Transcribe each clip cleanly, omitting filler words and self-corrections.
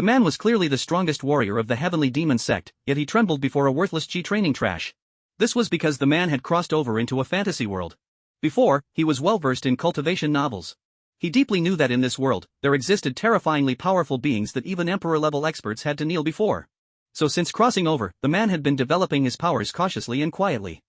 The man was clearly the strongest warrior of the heavenly demon sect, yet he trembled before a worthless G-training trash. This was because the man had crossed over into a fantasy world. Before, he was well versed in cultivation novels. He deeply knew that in this world, there existed terrifyingly powerful beings that even emperor-level experts had to kneel before. So since crossing over, the man had been developing his powers cautiously and quietly.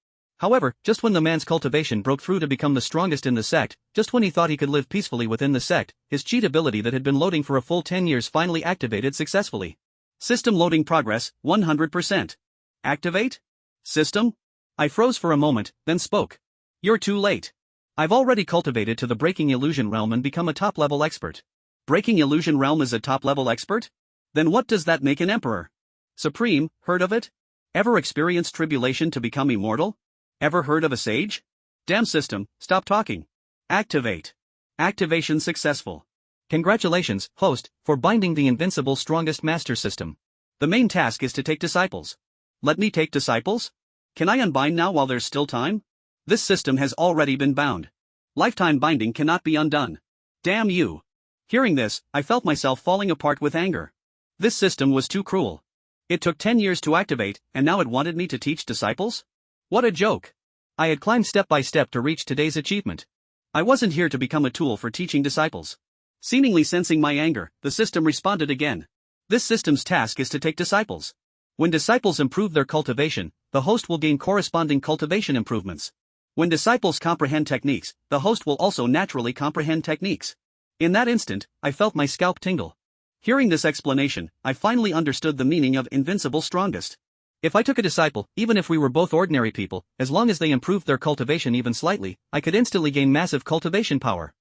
However, just when the man's cultivation broke through to become the strongest in the sect, just when he thought he could live peacefully within the sect, his cheat ability that had been loading for a full 10 years finally activated successfully. System loading progress, 100%. Activate? System? I froze for a moment, then spoke. You're too late. I've already cultivated to the Breaking Illusion realm and become a top-level expert. Breaking Illusion realm is a top-level expert? Then what does that make an emperor? Supreme, heard of it? Ever experienced tribulation to become immortal? Ever heard of a sage? Damn system, stop talking. Activate. Activation successful. Congratulations, host, for binding the invincible strongest master system. The main task is to take disciples. Let me take disciples? Can I unbind now while there's still time? This system has already been bound. Lifetime binding cannot be undone. Damn you. Hearing this, I felt myself falling apart with anger. This system was too cruel. It took 10 years to activate, and now it wanted me to teach disciples? What a joke. I had climbed step by step to reach today's achievement. I wasn't here to become a tool for teaching disciples. Seemingly sensing my anger, the system responded again. This system's task is to take disciples. When disciples improve their cultivation, the host will gain corresponding cultivation improvements. When disciples comprehend techniques, the host will also naturally comprehend techniques. In that instant, I felt my scalp tingle. Hearing this explanation, I finally understood the meaning of invincible strongest. If I took a disciple, even if we were both ordinary people, as long as they improved their cultivation even slightly, I could instantly gain massive cultivation power.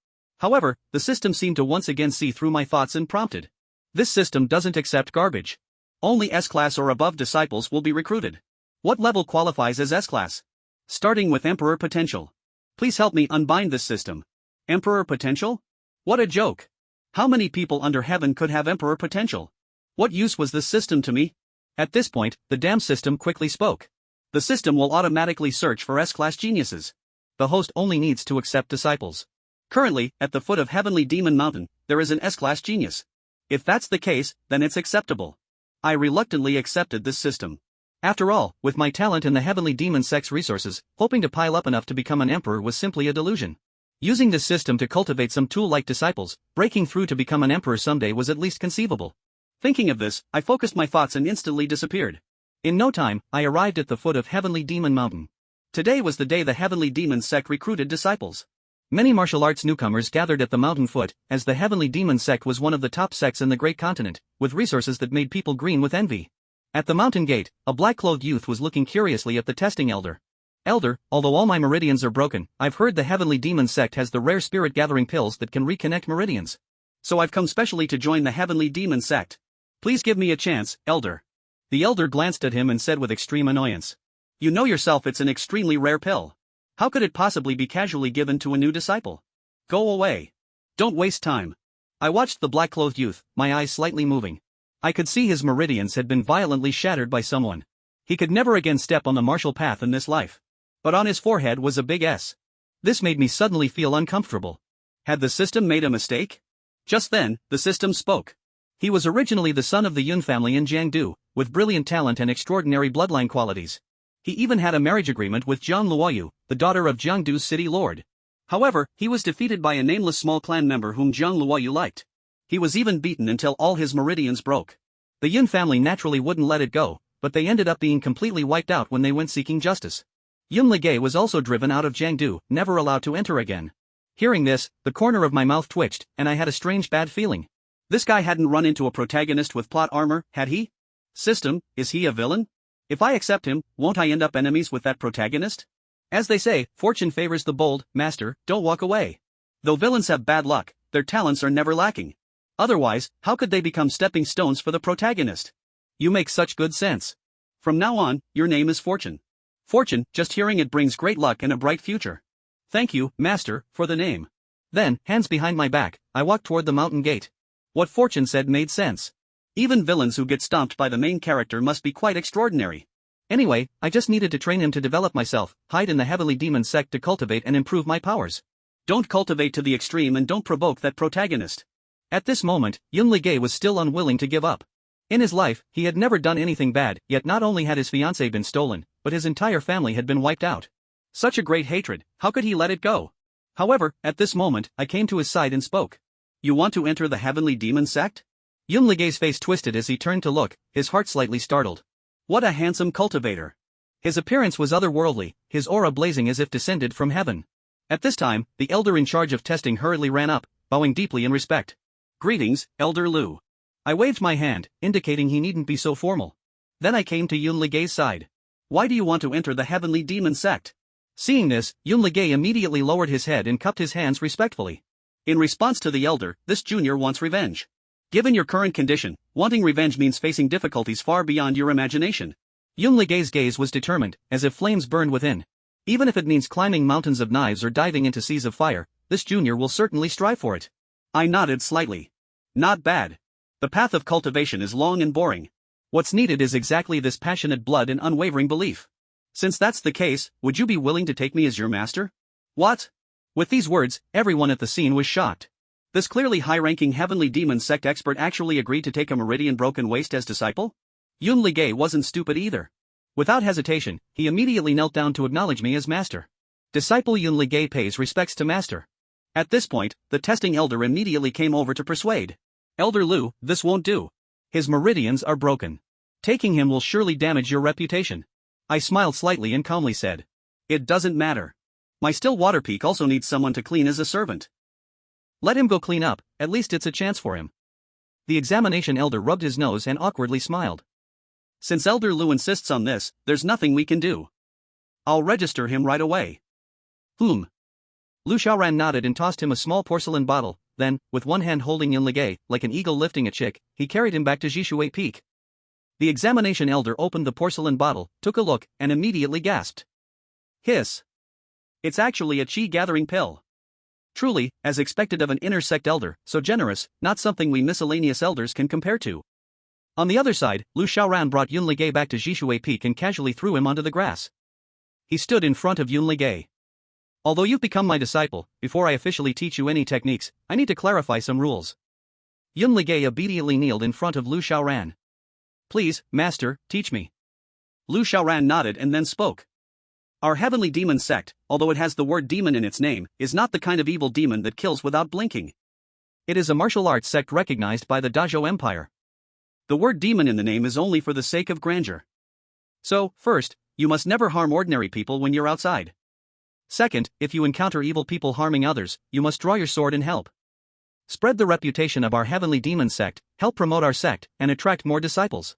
However, the system seemed to once again see through my thoughts and prompted. This system doesn't accept garbage. Only S-class or above disciples will be recruited. What level qualifies as S-class? Starting with Emperor Potential. Please help me unbind this system. Emperor Potential? What a joke. How many people under heaven could have Emperor Potential? What use was this system to me? At this point, the damn system quickly spoke. The system will automatically search for S-class geniuses. The host only needs to accept disciples. Currently, at the foot of Heavenly Demon Mountain, there is an S-class genius. If that's the case, then it's acceptable. I reluctantly accepted this system. After all, with my talent in the Heavenly Demon Sect's resources, hoping to pile up enough to become an emperor was simply a delusion. Using this system to cultivate some tool-like disciples, breaking through to become an emperor someday was at least conceivable. Thinking of this, I focused my thoughts and instantly disappeared. In no time, I arrived at the foot of Heavenly Demon Mountain. Today was the day the Heavenly Demon Sect recruited disciples. Many martial arts newcomers gathered at the mountain foot, as the Heavenly Demon Sect was one of the top sects in the great continent, with resources that made people green with envy. At the mountain gate, a black-clothed youth was looking curiously at the testing elder. Elder, although all my meridians are broken, I've heard the Heavenly Demon Sect has the rare spirit-gathering pills that can reconnect meridians. So I've come specially to join the Heavenly Demon Sect. Please give me a chance, Elder. The elder glanced at him and said with extreme annoyance. You know yourself it's an extremely rare pill. How could it possibly be casually given to a new disciple? Go away. Don't waste time. I watched the black-clothed youth, my eyes slightly moving. I could see his meridians had been violently shattered by someone. He could never again step on the martial path in this life. But on his forehead was a big S. This made me suddenly feel uncomfortable. Had the system made a mistake? Just then, the system spoke. He was originally the son of the Yun family in Jiangdu, with brilliant talent and extraordinary bloodline qualities. He even had a marriage agreement with Jiang Luoyu, the daughter of Jiangdu's city lord. However, he was defeated by a nameless small clan member whom Jiang Luoyu liked. He was even beaten until all his meridians broke. The Yun family naturally wouldn't let it go, but they ended up being completely wiped out when they went seeking justice. Yun Ligay was also driven out of Jiangdu, never allowed to enter again. Hearing this, the corner of my mouth twitched, and I had a strange bad feeling. This guy hadn't run into a protagonist with plot armor, had he? System, is he a villain? If I accept him, won't I end up enemies with that protagonist? As they say, fortune favors the bold, master, don't walk away. Though villains have bad luck, their talents are never lacking. Otherwise, how could they become stepping stones for the protagonist? You make such good sense. From now on, your name is Fortune. Fortune, just hearing it brings great luck and a bright future. Thank you, master, for the name. Then, hands behind my back, I walked toward the mountain gate. What Fortune said made sense. Even villains who get stomped by the main character must be quite extraordinary. Anyway, I just needed to train him to develop myself, hide in the Heavenly Demon Sect to cultivate and improve my powers. Don't cultivate to the extreme and don't provoke that protagonist. At this moment, Yun Ligay was still unwilling to give up. In his life, he had never done anything bad, yet not only had his fiancée been stolen, but his entire family had been wiped out. Such a great hatred, how could he let it go? However, at this moment, I came to his side and spoke. You want to enter the Heavenly Demon Sect? Yun Ligay's face twisted as he turned to look, his heart slightly startled. What a handsome cultivator. His appearance was otherworldly, his aura blazing as if descended from heaven. At this time, the elder in charge of testing hurriedly ran up, bowing deeply in respect. Greetings, Elder Lu. I waved my hand, indicating he needn't be so formal. Then I came to Yun Ligay's side. Why do you want to enter the Heavenly Demon Sect? Seeing this, Yun Ligay immediately lowered his head and cupped his hands respectfully. In response to the elder, this junior wants revenge. Given your current condition, wanting revenge means facing difficulties far beyond your imagination. Yun Ligay's gaze was determined, as if flames burned within. Even if it means climbing mountains of knives or diving into seas of fire, this junior will certainly strive for it. I nodded slightly. Not bad. The path of cultivation is long and boring. What's needed is exactly this passionate blood and unwavering belief. Since that's the case, would you be willing to take me as your master? What? With these words, everyone at the scene was shocked. This clearly high-ranking Heavenly Demon Sect expert actually agreed to take a Meridian Broken Waste as disciple? Yun Ligay wasn't stupid either. Without hesitation, he immediately knelt down to acknowledge me as master. Disciple Yun Ligay pays respects to master. At this point, the testing elder immediately came over to persuade. Elder Lu, this won't do. His meridians are broken. Taking him will surely damage your reputation. I smiled slightly and calmly said. It doesn't matter. My still water peak also needs someone to clean as a servant. Let him go clean up, at least it's a chance for him. The examination elder rubbed his nose and awkwardly smiled. Since Elder Lu insists on this, there's nothing we can do. I'll register him right away. Lu Xiaoran nodded and tossed him a small porcelain bottle, then, with one hand holding Yun Ligay, like an eagle lifting a chick, he carried him back to Jishui Peak. The examination elder opened the porcelain bottle, took a look, and immediately gasped. Hiss. It's actually a chi-gathering pill. Truly, as expected of an inner sect elder, so generous, not something we miscellaneous elders can compare to. On the other side, Lu Xiaoran brought Yun Ligay back to Jishui Peak and casually threw him onto the grass. He stood in front of Yun Ligay. Although you've become my disciple, before I officially teach you any techniques, I need to clarify some rules. Yun Ligay obediently kneeled in front of Lu Xiaoran. Please, master, teach me. Lu Xiaoran nodded and then spoke. Our Heavenly Demon Sect, although it has the word demon in its name, is not the kind of evil demon that kills without blinking. It is a martial arts sect recognized by the Dazhou Empire. The word demon in the name is only for the sake of grandeur. So, first, you must never harm ordinary people when you're outside. Second, if you encounter evil people harming others, you must draw your sword and help. Spread the reputation of our Heavenly Demon Sect, help promote our sect, and attract more disciples.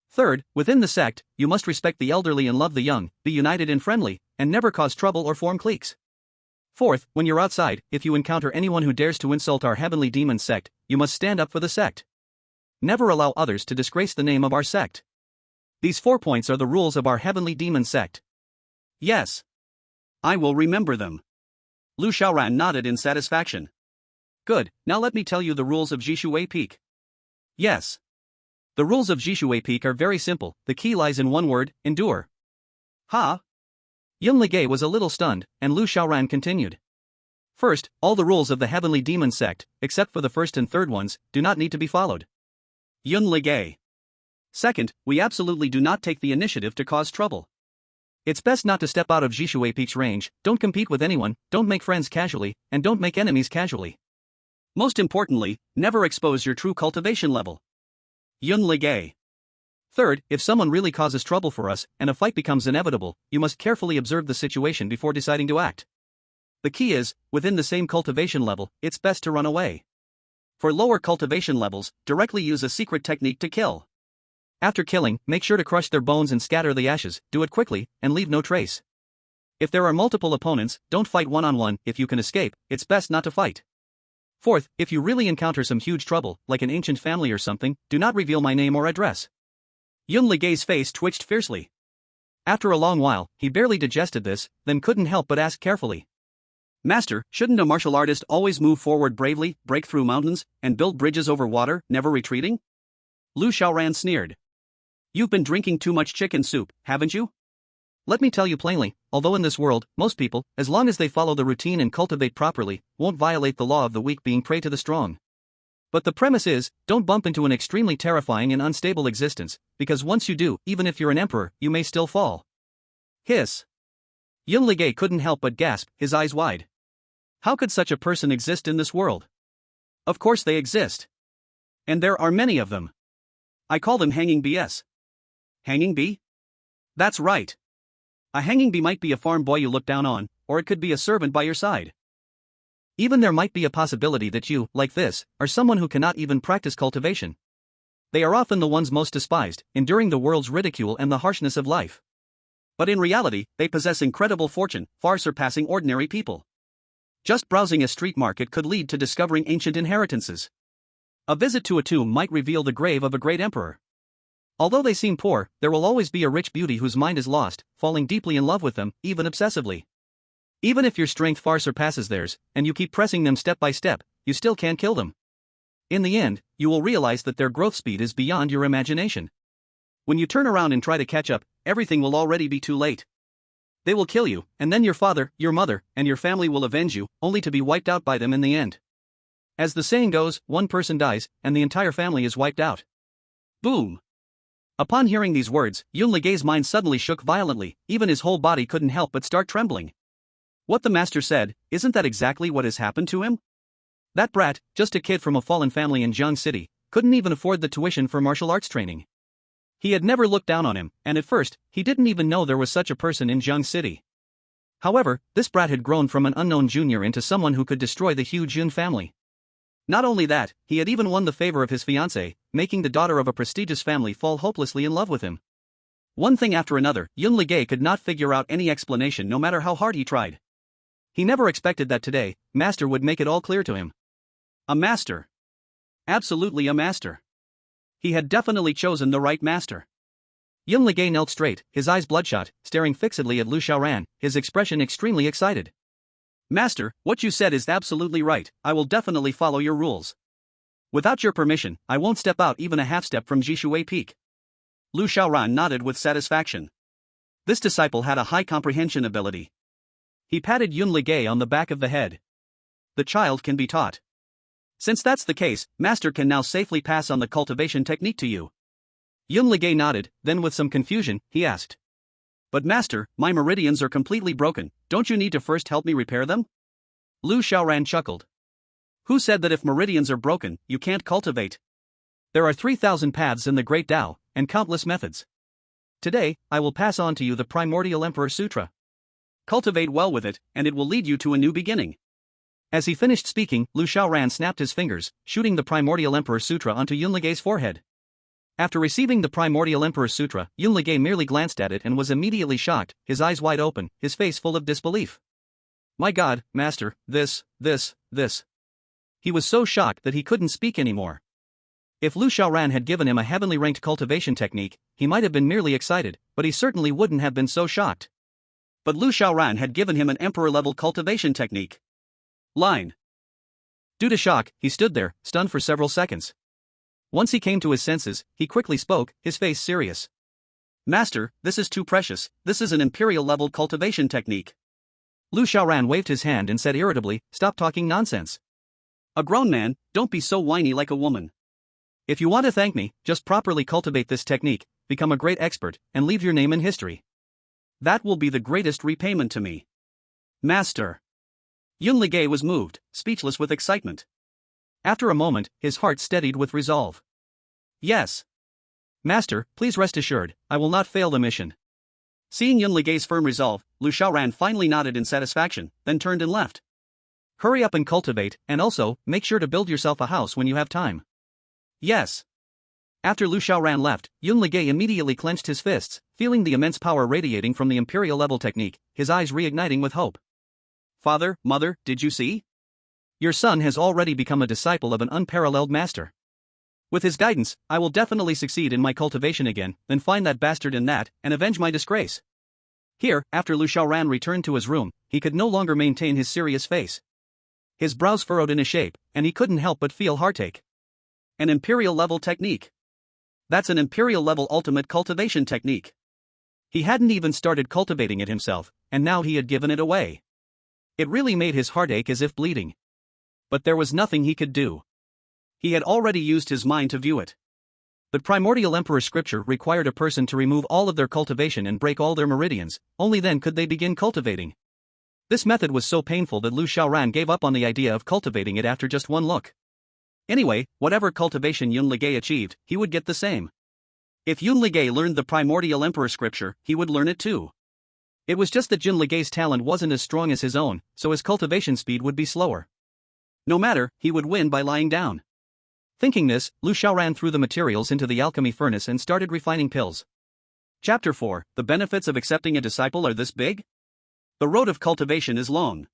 Third, within the sect, you must respect the elderly and love the young, be united and friendly, and never cause trouble or form cliques. Fourth, when you're outside, if you encounter anyone who dares to insult our Heavenly Demon Sect, you must stand up for the sect. Never allow others to disgrace the name of our sect. These 4 points are the rules of our Heavenly Demon Sect. Yes. I will remember them. Lu Xiaoran nodded in satisfaction. Good, now let me tell you the rules of Jishui Peak. Yes. The rules of Jishui Peak are very simple, the key lies in one word, endure. Ha? Yun Ligay was a little stunned, and Lu Xiaoran continued. First, all the rules of the Heavenly Demon Sect, except for the first and third ones, do not need to be followed. Yun Ligay. Second, we absolutely do not take the initiative to cause trouble. It's best not to step out of Jishui Peak's range, don't compete with anyone, don't make friends casually, and don't make enemies casually. Most importantly, never expose your true cultivation level. Yun Ligay. Third, if someone really causes trouble for us, and a fight becomes inevitable, you must carefully observe the situation before deciding to act. The key is, within the same cultivation level, it's best to run away. For lower cultivation levels, directly use a secret technique to kill. After killing, make sure to crush their bones and scatter the ashes, do it quickly, and leave no trace. If there are multiple opponents, don't fight one-on-one, if you can escape, it's best not to fight. Fourth, if you really encounter some huge trouble, like an ancient family or something, do not reveal my name or address. Yun Ligay's face twitched fiercely. After a long while, he barely digested this, then couldn't help but ask carefully. Master, shouldn't a martial artist always move forward bravely, break through mountains, and build bridges over water, never retreating? Lu Xiaoran sneered. You've been drinking too much chicken soup, haven't you? Let me tell you plainly, although in this world, most people, as long as they follow the routine and cultivate properly, won't violate the law of the weak being prey to the strong. But the premise is, don't bump into an extremely terrifying and unstable existence, because once you do, even if you're an emperor, you may still fall. Hiss. Yun Ligay couldn't help but gasp, his eyes wide. How could such a person exist in this world? Of course they exist. And there are many of them. I call them hanging BS. Hanging bee? That's right. A hanging bee might be a farm boy you look down on, or it could be a servant by your side. Even there might be a possibility that you, like this, are someone who cannot even practice cultivation. They are often the ones most despised, enduring the world's ridicule and the harshness of life. But in reality, they possess incredible fortune, far surpassing ordinary people. Just browsing a street market could lead to discovering ancient inheritances. A visit to a tomb might reveal the grave of a great emperor. Although they seem poor, there will always be a rich beauty whose mind is lost, falling deeply in love with them, even obsessively. Even if your strength far surpasses theirs, and you keep pressing them step by step, you still can't kill them. In the end, you will realize that their growth speed is beyond your imagination. When you turn around and try to catch up, everything will already be too late. They will kill you, and then your father, your mother, and your family will avenge you, only to be wiped out by them in the end. As the saying goes, one person dies, and the entire family is wiped out. Boom! Upon hearing these words, Yun Ligay's mind suddenly shook violently, even his whole body couldn't help but start trembling. What the master said, isn't that exactly what has happened to him? That brat, just a kid from a fallen family in Jiang City, couldn't even afford the tuition for martial arts training. He had never looked down on him, and at first, he didn't even know there was such a person in Jiang City. However, this brat had grown from an unknown junior into someone who could destroy the huge Yun family. Not only that, he had even won the favor of his fiancée, making the daughter of a prestigious family fall hopelessly in love with him. One thing after another, Yun Ligay could not figure out any explanation no matter how hard he tried. He never expected that today, Master would make it all clear to him. A master. Absolutely a master. He had definitely chosen the right master. Yun Ligay knelt straight, his eyes bloodshot, staring fixedly at Lu Xiaoran, his expression extremely excited. Master, what you said is absolutely right, I will definitely follow your rules. Without your permission, I won't step out even a half step from Jishui Peak. Lu Xiaoran nodded with satisfaction. This disciple had a high comprehension ability. He patted Yun Ligay on the back of the head. The child can be taught. Since that's the case, Master can now safely pass on the cultivation technique to you. Yun Ligay nodded, then with some confusion, he asked. But Master, my meridians are completely broken, don't you need to first help me repair them? Lu Xiaoran chuckled. Who said that if meridians are broken, you can't cultivate? There are 3,000 paths in the Great Tao, and countless methods. Today, I will pass on to you the Primordial Emperor Sutra. Cultivate well with it, and it will lead you to a new beginning. As he finished speaking, Lu Xiaoran snapped his fingers, shooting the Primordial Emperor Sutra onto Yun Ligay's forehead. After receiving the Primordial Emperor Sutra, Yun Ligay merely glanced at it and was immediately shocked, his eyes wide open, his face full of disbelief. My God, Master, this. He was so shocked that he couldn't speak anymore. If Lu Xiaoran had given him a heavenly ranked cultivation technique, he might have been merely excited, but he certainly wouldn't have been so shocked. But Lu Xiaoran had given him an emperor-level cultivation technique. Line. Due to shock, he stood there, stunned for several seconds. Once he came to his senses, he quickly spoke, his face serious. Master, this is too precious, this is an imperial-level cultivation technique. Lu Xiaoran waved his hand and said irritably, stop talking nonsense. A grown man, don't be so whiny like a woman. If you want to thank me, just properly cultivate this technique, become a great expert, and leave your name in history. That will be the greatest repayment to me. Master. Yun Ligay was moved, speechless with excitement. After a moment, his heart steadied with resolve. Yes. Master, please rest assured, I will not fail the mission. Seeing Yun Ligay's firm resolve, Lu Xiaoran finally nodded in satisfaction, then turned and left. Hurry up and cultivate, and also, make sure to build yourself a house when you have time. Yes. After Lu Xiaoran left, Yun Ligay immediately clenched his fists, feeling the immense power radiating from the imperial-level technique, his eyes reigniting with hope. Father, mother, did you see? Your son has already become a disciple of an unparalleled master. With his guidance, I will definitely succeed in my cultivation again, then find that bastard in that, and avenge my disgrace. Here, after Lu Xiaoran returned to his room, he could no longer maintain his serious face. His brows furrowed in a shape, and he couldn't help but feel heartache. An imperial-level technique. That's an imperial-level ultimate cultivation technique. He hadn't even started cultivating it himself, and now he had given it away. It really made his heart ache as if bleeding. But there was nothing he could do. He had already used his mind to view it. The primordial emperor scripture required a person to remove all of their cultivation and break all their meridians, only then could they begin cultivating. This method was so painful that Lu Xiaoran gave up on the idea of cultivating it after just one look. Anyway, whatever cultivation Yun Ligay achieved, he would get the same. If Yun Ligay learned the primordial emperor scripture, he would learn it too. It was just that Yun Ligay's talent wasn't as strong as his own, so his cultivation speed would be slower. No matter, he would win by lying down. Thinking this, Lu Xiaoran threw the materials into the alchemy furnace and started refining pills. Chapter 4: The benefits of accepting a disciple are this big? The road of cultivation is long.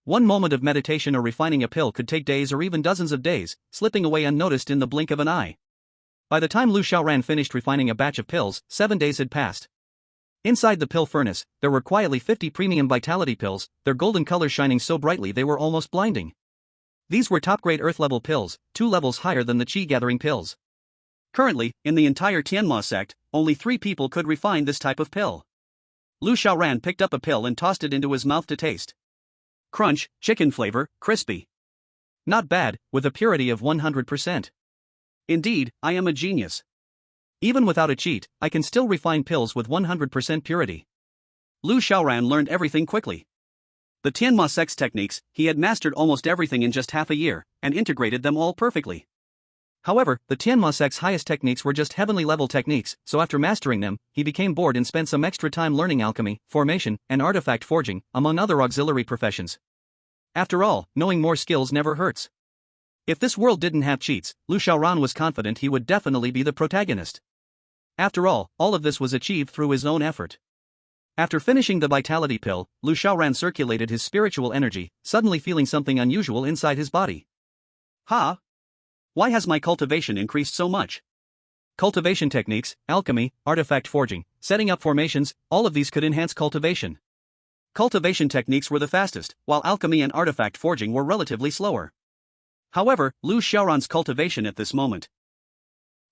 One moment of meditation or refining a pill could take days or even dozens of days, slipping away unnoticed in the blink of an eye. By the time Lu Xiaoran finished refining a batch of pills, 7 days had passed. Inside the pill furnace, there were quietly 50 premium vitality pills, their golden color shining so brightly they were almost blinding. These were top-grade earth-level pills, 2 levels higher than the qi-gathering pills. Currently, in the entire Tianma sect, only 3 people could refine this type of pill. Lu Xiaoran picked up a pill and tossed it into his mouth to taste. Crunch, chicken flavor, crispy. Not bad, with a purity of 100%. Indeed, I am a genius. Even without a cheat, I can still refine pills with 100% purity. Lu Xiaoran learned everything quickly. The Tianma sect's techniques, he had mastered almost everything in just half a year, and integrated them all perfectly. However, the Tianma sect's highest techniques were just heavenly level techniques, so after mastering them, he became bored and spent some extra time learning alchemy, formation, and artifact forging, among other auxiliary professions. After all, knowing more skills never hurts. If this world didn't have cheats, Lu Xiaoran was confident he would definitely be the protagonist. After all of this was achieved through his own effort. After finishing the vitality pill, Lu Xiaoran circulated his spiritual energy, suddenly feeling something unusual inside his body. Ha! Why has my cultivation increased so much? Cultivation techniques, alchemy, artifact forging, setting up formations, all of these could enhance cultivation. Cultivation techniques were the fastest, while alchemy and artifact forging were relatively slower. However, Lu Xiaoran's cultivation at this moment.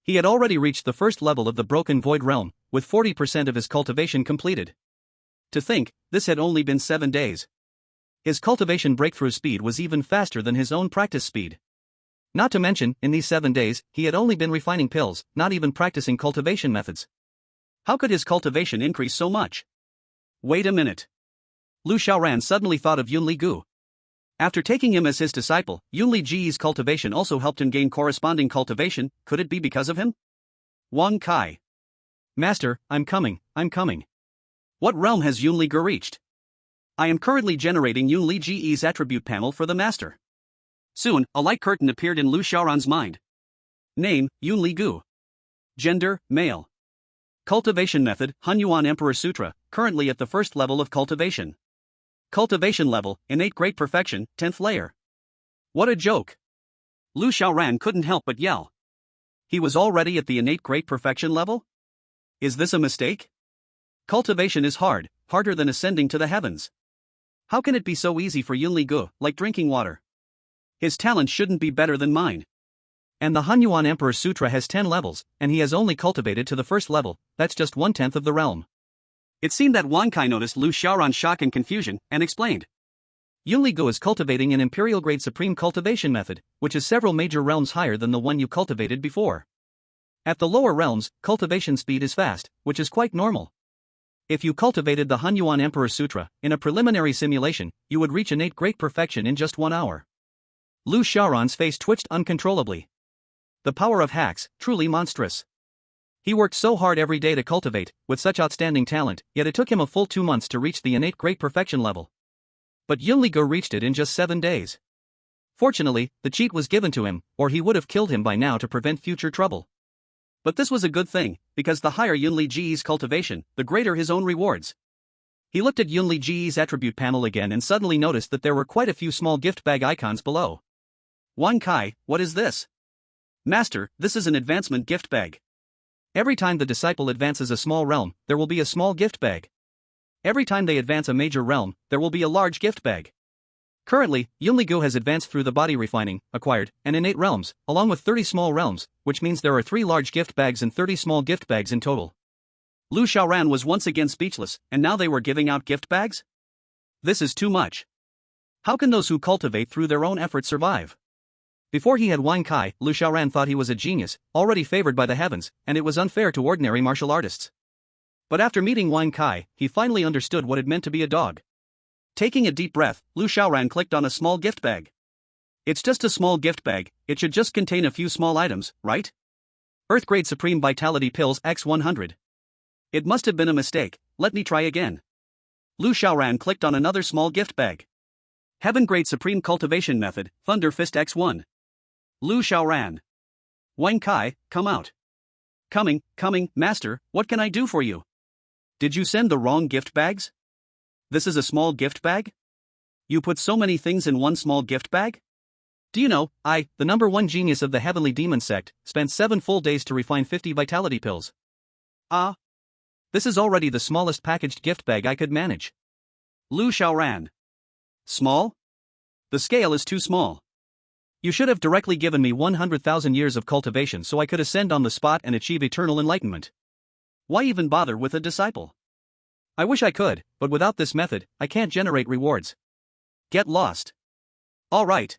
He had already reached the first level of the Broken Void Realm, with 40% of his cultivation completed. To think, this had only been 7 days. His cultivation breakthrough speed was even faster than his own practice speed. Not to mention, in these 7 days, he had only been refining pills, not even practicing cultivation methods. How could his cultivation increase so much? Wait a minute. Lu Xiaoran suddenly thought of Yun Ligu. After taking him as his disciple, Yun Liji's cultivation also helped him gain corresponding cultivation. Could it be because of him? Wang Kai. Master, I'm coming. What realm has Yun Ligu reached? I am currently generating Yun Liji's attribute panel for the master. Soon, a light curtain appeared in Lu Xiaoran's mind. Name, Yun Ligu. Gender, male. Cultivation method, Hunyuan Emperor Sutra, currently at the first level of cultivation. Cultivation level, innate great perfection, 10th layer. What a joke. Lu Xiaoran couldn't help but yell. He was already at the innate great perfection level? Is this a mistake? Cultivation is hard, harder than ascending to the heavens. How can it be so easy for Yun Ligu, like drinking water? His talent shouldn't be better than mine. And the Hunyuan Emperor Sutra has 10 levels, and he has only cultivated to the first level. That's just 1/10 of the realm. It seemed that Wang Kai noticed Lu Xiaoran's shock and confusion, and explained. Yun Ligu is cultivating an imperial grade supreme cultivation method, which is several major realms higher than the one you cultivated before. At the lower realms, cultivation speed is fast, which is quite normal. If you cultivated the Hunyuan Emperor Sutra, in a preliminary simulation, you would reach innate great perfection in just 1 hour. Lu Xiaoran's face twitched uncontrollably. The power of hacks, truly monstrous. He worked so hard every day to cultivate, with such outstanding talent, yet it took him a full 2 months to reach the innate great perfection level. But Yun Ligu reached it in just 7 days. Fortunately, the cheat was given to him, or he would have killed him by now to prevent future trouble. But this was a good thing, because the higher Yun Liji's cultivation, the greater his own rewards. He looked at Yun Liji's attribute panel again and suddenly noticed that there were quite a few small gift bag icons below. Wang Kai, what is this? Master, this is an advancement gift bag. Every time the disciple advances a small realm, there will be a small gift bag. Every time they advance a major realm, there will be a large gift bag. Currently, Yun Ligu has advanced through the body refining, acquired, and innate realms, along with 30 small realms, which means there are 3 large gift bags and 30 small gift bags in total. Lu Xiaoran was once again speechless, and now they were giving out gift bags? This is too much. How can those who cultivate through their own effort survive? Before he had Wang Kai, Lu Xiaoran thought he was a genius, already favored by the heavens, and it was unfair to ordinary martial artists. But after meeting Wang Kai, he finally understood what it meant to be a dog. Taking a deep breath, Lu Xiaoran clicked on a small gift bag. It's just a small gift bag, it should just contain a few small items, right? Earth-grade Supreme Vitality Pills X100. It must have been a mistake, let me try again. Lu Xiaoran clicked on another small gift bag. Heaven-grade Supreme Cultivation Method, Thunder Fist X1. Lu Xiaoran. Wang Kai, come out. Coming, master, what can I do for you? Did you send the wrong gift bags? This is a small gift bag? You put so many things in one small gift bag? Do you know, I, the #1 genius of the Heavenly Demon Sect, spent 7 full days to refine 50 vitality pills. Ah. This is already the smallest packaged gift bag I could manage. Lu Xiaoran. Small? The scale is too small. You should have directly given me 100,000 years of cultivation so I could ascend on the spot and achieve eternal enlightenment. Why even bother with a disciple? I wish I could, but without this method, I can't generate rewards. Get lost. All right.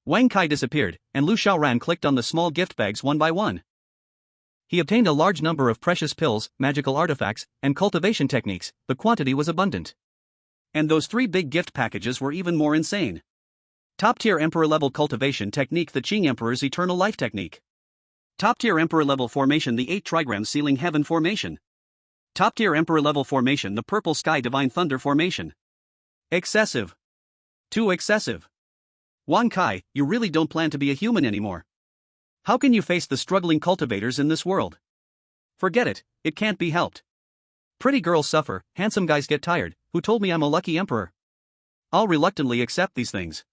Wang Kai disappeared, and Lu Xiaoran clicked on the small gift bags one by one. He obtained a large number of precious pills, magical artifacts, and cultivation techniques. The quantity was abundant. And those 3 big gift packages were even more insane. Top-tier Emperor-level cultivation technique, the Qing Emperor's Eternal Life Technique. Top-tier Emperor-level formation, the 8 trigrams Sealing Heaven Formation. Top-tier Emperor-level formation, the Purple Sky Divine Thunder Formation. Excessive. Too excessive. Wang Kai, you really don't plan to be a human anymore. How can you face the struggling cultivators in this world? Forget it, it can't be helped. Pretty girls suffer, handsome guys get tired, who told me I'm a lucky emperor? I'll reluctantly accept these things.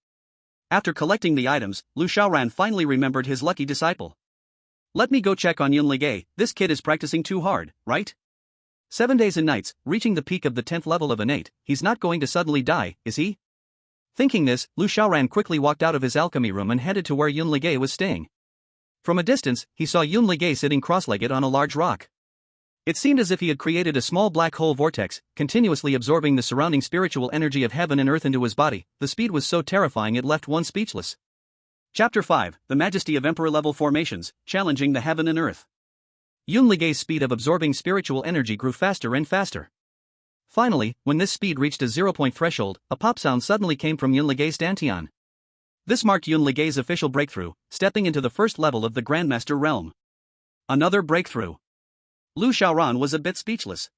After collecting the items, Lu Xiaoran finally remembered his lucky disciple. Let me go check on Yunligay, this kid is practicing too hard, right? 7 days and nights, reaching the peak of the 10th level of innate, he's not going to suddenly die, is he? Thinking this, Lu Xiaoran quickly walked out of his alchemy room and headed to where Yunligay was staying. From a distance, he saw Yunligay sitting cross-legged on a large rock. It seemed as if he had created a small black hole vortex, continuously absorbing the surrounding spiritual energy of heaven and earth into his body. The speed was so terrifying it left one speechless. Chapter 5, The Majesty of Emperor-Level Formations, Challenging the Heaven and Earth. Yunligay's speed of absorbing spiritual energy grew faster and faster. Finally, when this speed reached a 0-point threshold, a pop sound suddenly came from Yunligay's dantian. This marked Yunligay's official breakthrough, stepping into the first level of the Grandmaster realm. Another breakthrough. Lu Xiaoran was a bit speechless.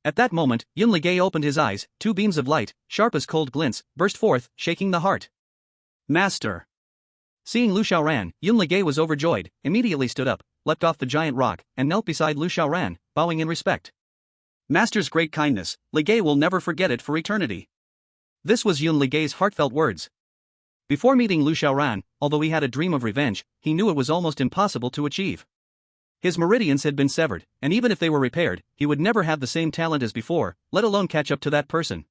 At that moment, Yunligay opened his eyes, 2 beams of light, sharp as cold glints, burst forth, shaking the heart. Master. Seeing Lu Xiaoran, Yunligay was overjoyed, immediately stood up, leapt off the giant rock, and knelt beside Lu Xiaoran, bowing in respect. Master's great kindness, Ligay will never forget it for eternity. This was Yunligay's heartfelt words. Before meeting Lu Xiaoran, although he had a dream of revenge, he knew it was almost impossible to achieve. His meridians had been severed, and even if they were repaired, he would never have the same talent as before, let alone catch up to that person.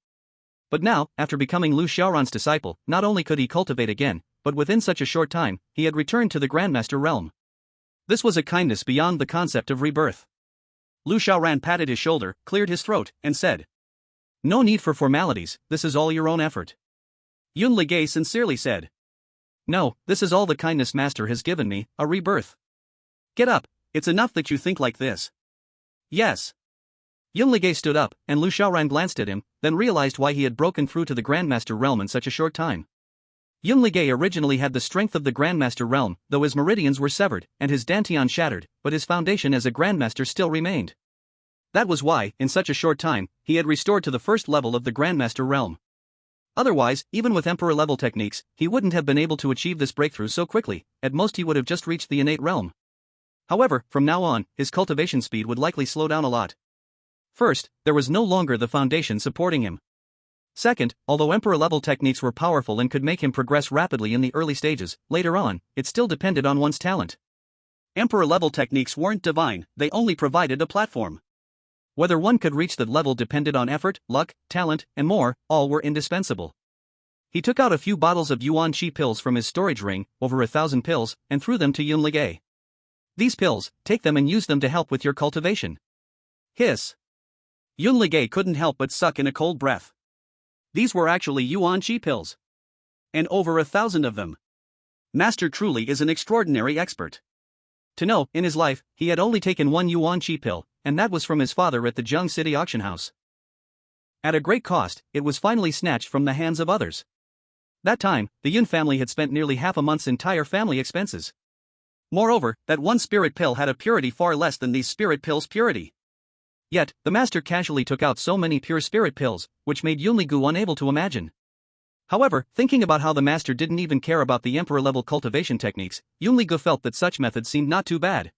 But now, after becoming Lu Xiaoran's disciple, not only could he cultivate again, but within such a short time, he had returned to the Grandmaster realm. This was a kindness beyond the concept of rebirth. Lu Xiaoran patted his shoulder, cleared his throat, and said, "No need for formalities, this is all your own effort." Yunligay sincerely said, "No, this is all the kindness Master has given me, a rebirth. Get up, it's enough that you think like this." Yes. Yunligay stood up, and Lu Xiaoran glanced at him, then realized why he had broken through to the Grandmaster realm in such a short time. Yunligay originally had the strength of the Grandmaster realm, though his meridians were severed, and his dantian shattered, but his foundation as a Grandmaster still remained. That was why, in such a short time, he had restored to the first level of the Grandmaster realm. Otherwise, even with Emperor-level techniques, he wouldn't have been able to achieve this breakthrough so quickly, at most he would have just reached the innate realm. However, from now on, his cultivation speed would likely slow down a lot. First, there was no longer the foundation supporting him. Second, although Emperor-level techniques were powerful and could make him progress rapidly in the early stages, later on, it still depended on one's talent. Emperor-level techniques weren't divine, they only provided a platform. Whether one could reach that level depended on effort, luck, talent, and more, all were indispensable. He took out a few bottles of Yuan Qi pills from his storage ring, over 1,000 pills, and threw them to Yunligay. "These pills, take them and use them to help with your cultivation." Hiss. Yunligay couldn't help but suck in a cold breath. These were actually Yuan Qi pills. And over 1,000 of them. Master truly is an extraordinary expert. To know, in his life, he had only taken one yuan chi pill, and that was from his father at the Jiang City auction house. At a great cost, it was finally snatched from the hands of others. That time, the Yun family had spent nearly half a month's entire family expenses. Moreover, that one spirit pill had a purity far less than these spirit pills' purity. Yet, the master casually took out so many pure spirit pills, which made Yunli-gu unable to imagine. However, thinking about how the master didn't even care about the emperor-level cultivation techniques, Yunli-gu felt that such methods seemed not too bad.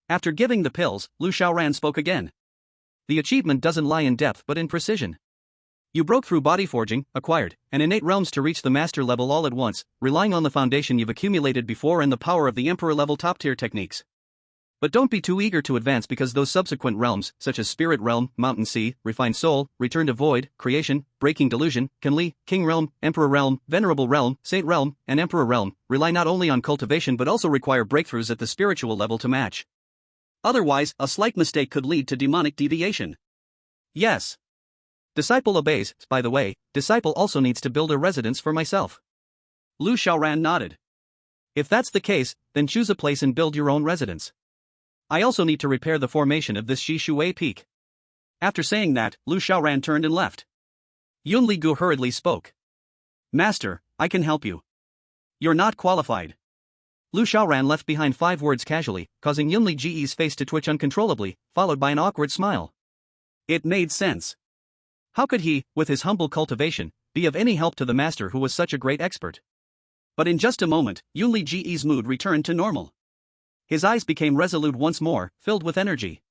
After giving the pills, Lu Xiaoran spoke again. The achievement doesn't lie in depth but in precision. You broke through body forging, acquired, and innate realms to reach the master level all at once, relying on the foundation you've accumulated before and the power of the emperor-level top-tier techniques. But don't be too eager to advance because those subsequent realms, such as Spirit Realm, Mountain Sea, Refined Soul, Return to Void, Creation, Breaking Delusion, Kanli, King Realm, Emperor Realm, Venerable Realm, Saint Realm, and Emperor Realm, rely not only on cultivation but also require breakthroughs at the spiritual level to match. Otherwise, a slight mistake could lead to demonic deviation. Yes. Disciple obeys. By the way, disciple also needs to build a residence for myself. Lu Xiaoran nodded. If that's the case, then choose a place and build your own residence. I also need to repair the formation of this Shi Shui peak. After saying that, Lu Xiaoran turned and left. Yunli-gu hurriedly spoke. Master, I can help you. You're not qualified. Lu Xiaoran left behind 5 words casually, causing Yunli-ge's face to twitch uncontrollably, followed by an awkward smile. It made sense. How could he, with his humble cultivation, be of any help to the master who was such a great expert? But in just a moment, Yunli-ge's mood returned to normal. His eyes became resolute once more, filled with energy.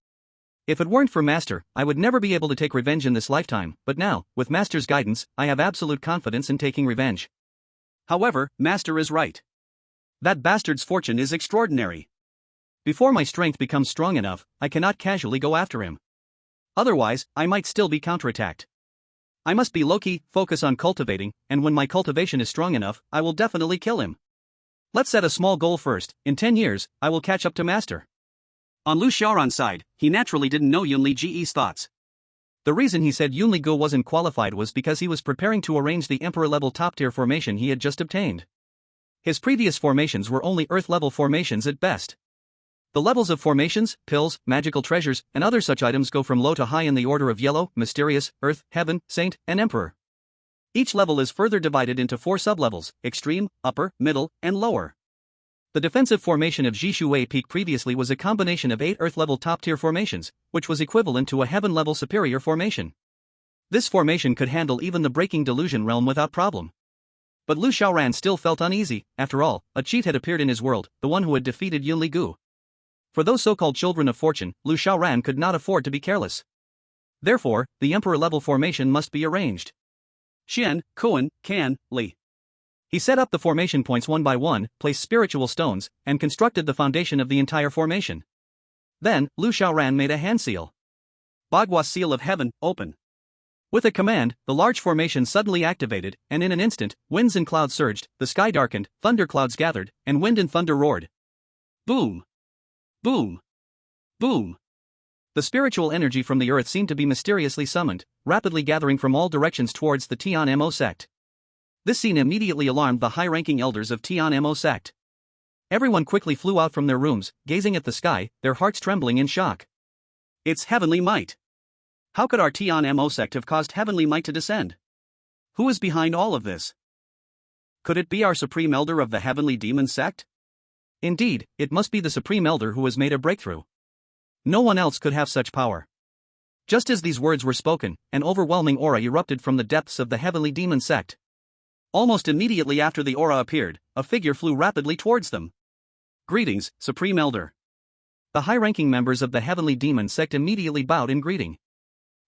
If it weren't for Master, I would never be able to take revenge in this lifetime, but now, with Master's guidance, I have absolute confidence in taking revenge. However, Master is right. That bastard's fortune is extraordinary. Before my strength becomes strong enough, I cannot casually go after him. Otherwise, I might still be counterattacked. I must be low-key, focus on cultivating, and when my cultivation is strong enough, I will definitely kill him. Let's set a small goal first. In 10 years, I will catch up to Master. On Lu Xiaoran's side, he naturally didn't know Yunli-ge's thoughts. The reason he said Yunli-gu wasn't qualified was because he was preparing to arrange the emperor-level top-tier formation he had just obtained. His previous formations were only earth-level formations at best. The levels of formations, pills, magical treasures, and other such items go from low to high in the order of yellow, mysterious, earth, heaven, saint, and emperor. Each level is further divided into 4 sublevels: extreme, upper, middle, and lower. The defensive formation of Zhishui Peak previously was a combination of 8 Earth-level top-tier formations, which was equivalent to a Heaven-level superior formation. This formation could handle even the Breaking Delusion realm without problem. But Lu Xiaoran still felt uneasy. After all, a cheat had appeared in his world, the one who had defeated Yunli-gu. For those so-called children of fortune, Lu Xiaoran could not afford to be careless. Therefore, the Emperor-level formation must be arranged. Xian, Kuan, Kan, Li. He set up the formation points one by one, placed spiritual stones, and constructed the foundation of the entire formation. Then, Lu Xiaoran made a hand seal. Baghua's seal of heaven, open. With a command, the large formation suddenly activated, and in an instant, winds and clouds surged, the sky darkened, thunderclouds gathered, and wind and thunder roared. Boom! Boom! Boom! The spiritual energy from the earth seemed to be mysteriously summoned, rapidly gathering from all directions towards the Tian Mo sect. This scene immediately alarmed the high-ranking elders of Tian Mo sect. Everyone quickly flew out from their rooms, gazing at the sky, their hearts trembling in shock. It's heavenly might! How could our Tian Mo sect have caused heavenly might to descend? Who is behind all of this? Could it be our supreme elder of the heavenly demon sect? Indeed, it must be the supreme elder who has made a breakthrough. No one else could have such power. Just as these words were spoken, an overwhelming aura erupted from the depths of the heavenly demon sect. Almost immediately after the aura appeared, a figure flew rapidly towards them. Greetings, Supreme Elder. The high-ranking members of the heavenly demon sect immediately bowed in greeting.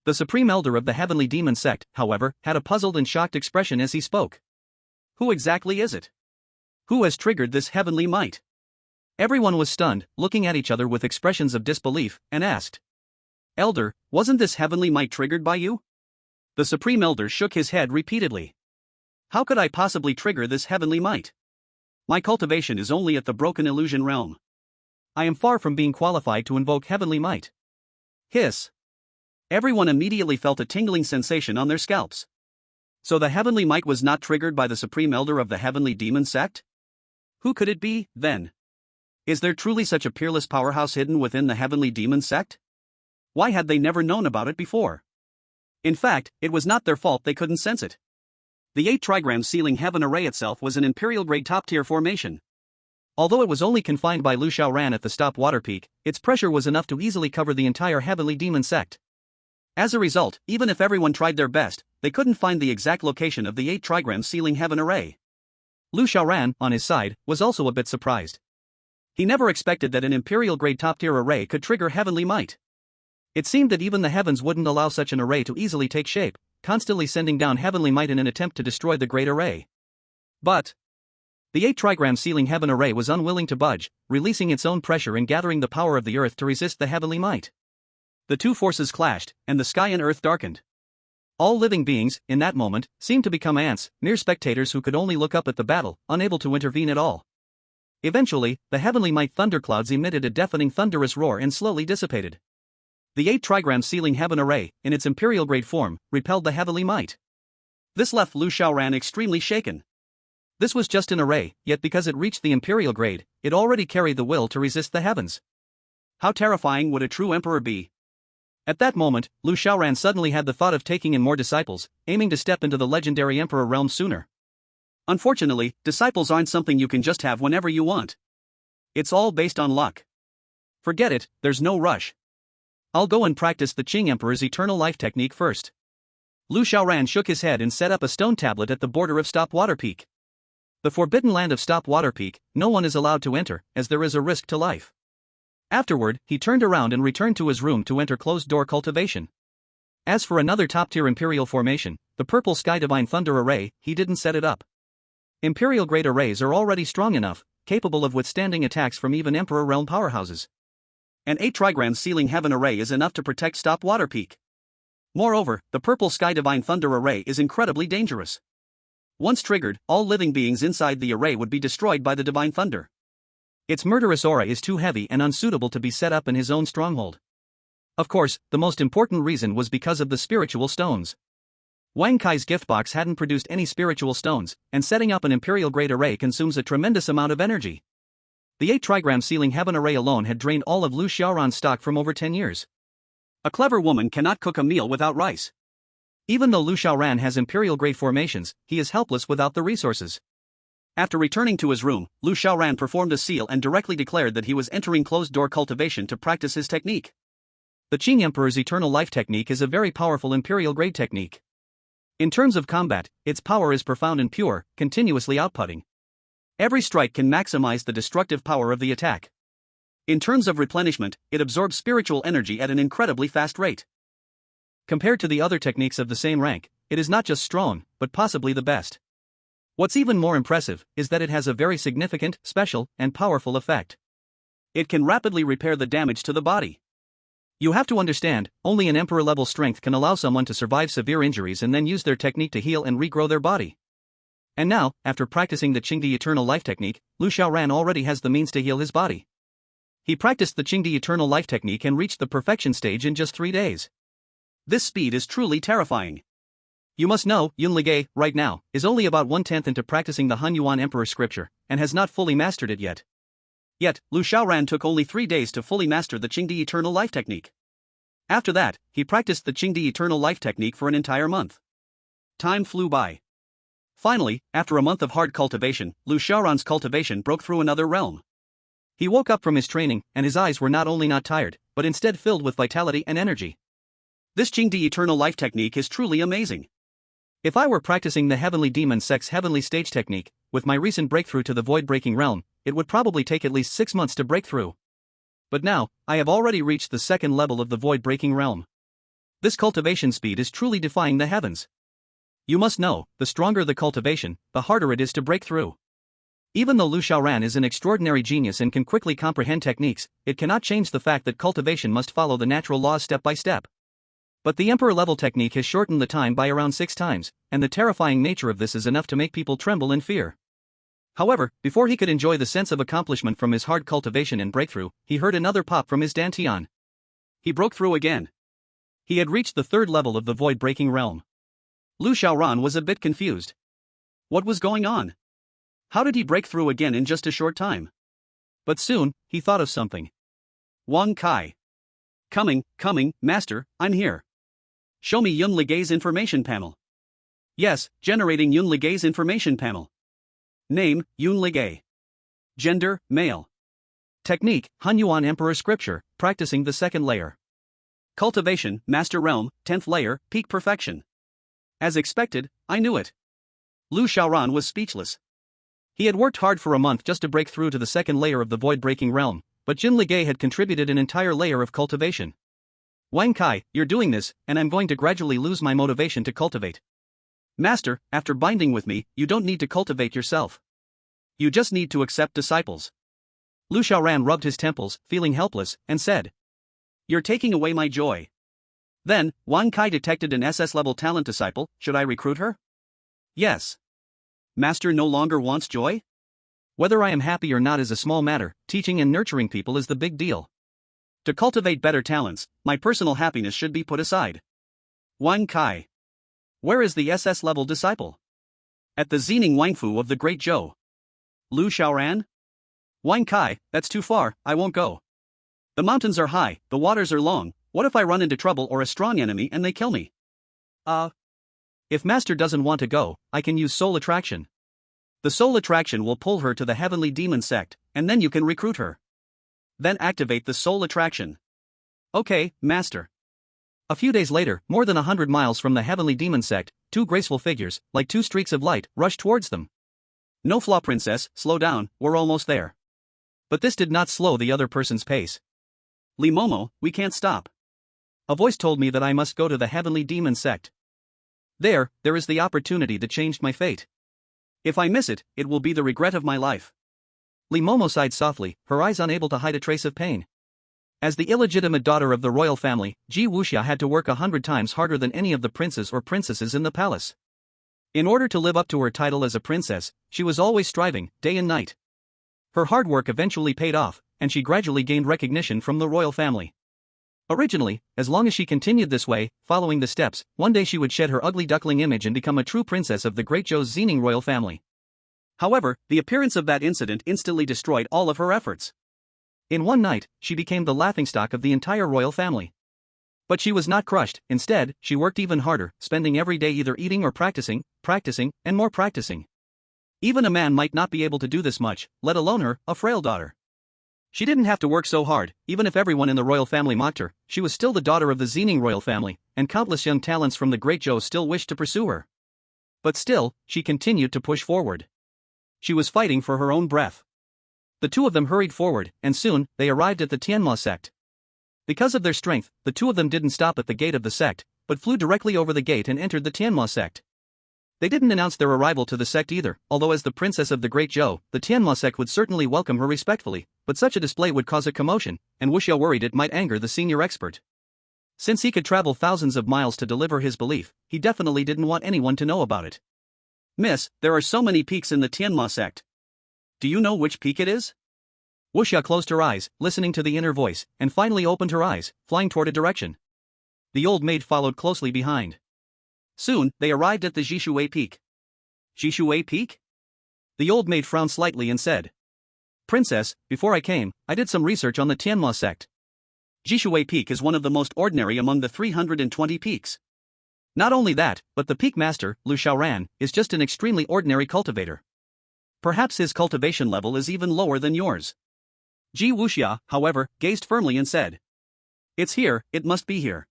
The Supreme Elder of the heavenly demon sect, however, had a puzzled and shocked expression as he spoke. Who exactly is it? Who has triggered this heavenly might? Everyone was stunned, looking at each other with expressions of disbelief, and asked. Elder, wasn't this heavenly might triggered by you? The Supreme Elder shook his head repeatedly. How could I possibly trigger this heavenly might? My cultivation is only at the broken illusion realm. I am far from being qualified to invoke heavenly might. Hiss. Everyone immediately felt a tingling sensation on their scalps. So the heavenly might was not triggered by the Supreme Elder of the heavenly demon sect? Who could it be, then? Is there truly such a peerless powerhouse hidden within the heavenly demon sect? Why had they never known about it before? In fact, it was not their fault they couldn't sense it. The 8 trigram ceiling heaven array itself was an imperial-grade top-tier formation. Although it was only confined by Lu Xiaoran at the stop water peak, its pressure was enough to easily cover the entire heavenly demon sect. As a result, even if everyone tried their best, they couldn't find the exact location of the 8 trigram ceiling heaven array. Lu Xiaoran, on his side, was also a bit surprised. He never expected that an imperial-grade top-tier array could trigger heavenly might. It seemed that even the heavens wouldn't allow such an array to easily take shape, constantly sending down heavenly might in an attempt to destroy the great array. But the 8 trigram ceiling heaven array was unwilling to budge, releasing its own pressure and gathering the power of the earth to resist the heavenly might. The two forces clashed, and the sky and earth darkened. All living beings, in that moment, seemed to become ants, mere spectators who could only look up at the battle, unable to intervene at all. Eventually, the heavenly might thunderclouds emitted a deafening thunderous roar and slowly dissipated. The 8 trigram ceiling heaven array, in its imperial-grade form, repelled the heavenly might. This left Lu Xiaoran extremely shaken. This was just an array, yet because it reached the imperial grade, it already carried the will to resist the heavens. How terrifying would a true emperor be? At that moment, Lu Xiaoran suddenly had the thought of taking in more disciples, aiming to step into the legendary emperor realm sooner. Unfortunately, disciples aren't something you can just have whenever you want. It's all based on luck. Forget it, there's no rush. I'll go and practice the Qing Emperor's eternal life technique first. Lu Xiaoran shook his head and set up a stone tablet at the border of Stop Water Peak. The forbidden land of Stop Water Peak, no one is allowed to enter, as there is a risk to life. Afterward, he turned around and returned to his room to enter closed-door cultivation. As for another top-tier imperial formation, the Purple Sky Divine Thunder Array, he didn't set it up. Imperial-grade arrays are already strong enough, capable of withstanding attacks from even Emperor Realm powerhouses. An 8 trigram ceiling heaven array is enough to protect Stop Water Peak. Moreover, the Purple Sky Divine Thunder Array is incredibly dangerous. Once triggered, all living beings inside the array would be destroyed by the Divine Thunder. Its murderous aura is too heavy and unsuitable to be set up in his own stronghold. Of course, the most important reason was because of the spiritual stones. Wang Kai's gift box hadn't produced any spiritual stones, and setting up an imperial-grade array consumes a tremendous amount of energy. The 8 trigram ceiling heaven array alone had drained all of Lu Xiaoran's stock from over 10 years. A clever woman cannot cook a meal without rice. Even though Lu Xiaoran has imperial-grade formations, he is helpless without the resources. After returning to his room, Lu Xiaoran performed a seal and directly declared that he was entering closed-door cultivation to practice his technique. The Qing Emperor's eternal life technique is a very powerful imperial-grade technique. In terms of combat, its power is profound and pure, continuously outputting. Every strike can maximize the destructive power of the attack. In terms of replenishment, it absorbs spiritual energy at an incredibly fast rate. Compared to the other techniques of the same rank, it is not just strong, but possibly the best. What's even more impressive is that it has a very significant, special, and powerful effect. It can rapidly repair the damage to the body. You have to understand, only an emperor-level strength can allow someone to survive severe injuries and then use their technique to heal and regrow their body. And now, after practicing the Qingdi Eternal Life Technique, Lu Xiaoran already has the means to heal his body. He practiced the Qingdi Eternal Life Technique and reached the perfection stage in just 3 days. This speed is truly terrifying. You must know, Yun Ligay, right now, is only about 1/10 into practicing the Han Yuan Emperor scripture, and has not fully mastered it yet. Yet, Lu Xiaoran took only 3 days to fully master the Qingdi Eternal Life Technique. After that, he practiced the Qingdi Eternal Life Technique for an entire month. Time flew by. Finally, after a month of hard cultivation, Lu Xiaoran's cultivation broke through another realm. He woke up from his training, and his eyes were not only not tired, but instead filled with vitality and energy. This Qingdi Eternal Life Technique is truly amazing. If I were practicing the Heavenly Demon Sect's Heavenly Stage Technique, with my recent breakthrough to the Void-Breaking Realm, it would probably take at least 6 months to break through. But now, I have already reached the 2nd level of the Void-Breaking Realm. This cultivation speed is truly defying the heavens. You must know, the stronger the cultivation, the harder it is to break through. Even though Lu Xiaoran is an extraordinary genius and can quickly comprehend techniques, it cannot change the fact that cultivation must follow the natural laws step by step. But the Emperor-level technique has shortened the time by around 6 times, and the terrifying nature of this is enough to make people tremble in fear. However, before he could enjoy the sense of accomplishment from his hard cultivation and breakthrough, he heard another pop from his dantian. He broke through again. He had reached the 3rd level of the Void-Breaking Realm. Lu Xiaoran was a bit confused. What was going on? How did he break through again in just a short time? But soon, he thought of something. Wang Kai. Coming, master, I'm here. Show me Yun Ligei's information panel. Yes, generating Yun Ligei's information panel. Name, Yun Ligei. Gender, male. Technique, Hunyuan Emperor Scripture, practicing the second layer. Cultivation, Master Realm, 10th layer, peak perfection. As expected, I knew it. Lu Xiaoran was speechless. He had worked hard for a month just to break through to the second layer of the void-breaking realm, but Yun Ligei had contributed an entire layer of cultivation. Wang Kai, you're doing this, and I'm going to gradually lose my motivation to cultivate. Master, after binding with me, you don't need to cultivate yourself. You just need to accept disciples. Lu Xiaoran rubbed his temples, feeling helpless, and said, You're taking away my joy. Then, Wang Kai detected an SS-level talent disciple. Should I recruit her? Yes. Master no longer wants joy? Whether I am happy or not is a small matter, teaching and nurturing people is the big deal. To cultivate better talents, my personal happiness should be put aside. Wang Kai. Where is the SS-level disciple? At the Xining Wangfu of the Great Zhou. Lu Xiaoran? Wang Kai, that's too far, I won't go. The mountains are high, the waters are long, what if I run into trouble or a strong enemy and they kill me? If Master doesn't want to go, I can use soul attraction. The soul attraction will pull her to the heavenly demon sect, and then you can recruit her. Then activate the soul attraction. Okay, Master. A few days later, more than 100 miles from the heavenly demon sect, two graceful figures, like two streaks of light, rushed towards them. No flaw, princess, slow down, we're almost there. But this did not slow the other person's pace. Li Momo, we can't stop. A voice told me that I must go to the heavenly demon sect. There is the opportunity that changed my fate. If I miss it, it will be the regret of my life. Li Momo sighed softly, her eyes unable to hide a trace of pain. As the illegitimate daughter of the royal family, Ji Wuxia had to work 100 times harder than any of the princes or princesses in the palace. In order to live up to her title as a princess, she was always striving, day and night. Her hard work eventually paid off, and she gradually gained recognition from the royal family. Originally, as long as she continued this way, following the steps, one day she would shed her ugly duckling image and become a true princess of the Great Zhou's Xining royal family. However, the appearance of that incident instantly destroyed all of her efforts. In one night, she became the laughingstock of the entire royal family. But she was not crushed, instead, she worked even harder, spending every day either eating or practicing, and more practicing. Even a man might not be able to do this much, let alone her, a frail daughter. She didn't have to work so hard, even if everyone in the royal family mocked her, she was still the daughter of the Xining royal family, and countless young talents from the Great Zhou still wished to pursue her. But still, she continued to push forward. She was fighting for her own breath. The two of them hurried forward, and soon, they arrived at the Tianma sect. Because of their strength, the two of them didn't stop at the gate of the sect, but flew directly over the gate and entered the Tianma sect. They didn't announce their arrival to the sect either, although as the princess of the Great Zhou, the Tianma sect would certainly welcome her respectfully, but such a display would cause a commotion, and Wuxia worried it might anger the senior expert. Since he could travel thousands of miles to deliver his belief, he definitely didn't want anyone to know about it. Miss, there are so many peaks in the Tianma sect. Do you know which peak it is? Wuxia closed her eyes, listening to the inner voice, and finally opened her eyes, flying toward a direction. The old maid followed closely behind. Soon, they arrived at the Jishui Peak. Jishui Peak? The old maid frowned slightly and said, Princess, before I came, I did some research on the Tianma sect. Jishui Peak is one of the most ordinary among the 320 peaks. Not only that, but the peak master, Lu Xiaoran, is just an extremely ordinary cultivator. Perhaps his cultivation level is even lower than yours. Ji Wuxia, however, gazed firmly and said, It's here, it must be here.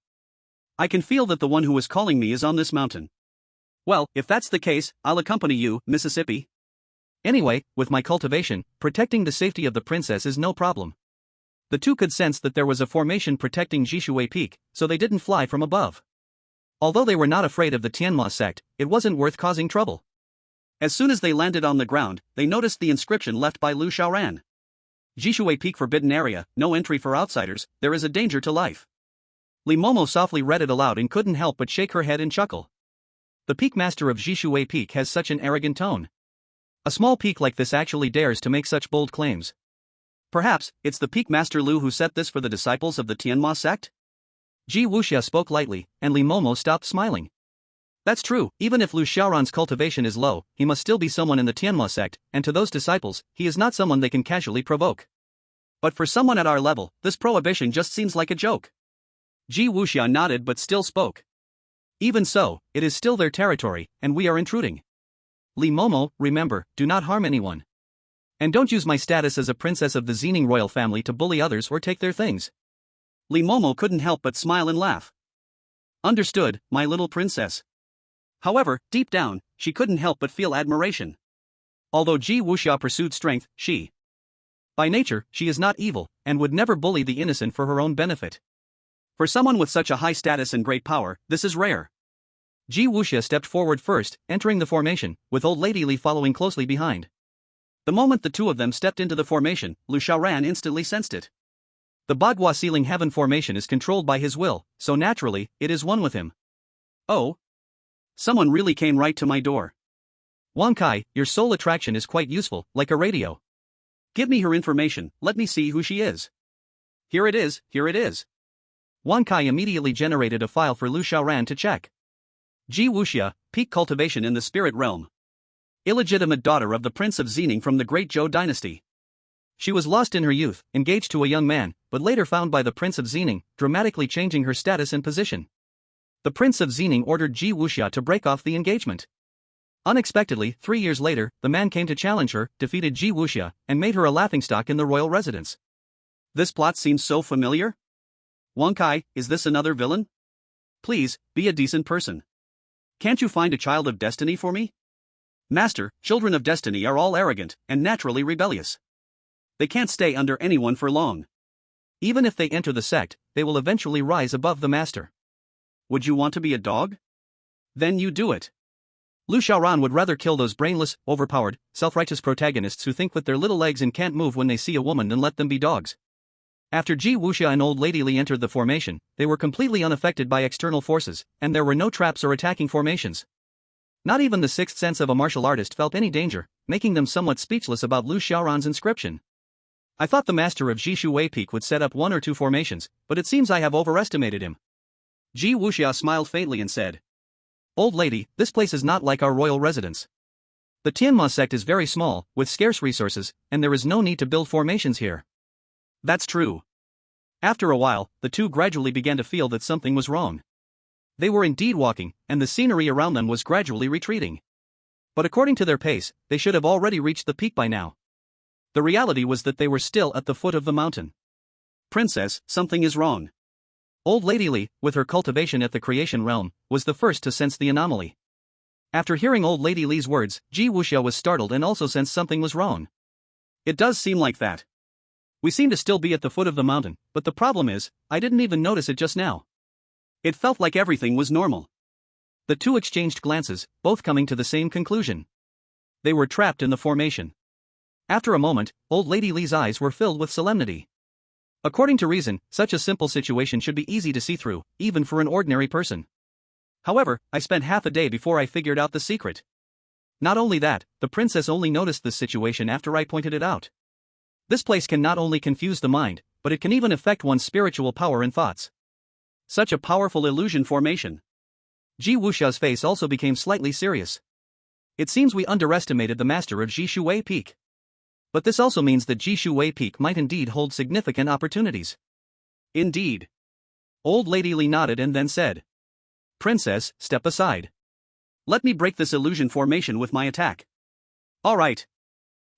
I can feel that the one who is calling me is on this mountain. Well, if that's the case, I'll accompany you, Mississippi. Anyway, with my cultivation, protecting the safety of the princess is no problem. The two could sense that there was a formation protecting Jishui Peak, so they didn't fly from above. Although they were not afraid of the Tianma sect, it wasn't worth causing trouble. As soon as they landed on the ground, they noticed the inscription left by Lu Xiaoran. Jishui Peak Forbidden Area, no entry for outsiders, there is a danger to life. Li Momo softly read it aloud and couldn't help but shake her head and chuckle. The peak master of Jishui Peak has such an arrogant tone. A small peak like this actually dares to make such bold claims. Perhaps, it's the peak master Lu who set this for the disciples of the Tianma sect? Ji Wuxia spoke lightly, and Li Momo stopped smiling. That's true, even if Lu Xiaoran's cultivation is low, he must still be someone in the Tianma sect, and to those disciples, he is not someone they can casually provoke. But for someone at our level, this prohibition just seems like a joke. Ji Wuxia nodded but still spoke. Even so, it is still their territory, and we are intruding. Li Momo, remember, do not harm anyone. And don't use my status as a princess of the Xining royal family to bully others or take their things. Li Momo couldn't help but smile and laugh. Understood, my little princess. However, deep down, she couldn't help but feel admiration. Although Ji Wuxia pursued strength, by nature, she is not evil, and would never bully the innocent for her own benefit. For someone with such a high status and great power, this is rare. Ji Wuxia stepped forward first, entering the formation, with old lady Li following closely behind. The moment the two of them stepped into the formation, Lu Xiaoran instantly sensed it. The Bagua Sealing Heaven formation is controlled by his will, so naturally, it is one with him. Oh? Someone really came right to my door. Wang Kai, your soul attraction is quite useful, like a radio. Give me her information, let me see who she is. Here it is, here it is. Wang Kai immediately generated a file for Lu Xiaoran to check. Ji Wuxia, peak cultivation in the spirit realm. Illegitimate daughter of the Prince of Xining from the Great Zhou dynasty. She was lost in her youth, engaged to a young man, but later found by the Prince of Xining, dramatically changing her status and position. The Prince of Xining ordered Ji Wuxia to break off the engagement. Unexpectedly, 3 years later, the man came to challenge her, defeated Ji Wuxia, and made her a laughingstock in the royal residence. This plot seems so familiar? Wang Kai, is this another villain? Please, be a decent person. Can't you find a child of destiny for me? Master, children of destiny are all arrogant, and naturally rebellious. They can't stay under anyone for long. Even if they enter the sect, they will eventually rise above the master. Would you want to be a dog? Then you do it. Lu Xiaoran would rather kill those brainless, overpowered, self-righteous protagonists who think with their little legs and can't move when they see a woman than let them be dogs. After Ji Wuxia and old lady Li entered the formation, they were completely unaffected by external forces, and there were no traps or attacking formations. Not even the sixth sense of a martial artist felt any danger, making them somewhat speechless about Lu Xiaoran's inscription. I thought the master of Jishu Wei Peak would set up 1 or 2 formations, but it seems I have overestimated him. Ji Wuxia smiled faintly and said, Old lady, this place is not like our royal residence. The Tianma sect is very small, with scarce resources, and there is no need to build formations here. That's true. After a while, the two gradually began to feel that something was wrong. They were indeed walking, and the scenery around them was gradually retreating. But according to their pace, they should have already reached the peak by now. The reality was that they were still at the foot of the mountain. Princess, something is wrong. Old Lady Li, with her cultivation at the creation realm, was the first to sense the anomaly. After hearing Old Lady Li's words, Ji Wuxia was startled and also sensed something was wrong. It does seem like that. We seem to still be at the foot of the mountain, but the problem is, I didn't even notice it just now. It felt like everything was normal. The two exchanged glances, both coming to the same conclusion. They were trapped in the formation. After a moment, Old Lady Li's eyes were filled with solemnity. According to reason, such a simple situation should be easy to see through, even for an ordinary person. However, I spent half a day before I figured out the secret. Not only that, the princess only noticed this situation after I pointed it out. This place can not only confuse the mind, but it can even affect one's spiritual power and thoughts. Such a powerful illusion formation. Ji Wuxia's face also became slightly serious. It seems we underestimated the master of Jishu Wei Peak. But this also means that Jishu Wei Peak might indeed hold significant opportunities. Indeed. Old Lady Li nodded and then said, Princess, step aside. Let me break this illusion formation with my attack. Alright.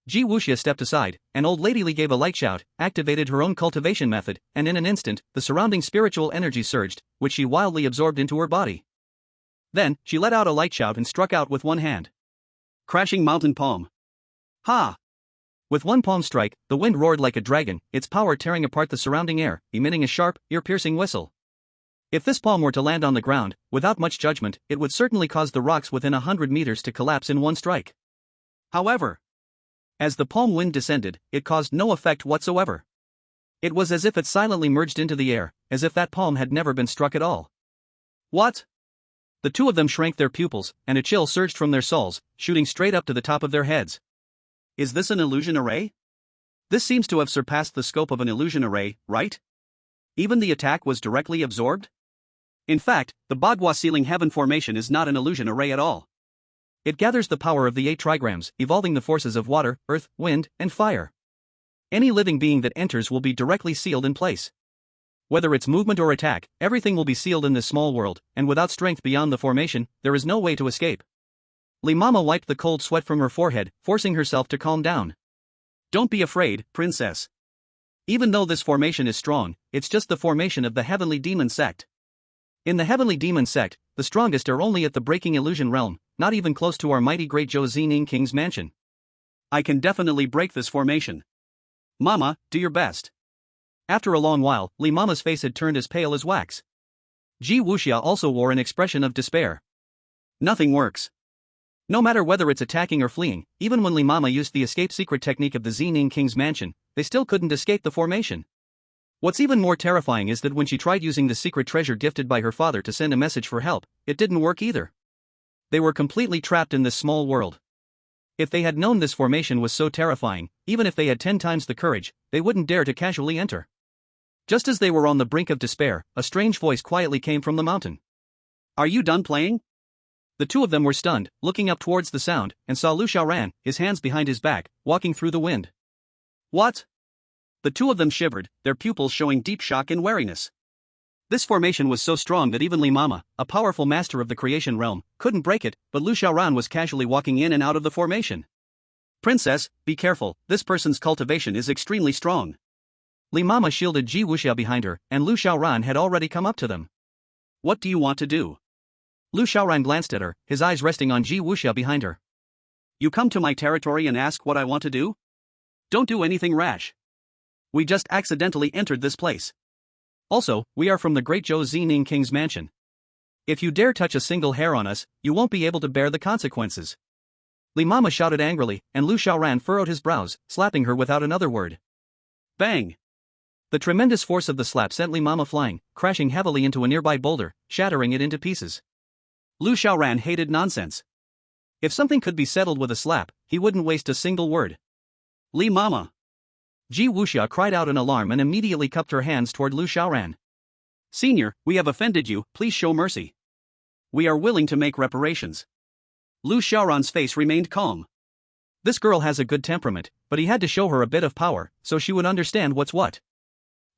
Ji Wuxia stepped aside, and Old Lady Li gave a light shout, activated her own cultivation method, and in an instant, the surrounding spiritual energy surged, which she wildly absorbed into her body. Then, she let out a light shout and struck out with one hand. Crashing mountain palm. Ha! With one palm strike, the wind roared like a dragon, its power tearing apart the surrounding air, emitting a sharp, ear-piercing whistle. If this palm were to land on the ground, without much judgment, it would certainly cause the rocks within 100 meters to collapse in one strike. However, as the palm wind descended, it caused no effect whatsoever. It was as if it silently merged into the air, as if that palm had never been struck at all. What? The two of them shrank their pupils, and a chill surged from their souls, shooting straight up to the top of their heads. Is this an illusion array? This seems to have surpassed the scope of an illusion array, right? Even the attack was directly absorbed? In fact, the Bagua ceiling heaven formation is not an illusion array at all. It gathers the power of the 8 trigrams, evolving the forces of water, earth, wind, and fire. Any living being that enters will be directly sealed in place. Whether it's movement or attack, everything will be sealed in this small world, and without strength beyond the formation, there is no way to escape. Li Mama wiped the cold sweat from her forehead, forcing herself to calm down. Don't be afraid, princess. Even though this formation is strong, it's just the formation of the heavenly demon sect. In the heavenly demon sect, the strongest are only at the breaking illusion realm, not even close to our mighty great Zhou Zining King's mansion. I can definitely break this formation. Mama, do your best. After a long while, Li Mama's face had turned as pale as wax. Ji Wuxia also wore an expression of despair. Nothing works. No matter whether it's attacking or fleeing, even when Li Mama used the escape secret technique of the Zining King's mansion, they still couldn't escape the formation. What's even more terrifying is that when she tried using the secret treasure gifted by her father to send a message for help, it didn't work either. They were completely trapped in this small world. If they had known this formation was so terrifying, even if they had 10 times the courage, they wouldn't dare to casually enter. Just as they were on the brink of despair, a strange voice quietly came from the mountain. Are you done playing? The two of them were stunned, looking up towards the sound, and saw Lu Xiaoran, his hands behind his back, walking through the wind. What? The two of them shivered, their pupils showing deep shock and wariness. This formation was so strong that even Li Mama, a powerful master of the creation realm, couldn't break it, but Lu Xiaoran was casually walking in and out of the formation. Princess, be careful, this person's cultivation is extremely strong. Li Mama shielded Ji Wuxia behind her, and Lu Xiaoran had already come up to them. What do you want to do? Lu Xiaoran glanced at her, his eyes resting on Ji Wuxia behind her. You come to my territory and ask what I want to do? Don't do anything rash. We just accidentally entered this place. Also, we are from the great Zhou Zining King's mansion. If you dare touch a single hair on us, you won't be able to bear the consequences. Li Mama shouted angrily, and Lu Xiaoran furrowed his brows, slapping her without another word. Bang! The tremendous force of the slap sent Li Mama flying, crashing heavily into a nearby boulder, shattering it into pieces. Lu Xiaoran hated nonsense. If something could be settled with a slap, he wouldn't waste a single word. Li Mama! Ji Wuxia cried out in alarm and immediately cupped her hands toward Lu Xiaoran. Senior, we have offended you, please show mercy. We are willing to make reparations. Lu Xiaoran's face remained calm. This girl has a good temperament, but he had to show her a bit of power, so she would understand what's what.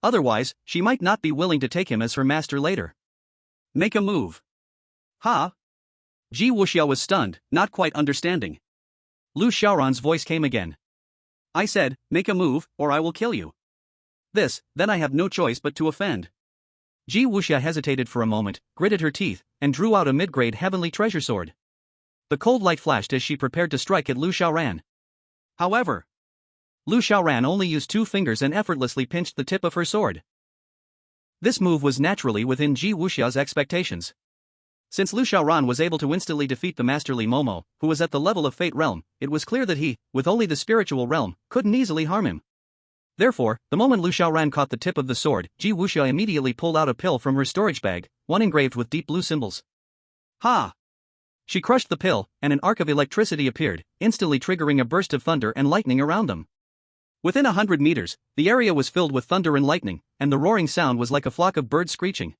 Otherwise, she might not be willing to take him as her master later. Make a move. Ha? Ji Wuxia was stunned, not quite understanding. Lu Xiaoran's voice came again. I said, make a move, or I will kill you. Then I have no choice but to offend. Ji Wuxia hesitated for a moment, gritted her teeth, and drew out a mid-grade heavenly treasure sword. The cold light flashed as she prepared to strike at Lu Xiaoran. However, Lu Xiaoran only used 2 fingers and effortlessly pinched the tip of her sword. This move was naturally within Ji Wuxia's expectations. Since Lu Xiaoran was able to instantly defeat the masterly Momo, who was at the level of Fate Realm, it was clear that he, with only the spiritual realm, couldn't easily harm him. Therefore, the moment Lu Xiaoran caught the tip of the sword, Ji Wuxia immediately pulled out a pill from her storage bag, one engraved with deep blue symbols. Ha! She crushed the pill, and an arc of electricity appeared, instantly triggering a burst of thunder and lightning around them. Within 100 meters, the area was filled with thunder and lightning, and the roaring sound was like a flock of birds screeching.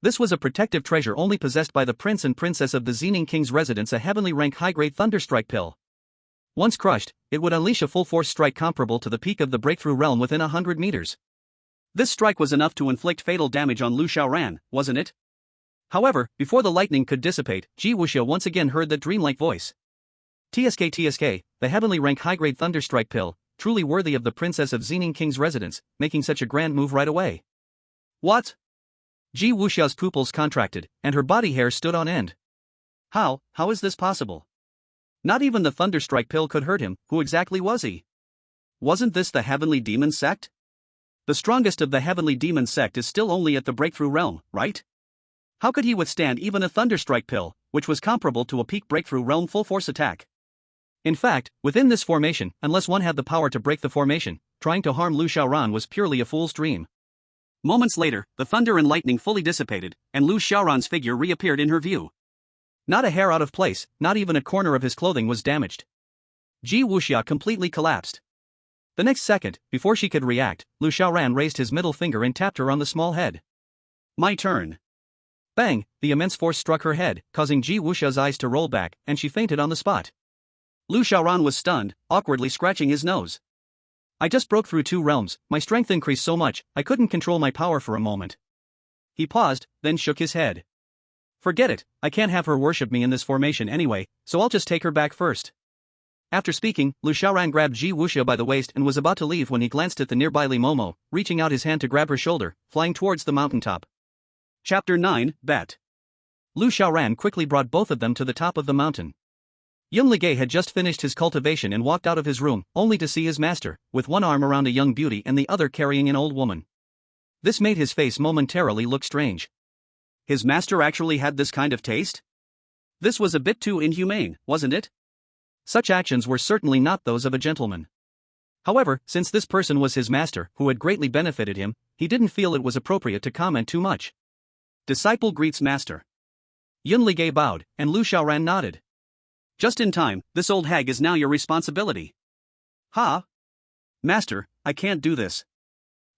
This was a protective treasure only possessed by the prince and princess of the Zining King's residence, a heavenly rank high-grade thunderstrike pill. Once crushed, it would unleash a full-force strike comparable to the peak of the breakthrough realm within 100 meters. This strike was enough to inflict fatal damage on Lu Xiaoran, wasn't it? However, before the lightning could dissipate, Ji Wuxia once again heard that dreamlike voice. TSK, the heavenly rank high-grade thunderstrike pill, truly worthy of the princess of Zining King's residence, making such a grand move right away. What? Ji Wuxia's pupils contracted, and her body hair stood on end. How is this possible? Not even the thunderstrike pill could hurt him. Who exactly was he? Wasn't this the heavenly demon sect? The strongest of the heavenly demon sect is still only at the breakthrough realm, right? How could he withstand even a thunderstrike pill, which was comparable to a peak breakthrough realm full-force attack? In fact, within this formation, unless one had the power to break the formation, trying to harm Lu Xiaoran was purely a fool's dream. Moments later, the thunder and lightning fully dissipated, and Lu Xiaoran's figure reappeared in her view. Not a hair out of place, not even a corner of his clothing was damaged. Ji Wuxia completely collapsed. The next second, before she could react, Lu Xiaoran raised his middle finger and tapped her on the small head. My turn. Bang! The immense force struck her head, causing Ji Wuxia's eyes to roll back, and she fainted on the spot. Lu Xiaoran was stunned, awkwardly scratching his nose. I just broke through 2 realms, my strength increased so much, I couldn't control my power for a moment. He paused, then shook his head. Forget it, I can't have her worship me in this formation anyway, so I'll just take her back first. After speaking, Lu Xiaoran grabbed Ji Wuxia by the waist and was about to leave when he glanced at the nearby Li Momo, reaching out his hand to grab her shoulder, flying towards the mountaintop. Chapter 9, Bet. Lu Xiaoran quickly brought both of them to the top of the mountain. Yun Ligay had just finished his cultivation and walked out of his room, only to see his master, with one arm around a young beauty and the other carrying an old woman. This made his face momentarily look strange. His master actually had this kind of taste? This was a bit too inhumane, wasn't it? Such actions were certainly not those of a gentleman. However, since this person was his master, who had greatly benefited him, he didn't feel it was appropriate to comment too much. Disciple greets master. Yun Ligay bowed, and Lu Xiaoran nodded. Just in time, this old hag is now your responsibility. Ha! Master, I can't do this.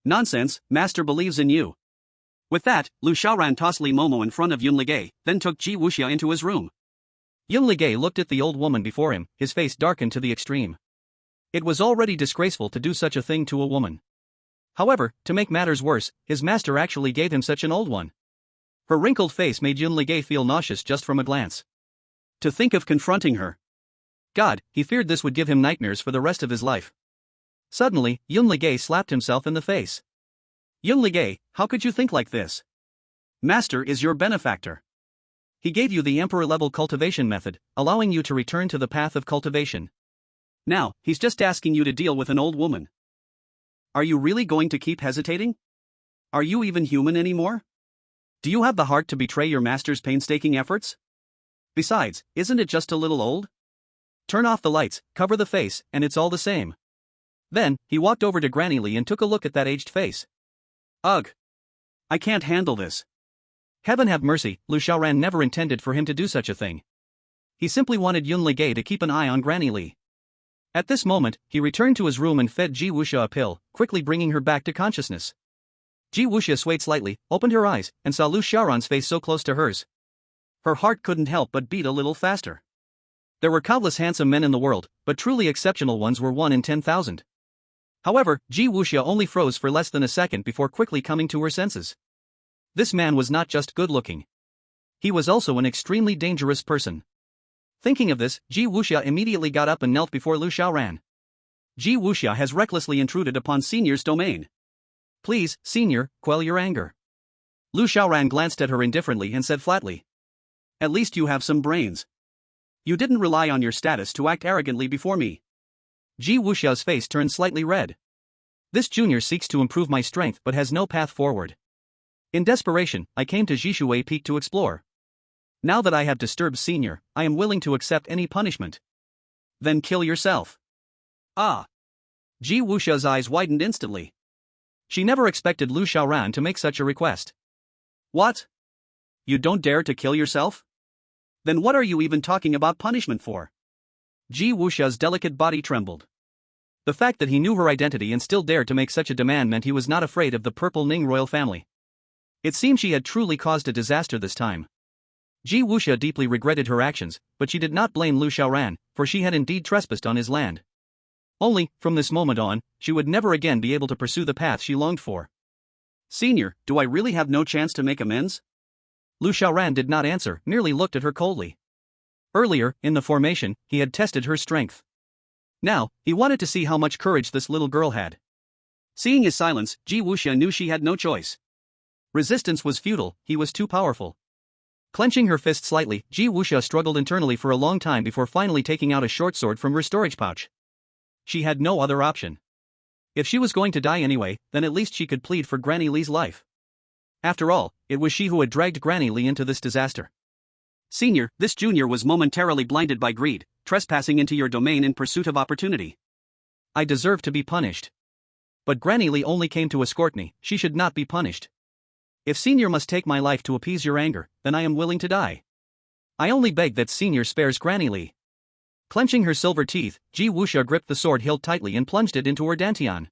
Nonsense, master believes in you. With that, Lu Xiaoran tossed Li Momo in front of Yun Ligay, then took Ji Wuxia into his room. Yun Ligay looked at the old woman before him, his face darkened to the extreme. It was already disgraceful to do such a thing to a woman. However, to make matters worse, his master actually gave him such an old one. Her wrinkled face made Yun Ligay feel nauseous just from a glance. To think of confronting her. God, he feared this would give him nightmares for the rest of his life. Suddenly, Yun Ligay slapped himself in the face. Yun Ligay, how could you think like this? Master is your benefactor. He gave you the emperor-level cultivation method, allowing you to return to the path of cultivation. Now, he's just asking you to deal with an old woman. Are you really going to keep hesitating? Are you even human anymore? Do you have the heart to betray your master's painstaking efforts? Besides, isn't it just a little old? Turn off the lights, cover the face, and it's all the same. Then, he walked over to Granny Li and took a look at that aged face. Ugh! I can't handle this. Heaven have mercy, Lu Xiaoran never intended for him to do such a thing. He simply wanted Yun Ligay to keep an eye on Granny Li. At this moment, he returned to his room and fed Ji Wuxia a pill, quickly bringing her back to consciousness. Ji Wuxia swayed slightly, opened her eyes, and saw Lu Xiaoran's face so close to hers. Her heart couldn't help but beat a little faster. There were countless handsome men in the world, but truly exceptional ones were 1 in 10,000. However, Ji Wuxia only froze for less than a second before quickly coming to her senses. This man was not just good-looking. He was also an extremely dangerous person. Thinking of this, Ji Wuxia immediately got up and knelt before Lu Xiaoran. Ji Wuxia has recklessly intruded upon Senior's domain. Please, Senior, quell your anger. Lu Xiaoran glanced at her indifferently and said flatly. At least you have some brains. You didn't rely on your status to act arrogantly before me. Ji Wuxia's face turned slightly red. This junior seeks to improve my strength but has no path forward. In desperation, I came to Jishuwei Peak to explore. Now that I have disturbed Senior, I am willing to accept any punishment. Then kill yourself. Ah! Ji Wuxia's eyes widened instantly. She never expected Lu Xiaoran to make such a request. What? You don't dare to kill yourself? Then what are you even talking about punishment for? Ji Wuxia's delicate body trembled. The fact that he knew her identity and still dared to make such a demand meant he was not afraid of the Purple Ning royal family. It seemed she had truly caused a disaster this time. Ji Wuxia deeply regretted her actions, but she did not blame Lu Xiaoran, for she had indeed trespassed on his land. Only, from this moment on, she would never again be able to pursue the path she longed for. Senior, do I really have no chance to make amends? Lu Xiaoran did not answer, merely looked at her coldly. Earlier, in the formation, he had tested her strength. Now, he wanted to see how much courage this little girl had. Seeing his silence, Ji Wuxia knew she had no choice. Resistance was futile, he was too powerful. Clenching her fist slightly, Ji Wuxia struggled internally for a long time before finally taking out a short sword from her storage pouch. She had no other option. If she was going to die anyway, then at least she could plead for Granny Li's life. After all, it was she who had dragged Granny Li into this disaster. Senior, this junior was momentarily blinded by greed, trespassing into your domain in pursuit of opportunity. I deserve to be punished. But Granny Li only came to escort me, she should not be punished. If Senior must take my life to appease your anger, then I am willing to die. I only beg that Senior spares Granny Li. Clenching her silver teeth, Ji Wuxia gripped the sword hilt tightly and plunged it into her dantian.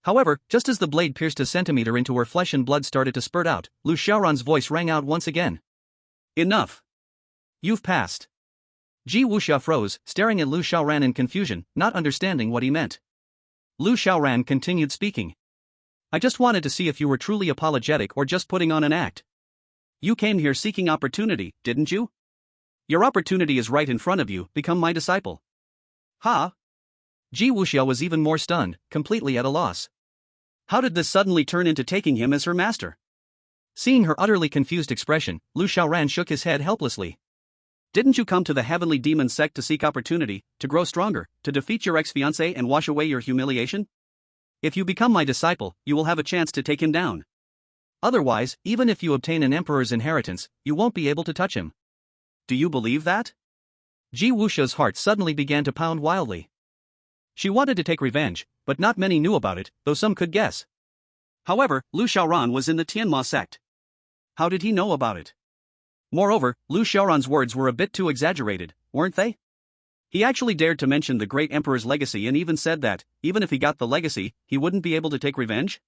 However, just as the blade pierced a centimeter into her flesh and blood started to spurt out, Lu Xiaoran's voice rang out once again. Enough. You've passed. Ji Wuxia froze, staring at Lu Xiaoran in confusion, not understanding what he meant. Lu Xiaoran continued speaking. I just wanted to see if you were truly apologetic or just putting on an act. You came here seeking opportunity, didn't you? Your opportunity is right in front of you, become my disciple. Huh? Ji Wuxia was even more stunned, completely at a loss. How did this suddenly turn into taking him as her master? Seeing her utterly confused expression, Lu Xiaoran shook his head helplessly. Didn't you come to the Heavenly Demon Sect to seek opportunity, to grow stronger, to defeat your ex-fiancé and wash away your humiliation? If you become my disciple, you will have a chance to take him down. Otherwise, even if you obtain an emperor's inheritance, you won't be able to touch him. Do you believe that? Ji Wuxia's heart suddenly began to pound wildly. She wanted to take revenge, but not many knew about it, though some could guess. However, Lu Xiaoran was in the Tianma sect. How did he know about it? Moreover, Lu Xiaoran's words were a bit too exaggerated, weren't they? He actually dared to mention the great emperor's legacy and even said that, even if he got the legacy, he wouldn't be able to take revenge?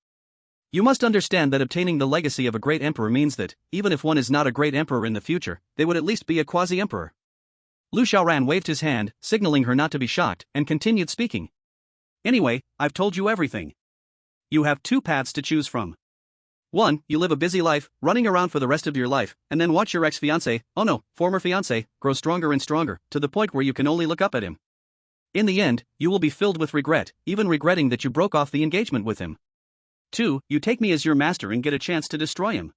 You must understand that obtaining the legacy of a great emperor means that, even if one is not a great emperor in the future, they would at least be a quasi-emperor. Lu Xiaoran waved his hand, signaling her not to be shocked, and continued speaking. Anyway, I've told you everything. You have two paths to choose from. 1. You live a busy life, running around for the rest of your life, and then watch your ex-fiancé, oh no, former fiancé, grow stronger and stronger, to the point where you can only look up at him. In the end, you will be filled with regret, even regretting that you broke off the engagement with him. 2. You take me as your master and get a chance to destroy him.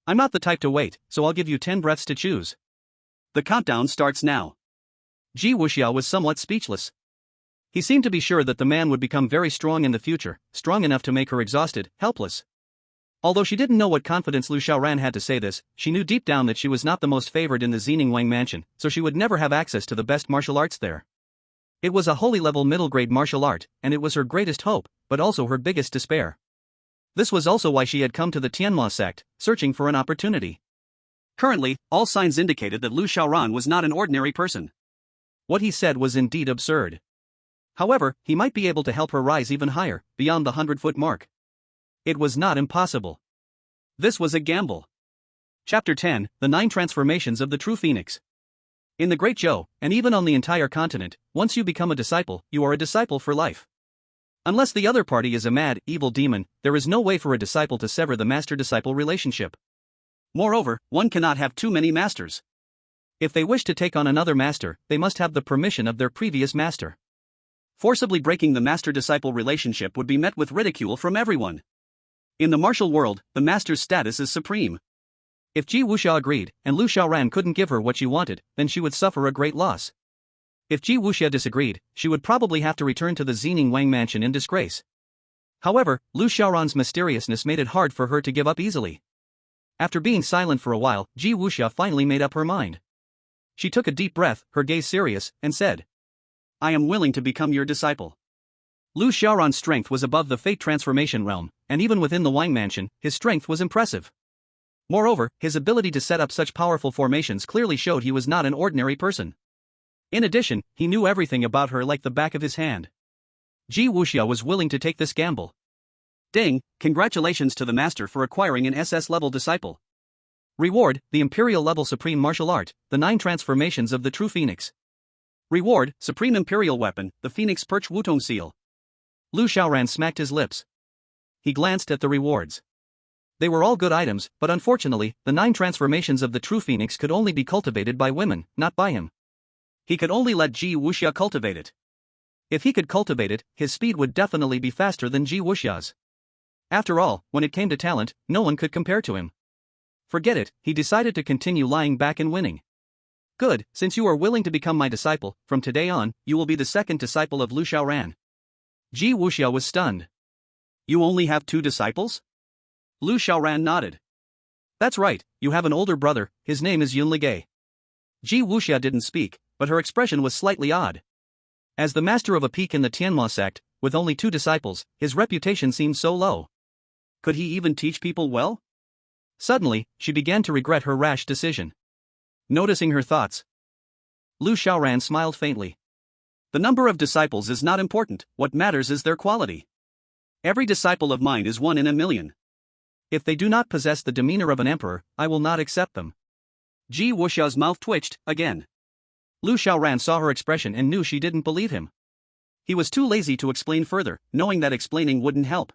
I'm not the type to wait, so I'll give you 10 breaths to choose. The countdown starts now. Ji Wuxia was somewhat speechless. He seemed to be sure that the man would become very strong in the future, strong enough to make her exhausted, helpless. Although she didn't know what confidence Lu Xiaoran had to say this, she knew deep down that she was not the most favored in the Xiningwang mansion, so she would never have access to the best martial arts there. It was a holy-level middle-grade martial art, and it was her greatest hope, but also her biggest despair. This was also why she had come to the Tianma sect, searching for an opportunity. Currently, all signs indicated that Lu Xiaoran was not an ordinary person. What he said was indeed absurd. However, he might be able to help her rise even higher, beyond the 100-foot mark. It was not impossible. This was a gamble. Chapter 10, The 9 Transformations of the True Phoenix. In the Great Zhou, and even on the entire continent, once you become a disciple, you are a disciple for life. Unless the other party is a mad, evil demon, there is no way for a disciple to sever the master-disciple relationship. Moreover, one cannot have too many masters. If they wish to take on another master, they must have the permission of their previous master. Forcibly breaking the master-disciple relationship would be met with ridicule from everyone. In the martial world, the master's status is supreme. If Ji Wuxia agreed, and Lu Xiaoran couldn't give her what she wanted, then she would suffer a great loss. If Ji Wuxia disagreed, she would probably have to return to the Xiningwang mansion in disgrace. However, Lu Xiaoran's mysteriousness made it hard for her to give up easily. After being silent for a while, Ji Wuxia finally made up her mind. She took a deep breath, her gaze serious, and said, I am willing to become your disciple. Lu Xiaoran's strength was above the Fate Transformation realm, and even within the Wang Mansion, his strength was impressive. Moreover, his ability to set up such powerful formations clearly showed he was not an ordinary person. In addition, he knew everything about her like the back of his hand. Ji Wuxia was willing to take this gamble. Ding, congratulations to the master for acquiring an SS-level disciple. Reward, the Imperial-level Supreme Martial Art, the 9 Transformations of the True Phoenix. Reward, Supreme Imperial Weapon, the Phoenix Perch Wutong Seal. Lu Xiaoran smacked his lips. He glanced at the rewards. They were all good items, but unfortunately, the 9 transformations of the True Phoenix could only be cultivated by women, not by him. He could only let Ji Wuxia cultivate it. If he could cultivate it, his speed would definitely be faster than Ji Wuxia's. After all, when it came to talent, no one could compare to him. Forget it, he decided to continue lying back and winning. Good, since you are willing to become my disciple, from today on, you will be the second disciple of Lu Xiaoran. Ji Wuxia was stunned. You only have 2 disciples? Lu Xiaoran nodded. That's right, you have an older brother, his name is Yun Ligay. Ji Wuxia didn't speak, but her expression was slightly odd. As the master of a peak in the Tianma sect, with only 2 disciples, his reputation seemed so low. Could he even teach people well? Suddenly, she began to regret her rash decision. Noticing her thoughts, Lu Xiaoran smiled faintly. The number of disciples is not important, what matters is their quality. Every disciple of mine is one in a million. If they do not possess the demeanor of an emperor, I will not accept them. Ji Wuxia's mouth twitched, again. Lu Xiaoran saw her expression and knew she didn't believe him. He was too lazy to explain further, knowing that explaining wouldn't help.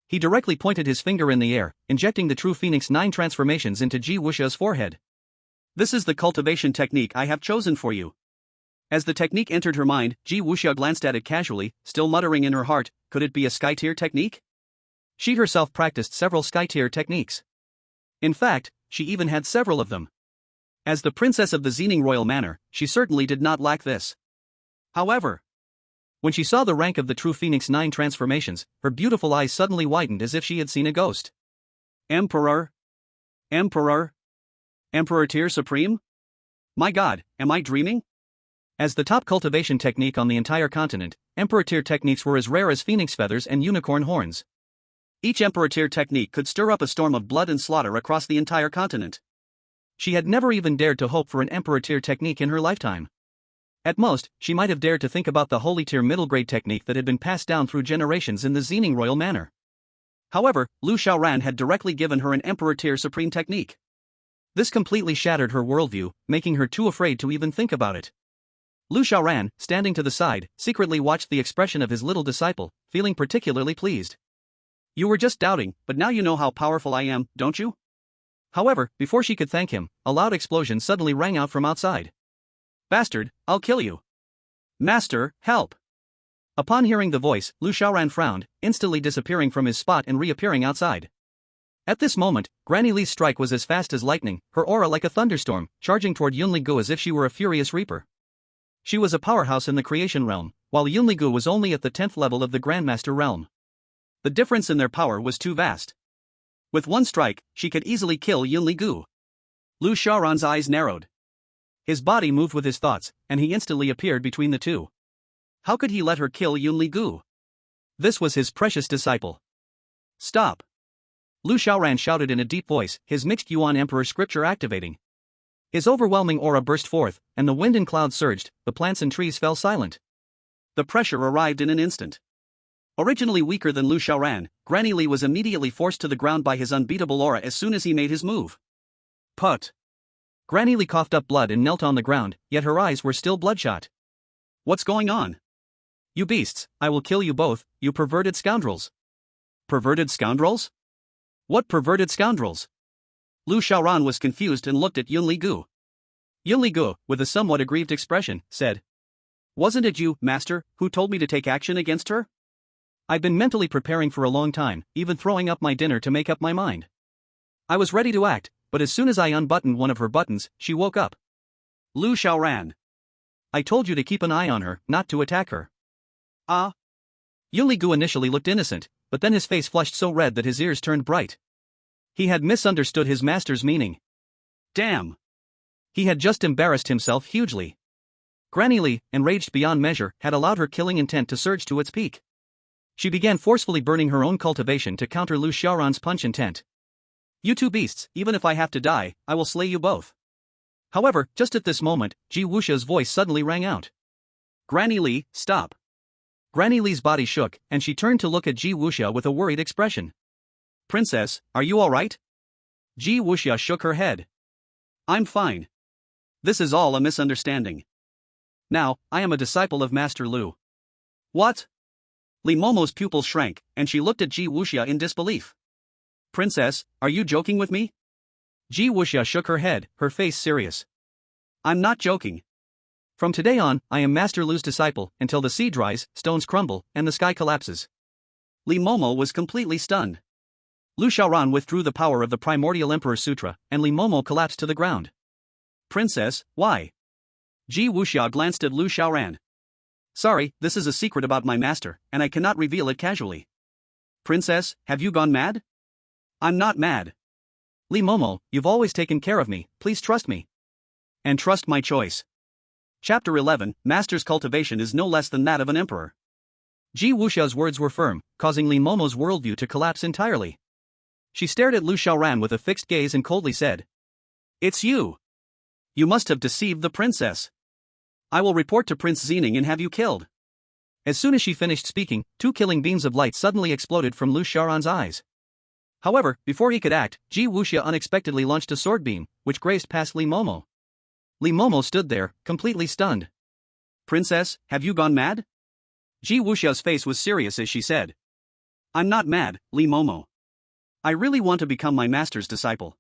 He directly pointed his finger in the air, injecting the True Phoenix 9 transformations into Ji Wuxia's forehead. This is the cultivation technique I have chosen for you. As the technique entered her mind, Ji Wuxia glanced at it casually, still muttering in her heart, could it be a sky tier technique? She herself practiced several sky tier techniques. In fact, she even had several of them. As the princess of the Xening royal manor, she certainly did not lack this. However, when she saw the rank of the True Phoenix 9 transformations, her beautiful eyes suddenly widened as if she had seen a ghost. Emperor? Emperor? Emperor tier supreme? My god, am I dreaming? As the top cultivation technique on the entire continent, Emperor tier techniques were as rare as phoenix feathers and unicorn horns. Each Emperor tier technique could stir up a storm of blood and slaughter across the entire continent. She had never even dared to hope for an Emperor tier technique in her lifetime. At most, she might have dared to think about the Holy tier middle grade technique that had been passed down through generations in the Xening royal manor. However, Lu Xiaoran had directly given her an Emperor tier supreme technique. This completely shattered her worldview, making her too afraid to even think about it. Lu Xiaoran, standing to the side, secretly watched the expression of his little disciple, feeling particularly pleased. You were just doubting, but now you know how powerful I am, don't you? However, before she could thank him, a loud explosion suddenly rang out from outside. Bastard, I'll kill you. Master, help. Upon hearing the voice, Lu Xiaoran frowned, instantly disappearing from his spot and reappearing outside. At this moment, Granny Li's strike was as fast as lightning, her aura like a thunderstorm, charging toward Yunli Gu as if she were a furious reaper. She was a powerhouse in the creation realm, while Yunli Gu was only at the 10th level of the Grandmaster realm. The difference in their power was too vast. With one strike, she could easily kill Yunli Gu. Lu Xiaoran's eyes narrowed. His body moved with his thoughts, and he instantly appeared between the two. How could he let her kill Yunli Gu? This was his precious disciple. Stop! Lu Xiaoran shouted in a deep voice, his mixed Yuan Emperor scripture activating. His overwhelming aura burst forth, and the wind and clouds surged, the plants and trees fell silent. The pressure arrived in an instant. Originally weaker than Lu Xiaoran, Granny Li was immediately forced to the ground by his unbeatable aura as soon as he made his move. Put! Granny Li coughed up blood and knelt on the ground, yet her eyes were still bloodshot. What's going on? You beasts, I will kill you both, you perverted scoundrels. Perverted scoundrels? What perverted scoundrels? Lu Xiaoran was confused and looked at Yunli Gu. Yunli Gu, with a somewhat aggrieved expression, said, Wasn't it you, master, who told me to take action against her? I've been mentally preparing for a long time, even throwing up my dinner to make up my mind. I was ready to act, but as soon as I unbuttoned one of her buttons, she woke up. Lu Xiaoran. I told you to keep an eye on her, not to attack her. Ah? Yunli Gu initially looked innocent, but then his face flushed so red that his ears turned bright. He had misunderstood his master's meaning. Damn! He had just embarrassed himself hugely. Granny Li, enraged beyond measure, had allowed her killing intent to surge to its peak. She began forcefully burning her own cultivation to counter Lu Xiaoran's punch intent. You two beasts, even if I have to die, I will slay you both. However, just at this moment, Ji Wuxia's voice suddenly rang out. Granny Li, stop. Granny Li's body shook, and she turned to look at Ji Wuxia with a worried expression. Princess, are you alright? Ji Wuxia shook her head. I'm fine. This is all a misunderstanding. Now, I am a disciple of Master Lu. What? Li Momo's pupils shrank, and she looked at Ji Wuxia in disbelief. Princess, are you joking with me? Ji Wuxia shook her head, her face serious. I'm not joking. From today on, I am Master Lu's disciple, until the sea dries, stones crumble, and the sky collapses. Li Momo was completely stunned. Lu Xiaoran withdrew the power of the Primordial Emperor Sutra, and Li Momo collapsed to the ground. Princess, why? Ji Wuxia glanced at Lu Xiaoran. Sorry, this is a secret about my master, and I cannot reveal it casually. Princess, have you gone mad? I'm not mad. Li Momo, you've always taken care of me, please trust me. And trust my choice. Chapter 11, Master's cultivation is no less than that of an emperor. Ji Wuxia's words were firm, causing Li Momo's worldview to collapse entirely. She stared at Lu Xiaoran with a fixed gaze and coldly said, It's you. You must have deceived the princess. I will report to Prince Xening and have you killed. As soon as she finished speaking, 2 killing beams of light suddenly exploded from Lu Xiaoran's eyes. However, before he could act, Ji Wuxia unexpectedly launched a sword beam, which grazed past Li Momo. Li Momo stood there, completely stunned. Princess, have you gone mad? Ji Wuxia's face was serious as she said. I'm not mad, Li Momo. I really want to become my master's disciple.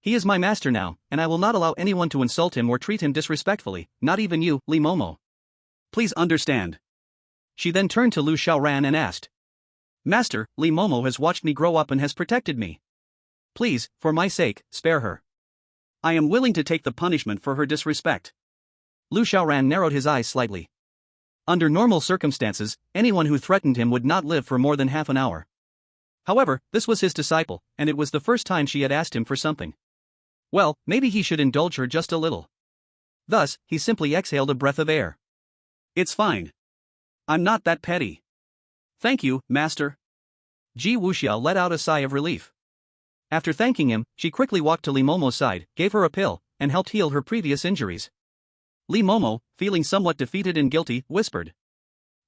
He is my master now, and I will not allow anyone to insult him or treat him disrespectfully, not even you, Li Momo. Please understand. She then turned to Lu Xiaoran and asked. Master, Li Momo has watched me grow up and has protected me. Please, for my sake, spare her. I am willing to take the punishment for her disrespect. Lu Xiaoran narrowed his eyes slightly. Under normal circumstances, anyone who threatened him would not live for more than half an hour. However, this was his disciple, and it was the first time she had asked him for something. Well, maybe he should indulge her just a little. Thus, he simply exhaled a breath of air. It's fine. I'm not that petty. Thank you, master. Ji Wuxia let out a sigh of relief. After thanking him, she quickly walked to Li Momo's side, gave her a pill, and helped heal her previous injuries. Li Momo, feeling somewhat defeated and guilty, whispered.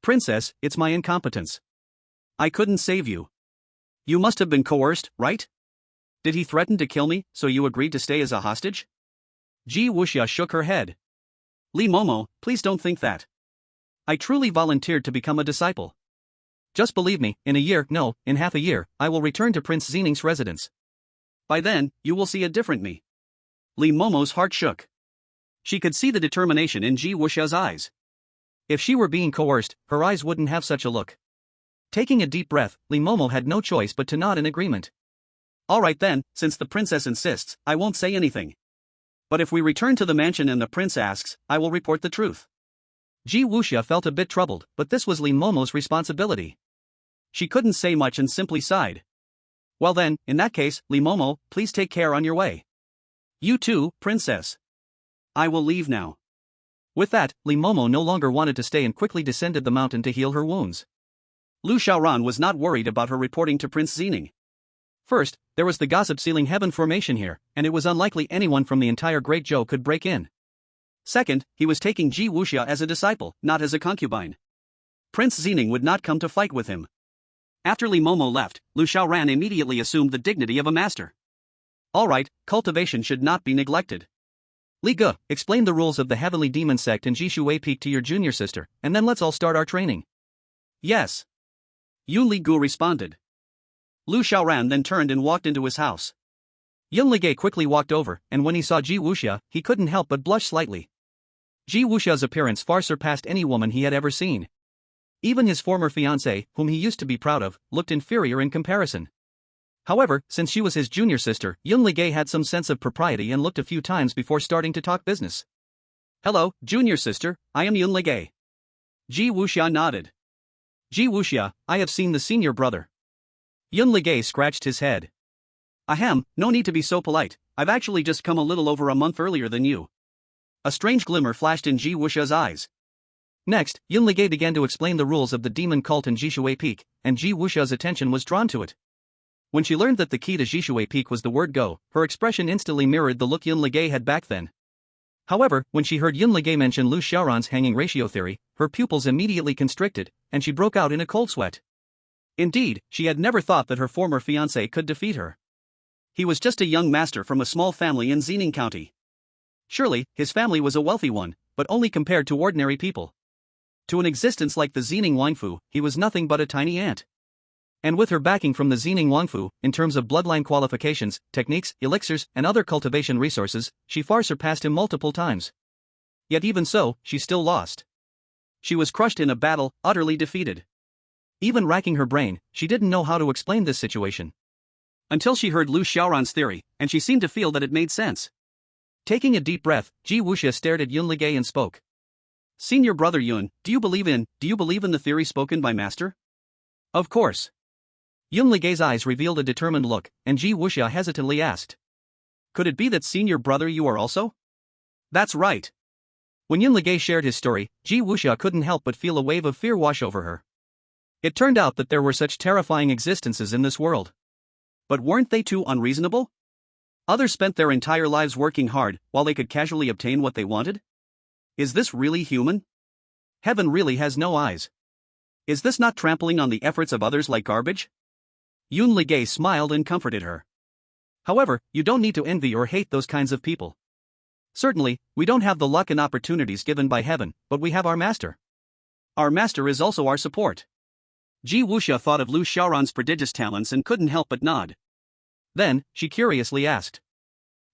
Princess, it's my incompetence. I couldn't save you. You must have been coerced, right? Did he threaten to kill me, so you agreed to stay as a hostage? Ji Wuxia shook her head. Li Momo, please don't think that. I truly volunteered to become a disciple. Just believe me, in half a year, I will return to Prince Xining's residence. By then, you will see a different me. Li Momo's heart shook. She could see the determination in Ji Wuxia's eyes. If she were being coerced, her eyes wouldn't have such a look. Taking a deep breath, Li Momo had no choice but to nod in agreement. All right then, since the princess insists, I won't say anything. But if we return to the mansion and the prince asks, I will report the truth. Ji Wuxia felt a bit troubled, but this was Li Momo's responsibility. She couldn't say much and simply sighed. Well then, in that case, Li Momo, please take care on your way. You too, princess. I will leave now. With that, Li Momo no longer wanted to stay and quickly descended the mountain to heal her wounds. Lu Xiaoran was not worried about her reporting to Prince Xining. First, there was the gossip ceiling heaven formation here, and it was unlikely anyone from the entire Great Zhou could break in. Second, he was taking Ji Wuxia as a disciple, not as a concubine. Prince Xining would not come to fight with him. After Li Momo left, Lu Xiaoran immediately assumed the dignity of a master. Alright, cultivation should not be neglected. Li Ge, explain the rules of the Heavenly Demon Sect and Jishuei Peak to your junior sister, and then let's all start our training. Yes. Yun Li Gu responded. Lu Xiaoran then turned and walked into his house. Yun Ligei quickly walked over, and when he saw Ji Wuxia, he couldn't help but blush slightly. Ji Wuxia's appearance far surpassed any woman he had ever seen. Even his former fiancée, whom he used to be proud of, looked inferior in comparison. However, since she was his junior sister, Yun Ligei had some sense of propriety and looked a few times before starting to talk business. Hello, junior sister, I am Yun Ligei. Ji Wuxia nodded. Ji Wuxia, I have seen the senior brother. Yun Ligei scratched his head. Ahem, no need to be so polite, I've actually just come a little over a month earlier than you. A strange glimmer flashed in Ji Wuxia's eyes. Next, Yun Ligei began to explain the rules of the demon cult in Jishuei Peak, and Ji Wuxia's attention was drawn to it. When she learned that the key to Jishuei Peak was the word go, her expression instantly mirrored the look Yun Ligei had back then. However, when she heard Yun Ligei mention Lu Xiaoran's hanging ratio theory, her pupils immediately constricted, and she broke out in a cold sweat. Indeed, she had never thought that her former fiancé could defeat her. He was just a young master from a small family in Xining County. Surely, his family was a wealthy one, but only compared to ordinary people. To an existence like the Xining Wangfu, he was nothing but a tiny ant. And with her backing from the Xining Wangfu, in terms of bloodline qualifications, techniques, elixirs, and other cultivation resources, she far surpassed him multiple times. Yet even so, she still lost. She was crushed in a battle, utterly defeated. Even racking her brain, she didn't know how to explain this situation. Until she heard Lu Xiaoran's theory, and she seemed to feel that it made sense. Taking a deep breath, Ji Wuxia stared at Yun Ligei and spoke. Senior brother Yun, do you believe in the theory spoken by master? Of course. Yun Ligei's eyes revealed a determined look, and Ji Wuxia hesitantly asked. Could it be that senior brother you are also? That's right. When Yun Ligei shared his story, Ji Wuxia couldn't help but feel a wave of fear wash over her. It turned out that there were such terrifying existences in this world. But weren't they too unreasonable? Others spent their entire lives working hard, while they could casually obtain what they wanted? Is this really human? Heaven really has no eyes. Is this not trampling on the efforts of others like garbage? Yun Ligay smiled and comforted her. However, you don't need to envy or hate those kinds of people. Certainly, we don't have the luck and opportunities given by heaven, but we have our master. Our master is also our support. Ji Wuxia thought of Lu Xiaoran's prodigious talents and couldn't help but nod. Then, she curiously asked.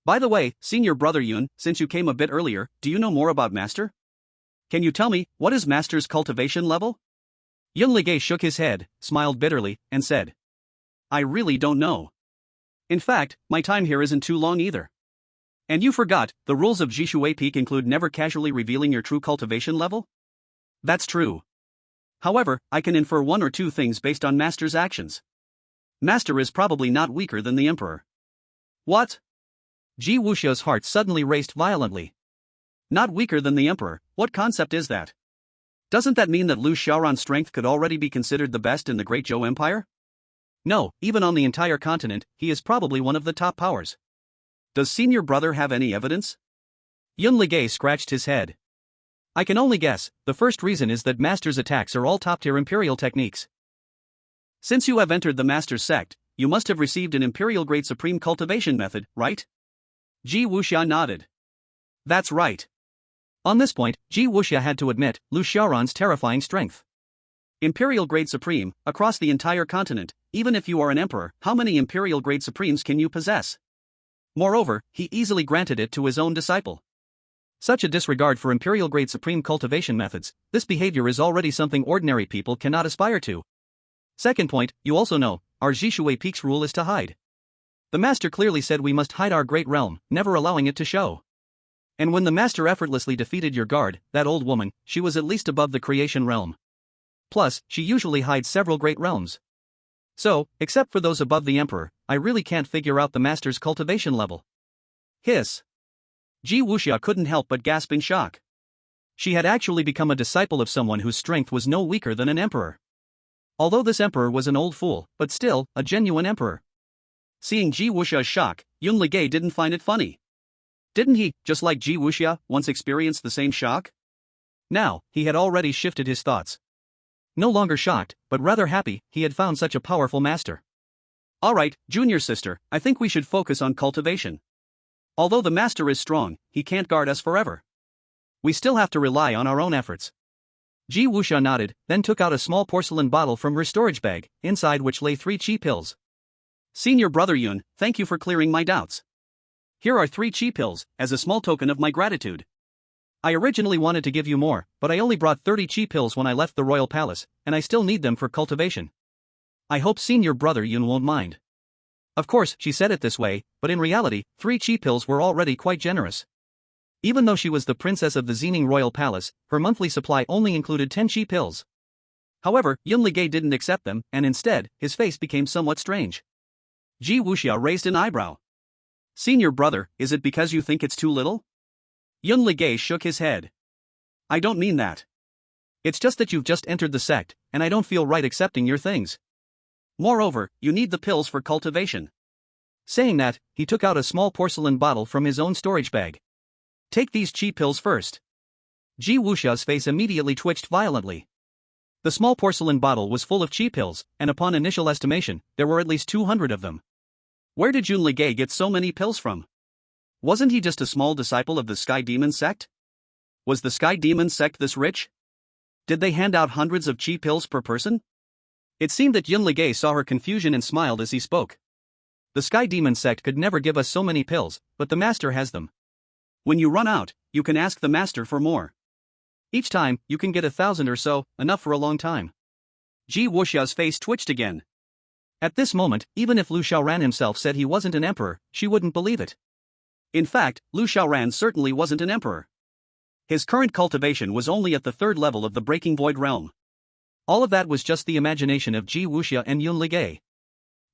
By the way, senior brother Yun, since you came a bit earlier, do you know more about master? Can you tell me, what is master's cultivation level? Yun Ligay shook his head, smiled bitterly, and said. I really don't know. In fact, my time here isn't too long either. And you forgot, the rules of Jishui Peak include never casually revealing your true cultivation level? That's true. However, I can infer one or two things based on master's actions. Master is probably not weaker than the emperor. What? Ji Wuxia's heart suddenly raced violently. Not weaker than the emperor, what concept is that? Doesn't that mean that Lu Xiaoran's strength could already be considered the best in the Great Zhou Empire? No, even on the entire continent, he is probably one of the top powers. Does senior brother have any evidence? Yun Ligay scratched his head. I can only guess, the first reason is that master's attacks are all top-tier imperial techniques. Since you have entered the master's sect, you must have received an imperial-grade supreme cultivation method, right? Ji Wuxia nodded. That's right. On this point, Ji Wuxia had to admit Lu Xiaoran's terrifying strength. Imperial-grade supreme, across the entire continent, even if you are an emperor, how many imperial-grade supremes can you possess? Moreover, he easily granted it to his own disciple. Such a disregard for imperial-grade supreme cultivation methods, this behavior is already something ordinary people cannot aspire to. Second point, you also know, our Jishui Peak's rule is to hide. The master clearly said we must hide our great realm, never allowing it to show. And when the master effortlessly defeated your guard, that old woman, she was at least above the creation realm. Plus, she usually hides several great realms. So, except for those above the emperor, I really can't figure out the master's cultivation level. Hiss. Ji Wuxia couldn't help but gasp in shock. She had actually become a disciple of someone whose strength was no weaker than an emperor. Although this emperor was an old fool, but still, a genuine emperor. Seeing Ji Wuxia's shock, Yun Ligay didn't find it funny. Didn't he, just like Ji Wuxia, once experience the same shock? Now, he had already shifted his thoughts. No longer shocked, but rather happy, he had found such a powerful master. Alright, junior sister, I think we should focus on cultivation. Although the master is strong, he can't guard us forever. We still have to rely on our own efforts. Ji Wuxia nodded, then took out a small porcelain bottle from her storage bag, inside which lay 3 chi pills. Senior brother Yun, thank you for clearing my doubts. Here are 3 chi pills, as a small token of my gratitude. I originally wanted to give you more, but I only brought 30 chi pills when I left the royal palace, and I still need them for cultivation. I hope senior brother Yun won't mind. Of course, she said it this way, but in reality, 3 chi pills were already quite generous. Even though she was the princess of the Xining royal palace, her monthly supply only included 10 chi pills. However, Yun Ligay didn't accept them, and instead, his face became somewhat strange. Ji Wuxia raised an eyebrow. Senior brother, is it because you think it's too little? Yun Ligay shook his head. I don't mean that. It's just that you've just entered the sect, and I don't feel right accepting your things. Moreover, you need the pills for cultivation. Saying that, he took out a small porcelain bottle from his own storage bag. Take these chi pills first. Ji Wuxia's face immediately twitched violently. The small porcelain bottle was full of chi pills, and upon initial estimation, there were at least 200 of them. Where did Yun Ligay get so many pills from? Wasn't he just a small disciple of the Sky Demon sect? Was the Sky Demon sect this rich? Did they hand out hundreds of chi pills per person? It seemed that Yun Ligay saw her confusion and smiled as he spoke. The Sky Demon sect could never give us so many pills, but the master has them. When you run out, you can ask the master for more. Each time, you can get 1,000 or so, enough for a long time. Ji Wuxia's face twitched again. At this moment, even if Lu Xiaoran himself said he wasn't an emperor, she wouldn't believe it. In fact, Lu Xiaoran certainly wasn't an emperor. His current cultivation was only at the 3rd level of the Breaking Void realm. All of that was just the imagination of Ji Wuxia and Yun Ligay.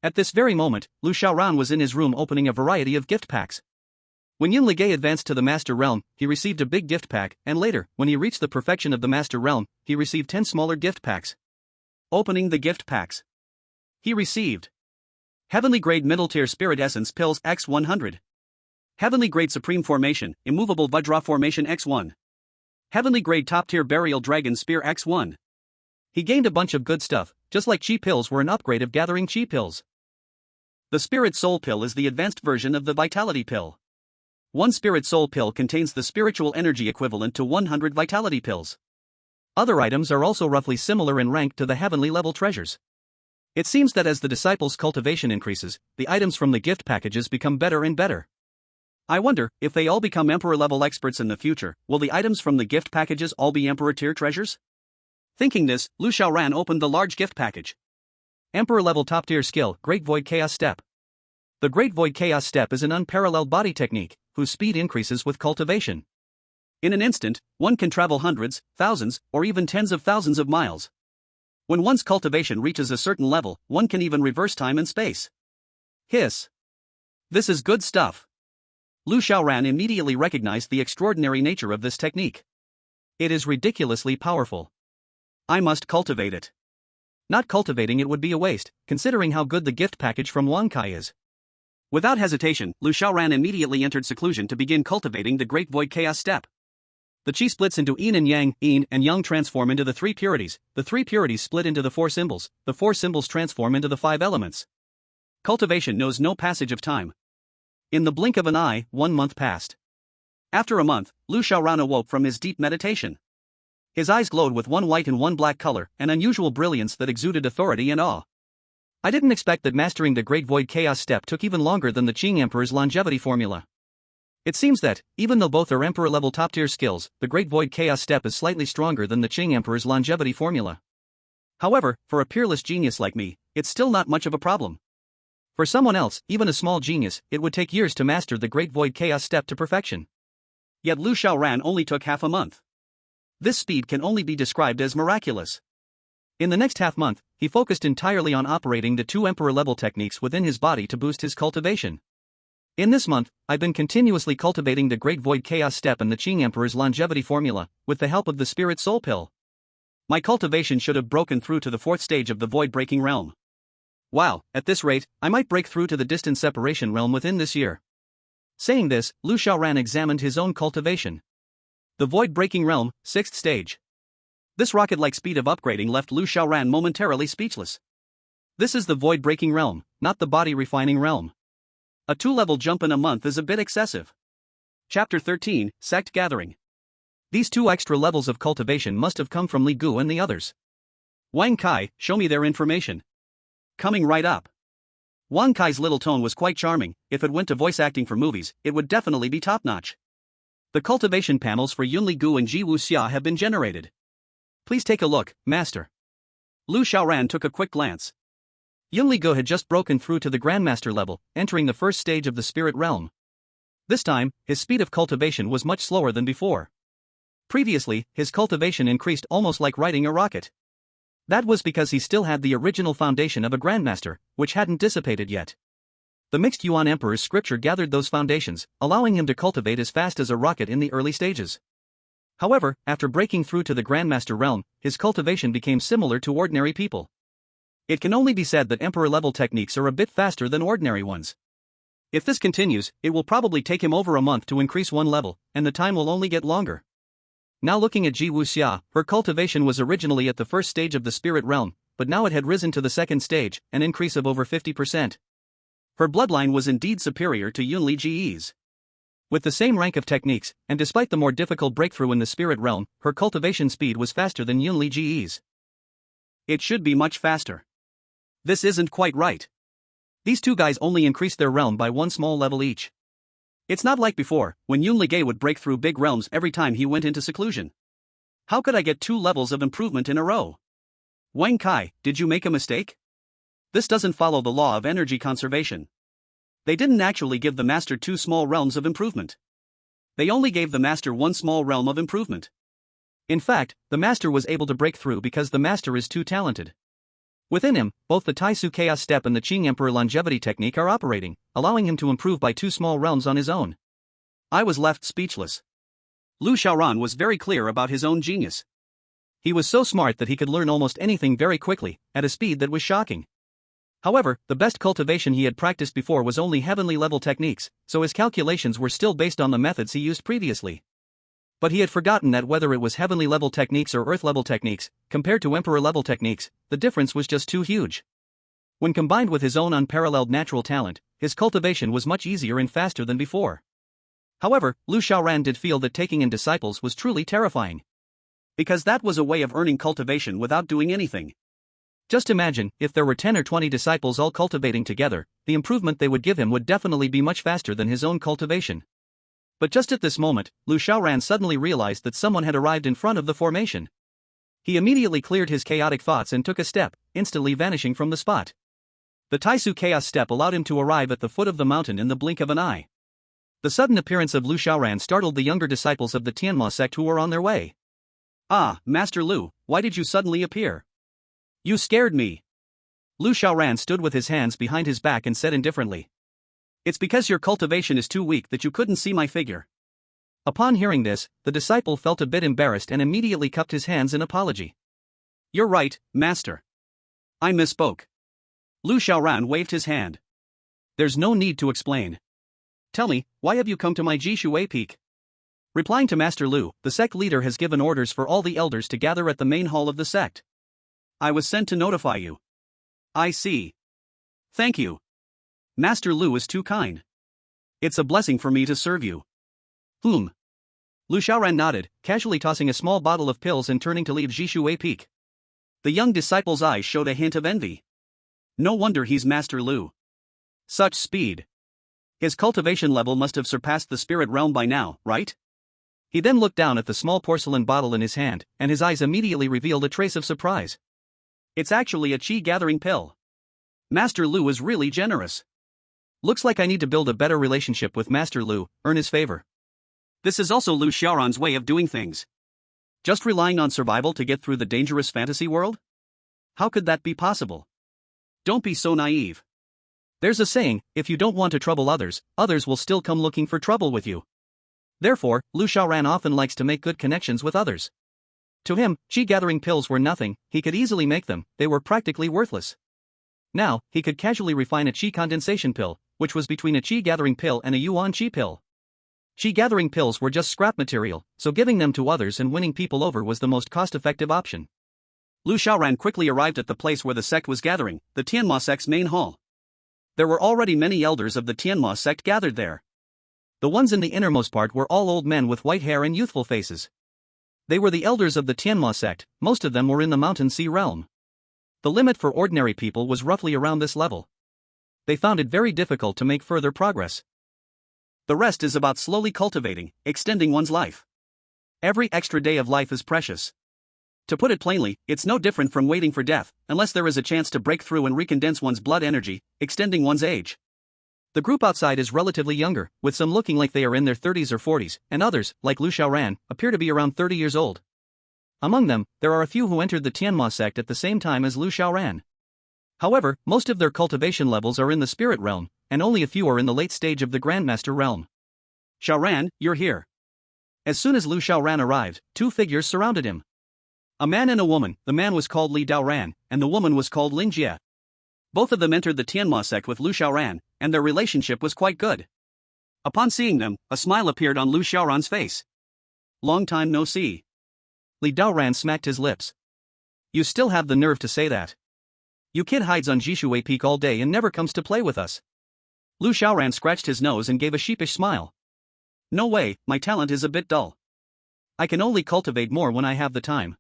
At this very moment, Lu Xiaoran was in his room opening a variety of gift packs. When Yun Ligay advanced to the Master Realm, he received a big gift pack, and later, when he reached the perfection of the Master Realm, he received 10 smaller gift packs. Opening the gift packs. He received Heavenly Grade Middle Tier Spirit Essence Pills X100. Heavenly Grade Supreme Formation, Immovable Vajra Formation X1. Heavenly Grade Top Tier Burial Dragon Spear X1. He gained a bunch of good stuff, just like chi pills were an upgrade of gathering chi pills. The Spirit Soul Pill is the advanced version of the Vitality Pill. One Spirit Soul Pill contains the spiritual energy equivalent to 100 Vitality Pills. Other items are also roughly similar in rank to the heavenly level treasures. It seems that as the disciples' cultivation increases, the items from the gift packages become better and better. I wonder, if they all become Emperor-level experts in the future, will the items from the gift packages all be Emperor-tier treasures? Thinking this, Lu Xiaoran opened the large gift package. Emperor-level top-tier skill, Great Void Chaos Step. The Great Void Chaos Step is an unparalleled body technique, whose speed increases with cultivation. In an instant, one can travel hundreds, thousands, or even tens of thousands of miles. When one's cultivation reaches a certain level, one can even reverse time and space. Hiss. This is good stuff. Lu Xiaoran immediately recognized the extraordinary nature of this technique. It is ridiculously powerful. I must cultivate it. Not cultivating it would be a waste, considering how good the gift package from Wankai is. Without hesitation, Lu Xiaoran immediately entered seclusion to begin cultivating the Great Void Chaos Step. The chi splits into yin and yang, yin and yang transform into the three purities, the three purities split into the four symbols transform into the five elements. Cultivation knows no passage of time. In the blink of an eye, 1 month passed. After a month, Lu Xiaoran awoke from his deep meditation. His eyes glowed with one white and one black color, an unusual brilliance that exuded authority and awe. I didn't expect that mastering the Great Void Chaos Step took even longer than the Qing Emperor's longevity formula. It seems that, even though both are Emperor-level top-tier skills, the Great Void Chaos Step is slightly stronger than the Qing Emperor's longevity formula. However, for a peerless genius like me, it's still not much of a problem. For someone else, even a small genius, it would take years to master the Great Void Chaos Step to perfection. Yet Lu Xiaoran only took half a month. This speed can only be described as miraculous. In the next half month, he focused entirely on operating the two Emperor-level techniques within his body to boost his cultivation. In this month, I've been continuously cultivating the Great Void Chaos Step and the Qing Emperor's longevity formula, with the help of the Spirit Soul Pill. My cultivation should have broken through to the 4th stage of the void-breaking realm. Wow, at this rate, I might break through to the distant separation realm within this year. Saying this, Lu Xiaoran examined his own cultivation. The void-breaking realm, 6th stage. This rocket-like speed of upgrading left Lu Xiaoran momentarily speechless. This is the void-breaking realm, not the body-refining realm. A 2-level jump in a month is a bit excessive. Chapter 13, Sect Gathering. These 2 extra levels of cultivation must have come from Li Gu and the others. Wang Kai, show me their information. Coming right up. Wang Kai's little tone was quite charming. If it went to voice acting for movies, it would definitely be top-notch. The cultivation panels for Yun Li Gu and Ji Wuxia have been generated. Please take a look, Master. Lu Xiaoran took a quick glance. Yun Li Gu had just broken through to the Grandmaster level, entering the 1st stage of the Spirit Realm. This time, his speed of cultivation was much slower than before. Previously, his cultivation increased almost like riding a rocket. That was because he still had the original foundation of a Grandmaster, which hadn't dissipated yet. The mixed Yuan Emperor's scripture gathered those foundations, allowing him to cultivate as fast as a rocket in the early stages. However, after breaking through to the Grandmaster realm, his cultivation became similar to ordinary people. It can only be said that Emperor-level techniques are a bit faster than ordinary ones. If this continues, it will probably take him over a month to increase 1 level, and the time will only get longer. Now looking at Ji Wuxia, her cultivation was originally at the 1st stage of the Spirit Realm, but now it had risen to the 2nd stage, an increase of over 50%. Her bloodline was indeed superior to Yun Li Ji's. With the same rank of techniques, and despite the more difficult breakthrough in the Spirit Realm, her cultivation speed was faster than Yun Li Ji's. It should be much faster. This isn't quite right. These 2 guys only increased their realm by 1 small level each. It's not like before, when Yun Li would break through big realms every time he went into seclusion. How could I get 2 levels of improvement in a row? Wang Kai, did you make a mistake? This doesn't follow the law of energy conservation. They didn't actually give the master 2 small realms of improvement. They only gave the master 1 small realm of improvement. In fact, the master was able to break through because the master is too talented. Within him, both the Taisu Chaos Step and the Qing Emperor longevity technique are operating, allowing him to improve by 2 small realms on his own. I was left speechless. Lu Xiaoran was very clear about his own genius. He was so smart that he could learn almost anything very quickly, at a speed that was shocking. However, the best cultivation he had practiced before was only heavenly level techniques, so his calculations were still based on the methods he used previously. But he had forgotten that whether it was heavenly level techniques or earth level techniques, compared to emperor level techniques, the difference was just too huge. When combined with his own unparalleled natural talent, his cultivation was much easier and faster than before. However, Lu Xiaoran did feel that taking in disciples was truly terrifying. Because that was a way of earning cultivation without doing anything. Just imagine, if there were 10 or 20 disciples all cultivating together, the improvement they would give him would definitely be much faster than his own cultivation. But just at this moment, Lu Xiaoran suddenly realized that someone had arrived in front of the formation. He immediately cleared his chaotic thoughts and took a step, instantly vanishing from the spot. The Taisu Chaos Step allowed him to arrive at the foot of the mountain in the blink of an eye. The sudden appearance of Lu Xiaoran startled the younger disciples of the Tianma sect who were on their way. Ah, Master Lu, why did you suddenly appear? You scared me. Lu Xiaoran stood with his hands behind his back and said indifferently. It's because your cultivation is too weak that you couldn't see my figure. Upon hearing this, the disciple felt a bit embarrassed and immediately cupped his hands in apology. You're right, Master. I misspoke. Lu Xiaoran waved his hand. There's no need to explain. Tell me, why have you come to my Jishui Peak? Replying to Master Lu, the sect leader has given orders for all the elders to gather at the main hall of the sect. I was sent to notify you. I see. Thank you. Master Lu is too kind. It's a blessing for me to serve you. Lu Xiaoran nodded, casually tossing a small bottle of pills and turning to leave Jishui Peak. The young disciple's eyes showed a hint of envy. No wonder he's Master Lu. Such speed. His cultivation level must have surpassed the spirit realm by now, right? He then looked down at the small porcelain bottle in his hand, and his eyes immediately revealed a trace of surprise. It's actually a chi gathering pill. Master Lu is really generous. Looks like I need to build a better relationship with Master Lu, earn his favor. This is also Lu Xiaoran's way of doing things. Just relying on survival to get through the dangerous fantasy world? How could that be possible? Don't be so naive. There's a saying, if you don't want to trouble others, others will still come looking for trouble with you. Therefore, Lu Xiaoran often likes to make good connections with others. To him, chi-gathering pills were nothing, he could easily make them, they were practically worthless. Now, he could casually refine a chi condensation pill, which was between a chi-gathering pill and a yuan chi pill. Chi-gathering pills were just scrap material, so giving them to others and winning people over was the most cost-effective option. Lu Xiaoran quickly arrived at the place where the sect was gathering, the Tianma sect's main hall. There were already many elders of the Tianma sect gathered there. The ones in the innermost part were all old men with white hair and youthful faces. They were the elders of the Tianma sect, most of them were in the Mountain Sea realm. The limit for ordinary people was roughly around this level. They found it very difficult to make further progress. The rest is about slowly cultivating, extending one's life. Every extra day of life is precious. To put it plainly, it's no different from waiting for death, unless there is a chance to break through and recondense one's blood energy, extending one's age. The group outside is relatively younger, with some looking like they are in their 30s or 40s, and others, like Lu Xiaoran, appear to be around 30 years old. Among them, there are a few who entered the Tianma sect at the same time as Lu Xiaoran. However, most of their cultivation levels are in the spirit realm, and only a few are in the late stage of the Grandmaster realm. Xiaoran, you're here. As soon as Lu Xiaoran arrived, two figures surrounded him. A man and a woman, the man was called Li Daoran, and the woman was called Lin Jie. Both of them entered the Tianma sect with Lu Xiaoran, and their relationship was quite good. Upon seeing them, a smile appeared on Lu Xiaoran's face. Long time no see. Li Daoran smacked his lips. You still have the nerve to say that. You kid hides on Jishui Peak all day and never comes to play with us. Lu Xiaoran scratched his nose and gave a sheepish smile. No way, my talent is a bit dull. I can only cultivate more when I have the time.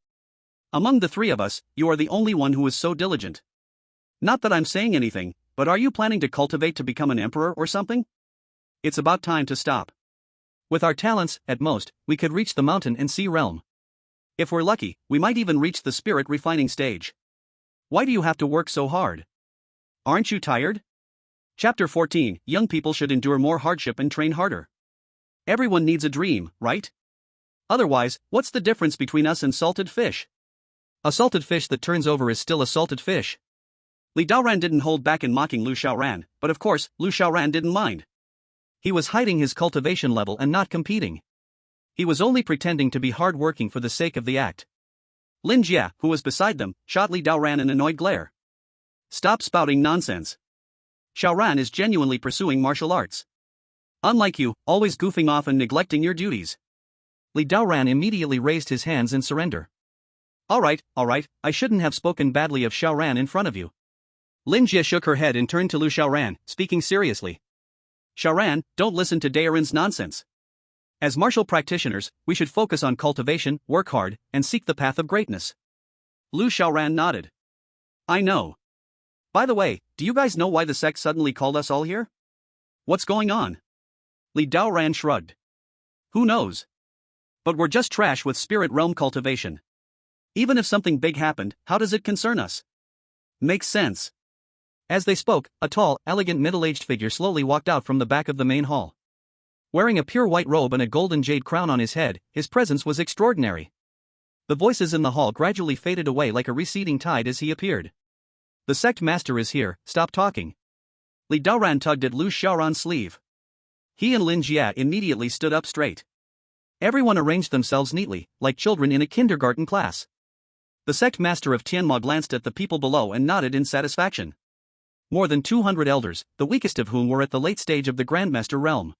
Among the three of us, you are the only one who is so diligent. Not that I'm saying anything, but are you planning to cultivate to become an emperor or something? It's about time to stop. With our talents, at most, we could reach the mountain and sea realm. If we're lucky, we might even reach the spirit refining stage. Why do you have to work so hard? Aren't you tired? Chapter 14, Young people should endure more hardship and train harder. Everyone needs a dream, right? Otherwise, what's the difference between us and salted fish? A salted fish that turns over is still a salted fish. Li Daoran didn't hold back in mocking Lu Xiaoran, but of course, Lu Xiaoran didn't mind. He was hiding his cultivation level and not competing. He was only pretending to be hard-working for the sake of the act. Lin Jie, who was beside them, shot Li Daoran an annoyed glare. Stop spouting nonsense. Xiaoran is genuinely pursuing martial arts. Unlike you, always goofing off and neglecting your duties. Li Daoran immediately raised his hands in surrender. Alright, I shouldn't have spoken badly of Xiaoran in front of you. Lin Jie shook her head and turned to Lu Xiaoran, speaking seriously. Xiaoran, don't listen to Daoran's nonsense. As martial practitioners, we should focus on cultivation, work hard, and seek the path of greatness. Lu Xiaoran nodded. I know. By the way, do you guys know why the sect suddenly called us all here? What's going on? Li Daoran shrugged. Who knows? But we're just trash with spirit realm cultivation. Even if something big happened, how does it concern us? Makes sense. As they spoke, a tall, elegant middle-aged figure slowly walked out from the back of the main hall. Wearing a pure white robe and a golden jade crown on his head, his presence was extraordinary. The voices in the hall gradually faded away like a receding tide as he appeared. The sect master is here, stop talking. Li Daoran tugged at Lu Xiaoran's sleeve. He and Lin Jie immediately stood up straight. Everyone arranged themselves neatly, like children in a kindergarten class. The sect master of Tianma glanced at the people below and nodded in satisfaction. More than 200 elders, the weakest of whom were at the late stage of the Grandmaster realm.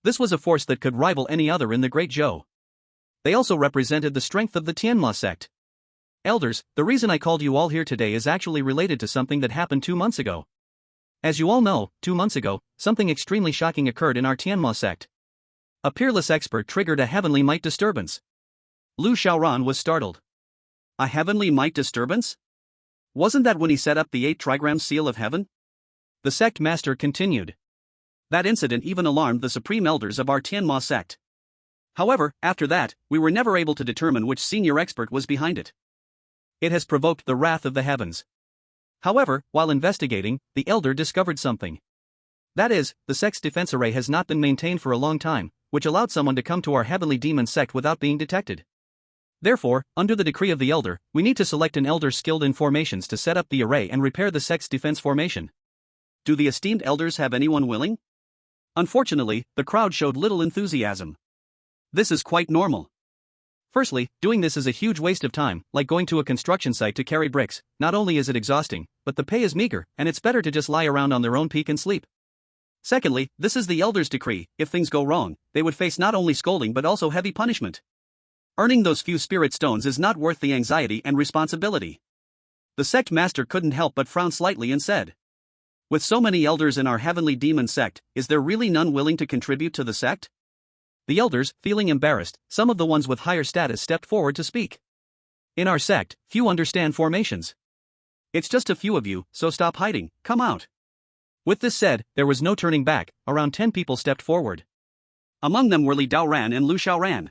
This was a force that could rival any other in the Great Zhou. They also represented the strength of the Tianma sect. Elders, the reason I called you all here today is actually related to something that happened 2 months ago. As you all know, 2 months ago, something extremely shocking occurred in our Tianma sect. A peerless expert triggered a heavenly might disturbance. Lu Xiaoran was startled. A heavenly might disturbance? Wasn't that when he set up the 8 trigram seal of heaven? The sect master continued. That incident even alarmed the supreme elders of our Tianma sect. However, after that, we were never able to determine which senior expert was behind it. It has provoked the wrath of the heavens. However, while investigating, the elder discovered something. That is, the sect's defense array has not been maintained for a long time, which allowed someone to come to our heavenly demon sect without being detected. Therefore, under the decree of the elder, we need to select an elder skilled in formations to set up the array and repair the sect's defense formation. Do the esteemed elders have anyone willing? Unfortunately, the crowd showed little enthusiasm. This is quite normal. Firstly, doing this is a huge waste of time, like going to a construction site to carry bricks. Not only is it exhausting, but the pay is meager, and it's better to just lie around on their own peak and sleep. Secondly, this is the elder's decree. If things go wrong, they would face not only scolding but also heavy punishment. Earning those few spirit stones is not worth the anxiety and responsibility. The sect master couldn't help but frown slightly and said, with so many elders in our heavenly demon sect, is there really none willing to contribute to the sect? The elders, feeling embarrassed, some of the ones with higher status stepped forward to speak. In our sect, few understand formations. It's just a few of you, so stop hiding, come out. With this said, there was no turning back. Around 10 people stepped forward. Among them were Li Daoran and Lu Xiaoran.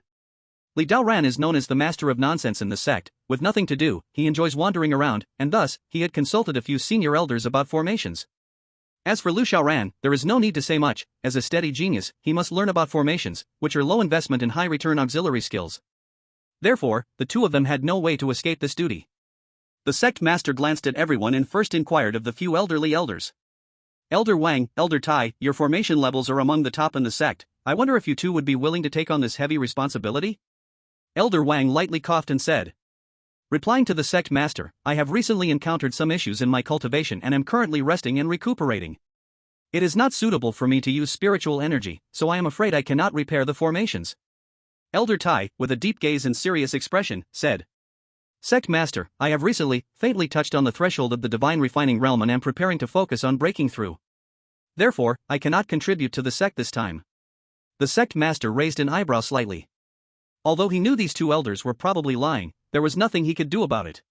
Li Daoran is known as the master of nonsense in the sect. With nothing to do, he enjoys wandering around, and thus, he had consulted a few senior elders about formations. As for Lu Xiaoran, there is no need to say much. As a steady genius, he must learn about formations, which are low investment and high return auxiliary skills. Therefore, the two of them had no way to escape this duty. The sect master glanced at everyone and first inquired of the few elderly elders. Elder Wang, Elder Tai, your formation levels are among the top in the sect. I wonder if you two would be willing to take on this heavy responsibility? Elder Wang lightly coughed and said. Replying to the sect master, I have recently encountered some issues in my cultivation and am currently resting and recuperating. It is not suitable for me to use spiritual energy, so I am afraid I cannot repair the formations. Elder Tai, with a deep gaze and serious expression, said. Sect master, I have recently, faintly touched on the threshold of the divine refining realm and am preparing to focus on breaking through. Therefore, I cannot contribute to the sect this time. The sect master raised an eyebrow slightly. Although he knew these two elders were probably lying, there was nothing he could do about it.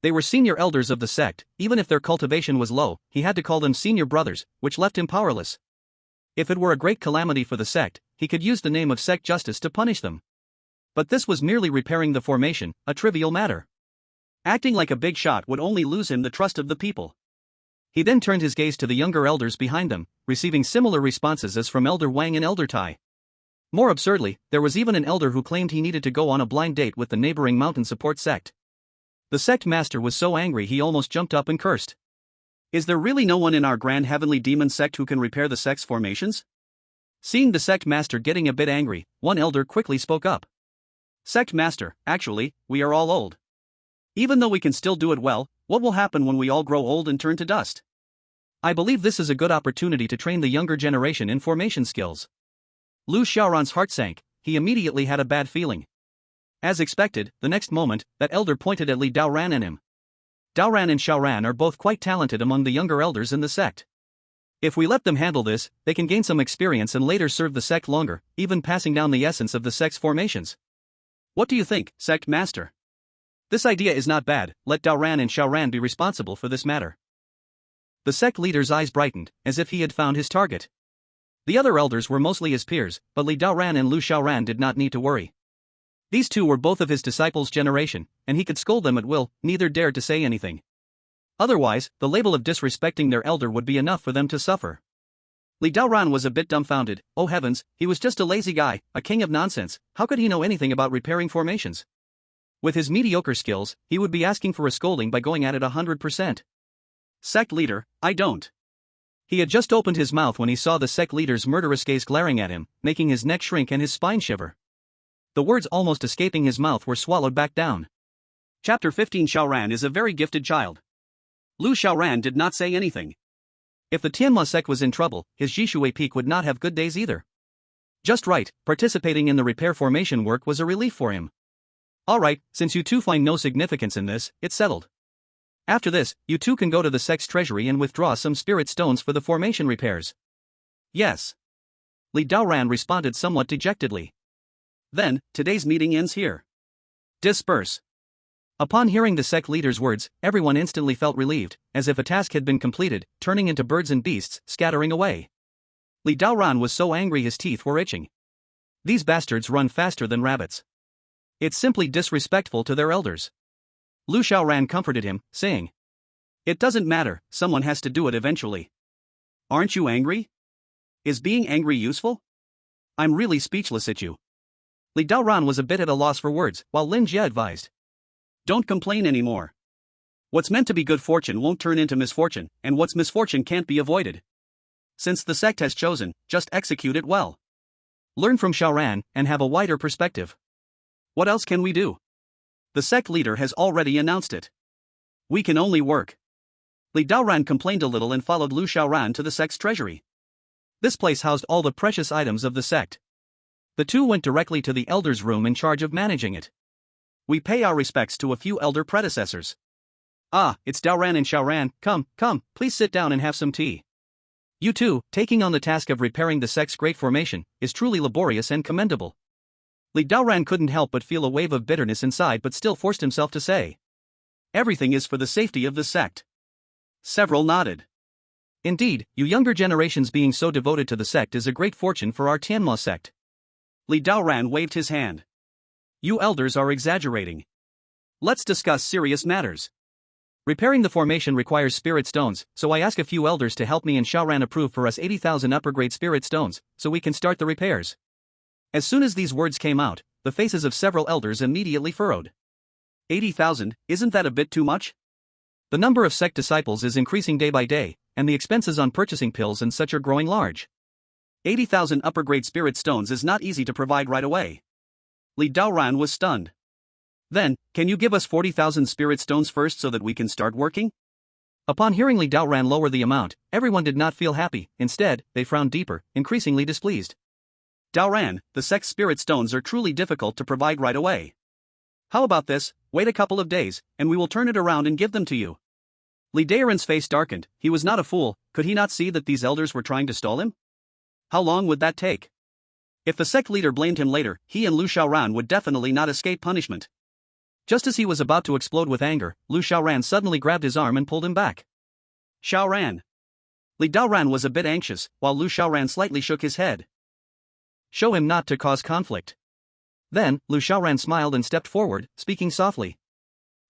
They were senior elders of the sect. Even if their cultivation was low, he had to call them senior brothers, which left him powerless. If it were a great calamity for the sect, he could use the name of sect justice to punish them. But this was merely repairing the formation, a trivial matter. Acting like a big shot would only lose him the trust of the people. He then turned his gaze to the younger elders behind them, receiving similar responses as from Elder Wang and Elder Tai. More absurdly, there was even an elder who claimed he needed to go on a blind date with the neighboring mountain support sect. The sect master was so angry he almost jumped up and cursed. Is there really no one in our grand heavenly demon sect who can repair the sect's formations? Seeing the sect master getting a bit angry, one elder quickly spoke up. Sect master, actually, we are all old. Even though we can still do it well, what will happen when we all grow old and turn to dust? I believe this is a good opportunity to train the younger generation in formation skills. Lu Xiaoran's heart sank. he immediately had a bad feeling. As expected, the next moment, that elder pointed at Li Daoran and him. Daoran and Xiaoran are both quite talented among the younger elders in the sect. If we let them handle this, they can gain some experience and later serve the sect longer, even passing down the essence of the sect's formations. What do you think, sect master? This idea is not bad. Let Daoran and Xiaoran be responsible for this matter. The sect leader's eyes brightened, as if he had found his target. The other elders were mostly his peers, but Li Daoran and Lu Xiaoran did not need to worry. These two were both of his disciples' generation, and he could scold them at will, neither dared to say anything. Otherwise, the label of disrespecting their elder would be enough for them to suffer. Li Daoran was a bit dumbfounded. Oh heavens, he was just a lazy guy, a king of nonsense. How could he know anything about repairing formations? With his mediocre skills, he would be asking for a scolding by going at it 100%. Sect leader, I don't. He had just opened his mouth when he saw the sect leader's murderous gaze glaring at him, making his neck shrink and his spine shiver. The words almost escaping his mouth were swallowed back down. Chapter 15. Xiaoran is a very gifted child. Lu Xiaoran did not say anything. If the Tianma sect was in trouble, his Jishui peak would not have good days either. Just right, participating in the repair formation work was a relief for him. Alright, since you two find no significance in this, it's settled. After this, you two can go to the sect's treasury and withdraw some spirit stones for the formation repairs. Yes. Li Daoran responded somewhat dejectedly. Then, today's meeting ends here. Disperse. Upon hearing the sect leader's words, everyone instantly felt relieved, as if a task had been completed, turning into birds and beasts, scattering away. Li Daoran was so angry his teeth were itching. These bastards run faster than rabbits. It's simply disrespectful to their elders. Lu Xiaoran comforted him, saying, "It doesn't matter, someone has to do it eventually. Aren't you angry? Is being angry useful? I'm really speechless at you." Li Daoran was a bit at a loss for words, while Lin Jie advised, "Don't complain anymore. What's meant to be good fortune won't turn into misfortune, and what's misfortune can't be avoided. Since the sect has chosen, just execute it well. Learn from Xiaoran, and have a wider perspective. What else can we do? The sect leader has already announced it. We can only work." Li Daoran complained a little and followed Lu Xiaoran to the sect's treasury. This place housed all the precious items of the sect. The two went directly to the elder's room in charge of managing it. "We pay our respects to a few elder predecessors. Ah, it's Daoran and Xiaoran, come, please sit down and have some tea. You two, taking on the task of repairing the sect's great formation, is truly laborious and commendable." Li Daoran couldn't help but feel a wave of bitterness inside but still forced himself to say, "Everything is for the safety of the sect." Several nodded. "Indeed, you younger generations being so devoted to the sect is a great fortune for our Tianma sect." Li Daoran waved his hand. "You elders are exaggerating. Let's discuss serious matters. Repairing the formation requires spirit stones, so I ask a few elders to help me and Xiaoran approve for us 80,000 upper-grade spirit stones, so we can start the repairs." As soon as these words came out, the faces of several elders immediately furrowed. 80,000, isn't that a bit too much? The number of sect disciples is increasing day by day, and the expenses on purchasing pills and such are growing large. 80,000 upper-grade spirit stones is not easy to provide right away. Li Daoran was stunned. "Then, can you give us 40,000 spirit stones first so that we can start working?" Upon hearing Li Daoran lower the amount, everyone did not feel happy. Instead, they frowned deeper, increasingly displeased. "Daoran, the sect's spirit stones are truly difficult to provide right away. How about this, wait a couple of days, and we will turn it around and give them to you." Li Daoran's face darkened. He was not a fool. Could he not see that these elders were trying to stall him? How long would that take? If the sect leader blamed him later, he and Lu Xiaoran would definitely not escape punishment. Just as he was about to explode with anger, Lu Xiaoran suddenly grabbed his arm and pulled him back. "Xiaoran." Li Daoran was a bit anxious, while Lu Xiaoran slightly shook his head. "Show him not to cause conflict." Then, Lu Xiaoran smiled and stepped forward, speaking softly.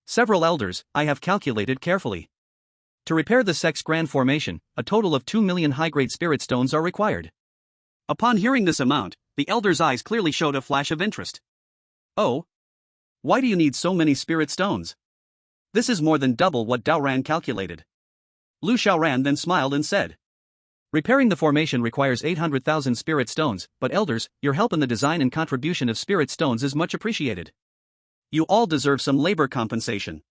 "Several elders, I have calculated carefully. To repair the sect's grand formation, a total of 2 million high-grade spirit stones are required." Upon hearing this amount, the elder's eyes clearly showed a flash of interest. "Oh? Why do you need so many spirit stones? This is more than double what Daoran calculated." Lu Xiaoran then smiled and said, "Repairing the formation requires 800,000 spirit stones, but elders, your help in the design and contribution of spirit stones is much appreciated. You all deserve some labor compensation.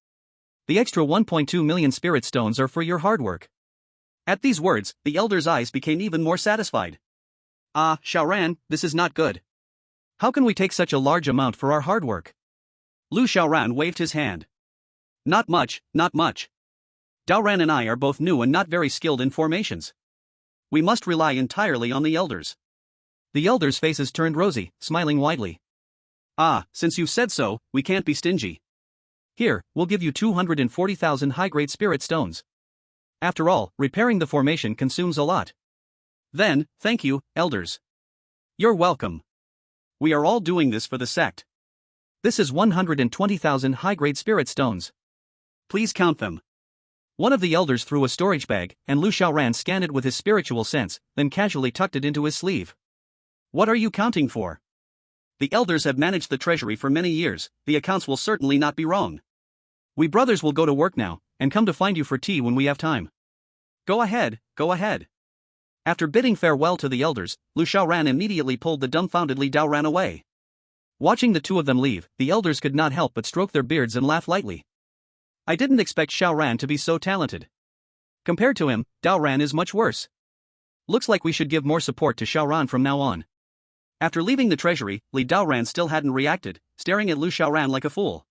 The extra 1.2 million spirit stones are for your hard work." At these words, the elder's eyes became even more satisfied. "Ah, Xiaoran, this is not good. How can we take such a large amount for our hard work? Lu Xiaoran waved his hand. Not much, not much. Daoran and I are both new and not very skilled in formations. We must rely entirely on the elders. The elders' faces turned rosy, smiling widely. Ah, since you've said so, we can't be stingy. Here, we'll give you 240,000 high-grade spirit stones. After all, repairing the formation consumes a lot. Then, thank you, elders. You're welcome. We are all doing this for the sect. This is 120,000 high-grade spirit stones. Please count them. One of the elders threw a storage bag, and Lu Xiaoran scanned it with his spiritual sense, then casually tucked it into his sleeve. What are you counting for? The elders have managed the treasury for many years, the accounts will certainly not be wrong. We brothers will go to work now, and come to find you for tea when we have time. Go ahead, go ahead. After bidding farewell to the elders, Lu Xiaoran immediately pulled the dumbfounded Li Daoran away. Watching the two of them leave, the elders could not help but stroke their beards and laugh lightly. I didn't expect Xiaoran to be so talented. Compared to him, Daoran is much worse. Looks like we should give more support to Xiaoran from now on. After leaving the treasury, Li Daoran still hadn't reacted, staring at Lu Xiaoran like a fool.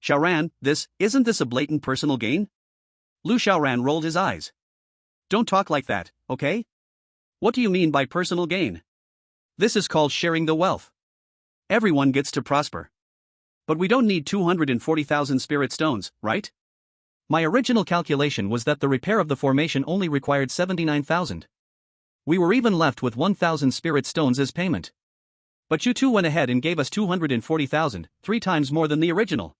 Xiaoran, isn't this a blatant personal gain? Lu Xiaoran rolled his eyes. Don't talk like that, okay? What do you mean by personal gain? This is called sharing the wealth. Everyone gets to prosper. But we don't need 240,000 spirit stones, right? My original calculation was that the repair of the formation only required 79,000. We were even left with 1,000 spirit stones as payment. But you two went ahead and gave us 240,000, 3 times more than the original.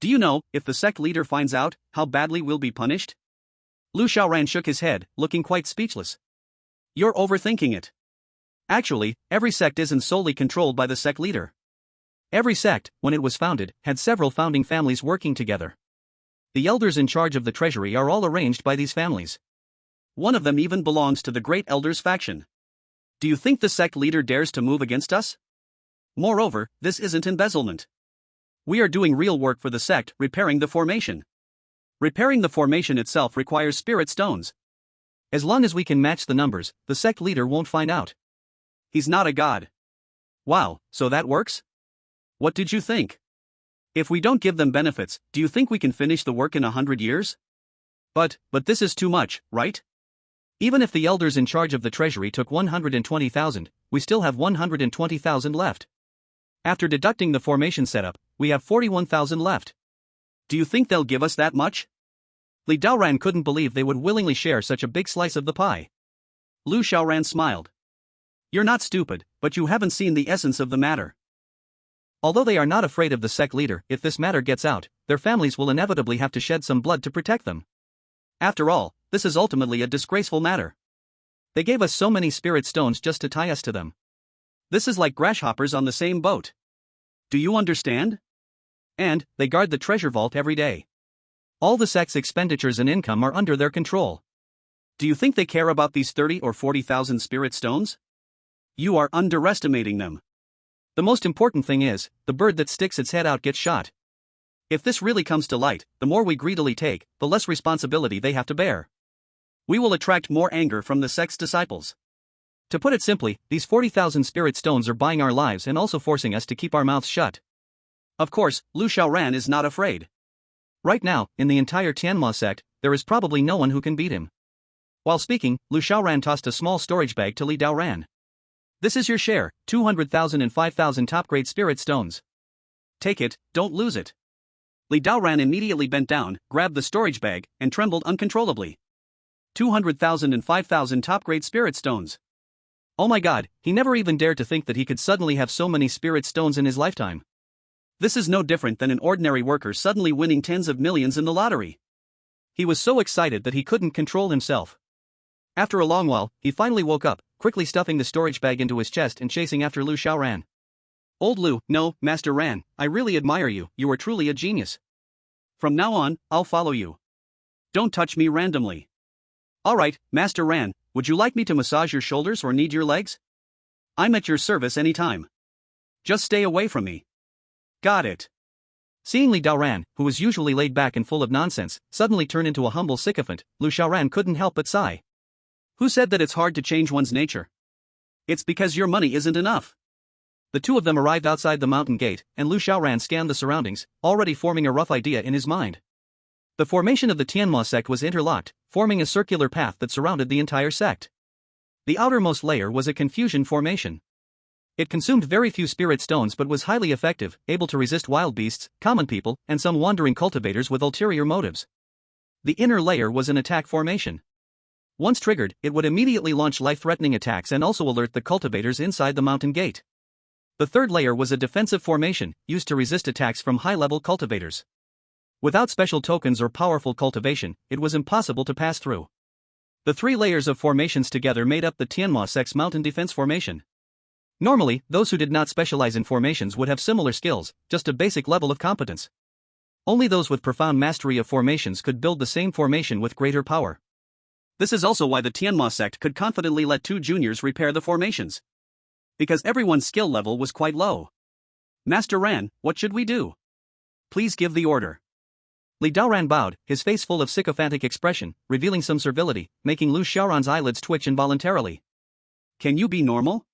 Do you know, if the sect leader finds out, how badly we'll be punished? Lu Xiaoran shook his head, looking quite speechless. You're overthinking it. Actually, every sect isn't solely controlled by the sect leader. Every sect, when it was founded, had several founding families working together. The elders in charge of the treasury are all arranged by these families. One of them even belongs to the Great Elders faction. Do you think the sect leader dares to move against us? Moreover, this isn't embezzlement. We are doing real work for the sect, repairing the formation. Repairing the formation itself requires spirit stones. As long as we can match the numbers, the sect leader won't find out. He's not a god. Wow, so that works? What did you think? If we don't give them benefits, do you think we can finish the work in 100 years? But this is too much, right? Even if the elders in charge of the treasury took 120,000, we still have 120,000 left. After deducting the formation setup, we have 41,000 left. Do you think they'll give us that much? Li Daoran couldn't believe they would willingly share such a big slice of the pie. Lu Xiaoran smiled. You're not stupid, but you haven't seen the essence of the matter. Although they are not afraid of the sect leader, if this matter gets out, their families will inevitably have to shed some blood to protect them. After all, this is ultimately a disgraceful matter. They gave us so many spirit stones just to tie us to them. This is like grasshoppers on the same boat. Do you understand? And they guard the treasure vault every day. All the sect's expenditures and income are under their control. Do you think they care about these 30 or 40,000 spirit stones? You are underestimating them. The most important thing is, the bird that sticks its head out gets shot. If this really comes to light, the more we greedily take, the less responsibility they have to bear. We will attract more anger from the sect's disciples. To put it simply, these 40,000 spirit stones are buying our lives and also forcing us to keep our mouths shut. Of course, Lu Xiaoran is not afraid. Right now, in the entire Tianma sect, there is probably no one who can beat him. While speaking, Lu Xiaoran tossed a small storage bag to Li Daoran. This is your share, 200,000 and 5,000 top-grade spirit stones. Take it, don't lose it. Li Daoran immediately bent down, grabbed the storage bag, and trembled uncontrollably. 200,000 and 5,000 top-grade spirit stones. Oh my god, he never even dared to think that he could suddenly have so many spirit stones in his lifetime. This is no different than an ordinary worker suddenly winning tens of millions in the lottery. He was so excited that he couldn't control himself. After a long while, he finally woke up, quickly stuffing the storage bag into his chest and chasing after Lu Xiaoran. Old Lu, no, Master Ran, I really admire you, you are truly a genius. From now on, I'll follow you. Don't touch me randomly. Alright, Master Ran, would you like me to massage your shoulders or need your legs? I'm at your service anytime. Just stay away from me. Got it. Seeing Li Daoran, who was usually laid back and full of nonsense, suddenly turn into a humble sycophant, Lu Xiaoran couldn't help but sigh. Who said that it's hard to change one's nature? It's because your money isn't enough. The two of them arrived outside the mountain gate, and Lu Xiaoran scanned the surroundings, already forming a rough idea in his mind. The formation of the Tianma sect was interlocked, forming a circular path that surrounded the entire sect. The outermost layer was a confusion formation. It consumed very few spirit stones but was highly effective, able to resist wild beasts, common people, and some wandering cultivators with ulterior motives. The inner layer was an attack formation. Once triggered, it would immediately launch life-threatening attacks and also alert the cultivators inside the mountain gate. The third layer was a defensive formation, used to resist attacks from high-level cultivators. Without special tokens or powerful cultivation, it was impossible to pass through. The three layers of formations together made up the Tianma sect's mountain defense formation. Normally, those who did not specialize in formations would have similar skills, just a basic level of competence. Only those with profound mastery of formations could build the same formation with greater power. This is also why the Tianma sect could confidently let two juniors repair the formations. Because everyone's skill level was quite low. Master Ran, what should we do? Please give the order. Li Daoran bowed, his face full of sycophantic expression, revealing some servility, making Lu Xiaoran's eyelids twitch involuntarily. Can you be normal?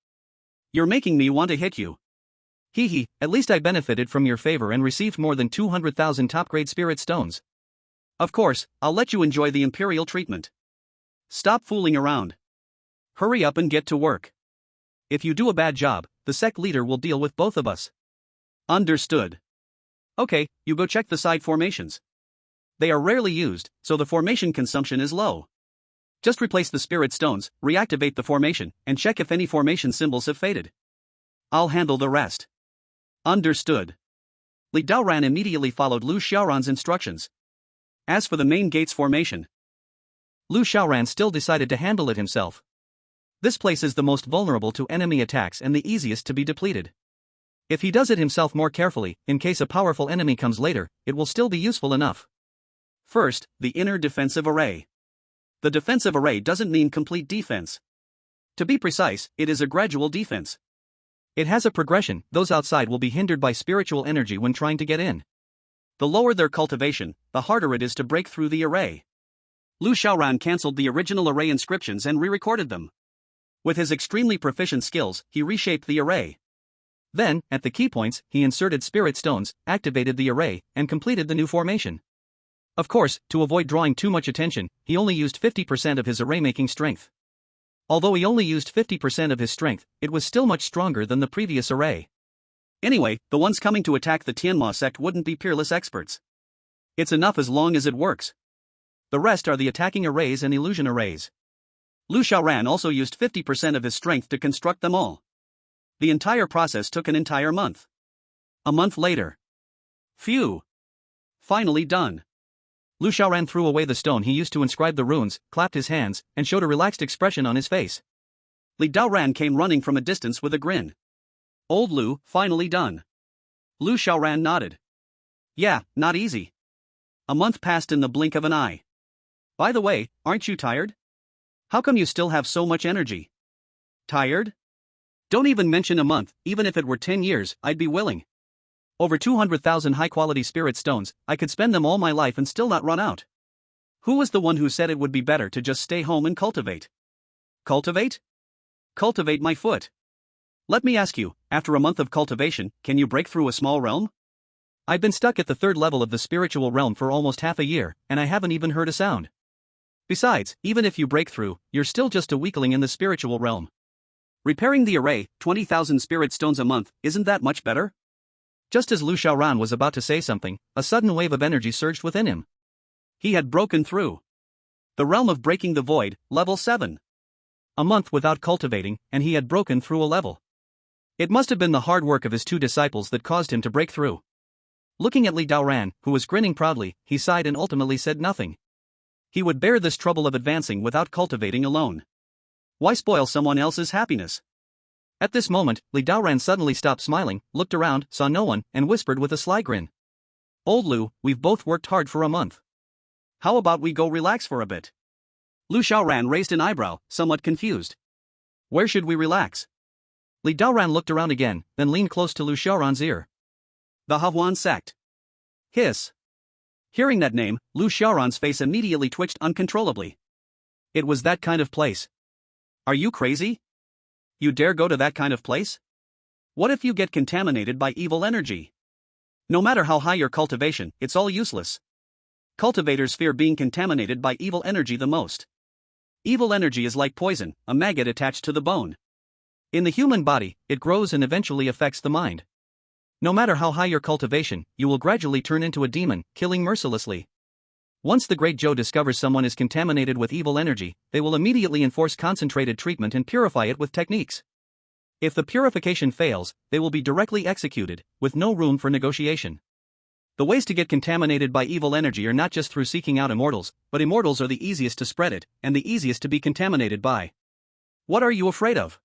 You're making me want to hit you. Hee, at least I benefited from your favor and received more than 200,000 top-grade spirit stones. Of course, I'll let you enjoy the imperial treatment. Stop fooling around. Hurry up and get to work. If you do a bad job, the sect leader will deal with both of us. Understood. Okay, you go check the side formations. They are rarely used, so the formation consumption is low. Just replace the spirit stones, reactivate the formation, and check if any formation symbols have faded. I'll handle the rest. Understood. Li Daoran immediately followed Lu Xiaoran's instructions. As for the main gate's formation, Lu Xiaoran still decided to handle it himself. This place is the most vulnerable to enemy attacks and the easiest to be depleted. If he does it himself more carefully, in case a powerful enemy comes later, it will still be useful enough. First, the inner defensive array. The defensive array doesn't mean complete defense. To be precise, it is a gradual defense. It has a progression. Those outside will be hindered by spiritual energy when trying to get in. The lower their cultivation, the harder it is to break through the array. Lu Xiaoran cancelled the original array inscriptions and re-recorded them. With his extremely proficient skills, he reshaped the array. Then, at the key points, he inserted spirit stones, activated the array, and completed the new formation. Of course, to avoid drawing too much attention, he only used 50% of his array-making strength. Although he only used 50% of his strength, it was still much stronger than the previous array. Anyway, the ones coming to attack the Tianma sect wouldn't be peerless experts. It's enough as long as it works. The rest are the attacking arrays and illusion arrays. Lu Xiaoran also used 50% of his strength to construct them all. The entire process took an entire month. A month later. Phew! Finally done. Lu Xiaoran threw away the stone he used to inscribe the runes, clapped his hands, and showed a relaxed expression on his face. Li Daoran came running from a distance with a grin. Old Lu, finally done. Lu Xiaoran nodded. Yeah, not easy. A month passed in the blink of an eye. By the way, aren't you tired? How come you still have so much energy? Tired? Don't even mention a month, even if it were 10 years, I'd be willing. Over 200,000 high-quality spirit stones, I could spend them all my life and still not run out. Who was the one who said it would be better to just stay home and cultivate? Cultivate? Cultivate my foot. Let me ask you, after a month of cultivation, can you break through a small realm? I've been stuck at the third level of the spiritual realm for almost half a year, and I haven't even heard a sound. Besides, even if you break through, you're still just a weakling in the spiritual realm. Repairing the array, 20,000 spirit stones a month, isn't that much better? Just as Lu Xiaoran was about to say something, a sudden wave of energy surged within him. He had broken through. The realm of breaking the void, level 7. A month without cultivating, and he had broken through a level. It must have been the hard work of his two disciples that caused him to break through. Looking at Li Daoran, who was grinning proudly, he sighed and ultimately said nothing. He would bear this trouble of advancing without cultivating alone. Why spoil someone else's happiness? At this moment, Li Daoran suddenly stopped smiling, looked around, saw no one, and whispered with a sly grin. Old Lu, we've both worked hard for a month. How about we go relax for a bit? Lu Xiaoran raised an eyebrow, somewhat confused. Where should we relax? Li Daoran looked around again, then leaned close to Lu Xiaoran's ear. The Hahuan sect. Hiss. Hearing that name, Lu Xiaoran's face immediately twitched uncontrollably. It was that kind of place. Are you crazy? You dare go to that kind of place? What if you get contaminated by evil energy? No matter how high your cultivation, it's all useless. Cultivators fear being contaminated by evil energy the most. Evil energy is like poison, a maggot attached to the bone. In the human body, it grows and eventually affects the mind. No matter how high your cultivation, you will gradually turn into a demon, killing mercilessly. Once the Great Joe discovers someone is contaminated with evil energy, they will immediately enforce concentrated treatment and purify it with techniques. If the purification fails, they will be directly executed, with no room for negotiation. The ways to get contaminated by evil energy are not just through seeking out immortals, but immortals are the easiest to spread it, and the easiest to be contaminated by. What are you afraid of?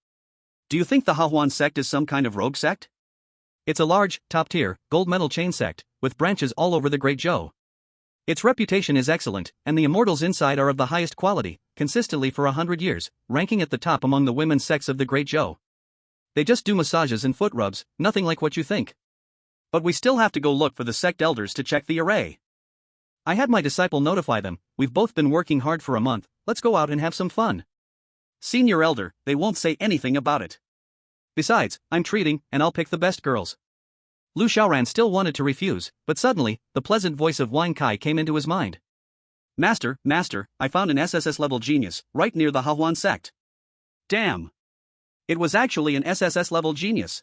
Do you think the Hahuan sect is some kind of rogue sect? It's a large, top-tier, gold medal chain sect, with branches all over the Great Joe. Its reputation is excellent, and the immortals inside are of the highest quality, consistently for 100 years, ranking at the top among the women's sects of the Great Joe. They just do massages and foot rubs, nothing like what you think. But we still have to go look for the sect elders to check the array. I had my disciple notify them, we've both been working hard for a month, let's go out and have some fun. Senior elder, they won't say anything about it. Besides, I'm treating, and I'll pick the best girls. Lu Xiaoran still wanted to refuse, but suddenly, the pleasant voice of Wang Kai came into his mind. Master, I found an SSS-level genius, right near the Hahuan sect. Damn! It was actually an SSS-level genius.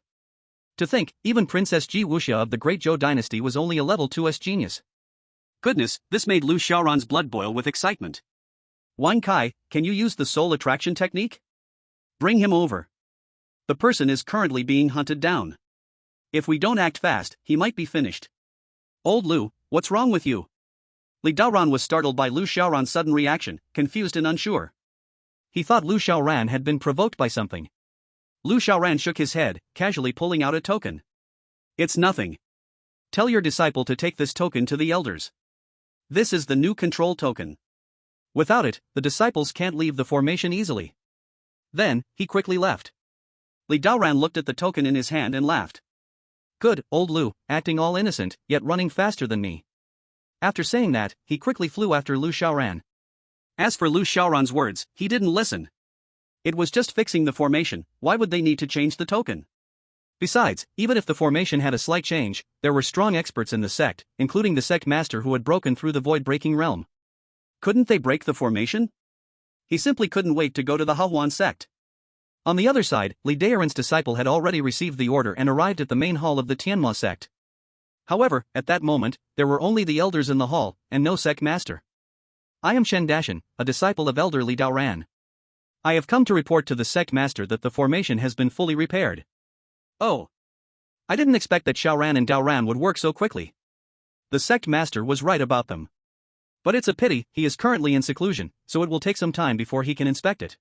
To think, even Princess Ji Wuxia of the Great Zhou dynasty was only a level 2S genius. Goodness, this made Lu Xiaoran's blood boil with excitement. Wang Kai, can you use the soul attraction technique? Bring him over. The person is currently being hunted down. If we don't act fast, he might be finished. Old Lu, what's wrong with you? Li Daoran was startled by Lu Xiaoran's sudden reaction, confused and unsure. He thought Lu Xiaoran had been provoked by something. Lu Xiaoran shook his head, casually pulling out a token. It's nothing. Tell your disciple to take this token to the elders. This is the new control token. Without it, the disciples can't leave the formation easily. Then, he quickly left. Li Daoran looked at the token in his hand and laughed. Good, old Lu, acting all innocent, yet running faster than me. After saying that, he quickly flew after Lu Xiaoran. As for Lu Xiaoran's words, he didn't listen. It was just fixing the formation, why would they need to change the token? Besides, even if the formation had a slight change, there were strong experts in the sect, including the sect master who had broken through the void-breaking realm. Couldn't they break the formation? He simply couldn't wait to go to the Hahuan sect. On the other side, Li Daoran's disciple had already received the order and arrived at the main hall of the Tianma sect. However, at that moment, there were only the elders in the hall, and no sect master. I am Shen Dashan, a disciple of Elder Li Daoran. I have come to report to the sect master that the formation has been fully repaired. Oh. I didn't expect that Xiaoran and Daoran would work so quickly. The sect master was right about them. But it's a pity, he is currently in seclusion, so it will take some time before he can inspect it.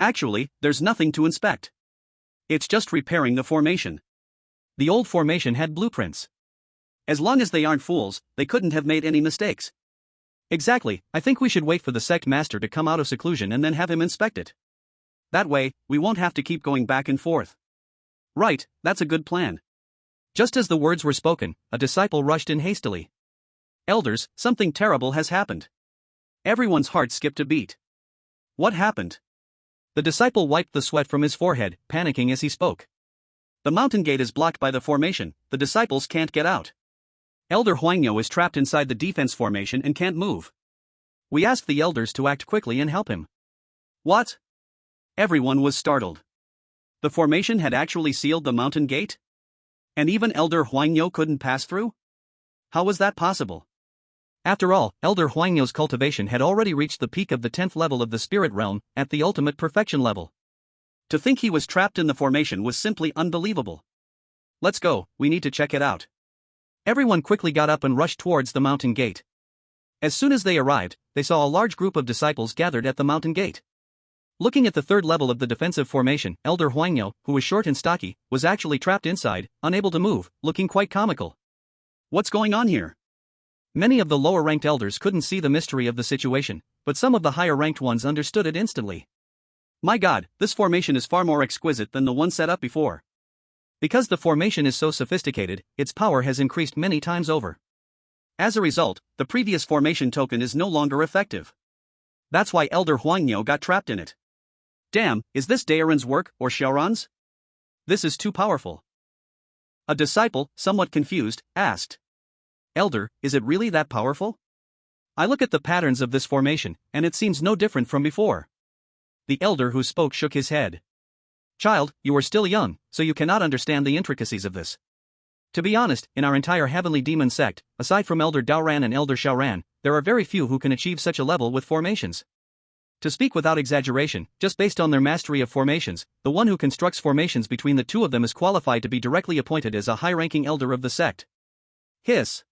Actually, there's nothing to inspect. It's just repairing the formation. The old formation had blueprints. As long as they aren't fools, they couldn't have made any mistakes. Exactly, I think we should wait for the sect master to come out of seclusion and then have him inspect it. That way, we won't have to keep going back and forth. Right, that's a good plan. Just as the words were spoken, a disciple rushed in hastily. Elders, something terrible has happened. Everyone's heart skipped a beat. What happened? The disciple wiped the sweat from his forehead, panicking as he spoke. The mountain gate is blocked by the formation, the disciples can't get out. Elder Huangyo is trapped inside the defense formation and can't move. We asked the elders to act quickly and help him. What? Everyone was startled. The formation had actually sealed the mountain gate? And even Elder Huangyo couldn't pass through? How was that possible? After all, Elder Huangyo's cultivation had already reached the peak of the 10th level of the spirit realm, at the ultimate perfection level. To think he was trapped in the formation was simply unbelievable. Let's go, we need to check it out. Everyone quickly got up and rushed towards the mountain gate. As soon as they arrived, they saw a large group of disciples gathered at the mountain gate. Looking at the third level of the defensive formation, Elder Huangyo, who was short and stocky, was actually trapped inside, unable to move, looking quite comical. What's going on here? Many of the lower-ranked elders couldn't see the mystery of the situation, but some of the higher-ranked ones understood it instantly. My god, this formation is far more exquisite than the one set up before. Because the formation is so sophisticated, its power has increased many times over. As a result, the previous formation token is no longer effective. That's why Elder Huangyo got trapped in it. Damn, is this Daoran's work or Xiaoran's? This is too powerful. A disciple, somewhat confused, asked. Elder, is it really that powerful? I look at the patterns of this formation, and it seems no different from before. The elder who spoke shook his head. Child, you are still young, so you cannot understand the intricacies of this. To be honest, in our entire heavenly demon sect, aside from Elder Daoran and Elder Shaoran, there are very few who can achieve such a level with formations. To speak without exaggeration, just based on their mastery of formations, the one who constructs formations between the two of them is qualified to be directly appointed as a high-ranking elder of the sect. Hiss.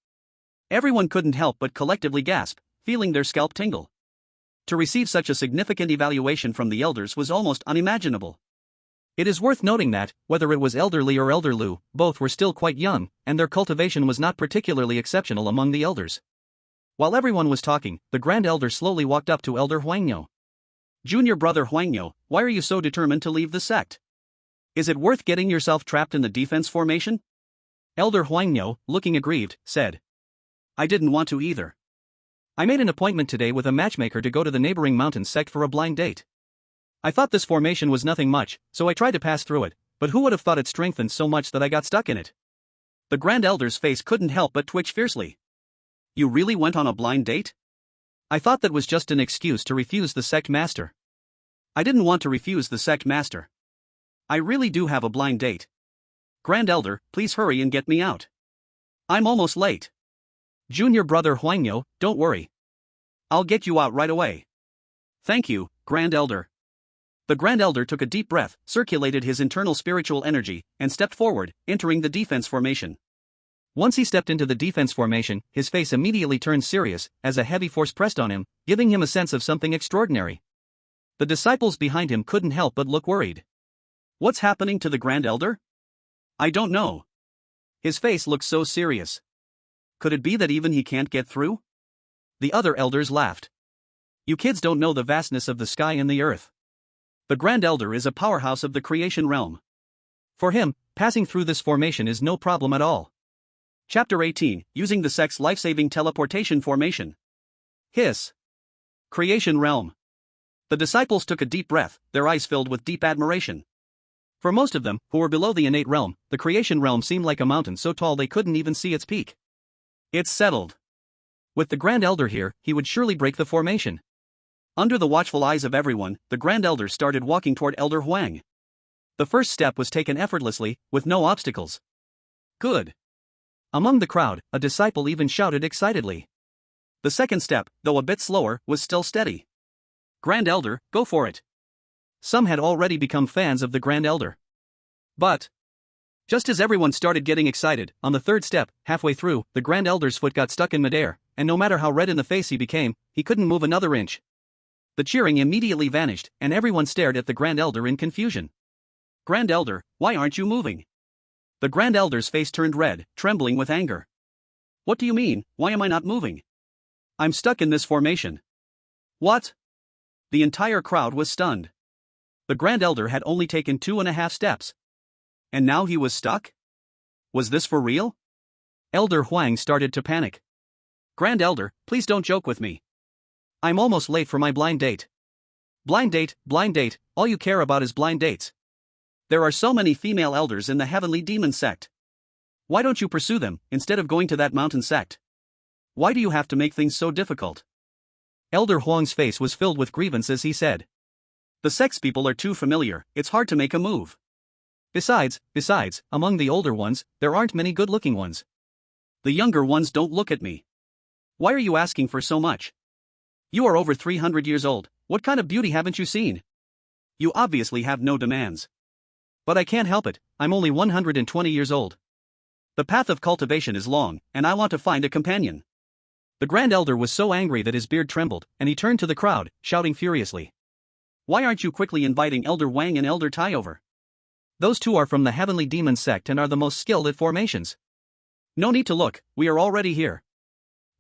Everyone couldn't help but collectively gasp, feeling their scalp tingle. To receive such a significant evaluation from the elders was almost unimaginable. It is worth noting that, whether it was Elder Li or Elder Lu, both were still quite young, and their cultivation was not particularly exceptional among the elders. While everyone was talking, the Grand Elder slowly walked up to Elder Huangyo. Junior brother Huangyo, why are you so determined to leave the sect? Is it worth getting yourself trapped in the defense formation? Elder Huangyo, looking aggrieved, said. I didn't want to either. I made an appointment today with a matchmaker to go to the neighboring mountain sect for a blind date. I thought this formation was nothing much, so I tried to pass through it, but who would have thought it strengthened so much that I got stuck in it? The Grand Elder's face couldn't help but twitch fiercely. You really went on a blind date? I thought that was just an excuse to refuse the sect master. I didn't want to refuse the sect master. I really do have a blind date. Grand Elder, please hurry and get me out. I'm almost late. Junior brother Huangyo, don't worry. I'll get you out right away. Thank you, Grand Elder. The Grand Elder took a deep breath, circulated his internal spiritual energy, and stepped forward, entering the defense formation. Once he stepped into the defense formation, his face immediately turned serious, as a heavy force pressed on him, giving him a sense of something extraordinary. The disciples behind him couldn't help but look worried. What's happening to the Grand Elder? I don't know. His face looks so serious. Could it be that even he can't get through? The other elders laughed. You kids don't know the vastness of the sky and the earth. The Grand Elder is a powerhouse of the creation realm. For him, passing through this formation is no problem at all. Chapter 18, Using the Sect's Life-Saving Teleportation Formation. Hiss. Creation Realm. The disciples took a deep breath, their eyes filled with deep admiration. For most of them, who were below the innate realm, the creation realm seemed like a mountain so tall they couldn't even see its peak. It's settled. With the Grand Elder here, he would surely break the formation. Under the watchful eyes of everyone, the Grand Elder started walking toward Elder Huang. The first step was taken effortlessly, with no obstacles. Good. Among the crowd, a disciple even shouted excitedly. The second step, though a bit slower, was still steady. Grand Elder, go for it. Some had already become fans of the Grand Elder. But, just as everyone started getting excited, on the third step, halfway through, the Grand Elder's foot got stuck in midair, and no matter how red in the face he became, he couldn't move another inch. The cheering immediately vanished, and everyone stared at the Grand Elder in confusion. Grand Elder, why aren't you moving? The Grand Elder's face turned red, trembling with anger. What do you mean, why am I not moving? I'm stuck in this formation. What? The entire crowd was stunned. The Grand Elder had only taken 2.5 steps. And now he was stuck? Was this for real? Elder Huang started to panic. Grand Elder, please don't joke with me. I'm almost late for my blind date. Blind date, all you care about is blind dates. There are so many female elders in the heavenly demon sect. Why don't you pursue them, instead of going to that mountain sect? Why do you have to make things so difficult? Elder Huang's face was filled with grievance as he said. The sect's people are too familiar, it's hard to make a move. Besides, among the older ones, there aren't many good-looking ones. The younger ones don't look at me. Why are you asking for so much? You are over 300 years old, what kind of beauty haven't you seen? You obviously have no demands. But I can't help it, I'm only 120 years old. The path of cultivation is long, and I want to find a companion. The Grand Elder was so angry that his beard trembled, and he turned to the crowd, shouting furiously. Why aren't you quickly inviting Elder Wang and Elder Tai over? Those two are from the Heavenly Demon Sect and are the most skilled at formations. No need to look, we are already here.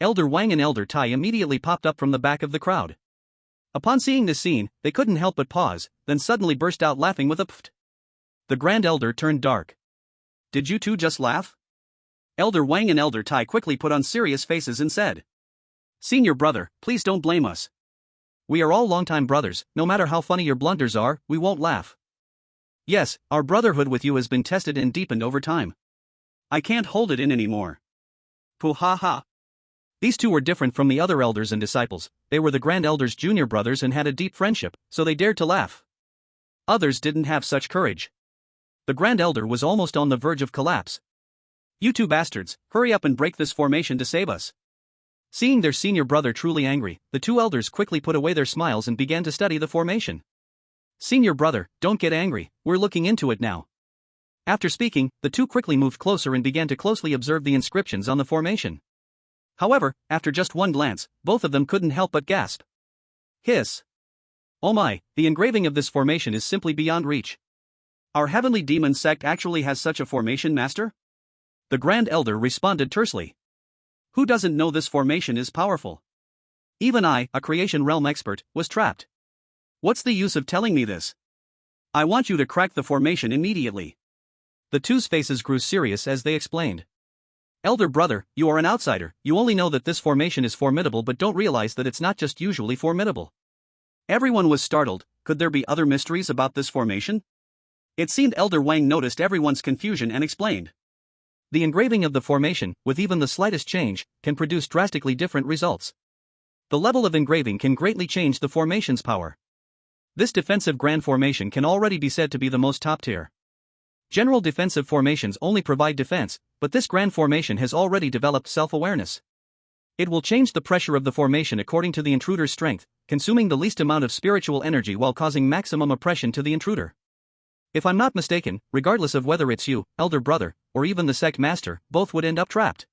Elder Wang and Elder Tai immediately popped up from the back of the crowd. Upon seeing this scene, they couldn't help but pause, then suddenly burst out laughing with a pft. The Grand Elder turned dark. Did you two just laugh? Elder Wang and Elder Tai quickly put on serious faces and said. Senior brother, please don't blame us. We are all longtime brothers, no matter how funny your blunders are, we won't laugh. Yes, our brotherhood with you has been tested and deepened over time. I can't hold it in anymore. Pooh ha ha. These two were different from the other elders and disciples. They were the Grand Elder's junior brothers and had a deep friendship, so they dared to laugh. Others didn't have such courage. The Grand Elder was almost on the verge of collapse. You two bastards, hurry up and break this formation to save us. Seeing their senior brother truly angry, the two elders quickly put away their smiles and began to study the formation. Senior brother, don't get angry, we're looking into it now. After speaking, the two quickly moved closer and began to closely observe the inscriptions on the formation. However, after just one glance, both of them couldn't help but gasp. Hiss. Oh my, the engraving of this formation is simply beyond reach. Our heavenly demon sect actually has such a formation, master? The Grand Elder responded tersely. Who doesn't know this formation is powerful? Even I, a creation realm expert, was trapped. What's the use of telling me this? I want you to crack the formation immediately. The two's faces grew serious as they explained. Elder brother, you are an outsider, you only know that this formation is formidable but don't realize that it's not just usually formidable. Everyone was startled. Could there be other mysteries about this formation? It seemed Elder Wang noticed everyone's confusion and explained. The engraving of the formation, with even the slightest change, can produce drastically different results. The level of engraving can greatly change the formation's power. This defensive grand formation can already be said to be the most top tier. General defensive formations only provide defense, but this grand formation has already developed self-awareness. It will change the pressure of the formation according to the intruder's strength, consuming the least amount of spiritual energy while causing maximum oppression to the intruder. If I'm not mistaken, regardless of whether it's you, elder brother, or even the sect master, both would end up trapped.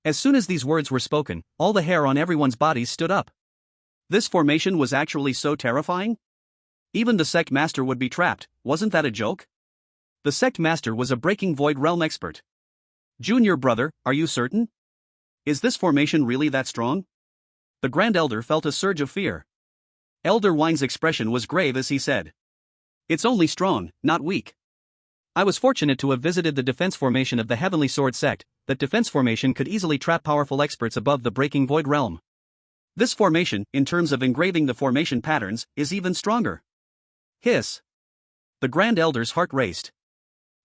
As soon as these words were spoken, all the hair on everyone's bodies stood up. This formation was actually so terrifying? Even the sect master would be trapped, wasn't that a joke? The sect master was a breaking void realm expert. Junior brother, are you certain? Is this formation really that strong? The Grand Elder felt a surge of fear. Elder Wang's expression was grave as he said. It's only strong, not weak. I was fortunate to have visited the defense formation of the Heavenly Sword sect. That defense formation could easily trap powerful experts above the breaking void realm. This formation, in terms of engraving the formation patterns, is even stronger. Hiss. The Grand Elder's heart raced.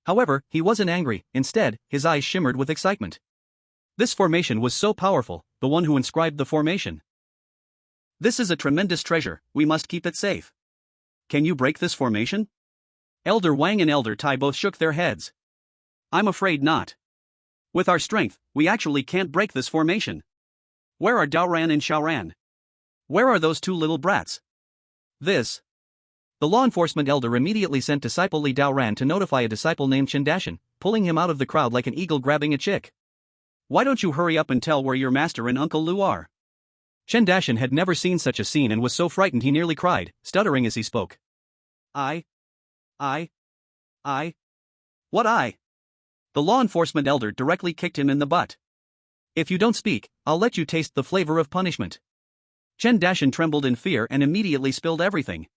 However, he wasn't angry, instead, his eyes shimmered with excitement. This formation was so powerful, the one who inscribed the formation. This is a tremendous treasure, we must keep it safe. Can you break this formation? Elder Wang and Elder Tai both shook their heads. I'm afraid not. With our strength, we actually can't break this formation. Where are Daoran and Xiaoran? Where are those two little brats? The law enforcement elder immediately sent disciple Li Daoran to notify a disciple named Chen Dashan, pulling him out of the crowd like an eagle grabbing a chick. Why don't you hurry up and tell where your master and Uncle Lu are? Chen Dashan had never seen such a scene and was so frightened he nearly cried, stuttering as he spoke. What I? The law enforcement elder directly kicked him in the butt. If you don't speak, I'll let you taste the flavor of punishment. Chen Dashan trembled in fear and immediately spilled everything.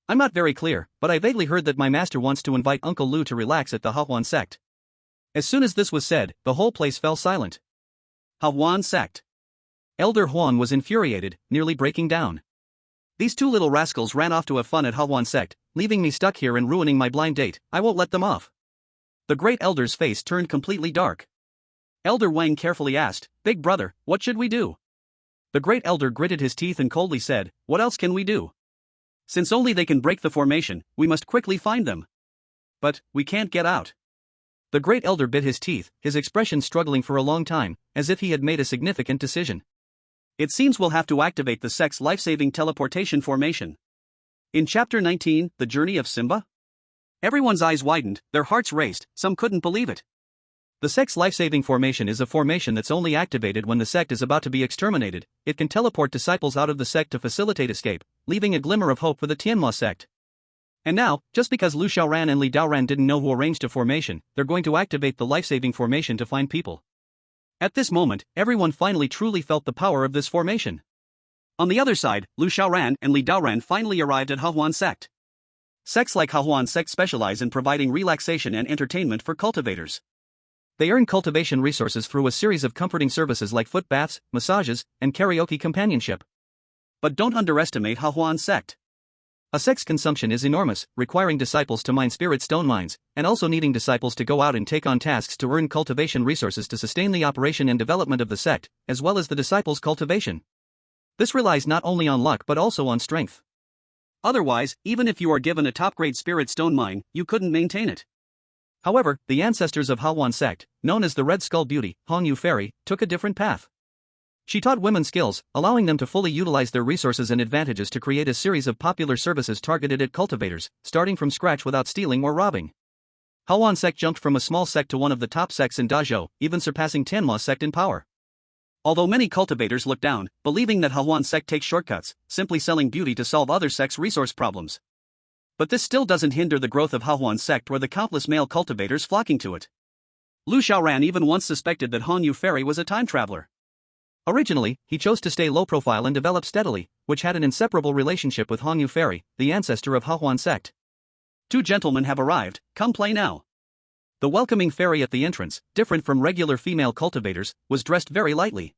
I'm not very clear, but I vaguely heard that my master wants to invite Uncle Lu to relax at the Hahuan sect. As soon as this was said, the whole place fell silent. Hahuan sect. Elder Huan was infuriated, nearly breaking down. These two little rascals ran off to have fun at Hahuan sect, leaving me stuck here and ruining my blind date. I won't let them off. The great elder's face turned completely dark. Elder Wang carefully asked, Big brother, what should we do? The great elder gritted his teeth and coldly said, What else can we do? Since only they can break the formation, we must quickly find them. But, we can't get out. The great elder bit his teeth, his expression struggling for a long time, as if he had made a significant decision. It seems we'll have to activate the sect's life-saving teleportation formation. In Chapter 19, The Journey of Simba? Everyone's eyes widened, their hearts raced, some couldn't believe it. The sect's life-saving formation is a formation that's only activated when the sect is about to be exterminated. It can teleport disciples out of the sect to facilitate escape, leaving a glimmer of hope for the Tianma sect. And now, just because Lu Xiaoran and Li Daoran didn't know who arranged a formation, they're going to activate the life-saving formation to find people. At this moment, everyone finally truly felt the power of this formation. On the other side, Lu Xiaoran and Li Daoran finally arrived at Hahuan sect. Sects like Hahuan sect specialize in providing relaxation and entertainment for cultivators. They earn cultivation resources through a series of comforting services like foot baths, massages, and karaoke companionship. But don't underestimate Hahuan sect. A sect's consumption is enormous, requiring disciples to mine spirit stone mines, and also needing disciples to go out and take on tasks to earn cultivation resources to sustain the operation and development of the sect, as well as the disciples' cultivation. This relies not only on luck but also on strength. Otherwise, even if you are given a top-grade spirit stone mine, you couldn't maintain it. However, the ancestors of Hawan sect, known as the Red Skull Beauty, Hong Yu Fairy, took a different path. She taught women skills, allowing them to fully utilize their resources and advantages to create a series of popular services targeted at cultivators, starting from scratch without stealing or robbing. Hawan sect jumped from a small sect to one of the top sects in Dazhou, even surpassing Tianma sect in power. Although many cultivators look down, believing that Hawan sect takes shortcuts, simply selling beauty to solve other sects' resource problems. But this still doesn't hinder the growth of Hawan sect or the countless male cultivators flocking to it. Lu Xiaoran even once suspected that Hong Yu Fairy was a time traveler. Originally, he chose to stay low profile and develop steadily, which had an inseparable relationship with Hong Yu Fairy, the ancestor of Hawan sect. Two gentlemen have arrived, come play now. The welcoming fairy at the entrance, different from regular female cultivators, was dressed very lightly.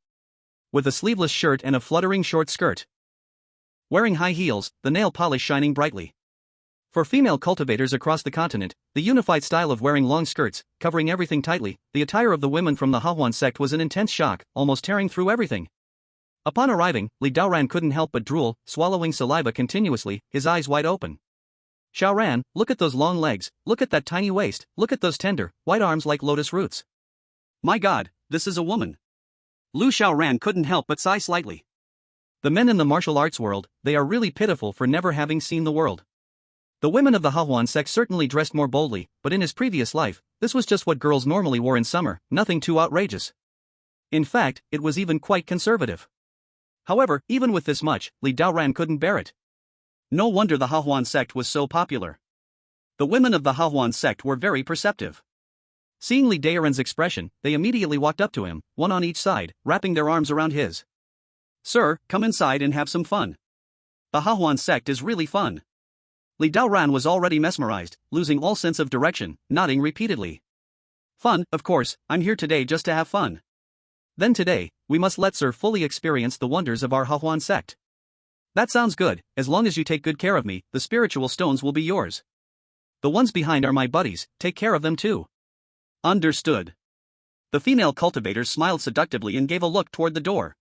With a sleeveless shirt and a fluttering short skirt. Wearing high heels, the nail polish shining brightly. For female cultivators across the continent, the unified style of wearing long skirts, covering everything tightly, the attire of the women from the Hawan sect was an intense shock, almost tearing through everything. Upon arriving, Li Daoran couldn't help but drool, swallowing saliva continuously, his eyes wide open. Xiaoran, look at those long legs, look at that tiny waist, look at those tender, white arms like lotus roots. My God, this is a woman. Lu Xiaoran couldn't help but sigh slightly. The men in the martial arts world, they are really pitiful for never having seen the world. The women of the Hawan sect certainly dressed more boldly, but in his previous life, this was just what girls normally wore in summer, nothing too outrageous. In fact, it was even quite conservative. However, even with this much, Li Daoran couldn't bear it. No wonder the Hawan sect was so popular. The women of the Hawan sect were very perceptive. Seeing Li Daoran's expression, they immediately walked up to him, one on each side, wrapping their arms around his. Sir, come inside and have some fun. The Hawan sect is really fun. Li Daoran was already mesmerized, losing all sense of direction, nodding repeatedly. Fun, of course, I'm here today just to have fun. Then today, we must let Sir fully experience the wonders of our Hawan sect. That sounds good, as long as you take good care of me, the spiritual stones will be yours. The ones behind are my buddies, take care of them too. Understood. The female cultivators smiled seductively and gave a look toward the door.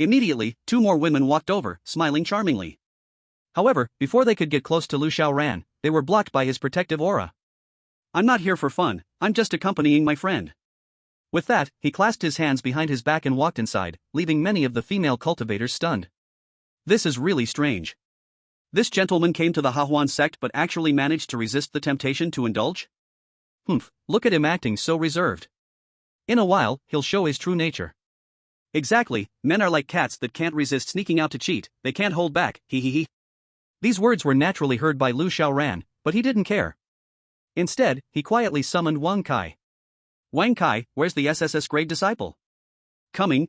Immediately, two more women walked over, smiling charmingly. However, before they could get close to Lu Xiaoran, they were blocked by his protective aura. I'm not here for fun, I'm just accompanying my friend. With that, he clasped his hands behind his back and walked inside, leaving many of the female cultivators stunned. This is really strange. This gentleman came to the Hawan sect but actually managed to resist the temptation to indulge? Look at him acting so reserved. In a while, he'll show his true nature. Exactly, men are like cats that can't resist sneaking out to cheat, they can't hold back, he. These words were naturally heard by Lu Xiaoran, but he didn't care. Instead, he quietly summoned Wang Kai. Wang Kai, where's the SSS grade disciple? Coming.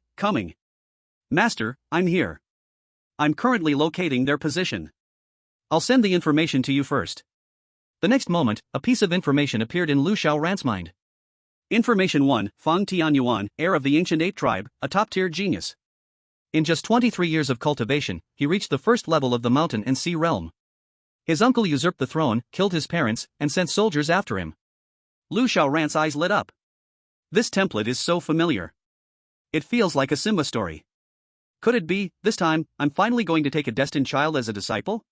Master, I'm here. I'm currently locating their position. I'll send the information to you first. The next moment, a piece of information appeared in Lu Xiaoran's mind. Information 1, Fang Tianyuan, heir of the ancient ape tribe, a top-tier genius. In just 23 years of cultivation, he reached the first level of the mountain and sea realm. His uncle usurped the throne, killed his parents, and sent soldiers after him. Lu Xiaoran's eyes lit up. This template is so familiar. It feels like a Simba story. Could it be, this time, I'm finally going to take a destined child as a disciple?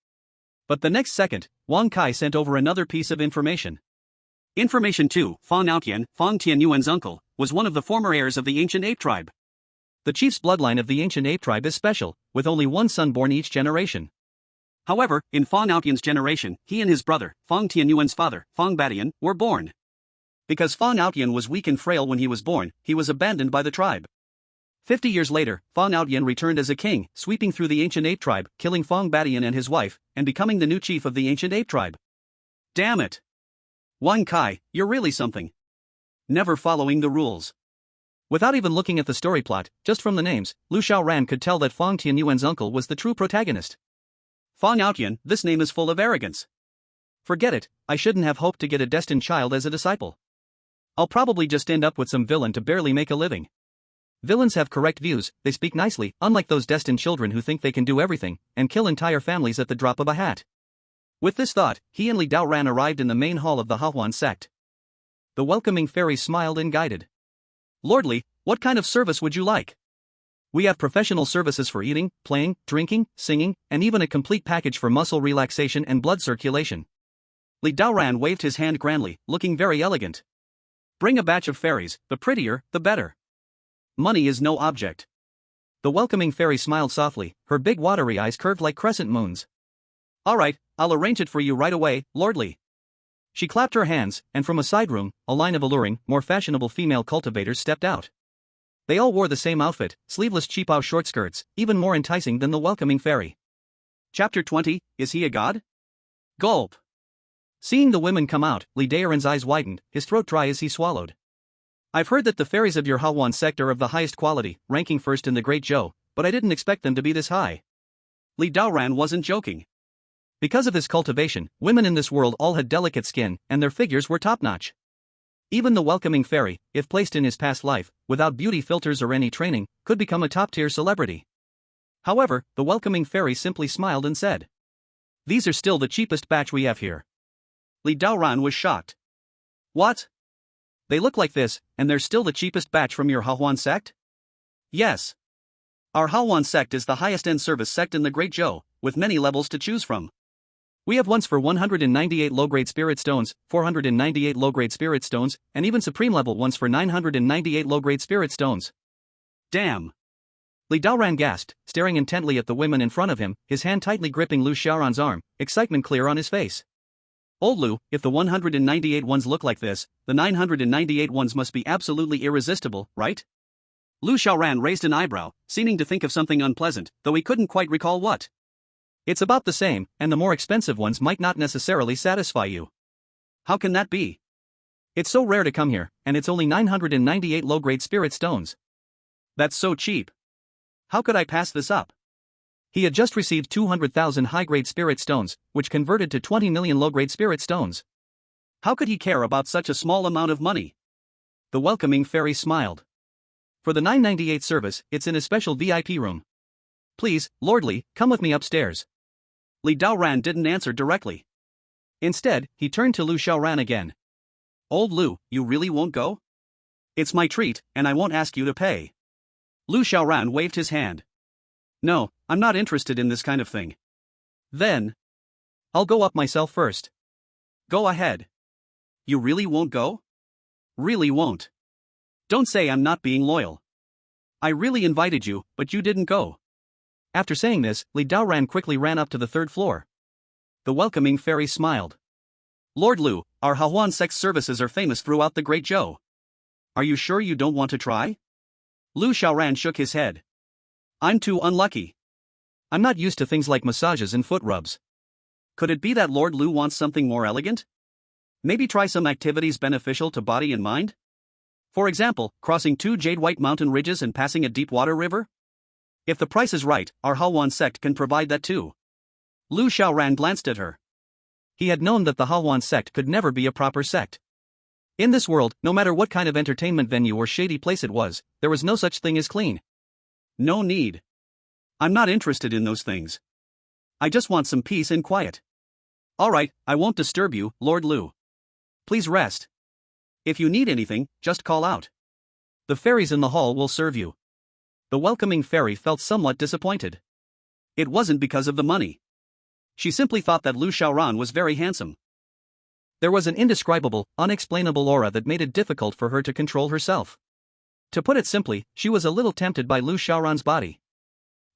But the next second, Wang Kai sent over another piece of information. Information 2, Fang Outyan, Fang Tianyuan's uncle, was one of the former heirs of the ancient ape tribe. The chief's bloodline of the ancient ape tribe is special, with only one son born each generation. However, in Fang Outyan's generation, he and his brother, Fang Tianyuan's father, Fang Badian, were born. Because Fang Outyan was weak and frail when he was born, he was abandoned by the tribe. 50 years later, Fang Outyan returned as a king, sweeping through the ancient ape tribe, killing Fang Badian and his wife, and becoming the new chief of the ancient ape tribe. Damn it! Wang Kai, you're really something. Never following the rules. Without even looking at the story plot, just from the names, Lu Xiaoran could tell that Fang Tianyuan's uncle was the true protagonist. Fang Outyan, this name is full of arrogance. Forget it, I shouldn't have hoped to get a destined child as a disciple. I'll probably just end up with some villain to barely make a living. Villains have correct views, they speak nicely, unlike those destined children who think they can do everything, and kill entire families at the drop of a hat. With this thought, he and Li Daoran arrived in the main hall of the Hahuan sect. The welcoming fairy smiled and guided. Lord Li, what kind of service would you like? We have professional services for eating, playing, drinking, singing, and even a complete package for muscle relaxation and blood circulation. Li Daoran waved his hand grandly, looking very elegant. Bring a batch of fairies, the prettier, the better. Money is no object. The welcoming fairy smiled softly, her big watery eyes curved like crescent moons. All right, I'll arrange it for you right away, Lord Li. She clapped her hands, and from a side room, a line of alluring, more fashionable female cultivators stepped out. They all wore the same outfit, sleeveless cheapao short skirts, even more enticing than the welcoming fairy. Chapter 20, Is He a God? Gulp. Seeing the women come out, Li Daoran's eyes widened, his throat dry as he swallowed. I've heard that the fairies of your Hahuan sect are of the highest quality, ranking first in the Great Zhou, but I didn't expect them to be this high. Li Daoran wasn't joking. Because of his cultivation, women in this world all had delicate skin, and their figures were top-notch. Even the welcoming fairy, if placed in his past life, without beauty filters or any training, could become a top-tier celebrity. However, the welcoming fairy simply smiled and said, "These are still the cheapest batch we have here." Li Daoran was shocked. What? They look like this, and they're still the cheapest batch from your Hahuan sect? Yes. Our Hahuan sect is the highest-end service sect in the Great Zhou, with many levels to choose from. We have ones for 198 low-grade spirit stones, 498 low-grade spirit stones, and even supreme-level ones for 998 low-grade spirit stones. Damn! Li Daoran gasped, staring intently at the women in front of him, his hand tightly gripping Lu Xiaoran's arm, excitement clear on his face. Old Lu, if the 198 ones look like this, the 998 ones must be absolutely irresistible, right? Lu Xiaoran raised an eyebrow, seeming to think of something unpleasant, though he couldn't quite recall what. It's about the same, and the more expensive ones might not necessarily satisfy you. How can that be? It's so rare to come here, and it's only 998 low-grade spirit stones. That's so cheap. How could I pass this up? He had just received 200,000 high-grade spirit stones, which converted to 20 million low-grade spirit stones. How could he care about such a small amount of money? The welcoming fairy smiled. For the 998 service, it's in a special VIP room. Please, Lord Li, come with me upstairs. Li Daoran didn't answer directly. Instead, he turned to Lu Xiaoran again. Old Lu, you really won't go? It's my treat, and I won't ask you to pay. Lu Xiaoran waved his hand. No, I'm not interested in this kind of thing. Then, I'll go up myself first. Go ahead. You really won't go? Really won't. Don't say I'm not being loyal. I really invited you, but you didn't go. After saying this, Li Daoran quickly ran up to the third floor. The welcoming fairy smiled. Lord Lu, our Hahuan sect services are famous throughout the Great Zhou. Are you sure you don't want to try? Lu Xiaoran shook his head. I'm too unlucky. I'm not used to things like massages and foot rubs. Could it be that Lord Lu wants something more elegant? Maybe try some activities beneficial to body and mind? For example, crossing 2 jade-white mountain ridges and passing a deep water river? If the price is right, our Hahuan sect can provide that too. Lu Xiaoran glanced at her. He had known that the Hahuan sect could never be a proper sect. In this world, no matter what kind of entertainment venue or shady place it was, there was no such thing as clean. No need. I'm not interested in those things. I just want some peace and quiet. Alright, I won't disturb you, Lord Lu. Please rest. If you need anything, just call out. The fairies in the hall will serve you. The welcoming fairy felt somewhat disappointed. It wasn't because of the money. She simply thought that Lu Xiaoran was very handsome. There was an indescribable, unexplainable aura that made it difficult for her to control herself. To put it simply, she was a little tempted by Lu Xiaoran's body.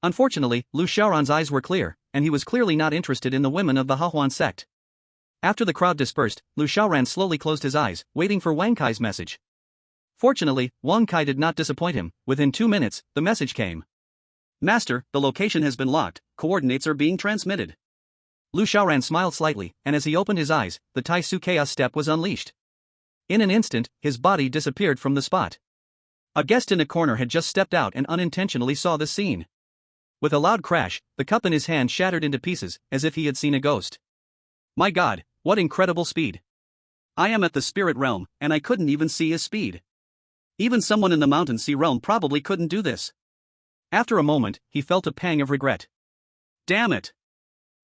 Unfortunately, Lu Xiaoran's eyes were clear, and he was clearly not interested in the women of the Hahuan sect. After the crowd dispersed, Lu Xiaoran slowly closed his eyes, waiting for Wang Kai's message. Fortunately, Wang Kai did not disappoint him. Within 2 minutes, the message came. Master, the location has been locked, coordinates are being transmitted. Lu Xiaoran smiled slightly, and as he opened his eyes, the Tai Su Chaos Step was unleashed. In an instant, his body disappeared from the spot. A guest in a corner had just stepped out and unintentionally saw the scene. With a loud crash, the cup in his hand shattered into pieces, as if he had seen a ghost. My God, what incredible speed! I am at the spirit realm, and I couldn't even see his speed. Even someone in the Mountain Sea realm probably couldn't do this. After a moment, he felt a pang of regret. Damn it!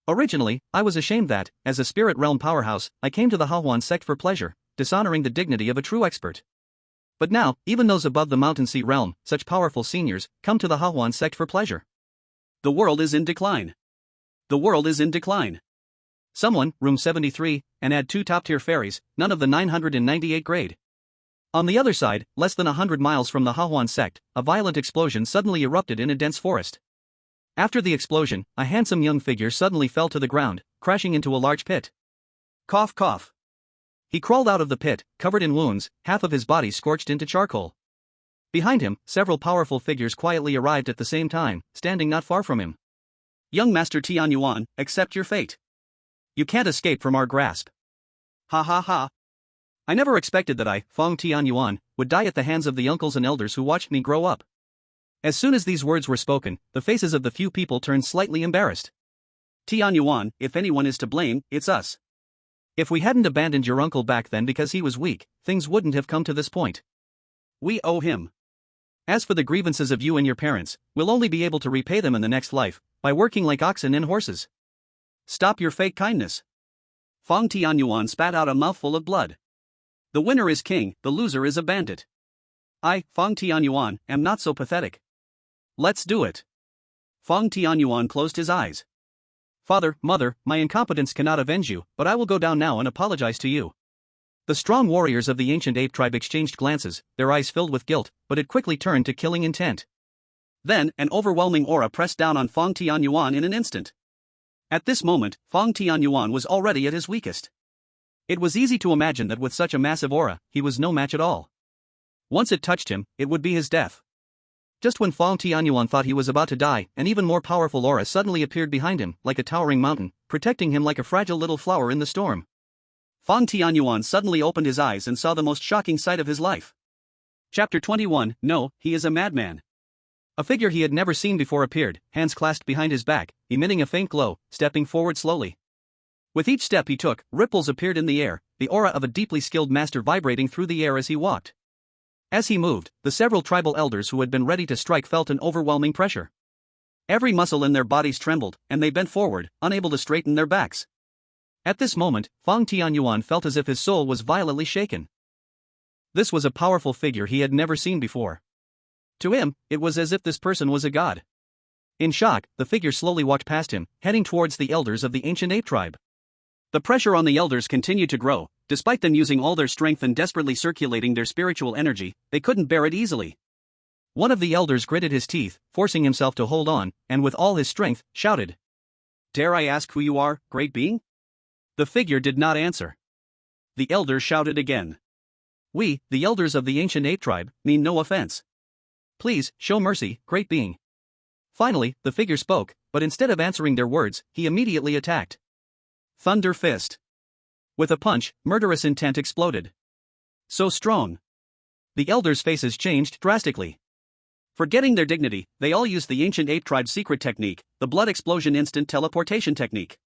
Originally, I was ashamed that, as a spirit realm powerhouse, I came to the Hahuan sect for pleasure, dishonoring the dignity of a true expert. But now, even those above the mountain sea realm, such powerful seniors, come to the Hahuan sect for pleasure. The world is in decline. The world is in decline. Someone, room 73, and add 2 top-tier fairies, none of the 998 grade. On the other side, less than 100 miles from the Hahuan sect, a violent explosion suddenly erupted in a dense forest. After the explosion, a handsome young figure suddenly fell to the ground, crashing into a large pit. Cough cough. He crawled out of the pit, covered in wounds, half of his body scorched into charcoal. Behind him, several powerful figures quietly arrived at the same time, standing not far from him. Young Master Tian Yuan, accept your fate. You can't escape from our grasp. Ha ha ha. I never expected that I, Fong Tian Yuan, would die at the hands of the uncles and elders who watched me grow up. As soon as these words were spoken, the faces of the few people turned slightly embarrassed. Tian Yuan, if anyone is to blame, it's us. If we hadn't abandoned your uncle back then because he was weak, things wouldn't have come to this point. We owe him. As for the grievances of you and your parents, we'll only be able to repay them in the next life, by working like oxen and horses. Stop your fake kindness. Fong Tian Yuan spat out a mouthful of blood. The winner is king, the loser is a bandit. I, Fong Tian Yuan, am not so pathetic. Let's do it. Fong Tian Yuan closed his eyes. Father, mother, my incompetence cannot avenge you, but I will go down now and apologize to you. The strong warriors of the ancient ape tribe exchanged glances, their eyes filled with guilt, but it quickly turned to killing intent. Then, an overwhelming aura pressed down on Fong Tian Yuan in an instant. At this moment, Fong Tian Yuan was already at his weakest. It was easy to imagine that with such a massive aura, he was no match at all. Once it touched him, it would be his death. Just when Fong Tianyuan thought he was about to die, an even more powerful aura suddenly appeared behind him, like a towering mountain, protecting him like a fragile little flower in the storm. Fong Tianyuan suddenly opened his eyes and saw the most shocking sight of his life. Chapter 21, No, he is a madman. A figure he had never seen before appeared, hands clasped behind his back, emitting a faint glow, stepping forward slowly. With each step he took, ripples appeared in the air, the aura of a deeply skilled master vibrating through the air as he walked. As he moved, the several tribal elders who had been ready to strike felt an overwhelming pressure. Every muscle in their bodies trembled, and they bent forward, unable to straighten their backs. At this moment, Fong Tianyuan felt as if his soul was violently shaken. This was a powerful figure he had never seen before. To him, it was as if this person was a god. In shock, the figure slowly walked past him, heading towards the elders of the ancient ape tribe. The pressure on the elders continued to grow. Despite them using all their strength and desperately circulating their spiritual energy, they couldn't bear it easily. One of the elders gritted his teeth, forcing himself to hold on, and with all his strength, shouted, "Dare I ask who you are, great being?" The figure did not answer. The elder shouted again. "We, the elders of the ancient ape tribe, mean no offense. Please, show mercy, great being." Finally, the figure spoke, but instead of answering their words, he immediately attacked. Thunder Fist. With a punch, murderous intent exploded. So strong. The elders' faces changed drastically. Forgetting their dignity, they all used the ancient ape tribe's secret technique, the blood explosion instant teleportation technique.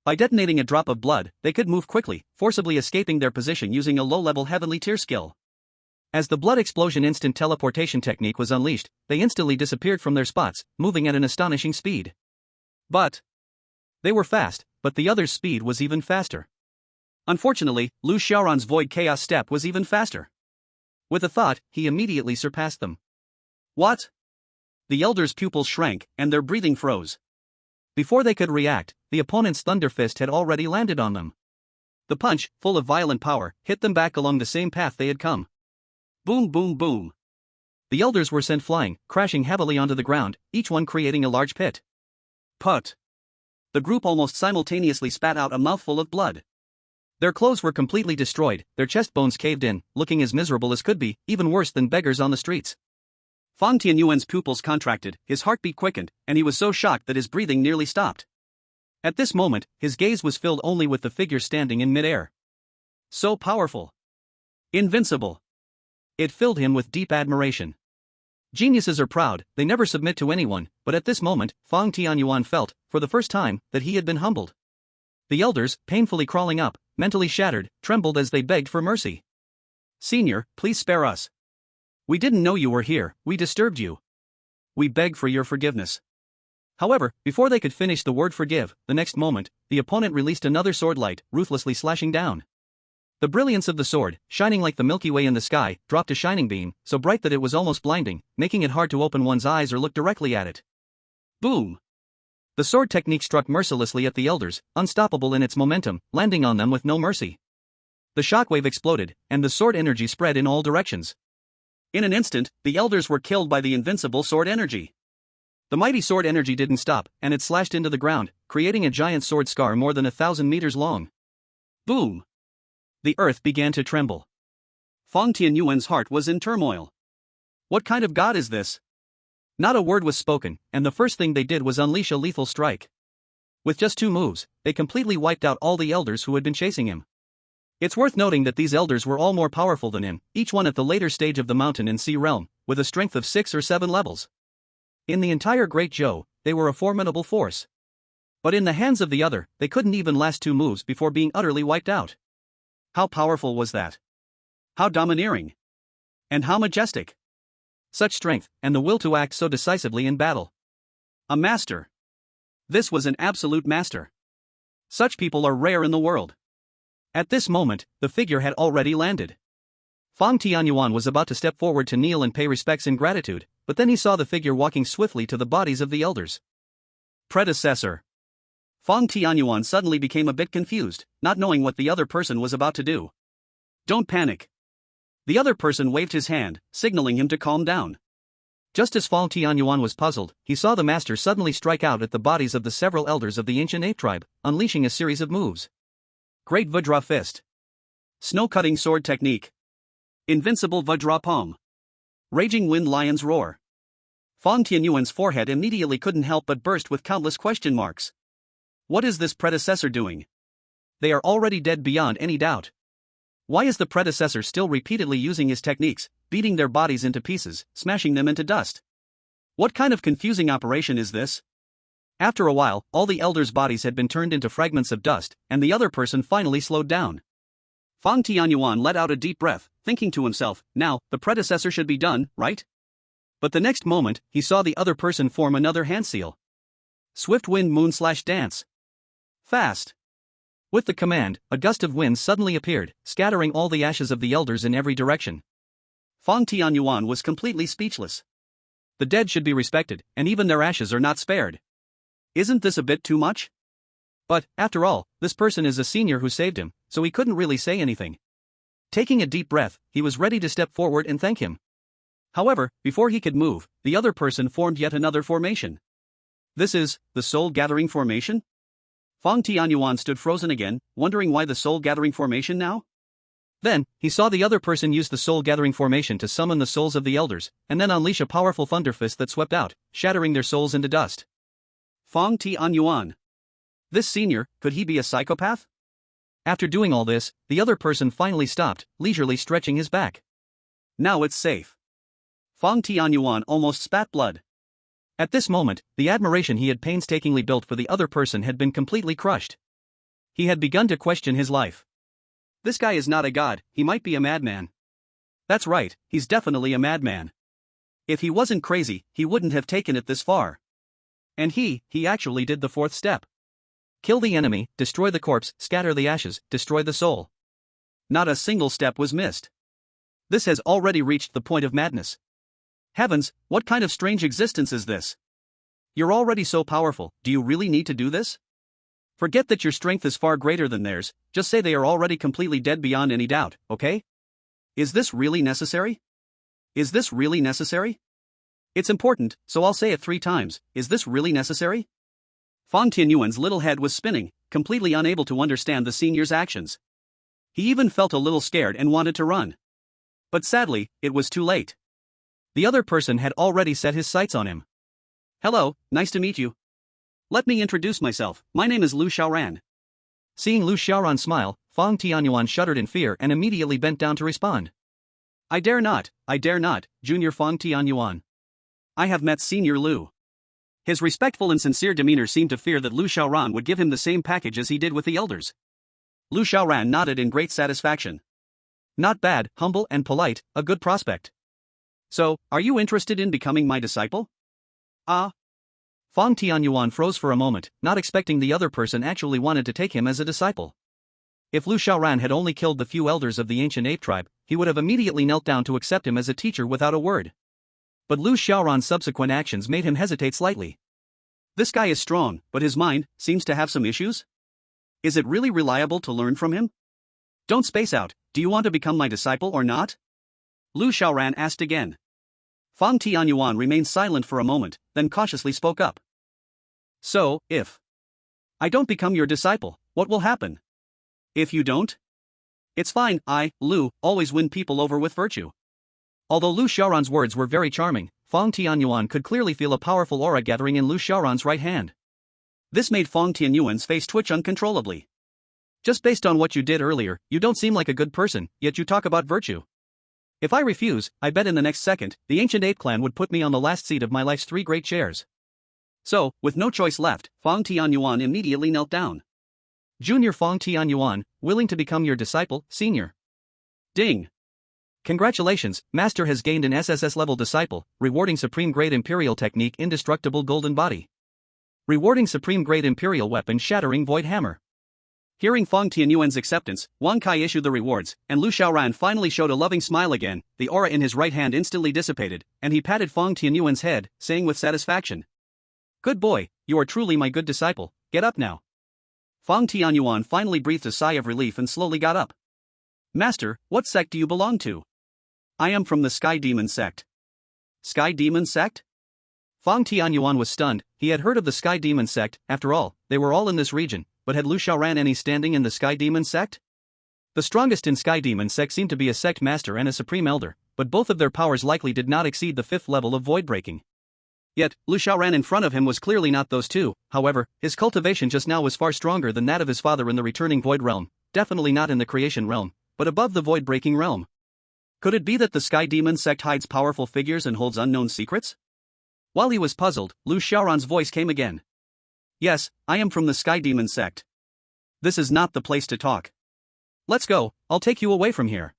By detonating a drop of blood, they could move quickly, forcibly escaping their position using a low-level heavenly tier skill. As the blood explosion instant teleportation technique was unleashed, they instantly disappeared from their spots, moving at an astonishing speed. But they were fast, but the others' speed was even faster. Unfortunately, Lu Xiaoran's void chaos step was even faster. With a thought, he immediately surpassed them. What? The elders' pupils shrank, and their breathing froze. Before they could react, the opponent's thunder fist had already landed on them. The punch, full of violent power, hit them back along the same path they had come. Boom boom boom. The elders were sent flying, crashing heavily onto the ground, each one creating a large pit. Put. The group almost simultaneously spat out a mouthful of blood. Their clothes were completely destroyed, their chest bones caved in, looking as miserable as could be, even worse than beggars on the streets. Fong Tianyuan's pupils contracted, his heartbeat quickened, and he was so shocked that his breathing nearly stopped. At this moment, his gaze was filled only with the figure standing in midair. So powerful. Invincible. It filled him with deep admiration. Geniuses are proud, they never submit to anyone, but at this moment, Fong Tianyuan felt, for the first time, that he had been humbled. The elders, painfully crawling up, mentally shattered, trembled as they begged for mercy. "Senior, please spare us. We didn't know you were here, we disturbed you. We beg for your forgiveness." However, before they could finish the word forgive, the next moment, the opponent released another sword light, ruthlessly slashing down. The brilliance of the sword, shining like the Milky Way in the sky, dropped a shining beam, so bright that it was almost blinding, making it hard to open one's eyes or look directly at it. Boom! The sword technique struck mercilessly at the elders, unstoppable in its momentum, landing on them with no mercy. The shockwave exploded, and the sword energy spread in all directions. In an instant, the elders were killed by the invincible sword energy. The mighty sword energy didn't stop, and it slashed into the ground, creating a giant sword scar more than 1,000 meters long. Boom! The earth began to tremble. Fang Tianyuan's heart was in turmoil. What kind of god is this? Not a word was spoken, and the first thing they did was unleash a lethal strike. With just 2 moves, they completely wiped out all the elders who had been chasing him. It's worth noting that these elders were all more powerful than him, each one at the later stage of the mountain and sea realm, with a strength of 6 or 7 levels. In the entire Great Zhou, they were a formidable force. But in the hands of the other, they couldn't even last 2 moves before being utterly wiped out. How powerful was that? How domineering! And how majestic! Such strength, and the will to act so decisively in battle. A master. This was an absolute master. Such people are rare in the world. At this moment, the figure had already landed. Fang Tianyuan was about to step forward to kneel and pay respects in gratitude, but then he saw the figure walking swiftly to the bodies of the elders. Predecessor. Fang Tianyuan suddenly became a bit confused, not knowing what the other person was about to do. Don't panic. The other person waved his hand, signaling him to calm down. Just as Fang Tianyuan was puzzled, he saw the master suddenly strike out at the bodies of the several elders of the ancient ape tribe, unleashing a series of moves. Great Vajra Fist. Snow-cutting sword technique. Invincible Vajra Palm. Raging Wind Lion's Roar. Fang Tianyuan's forehead immediately couldn't help but burst with countless question marks. What is this predecessor doing? They are already dead beyond any doubt. Why is the predecessor still repeatedly using his techniques, beating their bodies into pieces, smashing them into dust? What kind of confusing operation is this? After a while, all the elders' bodies had been turned into fragments of dust, and the other person finally slowed down. Fang Tianyuan let out a deep breath, thinking to himself, now, the predecessor should be done, right? But the next moment, he saw the other person form another hand seal. Swift Wind Moon/Dance. Fast. With the command, a gust of wind suddenly appeared, scattering all the ashes of the elders in every direction. Fang Tianyuan was completely speechless. The dead should be respected, and even their ashes are not spared. Isn't this a bit too much? But, after all, this person is a senior who saved him, so he couldn't really say anything. Taking a deep breath, he was ready to step forward and thank him. However, before he could move, the other person formed yet another formation. This is the Soul Gathering Formation? Fang Tianyuan stood frozen again, wondering why the Soul Gathering Formation now? Then, he saw the other person use the Soul Gathering Formation to summon the souls of the elders, and then unleash a powerful thunder fist that swept out, shattering their souls into dust. Fang Tianyuan. This senior, could he be a psychopath? After doing all this, the other person finally stopped, leisurely stretching his back. Now it's safe. Fang Tianyuan almost spat blood. At this moment, the admiration he had painstakingly built for the other person had been completely crushed. He had begun to question his life. This guy is not a god, he might be a madman. That's right, he's definitely a madman. If he wasn't crazy, he wouldn't have taken it this far. And he actually did the 4th step. Kill the enemy, destroy the corpse, scatter the ashes, destroy the soul. Not a single step was missed. This has already reached the point of madness. Heavens, what kind of strange existence is this? You're already so powerful, do you really need to do this? Forget that your strength is far greater than theirs, just say they are already completely dead beyond any doubt, okay? Is this really necessary? Is this really necessary? It's important, so I'll say it 3 times, is this really necessary? Fang Tianyuan's little head was spinning, completely unable to understand the senior's actions. He even felt a little scared and wanted to run. But sadly, it was too late. The other person had already set his sights on him. Hello, nice to meet you. Let me introduce myself, my name is Lu Xiaoran. Seeing Lu Xiaoran smile, Fang Tianyuan shuddered in fear and immediately bent down to respond. I dare not, Junior Fang Tianyuan. I have met Senior Lu. His respectful and sincere demeanor seemed to fear that Lu Xiaoran would give him the same package as he did with the elders. Lu Xiaoran nodded in great satisfaction. Not bad, humble and polite, a good prospect. So, are you interested in becoming my disciple? Ah. Fang Tianyuan froze for a moment, not expecting the other person actually wanted to take him as a disciple. If Lu Xiaoran had only killed the few elders of the ancient ape tribe, he would have immediately knelt down to accept him as a teacher without a word. But Lu Xiaoran's subsequent actions made him hesitate slightly. This guy is strong, but his mind seems to have some issues? Is it really reliable to learn from him? Don't space out, do you want to become my disciple or not? Lu Xiaoran asked again. Fang Tianyuan remained silent for a moment, then cautiously spoke up. So, if I don't become your disciple, what will happen? If you don't? It's fine, Lu, always win people over with virtue. Although Lu Xiaoran's words were very charming, Fang Tianyuan could clearly feel a powerful aura gathering in Lu Xiaoran's right hand. This made Fang Tianyuan's face twitch uncontrollably. Just based on what you did earlier, you don't seem like a good person, yet you talk about virtue. If I refuse, I bet in the next second, the ancient ape clan would put me on the last seat of my life's 3 great chairs. So, with no choice left, Fang Tianyuan immediately knelt down. Junior Fang Tianyuan, willing to become your disciple, senior. Ding. Congratulations, Master has gained an SSS-level disciple, rewarding Supreme-Grade Imperial Technique Indestructible Golden Body. Rewarding Supreme-Grade Imperial Weapon Shattering Void Hammer. Hearing Fang Tianyuan's acceptance, Wang Kai issued the rewards, and Lu Xiaoran finally showed a loving smile again. The aura in his right hand instantly dissipated, and he patted Fang Tianyuan's head, saying with satisfaction. Good boy, you are truly my good disciple, get up now. Fang Tianyuan finally breathed a sigh of relief and slowly got up. Master, what sect do you belong to? I am from the Sky Demon sect. Sky Demon sect? Fang Tianyuan was stunned. He had heard of the Sky Demon sect, after all, they were all in this region, but had Lu Xiaoran any standing in the Sky Demon sect? The strongest in Sky Demon sect seemed to be a sect master and a supreme elder, but both of their powers likely did not exceed the 5th level of void breaking. Yet, Lu Xiaoran in front of him was clearly not those two. However, his cultivation just now was far stronger than that of his father in the returning void realm, definitely not in the creation realm, but above the void breaking realm. Could it be that the Sky Demon sect hides powerful figures and holds unknown secrets? While he was puzzled, Lu Xiaoran's voice came again. Yes, I am from the Sky Demon sect. This is not the place to talk. Let's go, I'll take you away from here.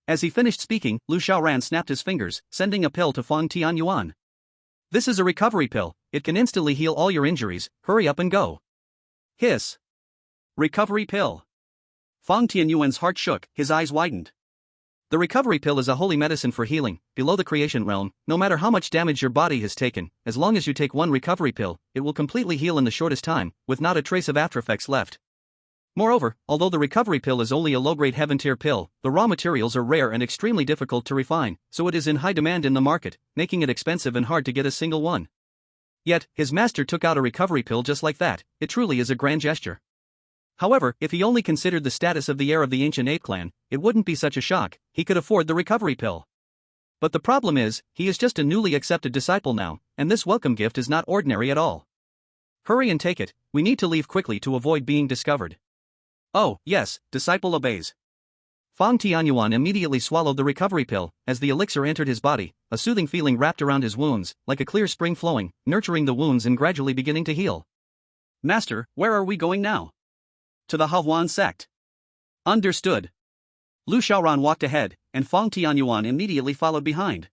As he finished speaking, Lu Xiaoran snapped his fingers, sending a pill to Fang Tianyuan. This is a recovery pill, it can instantly heal all your injuries, hurry up and go. Hiss. Recovery pill. Fang Tianyuan's heart shook, his eyes widened. The recovery pill is a holy medicine for healing. Below the creation realm, no matter how much damage your body has taken, as long as you take one recovery pill, it will completely heal in the shortest time, with not a trace of aftereffects left. Moreover, although the recovery pill is only a low-grade heaven-tier pill, the raw materials are rare and extremely difficult to refine, so it is in high demand in the market, making it expensive and hard to get a single one. Yet, his master took out a recovery pill just like that. It truly is a grand gesture. However, if he only considered the status of the heir of the ancient ape clan, it wouldn't be such a shock. He could afford the recovery pill. But the problem is, he is just a newly accepted disciple now, and this welcome gift is not ordinary at all. Hurry and take it, we need to leave quickly to avoid being discovered. Oh, yes, disciple obeys. Fang Tianyuan immediately swallowed the recovery pill. As the elixir entered his body, a soothing feeling wrapped around his wounds, like a clear spring flowing, nurturing the wounds and gradually beginning to heal. Master, where are we going now? To the Hahuan sect. Understood. Lu Xiaoran walked ahead, and Fang Tianyuan immediately followed behind.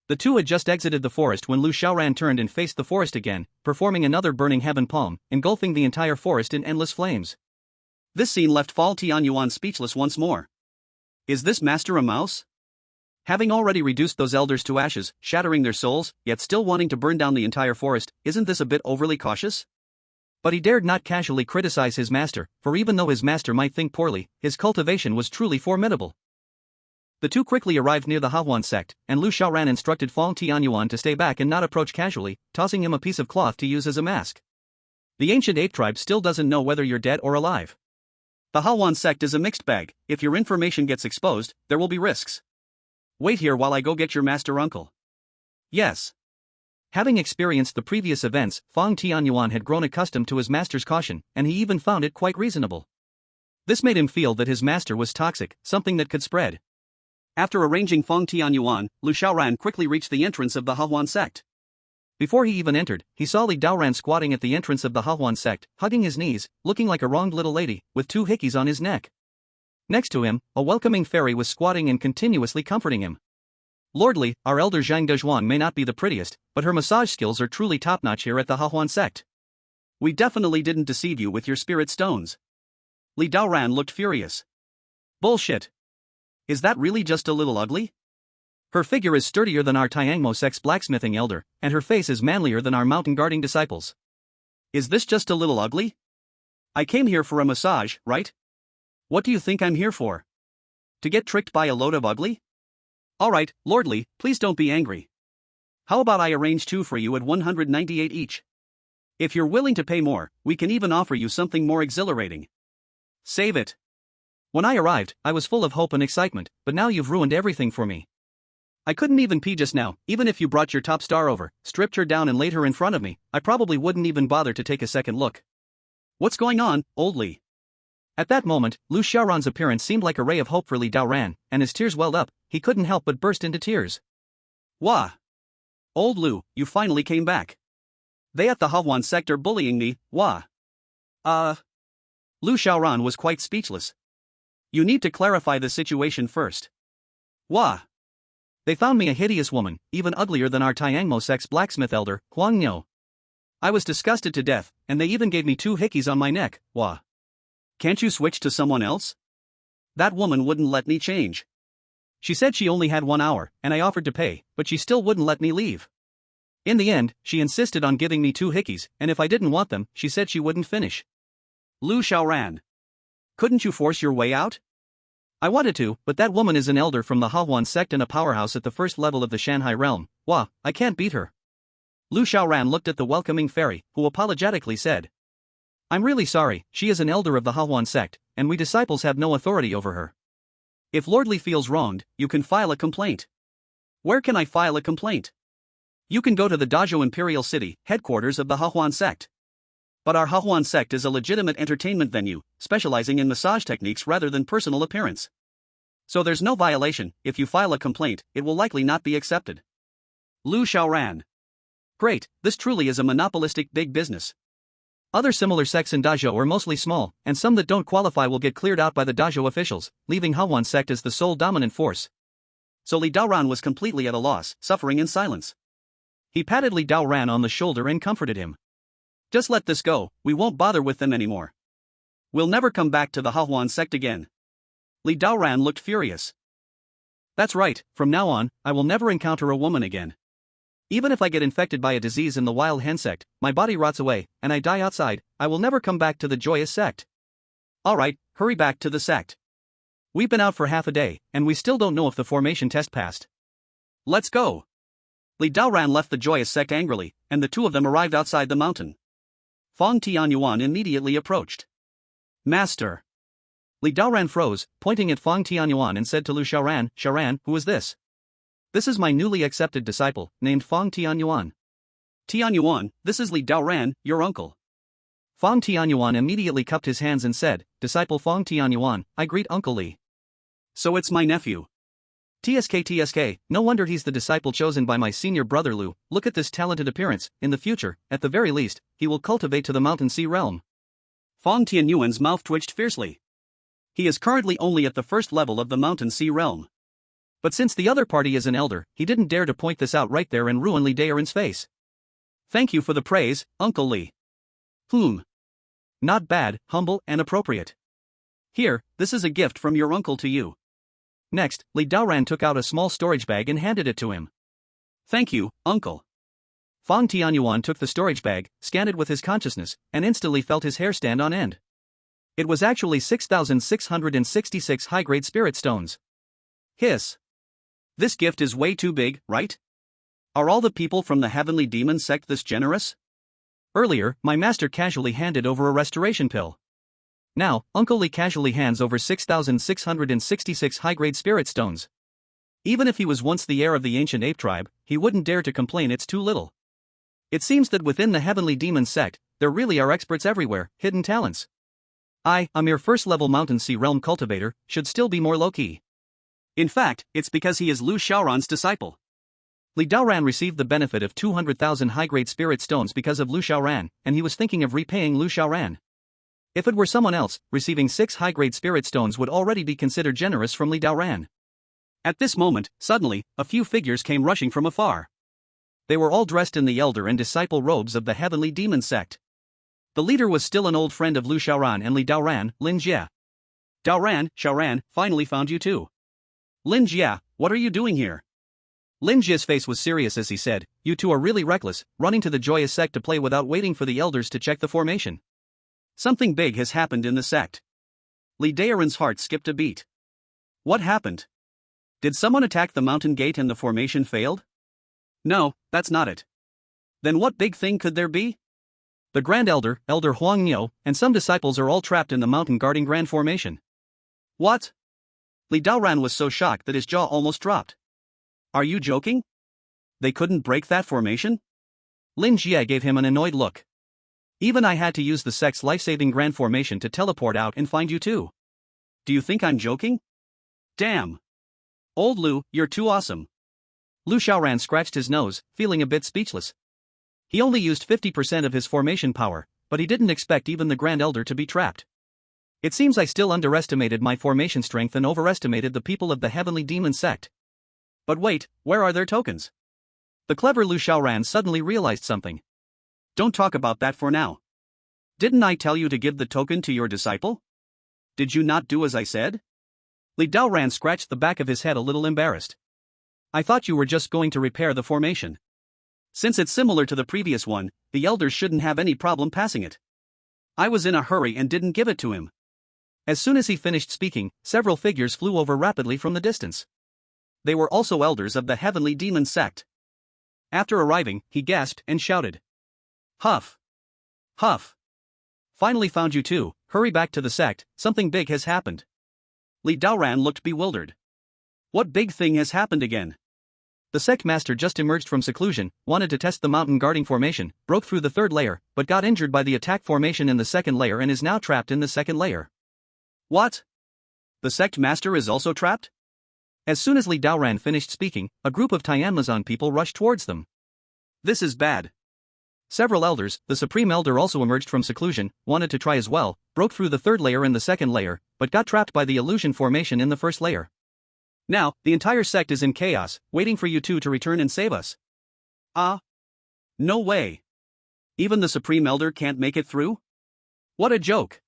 The two had just exited the forest when Lu Xiaoran turned and faced the forest again, performing another burning heaven palm, engulfing the entire forest in endless flames. This scene left Fang Tianyuan speechless once more. Is this master a mouse? Having already reduced those elders to ashes, shattering their souls, yet still wanting to burn down the entire forest, isn't this a bit overly cautious? But he dared not casually criticize his master, for even though his master might think poorly, his cultivation was truly formidable. The two quickly arrived near the Hahuan sect, and Lu Xiaoran instructed Fang Tianyuan to stay back and not approach casually, tossing him a piece of cloth to use as a mask. The ancient ape tribe still doesn't know whether you're dead or alive. The Hahuan sect is a mixed bag. If your information gets exposed, there will be risks. Wait here while I go get your master uncle. Yes. Having experienced the previous events, Fang Tianyuan had grown accustomed to his master's caution, and he even found it quite reasonable. This made him feel that his master was toxic, something that could spread. After arranging Fang Tianyuan, Lu Xiaoran quickly reached the entrance of the Hahuan sect. Before he even entered, he saw Li Daoran squatting at the entrance of the Hahuan sect, hugging his knees, looking like a wronged little lady, with 2 hickeys on his neck. Next to him, a welcoming fairy was squatting and continuously comforting him. Lordly, our elder Zhang Dezhuang may not be the prettiest, but her massage skills are truly top-notch here at the Hahuan sect. We definitely didn't deceive you with your spirit stones. Li Daoran looked furious. Bullshit. Is that really just a little ugly? Her figure is sturdier than our Tiangmo sect's blacksmithing elder, and her face is manlier than our mountain guarding disciples. Is this just a little ugly? I came here for a massage, right? What do you think I'm here for? To get tricked by a load of ugly? Alright, Lordly, please don't be angry. How about I arrange 2 for you at 198 each? If you're willing to pay more, we can even offer you something more exhilarating. Save it. When I arrived, I was full of hope and excitement, but now you've ruined everything for me. I couldn't even pee just now. Even if you brought your top star over, stripped her down and laid her in front of me, I probably wouldn't even bother to take a second look. What's going on, old Li? At that moment, Lu Xiaoran's appearance seemed like a ray of hope for Li Daoran, and as tears welled up, he couldn't help but burst into tears. Wah! Old Lu, you finally came back. They at the Hahuan sect are bullying me, wah. Lu Xiaoran was quite speechless. You need to clarify the situation first. Wah! They found me a hideous woman, even uglier than our Tiangmo sect's blacksmith elder, Huang Niu. I was disgusted to death, and they even gave me 2 hickeys on my neck, wah. Can't you switch to someone else? That woman wouldn't let me change. She said she only had 1 hour, and I offered to pay, but she still wouldn't let me leave. In the end, she insisted on giving me 2 hickeys, and if I didn't want them, she said she wouldn't finish. Lu Xiaoran. Couldn't you force your way out? I wanted to, but that woman is an elder from the Hahuan sect and a powerhouse at the first level of the Shanghai realm. Wah, I can't beat her. Lu Xiaoran looked at the welcoming fairy, who apologetically said, I'm really sorry, she is an elder of the Hahuan sect, and we disciples have no authority over her. If Lordly feels wronged, you can file a complaint. Where can I file a complaint? You can go to the Dazhou Imperial City, headquarters of the Hahuan sect. But our Hahuan sect is a legitimate entertainment venue, specializing in massage techniques rather than personal appearance. So there's no violation. If you file a complaint, it will likely not be accepted. Lu Xiaoran. Great, this truly is a monopolistic big business. Other similar sects in Dazhou are mostly small, and some that don't qualify will get cleared out by the Dazhou officials, leaving Hahuan sect as the sole dominant force. So Li Daoran was completely at a loss, suffering in silence. He patted Li Daoran on the shoulder and comforted him. Just let this go, we won't bother with them anymore. We'll never come back to the Hahuan sect again. Li Daoran looked furious. That's right, from now on, I will never encounter a woman again. Even if I get infected by a disease in the wild hen sect, my body rots away, and I die outside, I will never come back to the joyous sect. Alright, hurry back to the sect. We've been out for half a day, and we still don't know if the formation test passed. Let's go. Li Daoran left the joyous sect angrily, and the 2 of them arrived outside the mountain. Fong Tianyuan immediately approached. Master. Li Daoran froze, pointing at Fong Tianyuan and said to Lu Xiaoran, Xiaoran, who is this? This is my newly accepted disciple, named Fong Tianyuan. Tianyuan, this is Li Daoran, your uncle. Fong Tianyuan immediately cupped his hands and said, Disciple Fong Tianyuan, I greet Uncle Li. So it's my nephew. TSK, no wonder he's the disciple chosen by my senior brother Lu. Look at this talented appearance. In the future, at the very least, he will cultivate to the Mountain Sea realm. Fong Tianyuan's mouth twitched fiercely. He is currently only at the first level of the Mountain Sea realm. But since the other party is an elder, he didn't dare to point this out right there and ruin Li Daoran's face. Thank you for the praise, Uncle Li. Not bad, humble, and appropriate. Here, this is a gift from your uncle to you. Next, Li Daoran took out a small storage bag and handed it to him. Thank you, uncle. Fong Tianyuan took the storage bag, scanned it with his consciousness, and instantly felt his hair stand on end. It was actually 6,666 high-grade spirit stones. Hiss. This gift is way too big, right? Are all the people from the Heavenly Demon sect this generous? Earlier, my master casually handed over a restoration pill. Now, Uncle Li casually hands over 6,666 high-grade spirit stones. Even if he was once the heir of the ancient ape tribe, he wouldn't dare to complain it's too little. It seems that within the Heavenly Demon sect, there really are experts everywhere, hidden talents. I, a mere first-level Mountain Sea realm cultivator, should still be more low-key. In fact, it's because he is Lu Xiaoran's disciple. Li Daoran received the benefit of 200,000 high-grade spirit stones because of Lu Xiaoran, and he was thinking of repaying Lu Xiaoran. If it were someone else, receiving 6 high-grade spirit stones would already be considered generous from Li Daoran. At this moment, suddenly, a few figures came rushing from afar. They were all dressed in the elder and disciple robes of the heavenly demon sect. The leader was still an old friend of Lu Xiaoran and Li Daoran, Lin Jie. Daoran, Xiaoran, finally found you too. Lin Jie, what are you doing here? Lin Jie's face was serious as he said, you two are really reckless, running to the joyous sect to play without waiting for the elders to check the formation. Something big has happened in the sect. Li Daoran's heart skipped a beat. What happened? Did someone attack the mountain gate and the formation failed? No, that's not it. Then what big thing could there be? The Grand Elder, Elder Huang Niu, and some disciples are all trapped in the mountain guarding Grand Formation. What? Li Daoran was so shocked that his jaw almost dropped. Are you joking? They couldn't break that formation? Lin Jie gave him an annoyed look. Even I had to use the sect's life-saving Grand Formation to teleport out and find you too. Do you think I'm joking? Damn. Old Lu, you're too awesome. Lu Xiaoran scratched his nose, feeling a bit speechless. He only used 50% of his formation power, but he didn't expect even the Grand Elder to be trapped. It seems I still underestimated my formation strength and overestimated the people of the Heavenly Demon Sect. But wait, where are their tokens? The clever Lu Xiaoran suddenly realized something. Don't talk about that for now. Didn't I tell you to give the token to your disciple? Did you not do as I said? Li Daoran scratched the back of his head a little embarrassed. I thought you were just going to repair the formation. Since it's similar to the previous one, the elders shouldn't have any problem passing it. I was in a hurry and didn't give it to him. As soon as he finished speaking, several figures flew over rapidly from the distance. They were also elders of the Heavenly Demon Sect. After arriving, he gasped and shouted. Huff! Huff! Finally found you too, hurry back to the sect, something big has happened. Li Daoran looked bewildered. What big thing has happened again? The sect master just emerged from seclusion, wanted to test the mountain guarding formation, broke through the third layer, but got injured by the attack formation in the second layer and is now trapped in the second layer. What? The sect master is also trapped? As soon as Li Daoran finished speaking, a group of Tianmazan people rushed towards them. This is bad. Several elders, the Supreme Elder also emerged from seclusion, wanted to try as well, broke through the third layer and the second layer, but got trapped by the illusion formation in the first layer. Now, the entire sect is in chaos, waiting for you two to return and save us. No way. Even the Supreme Elder can't make it through? What a joke.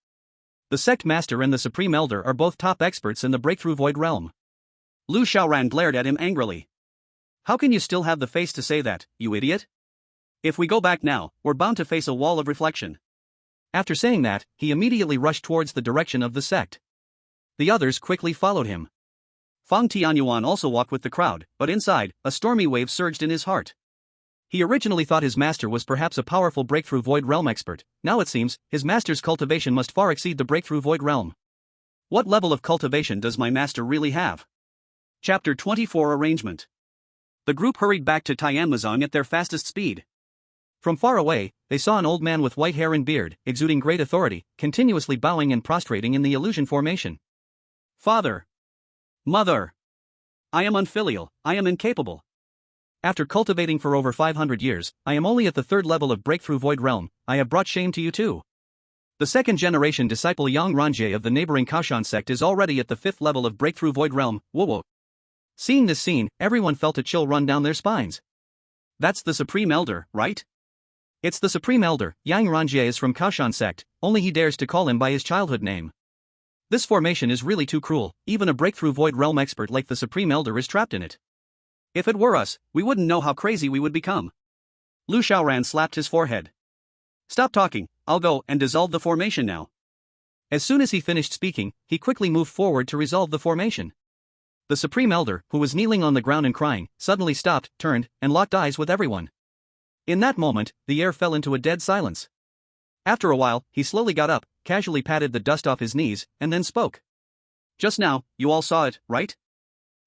The sect master and the Supreme Elder are both top experts in the Breakthrough Void Realm. Lu Xiaoran glared at him angrily. How can you still have the face to say that, you idiot? If we go back now, we're bound to face a wall of reflection. After saying that, he immediately rushed towards the direction of the sect. The others quickly followed him. Fang Tianyuan also walked with the crowd, but inside, a stormy wave surged in his heart. He originally thought his master was perhaps a powerful Breakthrough Void Realm expert. Now it seems, his master's cultivation must far exceed the Breakthrough Void Realm. What level of cultivation does my master really have? Chapter 24 Arrangement. The group hurried back to Tianmazan at their fastest speed. From far away, they saw an old man with white hair and beard, exuding great authority, continuously bowing and prostrating in the illusion formation. Father! Mother! I am unfilial, I am incapable. After cultivating for over 500 years, I am only at the third level of Breakthrough Void Realm. I have brought shame to you too. The second-generation disciple Yang Ranjie of the neighboring Kaoshan sect is already at the fifth level of Breakthrough Void Realm. Whoa. Seeing this scene, everyone felt a chill run down their spines. That's the Supreme Elder, right? It's the Supreme Elder. Yang Ranjie is from Kaoshan sect, only he dares to call him by his childhood name. This formation is really too cruel, even a Breakthrough Void Realm expert like the Supreme Elder is trapped in it. If it were us, we wouldn't know how crazy we would become. Lu Xiaoran slapped his forehead. Stop talking, I'll go and dissolve the formation now. As soon as he finished speaking, he quickly moved forward to resolve the formation. The Supreme Elder, who was kneeling on the ground and crying, suddenly stopped, turned, and locked eyes with everyone. In that moment, the air fell into a dead silence. After a while, he slowly got up, casually patted the dust off his knees, and then spoke. Just now, you all saw it, right?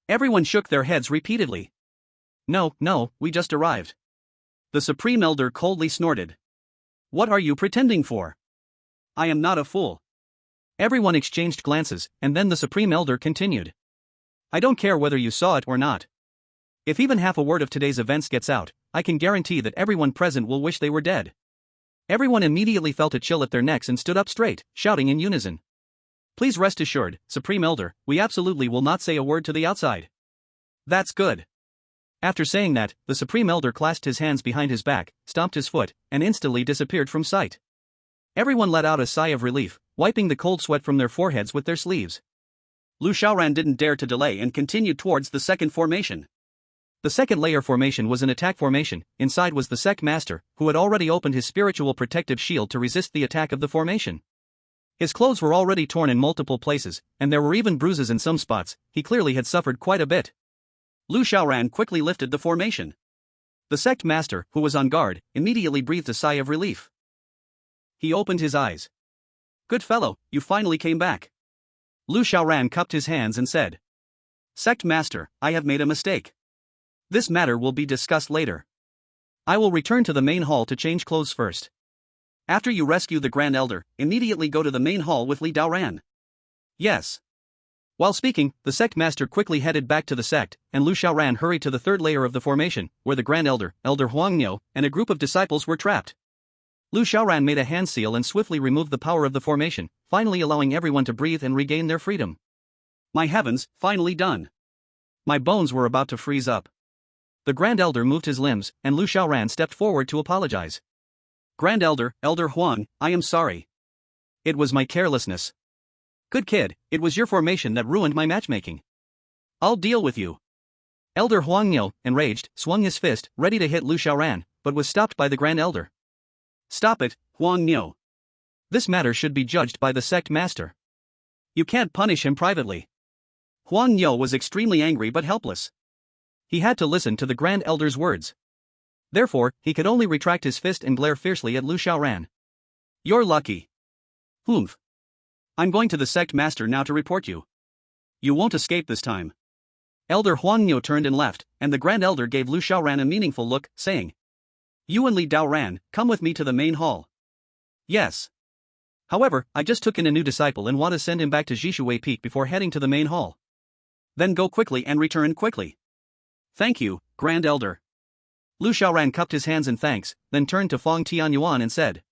Everyone shook their heads repeatedly. No, we just arrived. The Supreme Elder coldly snorted. What are you pretending for? I am not a fool. Everyone exchanged glances, and then the Supreme Elder continued. I don't care whether you saw it or not. If even half a word of today's events gets out, I can guarantee that everyone present will wish they were dead. Everyone immediately felt a chill at their necks and stood up straight, shouting in unison. Please rest assured, Supreme Elder, we absolutely will not say a word to the outside. That's good. After saying that, the Supreme Elder clasped his hands behind his back, stomped his foot, and instantly disappeared from sight. Everyone let out a sigh of relief, wiping the cold sweat from their foreheads with their sleeves. Lu Xiaoran didn't dare to delay and continued towards the second formation. The second layer formation was an attack formation. Inside was the sect master, who had already opened his spiritual protective shield to resist the attack of the formation. His clothes were already torn in multiple places, and there were even bruises in some spots. He clearly had suffered quite a bit. Lu Xiaoran quickly lifted the formation. The sect master, who was on guard, immediately breathed a sigh of relief. He opened his eyes. "Good fellow, you finally came back." Lu Xiaoran cupped his hands and said, "Sect master, I have made a mistake. This matter will be discussed later. I will return to the main hall to change clothes first. After you rescue the Grand Elder, immediately go to the main hall with Li Daoran." "Yes." While speaking, the sect master quickly headed back to the sect, and Lu Xiaoran hurried to the third layer of the formation, where the Grand Elder, Elder Huangniu, and a group of disciples were trapped. Lu Xiaoran made a hand seal and swiftly removed the power of the formation, finally allowing everyone to breathe and regain their freedom. My heavens, finally done. My bones were about to freeze up. The Grand Elder moved his limbs, and Lu Xiaoran stepped forward to apologize. Grand Elder, Elder Huang, I am sorry. It was my carelessness. Good kid, it was your formation that ruined my matchmaking. I'll deal with you. Elder Huangniu, enraged, swung his fist, ready to hit Lu Xiaoran, but was stopped by the Grand Elder. Stop it, Huangniu. This matter should be judged by the sect master. You can't punish him privately. Huangniu was extremely angry but helpless. He had to listen to the Grand Elder's words. Therefore, he could only retract his fist and glare fiercely at Lu Xiaoran. You're lucky. Humph. I'm going to the sect master now to report you. You won't escape this time. Elder Huangniu turned and left, and the Grand Elder gave Lu Xiaoran a meaningful look, saying, You and Li Daoran, come with me to the main hall. Yes. However, I just took in a new disciple and want to send him back to Jishuwei Peak before heading to the main hall. Then go quickly and return quickly. Thank you, Grand Elder. Lu Xiaoran cupped his hands in thanks, then turned to Feng Tianyuan and said,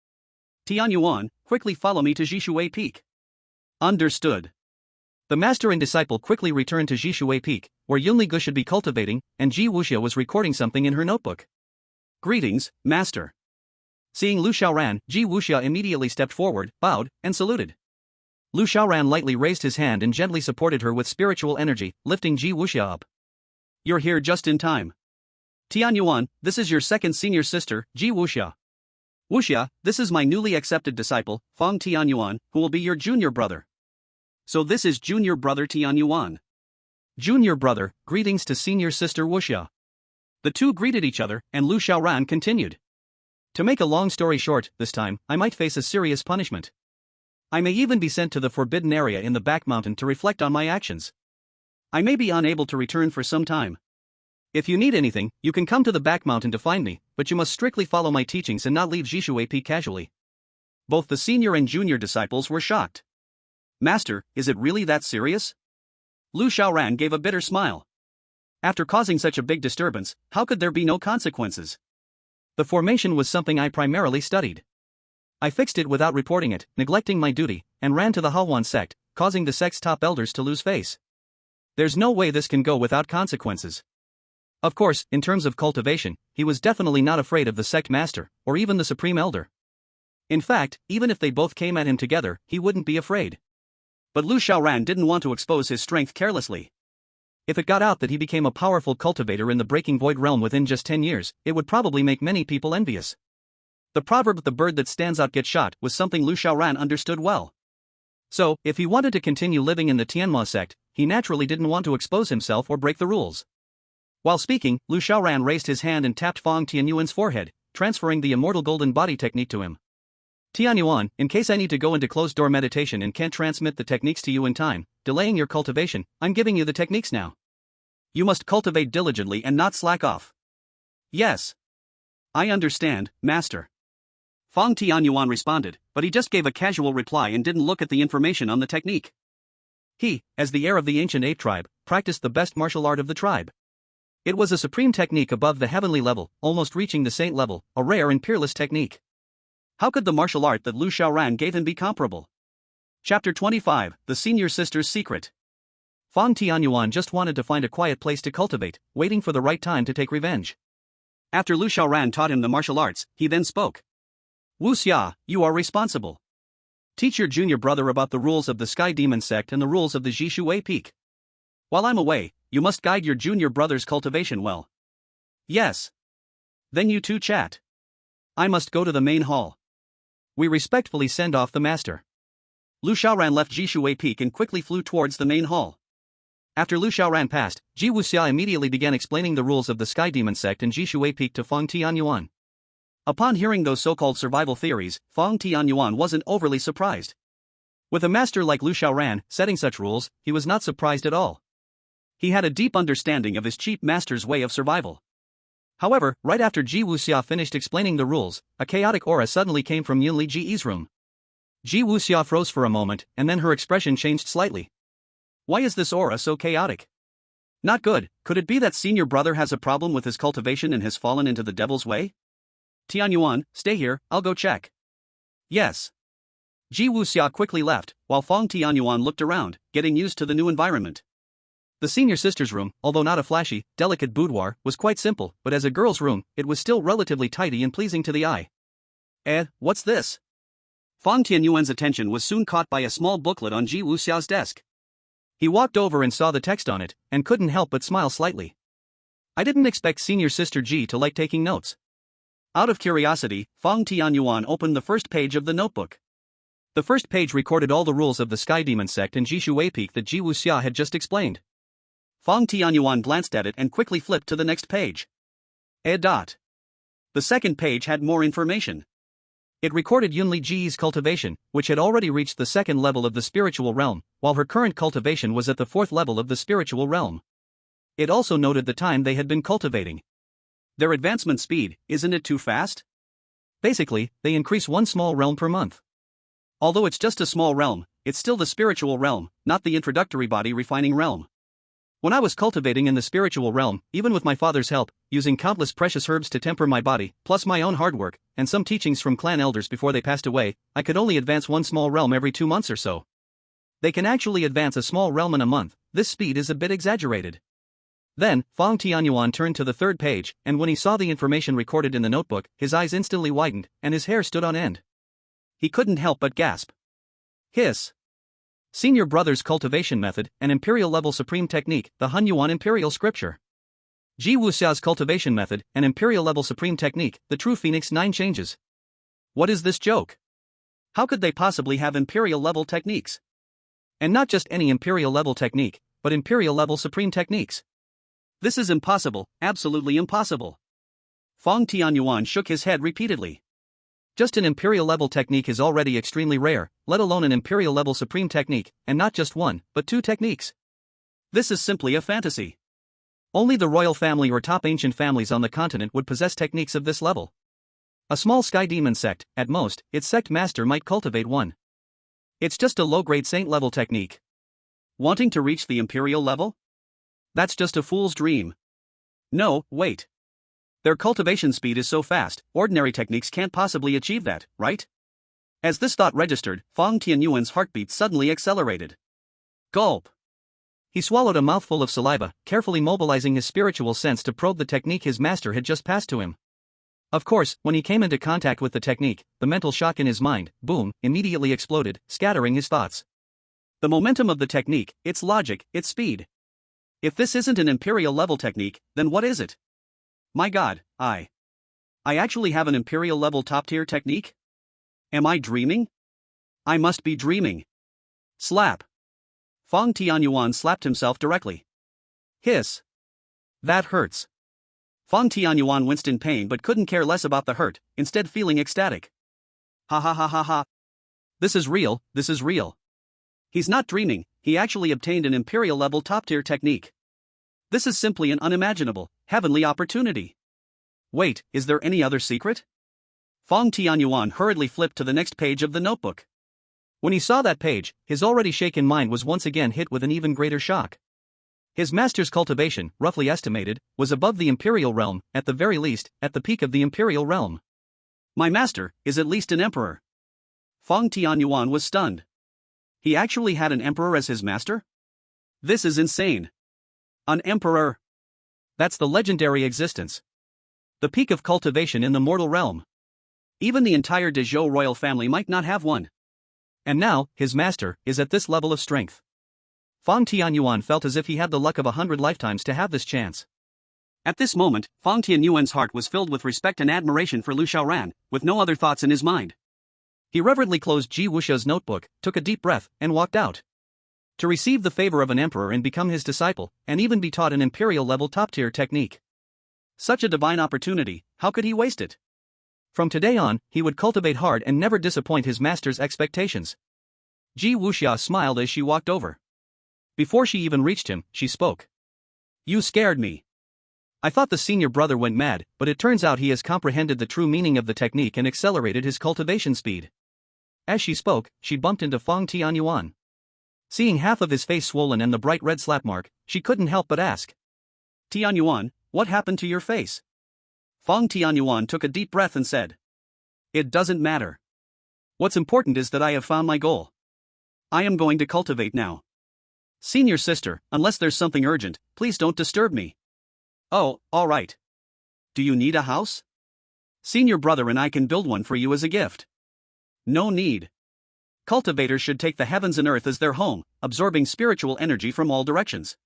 Tianyuan, quickly follow me to Jishuwei Peak. Understood. The master and disciple quickly returned to Jishuwei Peak, where Yunli Gu should be cultivating, and Ji Wuxia was recording something in her notebook. Greetings, master. Seeing Lu Xiaoran, Ji Wuxia immediately stepped forward, bowed, and saluted. Lu Xiaoran lightly raised his hand and gently supported her with spiritual energy, lifting Ji Wuxia up. You're here just in time. Tianyuan, this is your second senior sister, Ji Wuxia. Wuxia, this is my newly accepted disciple, Feng Tianyuan, who will be your junior brother. So this is junior brother Tianyuan. Junior brother, greetings to senior sister Wuxia. The two greeted each other, and Lu Xiaoran continued. To make a long story short, this time, I might face a serious punishment. I may even be sent to the forbidden area in the back mountain to reflect on my actions. I may be unable to return for some time. If you need anything, you can come to the back mountain to find me, but you must strictly follow my teachings and not leave Jishuwei Peak casually. Both the senior and junior disciples were shocked. Master, is it really that serious? Lu Xiaoran gave a bitter smile. After causing such a big disturbance, how could there be no consequences? The formation was something I primarily studied. I fixed it without reporting it, neglecting my duty, and ran to the Hawan sect, causing the sect's top elders to lose face. There's no way this can go without consequences. Of course, in terms of cultivation, he was definitely not afraid of the sect master, or even the supreme elder. In fact, even if they both came at him together, he wouldn't be afraid. But Lu Xiaoran didn't want to expose his strength carelessly. If it got out that he became a powerful cultivator in the Breaking Void realm within just 10 years, it would probably make many people envious. The proverb "the bird that stands out gets shot" was something Lu Xiaoran understood well. So, if he wanted to continue living in the Tianma sect, he naturally didn't want to expose himself or break the rules. While speaking, Lu Xiaoran raised his hand and tapped Feng Tianyuan's forehead, transferring the immortal golden body technique to him. Tianyuan, in case I need to go into closed-door meditation and can't transmit the techniques to you in time, delaying your cultivation, I'm giving you the techniques now. You must cultivate diligently and not slack off. Yes. I understand, master. Feng Tianyuan responded, but he just gave a casual reply and didn't look at the information on the technique. He, as the heir of the ancient ape tribe, practiced the best martial art of the tribe. It was a supreme technique above the heavenly level, almost reaching the saint level, a rare and peerless technique. How could the martial art that Lu Xiaoran gave him be comparable? Chapter 25, The Senior Sister's Secret. Fang Tianyuan just wanted to find a quiet place to cultivate, waiting for the right time to take revenge. After Lu Xiaoran taught him the martial arts, he then spoke. Wu Xia, you are responsible. Teach your junior brother about the rules of the Sky Demon sect and the rules of the Jishuwei Peak. While I'm away, you must guide your junior brother's cultivation well. Yes. Then you two chat. I must go to the main hall. We respectfully send off the master. Lu Xiaoran left Jishuwei Peak and quickly flew towards the main hall. After Lu Xiaoran passed, Ji Wuxia immediately began explaining the rules of the Sky Demon sect and Jishuwei Peak to Fang Tianyuan. Upon hearing those so-called survival theories, Fang Tianyuan wasn't overly surprised. With a master like Lu Xiaoran setting such rules, he was not surprised at all. He had a deep understanding of his cheap master's way of survival. However, right after Ji Wuxia finished explaining the rules, a chaotic aura suddenly came from Yunli Ji's room. Ji Wuxia froze for a moment, and then her expression changed slightly. Why is this aura so chaotic? Not good. Could it be that senior brother has a problem with his cultivation and has fallen into the devil's way? Tianyuan, stay here, I'll go check. Yes. Ji Wuxia quickly left, while Fang Tianyuan looked around, getting used to the new environment. The senior sister's room, although not a flashy, delicate boudoir, was quite simple, but as a girl's room, it was still relatively tidy and pleasing to the eye. What's this? Fang Tianyuan's attention was soon caught by a small booklet on Ji Wuxia's desk. He walked over and saw the text on it, and couldn't help but smile slightly. I didn't expect senior sister Ji to like taking notes. Out of curiosity, Fang Tianyuan opened the first page of the notebook. The first page recorded all the rules of the Sky Demon sect and Jishuwei Peak that Ji Wuxia had just explained. Fang Tianyuan glanced at it and quickly flipped to the next page. The second page had more information. It recorded Yunli Ji's cultivation, which had already reached the second level of the spiritual realm, while her current cultivation was at the fourth level of the spiritual realm. It also noted the time they had been cultivating. Their advancement speed, isn't it too fast? Basically, they increase one small realm per month. Although it's just a small realm, it's still the spiritual realm, not the introductory body refining realm. When I was cultivating in the spiritual realm, even with my father's help, using countless precious herbs to temper my body, plus my own hard work, and some teachings from clan elders before they passed away, I could only advance one small realm every 2 months or so. They can actually advance a small realm in a month. This speed is a bit exaggerated. Then, Fang Tianyuan turned to the third page, and when he saw the information recorded in the notebook, his eyes instantly widened, and his hair stood on end. He couldn't help but gasp. Hiss. Senior brother's cultivation method, an imperial level supreme technique, the Hunyuan imperial scripture. Ji Wuxia's cultivation method, an imperial level supreme technique, the true phoenix 9 changes. What is this joke? How could they possibly have imperial level techniques? And not just any imperial level technique, but imperial level supreme techniques. This is impossible, absolutely impossible. Fang Tianyuan shook his head repeatedly. Just an imperial level technique is already extremely rare, let alone an imperial level supreme technique, and not just one, but 2 techniques. This is simply a fantasy. Only the royal family or top ancient families on the continent would possess techniques of this level. A small Sky Demon sect, at most, its sect master might cultivate one. It's just a low-grade saint level technique. Wanting to reach the imperial level? That's just a fool's dream. No, wait. Their cultivation speed is so fast, ordinary techniques can't possibly achieve that, right? As this thought registered, Fang Tianyuan's heartbeat suddenly accelerated. Gulp. He swallowed a mouthful of saliva, carefully mobilizing his spiritual sense to probe the technique his master had just passed to him. Of course, when he came into contact with the technique, the mental shock in his mind, boom, immediately exploded, scattering his thoughts. The momentum of the technique, its logic, its speed. If this isn't an imperial level technique, then what is it? My god, I actually have an imperial level top tier technique? Am I dreaming? I must be dreaming. Slap. Fang Tianyuan slapped himself directly. Hiss. That hurts. Fang Tianyuan winced in pain but couldn't care less about the hurt, instead feeling ecstatic. Ha ha ha ha ha. This is real, this is real. He's not dreaming, he actually obtained an imperial level top tier technique. This is simply an unimaginable, heavenly opportunity. Wait, is there any other secret? Fang Tianyuan hurriedly flipped to the next page of the notebook. When he saw that page, his already shaken mind was once again hit with an even greater shock. His master's cultivation, roughly estimated, was above the imperial realm, at the very least, at the peak of the imperial realm. My master is at least an emperor. Fang Tianyuan was stunned. He actually had an emperor as his master? This is insane. An emperor. That's the legendary existence. The peak of cultivation in the mortal realm. Even the entire de Zhou royal family might not have one. And now, his master is at this level of strength. Fang Tianyuan felt as if he had the luck of 100 lifetimes to have this chance. At this moment, Fang Tianyuan's heart was filled with respect and admiration for Lu Xiaoran, with no other thoughts in his mind. He reverently closed Ji Wuxia's notebook, took a deep breath, and walked out. To receive the favor of an emperor and become his disciple, and even be taught an imperial-level top-tier technique. Such a divine opportunity, how could he waste it? From today on, he would cultivate hard and never disappoint his master's expectations. Ji Wuxia smiled as she walked over. Before she even reached him, she spoke. You scared me. I thought the senior brother went mad, but it turns out he has comprehended the true meaning of the technique and accelerated his cultivation speed. As she spoke, she bumped into Fang Tianyuan. Seeing half of his face swollen and the bright red slap mark, she couldn't help but ask. Tianyuan, what happened to your face? Fang Tianyuan took a deep breath and said. It doesn't matter. What's important is that I have found my goal. I am going to cultivate now. Senior sister, unless there's something urgent, please don't disturb me. Oh, all right. Do you need a house? Senior brother and I can build one for you as a gift. No need. Cultivators should take the heavens and earth as their home, absorbing spiritual energy from all directions.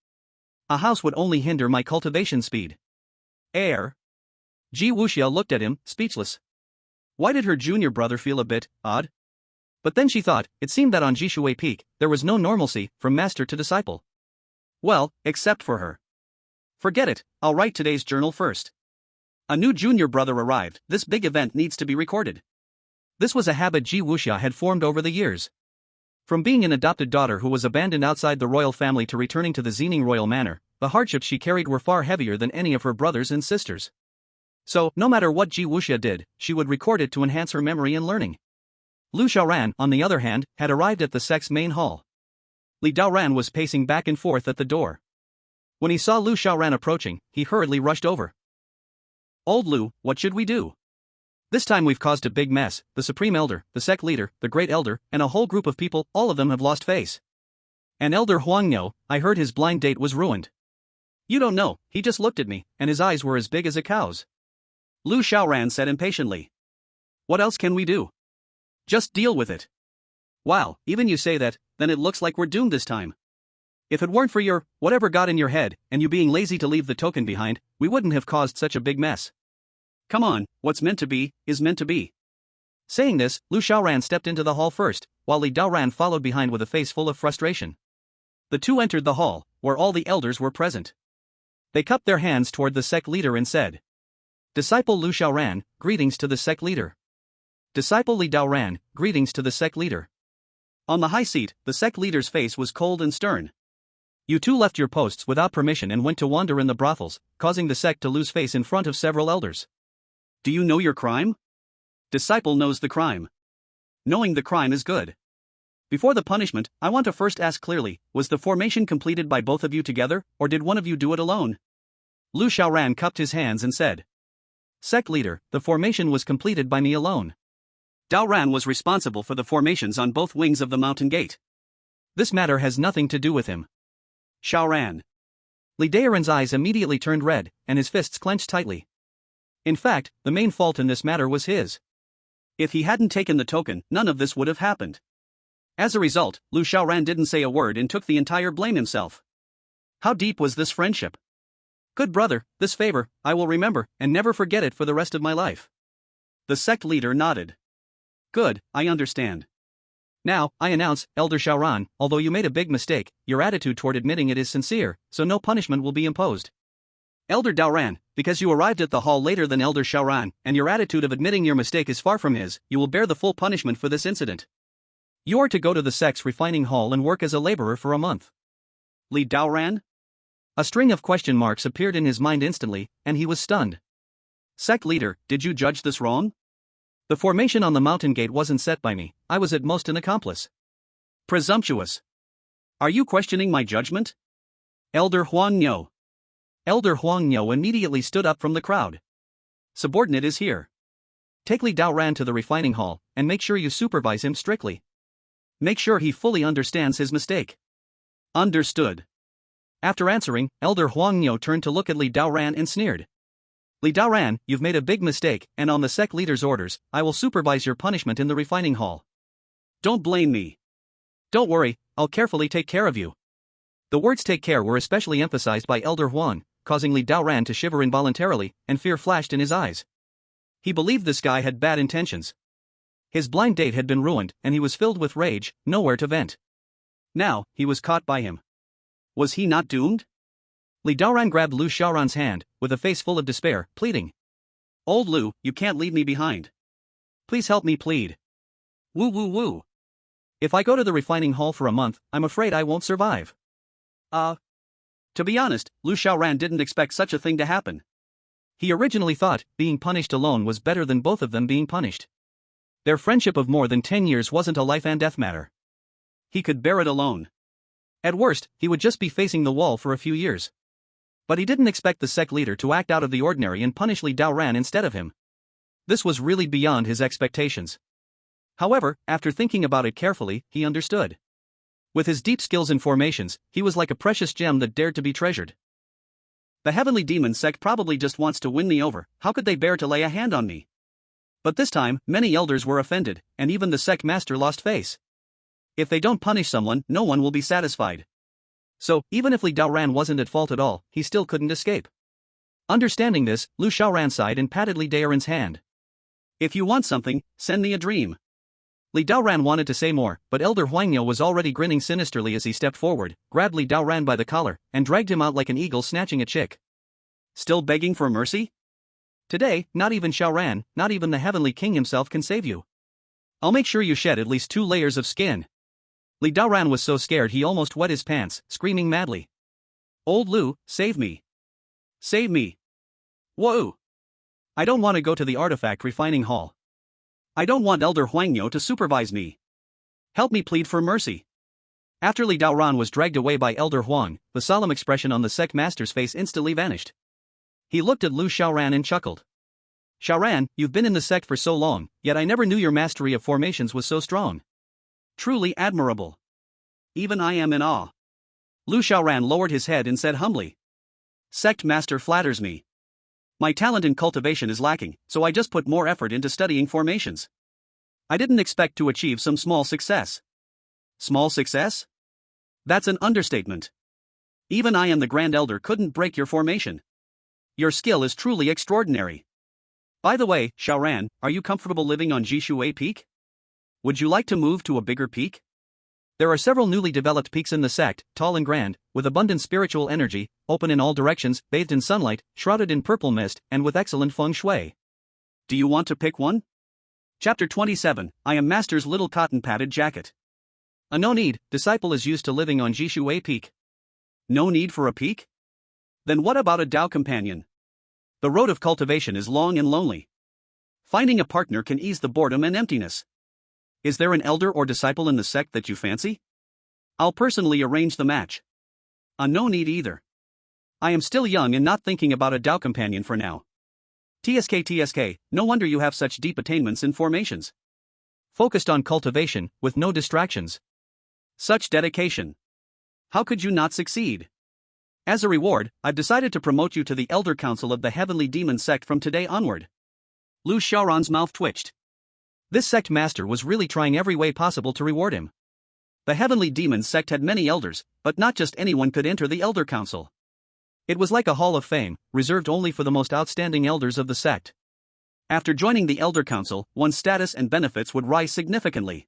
A house would only hinder my cultivation speed. Heir. Ji Wuxia looked at him, speechless. Why did her junior brother feel a bit odd? But then she thought, it seemed that on Jishui Peak, there was no normalcy, from master to disciple. Well, except for her. Forget it, I'll write today's journal first. A new junior brother arrived, this big event needs to be recorded. This was a habit Ji Wuxia had formed over the years. From being an adopted daughter who was abandoned outside the royal family to returning to the Xining royal manor, the hardships she carried were far heavier than any of her brothers and sisters. So, no matter what Ji Wuxia did, she would record it to enhance her memory and learning. Lu Xiaoran, on the other hand, had arrived at the sect's main hall. Li Daoran was pacing back and forth at the door. When he saw Lu Xiaoran approaching, he hurriedly rushed over. Old Lu, what should we do? This time we've caused a big mess. The Supreme Elder, the sect leader, the Great Elder, and a whole group of people, all of them have lost face. And Elder Huangniu, I heard his blind date was ruined. You don't know, he just looked at me, and his eyes were as big as a cow's. Lu Xiaoran said impatiently. What else can we do? Just deal with it. Wow, even you say that, then it looks like we're doomed this time. If it weren't for your, whatever got in your head, and you being lazy to leave the token behind, we wouldn't have caused such a big mess. Come on, what's meant to be, is meant to be. Saying this, Lu Xiaoran stepped into the hall first, while Li Daoran followed behind with a face full of frustration. The two entered the hall, where all the elders were present. They cupped their hands toward the sect leader and said. Disciple Lu Xiaoran, greetings to the sect leader. Disciple Li Daoran, greetings to the sect leader. On the high seat, the sect leader's face was cold and stern. You two left your posts without permission and went to wander in the brothels, causing the sect to lose face in front of several elders. Do you know your crime? Disciple knows the crime. Knowing the crime is good. Before the punishment, I want to first ask clearly, was the formation completed by both of you together, or did one of you do it alone? Lu Xiaoran cupped his hands and said. Sect leader, the formation was completed by me alone. Daoran was responsible for the formations on both wings of the mountain gate. This matter has nothing to do with him. Xiaoran. Li Daoran's eyes immediately turned red, and his fists clenched tightly. In fact, the main fault in this matter was his. If he hadn't taken the token, none of this would have happened. As a result, Lu Xiaoran didn't say a word and took the entire blame himself. How deep was this friendship? Good brother, this favor, I will remember, and never forget it for the rest of my life. The sect leader nodded. Good, I understand. Now, I announce, Elder Xiaoran, although you made a big mistake, your attitude toward admitting it is sincere, so no punishment will be imposed. Elder Daoran, because you arrived at the hall later than Elder Xiaoran, and your attitude of admitting your mistake is far from his, you will bear the full punishment for this incident. You are to go to the sect's refining hall and work as a laborer for a month. Li Daoran? A string of question marks appeared in his mind instantly, and he was stunned. Sect leader, did you judge this wrong? The formation on the mountain gate wasn't set by me, I was at most an accomplice. Presumptuous. Are you questioning my judgment? Elder Huangniu. Elder Huangniu immediately stood up from the crowd. Subordinate is here. Take Li Daoran to the refining hall, and make sure you supervise him strictly. Make sure he fully understands his mistake. Understood. After answering, Elder Huangniu turned to look at Li Daoran and sneered. Li Daoran, you've made a big mistake, and on the sect leader's orders, I will supervise your punishment in the refining hall. Don't blame me. Don't worry, I'll carefully take care of you. The words take care were especially emphasized by Elder Huang, causing Li Daoran to shiver involuntarily, and fear flashed in his eyes. He believed this guy had bad intentions. His blind date had been ruined, and he was filled with rage, nowhere to vent. Now, he was caught by him. Was he not doomed? Li Daoran grabbed Lu Xiaoran's hand, with a face full of despair, pleading. Old Lu, you can't leave me behind. Please help me plead. Woo woo woo. If I go to the refining hall for a month, I'm afraid I won't survive. To be honest, Lu Xiaoran didn't expect such a thing to happen. He originally thought being punished alone was better than both of them being punished. Their friendship of more than 10 years wasn't a life and death matter. He could bear it alone. At worst, he would just be facing the wall for a few years. But he didn't expect the sect leader to act out of the ordinary and punish Li Daoran instead of him. This was really beyond his expectations. However, after thinking about it carefully, he understood. With his deep skills in formations, he was like a precious gem that dared to be treasured. The Heavenly Demon sect probably just wants to win me over. How could they bear to lay a hand on me? But this time, many elders were offended, and even the sect master lost face. If they don't punish someone, no one will be satisfied. So, even if Li Daoran wasn't at fault at all, he still couldn't escape. Understanding this, Lu Xiaoran sighed and patted Li Daoran's hand. If you want something, send me a dream. Li Daoran wanted to say more, but Elder Huangniu was already grinning sinisterly as he stepped forward, grabbed Li Daoran by the collar, and dragged him out like an eagle snatching a chick. Still begging for mercy? Today, not even Xiaoran, not even the Heavenly King himself can save you. I'll make sure you shed at least 2 layers of skin. Li Daoran was so scared he almost wet his pants, screaming madly. Old Lu, save me. Save me. Whoa! I don't want to go to the artifact refining hall. I don't want Elder Huangniu to supervise me. Help me plead for mercy. After Li Daoran was dragged away by Elder Huang, the solemn expression on the sect master's face instantly vanished. He looked at Lu Xiaoran and chuckled. Xiaoran, you've been in the sect for so long, yet I never knew your mastery of formations was so strong. Truly admirable. Even I am in awe. Lu Xiaoran lowered his head and said humbly. Sect master flatters me. My talent in cultivation is lacking, so I just put more effort into studying formations. I didn't expect to achieve some small success. Small success? That's an understatement. Even I and the Grand Elder couldn't break your formation. Your skill is truly extraordinary. By the way, Xiaoran, are you comfortable living on Jishui Peak? Would you like to move to a bigger peak? There are several newly developed peaks in the sect, tall and grand, with abundant spiritual energy, open in all directions, bathed in sunlight, shrouded in purple mist, and with excellent feng shui. Do you want to pick one? Chapter 27, I am Master's little cotton-padded jacket. No need, disciple is used to living on Jishui Peak. No need for a peak? Then what about a Dao companion? The road of cultivation is long and lonely. Finding a partner can ease the boredom and emptiness. Is there an elder or disciple in the sect that you fancy? I'll personally arrange the match. No need either. I am still young and not thinking about a Dao companion for now. TSK, no wonder you have such deep attainments in formations. Focused on cultivation, with no distractions. Such dedication. How could you not succeed? As a reward, I've decided to promote you to the Elder Council of the Heavenly Demon Sect from today onward. Lu Xiaoran's mouth twitched. This sect master was really trying every way possible to reward him. The Heavenly Demon Sect had many elders, but not just anyone could enter the Elder Council. It was like a hall of fame, reserved only for the most outstanding elders of the sect. After joining the Elder Council, one's status and benefits would rise significantly.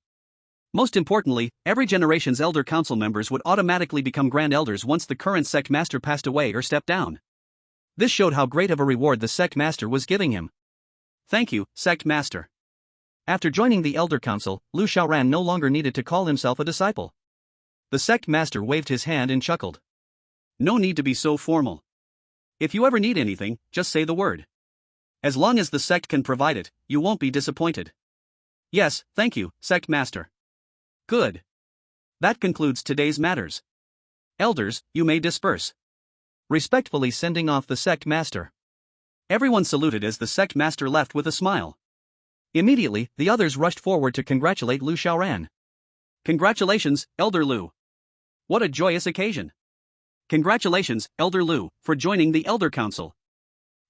Most importantly, every generation's Elder Council members would automatically become Grand Elders once the current sect master passed away or stepped down. This showed how great of a reward the sect master was giving him. Thank you, sect master. After joining the Elder Council, Lu Xiaoran no longer needed to call himself a disciple. The sect master waved his hand and chuckled. No need to be so formal. If you ever need anything, just say the word. As long as the sect can provide it, you won't be disappointed. Yes, thank you, sect master. Good. That concludes today's matters. Elders, you may disperse. Respectfully sending off the sect master. Everyone saluted as the sect master left with a smile. Immediately, the others rushed forward to congratulate Lu Xiaoran. Congratulations, Elder Lu. What a joyous occasion. Congratulations, Elder Lu, for joining the Elder Council.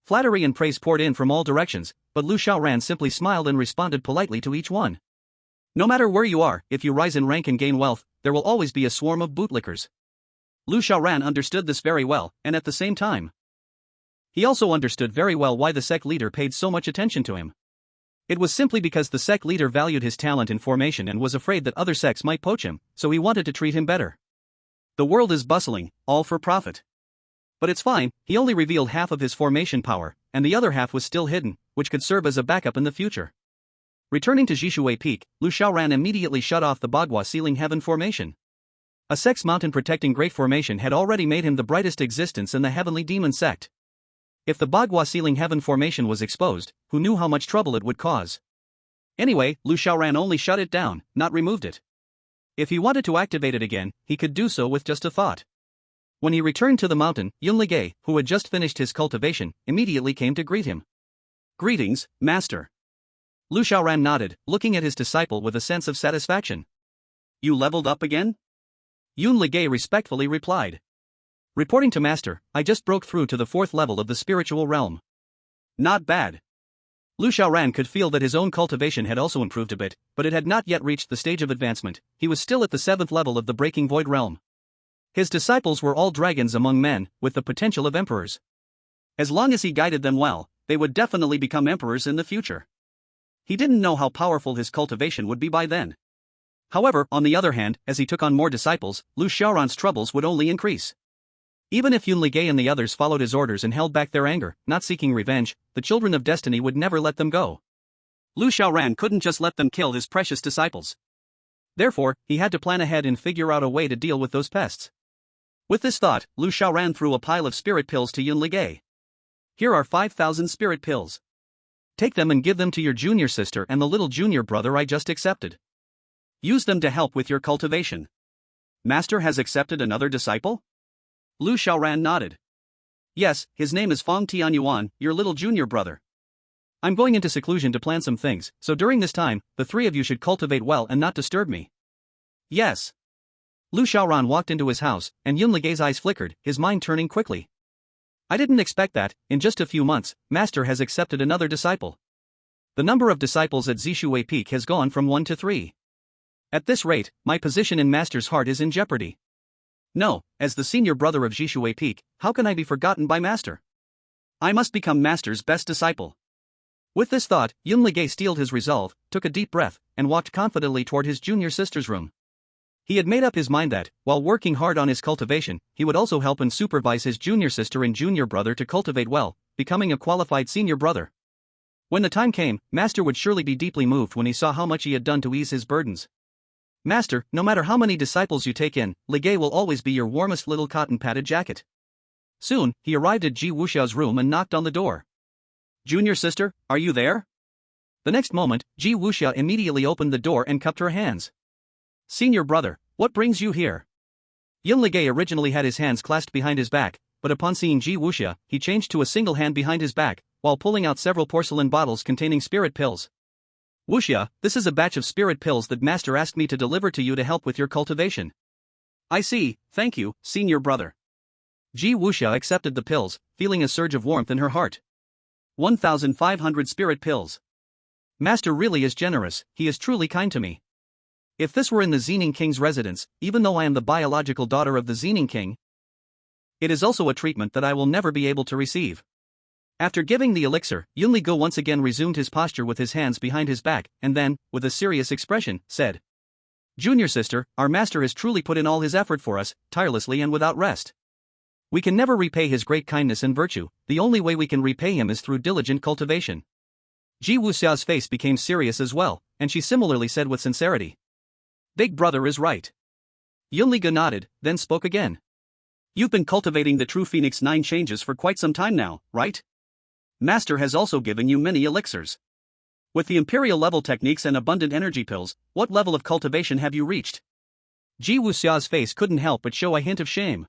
Flattery and praise poured in from all directions, but Lu Xiaoran simply smiled and responded politely to each one. No matter where you are, if you rise in rank and gain wealth, there will always be a swarm of bootlickers. Lu Xiaoran understood this very well, and at the same time, he also understood very well why the sect leader paid so much attention to him. It was simply because the sect leader valued his talent in formation and was afraid that other sects might poach him, so he wanted to treat him better. The world is bustling, all for profit. But it's fine, he only revealed half of his formation power, and the other half was still hidden, which could serve as a backup in the future. Returning to Jishui Peak, Lu Xiaoran immediately shut off the Bagua Ceiling Heaven formation. A sex mountain protecting Great Formation had already made him the brightest existence in the Heavenly Demon sect. If the Bagua Ceiling Heaven formation was exposed, who knew how much trouble it would cause? Anyway, Lu Xiaoran only shut it down, not removed it. If he wanted to activate it again, he could do so with just a thought. When he returned to the mountain, Yun Ligay, who had just finished his cultivation, immediately came to greet him. "Greetings, Master." Lu Xiaoran nodded, looking at his disciple with a sense of satisfaction. "You leveled up again?" Yun Ligay respectfully replied. "Reporting to Master, I just broke through to the 4th level of the spiritual realm." "Not bad." Lu Xiaoran could feel that his own cultivation had also improved a bit, but it had not yet reached the stage of advancement. He was still at the 7th level of the Breaking Void realm. His disciples were all dragons among men, with the potential of emperors. As long as he guided them well, they would definitely become emperors in the future. He didn't know how powerful his cultivation would be by then. However, on the other hand, as he took on more disciples, Lu Xiaoran's troubles would only increase. Even if Yun Ligay and the others followed his orders and held back their anger, not seeking revenge, the children of destiny would never let them go. Lu Xiaoran couldn't just let them kill his precious disciples. Therefore, he had to plan ahead and figure out a way to deal with those pests. With this thought, Lu Xiaoran threw a pile of spirit pills to Yun Ligay. "Here are 5,000 spirit pills. Take them and give them to your junior sister and the little junior brother I just accepted. Use them to help with your cultivation." "Master has accepted another disciple?" Lu Xiaoran nodded. "Yes, his name is Feng Tianyuan, your little junior brother. I'm going into seclusion to plan some things, so during this time, the 3 of you should cultivate well and not disturb me." "Yes." Lu Xiaoran walked into his house, and Yun Ligay's eyes flickered, his mind turning quickly. "I didn't expect that. In just a few months, Master has accepted another disciple. The number of disciples at Zishui Peak has gone from 1 to 3. At this rate, my position in Master's heart is in jeopardy. No, as the senior brother of Zishui Peak, how can I be forgotten by Master? I must become Master's best disciple." With this thought, Yun Ligay steeled his resolve, took a deep breath, and walked confidently toward his junior sister's room. He had made up his mind that, while working hard on his cultivation, he would also help and supervise his junior sister and junior brother to cultivate well, becoming a qualified senior brother. When the time came, Master would surely be deeply moved when he saw how much he had done to ease his burdens. "Master, no matter how many disciples you take in, Ligay will always be your warmest little cotton-padded jacket." Soon, he arrived at Ji Wuxiao's room and knocked on the door. "Junior sister, are you there?" The next moment, Ji Wuxia immediately opened the door and cupped her hands. "Senior brother, what brings you here?" Yun Ligay originally had his hands clasped behind his back, but upon seeing Ji Wuxia, he changed to a single hand behind his back, while pulling out several porcelain bottles containing spirit pills. "Wuxia, this is a batch of spirit pills that Master asked me to deliver to you to help with your cultivation." "I see, thank you, senior brother." Ji Wuxia accepted the pills, feeling a surge of warmth in her heart. 1,500 spirit pills. Master really is generous, he is truly kind to me. If this were in the Zening King's residence, even though I am the biological daughter of the Zening King, it is also a treatment that I will never be able to receive. After giving the elixir, Yun Ligay once again resumed his posture with his hands behind his back, and then, with a serious expression, said, "Junior sister, our master has truly put in all his effort for us, tirelessly and without rest. We can never repay his great kindness and virtue, the only way we can repay him is through diligent cultivation." Ji Wuxiao's face became serious as well, and she similarly said with sincerity, "Big brother is right." Yun Ligay nodded, then spoke again. "You've been cultivating the true Phoenix 9 changes for quite some time now, right? Master has also given you many elixirs. With the imperial level techniques and abundant energy pills, what level of cultivation have you reached?" Ji Wuxiao's face couldn't help but show a hint of shame.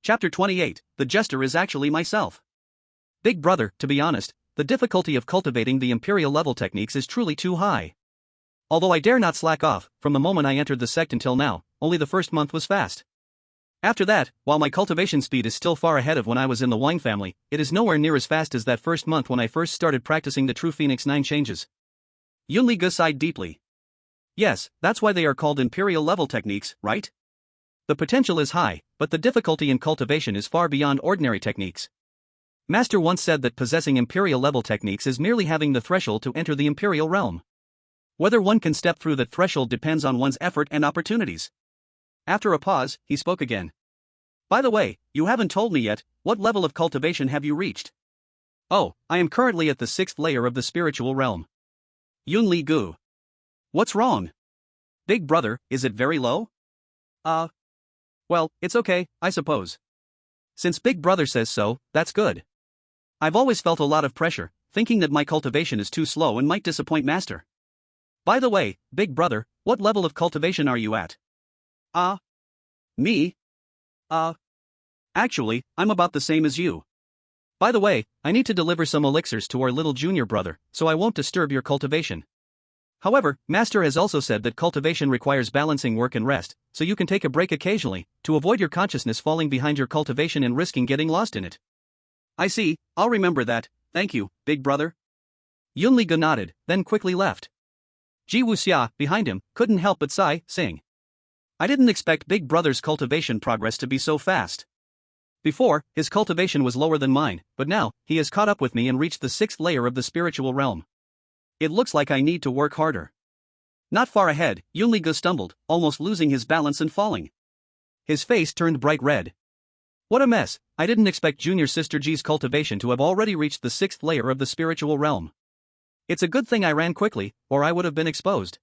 Chapter 28, The Jester is actually myself. Big brother, to be honest, the difficulty of cultivating the imperial level techniques is truly too high. Although I dare not slack off, from the moment I entered the sect until now, only the first month was fast. After that, while my cultivation speed is still far ahead of when I was in the wine family, it is nowhere near as fast as that first month when I first started practicing the true Phoenix 9 changes. Yunli sighed deeply. Yes, that's why they are called imperial level techniques, right? The potential is high, but the difficulty in cultivation is far beyond ordinary techniques. Master once said that possessing imperial level techniques is merely having the threshold to enter the imperial realm. Whether one can step through that threshold depends on one's effort and opportunities. After a pause, he spoke again. By the way, you haven't told me yet, what level of cultivation have you reached? Oh, I am currently at the 6th layer of the spiritual realm. Yunli Gu. What's wrong? Big brother, is it very low? Well, it's okay, I suppose. Since Big Brother says so, that's good. I've always felt a lot of pressure, thinking that my cultivation is too slow and might disappoint Master. By the way, Big Brother, what level of cultivation are you at? Me? Actually, I'm about the same as you. By the way, I need to deliver some elixirs to our little junior brother, so I won't disturb your cultivation. However, Master has also said that cultivation requires balancing work and rest, so you can take a break occasionally, to avoid your consciousness falling behind your cultivation and risking getting lost in it. I see, I'll remember that, thank you, Big Brother. Yunli nodded, then quickly left. Ji Wuxia, behind him, couldn't help but sigh, saying, I didn't expect Big Brother's cultivation progress to be so fast. Before, his cultivation was lower than mine, but now, he has caught up with me and reached the 6th layer of the spiritual realm. It looks like I need to work harder. Not far ahead, Yunli stumbled, almost losing his balance and falling. His face turned bright red. What a mess, I didn't expect Junior Sister Ji's cultivation to have already reached the 6th layer of the spiritual realm. It's a good thing I ran quickly, or I would have been exposed.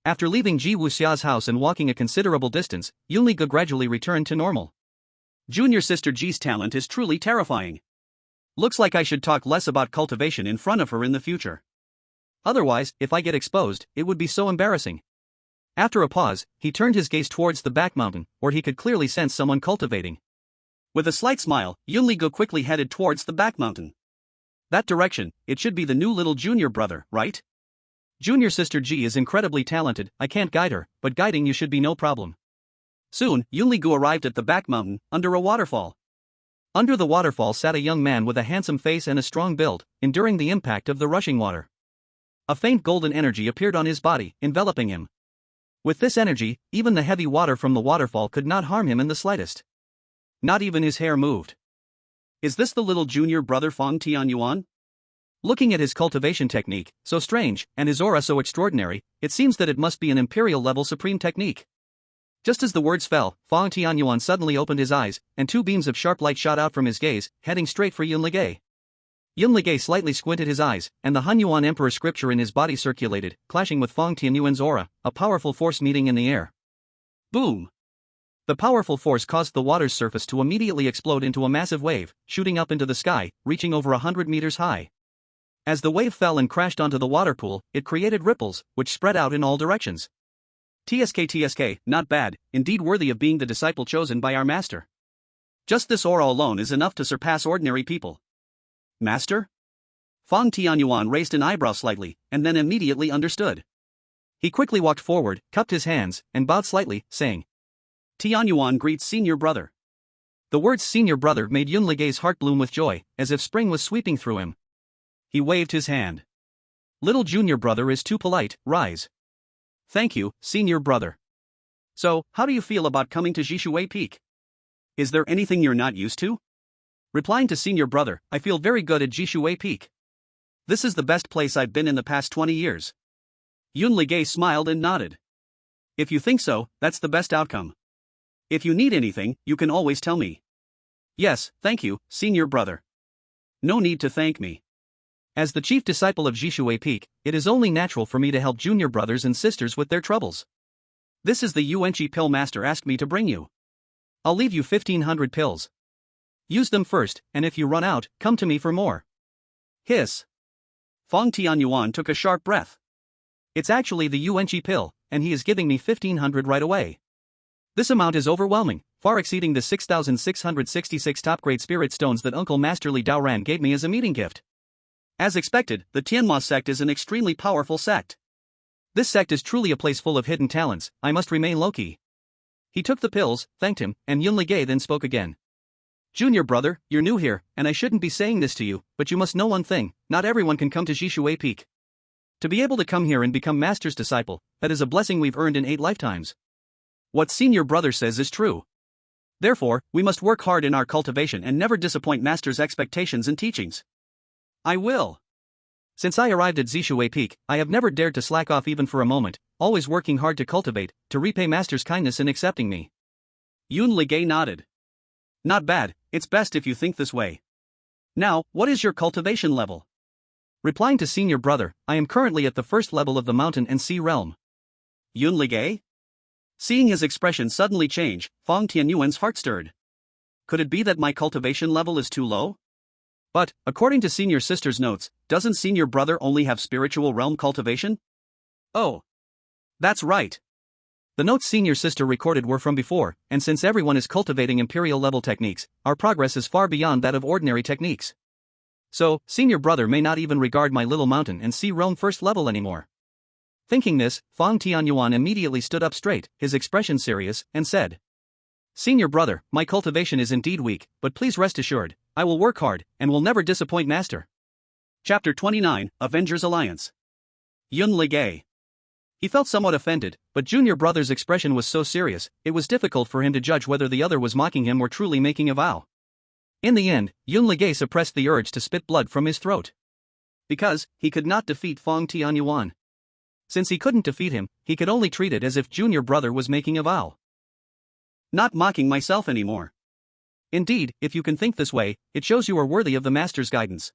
After leaving Ji Wuxia's house and walking a considerable distance, Yunli gradually returned to normal. Junior Sister Ji's talent is truly terrifying. Looks like I should talk less about cultivation in front of her in the future. Otherwise, if I get exposed, it would be so embarrassing. After a pause, he turned his gaze towards the back mountain, where he could clearly sense someone cultivating. With a slight smile, Yunli quickly headed towards the back mountain. That direction, it should be the new little junior brother, right? Junior Sister Ji is incredibly talented, I can't guide her, but guiding you should be no problem. Soon, Yunli arrived at the back mountain, under a waterfall. Under the waterfall sat a young man with a handsome face and a strong build, enduring the impact of the rushing water. A faint golden energy appeared on his body, enveloping him. With this energy, even the heavy water from the waterfall could not harm him in the slightest. Not even his hair moved. Is this the little junior brother Fang Tianyuan? Looking at his cultivation technique, so strange, and his aura so extraordinary, it seems that it must be an imperial-level supreme technique. Just as the words fell, Fang Tianyuan suddenly opened his eyes, and two beams of sharp light shot out from his gaze, heading straight for Yunli. Yunli slightly squinted his eyes, and the Hunyuan Emperor scripture in his body circulated, clashing with Fang Tianyuan's aura, a powerful force meeting in the air. Boom! The powerful force caused the water's surface to immediately explode into a massive wave, shooting up into the sky, reaching over 100 meters high. As the wave fell and crashed onto the water pool, it created ripples, which spread out in all directions. TSK, not bad, indeed worthy of being the disciple chosen by our master. Just this aura alone is enough to surpass ordinary people. Master? Fang Tianyuan raised an eyebrow slightly, and then immediately understood. He quickly walked forward, cupped his hands, and bowed slightly, saying, Tianyuan greets senior brother. The words senior brother made Yunli's heart bloom with joy, as if spring was sweeping through him. He waved his hand. Little junior brother is too polite, rise. Thank you, senior brother. So, how do you feel about coming to Jishui Peak? Is there anything you're not used to? Replying to senior brother, I feel very good at Jishui Peak. This is the best place I've been in the past 20 years. Yunli smiled and nodded. If you think so, that's the best outcome. If you need anything, you can always tell me. Yes, thank you, senior brother. No need to thank me. As the chief disciple of Jishui Peak, it is only natural for me to help junior brothers and sisters with their troubles. This is the Yuanqi pill master asked me to bring you. I'll leave you 1,500 pills. Use them first, and if you run out, come to me for more. Hiss. Fang Tianyuan took a sharp breath. It's actually the Yuanqi pill, and he is giving me 1,500 right away. This amount is overwhelming, far exceeding the 6,666 top-grade spirit stones that Uncle Masterly Daoran gave me as a meeting gift. As expected, the Tianma sect is an extremely powerful sect. This sect is truly a place full of hidden talents, I must remain low-key. He took the pills, thanked him, and Yun Ligay then spoke again. Junior brother, you're new here, and I shouldn't be saying this to you, but you must know one thing, not everyone can come to Jishui Peak. To be able to come here and become Master's disciple, that is a blessing we've earned in 8 lifetimes. What senior brother says is true. Therefore, we must work hard in our cultivation and never disappoint Master's expectations and teachings. I will. Since I arrived at Zishui Peak, I have never dared to slack off even for a moment, always working hard to cultivate, to repay Master's kindness in accepting me. Yun Ligay nodded. Not bad, it's best if you think this way. Now, what is your cultivation level? Replying to senior brother, I am currently at the first level of the mountain and sea realm. Yun Ligay? Seeing his expression suddenly change, Fong Tianyuan's heart stirred. Could it be that my cultivation level is too low? But, according to senior sister's notes, doesn't senior brother only have spiritual realm cultivation? Oh. That's right. The notes senior sister recorded were from before, and since everyone is cultivating imperial level techniques, our progress is far beyond that of ordinary techniques. So, senior brother may not even regard my little mountain and sea realm first level anymore. Thinking this, Fong Tianyuan immediately stood up straight, his expression serious, and said, Senior brother, my cultivation is indeed weak, but please rest assured, I will work hard, and will never disappoint Master. Chapter 29, Avengers Alliance. Yun Ligay. He felt somewhat offended, but junior brother's expression was so serious, it was difficult for him to judge whether the other was mocking him or truly making a vow. In the end, Yun Ligay suppressed the urge to spit blood from his throat. Because, he could not defeat Fong Tianyuan. Since he couldn't defeat him, he could only treat it as if junior brother was making a vow. Not mocking myself anymore. Indeed, if you can think this way, it shows you are worthy of the Master's guidance.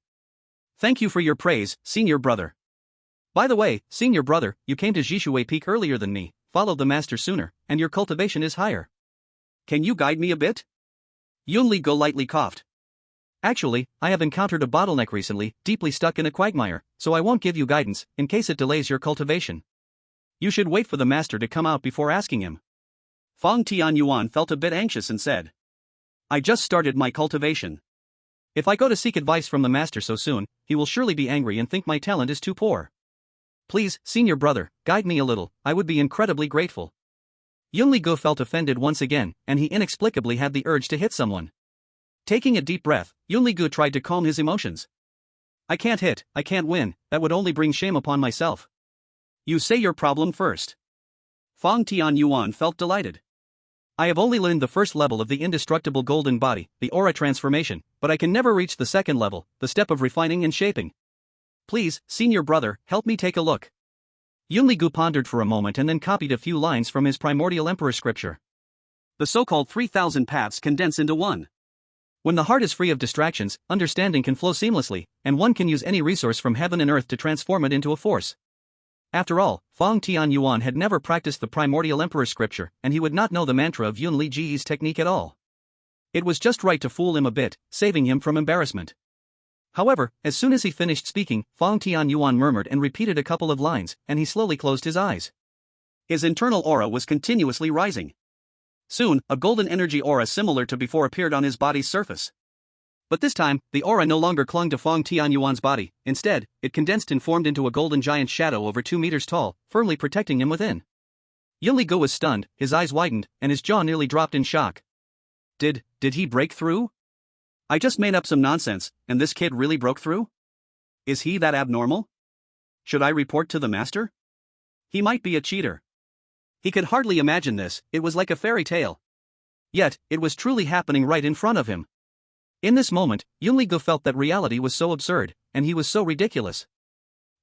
Thank you for your praise, senior brother. By the way, senior brother, you came to Jishui Peak earlier than me, followed the Master sooner, and your cultivation is higher. Can you guide me a bit? Yun Ligay lightly coughed. Actually, I have encountered a bottleneck recently, deeply stuck in a quagmire, so I won't give you guidance, in case it delays your cultivation. You should wait for the Master to come out before asking him. Fong Tianyuan felt a bit anxious and said, I just started my cultivation. If I go to seek advice from the Master so soon, he will surely be angry and think my talent is too poor. Please, senior brother, guide me a little, I would be incredibly grateful. Yun Ligay felt offended once again, and he inexplicably had the urge to hit someone. Taking a deep breath, Yun Ligay tried to calm his emotions. I can't hit, I can't win, that would only bring shame upon myself. You say your problem first. Fong Tianyuan felt delighted. I have only learned the first level of the indestructible golden body, the aura transformation, but I can never reach the second level, the step of refining and shaping. Please, senior brother, help me take a look. Yun Ligay pondered for a moment and then copied a few lines from his primordial emperor scripture. The so-called 3,000 paths condense into one. When the heart is free of distractions, understanding can flow seamlessly, and one can use any resource from heaven and earth to transform it into a force. After all, Fong Tianyuan had never practiced the primordial emperor scripture, and he would not know the mantra of Yun Ligay's technique at all. It was just right to fool him a bit, saving him from embarrassment. However, as soon as he finished speaking, Fong Tianyuan murmured and repeated a couple of lines, and he slowly closed his eyes. His internal aura was continuously rising. Soon, a golden energy aura similar to before appeared on his body's surface. But this time, the aura no longer clung to Fong Tianyuan's body, instead, it condensed and formed into a golden giant shadow over 2 meters tall, firmly protecting him within. Yun Ligay was stunned, his eyes widened, and his jaw nearly dropped in shock. Did he break through? I just made up some nonsense, and this kid really broke through? Is he that abnormal? Should I report to the Master? He might be a cheater. He could hardly imagine this, it was like a fairy tale. Yet, it was truly happening right in front of him. In this moment, Yun Ligay felt that reality was so absurd, and he was so ridiculous.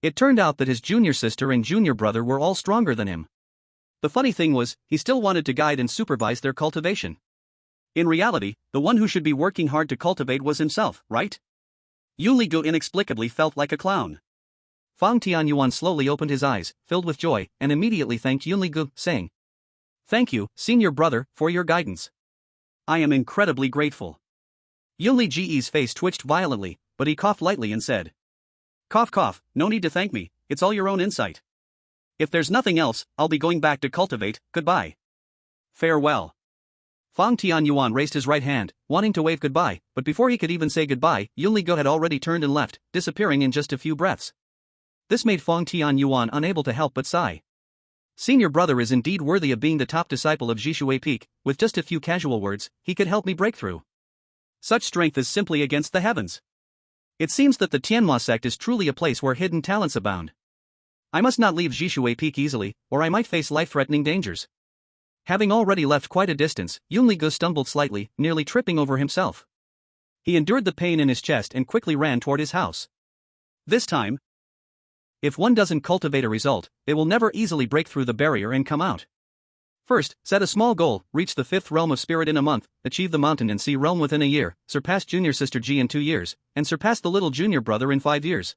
It turned out that his junior sister and junior brother were all stronger than him. The funny thing was, he still wanted to guide and supervise their cultivation. In reality, the one who should be working hard to cultivate was himself, right? Yun Ligay inexplicably felt like a clown. Fong Tianyuan slowly opened his eyes, filled with joy, and immediately thanked Yun Ligay, saying, Thank you, senior brother, for your guidance. I am incredibly grateful. Yun Ligay's face twitched violently, but he coughed lightly and said, Cough cough, no need to thank me, it's all your own insight. If there's nothing else, I'll be going back to cultivate, goodbye. Farewell. Fong Tianyuan raised his right hand, wanting to wave goodbye, but before he could even say goodbye, Yun Ligay had already turned and left, disappearing in just a few breaths. This made Fong Tianyuan unable to help but sigh. Senior brother is indeed worthy of being the top disciple of Jishui Peak. With just a few casual words, he could help me break through. Such strength is simply against the heavens. It seems that the Tianma sect is truly a place where hidden talents abound. I must not leave Jishui Peak easily, or I might face life-threatening dangers. Having already left quite a distance, Yunli stumbled slightly, nearly tripping over himself. He endured the pain in his chest and quickly ran toward his house. This time, if one doesn't cultivate a result, it will never easily break through the barrier and come out. First, set a small goal, reach the 5th realm of spirit in a month, achieve the mountain and sea realm within a year, surpass junior sister Ji in 2 years, and surpass the little junior brother in 5 years.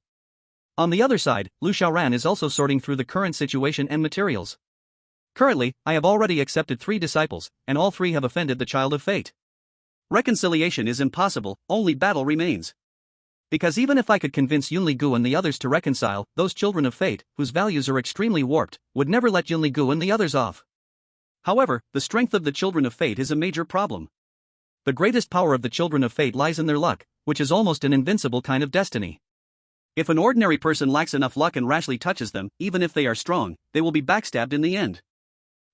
On the other side, Lu Xiaoran is also sorting through the current situation and materials. Currently, I have already accepted 3 disciples, and all 3 have offended the child of fate. Reconciliation is impossible, only battle remains. Because even if I could convince Yunli and the others to reconcile, those children of fate, whose values are extremely warped, would never let Yunli and the others off. However, the strength of the children of fate is a major problem. The greatest power of the children of fate lies in their luck, which is almost an invincible kind of destiny. If an ordinary person lacks enough luck and rashly touches them, even if they are strong, they will be backstabbed in the end.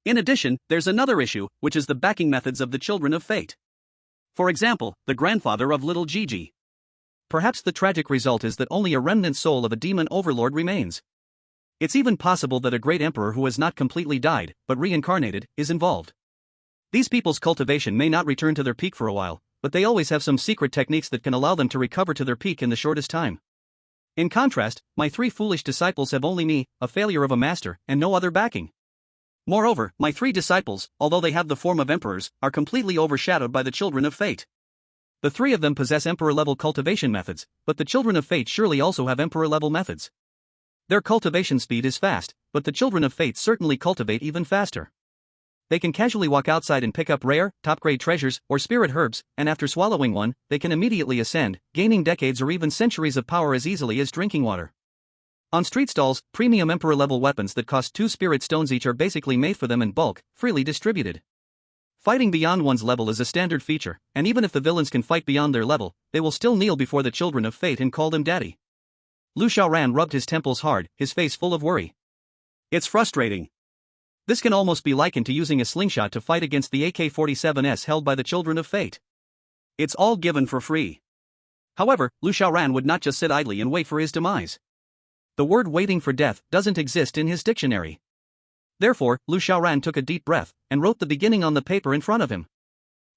In addition, there's another issue, which is the backing methods of the children of fate. For example, the grandfather of little Gigi. Perhaps the tragic result is that only a remnant soul of a demon overlord remains. It's even possible that a great emperor who has not completely died, but reincarnated, is involved. These people's cultivation may not return to their peak for a while, but they always have some secret techniques that can allow them to recover to their peak in the shortest time. In contrast, my 3 foolish disciples have only me, a failure of a master, and no other backing. Moreover, my 3 disciples, although they have the form of emperors, are completely overshadowed by the children of fate. The 3 of them possess emperor-level cultivation methods, but the children of fate surely also have emperor-level methods. Their cultivation speed is fast, but the children of fate certainly cultivate even faster. They can casually walk outside and pick up rare, top-grade treasures, or spirit herbs, and after swallowing one, they can immediately ascend, gaining decades or even centuries of power as easily as drinking water. On street stalls, premium emperor-level weapons that cost 2 spirit stones each are basically made for them in bulk, freely distributed. Fighting beyond one's level is a standard feature, and even if the villains can fight beyond their level, they will still kneel before the children of fate and call them daddy. Lu Xiaoran rubbed his temples hard, his face full of worry. It's frustrating. This can almost be likened to using a slingshot to fight against the AK-47s held by the children of fate. It's all given for free. However, Lu Xiaoran would not just sit idly and wait for his demise. The word waiting for death doesn't exist in his dictionary. Therefore, Lu Xiaoran took a deep breath, and wrote the beginning on the paper in front of him.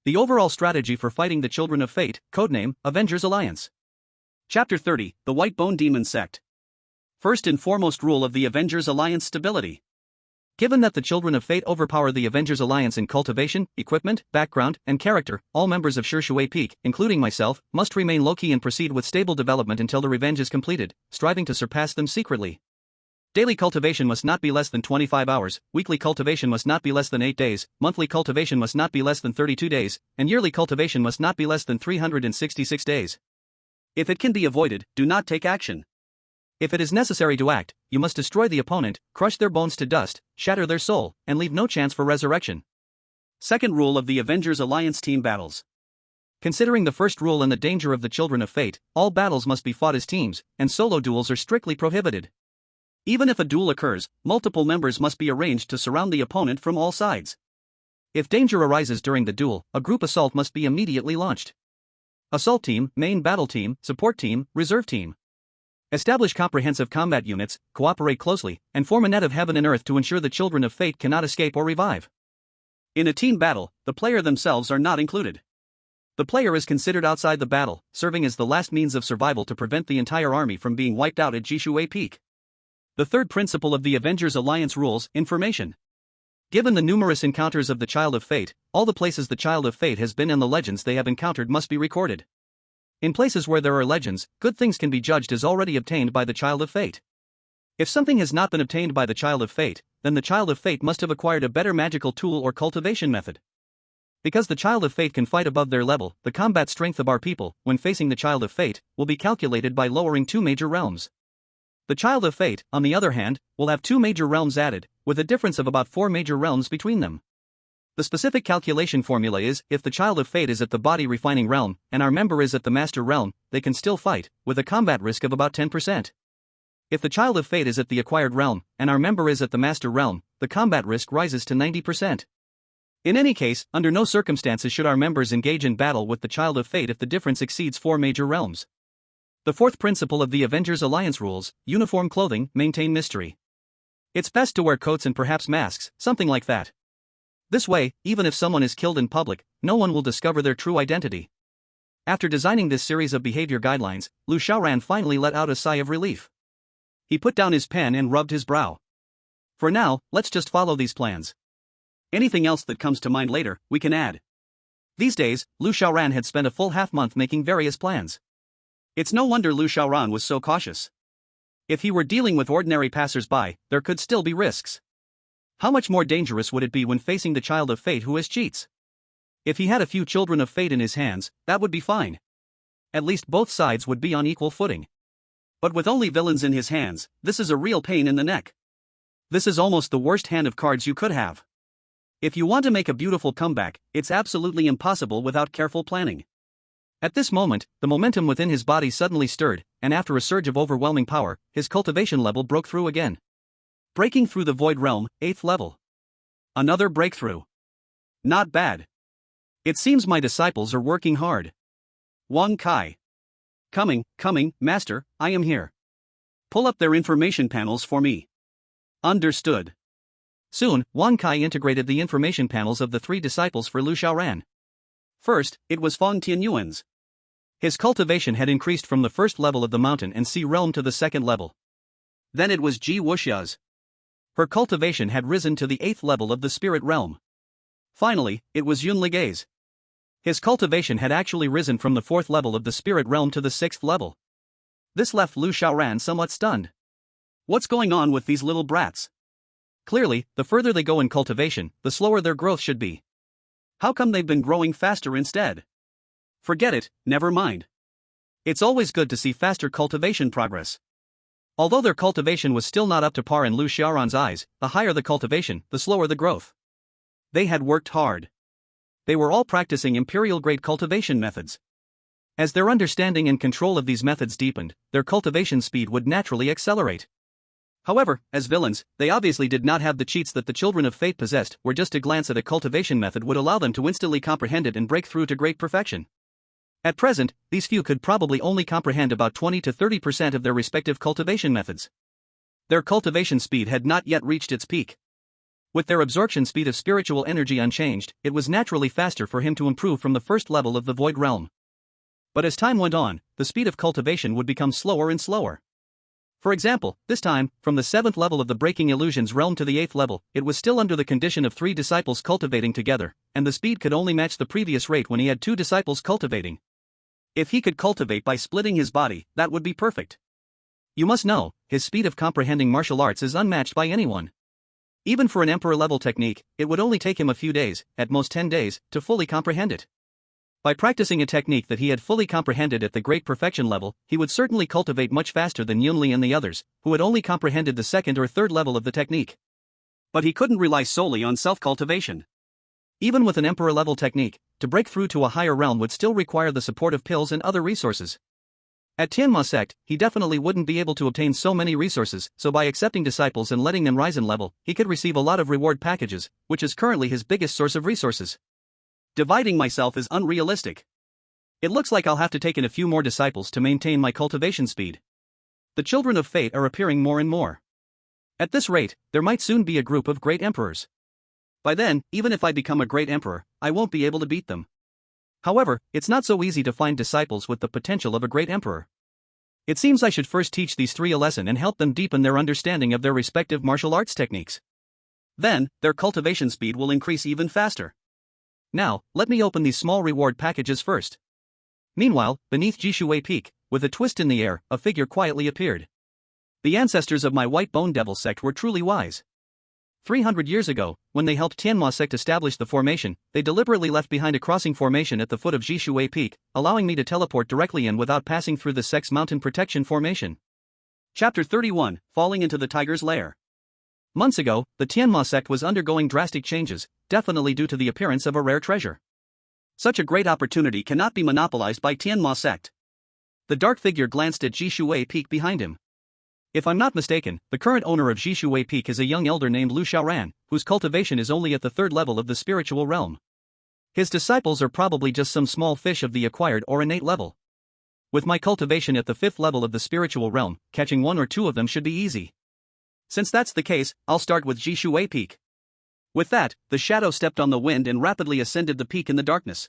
The overall strategy for fighting the children of fate, codename, Avengers Alliance. Chapter 30, The White Bone Demon Sect. First and foremost rule of the Avengers Alliance: stability. Given that the children of fate overpower the Avengers Alliance in cultivation, equipment, background, and character, all members of Jishui Peak, including myself, must remain low-key and proceed with stable development until the revenge is completed, striving to surpass them secretly. Daily cultivation must not be less than 25 hours, weekly cultivation must not be less than 8 days, monthly cultivation must not be less than 32 days, and yearly cultivation must not be less than 366 days. If it can be avoided, do not take action. If it is necessary to act, you must destroy the opponent, crush their bones to dust, shatter their soul, and leave no chance for resurrection. Second rule of the Avengers Alliance: team battles. Considering the first rule and the danger of the children of fate, all battles must be fought as teams, and solo duels are strictly prohibited. Even if a duel occurs, multiple members must be arranged to surround the opponent from all sides. If danger arises during the duel, a group assault must be immediately launched. Assault team, main battle team, support team, reserve team. Establish comprehensive combat units, cooperate closely, and form a net of heaven and earth to ensure the children of fate cannot escape or revive. In a team battle, the player themselves are not included. The player is considered outside the battle, serving as the last means of survival to prevent the entire army from being wiped out at Jishui Peak. The third principle of the Avengers Alliance rules: information. Given the numerous encounters of the Child of Fate, all the places the Child of Fate has been and the legends they have encountered must be recorded. In places where there are legends, good things can be judged as already obtained by the Child of Fate. If something has not been obtained by the Child of Fate, then the Child of Fate must have acquired a better magical tool or cultivation method. Because the Child of Fate can fight above their level, the combat strength of our people, when facing the Child of Fate, will be calculated by lowering 2 major realms. The Child of Fate, on the other hand, will have 2 major realms added, with a difference of about 4 major realms between them. The specific calculation formula is, if the Child of Fate is at the body refining realm, and our member is at the master realm, they can still fight, with a combat risk of about 10%. If the Child of Fate is at the acquired realm, and our member is at the master realm, the combat risk rises to 90%. In any case, under no circumstances should our members engage in battle with the Child of Fate if the difference exceeds 4 major realms. The fourth principle of the Avengers Alliance rules: uniform clothing, maintain mystery. It's best to wear coats and perhaps masks, something like that. This way, even if someone is killed in public, no one will discover their true identity. After designing this series of behavior guidelines, Lu Xiaoran finally let out a sigh of relief. He put down his pen and rubbed his brow. For now, let's just follow these plans. Anything else that comes to mind later, we can add. These days, Lu Xiaoran had spent a full half-month making various plans. It's no wonder Lu Xiaoran was so cautious. If he were dealing with ordinary passers-by, there could still be risks. How much more dangerous would it be when facing the Child of Fate who is cheats? If he had a few Children of Fate in his hands, that would be fine. At least both sides would be on equal footing. But with only villains in his hands, this is a real pain in the neck. This is almost the worst hand of cards you could have. If you want to make a beautiful comeback, it's absolutely impossible without careful planning. At this moment, the momentum within his body suddenly stirred, and after a surge of overwhelming power, his cultivation level broke through again. Breaking through the Void Realm, 8th level. Another breakthrough. Not bad. It seems my disciples are working hard. Wang Kai. Coming, Master, I am here. Pull up their information panels for me. Understood. Soon, Wang Kai integrated the information panels of the 3 disciples for Lu Xiaoran. First, it was Fang Tianyuan's. His cultivation had increased from the 1st level of the mountain and sea realm to the 2nd level. Then it was Ji Wuxia's. Her cultivation had risen to the 8th level of the spirit realm. Finally, it was Yun Ligei's. His cultivation had actually risen from the 4th level of the spirit realm to the 6th level. This left Lu Xiaoran somewhat stunned. What's going on with these little brats? Clearly, the further they go in cultivation, the slower their growth should be. How come they've been growing faster instead? Forget it, never mind. It's always good to see faster cultivation progress. Although their cultivation was still not up to par in Lu Xiaoran's eyes, the higher the cultivation, the slower the growth. They had worked hard. They were all practicing imperial-grade cultivation methods. As their understanding and control of these methods deepened, their cultivation speed would naturally accelerate. However, as villains, they obviously did not have the cheats that the Children of Fate possessed, where just a glance at a cultivation method would allow them to instantly comprehend it and break through to great perfection. At present, these few could probably only comprehend about 20 to 30% of their respective cultivation methods. Their cultivation speed had not yet reached its peak. With their absorption speed of spiritual energy unchanged, it was naturally faster for him to improve from the 1st level of the Void Realm. But as time went on, the speed of cultivation would become slower and slower. For example, this time, from the 7th level of the Breaking Illusions realm to the 8th level, it was still under the condition of 3 disciples cultivating together, and the speed could only match the previous rate when he had 2 disciples cultivating. If he could cultivate by splitting his body, that would be perfect. You must know, his speed of comprehending martial arts is unmatched by anyone. Even for an emperor-level technique, it would only take him a few days, at most 10 days, to fully comprehend it. By practicing a technique that he had fully comprehended at the great perfection level, he would certainly cultivate much faster than Yunli and the others, who had only comprehended the 2nd or 3rd level of the technique. But he couldn't rely solely on self-cultivation. Even with an emperor-level technique, to break through to a higher realm would still require the support of pills and other resources. At Tianma sect, he definitely wouldn't be able to obtain so many resources, so by accepting disciples and letting them rise in level, he could receive a lot of reward packages, which is currently his biggest source of resources. Dividing myself is unrealistic. It looks like I'll have to take in a few more disciples to maintain my cultivation speed. The Children of Fate are appearing more and more. At this rate, there might soon be a group of great emperors. By then, even if I become a great emperor, I won't be able to beat them. However, it's not so easy to find disciples with the potential of a great emperor. It seems I should first teach these 3 a lesson and help them deepen their understanding of their respective martial arts techniques. Then, their cultivation speed will increase even faster. Now, let me open these small reward packages first. Meanwhile, beneath Jishuwei Peak, with a twist in the air, a figure quietly appeared. The ancestors of my White Bone Devil sect were truly wise. 300 years ago, when they helped Tianma sect establish the formation, they deliberately left behind a crossing formation at the foot of Jishuwei Peak, allowing me to teleport directly in without passing through the sect's mountain protection formation. Chapter 31, Falling into the Tiger's Lair. Months ago, the Tianma sect was undergoing drastic changes, definitely due to the appearance of a rare treasure. Such a great opportunity cannot be monopolized by Tianma sect. The dark figure glanced at Jishuwei Peak behind him. If I'm not mistaken, the current owner of Jishuwei Peak is a young elder named Lu Xiaoran, whose cultivation is only at the 3rd level of the spiritual realm. His disciples are probably just some small fish of the acquired or innate level. With my cultivation at the 5th level of the spiritual realm, catching 1 or 2 of them should be easy. Since that's the case, I'll start with Jishuwei Peak. With that, the shadow stepped on the wind and rapidly ascended the peak in the darkness.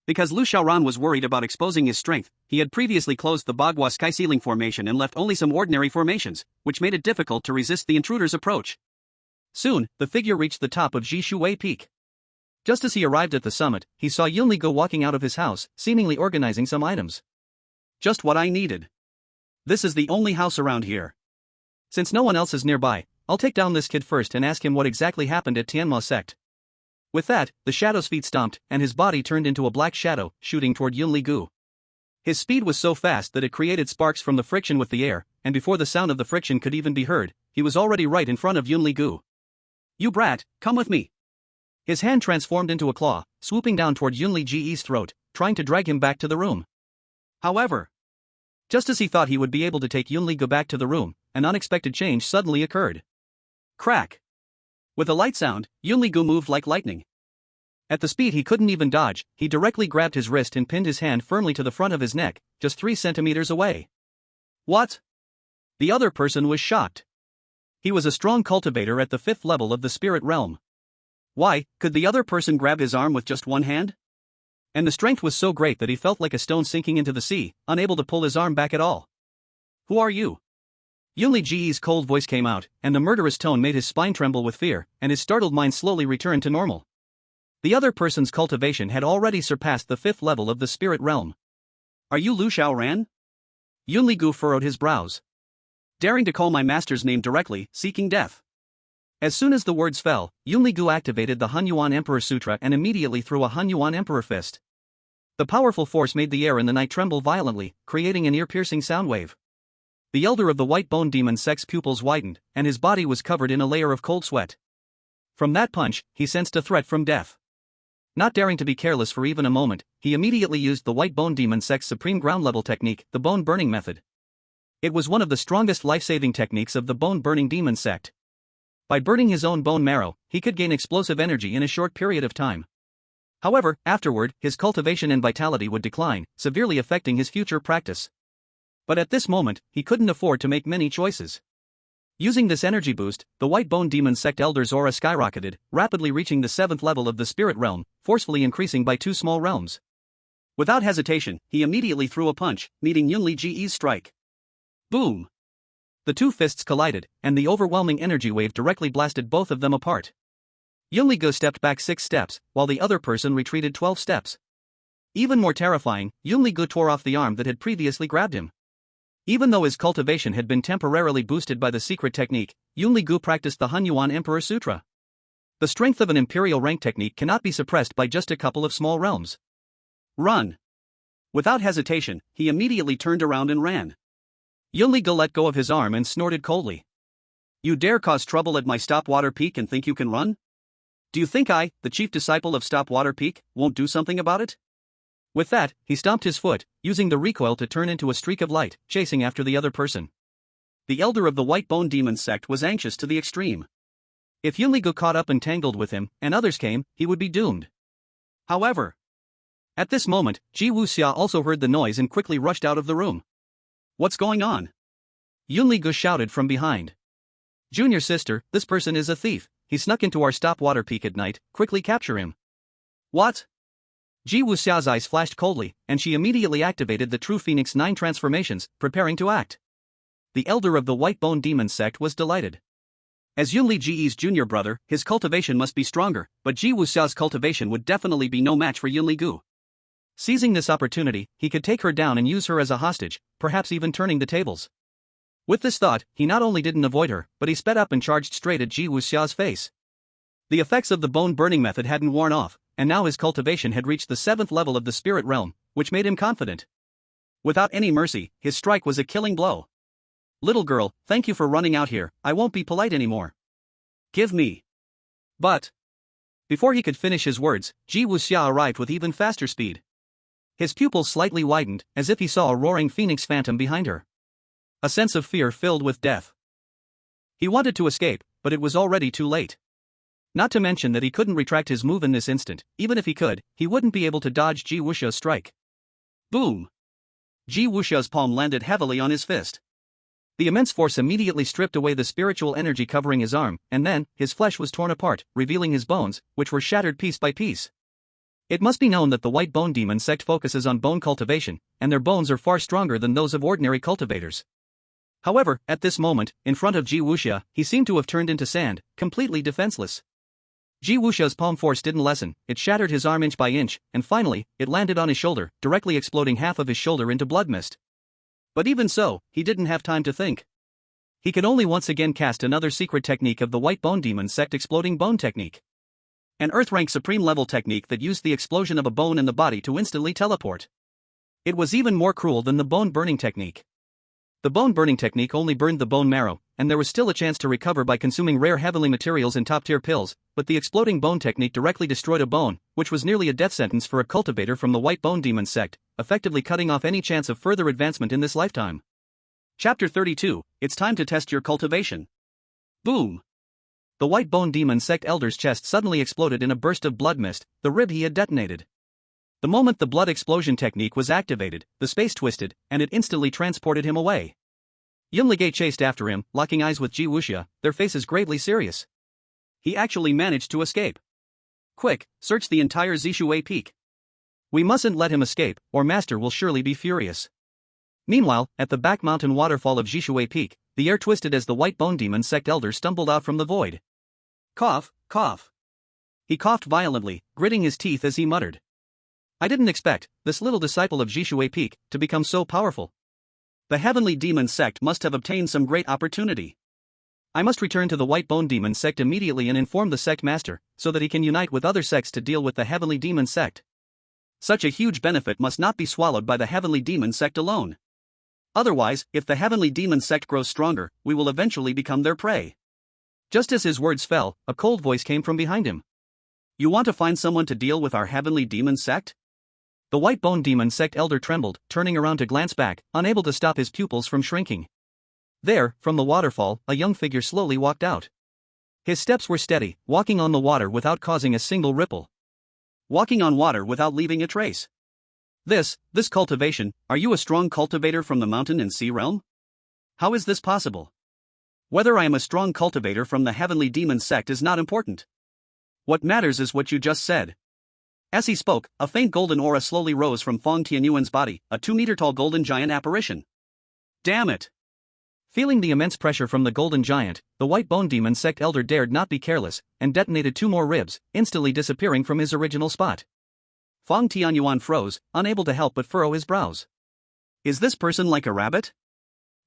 Because Lu Xiaoran was worried about exposing his strength, he had previously closed the Bagua sky ceiling formation and left only some ordinary formations, which made it difficult to resist the intruder's approach. Soon, the figure reached the top of Jishuwei Peak. Just as he arrived at the summit, he saw Yunli go walking out of his house, seemingly organizing some items. Just what I needed. This is the only house around here. Since no one else is nearby, I'll take down this kid first and ask him what exactly happened at Tianma sect. With that, the shadow's feet stomped, and his body turned into a black shadow, shooting toward Yunli Gu. His speed was so fast that it created sparks from the friction with the air, and before the sound of the friction could even be heard, he was already right in front of Yunli Gu. You brat, come with me. His hand transformed into a claw, swooping down toward Yunli Ji's throat, trying to drag him back to the room. However, just as he thought he would be able to take Yunli Gu back to the room, an unexpected change suddenly occurred. Crack! With a light sound, Yunli Gu moved like lightning. At the speed he couldn't even dodge, he directly grabbed his wrist and pinned his hand firmly to the front of his neck, just 3 centimeters away. What? The other person was shocked. He was a strong cultivator at the 5th level of the spirit realm. Why, could the other person grab his arm with just one hand? And the strength was so great that he felt like a stone sinking into the sea, unable to pull his arm back at all. Who are you? Yunli Ji's cold voice came out, and the murderous tone made his spine tremble with fear, and his startled mind slowly returned to normal. The other person's cultivation had already surpassed the 5th level of the spirit realm. Are you Lu Xiaoran? Yunli Gu furrowed his brows. Daring to call my master's name directly, seeking death. As soon as the words fell, Yunli Gu activated the Hunyuan Emperor Sutra and immediately threw a Hunyuan Emperor Fist. The powerful force made the air in the night tremble violently, creating an ear-piercing sound wave. The elder of the white bone demon sect's pupils widened, and his body was covered in a layer of cold sweat. From that punch, he sensed a threat from death. Not daring to be careless for even a moment, he immediately used the white bone demon sect's supreme ground-level technique, the bone burning method. It was one of the strongest life-saving techniques of the bone burning demon sect. By burning his own bone marrow, he could gain explosive energy in a short period of time. However, afterward, his cultivation and vitality would decline, severely affecting his future practice. But at this moment, he couldn't afford to make many choices. Using this energy boost, the white bone demon sect elder's aura skyrocketed, rapidly reaching the 7th level of the spirit realm, forcefully increasing by 2 small realms. Without hesitation, he immediately threw a punch, meeting Yunli Ji's strike. Boom! The 2 fists collided, and the overwhelming energy wave directly blasted both of them apart. Yunli Gu stepped back 6 steps, while the other person retreated 12 steps. Even more terrifying, Yunli Gu tore off the arm that had previously grabbed him. Even though his cultivation had been temporarily boosted by the secret technique, Yunli Gu practiced the Hunyuan Emperor Sutra. The strength of an imperial rank technique cannot be suppressed by just a couple of small realms. Run! Without hesitation, he immediately turned around and ran. Yunli Gu let go of his arm and snorted coldly. You dare cause trouble at my Stopwater Peak and think you can run? Do you think I, the chief disciple of Stopwater Peak, won't do something about it? With that, he stomped his foot, using the recoil to turn into a streak of light, chasing after the other person. The elder of the white bone demon sect was anxious to the extreme. If Yunli Gu caught up and tangled with him, and others came, he would be doomed. However, at this moment, Ji Wuxia also heard the noise and quickly rushed out of the room. What's going on? Yunli Gu shouted from behind. Junior sister, this person is a thief. He snuck into our Stopwater Peak at night, quickly capture him. What? Ji Wuxia's eyes flashed coldly, and she immediately activated the True Phoenix 9 transformations, preparing to act. The elder of the White Bone Demon sect was delighted. As Yunli Ji's junior brother, his cultivation must be stronger, but Ji Wuxia's cultivation would definitely be no match for Yunli Gu. Seizing this opportunity, he could take her down and use her as a hostage, perhaps even turning the tables. With this thought, he not only didn't avoid her, but he sped up and charged straight at Ji Wuxia's face. The effects of the bone burning method hadn't worn off, and now his cultivation had reached the 7th level of the spirit realm, which made him confident. Without any mercy, his strike was a killing blow. Little girl, thank you for running out here, I won't be polite anymore. Give me. But. Before he could finish his words, Ji Wuxia arrived with even faster speed. His pupils slightly widened, as if he saw a roaring phoenix phantom behind her. A sense of fear filled with death. He wanted to escape, but it was already too late. Not to mention that he couldn't retract his move in this instant. Even if he could, he wouldn't be able to dodge Ji Wuxia's strike. Boom! Ji Wuxia's palm landed heavily on his fist. The immense force immediately stripped away the spiritual energy covering his arm, and then, his flesh was torn apart, revealing his bones, which were shattered piece by piece. It must be known that the White Bone Demon sect focuses on bone cultivation, and their bones are far stronger than those of ordinary cultivators. However, at this moment, in front of Ji Wuxia, he seemed to have turned into sand, completely defenseless. Ji Wuxia's palm force didn't lessen, it shattered his arm inch by inch, and finally, it landed on his shoulder, directly exploding half of his shoulder into blood mist. But even so, he didn't have time to think. He could only once again cast another secret technique of the White Bone Demon sect, exploding bone technique. An Earth-rank supreme level technique that used the explosion of a bone in the body to instantly teleport. It was even more cruel than the bone burning technique. The bone burning technique only burned the bone marrow, and there was still a chance to recover by consuming rare heavenly materials and top-tier pills, but the exploding bone technique directly destroyed a bone, which was nearly a death sentence for a cultivator from the White Bone Demon sect, effectively cutting off any chance of further advancement in this lifetime. Chapter 32, It's time to test your cultivation. Boom! The White Bone Demon sect elder's chest suddenly exploded in a burst of blood mist, the rib he had detonated. The moment the blood explosion technique was activated, the space twisted, and it instantly transported him away. Yunligay chased after him, locking eyes with Ji Wuxia, their faces gravely serious. He actually managed to escape. Quick, search the entire Zishuwei Peak. We mustn't let him escape, or Master will surely be furious. Meanwhile, at the back mountain waterfall of Zishuwei Peak, the air twisted as the White Bone Demon sect elder stumbled out from the void. Cough, cough. He coughed violently, gritting his teeth as he muttered. I didn't expect this little disciple of Zishuwei Peak to become so powerful. The Heavenly Demon sect must have obtained some great opportunity. I must return to the White Bone Demon sect immediately and inform the sect master, so that he can unite with other sects to deal with the Heavenly Demon sect. Such a huge benefit must not be swallowed by the Heavenly Demon sect alone. Otherwise, if the Heavenly Demon sect grows stronger, we will eventually become their prey. Just as his words fell, a cold voice came from behind him. You want to find someone to deal with our Heavenly Demon sect? The White Bone Demon sect elder trembled, turning around to glance back, unable to stop his pupils from shrinking. There, from the waterfall, a young figure slowly walked out. His steps were steady, walking on the water without causing a single ripple. Walking on water without leaving a trace. This cultivation, are you a strong cultivator from the mountain and sea realm? How is this possible? Whether I am a strong cultivator from the Heavenly Demon sect is not important. What matters is what you just said. As he spoke, a faint golden aura slowly rose from Fong Tianyuan's body, a 2-meter-tall golden giant apparition. Damn it! Feeling the immense pressure from the golden giant, the White Bone Demon sect elder dared not be careless, and detonated 2 more ribs, instantly disappearing from his original spot. Fong Tianyuan froze, unable to help but furrow his brows. Is this person like a rabbit?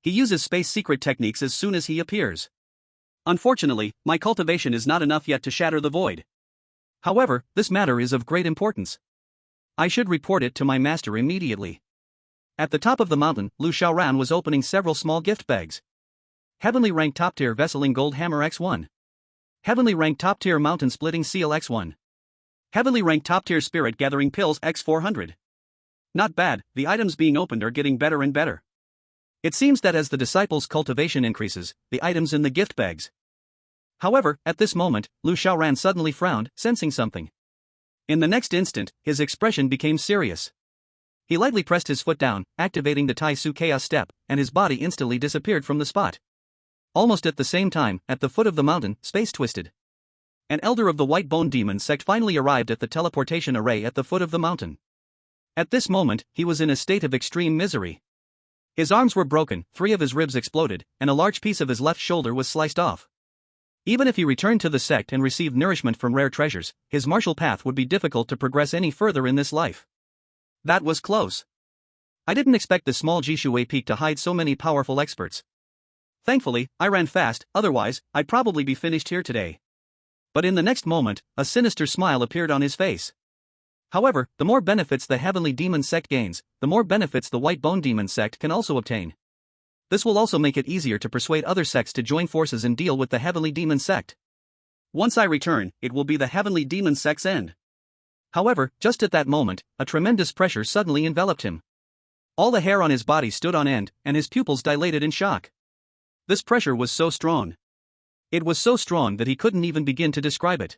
He uses space secret techniques as soon as he appears. Unfortunately, my cultivation is not enough yet to shatter the void. However, this matter is of great importance. I should report it to my master immediately. At the top of the mountain, Lu Xiaoran was opening several small gift bags. Heavenly ranked top-tier Vesseling Gold Hammer X1. Heavenly ranked top-tier Mountain Splitting Seal X1. Heavenly ranked top-tier Spirit Gathering Pills X400. Not bad, the items being opened are getting better and better. It seems that as the disciples' cultivation increases, the items in the gift bags. However, at this moment, Lu Xiaoran suddenly frowned, sensing something. In the next instant, his expression became serious. He lightly pressed his foot down, activating the Tai Su Chaos Step, and his body instantly disappeared from the spot. Almost at the same time, at the foot of the mountain, space twisted. An elder of the White Bone Demon sect finally arrived at the teleportation array at the foot of the mountain. At this moment, he was in a state of extreme misery. His arms were broken, 3 of his ribs exploded, and a large piece of his left shoulder was sliced off. Even if he returned to the sect and received nourishment from rare treasures, his martial path would be difficult to progress any further in this life. That was close. I didn't expect the small Zishuwei Peak to hide so many powerful experts. Thankfully, I ran fast, otherwise, I'd probably be finished here today. But in the next moment, a sinister smile appeared on his face. However, the more benefits the Heavenly Demon sect gains, the more benefits the White Bone Demon sect can also obtain. This will also make it easier to persuade other sects to join forces and deal with the Heavenly Demon sect. Once I return, it will be the Heavenly Demon sect's end. However, just at that moment, a tremendous pressure suddenly enveloped him. All the hair on his body stood on end, and his pupils dilated in shock. This pressure was so strong. It was so strong that he couldn't even begin to describe it.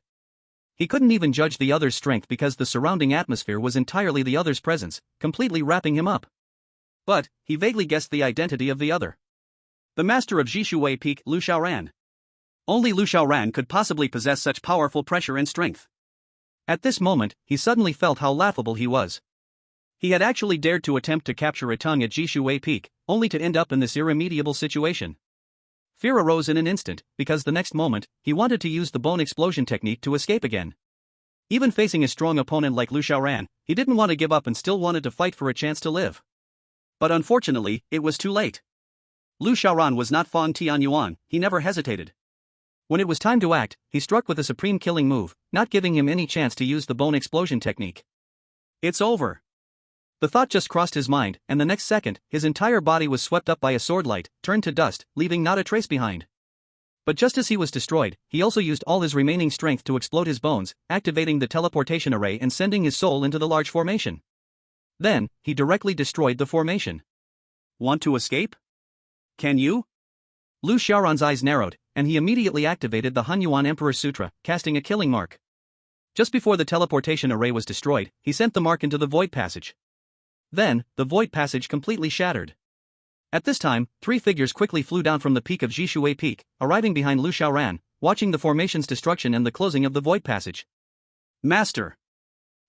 He couldn't even judge the other's strength because the surrounding atmosphere was entirely the other's presence, completely wrapping him up. But, he vaguely guessed the identity of the other. The master of Jishuwei Peak, Lu Xiaoran. Only Lu Xiaoran could possibly possess such powerful pressure and strength. At this moment, he suddenly felt how laughable he was. He had actually dared to attempt to capture a tongue at Jishuwei Peak, only to end up in this irremediable situation. Fear arose in an instant, because the next moment, he wanted to use the bone explosion technique to escape again. Even facing a strong opponent like Lu Xiaoran, he didn't want to give up and still wanted to fight for a chance to live. But unfortunately, it was too late. Lu Xiaoran was not Fang Tianyuan, he never hesitated. When it was time to act, he struck with a supreme killing move, not giving him any chance to use the bone explosion technique. It's over. The thought just crossed his mind, and the next second, his entire body was swept up by a sword light, turned to dust, leaving not a trace behind. But just as he was destroyed, he also used all his remaining strength to explode his bones, activating the teleportation array and sending his soul into the large formation. Then, he directly destroyed the formation. Want to escape? Can you? Lu Xiaoran's eyes narrowed, and he immediately activated the Hunyuan Emperor Sutra, casting a killing mark. Just before the teleportation array was destroyed, he sent the mark into the void passage. Then, the void passage completely shattered. At this time, three figures quickly flew down from the peak of Jishuwei Peak, arriving behind Lu Xiaoran, watching the formation's destruction and the closing of the void passage. Master!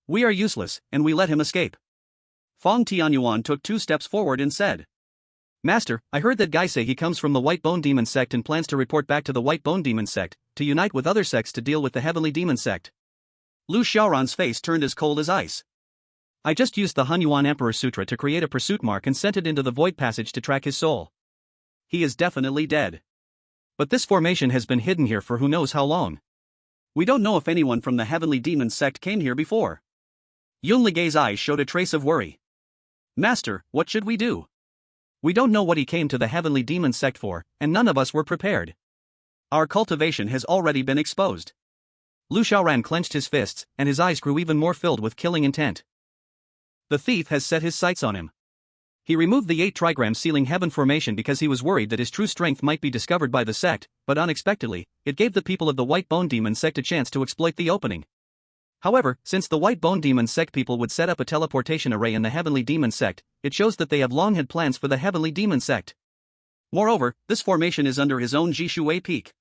We are useless, and we let him escape. Fang Tianyuan took 2 steps forward and said, Master, I heard that guy say he comes from the White Bone Demon sect and plans to report back to the White Bone Demon sect, to unite with other sects to deal with the Heavenly Demon sect. Lu Xiaoran's face turned as cold as ice. I just used the Hunyuan Emperor Sutra to create a pursuit mark and sent it into the void passage to track his soul. He is definitely dead. But this formation has been hidden here for who knows how long. We don't know if anyone from the Heavenly Demon sect came here before. Yunligei's eyes showed a trace of worry. Master, what should we do? We don't know what he came to the Heavenly Demon sect for, and none of us were prepared. Our cultivation has already been exposed. Lu Xiaoran clenched his fists, and his eyes grew even more filled with killing intent. The thief has set his sights on him. He removed the 8 trigram sealing heaven formation because he was worried that his true strength might be discovered by the sect, but unexpectedly, it gave the people of the White Bone Demon sect a chance to exploit the opening. However, since the White Bone Demon sect people would set up a teleportation array in the Heavenly Demon sect, it shows that they have long had plans for the Heavenly Demon sect. Moreover, this formation is under his own Jishuwei Peak.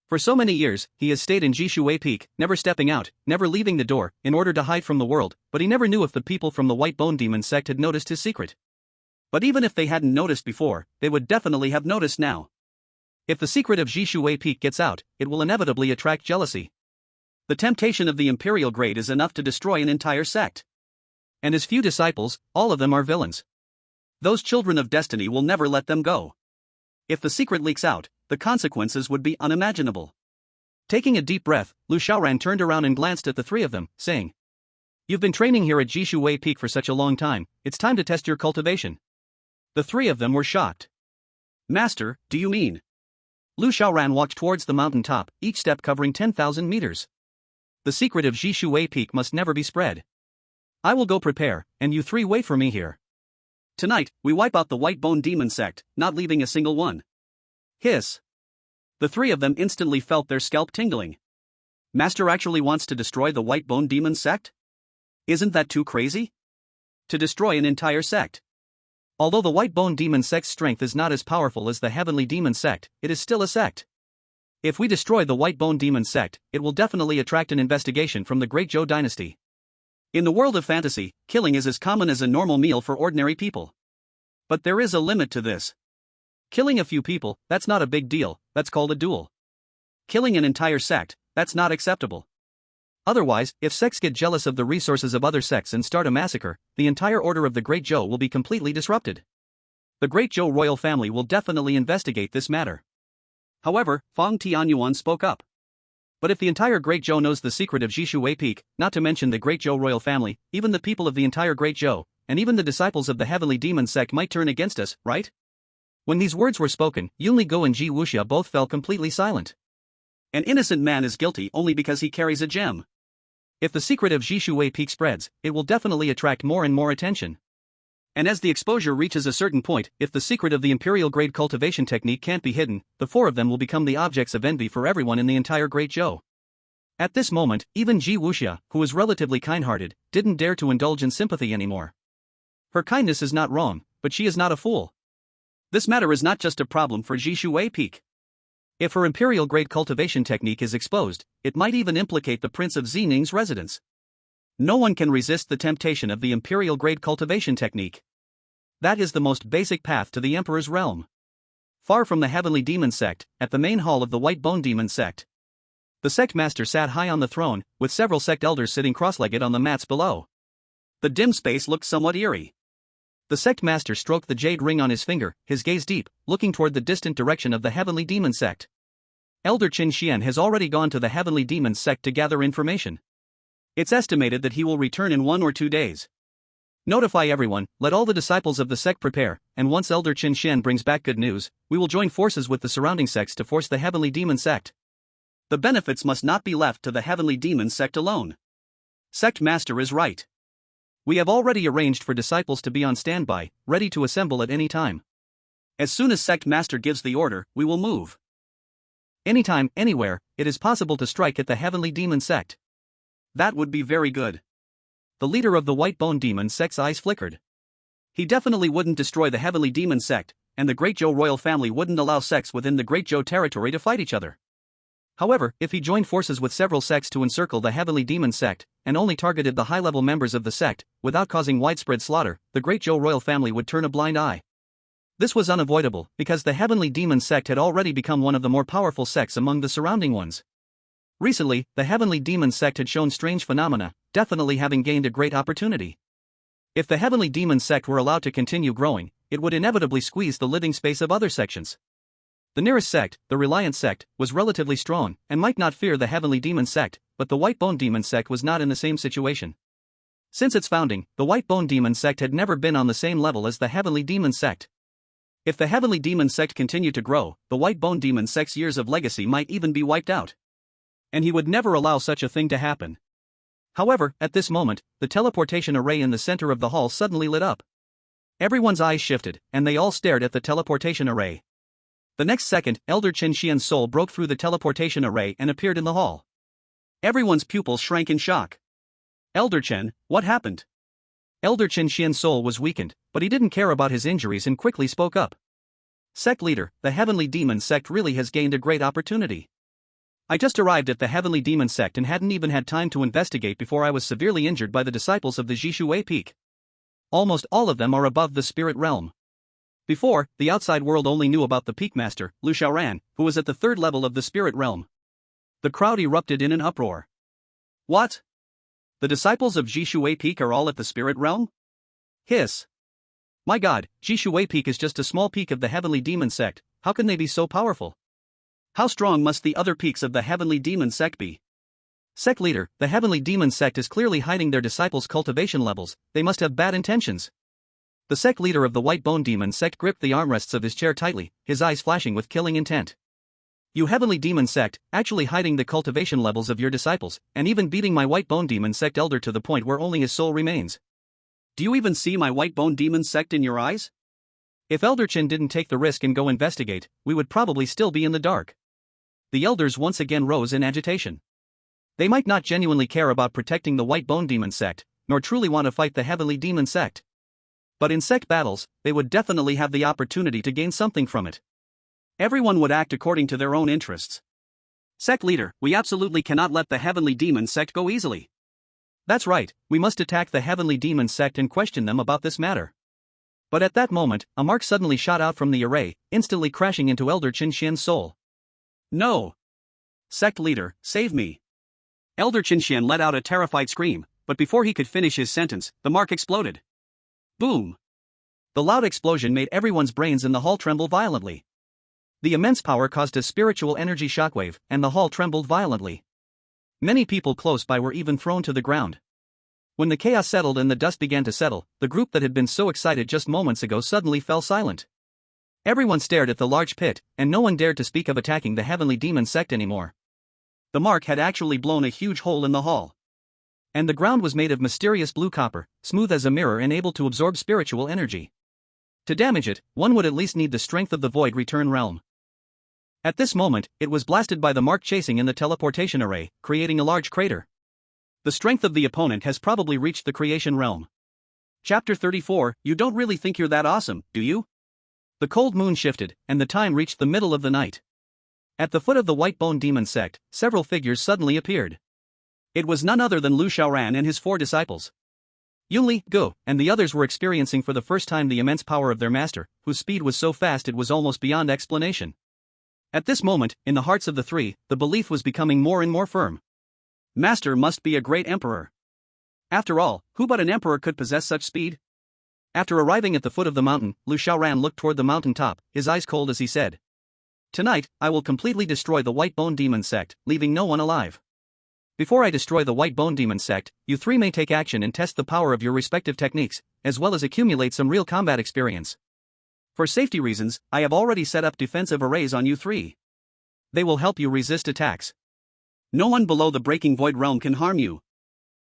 For so many years, he has stayed in Jishuwei Peak, never stepping out, never leaving the door, in order to hide from the world, but he never knew if the people from the White Bone Demon sect had noticed his secret. But even if they hadn't noticed before, they would definitely have noticed now. If the secret of Jishuwei Peak gets out, it will inevitably attract jealousy. The temptation of the Imperial Grade is enough to destroy an entire sect. And his few disciples, all of them are villains. Those children of destiny will never let them go. If the secret leaks out, the consequences would be unimaginable. Taking a deep breath, Lu Xiaoran turned around and glanced at the 3 of them, saying, You've been training here at Jishuwei Peak for such a long time, it's time to test your cultivation. The 3 of them were shocked. Master, do you mean? Lu Xiaoran walked towards the mountain top, each step covering 10,000 meters. The secret of Jishuwei Peak must never be spread. I will go prepare, and you 3 wait for me here. Tonight, we wipe out the White Bone Demon sect, not leaving a single one. Hiss. The 3 of them instantly felt their scalp tingling. Master actually wants to destroy the White Bone Demon sect? Isn't that too crazy? To destroy an entire sect. Although the White Bone Demon sect's strength is not as powerful as the Heavenly Demon sect, it is still a sect. If we destroy the White Bone Demon sect, it will definitely attract an investigation from the Great Zhou dynasty. In the world of fantasy, killing is as common as a normal meal for ordinary people. But there is a limit to this. Killing a few people, that's not a big deal, that's called a duel. Killing an entire sect, that's not acceptable. Otherwise, if sects get jealous of the resources of other sects and start a massacre, the entire order of the Great Zhou will be completely disrupted. The Great Zhou royal family will definitely investigate this matter. However, Fang Tianyuan spoke up. But if the entire Great Zhou knows the secret of Jishuwei Peak, not to mention the Great Zhou royal family, even the people of the entire Great Zhou, and even the disciples of the Heavenly Demon sect might turn against us, right? When these words were spoken, Yunligou and Ji Wuxia both fell completely silent. An innocent man is guilty only because he carries a gem. If the secret of Jishuwei Peak spreads, it will definitely attract more and more attention. And as the exposure reaches a certain point, if the secret of the imperial-grade cultivation technique can't be hidden, the four of them will become the objects of envy for everyone in the entire Great Zhou. At this moment, even Ji Wuxia, who was relatively kind-hearted, didn't dare to indulge in sympathy anymore. Her kindness is not wrong, but she is not a fool. This matter is not just a problem for Ji Shuai Peak. If her imperial-grade cultivation technique is exposed, it might even implicate the Prince of Xining's residence. No one can resist the temptation of the imperial-grade cultivation technique. That is the most basic path to the Emperor's realm. Far from the Heavenly Demon Sect, at the main hall of the White Bone Demon Sect. The sect master sat high on the throne, with several sect elders sitting cross-legged on the mats below. The dim space looked somewhat eerie. The sect master stroked the jade ring on his finger, his gaze deep, looking toward the distant direction of the Heavenly Demon Sect. Elder Qin Xian has already gone to the Heavenly Demon Sect to gather information. It's estimated that he will return in 1 or 2 days. Notify everyone, let all the disciples of the sect prepare, and once Elder Qin Xian brings back good news, we will join forces with the surrounding sects to force the Heavenly Demon Sect. The benefits must not be left to the Heavenly Demon Sect alone. Sect Master is right. We have already arranged for disciples to be on standby, ready to assemble at any time. As soon as Sect Master gives the order, we will move. Anytime, anywhere, it is possible to strike at the Heavenly Demon Sect. That would be very good. The leader of the White Bone Demon Sect's eyes flickered. He definitely wouldn't destroy the Heavenly Demon Sect, and the Great Zhou royal family wouldn't allow sects within the Great Zhou territory to fight each other. However, if he joined forces with several sects to encircle the Heavenly Demon Sect, and only targeted the high-level members of the sect, without causing widespread slaughter, the Great Zhou royal family would turn a blind eye. This was unavoidable, because the Heavenly Demon Sect had already become one of the more powerful sects among the surrounding ones. Recently, the Heavenly Demon Sect had shown strange phenomena, definitely having gained a great opportunity. If the Heavenly Demon Sect were allowed to continue growing, it would inevitably squeeze the living space of other sections. The nearest sect, the Reliant Sect, was relatively strong, and might not fear the Heavenly Demon Sect, but the White Bone Demon Sect was not in the same situation. Since its founding, the White Bone Demon Sect had never been on the same level as the Heavenly Demon Sect. If the Heavenly Demon Sect continued to grow, the White Bone Demon Sect's years of legacy might even be wiped out. And he would never allow such a thing to happen. However, at this moment, the teleportation array in the center of the hall suddenly lit up. Everyone's eyes shifted, and they all stared at the teleportation array. The next second, Elder Qin Xian's soul broke through the teleportation array and appeared in the hall. Everyone's pupils shrank in shock. Elder Qin, what happened? Elder Qin Xian's soul was weakened, but he didn't care about his injuries and quickly spoke up. Sect leader, the Heavenly Demon Sect really has gained a great opportunity. I just arrived at the Heavenly Demon Sect and hadn't even had time to investigate before I was severely injured by the disciples of the Jishuei Peak. Almost all of them are above the spirit realm. Before, the outside world only knew about the Peak Master, Lu Xiaoran, who was at the 3rd level of the spirit realm. The crowd erupted in an uproar. What? The disciples of Jishuei Peak are all at the spirit realm? Hiss. My god, Jishuei Peak is just a small peak of the Heavenly Demon Sect, how can they be so powerful? How strong must the other peaks of the Heavenly Demon Sect be? Sect leader, the Heavenly Demon Sect is clearly hiding their disciples' cultivation levels, they must have bad intentions. The sect leader of the White Bone Demon Sect gripped the armrests of his chair tightly, his eyes flashing with killing intent. You Heavenly Demon Sect, actually hiding the cultivation levels of your disciples, and even beating my White Bone Demon Sect elder to the point where only his soul remains. Do you even see my White Bone Demon Sect in your eyes? If Elder Qin didn't take the risk and go investigate, we would probably still be in the dark. The elders once again rose in agitation. They might not genuinely care about protecting the White Bone Demon Sect, nor truly want to fight the Heavenly Demon Sect. But in sect battles, they would definitely have the opportunity to gain something from it. Everyone would act according to their own interests. Sect leader, we absolutely cannot let the Heavenly Demon Sect go easily. That's right, we must attack the Heavenly Demon Sect and question them about this matter. But at that moment, a mark suddenly shot out from the array, instantly crashing into Elder Qin Xian's soul. No! Sect leader, save me! Elder Qin Xian let out a terrified scream, but before he could finish his sentence, the mark exploded. Boom! The loud explosion made everyone's brains in the hall tremble violently. The immense power caused a spiritual energy shockwave, and the hall trembled violently. Many people close by were even thrown to the ground. When the chaos settled and the dust began to settle, the group that had been so excited just moments ago suddenly fell silent. Everyone stared at the large pit, and no one dared to speak of attacking the Heavenly Demon Sect anymore. The mark had actually blown a huge hole in the hall. And the ground was made of mysterious blue copper, smooth as a mirror and able to absorb spiritual energy. To damage it, one would at least need the strength of the Void Return Realm. At this moment, it was blasted by the mark chasing in the teleportation array, creating a large crater. The strength of the opponent has probably reached the creation realm. Chapter 34, You don't really think you're that awesome, do you? The cold moon shifted, and the time reached the middle of the night. At the foot of the White Bone Demon sect, several figures suddenly appeared. It was none other than Lu Xiaoran and his 4 disciples. Yunli, Go, and the others were experiencing for the first time the immense power of their master, whose speed was so fast it was almost beyond explanation. At this moment, in the hearts of the 3, the belief was becoming more and more firm. Master must be a great emperor. After all, who but an emperor could possess such speed? After arriving at the foot of the mountain, Lu Xiaoran looked toward the mountain top, his eyes cold as he said, "Tonight, I will completely destroy the White Bone Demon sect, leaving no one alive. Before I destroy the White Bone Demon sect, you 3 may take action and test the power of your respective techniques, as well as accumulate some real combat experience. For safety reasons, I have already set up defensive arrays on you 3. They will help you resist attacks. No one below the Breaking Void Realm can harm you.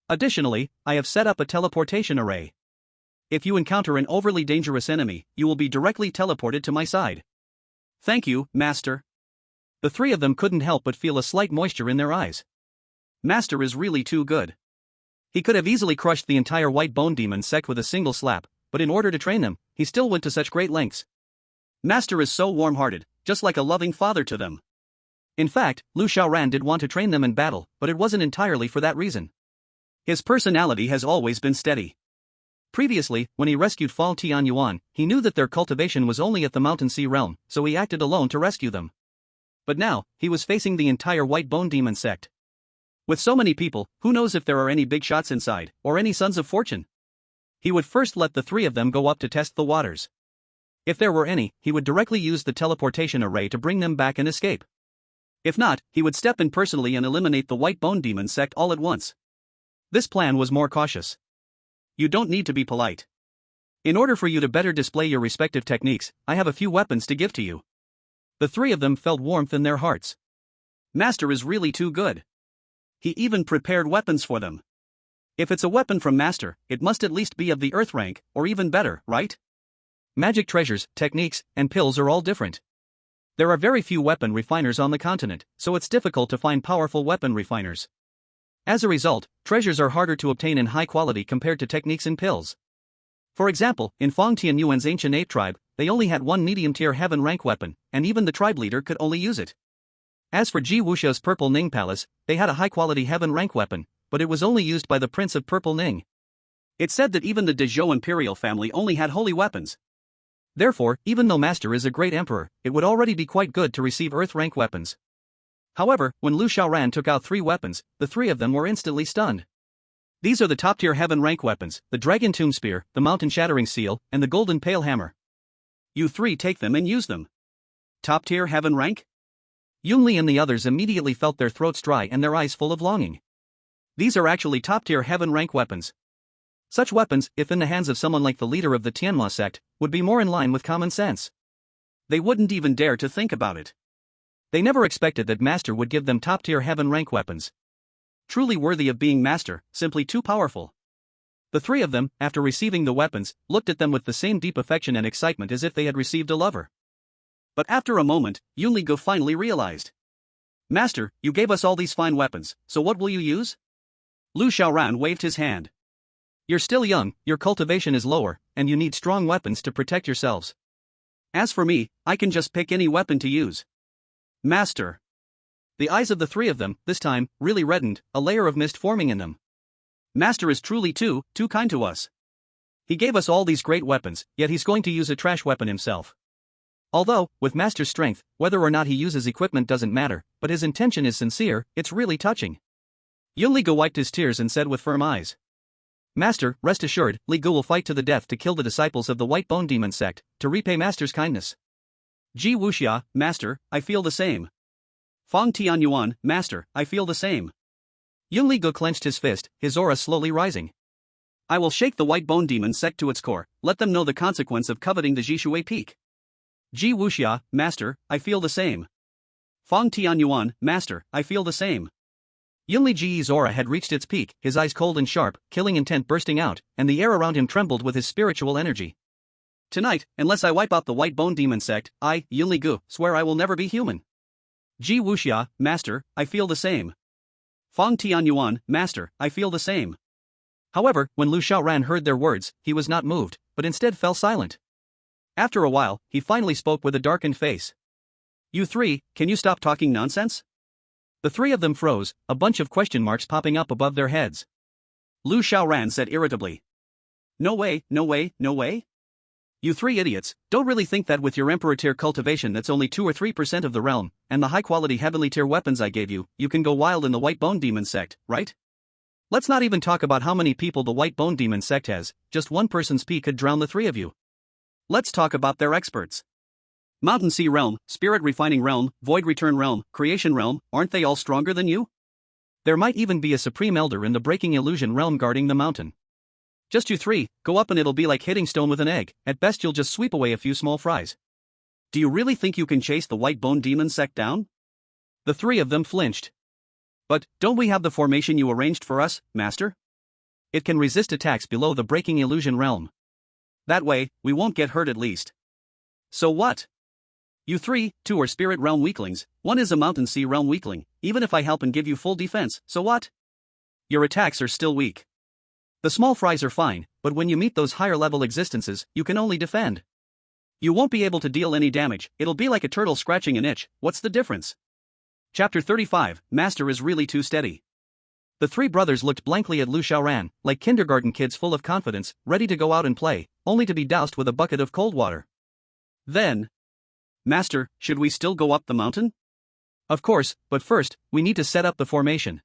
Additionally, I have set up a teleportation array. If you encounter an overly dangerous enemy, you will be directly teleported to my side." "Thank you, Master." The 3 of them couldn't help but feel a slight moisture in their eyes. Master is really too good. He could have easily crushed the entire White Bone Demon sect with a single slap, but in order to train them, he still went to such great lengths. Master is so warm-hearted, just like a loving father to them. In fact, Lu Xiaoran did want to train them in battle, but it wasn't entirely for that reason. His personality has always been steady. Previously, when he rescued Fall Tianyuan, he knew that their cultivation was only at the Mountain Sea realm, so he acted alone to rescue them. But now, he was facing the entire White Bone Demon sect. With so many people, who knows if there are any big shots inside, or any Sons of Fortune? He would first let the 3 of them go up to test the waters. If there were any, he would directly use the teleportation array to bring them back and escape. If not, he would step in personally and eliminate the White Bone Demon sect all at once. This plan was more cautious. You don't need to be polite. In order for you to better display your respective techniques, I have a few weapons to give to you. The 3 of them felt warmth in their hearts. Master is really too good. He even prepared weapons for them. If it's a weapon from Master, it must at least be of the Earth rank, or even better, right? Magic treasures, techniques, and pills are all different. There are very few weapon refiners on the continent, so it's difficult to find powerful weapon refiners. As a result, treasures are harder to obtain in high quality compared to techniques and pills. For example, in Fong Tianyuan's ancient ape tribe, they only had 1 medium-tier heaven rank weapon, and even the tribe leader could only use it. As for Ji Wuxia's Purple Ning Palace, they had a high-quality heaven rank weapon, but it was only used by the Prince of Purple Ning. It said that even the Dezhou imperial family only had holy weapons. Therefore, even though Master is a great emperor, it would already be quite good to receive Earth rank weapons. However, when Lu Xiaoran took out 3 weapons, the 3 of them were instantly stunned. These are the top-tier heaven rank weapons, the Dragon Tomb Spear, the Mountain Shattering Seal, and the Golden Pale Hammer. You 3 take them and use them. Top-tier heaven rank? Yunli and the others immediately felt their throats dry and their eyes full of longing. These are actually top-tier heaven rank weapons. Such weapons, if in the hands of someone like the leader of the Tianma sect, would be more in line with common sense. They wouldn't even dare to think about it. They never expected that Master would give them top-tier heaven rank weapons. Truly worthy of being Master, simply too powerful. The 3 of them, after receiving the weapons, looked at them with the same deep affection and excitement as if they had received a lover. But after a moment, Yunli Go finally realized. "Master, you gave us all these fine weapons, so what will you use?" Lu Xiaoran waved his hand. "You're still young, your cultivation is lower, and you need strong weapons to protect yourselves. As for me, I can just pick any weapon to use." "Master." The eyes of the 3 of them, this time, really reddened, a layer of mist forming in them. "Master is truly too kind to us. He gave us all these great weapons, yet he's going to use a trash weapon himself. Although, with Master's strength, whether or not he uses equipment doesn't matter, but his intention is sincere, it's really touching." Yunli Go wiped his tears and said with firm eyes. "Master, rest assured, Li Gu will fight to the death to kill the disciples of the White Bone Demon sect, to repay Master's kindness." Ji Wuxia, Master, I feel the same. Fong Tianyuan, Master, I feel the same. Yunli Go clenched his fist, his aura slowly rising. "I will shake the White Bone Demon sect to its core, let them know the consequence of coveting the Jishui Peak." Ji Wuxia, Master, I feel the same. Fong Tianyuan, Master, I feel the same. Yunli Ji's aura had reached its peak, his eyes cold and sharp, killing intent bursting out, and the air around him trembled with his spiritual energy. Tonight, unless I wipe out the White Bone Demon sect, I, Yunli Gu, swear I will never be human. Ji Wuxia, Master, I feel the same. Feng Tianyuan, Master, I feel the same. However, when Lu Xiaoran heard their words, he was not moved, but instead fell silent. After a while, he finally spoke with a darkened face. You three, can you stop talking nonsense? The three of them froze, a bunch of question marks popping up above their heads. Lu Xiaoran said irritably. No way, no way, no way? You three idiots, don't really think that with your Emperor tier cultivation that's only 2 or 3% of the realm, and the high-quality heavenly tier weapons I gave you, you can go wild in the White Bone Demon sect, right? Let's not even talk about how many people the White Bone Demon sect has, just one person's pee could drown the three of you. Let's talk about their experts. Mountain Sea Realm, Spirit Refining Realm, Void Return Realm, Creation Realm, aren't they all stronger than you? There might even be a Supreme Elder in the Breaking Illusion Realm guarding the mountain. Just you three, go up and it'll be like hitting stone with an egg, at best you'll just sweep away a few small fries. Do you really think you can chase the White Bone Demon sect down? The three of them flinched. But, don't we have the formation you arranged for us, Master? It can resist attacks below the Breaking Illusion Realm. That way, we won't get hurt at least. So what? You three, 2 are Spirit Realm weaklings, 1 is a Mountain Sea Realm weakling, even if I help and give you full defense, so what? Your attacks are still weak. The small fries are fine, but when you meet those higher level existences, you can only defend. You won't be able to deal any damage, it'll be like a turtle scratching an itch, what's the difference? Chapter 35, Master is really too steady. The three brothers looked blankly at Lu Xiaoran, like kindergarten kids full of confidence, ready to go out and play, only to be doused with a bucket of cold water. Then, Master, should we still go up the mountain? Of course, but first, we need to set up the formation.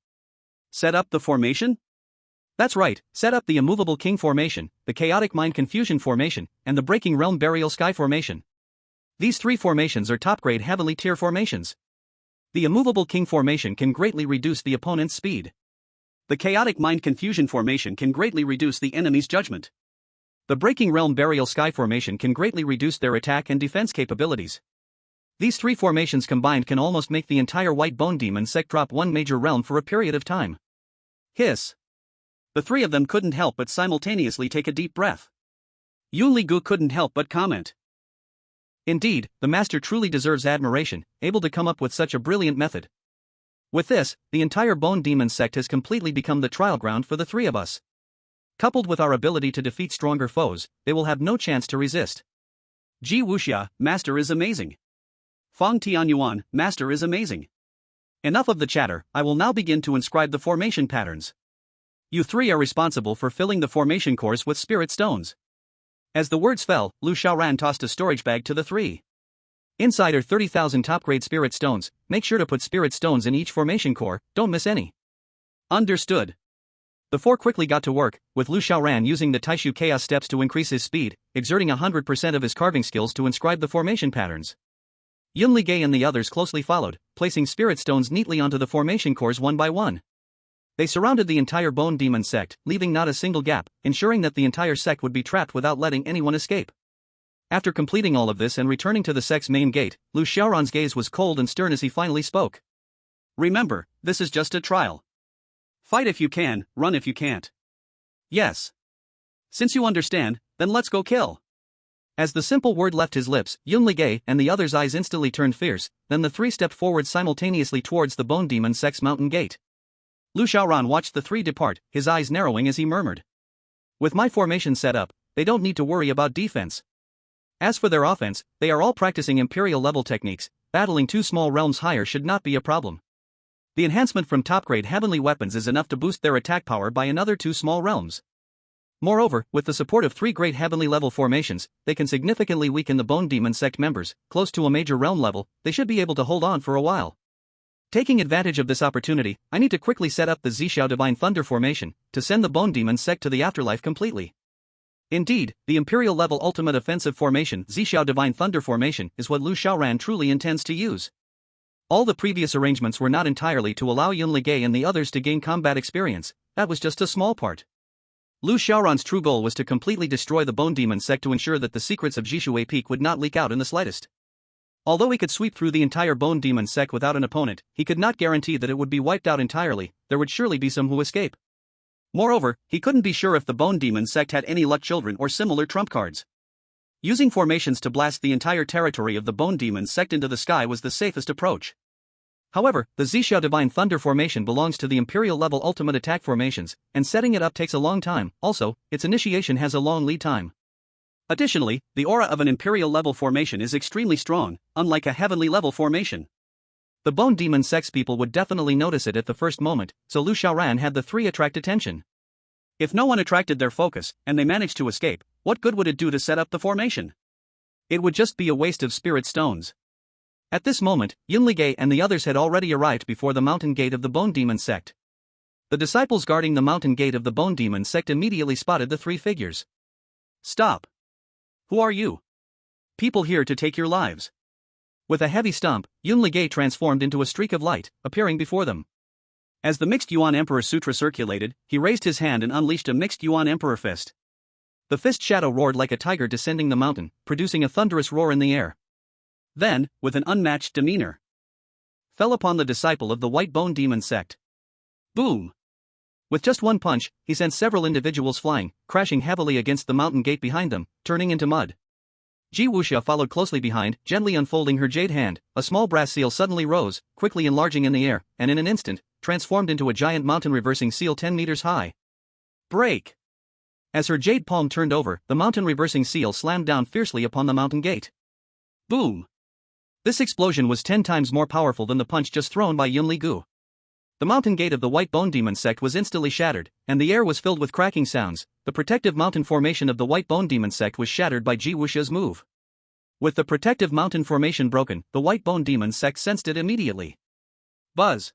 Set up the formation? That's right, set up the Immovable King formation, the Chaotic Mind Confusion formation, and the Breaking Realm Burial Sky formation. These 3 formations are top-grade heavenly tier formations. The Immovable King formation can greatly reduce the opponent's speed. The Chaotic Mind Confusion formation can greatly reduce the enemy's judgment. The Breaking Realm Burial Sky formation can greatly reduce their attack and defense capabilities. These 3 formations combined can almost make the entire White Bone Demon sect drop 1 major realm for a period of time. Hiss. The 3 of them couldn't help but simultaneously take a deep breath. Yunli Gu couldn't help but comment. Indeed, the master truly deserves admiration, able to come up with such a brilliant method. With this, the entire Bone Demon sect has completely become the trial ground for the 3 of us. Coupled with our ability to defeat stronger foes, they will have no chance to resist. Ji Wuxia, Master is amazing. Feng Tianyuan, Master is amazing. Enough of the chatter, I will now begin to inscribe the formation patterns. You 3 are responsible for filling the formation cores with spirit stones. As the words fell, Lu Xiaoran tossed a storage bag to the 3. Inside are 30,000 top-grade spirit stones, make sure to put spirit stones in each formation core, don't miss any. Understood. The 4 quickly got to work, with Lu Xiaoran using the Taishu Chaos Steps to increase his speed, exerting 100% of his carving skills to inscribe the formation patterns. Yunli Gei and the others closely followed, placing spirit stones neatly onto the formation cores one by one. They surrounded the entire Bone Demon sect, leaving not a single gap, ensuring that the entire sect would be trapped without letting anyone escape. After completing all of this and returning to the sect's main gate, Lu Xiaoran's gaze was cold and stern as he finally spoke. Remember, this is just a trial. Fight if you can, run if you can't. Yes. Since you understand, then let's go kill. As the simple word left his lips, Yunli Gei and the others' eyes instantly turned fierce, then the 3 stepped forward simultaneously towards the Bone Demon sect's mountain gate. Lu Xiaoran watched the 3 depart, his eyes narrowing as he murmured. With my formation set up, they don't need to worry about defense. As for their offense, they are all practicing Imperial level techniques, battling 2 small realms higher should not be a problem. The enhancement from top-grade heavenly weapons is enough to boost their attack power by another 2 small realms. Moreover, with the support of 3 great heavenly level formations, they can significantly weaken the Bone Demon sect members, close to a major realm level, they should be able to hold on for a while. Taking advantage of this opportunity, I need to quickly set up the Zhixiao Divine Thunder formation, to send the Bone Demon sect to the afterlife completely. Indeed, the Imperial level ultimate offensive formation Zhixiao Divine Thunder formation is what Lu Xiaoran truly intends to use. All the previous arrangements were not entirely to allow Yunli Gei and the others to gain combat experience, that was just a small part. Lu Xiaoran's true goal was to completely destroy the Bone Demon sect to ensure that the secrets of Zhishuei Peak would not leak out in the slightest. Although he could sweep through the entire Bone Demon sect without an opponent, he could not guarantee that it would be wiped out entirely. There would surely be some who escape. Moreover, he couldn't be sure if the Bone Demon sect had any luck children or similar trump cards. Using formations to blast the entire territory of the Bone Demon sect into the sky was the safest approach. However, the Zixia Divine Thunder formation belongs to the Imperial level ultimate attack formations, and setting it up takes a long time. Also, its initiation has a long lead time. Additionally, the aura of an Imperial level formation is extremely strong, unlike a Heavenly level formation. The Bone Demon sect's people would definitely notice it at the first moment, so Lu Xiaoran had the three attract attention. If no one attracted their focus, and they managed to escape, what good would it do to set up the formation? It would just be a waste of spirit stones. At this moment, Yunlige and the others had already arrived before the mountain gate of the Bone Demon sect. The disciples guarding the mountain gate of the Bone Demon sect immediately spotted the three figures. "Stop! Who are you? People here to take your lives." With a heavy stomp, Yunlige transformed into a streak of light, appearing before them. As the Mixed Yuan Emperor Sutra circulated, he raised his hand and unleashed a Mixed Yuan Emperor fist. The fist shadow roared like a tiger descending the mountain, producing a thunderous roar in the air. Then, with an unmatched demeanor, fell upon the disciple of the White Bone Demon sect. Boom! With just one punch, he sent several individuals flying, crashing heavily against the mountain gate behind them, turning into mud. Ji Wuxia followed closely behind, gently unfolding her jade hand. A small brass seal suddenly rose, quickly enlarging in the air, and in an instant, transformed into a giant mountain reversing seal 10 meters high. Break! As her jade palm turned over, the mountain reversing seal slammed down fiercely upon the mountain gate. Boom! This explosion was 10 times more powerful than the punch just thrown by Yunli Gu. The mountain gate of the White Bone Demon sect was instantly shattered, and the air was filled with cracking sounds. The protective mountain formation of the White Bone Demon sect was shattered by Ji Wuxia's move. With the protective mountain formation broken, the White Bone Demon sect sensed it immediately. Buzz!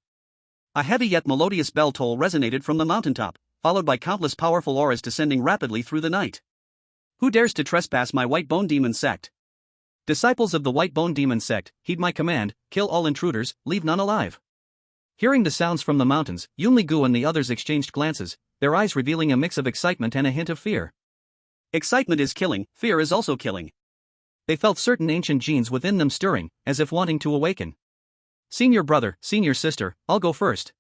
A heavy yet melodious bell toll resonated from the mountaintop, followed by countless powerful auras descending rapidly through the night. Who dares to trespass my White Bone Demon sect? Disciples of the White Bone Demon sect, heed my command, kill all intruders, leave none alive. Hearing the sounds from the mountains, Yunli Gu and the others exchanged glances, their eyes revealing a mix of excitement and a hint of fear. Excitement is killing, fear is also killing. They felt certain ancient genes within them stirring, as if wanting to awaken. Senior brother, senior sister, I'll go first.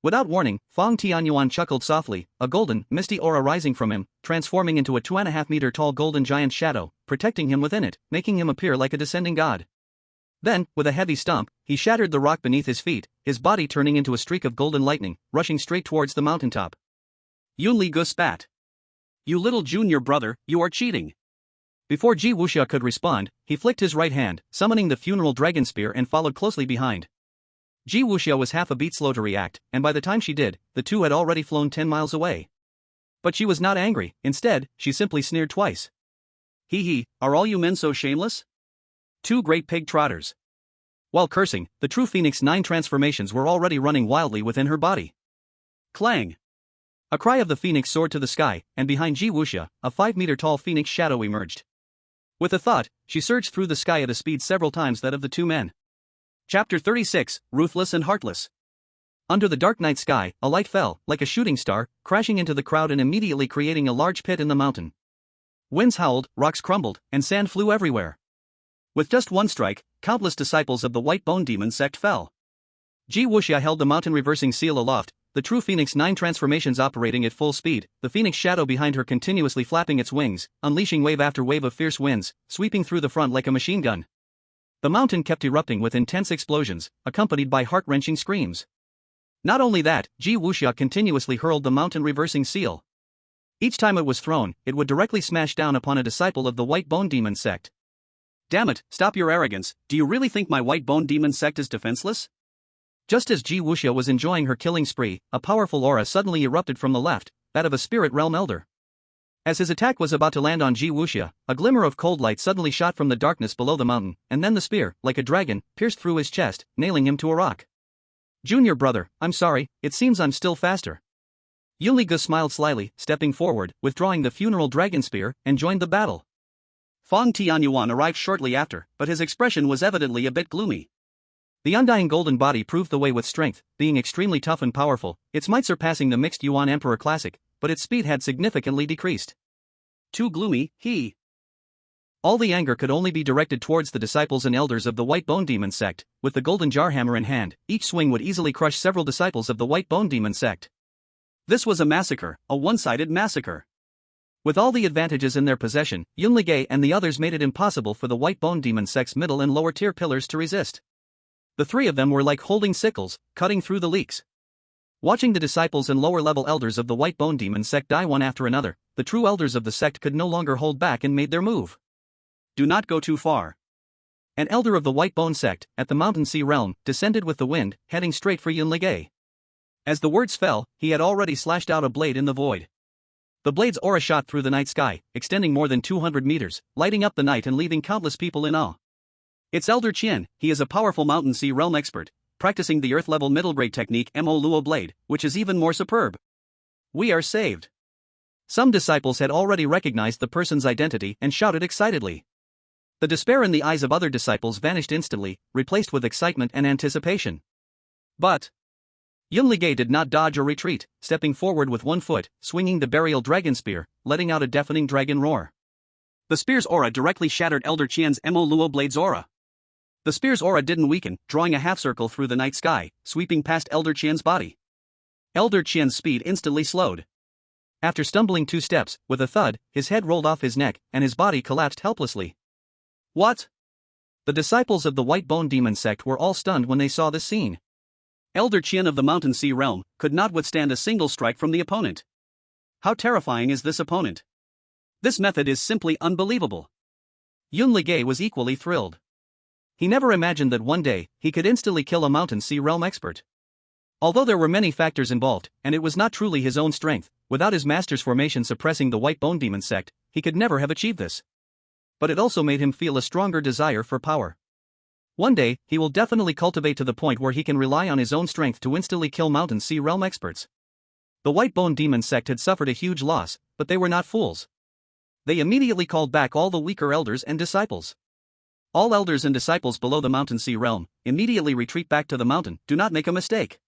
Without warning, Fang Tianyuan chuckled softly, a golden, misty aura rising from him, transforming into a 2.5-meter tall golden giant shadow, protecting him within it, making him appear like a descending god. Then, with a heavy stomp, he shattered the rock beneath his feet, his body turning into a streak of golden lightning, rushing straight towards the mountaintop. Yunli Gu spat. You little junior brother, you are cheating. Before Ji Wuxia could respond, he flicked his right hand, summoning the funeral dragon spear and followed closely behind. Ji Wuxia was half a beat slow to react, and by the time she did, the two had already flown 10 miles away. But she was not angry, instead, she simply sneered twice. Hee hee, are all you men so shameless? Two great pig trotters. While cursing, the true Phoenix 9 transformations were already running wildly within her body. Clang! A cry of the phoenix soared to the sky, and behind Ji Wuxia, a 5-meter tall phoenix shadow emerged. With a thought, she surged through the sky at a speed several times that of the two men. Chapter 36, Ruthless and Heartless. Under the dark night sky, a light fell, like a shooting star, crashing into the crowd and immediately creating a large pit in the mountain. Winds howled, rocks crumbled, and sand flew everywhere. With just one strike, countless disciples of the White Bone Demon sect fell. Ji Wuxia held the mountain reversing seal aloft, the true Phoenix 9 transformations operating at full speed, the phoenix shadow behind her continuously flapping its wings, unleashing wave after wave of fierce winds, sweeping through the front like a machine gun. The mountain kept erupting with intense explosions, accompanied by heart-wrenching screams. Not only that, Ji Wuxia continuously hurled the mountain reversing seal. Each time it was thrown, it would directly smash down upon a disciple of the White Bone Demon sect. Damn it, stop your arrogance, do you really think my White Bone Demon sect is defenseless? Just as Ji Wuxia was enjoying her killing spree, a powerful aura suddenly erupted from the left, that of a spirit realm elder. As his attack was about to land on Ji Wuxia, a glimmer of cold light suddenly shot from the darkness below the mountain, and then the spear, like a dragon, pierced through his chest, nailing him to a rock. Junior brother, I'm sorry, it seems I'm still faster. Yunli Gu smiled slyly, stepping forward, withdrawing the funeral dragon spear, and joined the battle. Fang Tianyuan arrived shortly after, but his expression was evidently a bit gloomy. The undying golden body proved the way with strength, being extremely tough and powerful, its might surpassing the Mixed Yuan Emperor Classic, but its speed had significantly decreased. Too gloomy, he. All the anger could only be directed towards the disciples and elders of the White Bone Demon sect. With the golden jar hammer in hand, each swing would easily crush several disciples of the White Bone Demon sect. This was a massacre, a one-sided massacre. With all the advantages in their possession, Yun Ligay and the others made it impossible for the White Bone Demon sect's middle and lower tier pillars to resist. The three of them were like holding sickles, cutting through the leeks. Watching the disciples and lower-level elders of the White Bone Demon sect die one after another, the true elders of the sect could no longer hold back and made their move. Do not go too far. An elder of the White Bone sect, at the Mountain Sea realm, descended with the wind, heading straight for Yun Ligay. As the words fell, he had already slashed out a blade in the void. The blade's aura shot through the night sky, extending more than 200 meters, lighting up the night and leaving countless people in awe. It's Elder Qian. He is a powerful Mountain Sea realm expert, practicing the earth-level middle grade technique Mo Luo blade, which is even more superb. We are saved. Some disciples had already recognized the person's identity and shouted excitedly. The despair in the eyes of other disciples vanished instantly, replaced with excitement and anticipation. But Yun Ligay did not dodge or retreat, stepping forward with one foot, swinging the burial dragon spear, letting out a deafening dragon roar. The spear's aura directly shattered Elder Qian's Mo Luo blade's aura. The spear's aura didn't weaken, drawing a half-circle through the night sky, sweeping past Elder Qian's body. Elder Qian's speed instantly slowed. After stumbling 2 steps, with a thud, his head rolled off his neck, and his body collapsed helplessly. What? The disciples of the White Bone Demon sect were all stunned when they saw this scene. Elder Qian of the Mountain Sea realm could not withstand a single strike from the opponent. How terrifying is this opponent? This method is simply unbelievable. Yun Ligay was equally thrilled. He never imagined that one day, he could instantly kill a Mountain Sea realm expert. Although there were many factors involved, and it was not truly his own strength, without his master's formation suppressing the White Bone Demon sect, he could never have achieved this. But it also made him feel a stronger desire for power. One day, he will definitely cultivate to the point where he can rely on his own strength to instantly kill Mountain Sea realm experts. The White Bone Demon sect had suffered a huge loss, but they were not fools. They immediately called back all the weaker elders and disciples. All elders and disciples below the Mountain Sea realm immediately retreat back to the mountain. Do not make a mistake.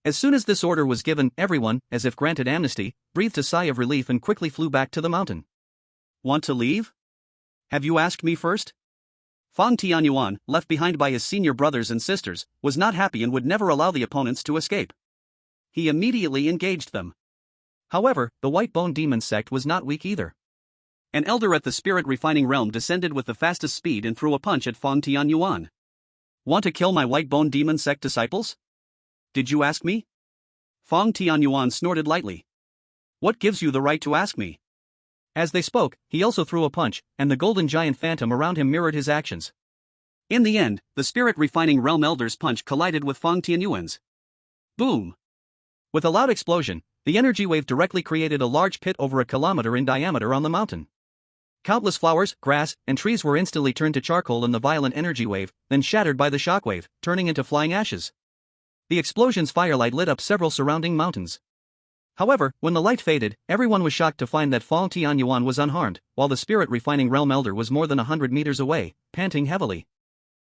As soon as this order was given, everyone, as if granted amnesty, breathed a sigh of relief and quickly flew back to the mountain. Want to leave? Have you asked me first? Fang Tianyuan, left behind by his senior brothers and sisters, was not happy and would never allow the opponents to escape. He immediately engaged them. However, the White Bone Demon sect was not weak either. An elder at the Spirit Refining Realm descended with the fastest speed and threw a punch at Fang Tianyuan. Want to kill my White Bone Demon sect disciples? Did you ask me? Fang Tianyuan snorted lightly. What gives you the right to ask me? As they spoke, he also threw a punch, and the golden giant phantom around him mirrored his actions. In the end, the Spirit Refining Realm Elder's punch collided with Fang Tianyuan's. Boom! With a loud explosion, the energy wave directly created a large pit over a kilometer in diameter on the mountain. Countless flowers, grass, and trees were instantly turned to charcoal in the violent energy wave, then shattered by the shockwave, turning into flying ashes. The explosion's firelight lit up several surrounding mountains. However, when the light faded, everyone was shocked to find that Fang Tianyuan was unharmed, while the Spirit Refining Realm Elder was more than 100 meters away, panting heavily.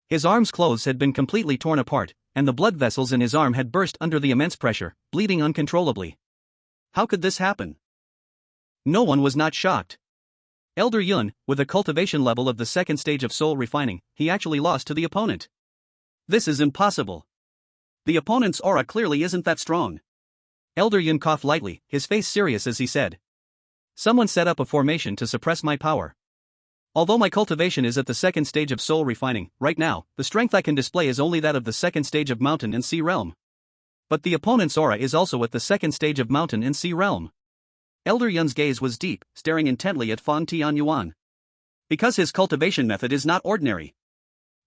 His arm's clothes had been completely torn apart, and the blood vessels in his arm had burst under the immense pressure, bleeding uncontrollably. How could this happen? No one was not shocked. Elder Yun, with a cultivation level of the second stage of soul refining, he actually lost to the opponent. This is impossible. The opponent's aura clearly isn't that strong. Elder Yun coughed lightly, his face serious as he said. Someone set up a formation to suppress my power. Although my cultivation is at the second stage of soul refining, right now, the strength I can display is only that of the second stage of mountain and sea realm. But the opponent's aura is also at the second stage of mountain and sea realm. Elder Yun's gaze was deep, staring intently at Fang Tianyuan. Because his cultivation method is not ordinary.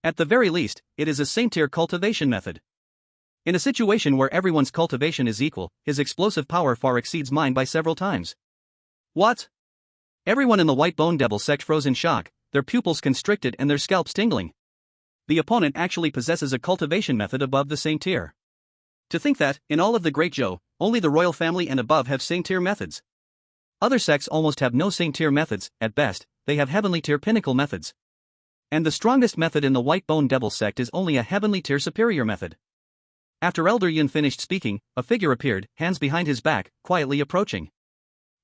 At the very least, it is a saint-tier cultivation method. In a situation where everyone's cultivation is equal, his explosive power far exceeds mine by several times. What? Everyone in the White Bone Devil sect froze in shock, their pupils constricted and their scalps tingling. The opponent actually possesses a cultivation method above the saint tier. To think that, in all of the Great Zhou, only the royal family and above have saint tier methods. Other sects almost have no saint tier methods, at best, they have heavenly tier pinnacle methods. And the strongest method in the White Bone Devil sect is only a heavenly tier superior method. After Elder Yun finished speaking, a figure appeared, hands behind his back, quietly approaching.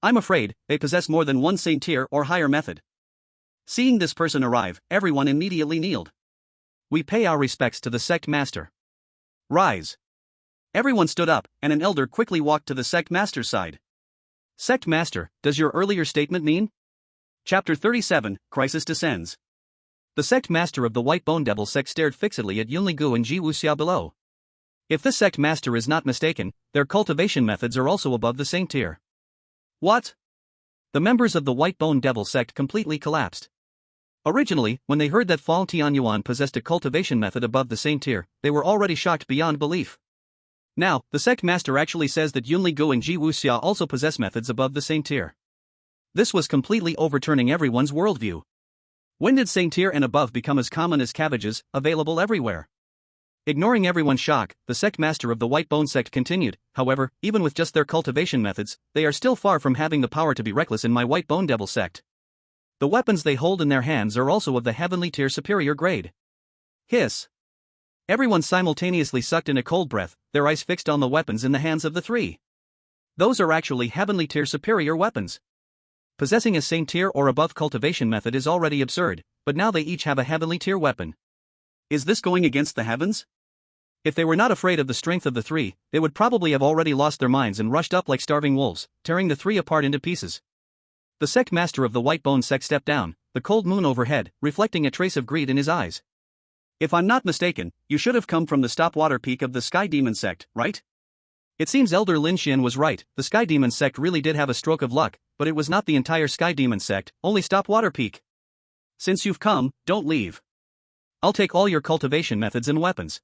I'm afraid, they possess more than one saint tier or higher method. Seeing this person arrive, everyone immediately kneeled. We pay our respects to the sect master. Rise. Everyone stood up, and an elder quickly walked to the sect master's side. Sect master, does your earlier statement mean? Chapter 37, Crisis Descends. The sect master of the White Bone Devil sect stared fixedly at Yunli-gu and Ji Wuxia below. If this sect master is not mistaken, their cultivation methods are also above the same tier. What? The members of the White Bone Devil sect completely collapsed. Originally, when they heard that Fang Tianyuan possessed a cultivation method above the same tier, they were already shocked beyond belief. Now, the sect master actually says that Yunli-gu and Ji Wuxia also possess methods above the same tier. This was completely overturning everyone's worldview. When did same tier and above become as common as cabbages, available everywhere? Ignoring everyone's shock, the sect master of the White Bone sect continued, however, even with just their cultivation methods, they are still far from having the power to be reckless in my White Bone Devil sect. The weapons they hold in their hands are also of the heavenly tier superior grade. Hiss. Everyone simultaneously sucked in a cold breath, their eyes fixed on the weapons in the hands of the three. Those are actually heavenly tier superior weapons. Possessing a same tier or above cultivation method is already absurd, but now they each have a heavenly tier weapon. Is this going against the heavens? If they were not afraid of the strength of the three, they would probably have already lost their minds and rushed up like starving wolves, tearing the three apart into pieces. The sect master of the White Bone sect stepped down, the cold moon overhead, reflecting a trace of greed in his eyes. If I'm not mistaken, you should have come from the Stopwater Peak of the Sky Demon sect, right? It seems Elder Lin Xian was right, the Sky Demon sect really did have a stroke of luck, but it was not the entire Sky Demon sect, only Stopwater Peak. Since you've come, don't leave. I'll take all your cultivation methods and weapons.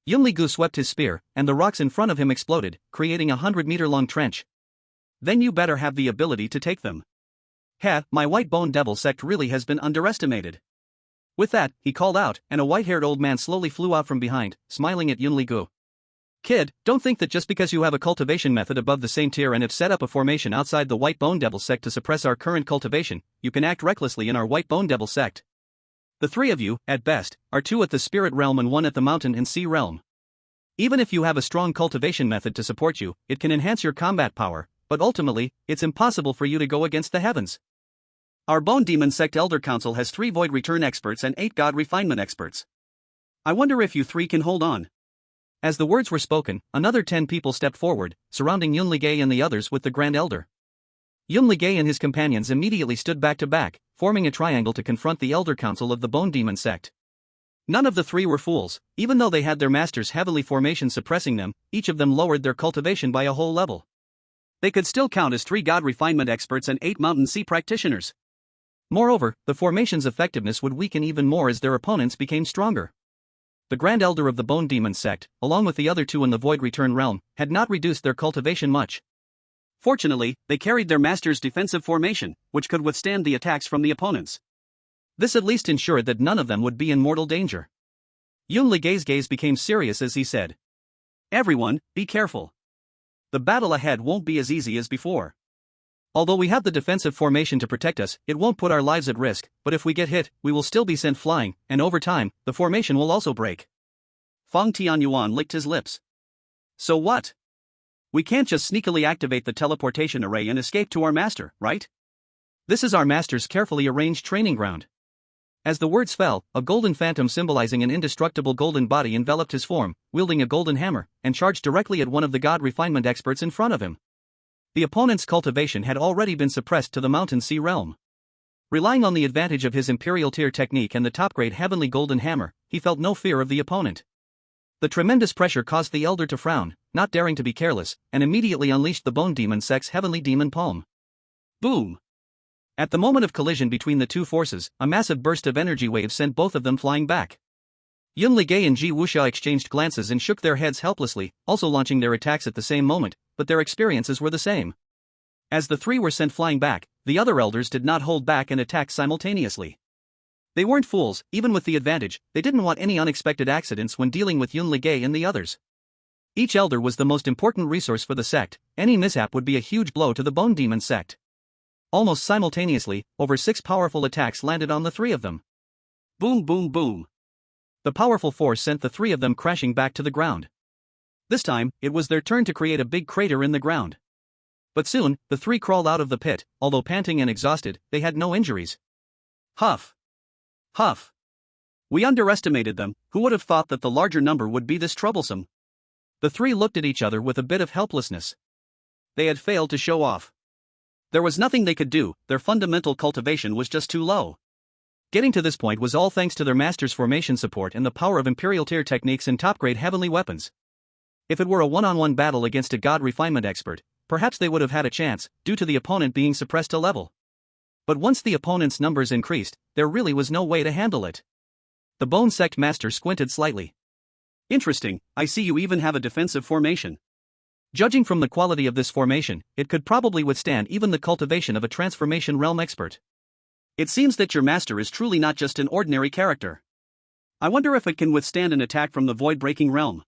Yunli-gu swept his spear, and the rocks in front of him exploded, creating a 100-meter-long trench. Then you better have the ability to take them. Heh, my White Bone Devil sect really has been underestimated. With that, he called out, and a white-haired old man slowly flew out from behind, smiling at Yunli-gu. Kid, don't think that just because you have a cultivation method above the same tier and have set up a formation outside the White Bone Devil sect to suppress our current cultivation, you can act recklessly in our White Bone Devil sect. The three of you, at best, are two at the spirit realm and one at the mountain and sea realm. Even if you have a strong cultivation method to support you, it can enhance your combat power, but ultimately, it's impossible for you to go against the heavens. Our Bone Demon Sect Elder Council has 3 Void Return experts and 8 God Refinement experts. I wonder if you 3 can hold on. As the words were spoken, another 10 people stepped forward, surrounding Yunli-gu and the others with the Grand Elder. Yunli-gu and his companions immediately stood back to back, forming a triangle to confront the Elder Council of the Bone Demon Sect. None of the 3 were fools, even though they had their master's heavenly formation suppressing them, each of them lowered their cultivation by a whole level. They could still count as 3 God Refinement experts and 8 Mountain Sea practitioners. Moreover, the formation's effectiveness would weaken even more as their opponents became stronger. The Grand Elder of the Bone Demon Sect, along with the other 2 in the Void Return realm, had not reduced their cultivation much. Fortunately, they carried their master's defensive formation, which could withstand the attacks from the opponents. This at least ensured that none of them would be in mortal danger. Yunli-gu's gaze became serious as he said, "Everyone, be careful. The battle ahead won't be as easy as before. Although we have the defensive formation to protect us, it won't put our lives at risk, but if we get hit, we will still be sent flying, and over time, the formation will also break." Fang Tianyuan licked his lips. So what? We can't just sneakily activate the teleportation array and escape to our master, right? This is our master's carefully arranged training ground. As the words fell, a golden phantom symbolizing an indestructible golden body enveloped his form, wielding a golden hammer, and charged directly at one of the God Refinement experts in front of him. The opponent's cultivation had already been suppressed to the Mountain Sea realm. Relying on the advantage of his Imperial Tier technique and the top-grade Heavenly Golden Hammer, he felt no fear of the opponent. The tremendous pressure caused the Elder to frown, not daring to be careless, and immediately unleashed the Bone Demon Sect's Heavenly Demon Palm. Boom! At the moment of collision between the 2 forces, a massive burst of energy waves sent both of them flying back. Yunli-gu and Ji Wuxia exchanged glances and shook their heads helplessly, also launching their attacks at the same moment, but their experiences were the same. As the 3 were sent flying back, the other elders did not hold back and attacked simultaneously. They weren't fools, even with the advantage, they didn't want any unexpected accidents when dealing with Yunli-gu and the others. Each elder was the most important resource for the sect, any mishap would be a huge blow to the Bone Demon Sect. Almost simultaneously, over 6 powerful attacks landed on the 3 of them. Boom boom boom. The powerful force sent the 3 of them crashing back to the ground. This time, it was their turn to create a big crater in the ground. But soon, the 3 crawled out of the pit, although panting and exhausted, they had no injuries. Huff. Huff. We underestimated them. Who would have thought that the larger number would be this troublesome? The three looked at each other with a bit of helplessness. They had failed to show off. There was nothing they could do, their fundamental cultivation was just too low. Getting to this point was all thanks to their master's formation support and the power of Imperial tier techniques and top-grade heavenly weapons. If it were a one-on-one battle against a god refinement expert, perhaps they would have had a chance, due to the opponent being suppressed a level. But once the opponent's numbers increased, there really was no way to handle it. The Bone Sect Master squinted slightly. Interesting, I see you even have a defensive formation. Judging from the quality of this formation, it could probably withstand even the cultivation of a transformation realm expert. It seems that your master is truly not just an ordinary character. I wonder if it can withstand an attack from the void-breaking realm.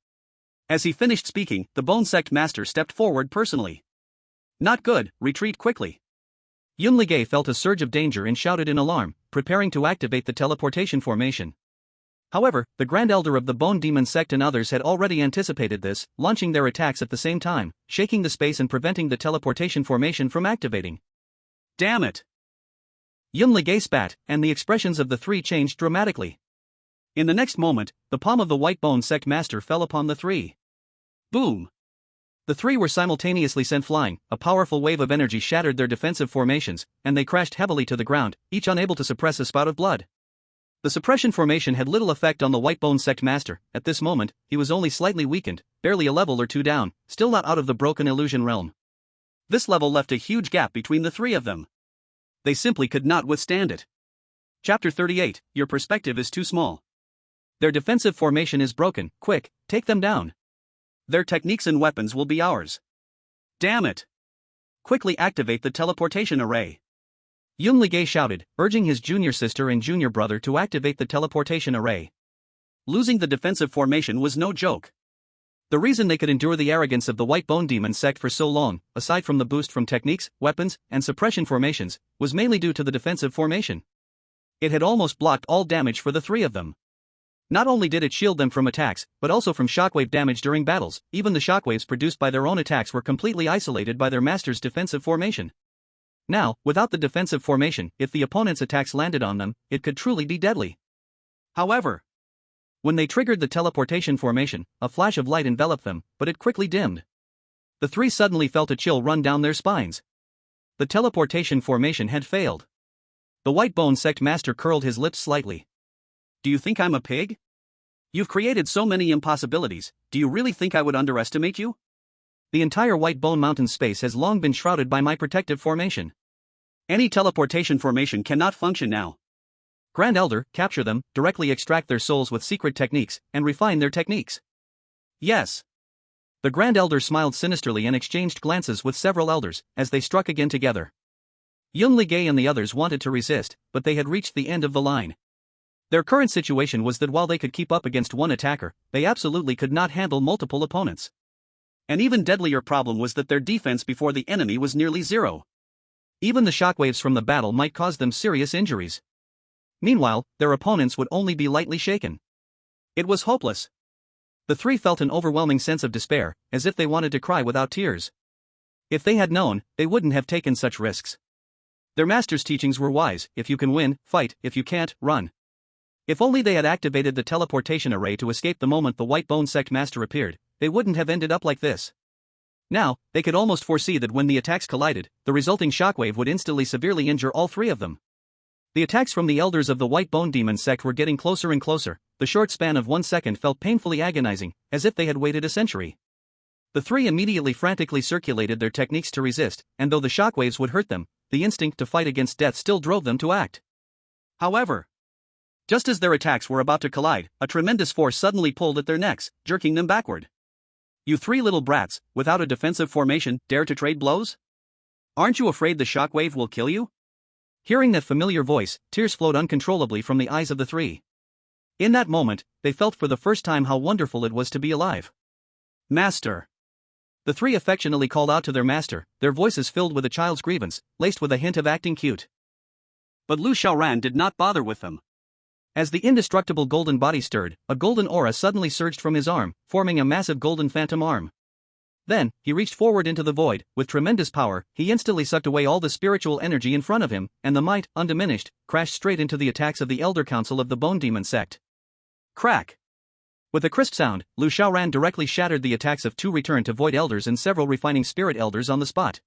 As he finished speaking, the Bone Sect Master stepped forward personally. Not good, retreat quickly. Yun Ligay felt a surge of danger and shouted in alarm, preparing to activate the teleportation formation. However, the Grand Elder of the Bone Demon Sect and others had already anticipated this, launching their attacks at the same time, shaking the space and preventing the teleportation formation from activating. Damn it! Yun Ligay spat, and the expressions of the three changed dramatically. In the next moment, the palm of the White Bone Sect Master fell upon the three. Boom! The three were simultaneously sent flying, a powerful wave of energy shattered their defensive formations, and they crashed heavily to the ground, each unable to suppress a spout of blood. The suppression formation had little effect on the White Bone Sect Master. At this moment, he was only slightly weakened, barely a level or two down, still not out of the broken illusion realm. This level left a huge gap between the three of them. They simply could not withstand it. Chapter 38, Your perspective is too small. Their defensive formation is broken, quick, take them down. Their techniques and weapons will be ours. Damn it! Quickly activate the teleportation array. Yun Ligay shouted, urging his junior sister and junior brother to activate the teleportation array. Losing the defensive formation was no joke. The reason they could endure the arrogance of the White Bone Demon Sect for so long, aside from the boost from techniques, weapons, and suppression formations, was mainly due to the defensive formation. It had almost blocked all damage for the three of them. Not only did it shield them from attacks, but also from shockwave damage during battles. Even the shockwaves produced by their own attacks were completely isolated by their master's defensive formation. Now, without the defensive formation, if the opponent's attacks landed on them, it could truly be deadly. However, when they triggered the teleportation formation, a flash of light enveloped them, but it quickly dimmed. The three suddenly felt a chill run down their spines. The teleportation formation had failed. The White Bone Sect Master curled his lips slightly. Do you think I'm a pig? You've created so many impossibilities, do you really think I would underestimate you? The entire White Bone Mountain space has long been shrouded by my protective formation. Any teleportation formation cannot function now. Grand Elder, capture them, directly extract their souls with secret techniques, and refine their techniques. Yes. The Grand Elder smiled sinisterly and exchanged glances with several elders, as they struck again together. Yun Ligay and the others wanted to resist, but they had reached the end of the line. Their current situation was that while they could keep up against one attacker, they absolutely could not handle multiple opponents. An even deadlier problem was that their defense before the enemy was nearly zero. Even the shockwaves from the battle might cause them serious injuries. Meanwhile, their opponents would only be lightly shaken. It was hopeless. The three felt an overwhelming sense of despair, as if they wanted to cry without tears. If they had known, they wouldn't have taken such risks. Their master's teachings were wise: if you can win, fight; if you can't, run. If only they had activated the teleportation array to escape the moment the White Bone Sect Master appeared, they wouldn't have ended up like this. Now, they could almost foresee that when the attacks collided, the resulting shockwave would instantly severely injure all three of them. The attacks from the elders of the White Bone Demon Sect were getting closer and closer. The short span of 1 second felt painfully agonizing, as if they had waited a century. The three immediately frantically circulated their techniques to resist, and though the shockwaves would hurt them, the instinct to fight against death still drove them to act. However, just as their attacks were about to collide, a tremendous force suddenly pulled at their necks, jerking them backward. You three little brats, without a defensive formation, dare to trade blows? Aren't you afraid the shockwave will kill you? Hearing that familiar voice, tears flowed uncontrollably from the eyes of the three. In that moment, they felt for the first time how wonderful it was to be alive. Master! The three affectionately called out to their master, their voices filled with a child's grievance, laced with a hint of acting cute. But Lu Xiaoran did not bother with them. As the indestructible golden body stirred, a golden aura suddenly surged from his arm, forming a massive golden phantom arm. Then, he reached forward into the void. With tremendous power, he instantly sucked away all the spiritual energy in front of him, and the might, undiminished, crashed straight into the attacks of the Elder Council of the Bone Demon sect. Crack! With a crisp sound, Lu Xiaoran directly shattered the attacks of 2 Return to Void Elders and several Refining Spirit Elders on the spot.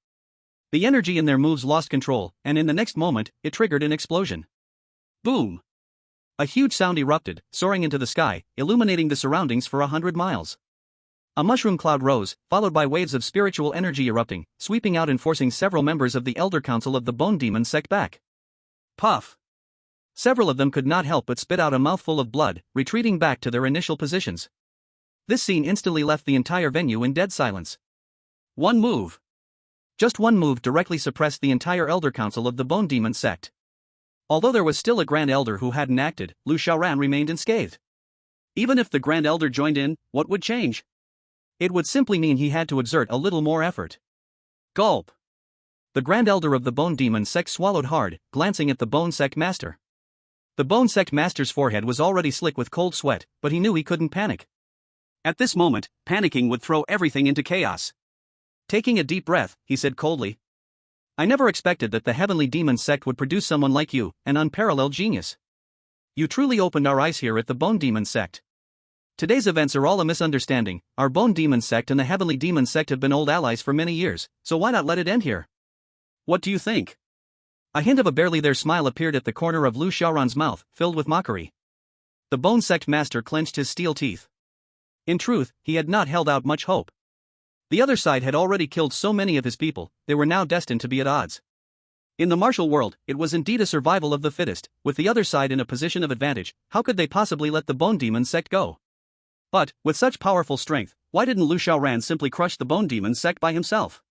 The energy in their moves lost control, and in the next moment, it triggered an explosion. Boom! A huge sound erupted, soaring into the sky, illuminating the surroundings for 100 miles. A mushroom cloud rose, followed by waves of spiritual energy erupting, sweeping out and forcing several members of the Elder Council of the Bone Demon sect back. Puff! Several of them could not help but spit out a mouthful of blood, retreating back to their initial positions. This scene instantly left the entire venue in dead silence. One move. Just one move directly suppressed the entire Elder Council of the Bone Demon sect. Although there was still a Grand Elder who hadn't acted, Lu Xiaoran remained unscathed. Even if the Grand Elder joined in, what would change? It would simply mean he had to exert a little more effort. Gulp! The Grand Elder of the Bone Demon sect swallowed hard, glancing at the Bone Sect Master. The Bone Sect Master's forehead was already slick with cold sweat, but he knew he couldn't panic. At this moment, panicking would throw everything into chaos. Taking a deep breath, he said coldly, "I never expected that the Heavenly Demon sect would produce someone like you, an unparalleled genius. You truly opened our eyes here at the Bone Demon sect. Today's events are all a misunderstanding. Our Bone Demon sect and the Heavenly Demon sect have been old allies for many years, so why not let it end here? What do you think?" A hint of a barely there smile appeared at the corner of Lu Xiaoran's mouth, filled with mockery. The Bone Sect Master clenched his steel teeth. In truth, he had not held out much hope. The other side had already killed so many of his people, they were now destined to be at odds. In the martial world, it was indeed a survival of the fittest. With the other side in a position of advantage, how could they possibly let the Bone Demon sect go? But, with such powerful strength, why didn't Lu Xiaoran simply crush the Bone Demon sect by himself?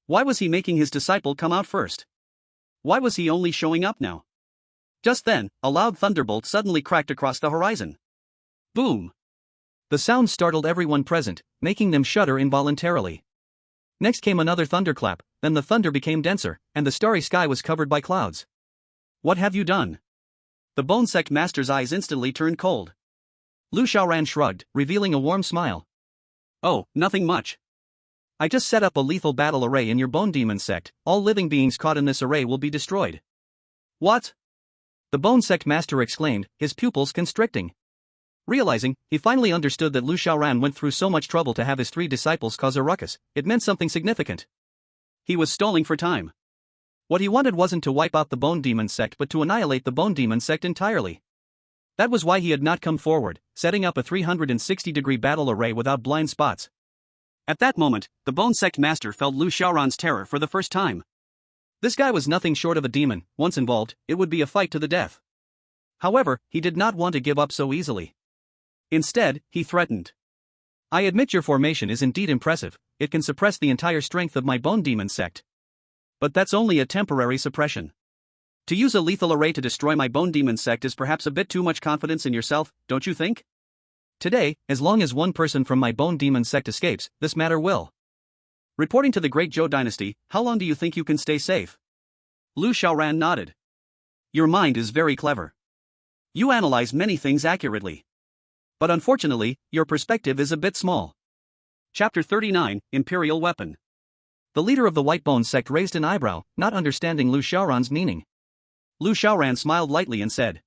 Why was he making his disciple come out first? Why was he only showing up now? Just then, a loud thunderbolt suddenly cracked across the horizon. Boom! The sound startled everyone present, making them shudder involuntarily. Next came another thunderclap, then the thunder became denser, and the starry sky was covered by clouds. What have you done? The Bone Sect Master's eyes instantly turned cold. Lu Xiaoran shrugged, revealing a warm smile. Oh, nothing much. I just set up a lethal battle array in your Bone Demon sect. All living beings caught in this array will be destroyed. What? The Bone Sect Master exclaimed, his pupils constricting. Realizing, he finally understood that Lu Xiaoran went through so much trouble to have his 3 disciples cause a ruckus, it meant something significant. He was stalling for time. What he wanted wasn't to wipe out the Bone Demon sect but to annihilate the Bone Demon sect entirely. That was why he had not come forward, setting up a 360-degree battle array without blind spots. At that moment, the Bone Sect Master felt Lu Xiaoran's terror for the first time. This guy was nothing short of a demon. Once involved, it would be a fight to the death. However, he did not want to give up so easily. Instead, he threatened. I admit your formation is indeed impressive, it can suppress the entire strength of my Bone Demon sect. But that's only a temporary suppression. To use a lethal array to destroy my Bone Demon sect is perhaps a bit too much confidence in yourself, don't you think? Today, as long as one person from my Bone Demon sect escapes, this matter will. Reporting to the Great Zhou dynasty, how long do you think you can stay safe? Lu Xiaoran nodded. Your mind is very clever. You analyze many things accurately. But unfortunately, your perspective is a bit small. Chapter 39, Imperial Weapon. The leader of the White Bone sect raised an eyebrow, not understanding Lu Xiaoran's meaning. Lu Xiaoran smiled lightly and said,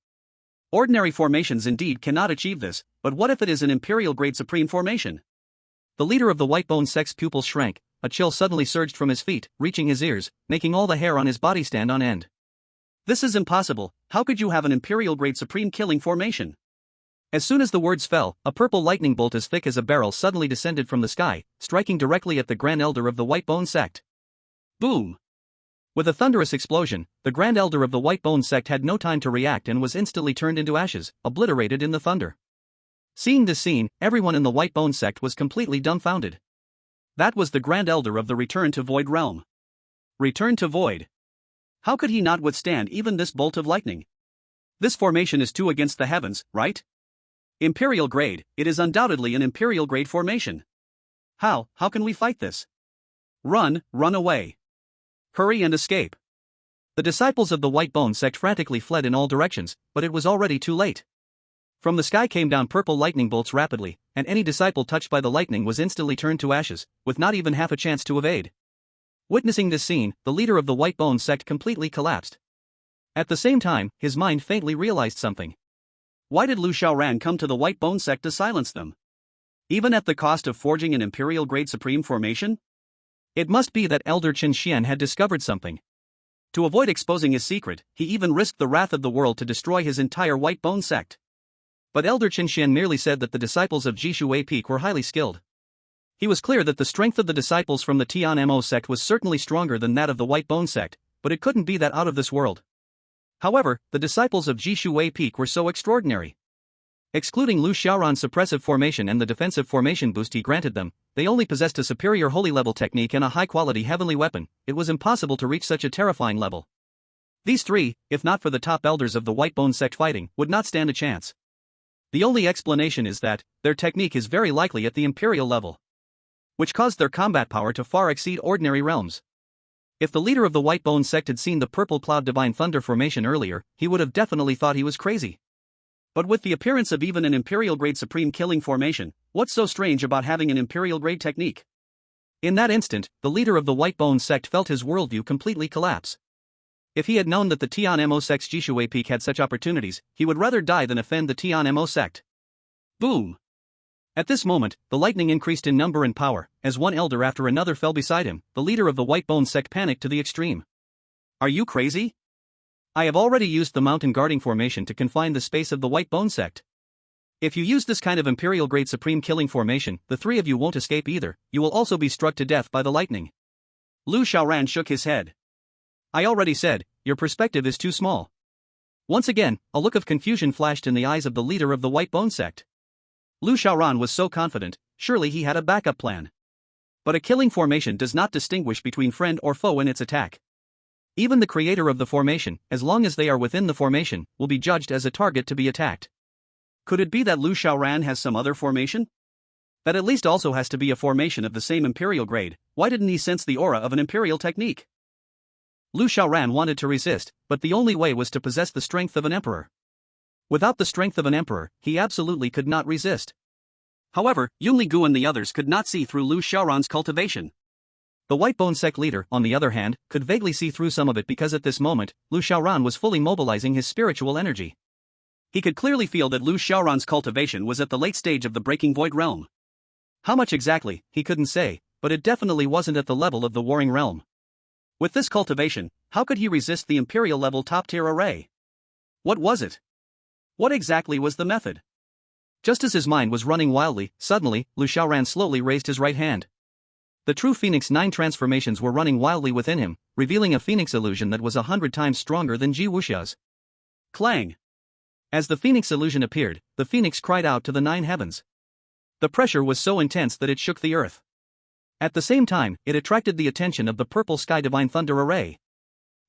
ordinary formations indeed cannot achieve this, but what if it is an Imperial-grade supreme formation? The leader of the White Bone sect's pupils shrank, a chill suddenly surged from his feet, reaching his ears, making all the hair on his body stand on end. This is impossible, how could you have an Imperial-grade supreme killing formation? As soon as the words fell, a purple lightning bolt as thick as a barrel suddenly descended from the sky, striking directly at the Grand Elder of the White Bone sect. Boom! With a thunderous explosion, the Grand Elder of the White Bone sect had no time to react and was instantly turned into ashes, obliterated in the thunder. Seeing this scene, everyone in the White Bone sect was completely dumbfounded. That was the Grand Elder of the Return to Void realm. Return to Void. How could he not withstand even this bolt of lightning? This formation is too against the heavens, right? Imperial grade, it is undoubtedly an Imperial grade formation. How can we fight this? Run away. Hurry and escape. The disciples of the White Bone sect frantically fled in all directions, but it was already too late. From the sky came down purple lightning bolts rapidly, and any disciple touched by the lightning was instantly turned to ashes, with not even half a chance to evade. Witnessing this scene, the leader of the White Bone sect completely collapsed. At the same time, his mind faintly realized something. Why did Lu Xiaoran come to the White Bone sect to silence them? Even at the cost of forging an Imperial-grade Supreme formation? It must be that Elder Qin Xian had discovered something. To avoid exposing his secret, he even risked the wrath of the world to destroy his entire White Bone sect. But Elder Qin Xian merely said that the disciples of Jishui Peak were highly skilled. He was clear that the strength of the disciples from the Tian Mo sect was certainly stronger than that of the White Bone sect, but it couldn't be that out of this world. However, the disciples of Jishui Peak were so extraordinary. Excluding Lu Xiaoran's suppressive formation and the defensive formation boost he granted them, they only possessed a superior holy level technique and a high-quality heavenly weapon. It was impossible to reach such a terrifying level. These three, if not for the top elders of the White Bone sect fighting, would not stand a chance. The only explanation is that their technique is very likely at the Imperial level, which caused their combat power to far exceed ordinary realms. If the leader of the White Bone sect had seen the Purple Cloud Divine Thunder formation earlier, he would have definitely thought he was crazy. But with the appearance of even an Imperial-grade Supreme Killing formation, what's so strange about having an Imperial-grade technique? In that instant, the leader of the White Bone sect felt his worldview completely collapse. If he had known that the Tian Mo sect's Jishui Peak had such opportunities, he would rather die than offend the Tian Mo sect. Boom! At this moment, the lightning increased in number and power. As one elder after another fell beside him, the leader of the White Bone sect panicked to the extreme. Are you crazy? I have already used the mountain guarding formation to confine the space of the White Bone sect. If you use this kind of Imperial-grade Supreme Killing formation, the three of you won't escape either. You will also be struck to death by the lightning. Lu Xiaoran shook his head. I already said, your perspective is too small. Once again, a look of confusion flashed in the eyes of the leader of the White Bone sect. Lu Xiaoran was so confident, surely he had a backup plan. But a killing formation does not distinguish between friend or foe in its attack. Even the creator of the formation, as long as they are within the formation, will be judged as a target to be attacked. Could it be that Lu Xiaoran has some other formation? That at least also has to be a formation of the same Imperial grade. Why didn't he sense the aura of an Imperial technique? Lu Xiaoran wanted to resist, but the only way was to possess the strength of an emperor. Without the strength of an emperor, he absolutely could not resist. However, Yunli Gu and the others could not see through Lu Xiaoran's cultivation. The White Bone sect leader, on the other hand, could vaguely see through some of it because at this moment, Lu Xiaoran was fully mobilizing his spiritual energy. He could clearly feel that Lu Xiaoran's cultivation was at the late stage of the Breaking Void realm. How much exactly, he couldn't say, but it definitely wasn't at the level of the Warring realm. With this cultivation, how could he resist the Imperial level top-tier array? What was it? What exactly was the method? Just as his mind was running wildly, suddenly, Lu Xiaoran slowly raised his right hand. The true Phoenix 9 transformations were running wildly within him, revealing a Phoenix illusion that was 100 times stronger than Ji Wuxia's. Clang! As the Phoenix illusion appeared, the Phoenix cried out to the 9 heavens. The pressure was so intense that it shook the earth. At the same time, it attracted the attention of the Purple Sky Divine Thunder array.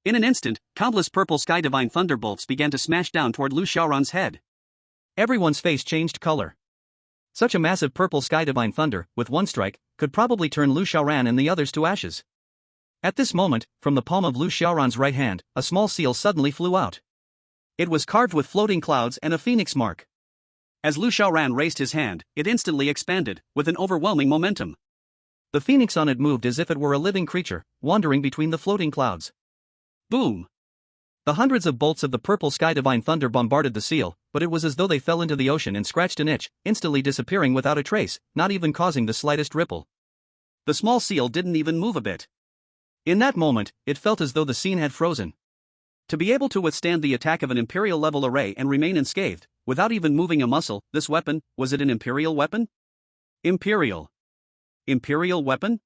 In an instant, countless Purple Sky Divine Thunderbolts began to smash down toward Lu Xiaoran's head. Everyone's face changed color. Such a massive Purple Sky Divine Thunder, with one strike, could probably turn Lu Xiaoran and the others to ashes. At this moment, from the palm of Lu Xiaoran's right hand, a small seal suddenly flew out. It was carved with floating clouds and a phoenix mark. As Lu Xiaoran raised his hand, it instantly expanded, with an overwhelming momentum. The phoenix on it moved as if it were a living creature, wandering between the floating clouds. Boom! The hundreds of bolts of the Purple Sky Divine Thunder bombarded the seal, but it was as though they fell into the ocean and scratched an itch, instantly disappearing without a trace, not even causing the slightest ripple. The small seal didn't even move a bit. In that moment, it felt as though the scene had frozen. To be able to withstand the attack of an Imperial-level array and remain unscathed, without even moving a muscle, this weapon, was it an Imperial weapon? Imperial weapon?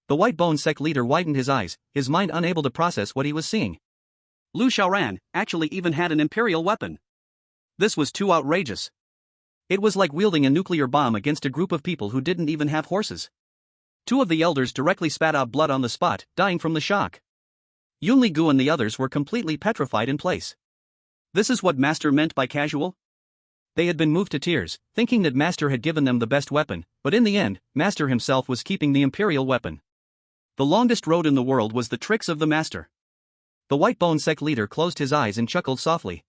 The White Bone sect leader widened his eyes, his mind unable to process what he was seeing. Lu Xiaoran actually even had an Imperial weapon. This was too outrageous. It was like wielding a nuclear bomb against a group of people who didn't even have horses. 2 of the elders directly spat out blood on the spot, dying from the shock. Yunli Gu and the others were completely petrified in place. This is what Master meant by casual? They had been moved to tears, thinking that Master had given them the best weapon, but in the end, Master himself was keeping the Imperial weapon. The longest road in the world was the tricks of the Master. The White Bone sect leader closed his eyes and chuckled softly.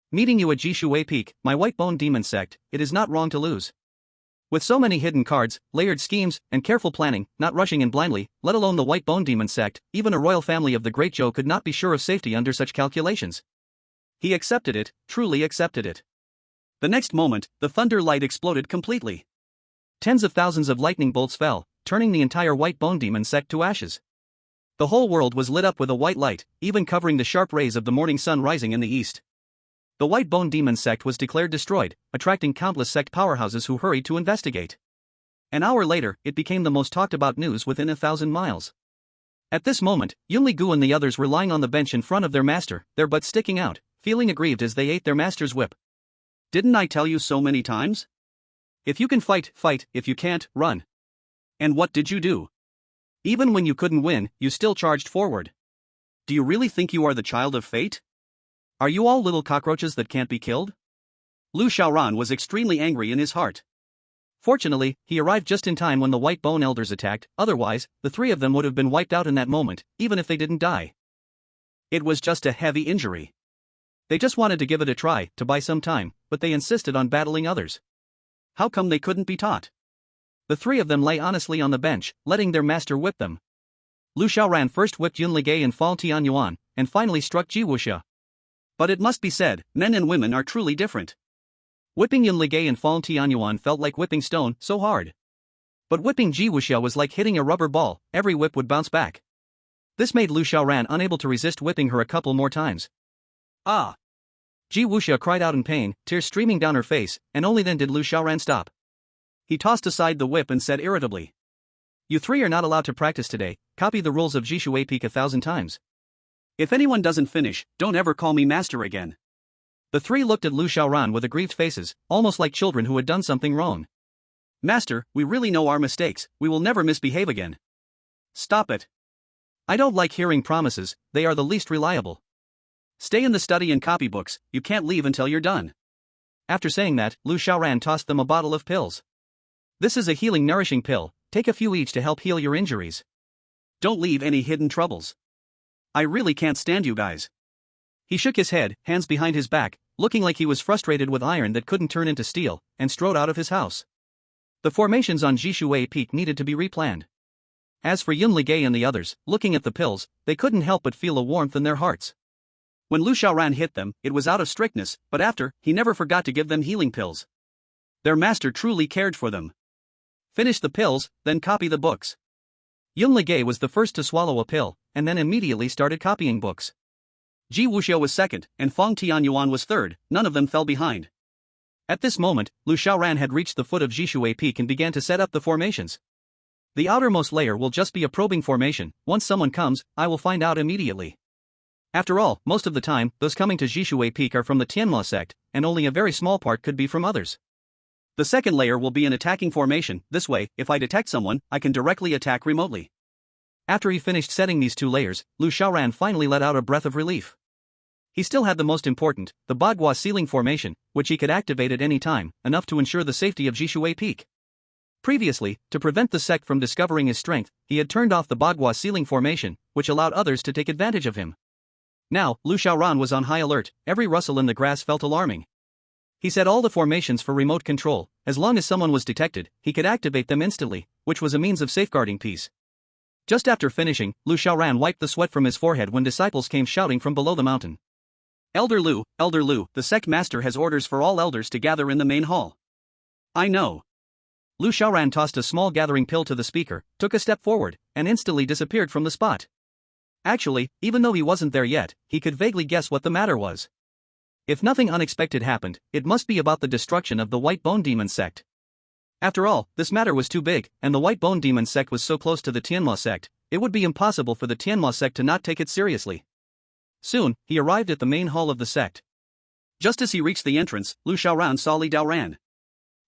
Meeting you at Jishui Peak, my white bone demon sect, it is not wrong to lose. With so many hidden cards, layered schemes, and careful planning, not rushing in blindly, let alone the white bone demon sect, even a royal family of the Great Joe could not be sure of safety under such calculations. He accepted it, truly accepted it. The next moment, the thunder light exploded completely. Tens of thousands of lightning bolts fell, turning the entire white bone demon sect to ashes. The whole world was lit up with a white light, even covering the sharp rays of the morning sun rising in the east. The white bone demon sect was declared destroyed, attracting countless sect powerhouses who hurried to investigate. An hour later, it became the most talked about news within 1,000 miles. At this moment, Yunli Gu and the others were lying on the bench in front of their master, their butts sticking out, feeling aggrieved as they ate their master's whip. Didn't I tell you so many times? If you can fight, fight, if you can't, run. And what did you do? Even when you couldn't win, you still charged forward. Do you really think you are the child of fate? Are you all little cockroaches that can't be killed? Lu Xiaoran was extremely angry in his heart. Fortunately, he arrived just in time when the white bone elders attacked, otherwise, the three of them would have been wiped out in that moment, even if they didn't die. It was just a heavy injury. They just wanted to give it a try, to buy some time, but they insisted on battling others. How come they couldn't be taught? The three of them lay honestly on the bench, letting their master whip them. Lu Xiaoran first whipped Yun Ligay and Fang Tianyuan, and finally struck Ji Wuxia. But it must be said, men and women are truly different. Whipping Yun Ligay and Fang Tianyuan felt like whipping stone, so hard. But whipping Ji Wuxia was like hitting a rubber ball, every whip would bounce back. This made Lu Xiaoran unable to resist whipping her a couple more times. Ah! Ji Wuxia cried out in pain, tears streaming down her face, and only then did Lu Xiaoran stop. He tossed aside the whip and said irritably, "You three are not allowed to practice today, copy the rules of Jishui Peak 1,000 times. If anyone doesn't finish, don't ever call me master again." The three looked at Lu Xiaoran with aggrieved faces, almost like children who had done something wrong. "Master, we really know our mistakes, we will never misbehave again." "Stop it. I don't like hearing promises, they are the least reliable. Stay in the study and copy books, you can't leave until you're done." After saying that, Lu Xiaoran tossed them a bottle of pills. "This is a healing nourishing pill, take a few each to help heal your injuries. Don't leave any hidden troubles. I really can't stand you guys." He shook his head, hands behind his back, looking like he was frustrated with iron that couldn't turn into steel, and strode out of his house. The formations on Jishui Peak needed to be replanned. As for Yun Ligay and the others, looking at the pills, they couldn't help but feel a warmth in their hearts. When Lu Xiaoran hit them, it was out of strictness, but after, he never forgot to give them healing pills. Their master truly cared for them. Finish the pills, then copy the books. Yun Ligay was the first to swallow a pill, and then immediately started copying books. Ji Wuxia was second, and Fang Tianyuan was third, none of them fell behind. At this moment, Lu Xiaoran had reached the foot of Jishui Peak and began to set up the formations. The outermost layer will just be a probing formation, once someone comes, I will find out immediately. After all, most of the time, those coming to Jishui Peak are from the Tianma sect, and only a very small part could be from others. The second layer will be an attacking formation, this way, if I detect someone, I can directly attack remotely. After he finished setting these two layers, Lu Xiaoran finally let out a breath of relief. He still had the most important, the Bagua Ceiling Formation, which he could activate at any time, enough to ensure the safety of Jishui Peak. Previously, to prevent the sect from discovering his strength, he had turned off the Bagua Ceiling Formation, which allowed others to take advantage of him. Now, Lu Xiaoran was on high alert, every rustle in the grass felt alarming. He set all the formations for remote control, as long as someone was detected, he could activate them instantly, which was a means of safeguarding peace. Just after finishing, Lu Xiaoran wiped the sweat from his forehead when disciples came shouting from below the mountain. Elder Lu, the sect master has orders for all elders to gather in the main hall." "I know." Lu Xiaoran tossed a small gathering pill to the speaker, took a step forward, and instantly disappeared from the spot. Actually, even though he wasn't there yet, he could vaguely guess what the matter was. If nothing unexpected happened, it must be about the destruction of the White Bone Demon sect. After all, this matter was too big, and the White Bone Demon sect was so close to the Tianma sect, it would be impossible for the Tianma sect to not take it seriously. Soon, he arrived at the main hall of the sect. Just as he reached the entrance, Lu Xiaoran saw Li Daoran.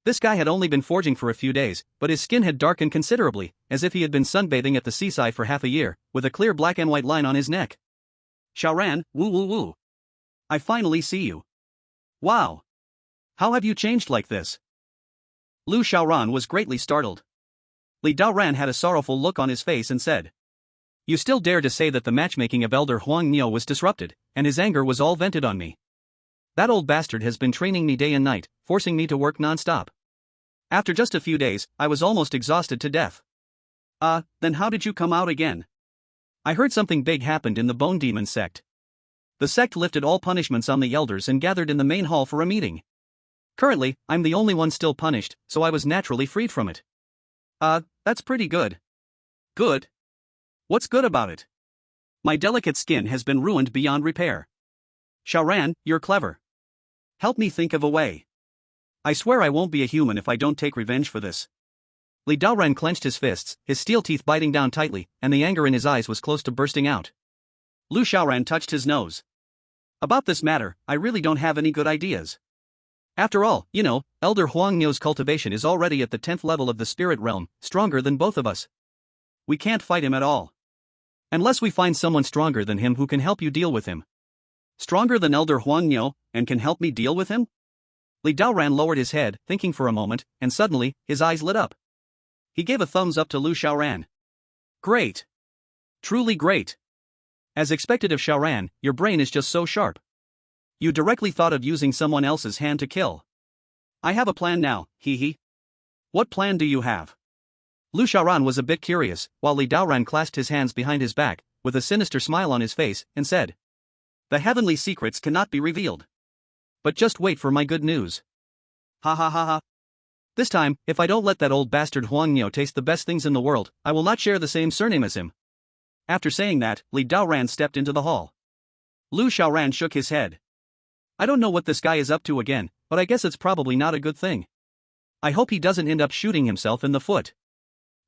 This guy had only been forging for a few days, but his skin had darkened considerably, as if he had been sunbathing at the seaside for half a year, with a clear black and white line on his neck. "Xiaoran, woo. I finally see you. Wow! How have you changed like this?" Lu Xiaoran was greatly startled. Li Daoran had a sorrowful look on his face and said, "You still dare to say that the matchmaking of Elder Huang Niu was disrupted, and his anger was all vented on me. That old bastard has been training me day and night, forcing me to work non-stop. After just a few days, I was almost exhausted to death. Then how did you come out again? I heard something big happened in the Bone Demon sect. The sect lifted all punishments on the elders and gathered in the main hall for a meeting. Currently, I'm the only one still punished, so I was naturally freed from it. That's pretty good. Good? What's good about it? My delicate skin has been ruined beyond repair. Xiaoran, you're clever. Help me think of a way. I swear I won't be a human if I don't take revenge for this. Li Daoran clenched his fists, his steel teeth biting down tightly, and the anger in his eyes was close to bursting out. Lu Xiaoran touched his nose. About this matter, I really don't have any good ideas. After all, Elder Huang Niu's cultivation is already at the 10th level of the spirit realm, stronger than both of us. We can't fight him at all. Unless we find someone stronger than him who can help you deal with him. Stronger than Elder Huang Niu, and can help me deal with him? Li Daoran lowered his head, thinking for a moment, and suddenly, his eyes lit up. He gave a thumbs up to Lu Xiaoran. Great. Truly great. As expected of Xiaoran, your brain is just so sharp. You directly thought of using someone else's hand to kill. I have a plan now, hee. What plan do you have? Lu Xiaoran was a bit curious, while Li Daoran clasped his hands behind his back, with a sinister smile on his face, and said, The heavenly secrets cannot be revealed. But just wait for my good news. Ha ha ha ha. This time, if I don't let that old bastard Huang Niu taste the best things in the world, I will not share the same surname as him. After saying that, Li Daoran stepped into the hall. Lu Xiaoran shook his head. I don't know what this guy is up to again, but I guess it's probably not a good thing. I hope he doesn't end up shooting himself in the foot.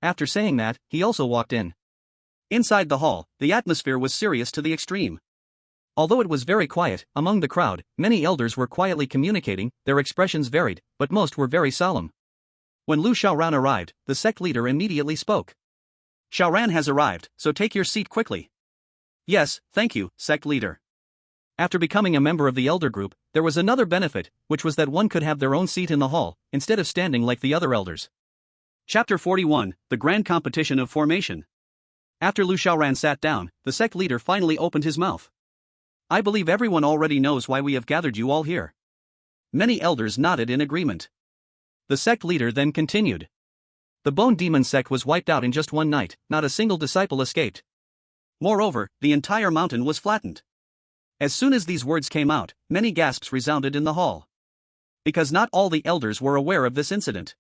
After saying that, he also walked in. Inside the hall, the atmosphere was serious to the extreme. Although it was very quiet, among the crowd, many elders were quietly communicating, their expressions varied, but most were very solemn. When Lu Xiaoran arrived, the sect leader immediately spoke. Xiaoran has arrived, so take your seat quickly. Yes, thank you, sect leader. After becoming a member of the elder group, there was another benefit, which was that one could have their own seat in the hall, instead of standing like the other elders. Chapter 41, The Grand Competition of Formation. After Lu Xiaoran sat down, the sect leader finally opened his mouth. I believe everyone already knows why we have gathered you all here. Many elders nodded in agreement. The sect leader then continued. The Bone Demon sect was wiped out in just one night, not a single disciple escaped. Moreover, the entire mountain was flattened. As soon as these words came out, many gasps resounded in the hall. Because not all the elders were aware of this incident.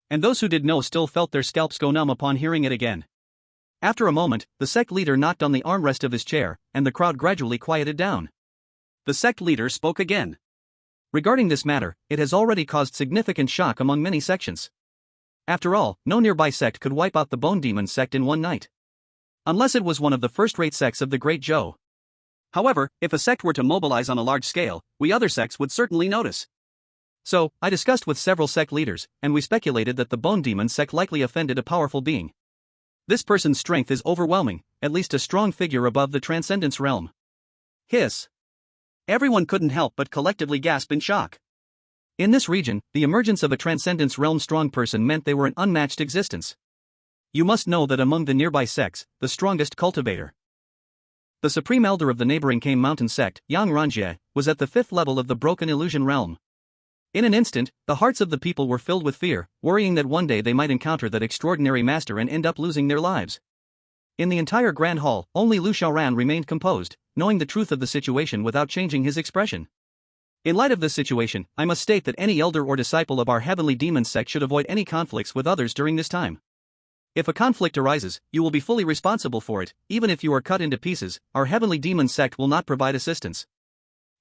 And those who did know still felt their scalps go numb upon hearing it again. After a moment, the sect leader knocked on the armrest of his chair, and the crowd gradually quieted down. The sect leader spoke again. Regarding this matter, it has already caused significant shock among many sections. After all, no nearby sect could wipe out the Bone Demon sect in one night. Unless it was one of the first-rate sects of the Great Zhou. However, if a sect were to mobilize on a large scale, we other sects would certainly notice. So, I discussed with several sect leaders, and we speculated that the Bone Demon sect likely offended a powerful being. This person's strength is overwhelming, at least a strong figure above the Transcendence realm. Hiss. Everyone couldn't help but collectively gasp in shock. In this region, the emergence of a Transcendence realm strong person meant they were an unmatched existence. You must know that among the nearby sects, the strongest cultivator, the supreme elder of the neighboring Kame Mountain sect, Yang Ranjie, was at the 5th level of the broken illusion realm. In an instant, the hearts of the people were filled with fear, worrying that one day they might encounter that extraordinary master and end up losing their lives. In the entire Grand Hall, only Lu Xiaoran remained composed, knowing the truth of the situation without changing his expression. In light of this situation, I must state that any elder or disciple of our heavenly demon sect should avoid any conflicts with others during this time. If a conflict arises, you will be fully responsible for it. Even if you are cut into pieces, our heavenly demon sect will not provide assistance.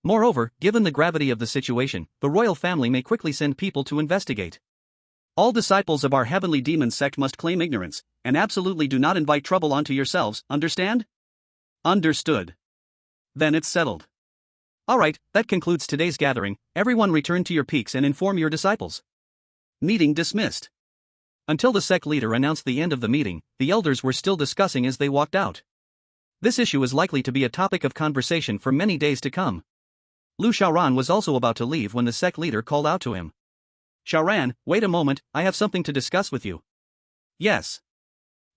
Moreover, given the gravity of the situation, the royal family may quickly send people to investigate. All disciples of our heavenly demon sect must claim ignorance, and absolutely do not invite trouble onto yourselves, understand? Understood. Then it's settled. Alright, that concludes today's gathering. Everyone return to your peaks and inform your disciples. Meeting dismissed. Until the sect leader announced the end of the meeting, the elders were still discussing as they walked out. This issue is likely to be a topic of conversation for many days to come. Lu Xiaoran was also about to leave when the sect leader called out to him. Xiaoran, wait a moment, I have something to discuss with you. Yes.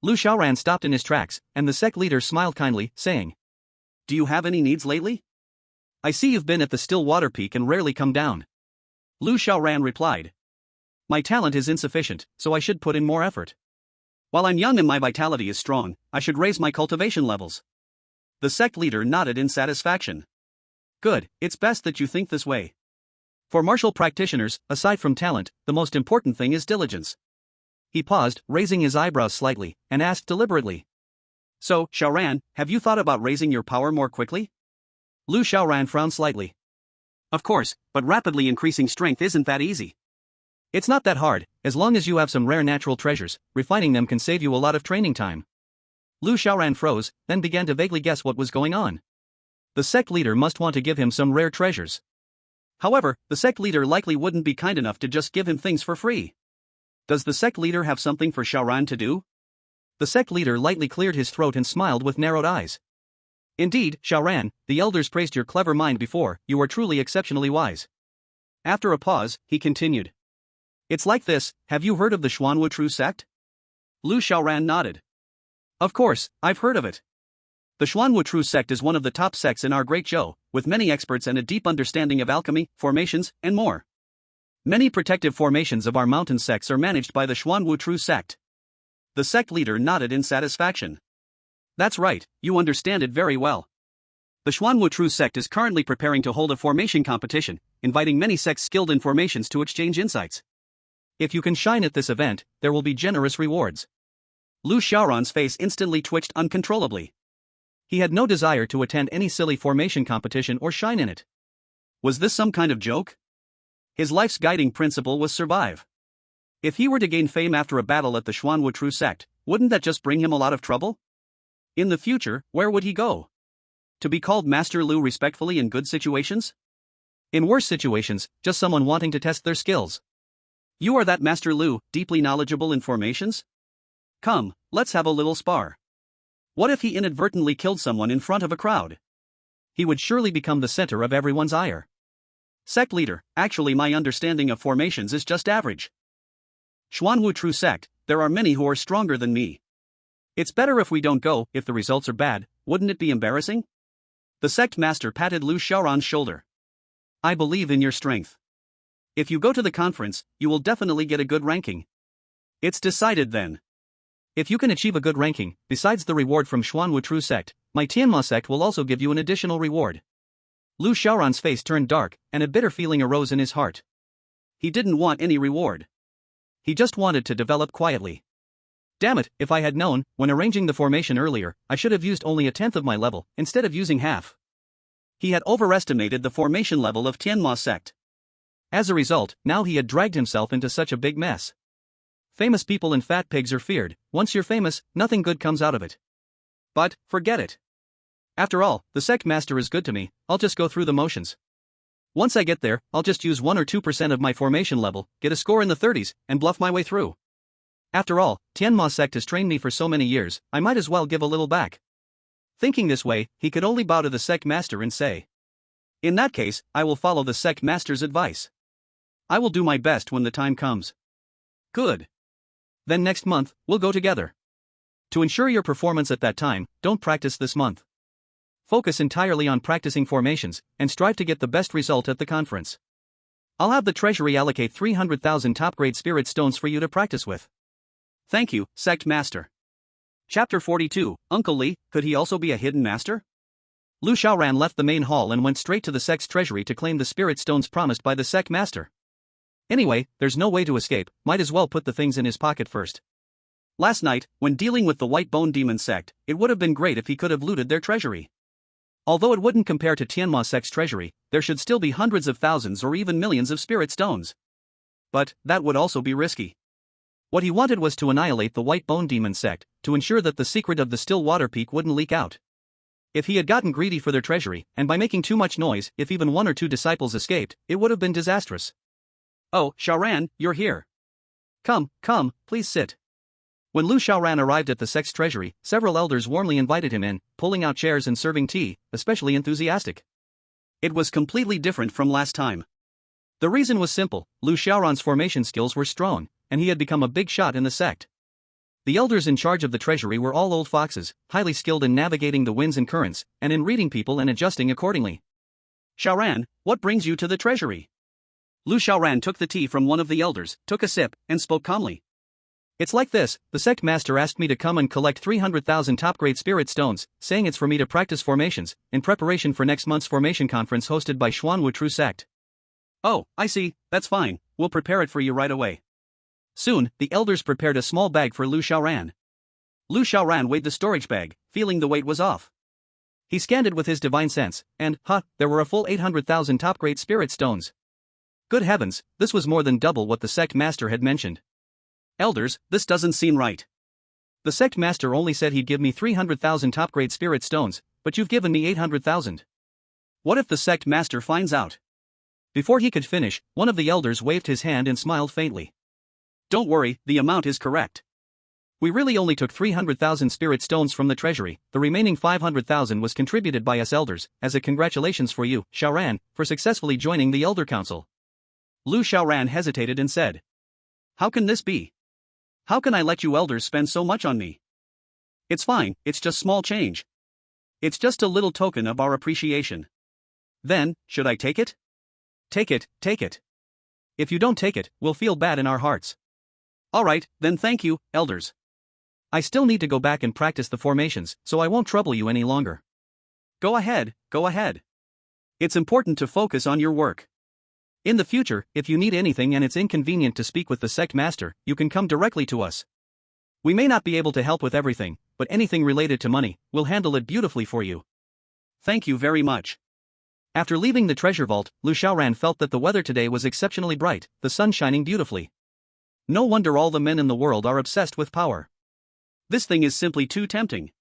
Lu Xiaoran stopped in his tracks, and the sect leader smiled kindly, saying, Do you have any needs lately? I see you've been at the still water peak and rarely come down. Lu Xiaoran replied. My talent is insufficient, so I should put in more effort. While I'm young and my vitality is strong, I should raise my cultivation levels. The sect leader nodded in satisfaction. Good, it's best that you think this way. For martial practitioners, aside from talent, the most important thing is diligence. He paused, raising his eyebrows slightly, and asked deliberately. So, Xiaoran, have you thought about raising your power more quickly? Lu Xiaoran frowned slightly. Of course, but rapidly increasing strength isn't that easy. It's not that hard, as long as you have some rare natural treasures, refining them can save you a lot of training time. Lu Xiaoran froze, then began to vaguely guess what was going on. The sect leader must want to give him some rare treasures. However, the sect leader likely wouldn't be kind enough to just give him things for free. Does the sect leader have something for Xiaoran to do? The sect leader lightly cleared his throat and smiled with narrowed eyes. Indeed, Xiaoran, the elders praised your clever mind before, you are truly exceptionally wise. After a pause, he continued. It's like this, have you heard of the Xuanwu sect? Lu Xiaoran nodded. Of course, I've heard of it. The Xuanwu sect is one of the top sects in our Great Zhou, with many experts and a deep understanding of alchemy, formations, and more. Many protective formations of our mountain sects are managed by the Xuanwu sect. The sect leader nodded in satisfaction. That's right, you understand it very well. The Xuanwu sect is currently preparing to hold a formation competition, inviting many sects skilled in formations to exchange insights. If you can shine at this event, there will be generous rewards. Lu Xiaoran's face instantly twitched uncontrollably. He had no desire to attend any silly formation competition or shine in it. Was this some kind of joke? His life's guiding principle was survive. If he were to gain fame after a battle at the Xuanwu sect, wouldn't that just bring him a lot of trouble? In the future, where would he go? To be called Master Lu respectfully in good situations? In worse situations, just someone wanting to test their skills. You are that Master Lu, deeply knowledgeable in formations? Come, let's have a little spar. What if he inadvertently killed someone in front of a crowd? He would surely become the center of everyone's ire. Sect leader, actually my understanding of formations is just average. Xuanwu sect, there are many who are stronger than me. It's better if we don't go, if the results are bad, wouldn't it be embarrassing? The sect master patted Lu Xiaoran's shoulder. I believe in your strength. If you go to the conference, you will definitely get a good ranking. It's decided then. If you can achieve a good ranking, besides the reward from Xuanwu sect, my Tianma sect will also give you an additional reward. Lu Xiaoran's face turned dark, and a bitter feeling arose in his heart. He didn't want any reward. He just wanted to develop quietly. Damn it, if I had known, when arranging the formation earlier, I should have used only a tenth of my level, instead of using half. He had overestimated the formation level of Tianma sect. As a result, now he had dragged himself into such a big mess. Famous people and fat pigs are feared. Once you're famous, nothing good comes out of it. But, forget it. After all, the sect master is good to me, I'll just go through the motions. Once I get there, I'll just use 1 or 2% of my formation level, get a score in the 30s, and bluff my way through. After all, Tianma sect has trained me for so many years, I might as well give a little back. Thinking this way, he could only bow to the sect master and say, in that case, I will follow the sect master's advice. I will do my best when the time comes. Good. Then next month, we'll go together. To ensure your performance at that time, don't practice this month. Focus entirely on practicing formations, and strive to get the best result at the conference. I'll have the treasury allocate 300,000 top-grade spirit stones for you to practice with. Thank you, Sect Master. Chapter 42, Uncle Li, could he also be a hidden master? Lu Xiaoran left the main hall and went straight to the sect's treasury to claim the spirit stones promised by the sect master. Anyway, there's no way to escape, might as well put the things in his pocket first. Last night, when dealing with the White Bone Demon sect, it would have been great if he could have looted their treasury. Although it wouldn't compare to Tianma sect's treasury, there should still be hundreds of thousands or even millions of spirit stones. But, that would also be risky. What he wanted was to annihilate the White Bone Demon sect, to ensure that the secret of the still water peak wouldn't leak out. If he had gotten greedy for their treasury, and by making too much noise, if even 1 or 2 disciples escaped, it would have been disastrous. Oh, Xiaoran, you're here. Come, please sit. When Lu Xiaoran arrived at the sect's treasury, several elders warmly invited him in, pulling out chairs and serving tea, especially enthusiastic. It was completely different from last time. The reason was simple, Lu Xiaoran's formation skills were strong, and he had become a big shot in the sect. The elders in charge of the treasury were all old foxes, highly skilled in navigating the winds and currents, and in reading people and adjusting accordingly. Xiaoran, what brings you to the treasury? Lu Xiaoran took the tea from one of the elders, took a sip, and spoke calmly. It's like this, the sect master asked me to come and collect 300,000 top-grade spirit stones, saying it's for me to practice formations, in preparation for next month's formation conference hosted by Xuanwu True Sect. Oh, I see, that's fine, we'll prepare it for you right away. Soon, the elders prepared a small bag for Lu Xiaoran. Lu Xiaoran weighed the storage bag, feeling the weight was off. He scanned it with his divine sense, and, there were a full 800,000 top-grade spirit stones. Good heavens, this was more than double what the sect master had mentioned. Elders, this doesn't seem right. The sect master only said he'd give me 300,000 top-grade spirit stones, but you've given me 800,000. What if the sect master finds out? Before he could finish, one of the elders waved his hand and smiled faintly. Don't worry, the amount is correct. We really only took 300,000 spirit stones from the treasury, the remaining 500,000 was contributed by us elders, as a congratulations for you, Xiaoran, for successfully joining the Elder Council. Lu Xiaoran hesitated and said. How can this be? How can I let you elders spend so much on me? It's fine, it's just small change. It's just a little token of our appreciation. Then, should I take it? Take it, take it. If you don't take it, we'll feel bad in our hearts. Alright, then thank you, elders. I still need to go back and practice the formations, so I won't trouble you any longer. Go ahead, go ahead. It's important to focus on your work. In the future, if you need anything and it's inconvenient to speak with the sect master, you can come directly to us. We may not be able to help with everything, but anything related to money, we'll handle it beautifully for you. Thank you very much. After leaving the treasure vault, Lu Xiaoran felt that the weather today was exceptionally bright, the sun shining beautifully. No wonder all the men in the world are obsessed with power. This thing is simply too tempting.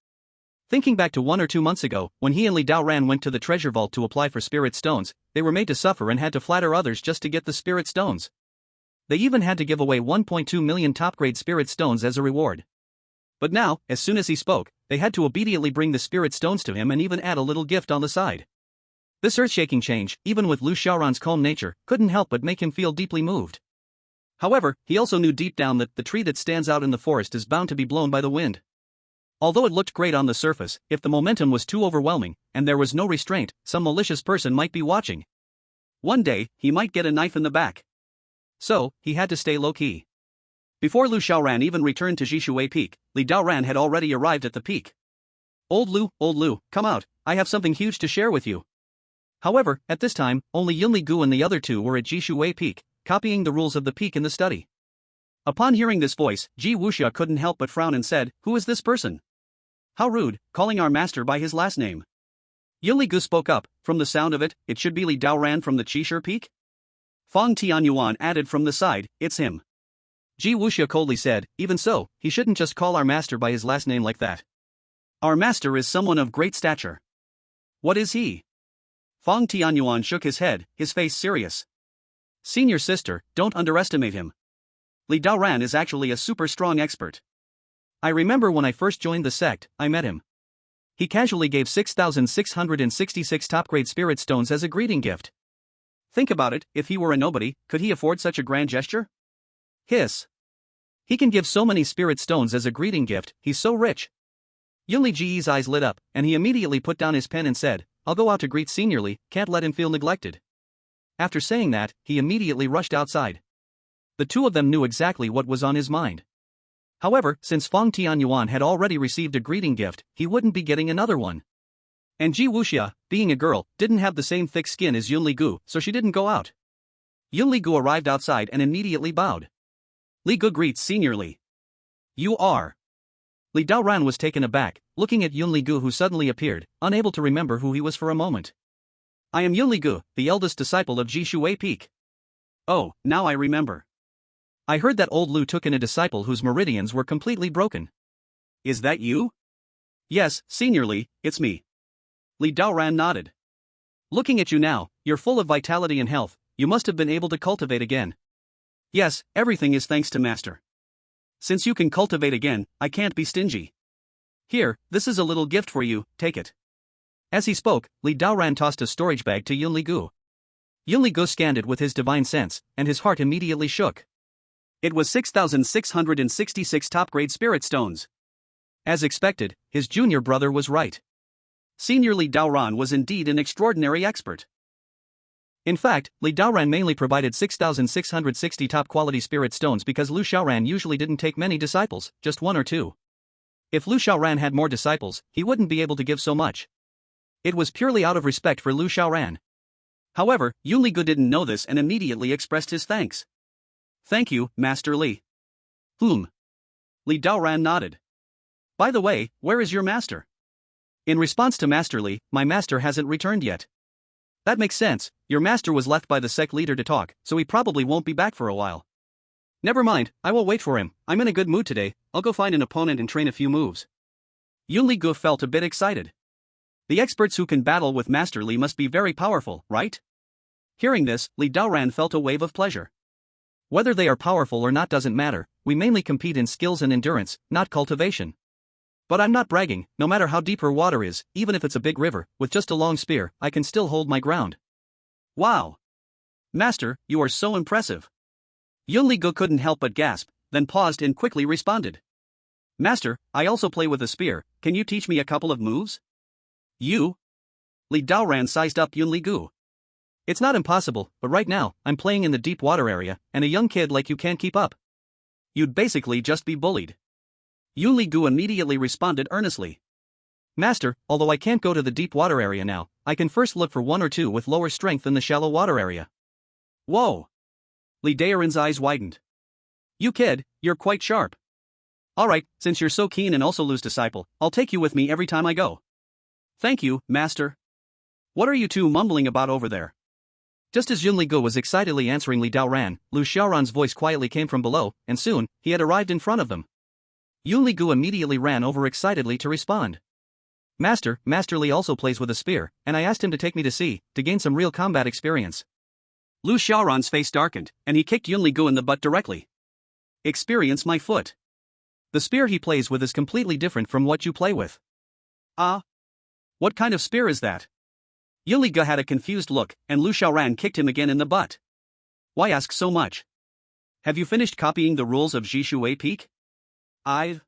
Thinking back to 1 or 2 months ago, when he and Li Daoran went to the treasure vault to apply for spirit stones, they were made to suffer and had to flatter others just to get the spirit stones. They even had to give away 1.2 million top-grade spirit stones as a reward. But now, as soon as he spoke, they had to obediently bring the spirit stones to him and even add a little gift on the side. This earth-shaking change, even with Lu Xiaoran's calm nature, couldn't help but make him feel deeply moved. However, he also knew deep down that the tree that stands out in the forest is bound to be blown by the wind. Although it looked great on the surface, if the momentum was too overwhelming, and there was no restraint, some malicious person might be watching. One day, he might get a knife in the back. So, he had to stay low-key. Before Lu Xiaoran even returned to Jishui Peak, Li Daoran had already arrived at the peak. Old Lu, come out, I have something huge to share with you. However, at this time, only Yunli Gu and the other two were at Jishui Peak, copying the rules of the peak in the study. Upon hearing this voice, Ji Wuxia couldn't help but frown and said, "Who is this person? How rude, calling our master by his last name." Yunli Gu spoke up, "From the sound of it, it should be Li Daoran from the Qishir Peak?" Fang Tianyuan added from the side, "It's him." Ji Wuxia coldly said, "Even so, he shouldn't just call our master by his last name like that. Our master is someone of great stature." "What is he?" Fang Tianyuan shook his head, his face serious. "Senior sister, don't underestimate him. Li Daoran is actually a super strong expert. I remember when I first joined the sect, I met him. He casually gave 6,666 top-grade spirit stones as a greeting gift. Think about it, if he were a nobody, could he afford such a grand gesture? Hiss. He can give so many spirit stones as a greeting gift, he's so rich." Yunli Ji's eyes lit up, and he immediately put down his pen and said, "I'll go out to greet Senior Li, can't let him feel neglected." After saying that, he immediately rushed outside. The two of them knew exactly what was on his mind. However, since Fang Tianyuan had already received a greeting gift, he wouldn't be getting another one. And Ji Wuxia, being a girl, didn't have the same thick skin as Yunli Gu, so she didn't go out. Yunli Gu arrived outside and immediately bowed. Li Gu greets Senior Li. "You are." Li Daoran was taken aback, looking at Yunli Gu who suddenly appeared, unable to remember who he was for a moment. "I am Yunli Gu, the eldest disciple of Jishui Peak." "Oh, now I remember. I heard that old Lu took in a disciple whose meridians were completely broken." "Is that you?" "Yes, Senior Li, it's me." Li Daoran nodded. "Looking at you now, you're full of vitality and health, you must have been able to cultivate again." "Yes, everything is thanks to Master. Since you can cultivate again, I can't be stingy. Here, this is a little gift for you, take it." As he spoke, Li Daoran tossed a storage bag to Yunli Gu. Yunli Gu scanned it with his divine sense, and his heart immediately shook. It was 6,666 top-grade spirit stones. As expected, his junior brother was right. Senior Li Daoran was indeed an extraordinary expert. In fact, Li Daoran mainly provided 6,660 top-quality spirit stones because Lu Xiaoran usually didn't take many disciples, just one or two. If Lu Xiaoran had more disciples, he wouldn't be able to give so much. It was purely out of respect for Lu Xiaoran. However, Yunli Gu didn't know this and immediately expressed his thanks. Thank you, Master Li. Li Daoran nodded. By the way, where is your master? In response to Master Li, my master hasn't returned yet. That makes sense, your master was left by the sect leader to talk, so he probably won't be back for a while. Never mind, I will wait for him, I'm in a good mood today, I'll go find an opponent and train a few moves. Yunli Gu felt a bit excited. The experts who can battle with Master Li must be very powerful, right? Hearing this, Li Daoran felt a wave of pleasure. Whether they are powerful or not doesn't matter, we mainly compete in skills and endurance, not cultivation. But I'm not bragging, no matter how deep her water is, even if it's a big river, with just a long spear, I can still hold my ground. Wow! Master, you are so impressive. Yunli Gu couldn't help but gasp, then paused and quickly responded. Master, I also play with a spear, can you teach me a couple of moves? You? Li Daoran sized up Yunli Gu. It's not impossible, but right now, I'm playing in the deep water area, and a young kid like you can't keep up. You'd basically just be bullied. Yunli Gu immediately responded earnestly. Master, although I can't go to the deep water area now, I can first look for one or two with lower strength in the shallow water area. Whoa! Li Daoran's eyes widened. You kid, you're quite sharp. Alright, since you're so keen and also Lu's disciple, I'll take you with me every time I go. Thank you, Master. What are you two mumbling about over there? Just as Yunli Gu was excitedly answering Li Daoran, Lu Xiaoran's voice quietly came from below, and soon, he had arrived in front of them. Yunli Gu immediately ran over excitedly to respond. Master Li also plays with a spear, and I asked him to take me to see, to gain some real combat experience. Lu Xiaoran's face darkened, and he kicked Yunli Gu in the butt directly. Experience my foot. The spear he plays with is completely different from what you play with. What kind of spear is that? Yunli Gu had a confused look, and Lu Xiaoran kicked him again in the butt. Why ask so much? Have you finished copying the rules of Jishuwei Peak? I'm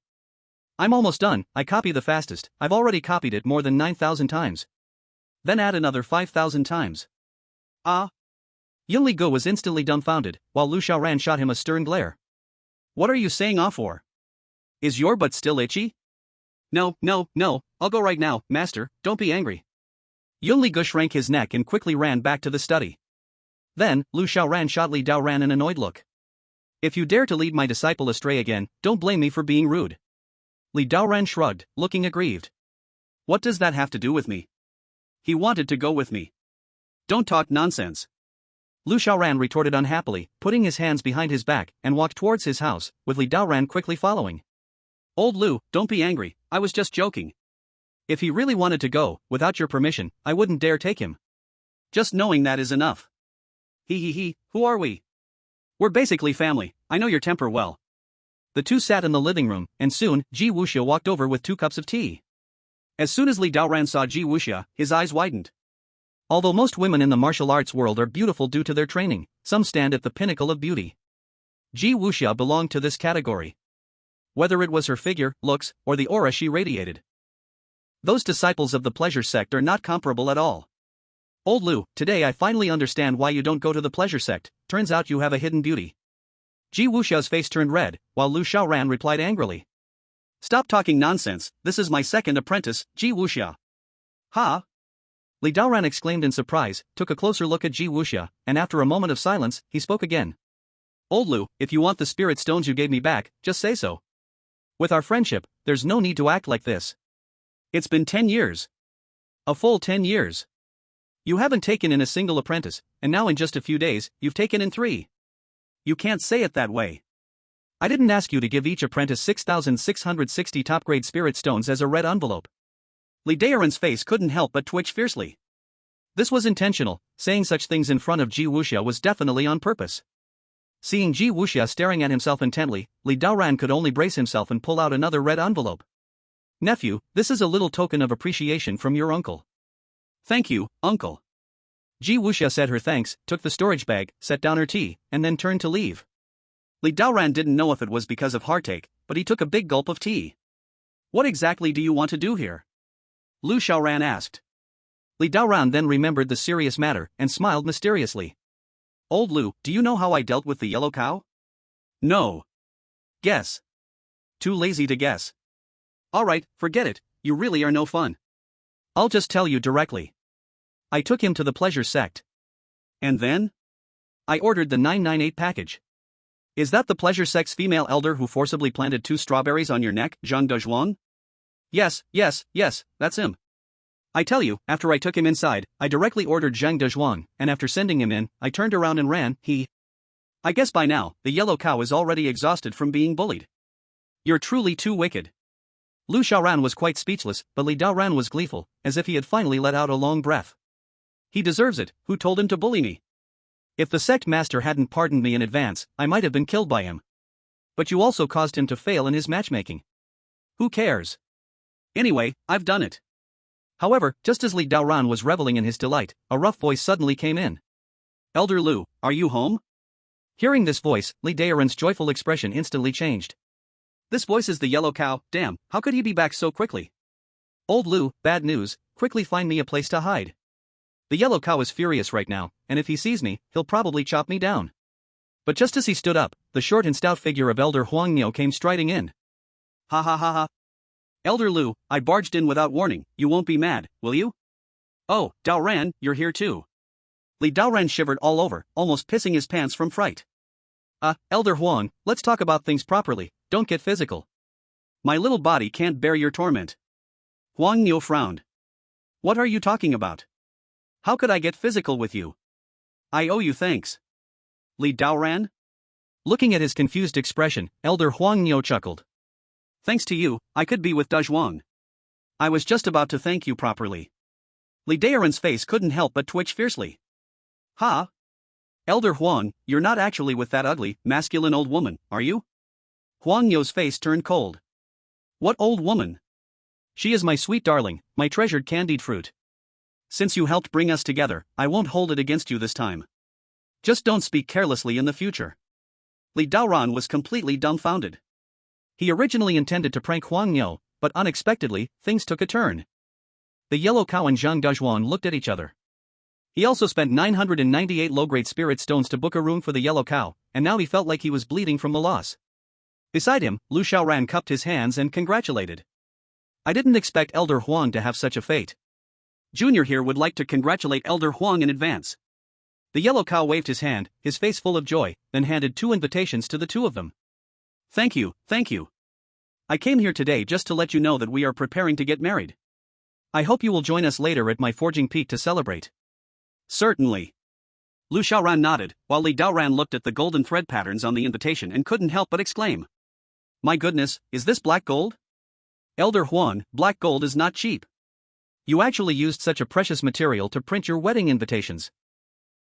almost done, I copy the fastest, I've already copied it more than 9,000 times. Then add another 5,000 times. Yunli Gu was instantly dumbfounded, while Lu Xiaoran shot him a stern glare. What are you saying off for? Is your butt still itchy? No, I'll go right now, Master, don't be angry. Yunli Gu shrank his neck and quickly ran back to the study. Then, Lu Xiaoran shot Li Daoran an annoyed look. If you dare to lead my disciple astray again, don't blame me for being rude. Li Daoran shrugged, looking aggrieved. What does that have to do with me? He wanted to go with me. Don't talk nonsense. Lu Xiaoran retorted unhappily, putting his hands behind his back, and walked towards his house, with Li Daoran quickly following. Old Lu, don't be angry, I was just joking. If he really wanted to go, without your permission, I wouldn't dare take him. Just knowing that is enough. Who are we? We're basically family, I know your temper well. The two sat in the living room, and soon, Ji Wuxia walked over with 2 cups of tea. As soon as Li Daoran saw Ji Wuxia, his eyes widened. Although most women in the martial arts world are beautiful due to their training, some stand at the pinnacle of beauty. Ji Wuxia belonged to this category. Whether it was her figure, looks, or the aura she radiated. Those disciples of the pleasure sect are not comparable at all. Old Lu, today I finally understand why you don't go to the pleasure sect, turns out you have a hidden beauty. Ji Wuxia's face turned red, while Lu Xiaoran replied angrily. Stop talking nonsense, this is my second apprentice, Ji Wuxia. Ha? Li Daoran exclaimed in surprise, took a closer look at Ji Wuxia, and after a moment of silence, he spoke again. Old Lu, if you want the spirit stones you gave me back, just say so. With our friendship, there's no need to act like this. It's been 10 years. A full 10 years. You haven't taken in a single apprentice, and now in just a few days, you've taken in 3. You can't say it that way. I didn't ask you to give each apprentice 6,660 top-grade spirit stones as a red envelope. Li Daoran's face couldn't help but twitch fiercely. This was intentional, saying such things in front of Ji Wuxia was definitely on purpose. Seeing Ji Wuxia staring at himself intently, Li Daoran could only brace himself and pull out another red envelope. Nephew, this is a little token of appreciation from your uncle. Thank you, uncle. Ji Wuxia said her thanks, took the storage bag, set down her tea, and then turned to leave. Li Daoran didn't know if it was because of heartache, but he took a big gulp of tea. What exactly do you want to do here? Lu Xiaoran asked. Li Daoran then remembered the serious matter and smiled mysteriously. Old Lu, do you know how I dealt with the yellow cow? No. Guess. Too lazy to guess. Alright, forget it, you really are no fun. I'll just tell you directly. I took him to the pleasure sect. And then? I ordered the 998 package. Is that the pleasure sect's female elder who forcibly planted 2 strawberries on your neck, Zhang Dezhuang? Yes, that's him. I tell you, after I took him inside, I directly ordered Zhang Dezhuang, and after sending him in, I turned around and ran. I guess by now, the yellow cow is already exhausted from being bullied. You're truly too wicked. Lu Xiaoran was quite speechless, but Li Daoran was gleeful, as if he had finally let out a long breath. He deserves it. Who told him to bully me? If the sect master hadn't pardoned me in advance, I might have been killed by him. But you also caused him to fail in his matchmaking. Who cares? Anyway, I've done it. However, just as Li Daoran was reveling in his delight, a rough voice suddenly came in. Elder Lu, are you home? Hearing this voice, Li Daoran's joyful expression instantly changed. This voice is the yellow cow. Damn, how could he be back so quickly? Old Lu, bad news, quickly find me a place to hide. The yellow cow is furious right now, and if he sees me, he'll probably chop me down. But just as he stood up, the short and stout figure of Elder Huang Niu came striding in. Ha ha ha ha. Elder Lu, I barged in without warning, you won't be mad, will you? Oh, Daoran, you're here too. Li Daoran shivered all over, almost pissing his pants from fright. Elder Huang, let's talk about things properly, don't get physical. My little body can't bear your torment. Huang Niu frowned. What are you talking about? How could I get physical with you? I owe you thanks. Li Daoran? Looking at his confused expression, Elder Huang Niu chuckled. Thanks to you, I could be with Dezhuang. I was just about to thank you properly. Li Daoran's face couldn't help but twitch fiercely. Ha! Elder Huang, you're not actually with that ugly, masculine old woman, are you? Huang Niu's face turned cold. What old woman? She is my sweet darling, my treasured candied fruit. Since you helped bring us together, I won't hold it against you this time. Just don't speak carelessly in the future. Li Daoran was completely dumbfounded. He originally intended to prank Huang Niu, but unexpectedly, things took a turn. The yellow cow and Zhang Dezhuang looked at each other. He also spent 998 low-grade spirit stones to book a room for the yellow cow, and now he felt like he was bleeding from the loss. Beside him, Lu Xiaoran cupped his hands and congratulated. I didn't expect Elder Huang to have such a fate. Junior here would like to congratulate Elder Huang in advance. The yellow cow waved his hand, his face full of joy, then handed 2 invitations to the 2 of them. Thank you, thank you. I came here today just to let you know that we are preparing to get married. I hope you will join us later at my forging peak to celebrate. Certainly. Lu Xiaoran nodded, while Li Daoran looked at the golden thread patterns on the invitation and couldn't help but exclaim. My goodness, is this black gold? Elder Huang, black gold is not cheap. You actually used such a precious material to print your wedding invitations.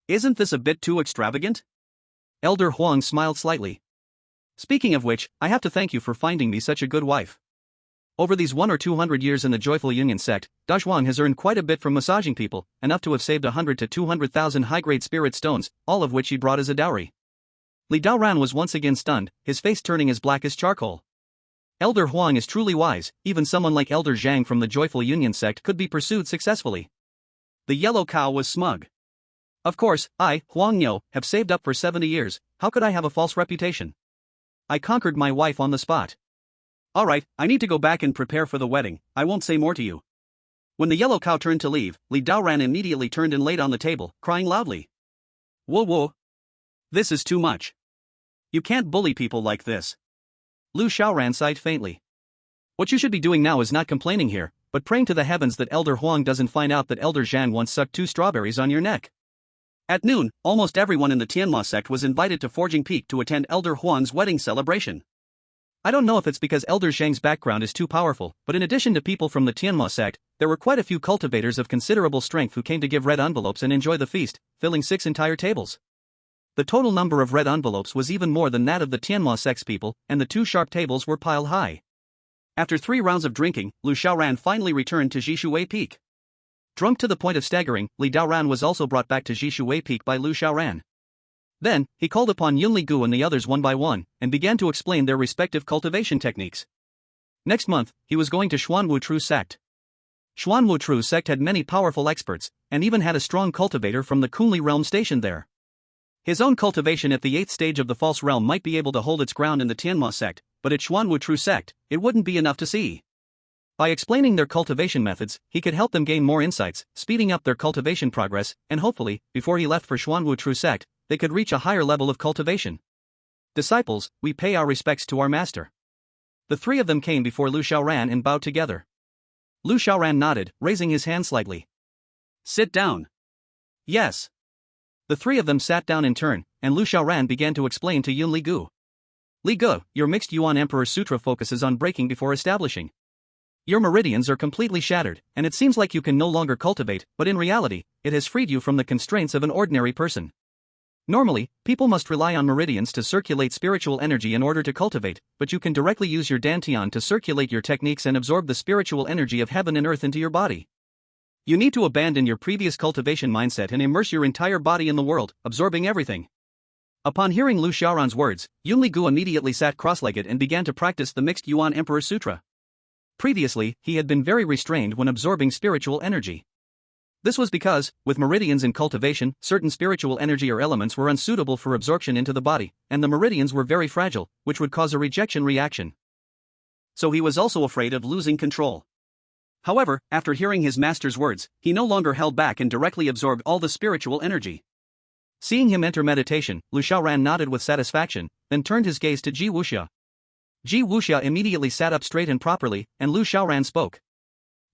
Isn't this a bit too extravagant? Elder Huang smiled slightly. Speaking of which, I have to thank you for finding me such a good wife. Over these 100 or 200 years in the Joyful Union sect, Dezhuang has earned quite a bit from massaging people, enough to have saved 100 to 200,000 high-grade spirit stones, all of which he brought as a dowry. Li Daoran was once again stunned, his face turning as black as charcoal. Elder Huang is truly wise, even someone like Elder Zhang from the Joyful Union sect could be pursued successfully. The yellow cow was smug. Of course, I, Huang Niu, have saved up for 70 years, how could I have a false reputation? I conquered my wife on the spot. Alright, I need to go back and prepare for the wedding, I won't say more to you. When the yellow cow turned to leave, Li Daoran immediately turned and laid on the table, crying loudly. Whoa whoa. This is too much. You can't bully people like this. Lu Xiaoran sighed faintly. What you should be doing now is not complaining here, but praying to the heavens that Elder Huang doesn't find out that Elder Zhang once sucked 2 strawberries on your neck. At noon, almost everyone in the Tianma sect was invited to Forging Peak to attend Elder Huang's wedding celebration. I don't know if it's because Elder Zhang's background is too powerful, but in addition to people from the Tianma sect, there were quite a few cultivators of considerable strength who came to give red envelopes and enjoy the feast, filling 6 entire tables. The total number of red envelopes was even more than that of the Tianma sect's people, and the 2 sharp tables were piled high. After 3 rounds of drinking, Lu Xiaoran finally returned to Jishuwei Peak. Drunk to the point of staggering, Li Daoran was also brought back to Jishuwei Peak by Lu Xiaoran. Then, he called upon Yunli Gu and the others one by one, and began to explain their respective cultivation techniques. Next month, he was going to Xuanwu True Sect. Xuanwu Tru sect had many powerful experts, and even had a strong cultivator from the Kunli realm stationed there. His own cultivation at the 8th stage of the false realm might be able to hold its ground in the Tianma sect, but at Xuanwu Tru sect, it wouldn't be enough to see. By explaining their cultivation methods, he could help them gain more insights, speeding up their cultivation progress, and hopefully, before he left for Xuanwu Tru sect, they could reach a higher level of cultivation. Disciples, we pay our respects to our master. The three of them came before Lu Xiaoran and bowed together. Lu Xiaoran nodded, raising his hand slightly. Sit down. Yes. The three of them sat down in turn, and Lu Xiaoran began to explain to Yun Li Gu. Li Gu, your mixed Yuan Emperor Sutra focuses on breaking before establishing. Your meridians are completely shattered, and it seems like you can no longer cultivate, but in reality, it has freed you from the constraints of an ordinary person. Normally, people must rely on meridians to circulate spiritual energy in order to cultivate, but you can directly use your dantian to circulate your techniques and absorb the spiritual energy of heaven and earth into your body. You need to abandon your previous cultivation mindset and immerse your entire body in the world, absorbing everything. Upon hearing Lu Xiaoran's words, Yun Li Gu immediately sat cross-legged and began to practice the mixed Yuan Emperor Sutra. Previously, he had been very restrained when absorbing spiritual energy. This was because, with meridians in cultivation, certain spiritual energy or elements were unsuitable for absorption into the body, and the meridians were very fragile, which would cause a rejection reaction. So he was also afraid of losing control. However, after hearing his master's words, he no longer held back and directly absorbed all the spiritual energy. Seeing him enter meditation, Lu Xiaoran nodded with satisfaction, then turned his gaze to Ji Wuxia. Ji Wuxia immediately sat up straight and properly, and Lu Xiaoran spoke.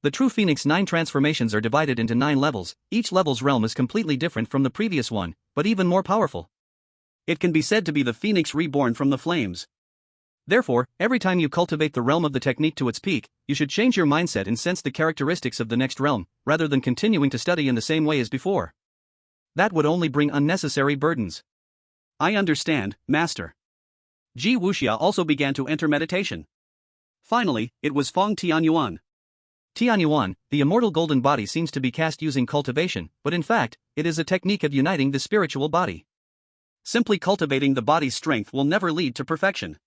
The True Phoenix 9 transformations are divided into 9 levels, each level's realm is completely different from the previous one, but even more powerful. It can be said to be the phoenix reborn from the flames. Therefore, every time you cultivate the realm of the technique to its peak, you should change your mindset and sense the characteristics of the next realm, rather than continuing to study in the same way as before. That would only bring unnecessary burdens. I understand, Master. Ji Wuxia also began to enter meditation. Finally, it was Feng Tianyuan. Tianyuan, the immortal golden body seems to be cast using cultivation, but in fact, it is a technique of uniting the spiritual body. Simply cultivating the body's strength will never lead to perfection.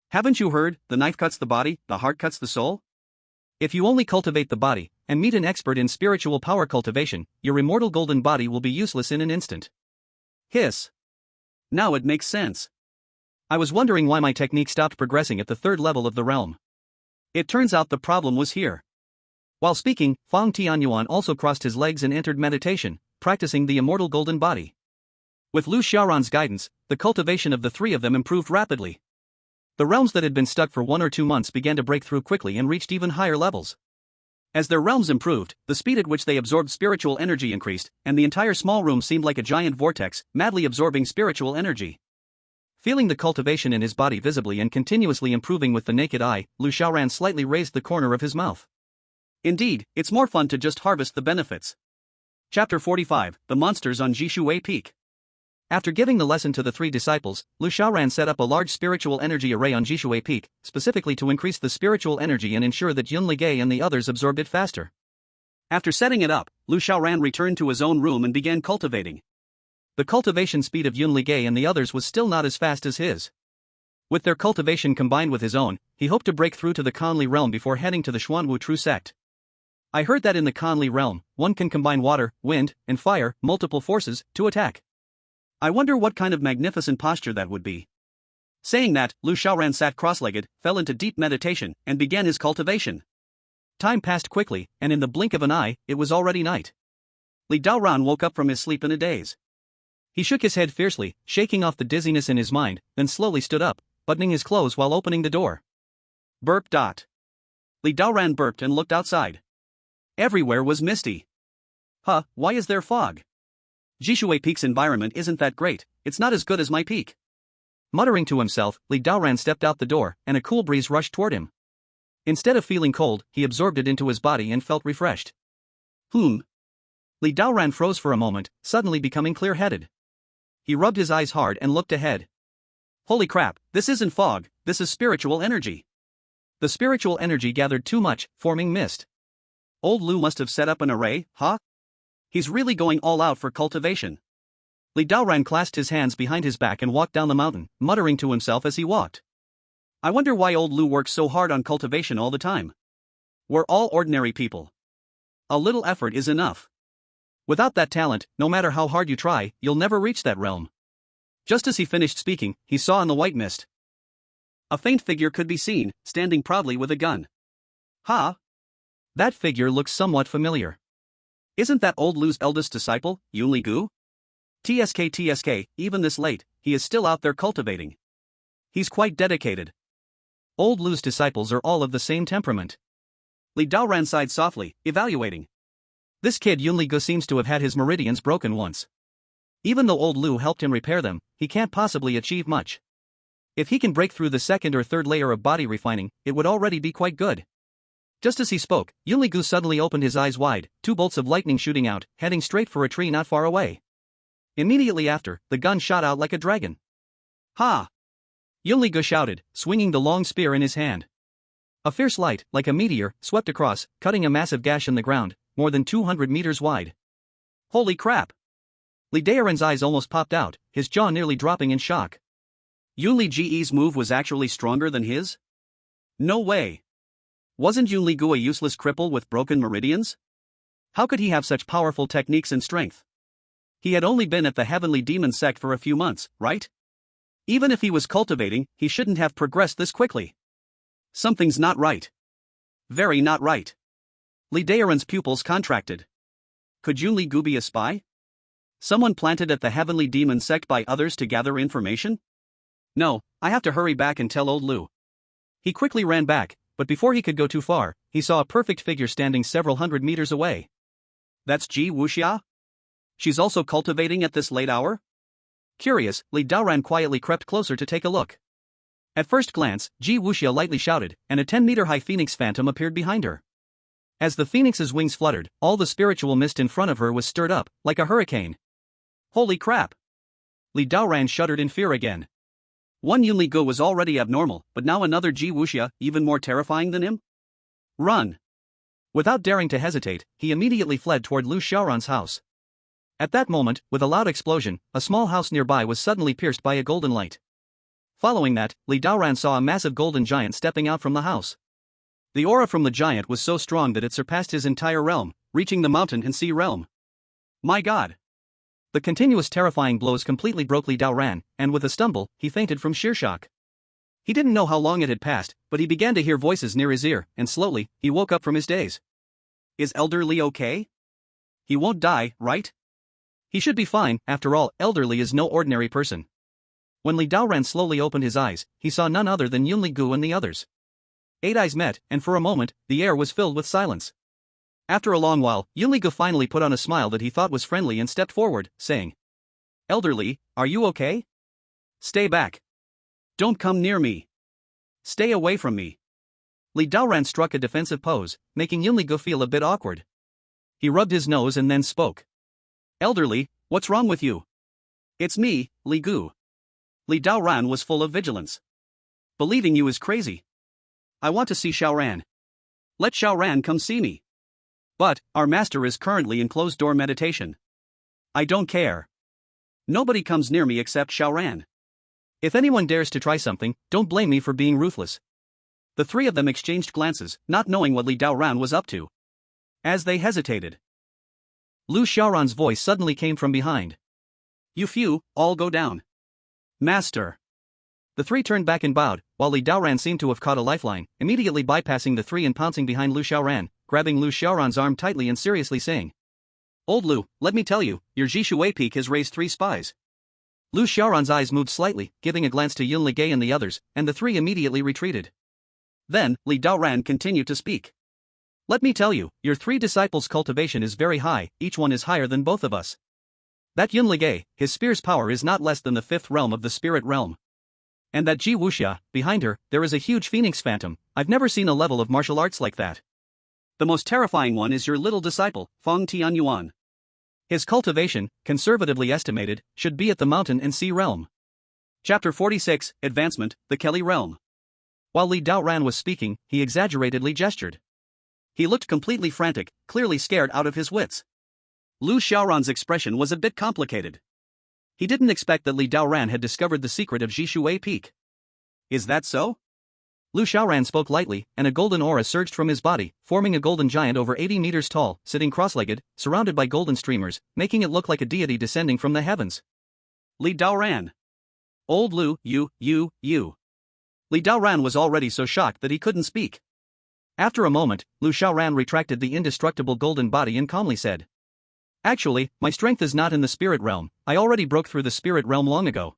Haven't you heard, the knife cuts the body, the heart cuts the soul? If you only cultivate the body, and meet an expert in spiritual power cultivation, your immortal golden body will be useless in an instant. Hiss. Now it makes sense. I was wondering why my technique stopped progressing at the 3rd level of the realm. It turns out the problem was here. While speaking, Feng Tianyuan also crossed his legs and entered meditation, practicing the immortal golden body. With Lu Xiaoran's guidance, the cultivation of the three of them improved rapidly. The realms that had been stuck for 1 or 2 months began to break through quickly and reached even higher levels. As their realms improved, the speed at which they absorbed spiritual energy increased, and the entire small room seemed like a giant vortex, madly absorbing spiritual energy. Feeling the cultivation in his body visibly and continuously improving with the naked eye, Lu Xiaoran slightly raised the corner of his mouth. Indeed, it's more fun to just harvest the benefits. Chapter 45, The Monsters on Jishui Peak. After giving the lesson to the 3 disciples, Lu Xiaoran set up a large spiritual energy array on Jishui Peak, specifically to increase the spiritual energy and ensure that Yun Ligay and the others absorbed it faster. After setting it up, Lu Xiaoran returned to his own room and began cultivating. The cultivation speed of Yun Ligay and the others was still not as fast as his. With their cultivation combined with his own, he hoped to break through to the Kanli realm before heading to the Xuanwu Tru sect. I heard that in the Kanli realm, one can combine water, wind, and fire, multiple forces, to attack. I wonder what kind of magnificent posture that would be. Saying that, Lu Xiaoran sat cross-legged, fell into deep meditation, and began his cultivation. Time passed quickly, and in the blink of an eye, it was already night. Li Daoran woke up from his sleep in a daze. He shook his head fiercely, shaking off the dizziness in his mind, then slowly stood up, buttoning his clothes while opening the door. Burp. Li Daoran burped and looked outside. Everywhere was misty. Why is there fog? Jishui Peak's environment isn't that great, it's not as good as my peak. Muttering to himself, Li Daoran stepped out the door, and a cool breeze rushed toward him. Instead of feeling cold, he absorbed it into his body and felt refreshed. Li Daoran froze for a moment, suddenly becoming clear-headed. He rubbed his eyes hard and looked ahead. Holy crap, this isn't fog, this is spiritual energy. The spiritual energy gathered too much, forming mist. Old Lu must have set up an array, huh? He's really going all out for cultivation. Li Daoran clasped his hands behind his back and walked down the mountain, muttering to himself as he walked. I wonder why old Lu works so hard on cultivation all the time. We're all ordinary people. A little effort is enough. Without that talent, no matter how hard you try, you'll never reach that realm. Just as he finished speaking, he saw in the white mist. A faint figure could be seen, standing proudly with a gun. Ha! That figure looks somewhat familiar. Isn't that old Lu's eldest disciple, Yunli Gu? TSK, even this late, he is still out there cultivating. He's quite dedicated. Old Lu's disciples are all of the same temperament. Li Daoran sighed softly, evaluating. This kid Yunli Gu seems to have had his meridians broken once. Even though old Lu helped him repair them, he can't possibly achieve much. If he can break through the second or third layer of body refining, it would already be quite good. Just as he spoke, Yunli Gu suddenly opened his eyes wide, 2 bolts of lightning shooting out, heading straight for a tree not far away. Immediately after, the gun shot out like a dragon. Ha! Yunli Gu shouted, swinging the long spear in his hand. A fierce light, like a meteor, swept across, cutting a massive gash in the ground, more than 200 meters wide. Holy crap! Li Daoran's eyes almost popped out, his jaw nearly dropping in shock. Yunli Ge's move was actually stronger than his? No way! Wasn't Yunli Gu a useless cripple with broken meridians? How could he have such powerful techniques and strength? He had only been at the Heavenly Demon Sect for a few months, right? Even if he was cultivating, he shouldn't have progressed this quickly. Something's not right. Very not right. Li Daoran's pupils contracted. Could Yunli Gu be a spy? Someone planted at the Heavenly Demon Sect by others to gather information? No, I have to hurry back and tell old Lu. He quickly ran back, but before he could go too far, he saw a perfect figure standing several hundred meters away. That's Ji Wuxia? She's also cultivating at this late hour? Curious, Li Daoran quietly crept closer to take a look. At first glance, Ji Wuxia lightly shouted, and a 10-meter-high phoenix phantom appeared behind her. As the phoenix's wings fluttered, all the spiritual mist in front of her was stirred up, like a hurricane. Holy crap! Li Daoran shuddered in fear again. One Yunli Gu was already abnormal, but now another Ji Wuxia, even more terrifying than him? Run! Without daring to hesitate, he immediately fled toward Lu Xiaoran's house. At that moment, with a loud explosion, a small house nearby was suddenly pierced by a golden light. Following that, Li Daoran saw a massive golden giant stepping out from the house. The aura from the giant was so strong that it surpassed his entire realm, reaching the mountain and sea realm. My god! The continuous terrifying blows completely broke Li Daoran, and with a stumble, he fainted from sheer shock. He didn't know how long it had passed, but he began to hear voices near his ear, and slowly, he woke up from his daze. Is Elder Li okay? He won't die, right? He should be fine, after all, Elder Li is no ordinary person. When Li Daoran slowly opened his eyes, he saw none other than Yunli Gu and the others. 8 eyes met, and for a moment, the air was filled with silence. After a long while, Yunli Gu finally put on a smile that he thought was friendly and stepped forward, saying, Elder Li, are you okay? Stay back. Don't come near me. Stay away from me. Li Daoran struck a defensive pose, making Yunli Gu feel a bit awkward. He rubbed his nose and then spoke. Elder Li, what's wrong with you? It's me, Li Gu. Li Daoran was full of vigilance. Believing you is crazy. I want to see Xiaoran. Let Xiaoran come see me. But, our master is currently in closed-door meditation. I don't care. Nobody comes near me except Xiaoran. If anyone dares to try something, don't blame me for being ruthless. The 3 of them exchanged glances, not knowing what Li Daoran was up to. As they hesitated, Lu Xiaoran's voice suddenly came from behind. You few, all go down. Master. The 3 turned back and bowed, while Li Daoran seemed to have caught a lifeline, immediately bypassing the 3 and pouncing behind Lu Xiaoran, grabbing Lu Xiaoran's arm tightly and seriously saying, Old Lu, let me tell you, your Jishui peak has raised 3 spies. Lu Xiaoran's eyes moved slightly, giving a glance to Yunli Gu and the others, and the 3 immediately retreated. Then, Li Daoran continued to speak. Let me tell you, your 3 disciples' cultivation is very high, each one is higher than both of us. That Yunli Gu, his spear's power is not less than the 5th realm of the spirit realm. And that Ji Wuxia, behind her, there is a huge phoenix phantom. I've never seen a level of martial arts like that. The most terrifying one is your little disciple, Feng Tianyuan. His cultivation, conservatively estimated, should be at the mountain and sea realm. Chapter 46, Advancement, the Kelly Realm. While Li Daoran was speaking, he exaggeratedly gestured. He looked completely frantic, clearly scared out of his wits. Lu Xiaoran's expression was a bit complicated. He didn't expect that Li Daoran had discovered the secret of Jishui Peak. Is that so? Lu Xiaoran spoke lightly, and a golden aura surged from his body, forming a golden giant over 80 meters tall, sitting cross-legged, surrounded by golden streamers, making it look like a deity descending from the heavens. Li Daoran. Old Lu, you. Li Daoran was already so shocked that he couldn't speak. After a moment, Lu Xiaoran retracted the indestructible golden body and calmly said, "Actually, my strength is not in the spirit realm, I already broke through the spirit realm long ago.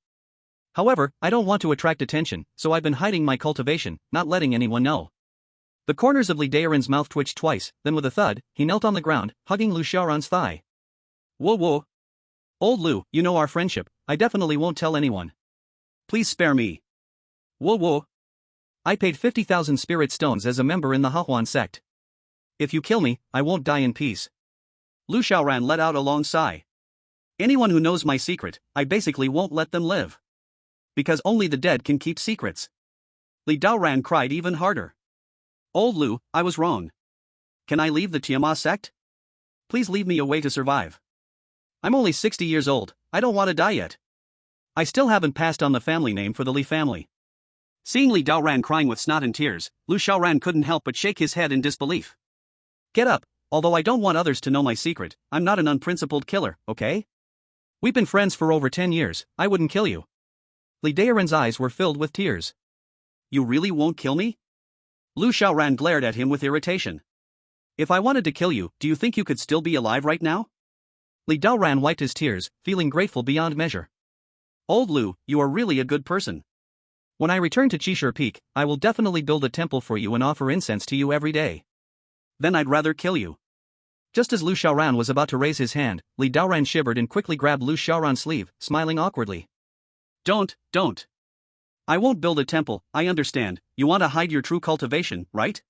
However, I don't want to attract attention, so I've been hiding my cultivation, not letting anyone know." The corners of Li Daoran's mouth twitched twice, then with a thud, he knelt on the ground, hugging Lu Xiaoran's thigh. Whoa. Old Lu, you know our friendship, I definitely won't tell anyone. Please spare me. Whoa. I paid 50,000 spirit stones as a member in the Hahuan sect. If you kill me, I won't die in peace. Lu Xiaoran let out a long sigh. Anyone who knows my secret, I basically won't let them live. Because only the dead can keep secrets. Li Daoran cried even harder. Old Lu, I was wrong. Can I leave the Tiamat sect? Please leave me a way to survive. I'm only 60 years old, I don't want to die yet. I still haven't passed on the family name for the Li family. Seeing Li Daoran crying with snot and tears, Lu Xiaoran couldn't help but shake his head in disbelief. Get up, although I don't want others to know my secret, I'm not an unprincipled killer, okay? We've been friends for over 10 years, I wouldn't kill you. Li Daoran's eyes were filled with tears. You really won't kill me? Lu Xiaoran glared at him with irritation. If I wanted to kill you, do you think you could still be alive right now? Li Daoran wiped his tears, feeling grateful beyond measure. Old Lu, you are really a good person. When I return to Qishir Peak, I will definitely build a temple for you and offer incense to you every day. Then I'd rather kill you. Just as Lu Xiaoran was about to raise his hand, Li Daoran shivered and quickly grabbed Lu Xiaoran's sleeve, smiling awkwardly. Don't. I won't build a temple, I understand, you want to hide your true cultivation, right?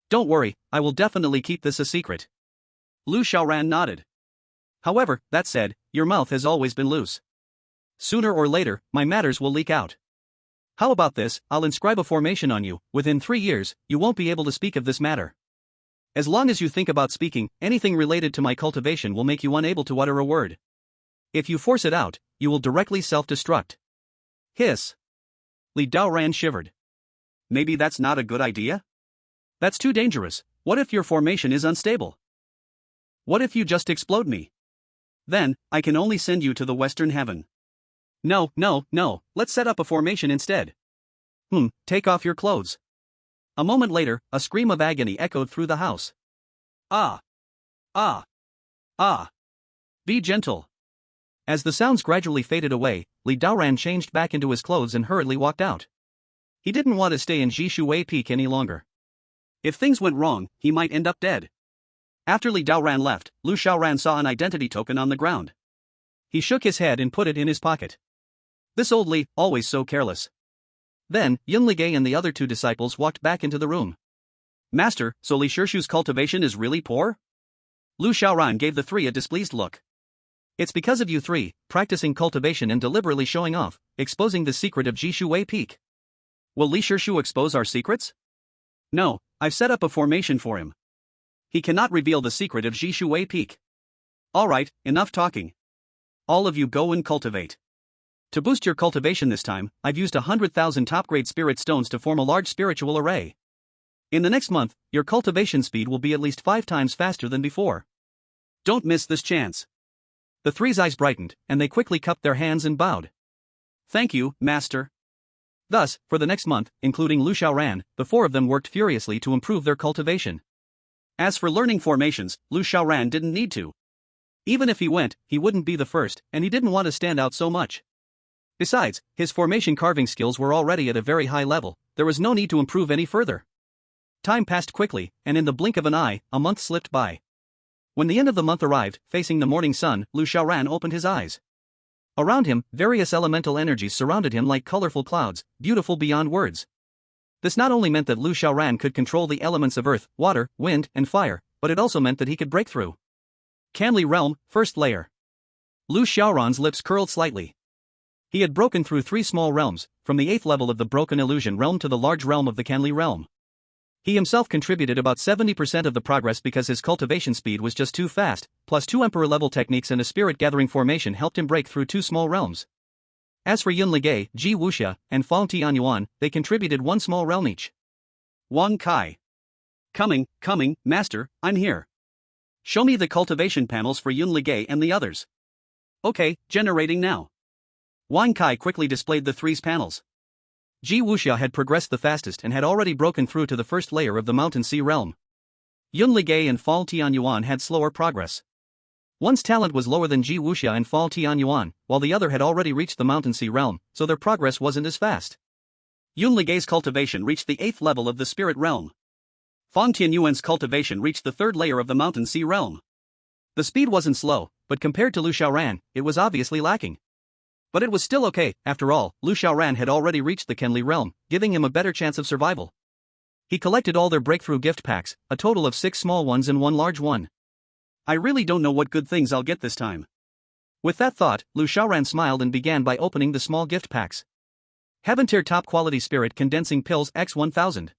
Don't worry, I will definitely keep this a secret. Lu Xiaoran nodded. However, that said, your mouth has always been loose. Sooner or later, my matters will leak out. How about this, I'll inscribe a formation on you, within 3 years, you won't be able to speak of this matter. As long as you think about speaking, anything related to my cultivation will make you unable to utter a word. If you force it out, you will directly self-destruct. Hiss. Li Daoran shivered. Maybe that's not a good idea? That's too dangerous. What if your formation is unstable? What if you just explode me? Then, I can only send you to the Western Heaven. No, let's set up a formation instead. Take off your clothes. A moment later, a scream of agony echoed through the house. Ah. Be gentle. As the sounds gradually faded away, Li Daoran changed back into his clothes and hurriedly walked out. He didn't want to stay in Jishuwei Peak any longer. If things went wrong, he might end up dead. After Li Daoran left, Lu Xiaoran saw an identity token on the ground. He shook his head and put it in his pocket. This old Li, always so careless. Then, Yun Ligay and the other 2 disciples walked back into the room. Master, so Li Shirshu's cultivation is really poor? Lu Xiaoran gave the 3 a displeased look. It's because of you 3, practicing cultivation and deliberately showing off, exposing the secret of Jishuwei Peak. Will Li Shirshu expose our secrets? No, I've set up a formation for him. He cannot reveal the secret of Jishuwei Peak. Alright, enough talking. All of you go and cultivate. To boost your cultivation this time, I've used 100,000 top-grade spirit stones to form a large spiritual array. In the next month, your cultivation speed will be at least 5 times faster than before. Don't miss this chance. The 3's eyes brightened, and they quickly cupped their hands and bowed. Thank you, Master. Thus, for the next month, including Lu Xiaoran, the 4 of them worked furiously to improve their cultivation. As for learning formations, Lu Xiaoran didn't need to. Even if he went, he wouldn't be the first, and he didn't want to stand out so much. Besides, his formation carving skills were already at a very high level, there was no need to improve any further. Time passed quickly, and in the blink of an eye, a month slipped by. When the end of the month arrived, facing the morning sun, Lu Xiaoran opened his eyes. Around him, various elemental energies surrounded him like colorful clouds, beautiful beyond words. This not only meant that Lu Xiaoran could control the elements of earth, water, wind, and fire, but it also meant that he could break through. Canli Realm, first layer. Lu Xiaoran's lips curled slightly. He had broken through 3 small realms, from the 8th level of the Broken Illusion realm to the large realm of the Canli realm. He himself contributed about 70% of the progress because his cultivation speed was just too fast, plus 2 Emperor-level techniques and a spirit-gathering formation helped him break through 2 small realms. As for Yun Ligay, Ji Wuxia, and Fang Tianyuan, they contributed 1 small realm each. Wang Kai. Coming, master, I'm here. Show me the cultivation panels for Yun Ligay and the others. Okay, generating now. Wang Kai quickly displayed the three panels. Ji Wuxia had progressed the fastest and had already broken through to the first layer of the Mountain Sea realm. Yun Ligay and Fall Tianyuan had slower progress. One's talent was lower than Ji Wuxia and Fall Tianyuan, while the other had already reached the Mountain Sea realm, so their progress wasn't as fast. Yun Ligay's cultivation reached the 8th level of the Spirit realm. Fang Tianyuan's cultivation reached the 3rd layer of the Mountain Sea realm. The speed wasn't slow, but compared to Lu Xiaoran, it was obviously lacking. But it was still okay. After all, Lu Xiaoran had already reached the Kenli realm, giving him a better chance of survival. He collected all their breakthrough gift packs, a total of 6 small ones and 1 large one. I really don't know what good things I'll get this time. With that thought, Lu Xiaoran smiled and began by opening the small gift packs. Heaven Tier Top Quality Spirit Condensing Pills X 1000.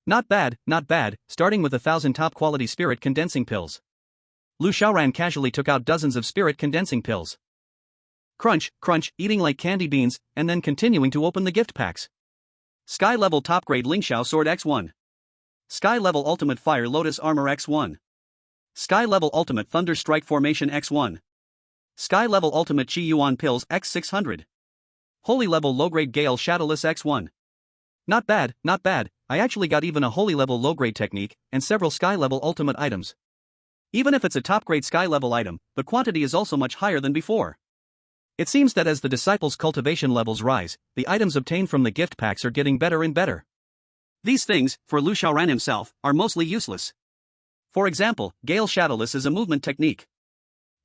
Not bad, starting with 1,000 top quality spirit condensing pills. Lu Xiaoran casually took out dozens of spirit condensing pills. Crunch, eating like candy beans, and then continuing to open the gift packs. Sky Level Top Grade Lingxiao Sword X1. Sky Level Ultimate Fire Lotus Armor X1. Sky Level Ultimate Thunder Strike Formation X1. Sky Level Ultimate Qi Yuan Pills X600. Holy Level Low Grade Gale Shadowless X1. Not bad, I actually got even a Holy Level Low Grade Technique, and several Sky Level Ultimate items. Even if it's a top grade Sky Level item, the quantity is also much higher than before. It seems that as the disciples' cultivation levels rise, the items obtained from the gift packs are getting better and better. These things, for Lu Xiaoran himself, are mostly useless. For example, Gale Shadowless is a movement technique.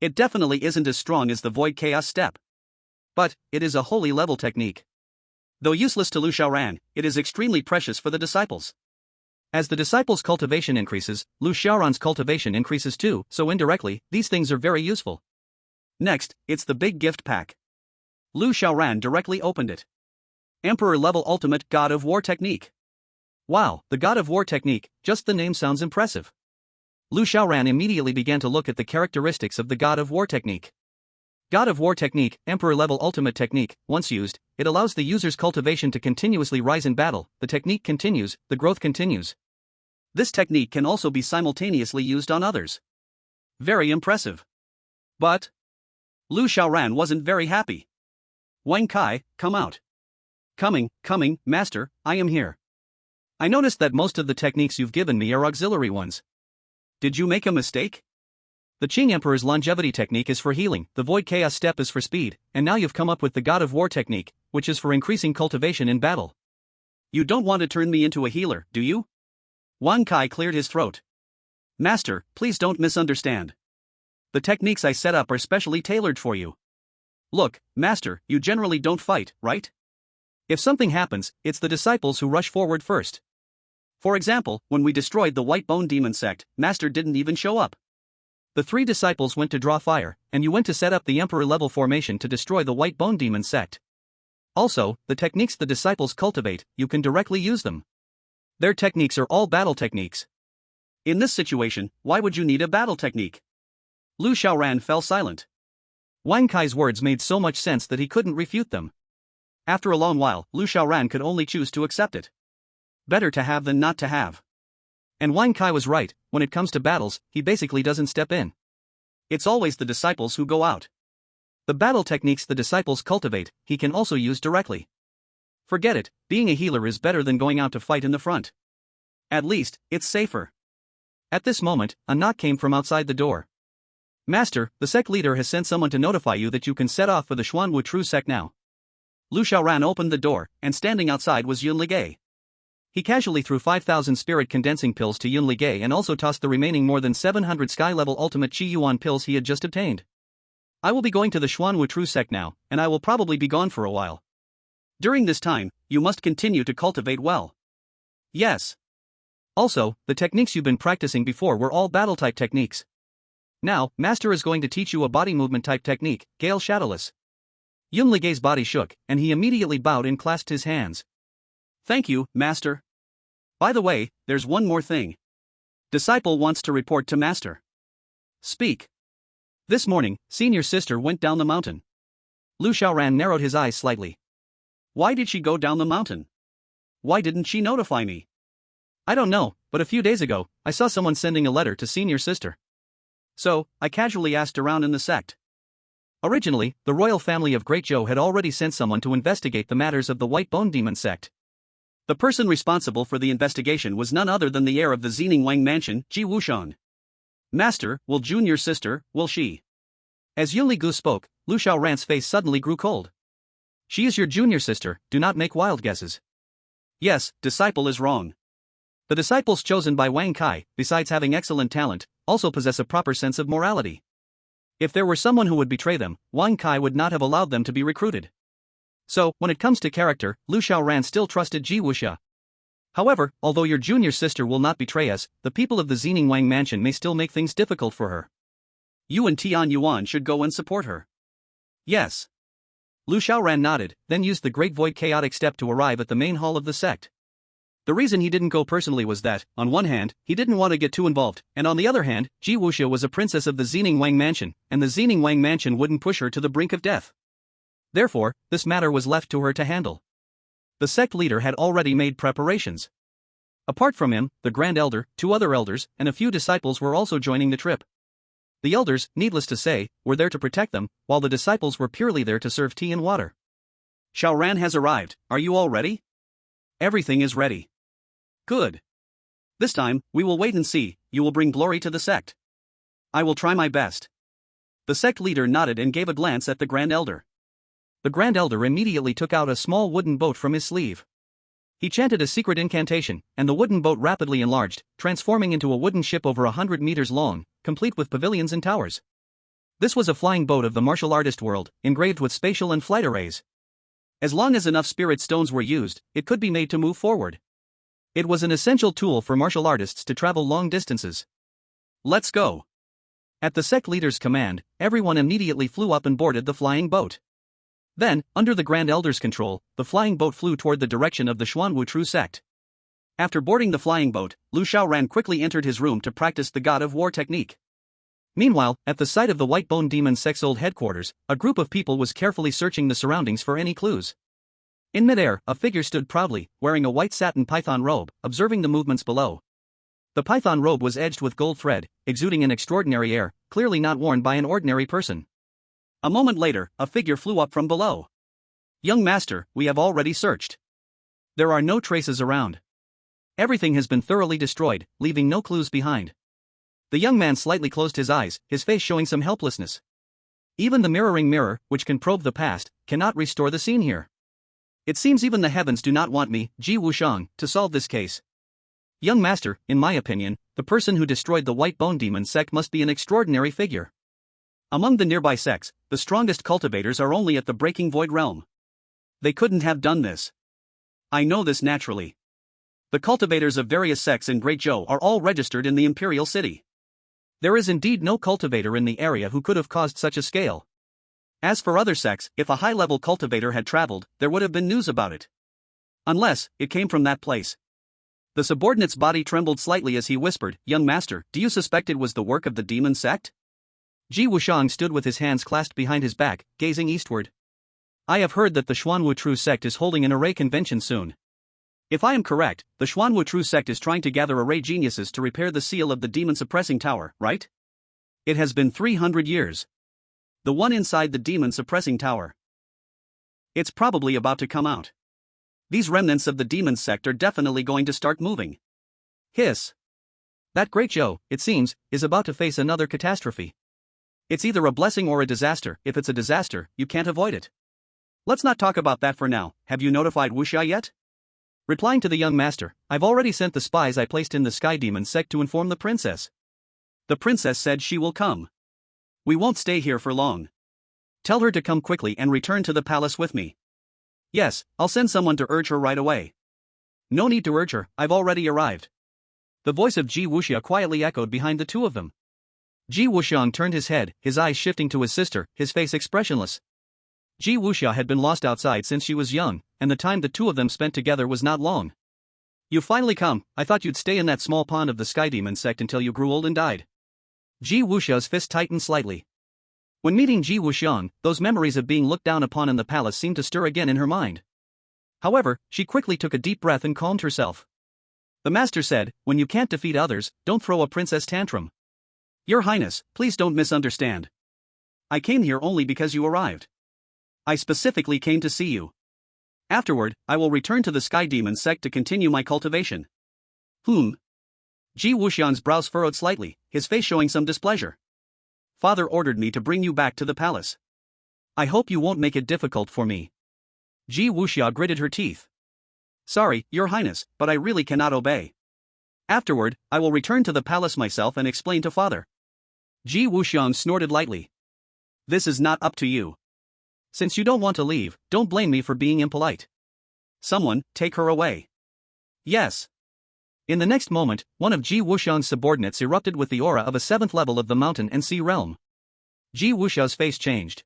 It definitely isn't as strong as the Void Chaos Step. But, it is a holy level technique. Though useless to Lu Xiaoran, it is extremely precious for the disciples. As the disciples' cultivation increases, Lu Xiaoran's cultivation increases too, so indirectly, these things are very useful. Next, it's the big gift pack. Lu Xiaoran directly opened it. Emperor Level Ultimate God of War Technique. Wow, the God of War Technique, just the name sounds impressive. Lu Xiaoran immediately began to look at the characteristics of the God of War Technique. God of War Technique, Emperor Level Ultimate Technique, once used, it allows the user's cultivation to continuously rise in battle, the technique continues, the growth continues. This technique can also be simultaneously used on others. Very impressive. But Lu Xiaoran wasn't very happy. Wang Kai, come out. Coming, master, I am here. I noticed that most of the techniques you've given me are auxiliary ones. Did you make a mistake? The Qing Emperor's longevity technique is for healing, the Void Chaos Step is for speed, and now you've come up with the God of War technique, which is for increasing cultivation in battle. You don't want to turn me into a healer, do you? Wang Kai cleared his throat. Master, please don't misunderstand. The techniques I set up are specially tailored for you. Look, Master, you generally don't fight, right? If something happens, it's the disciples who rush forward first. For example, when we destroyed the White Bone Demon sect, Master didn't even show up. The 3 disciples went to draw fire, and you went to set up the Emperor-level formation to destroy the White Bone Demon sect. Also, the techniques the disciples cultivate, you can directly use them. Their techniques are all battle techniques. In this situation, why would you need a battle technique? Lu Xiaoran fell silent. Wang Kai's words made so much sense that he couldn't refute them. After a long while, Lu Xiaoran could only choose to accept it. Better to have than not to have. And Wang Kai was right, when it comes to battles, he basically doesn't step in. It's always the disciples who go out. The battle techniques the disciples cultivate, he can also use directly. Forget it, being a healer is better than going out to fight in the front. At least, it's safer. At this moment, a knock came from outside the door. Master, the sect leader has sent someone to notify you that you can set off for the Xuanwu True sect now. Lu Xiaoran opened the door, and standing outside was Yun Ligay. He casually threw 5,000 spirit condensing pills to Yun Ligay and also tossed the remaining more than 700 sky-level ultimate Qi Yuan pills he had just obtained. I will be going to the Xuanwu True sect now, and I will probably be gone for a while. During this time, you must continue to cultivate well. Yes. Also, the techniques you've been practicing before were all battle-type techniques. Now, Master is going to teach you a body movement-type technique, Gale Shadowless. Yun Ligay's body shook, and he immediately bowed and clasped his hands. Thank you, Master. By the way, there's one more thing. Disciple wants to report to Master. Speak. This morning, senior sister went down the mountain. Lu Xiaoran narrowed his eyes slightly. Why did she go down the mountain? Why didn't she notify me? I don't know, but a few days ago, I saw someone sending a letter to senior sister. So, I casually asked around in the sect. Originally, the royal family of Great Zhou had already sent someone to investigate the matters of the White Bone Demon sect. The person responsible for the investigation was none other than the heir of the Xining Wang mansion, Ji Wuxiang. Master, will junior sister, will she? As Yunli Gu spoke, Lu Xiaoran's face suddenly grew cold. She is your junior sister, do not make wild guesses. Yes, disciple is wrong. The disciples chosen by Wang Kai, besides having excellent talent, also possess a proper sense of morality. If there were someone who would betray them, Wang Kai would not have allowed them to be recruited. So, when it comes to character, Lu Xiaoran still trusted Ji Wuxia. However, although your junior sister will not betray us, the people of the Xining Wang mansion may still make things difficult for her. You and Tian Yuan should go and support her. Yes. Lu Xiaoran nodded, then used the Great Void Chaotic Step to arrive at the main hall of the sect. The reason he didn't go personally was that, on one hand, he didn't want to get too involved, and on the other hand, Ji Wuxia was a princess of the Xining Wang mansion, and the Xining Wang mansion wouldn't push her to the brink of death. Therefore, this matter was left to her to handle. The sect leader had already made preparations. Apart from him, the Grand Elder, 2 other elders, and a few disciples were also joining the trip. The elders, needless to say, were there to protect them, while the disciples were purely there to serve tea and water. Xiaoran has arrived, are you all ready? Everything is ready. Good. This time, we will wait and see, you will bring glory to the sect. I will try my best. The sect leader nodded and gave a glance at the Grand Elder. The Grand Elder immediately took out a small wooden boat from his sleeve. He chanted a secret incantation, and the wooden boat rapidly enlarged, transforming into a wooden ship over 100 meters long, complete with pavilions and towers. This was a flying boat of the martial artist world, engraved with spatial and flight arrays. As long as enough spirit stones were used, it could be made to move forward. It was an essential tool for martial artists to travel long distances. Let's go. At the sect leader's command, everyone immediately flew up and boarded the flying boat. Then, under the Grand Elder's control, the flying boat flew toward the direction of the Xuanwu True sect. After boarding the flying boat, Lu Xiaoran quickly entered his room to practice the God of War technique. Meanwhile, at the site of the White Bone Demon sect's old headquarters, a group of people was carefully searching the surroundings for any clues. In midair, a figure stood proudly, wearing a white satin python robe, observing the movements below. The python robe was edged with gold thread, exuding an extraordinary air, clearly not worn by an ordinary person. A moment later, a figure flew up from below. Young master, we have already searched. There are no traces around. Everything has been thoroughly destroyed, leaving no clues behind. The young man slightly closed his eyes, his face showing some helplessness. Even the mirroring mirror, which can probe the past, cannot restore the scene here. It seems even the heavens do not want me, Ji Wuxiang, to solve this case. Young master, in my opinion, the person who destroyed the White Bone Demon sect must be an extraordinary figure. Among the nearby sects, the strongest cultivators are only at the Breaking Void realm. They couldn't have done this. I know this naturally. The cultivators of various sects in Great Zhou are all registered in the Imperial City. There is indeed no cultivator in the area who could have caused such a scale. As for other sects, if a high-level cultivator had traveled, there would have been news about it. Unless, it came from that place. The subordinate's body trembled slightly as he whispered, "Young master, do you suspect it was the work of the demon sect?" Ji Wuxiang stood with his hands clasped behind his back, gazing eastward. I have heard that the Xuanwu True sect is holding an array convention soon. If I am correct, the Xuanwu True sect is trying to gather array geniuses to repair the seal of the demon-suppressing tower, right? It has been 300 years. The one inside the demon-suppressing tower. It's probably about to come out. These remnants of the demon sect are definitely going to start moving. Hiss. That Great Zhou, it seems, is about to face another catastrophe. It's either a blessing or a disaster. If it's a disaster, you can't avoid it. Let's not talk about that for now. Have you notified Wuxia yet? Replying to the young master, I've already sent the spies I placed in the Sky Demon sect to inform the princess. The princess said she will come. We won't stay here for long. Tell her to come quickly and return to the palace with me. Yes, I'll send someone to urge her right away. No need to urge her, I've already arrived. The voice of Ji Wuxia quietly echoed behind the two of them. Ji Wuxiang turned his head, his eyes shifting to his sister, his face expressionless. Ji Wuxia had been lost outside since she was young, and the time the two of them spent together was not long. You finally come. I thought you'd stay in that small pond of the Sky Demon sect until you grew old and died. Ji Wuxia's fist tightened slightly. When meeting Ji Wuxiang, those memories of being looked down upon in the palace seemed to stir again in her mind. However, she quickly took a deep breath and calmed herself. The master said, when you can't defeat others, don't throw a princess tantrum. Your Highness, please don't misunderstand. I came here only because you arrived. I specifically came to see you. Afterward, I will return to the Sky Demon sect to continue my cultivation. Ji Wuxian's brows furrowed slightly, his face showing some displeasure. Father ordered me to bring you back to the palace. I hope you won't make it difficult for me. Ji Wuxia gritted her teeth. Sorry, Your Highness, but I really cannot obey. Afterward, I will return to the palace myself and explain to father. Ji Wuxian snorted lightly. This is not up to you. Since you don't want to leave, don't blame me for being impolite. Someone, take her away. Yes. In the next moment, one of Ji Wuxian's subordinates erupted with the aura of a 7th level of the mountain and sea realm. Ji Wuxia's face changed.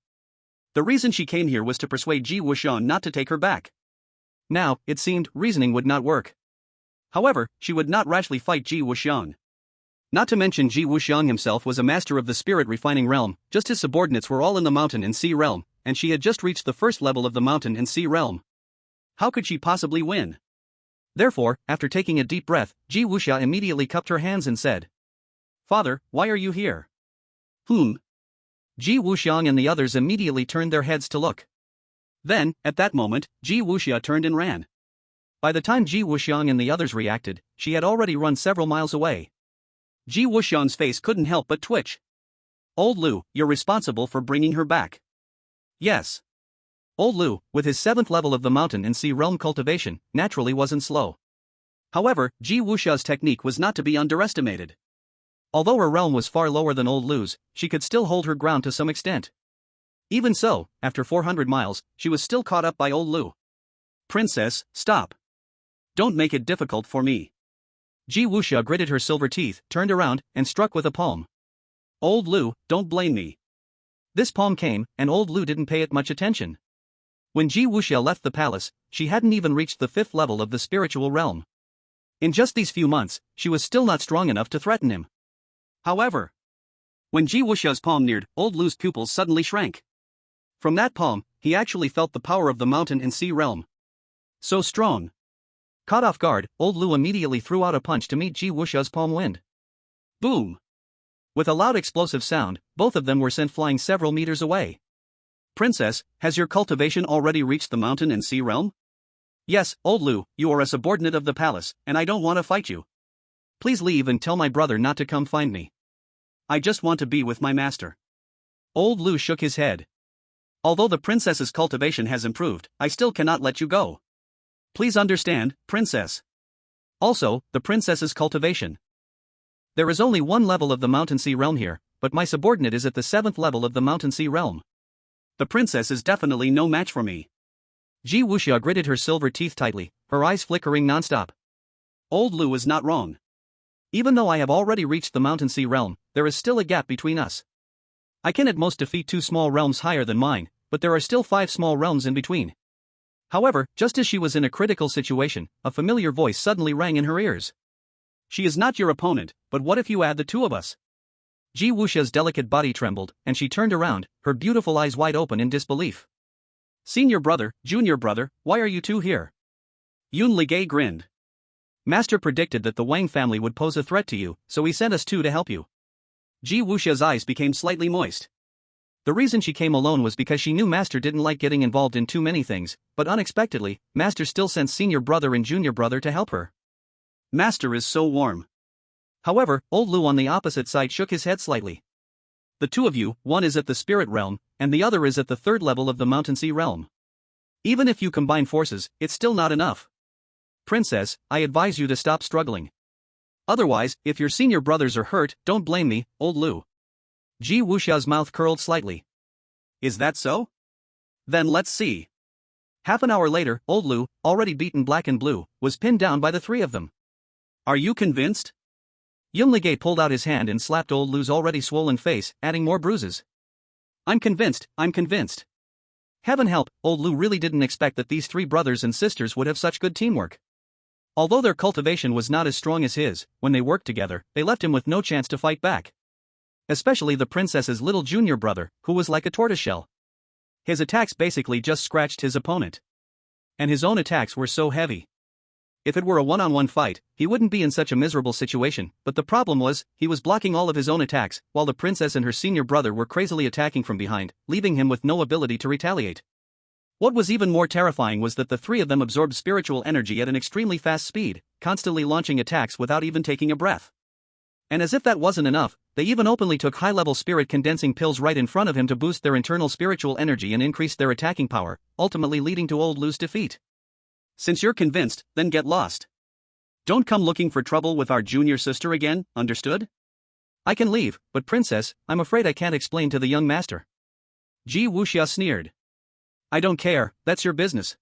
The reason she came here was to persuade Ji Wuxian not to take her back. Now, it seemed, reasoning would not work. However, she would not rashly fight Ji Wuxian. Not to mention Ji Wuxian himself was a master of the spirit refining realm, just his subordinates were all in the mountain and sea realm, and she had just reached the 1st level of the mountain and sea realm. How could she possibly win? Therefore, after taking a deep breath, Ji Wuxia immediately cupped her hands and said, Father, why are you here? Ji Wuxian and the others immediately turned their heads to look. Then, at that moment, Ji Wuxia turned and ran. By the time Ji Wuxian and the others reacted, she had already run several miles away. Ji Wuxian's face couldn't help but twitch. Old Lu, you're responsible for bringing her back. Yes. Old Lu, with his 7th level of the mountain and sea realm cultivation, naturally wasn't slow. However, Ji Wuxia's technique was not to be underestimated. Although her realm was far lower than Old Lu's, she could still hold her ground to some extent. Even so, after 400 miles, she was still caught up by Old Lu. Princess, stop. Don't make it difficult for me. Ji Wuxia gritted her silver teeth, turned around, and struck with a palm. Old Lu, don't blame me. This palm came, and Old Lu didn't pay it much attention. When Ji Wuxia left the palace, she hadn't even reached the 5th level of the spiritual realm. In just these few months, she was still not strong enough to threaten him. However, when Ji Wuxia's palm neared, Old Lu's pupils suddenly shrank. From that palm, he actually felt the power of the mountain and sea realm. So strong. Caught off guard, Old Lu immediately threw out a punch to meet Ji Wuxia's palm wind. Boom! With a loud explosive sound, both of them were sent flying several meters away. Princess, has your cultivation already reached the mountain and sea realm? Yes, Old Lu, you are a subordinate of the palace, and I don't want to fight you. Please leave and tell my brother not to come find me. I just want to be with my master. Old Lu shook his head. Although the princess's cultivation has improved, I still cannot let you go. Please understand, princess. Also, the princess's cultivation. There is only one level of the mountain sea realm here, but my subordinate is at the 7th level of the mountain sea realm. The princess is definitely no match for me. Ji Wuxia gritted her silver teeth tightly, her eyes flickering nonstop. Old Lu is not wrong. Even though I have already reached the mountain sea realm, there is still a gap between us. I can at most defeat 2 small realms higher than mine, but there are still 5 small realms in between. However, just as she was in a critical situation, a familiar voice suddenly rang in her ears. She is not your opponent, but what if you add the 2 of us? Ji Wuxia's delicate body trembled, and she turned around, her beautiful eyes wide open in disbelief. Senior brother, junior brother, why are you 2 here? Yun Ligay grinned. Master predicted that the Wang family would pose a threat to you, so he sent us 2 to help you. Ji Wuxia's eyes became slightly moist. The reason she came alone was because she knew Master didn't like getting involved in too many things, but unexpectedly, Master still sent senior brother and junior brother to help her. Master is so warm. However, Old Lu on the opposite side shook his head slightly. The 2 of you, one is at the spirit realm, and the other is at the 3rd level of the mountain sea realm. Even if you combine forces, it's still not enough. Princess, I advise you to stop struggling. Otherwise, if your senior brothers are hurt, don't blame me, Old Lu. Ji Wuxia's mouth curled slightly. Is that so? Then let's see. Half an hour later, Old Lu, already beaten black and blue, was pinned down by the 3 of them. Are you convinced? Yun Ligay pulled out his hand and slapped Old Lu's already swollen face, adding more bruises. I'm convinced. Heaven help, Old Lu really didn't expect that these 3 brothers and sisters would have such good teamwork. Although their cultivation was not as strong as his, when they worked together, they left him with no chance to fight back. Especially the princess's little junior brother, who was like a tortoiseshell. His attacks basically just scratched his opponent. And his own attacks were so heavy. If it were a one-on-one fight, he wouldn't be in such a miserable situation, but the problem was, he was blocking all of his own attacks, while the princess and her senior brother were crazily attacking from behind, leaving him with no ability to retaliate. What was even more terrifying was that the three of them absorbed spiritual energy at an extremely fast speed, constantly launching attacks without even taking a breath. And as if that wasn't enough, they even openly took high-level spirit condensing pills right in front of him to boost their internal spiritual energy and increase their attacking power, ultimately leading to Old Lu's defeat. Since you're convinced, then get lost. Don't come looking for trouble with our junior sister again, understood? I can leave, but princess, I'm afraid I can't explain to the young master. Ji Wuxia sneered. I don't care, that's your business.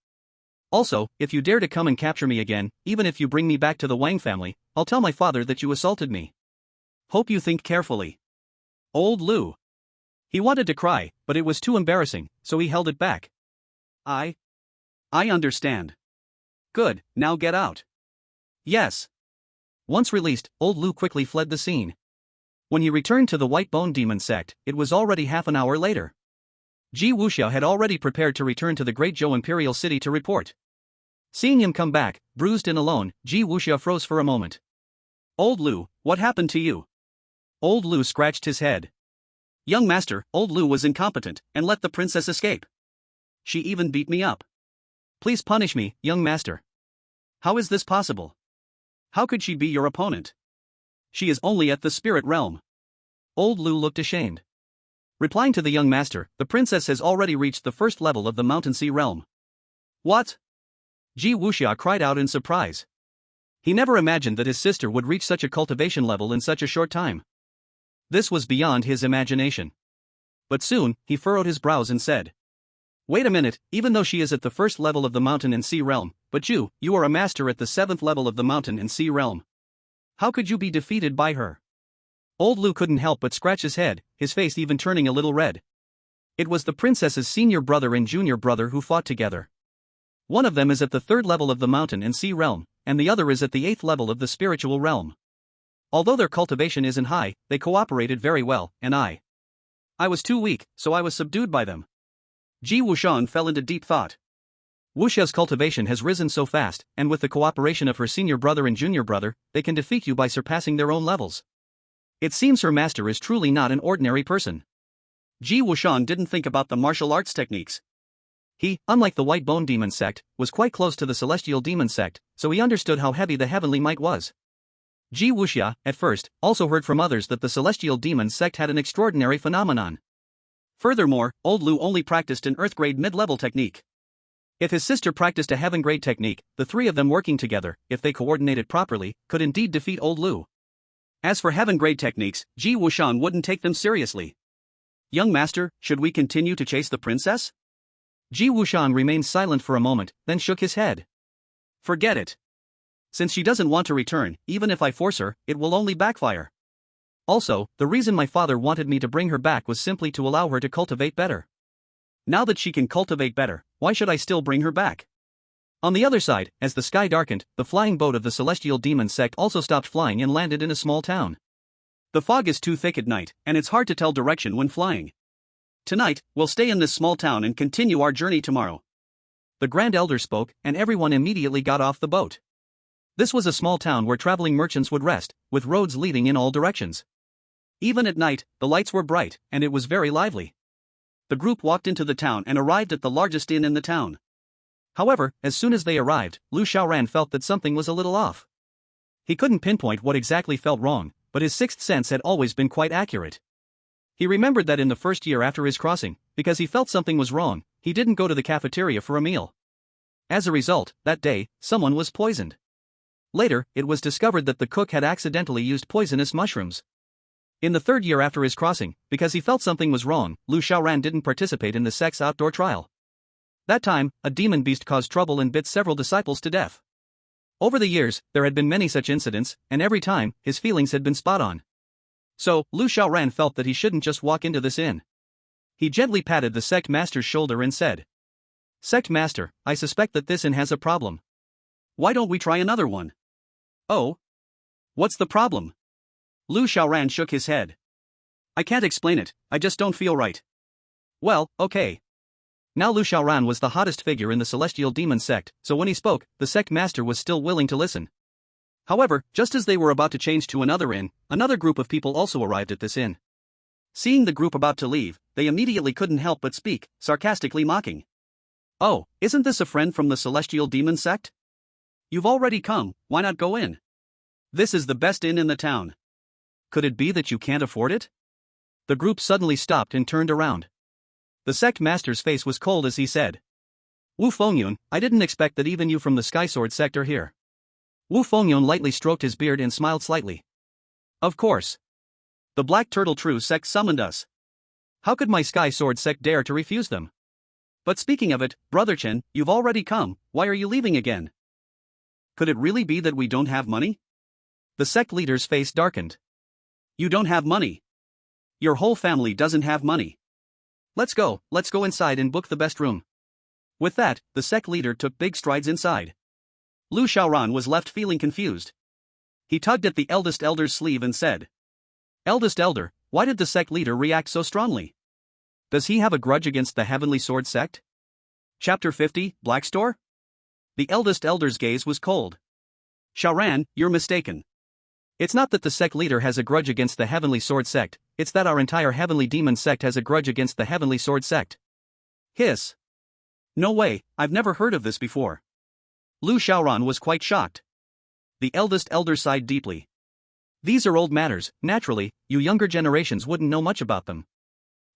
Also, if you dare to come and capture me again, even if you bring me back to the Wang family, I'll tell my father that you assaulted me. Hope you think carefully. Old Lu. He wanted to cry, but it was too embarrassing, so he held it back. I understand. Good, now get out. Yes. Once released, Old Lu quickly fled the scene. When he returned to the White Bone Demon sect, it was already half an hour later. Ji Wuxia had already prepared to return to the Great Zhou Imperial City to report. Seeing him come back, bruised and alone, Ji Wuxia froze for a moment. Old Lu, what happened to you? Old Lu scratched his head. Young master, Old Lu was incompetent, and let the princess escape. She even beat me up. Please punish me, young master. How is this possible? How could she be your opponent? She is only at the spirit realm. Old Lu looked ashamed. Replying to the young master, the princess has already reached the first level of the Mountain Sea realm. What? Ji Wuxia cried out in surprise. He never imagined that his sister would reach such a cultivation level in such a short time. This was beyond his imagination. But soon, he furrowed his brows and said, Wait a minute, even though she is at the first level of the Mountain and Sea realm, but you are a master at the 7th level of the Mountain and Sea realm. How could you be defeated by her? Old Lu couldn't help but scratch his head, his face even turning a little red. It was the princess's senior brother and junior brother who fought together. One of them is at the 3rd level of the Mountain and Sea realm, and the other is at the 8th level of the spiritual realm. Although their cultivation isn't high, they cooperated very well, and I was too weak, so I was subdued by them. Ji Wuxian fell into deep thought. Wuxia's cultivation has risen so fast, and with the cooperation of her senior brother and junior brother, they can defeat you by surpassing their own levels. It seems her master is truly not an ordinary person. Ji Wuxian didn't think about the martial arts techniques. He, unlike the White Bone Demon sect, was quite close to the Celestial Demon sect, so he understood how heavy the heavenly might was. Ji Wuxia, at first, also heard from others that the Celestial Demon sect had an extraordinary phenomenon. Furthermore, Old Lu only practiced an Earth-grade mid-level technique. If his sister practiced a heaven-grade technique, the three of them working together, if they coordinated properly, could indeed defeat Old Lu. As for heaven-grade techniques, Ji Wuxian wouldn't take them seriously. Young master, should we continue to chase the princess? Ji Wuxian remained silent for a moment, then shook his head. Forget it. Since she doesn't want to return, even if I force her, it will only backfire. Also, the reason my father wanted me to bring her back was simply to allow her to cultivate better. Now that she can cultivate better, why should I still bring her back? On the other side, as the sky darkened, the flying boat of the Celestial Demon sect also stopped flying and landed in a small town. The fog is too thick at night, and it's hard to tell direction when flying. Tonight, we'll stay in this small town and continue our journey tomorrow. The Grand Elder spoke, and everyone immediately got off the boat. This was a small town where traveling merchants would rest, with roads leading in all directions. Even at night, the lights were bright, and it was very lively. The group walked into the town and arrived at the largest inn in the town. However, as soon as they arrived, Lu Xiaoran felt that something was a little off. He couldn't pinpoint what exactly felt wrong, but his sixth sense had always been quite accurate. He remembered that in the first year after his crossing, because he felt something was wrong, he didn't go to the cafeteria for a meal. As a result, that day, someone was poisoned. Later, it was discovered that the cook had accidentally used poisonous mushrooms. In the third year after his crossing, because he felt something was wrong, Lu Xiaoran didn't participate in the sect's outdoor trial. That time, a demon beast caused trouble and bit several disciples to death. Over the years, there had been many such incidents, and every time, his feelings had been spot on. So, Lu Xiaoran felt that he shouldn't just walk into this inn. He gently patted the sect master's shoulder and said, "Sect master, I suspect that this inn has a problem. Why don't we try another one?" "Oh? What's the problem?" Lu Xiaoran shook his head. "I can't explain it, I just don't feel right." "Well, okay. Now Lu Xiaoran was the hottest figure in the celestial demon sect, so when he spoke, the sect master was still willing to listen. However, just as they were about to change to another inn, another group of people also arrived at this inn. Seeing the group about to leave, they immediately couldn't help but speak, sarcastically mocking. "Oh, isn't this a friend from the celestial demon sect? You've already come, why not go in? This is the best inn in the town. Could it be that you can't afford it?" The group suddenly stopped and turned around. The sect master's face was cold as he said, "Wu Fengyun, I didn't expect that even you from the Sky Sword sect are here." Wu Fengyun lightly stroked his beard and smiled slightly. "Of course. The Black Turtle True sect summoned us. How could my Sky Sword sect dare to refuse them? But speaking of it, Brother Chen, you've already come, why are you leaving again? Could it really be that we don't have money?" The sect leader's face darkened. "You don't have money? Your whole family doesn't have money. Let's go inside and book the best room." With that, the sect leader took big strides inside. Lu Xiaoran was left feeling confused. He tugged at the eldest elder's sleeve and said, "Eldest elder, why did the sect leader react so strongly? Does he have a grudge against the Heavenly Sword sect?" Chapter 50, Black Store? The eldest elder's gaze was cold. "Xiaoran, you're mistaken. It's not that the sect leader has a grudge against the Heavenly Sword sect, it's that our entire Heavenly Demon sect has a grudge against the Heavenly Sword sect." Hiss. "No way, I've never heard of this before." Lu Xiaoran was quite shocked. The eldest elder sighed deeply. "These are old matters, naturally, you younger generations wouldn't know much about them.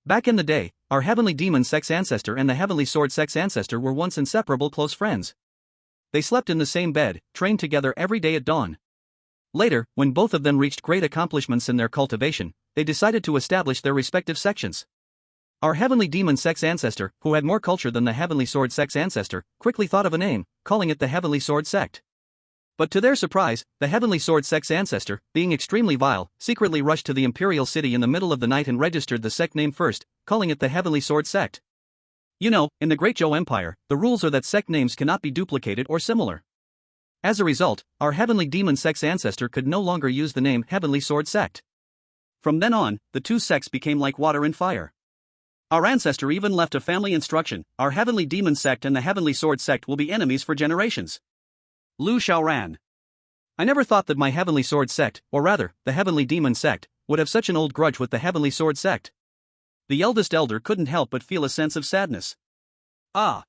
Back in the day, our Heavenly Demon sect's ancestor and the Heavenly Sword sect's ancestor were once inseparable close friends. They slept in the same bed, trained together every day at dawn. Later, when both of them reached great accomplishments in their cultivation, they decided to establish their respective sections. Our Heavenly Demon sect's ancestor, who had more culture than the Heavenly Sword sect's ancestor, quickly thought of a name, calling it the Heavenly Sword sect. But to their surprise, the Heavenly Sword sect's ancestor, being extremely vile, secretly rushed to the Imperial City in the middle of the night and registered the sect name first, calling it the Heavenly Sword sect. You know, in the Great Zhou Empire, the rules are that sect names cannot be duplicated or similar. As a result, our Heavenly Demon sect's ancestor could no longer use the name Heavenly Sword sect. From then on, the two sects became like water and fire. Our ancestor even left a family instruction: our Heavenly Demon sect and the Heavenly Sword sect will be enemies for generations. Lu Xiaoran. I never thought that my Heavenly Sword sect, or rather, the Heavenly Demon sect, would have such an old grudge with the Heavenly Sword sect. The eldest elder couldn't help but feel a sense of sadness. Ah.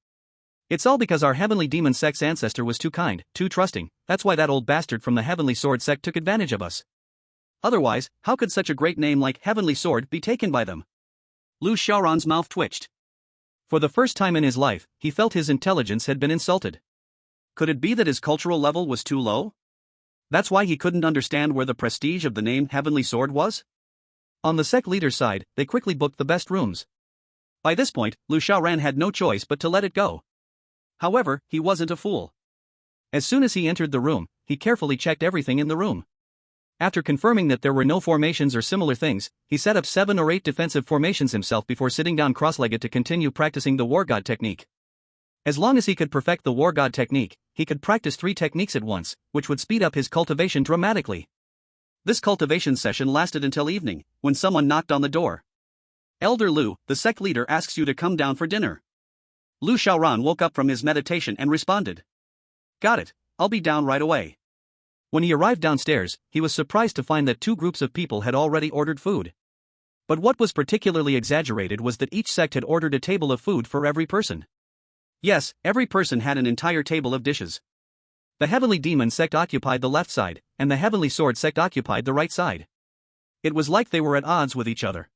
It's all because our Heavenly Demon sect's ancestor was too kind, too trusting, that's why that old bastard from the Heavenly Sword sect took advantage of us. Otherwise, how could such a great name like Heavenly Sword be taken by them? Lu Xiaoran's mouth twitched. For the first time in his life, he felt his intelligence had been insulted. Could it be that his cultural level was too low? That's why he couldn't understand where the prestige of the name Heavenly Sword was? On the sect leader's side, they quickly booked the best rooms. By this point, Lu Xiaoran had no choice but to let it go. However, he wasn't a fool. As soon as he entered the room, he carefully checked everything in the room. After confirming that there were no formations or similar things, he set up 7 or 8 defensive formations himself before sitting down cross-legged to continue practicing the War God technique. As long as he could perfect the War God technique, he could practice 3 techniques at once, which would speed up his cultivation dramatically. This cultivation session lasted until evening, when someone knocked on the door. "Elder Lu, the sect leader asks you to come down for dinner." Lu Xiaoran woke up from his meditation and responded. "Got it, I'll be down right away." When he arrived downstairs, he was surprised to find that 2 groups of people had already ordered food. But what was particularly exaggerated was that each sect had ordered a table of food for every person. Yes, every person had an entire table of dishes. The Heavenly Demon sect occupied the left side, and the Heavenly Sword sect occupied the right side. It was like they were at odds with each other.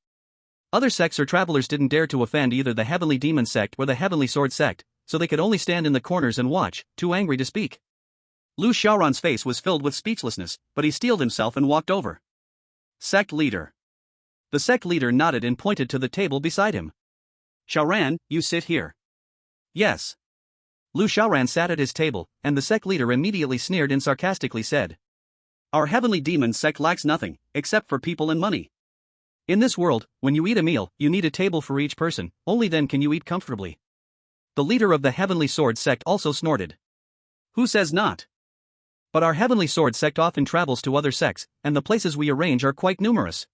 Other sects or travelers didn't dare to offend either the Heavenly Demon sect or the Heavenly Sword sect, so they could only stand in the corners and watch, too angry to speak. Lu Xiaoran's face was filled with speechlessness, but he steeled himself and walked over. Sect leader. The sect leader nodded and pointed to the table beside him. "Xiaoran, you sit here." "Yes." Lu Xiaoran sat at his table, and the sect leader immediately sneered and sarcastically said, "Our Heavenly Demon sect lacks nothing, except for people and money. In this world, when you eat a meal, you need a table for each person, only then can you eat comfortably." The leader of the Heavenly Sword sect also snorted. "Who says not? But our Heavenly Sword sect often travels to other sects, and the places we arrange are quite numerous.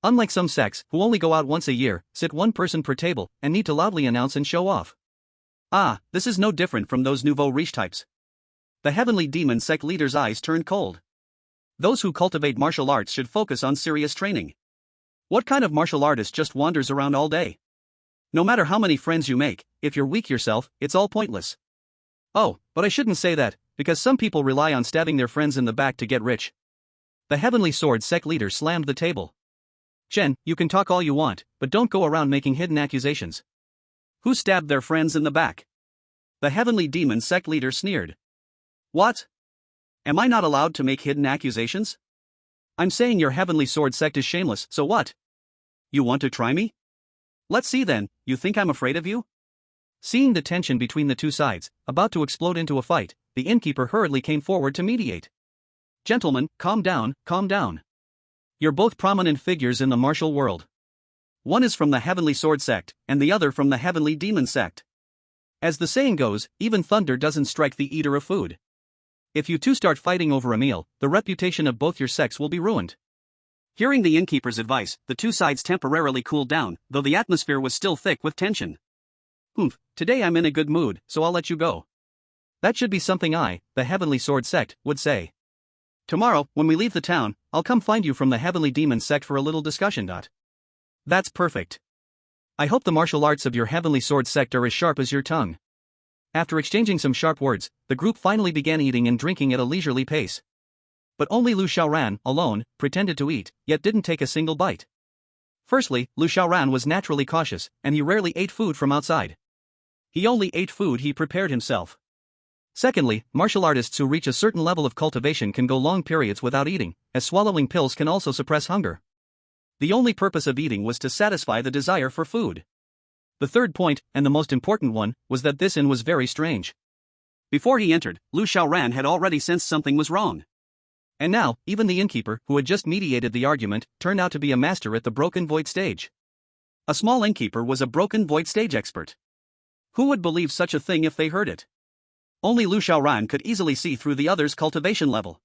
Unlike some sects, who only go out once a year, sit one person per table, and need to loudly announce and show off. This is no different from those nouveau riche types. The heavenly demon sect leader's eyes turned cold. Those who cultivate martial arts should focus on serious training. What kind of martial artist just wanders around all day? No matter how many friends you make, if you're weak yourself, it's all pointless. Oh, but I shouldn't say that, because some people rely on stabbing their friends in the back to get rich. The Heavenly Sword sect leader slammed the table. Chen, you can talk all you want, but don't go around making hidden accusations. Who stabbed their friends in the back? The heavenly demon sect leader sneered. What? Am I not allowed to make hidden accusations? I'm saying your Heavenly Sword sect is shameless, so what? You want to try me? Let's see then, you think I'm afraid of you? Seeing the tension between the two sides, about to explode into a fight, the innkeeper hurriedly came forward to mediate. Gentlemen, calm down, calm down. You're both prominent figures in the martial world. One is from the Heavenly Sword sect, and the other from the Heavenly Demon sect. As the saying goes, even thunder doesn't strike the eater of food. If you two start fighting over a meal, the reputation of both your sects will be ruined. Hearing the innkeeper's advice, the two sides temporarily cooled down, though the atmosphere was still thick with tension. Today I'm in a good mood, so I'll let you go. That should be something I, the Heavenly Sword sect, would say. Tomorrow, when we leave the town, I'll come find you from the Heavenly Demon sect for a little discussion. That's perfect. I hope the martial arts of your Heavenly Sword sect are as sharp as your tongue. After exchanging some sharp words, the group finally began eating and drinking at a leisurely pace. But only Lu Xiaoran, alone, pretended to eat, yet didn't take a single bite. Firstly, Lu Xiaoran was naturally cautious, and he rarely ate food from outside. He only ate food he prepared himself. Secondly, martial artists who reach a certain level of cultivation can go long periods without eating, as swallowing pills can also suppress hunger. The only purpose of eating was to satisfy the desire for food. The third point, and the most important one, was that this inn was very strange. Before he entered, Lu Xiaoran had already sensed something was wrong. And now, even the innkeeper, who had just mediated the argument, turned out to be a master at the broken void stage. A small innkeeper was a broken void stage expert. Who would believe such a thing if they heard it? Only Lu Xiaoran could easily see through the other's cultivation level.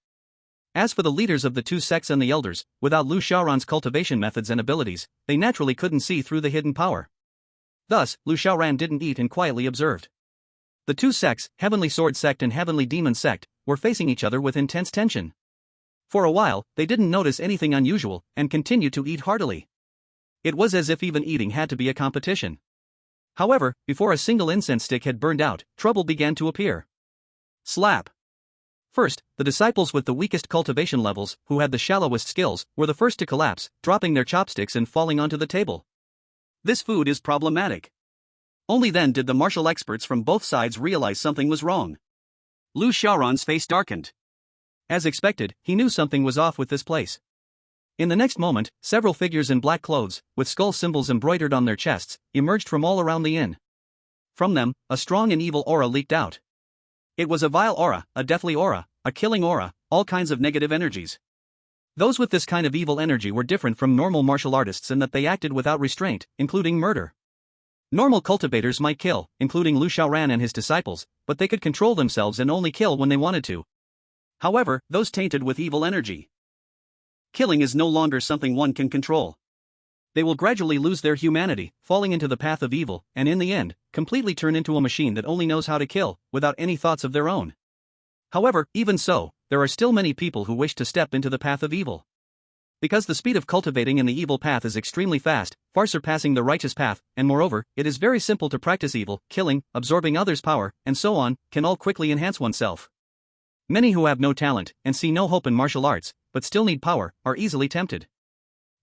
As for the leaders of the two sects and the elders, without Lu Xiaoran's cultivation methods and abilities, they naturally couldn't see through the hidden power. Thus, Lu Xiaoran didn't eat and quietly observed. The two sects, Heavenly Sword sect and Heavenly Demon sect, were facing each other with intense tension. For a while, they didn't notice anything unusual, and continued to eat heartily. It was as if even eating had to be a competition. However, before a single incense stick had burned out, trouble began to appear. Slap. First, the disciples with the weakest cultivation levels, who had the shallowest skills, were the first to collapse, dropping their chopsticks and falling onto the table. This food is problematic. Only then did the martial experts from both sides realize something was wrong. Lu Xiaoran's face darkened. As expected, he knew something was off with this place. In the next moment, several figures in black clothes, with skull symbols embroidered on their chests, emerged from all around the inn. From them, a strong and evil aura leaked out. It was a vile aura, a deathly aura, a killing aura, all kinds of negative energies. Those with this kind of evil energy were different from normal martial artists in that they acted without restraint, including murder. Normal cultivators might kill, including Lu Xiaoran and his disciples, but they could control themselves and only kill when they wanted to. However, those tainted with evil energy. Killing is no longer something one can control. They will gradually lose their humanity, falling into the path of evil, and in the end, completely turn into a machine that only knows how to kill, without any thoughts of their own. However, even so, there are still many people who wish to step into the path of evil. Because the speed of cultivating in the evil path is extremely fast, far surpassing the righteous path, and moreover, it is very simple to practice evil, killing, absorbing others' power, and so on, can all quickly enhance oneself. Many who have no talent, and see no hope in martial arts, but still need power, are easily tempted.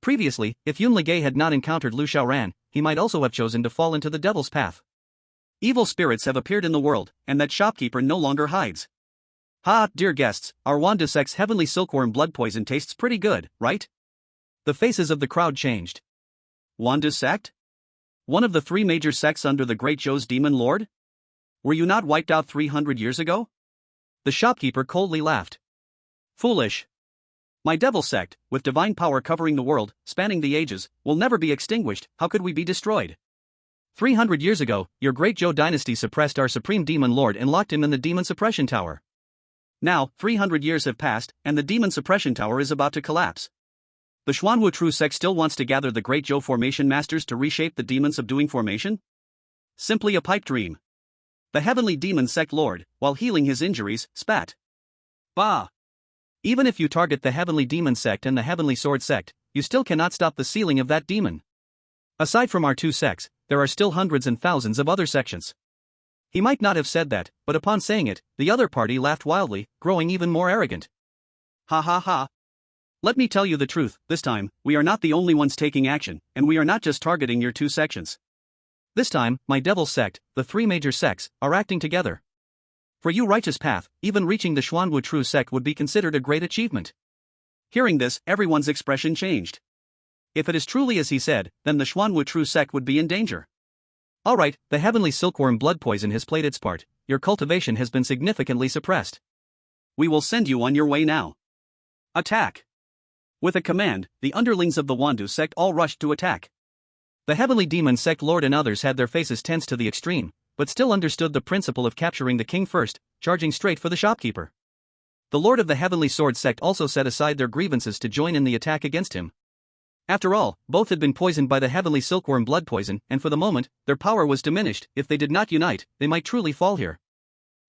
Previously, if Yun Ligay had not encountered Lu Xiaoran, he might also have chosen to fall into the devil's path. Evil spirits have appeared in the world, and that shopkeeper no longer hides. Dear guests, our Wanda sect's heavenly silkworm blood poison tastes pretty good, right? The faces of the crowd changed. Wanda sect? One of the three major sects under the Great Zhou's demon lord? Were you not wiped out 300 years ago? The shopkeeper coldly laughed. Foolish. My devil sect, with divine power covering the world, spanning the ages, will never be extinguished. How could we be destroyed? 300 years ago, your Great Zhou dynasty suppressed our supreme demon lord and locked him in the demon suppression tower. Now, 300 years have passed, and the demon suppression tower is about to collapse. The Xuanwu True sect still wants to gather the Great Zhou Formation Masters to reshape the Demon Subduing Formation? Simply a pipe dream. The Heavenly Demon Sect Lord, while healing his injuries, spat. Bah! Even if you target the Heavenly Demon Sect and the Heavenly Sword Sect, you still cannot stop the sealing of that demon. Aside from our two sects, there are still hundreds and thousands of other sections. He might not have said that, but upon saying it, the other party laughed wildly, growing even more arrogant. Ha ha ha. Let me tell you the truth, this time, we are not the only ones taking action, and we are not just targeting your two sections. This time, my devil sect, the three major sects, are acting together. For you righteous path, even reaching the Xuanwu True sect would be considered a great achievement. Hearing this, everyone's expression changed. If it is truly as he said, then the Xuanwu True sect would be in danger. Alright, the Heavenly Silkworm blood poison has played its part, your cultivation has been significantly suppressed. We will send you on your way now. Attack! With a command, the underlings of the Wandu sect all rushed to attack. The Heavenly Demon Sect Lord and others had their faces tense to the extreme, but still understood the principle of capturing the king first, charging straight for the shopkeeper. The Lord of the Heavenly Sword Sect also set aside their grievances to join in the attack against him. After all, both had been poisoned by the Heavenly Silkworm blood poison, and for the moment, their power was diminished. If they did not unite, they might truly fall here.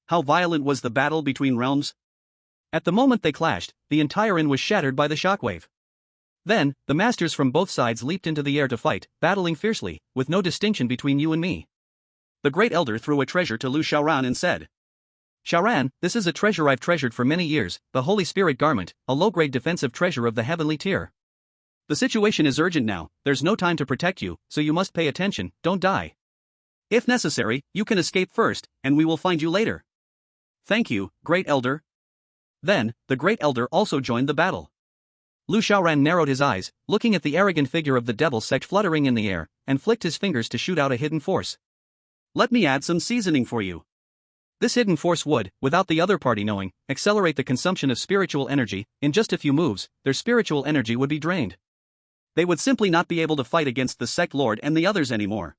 How violent was the battle between realms? At the moment they clashed, the entire inn was shattered by the shockwave. Then, the masters from both sides leaped into the air to fight, battling fiercely, with no distinction between you and me. The Great Elder threw a treasure to Lu Xiaoran and said, Xiaoran, this is a treasure I've treasured for many years, the Holy Spirit Garment, a low-grade defensive treasure of the heavenly tier. The situation is urgent now, there's no time to protect you, so you must pay attention, don't die. If necessary, you can escape first, and we will find you later. Thank you, Great Elder. Then, the Great Elder also joined the battle. Lu Xiaoran narrowed his eyes, looking at the arrogant figure of the devil sect fluttering in the air, and flicked his fingers to shoot out a hidden force. Let me add some seasoning for you. This hidden force would, without the other party knowing, accelerate the consumption of spiritual energy. In just a few moves, their spiritual energy would be drained. They would simply not be able to fight against the sect lord and the others anymore.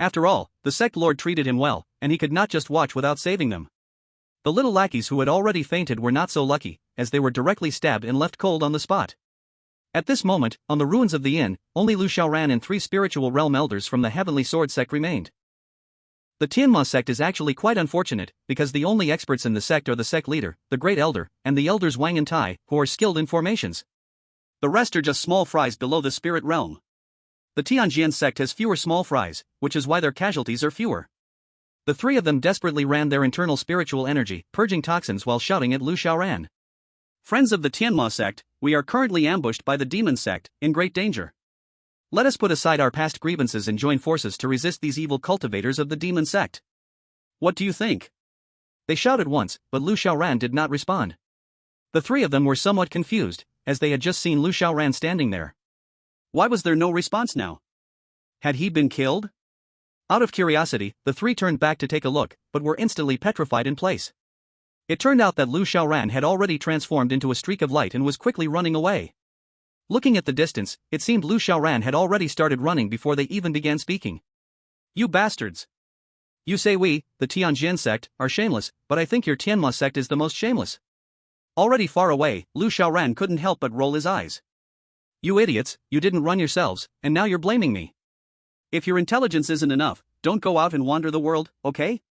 After all, the sect lord treated him well, and he could not just watch without saving them. The little lackeys who had already fainted were not so lucky, as they were directly stabbed and left cold on the spot. At this moment, on the ruins of the inn, only Lu Xiaoran and 3 spiritual realm elders from the Heavenly Sword sect remained. The Tianma sect is actually quite unfortunate, because the only experts in the sect are the sect leader, the Great Elder, and the elders Wang and Tai, who are skilled in formations. The rest are just small fries below the spirit realm. The Tianjian sect has fewer small fries, which is why their casualties are fewer. The 3 of them desperately ran their internal spiritual energy, purging toxins while shouting at Lu Xiaoran. Friends of the Tianma sect, we are currently ambushed by the demon sect, in great danger. Let us put aside our past grievances and join forces to resist these evil cultivators of the demon sect. What do you think? They shouted once, but Lu Xiaoran did not respond. The 3 of them were somewhat confused, as they had just seen Lu Xiaoran standing there. Why was there no response now? Had he been killed? Out of curiosity, the 3 turned back to take a look, but were instantly petrified in place. It turned out that Lu Xiaoran had already transformed into a streak of light and was quickly running away. Looking at the distance, it seemed Lu Xiaoran had already started running before they even began speaking. You bastards! You say we, the Tianjin sect, are shameless, but I think your Tianma sect is the most shameless. Already far away, Lu Xiaoran couldn't help but roll his eyes. You idiots, you didn't run yourselves, and now you're blaming me. If your intelligence isn't enough, don't go out and wander the world, okay?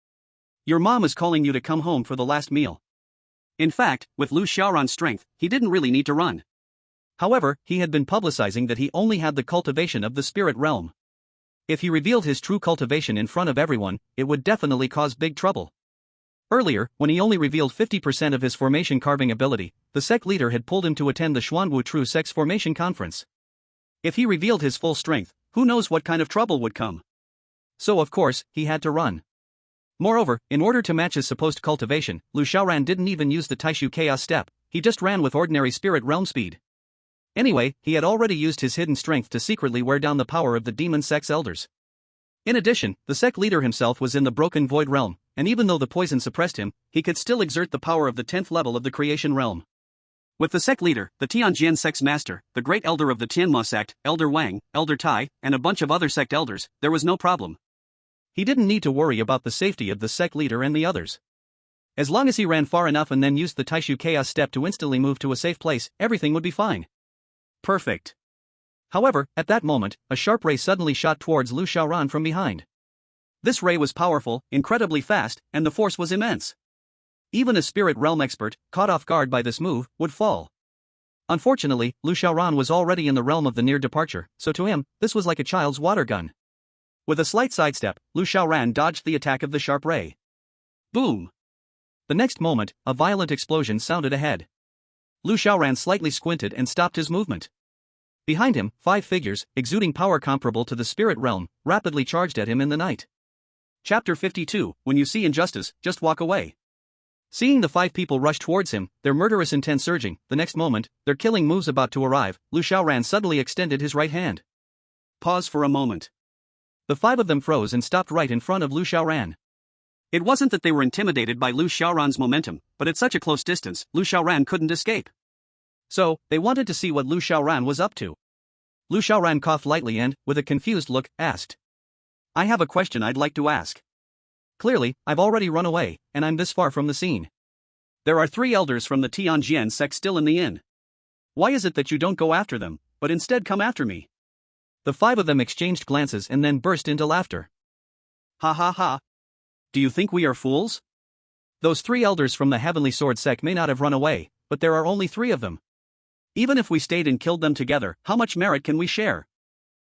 Your mom is calling you to come home for the last meal. In fact, with Lu Xiaoran's strength, he didn't really need to run. However, he had been publicizing that he only had the cultivation of the spirit realm. If he revealed his true cultivation in front of everyone, it would definitely cause big trouble. Earlier, when he only revealed 50% of his formation carving ability, the sect leader had pulled him to attend the Xuanwu True Sect's formation conference. If he revealed his full strength, who knows what kind of trouble would come. So of course, he had to run. Moreover, in order to match his supposed cultivation, Lu Xiaoran didn't even use the Taishu Chaos step, he just ran with ordinary spirit realm speed. Anyway, he had already used his hidden strength to secretly wear down the power of the demon sect's elders. In addition, the sect leader himself was in the broken void realm, and even though the poison suppressed him, he could still exert the power of the 10th level of the creation realm. With the sect leader, the Tianjian sect's master, the great elder of the Tianma sect, Elder Wang, Elder Tai, and a bunch of other sect elders, there was no problem. He didn't need to worry about the safety of the sect leader and the others. As long as he ran far enough and then used the Taishu Chaos step to instantly move to a safe place, everything would be fine. Perfect. However, at that moment, a sharp ray suddenly shot towards Lu Xiaoran from behind. This ray was powerful, incredibly fast, and the force was immense. Even a spirit realm expert, caught off guard by this move, would fall. Unfortunately, Lu Xiaoran was already in the realm of the near departure, so to him, this was like a child's water gun. With a slight sidestep, Lu Xiaoran dodged the attack of the sharp ray. Boom! The next moment, a violent explosion sounded ahead. Lu Xiaoran slightly squinted and stopped his movement. Behind him, 5 figures, exuding power comparable to the spirit realm, rapidly charged at him in the night. Chapter 52, When you see injustice, just walk away. Seeing the 5 people rush towards him, their murderous intent surging, the next moment, their killing moves about to arrive, Lu Xiaoran suddenly extended his right hand. Pause for a moment. The 5 of them froze and stopped right in front of Lu Xiaoran. It wasn't that they were intimidated by Lu Xiaoran's momentum, but at such a close distance, Lu Xiaoran couldn't escape. So, they wanted to see what Lu Xiaoran was up to. Lu Xiaoran coughed lightly and, with a confused look, asked. I have a question I'd like to ask. Clearly, I've already run away, and I'm this far from the scene. There are 3 elders from the Tianjian sect still in the inn. Why is it that you don't go after them, but instead come after me? The 5 of them exchanged glances and then burst into laughter. Ha ha ha. Do you think we are fools? Those 3 elders from the Heavenly Sword sect may not have run away, but there are only 3 of them. Even if we stayed and killed them together, how much merit can we share?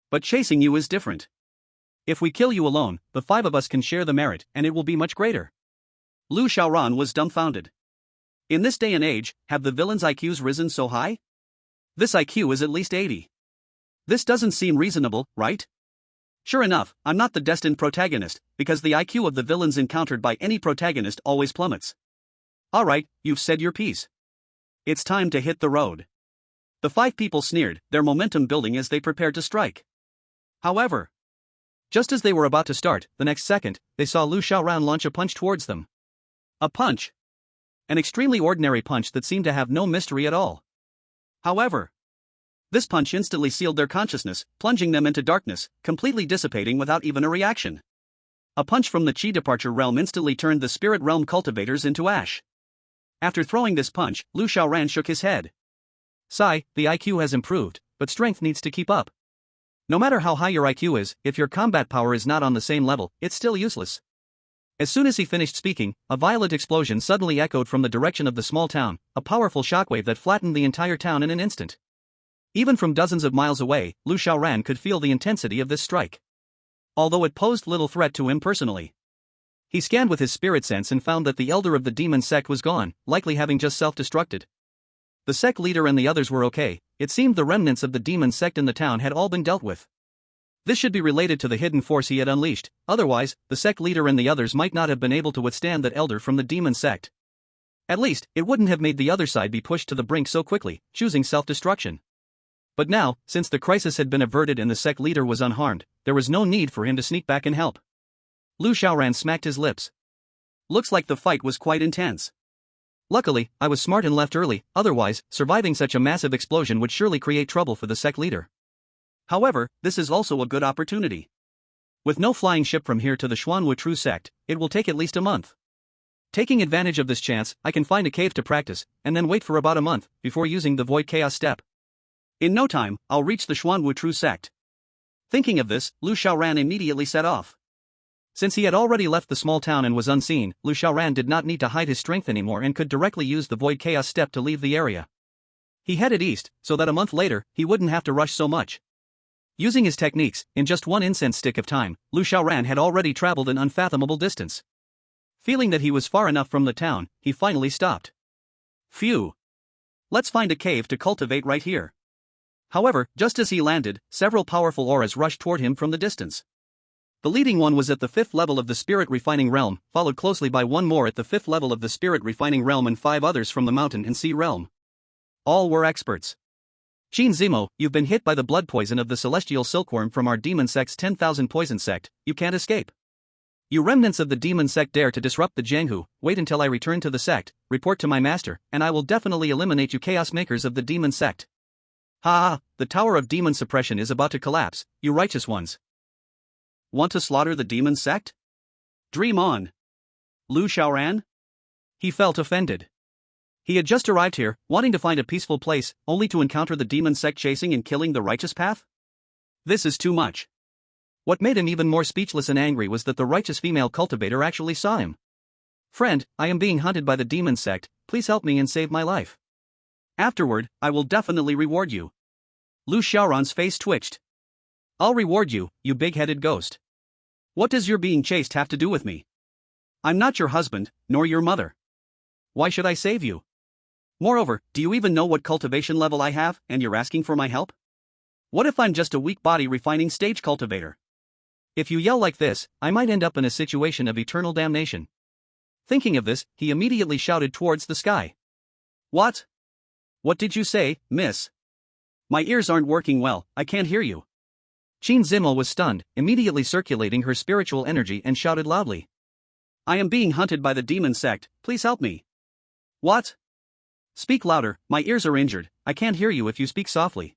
But chasing you is different. If we kill you alone, the 5 of us can share the merit, and it will be much greater. Lu Xiaoran was dumbfounded. In this day and age, have the villains' IQs risen so high? This IQ is at least 80. This doesn't seem reasonable, right? Sure enough, I'm not the destined protagonist, because the IQ of the villains encountered by any protagonist always plummets. Alright, you've said your piece. It's time to hit the road. The 5 people sneered, their momentum building as they prepared to strike. However, just as they were about to start, the next second, they saw Lu Xiaoran launch a punch towards them. A punch. An extremely ordinary punch that seemed to have no mystery at all. However, this punch instantly sealed their consciousness, plunging them into darkness, completely dissipating without even a reaction. A punch from the Qi departure realm instantly turned the spirit realm cultivators into ash. After throwing this punch, Lu Xiaoran shook his head. Sigh, the IQ has improved, but strength needs to keep up. No matter how high your IQ is, if your combat power is not on the same level, it's still useless. As soon as he finished speaking, a violent explosion suddenly echoed from the direction of the small town, a powerful shockwave that flattened the entire town in an instant. Even from dozens of miles away, Lu Xiaoran could feel the intensity of this strike. Although it posed little threat to him personally. He scanned with his spirit sense and found that the elder of the demon sect was gone, likely having just self-destructed. The sect leader and the others were okay. It seemed the remnants of the demon sect in the town had all been dealt with. This should be related to the hidden force he had unleashed, otherwise, the sect leader and the others might not have been able to withstand that elder from the demon sect. At least, it wouldn't have made the other side be pushed to the brink so quickly, choosing self-destruction. But now, since the crisis had been averted and the sect leader was unharmed, there was no need for him to sneak back and help. Lu Xiaoran smacked his lips. Looks like the fight was quite intense. Luckily, I was smart and left early, otherwise, surviving such a massive explosion would surely create trouble for the sect leader. However, this is also a good opportunity. With no flying ship from here to the Xuanwu sect, it will take at least a month. Taking advantage of this chance, I can find a cave to practice, and then wait for about a month, before using the Void Chaos step. In no time, I'll reach the Xuanwu sect. Thinking of this, Lu Xiaoran immediately set off. Since he had already left the small town and was unseen, Lu Xiaoran did not need to hide his strength anymore and could directly use the Void Chaos step to leave the area. He headed east, so that a month later, he wouldn't have to rush so much. Using his techniques, in just one incense stick of time, Lu Xiaoran had already traveled an unfathomable distance. Feeling that he was far enough from the town, he finally stopped. Phew. Let's find a cave to cultivate right here. However, just as he landed, several powerful auras rushed toward him from the distance. The leading one was at the 5th level of the Spirit Refining Realm, followed closely by one more at the 5th level of the Spirit Refining Realm and 5 others from the Mountain and Sea Realm. All were experts. Qin Zimo, you've been hit by the blood poison of the celestial silkworm from our demon sect's 10,000 poison sect, you can't escape. You remnants of the demon sect dare to disrupt the Jianghu, wait until I return to the sect, report to my master, and I will definitely eliminate you chaos makers of the demon sect. Ha ha, the tower of demon suppression is about to collapse, you righteous ones. Want to slaughter the demon sect? Dream on. Lu Xiaoran? He felt offended. He had just arrived here, wanting to find a peaceful place, only to encounter the demon sect chasing and killing the righteous path? This is too much. What made him even more speechless and angry was that the righteous female cultivator actually saw him. "Friend, I am being hunted by the demon sect, please help me and save my life. Afterward, I will definitely reward you." Lu Xiaoran's face twitched. "I'll reward you, you big-headed ghost. What does your being chased have to do with me? I'm not your husband, nor your mother. Why should I save you? Moreover, do you even know what cultivation level I have, and you're asking for my help? What if I'm just a weak body refining stage cultivator? If you yell like this, I might end up in a situation of eternal damnation." Thinking of this, he immediately shouted towards the sky. What? What did you say, miss? My ears aren't working well, I can't hear you. Qin Zimo was stunned, immediately circulating her spiritual energy and shouted loudly. "I am being hunted by the demon sect, please help me." What? Speak louder, my ears are injured, I can't hear you if you speak softly.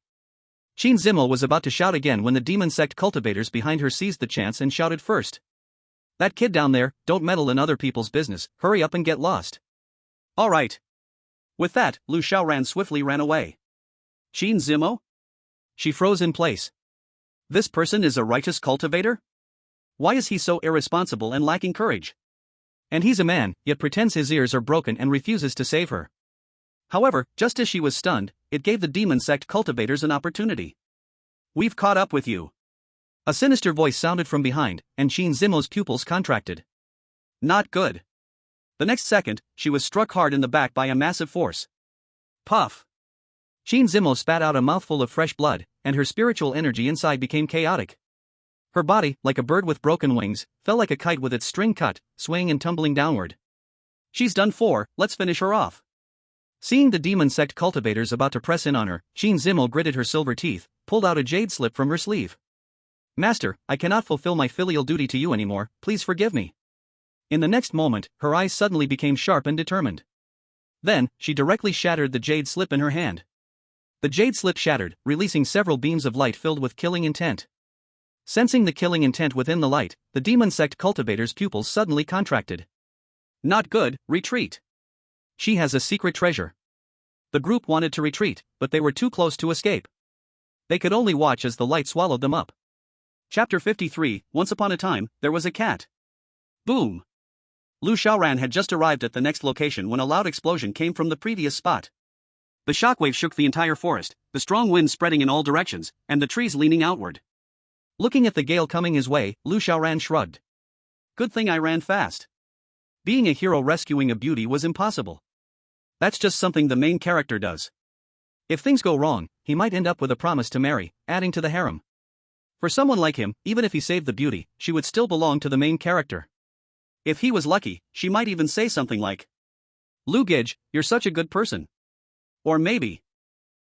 Qin Zimo was about to shout again when the demon sect cultivators behind her seized the chance and shouted first. "That kid down there, don't meddle in other people's business, hurry up and get lost." All right. With that, Lu Xiaoran swiftly ran away. Qin Zimo? She froze in place. This person is a righteous cultivator? Why is he so irresponsible and lacking courage? And he's a man, yet pretends his ears are broken and refuses to save her. However, just as she was stunned, it gave the demon sect cultivators an opportunity. "We've caught up with you." A sinister voice sounded from behind, and Qin Zimo's pupils contracted. Not good. The next second, she was struck hard in the back by a massive force. Puff. Qin Zimo spat out a mouthful of fresh blood, and her spiritual energy inside became chaotic. Her body, like a bird with broken wings, fell like a kite with its string cut, swaying and tumbling downward. She's done for, let's finish her off. Seeing the demon sect cultivators about to press in on her, Qin Zimo gritted her silver teeth, pulled out a jade slip from her sleeve. "Master, I cannot fulfill my filial duty to you anymore, please forgive me." In the next moment, her eyes suddenly became sharp and determined. Then, she directly shattered the jade slip in her hand. The jade slip shattered, releasing several beams of light filled with killing intent. Sensing the killing intent within the light, the demon sect cultivator's pupils suddenly contracted. Not good, retreat. She has a secret treasure. The group wanted to retreat, but they were too close to escape. They could only watch as the light swallowed them up. Chapter 53, Once Upon a Time, There Was a Cat. Boom. Lu Xiaoran had just arrived at the next location when a loud explosion came from the previous spot. The shockwave shook the entire forest, the strong wind spreading in all directions, and the trees leaning outward. Looking at the gale coming his way, Lu Xiaoran shrugged. Good thing I ran fast. Being a hero rescuing a beauty was impossible. That's just something the main character does. If things go wrong, he might end up with a promise to marry, adding to the harem. For someone like him, even if he saved the beauty, she would still belong to the main character. If he was lucky, she might even say something like, "Lu Gage, you're such a good person." Or maybe,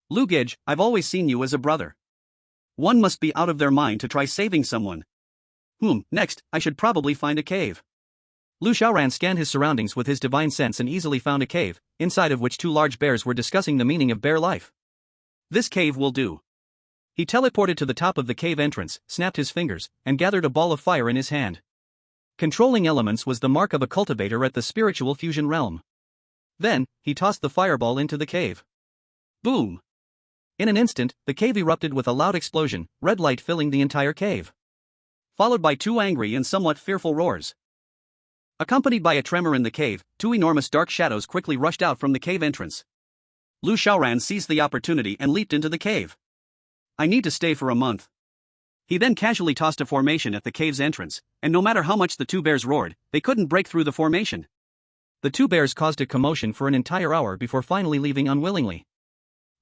"Lu Gage, I've always seen you as a brother." One must be out of their mind to try saving someone. Next, I should probably find a cave. Lu Xiaoran scanned his surroundings with his divine sense and easily found a cave, inside of which two large bears were discussing the meaning of bear life. This cave will do. He teleported to the top of the cave entrance, snapped his fingers, and gathered a ball of fire in his hand. Controlling elements was the mark of a cultivator at the spiritual fusion realm. Then, he tossed the fireball into the cave. Boom! In an instant, the cave erupted with a loud explosion, red light filling the entire cave. Followed by two angry and somewhat fearful roars. Accompanied by a tremor in the cave, two enormous dark shadows quickly rushed out from the cave entrance. Lu Xiaoran seized the opportunity and leaped into the cave. I need to stay for a month. He then casually tossed a formation at the cave's entrance, and no matter how much the two bears roared, they couldn't break through the formation. The two bears caused a commotion for an entire hour before finally leaving unwillingly.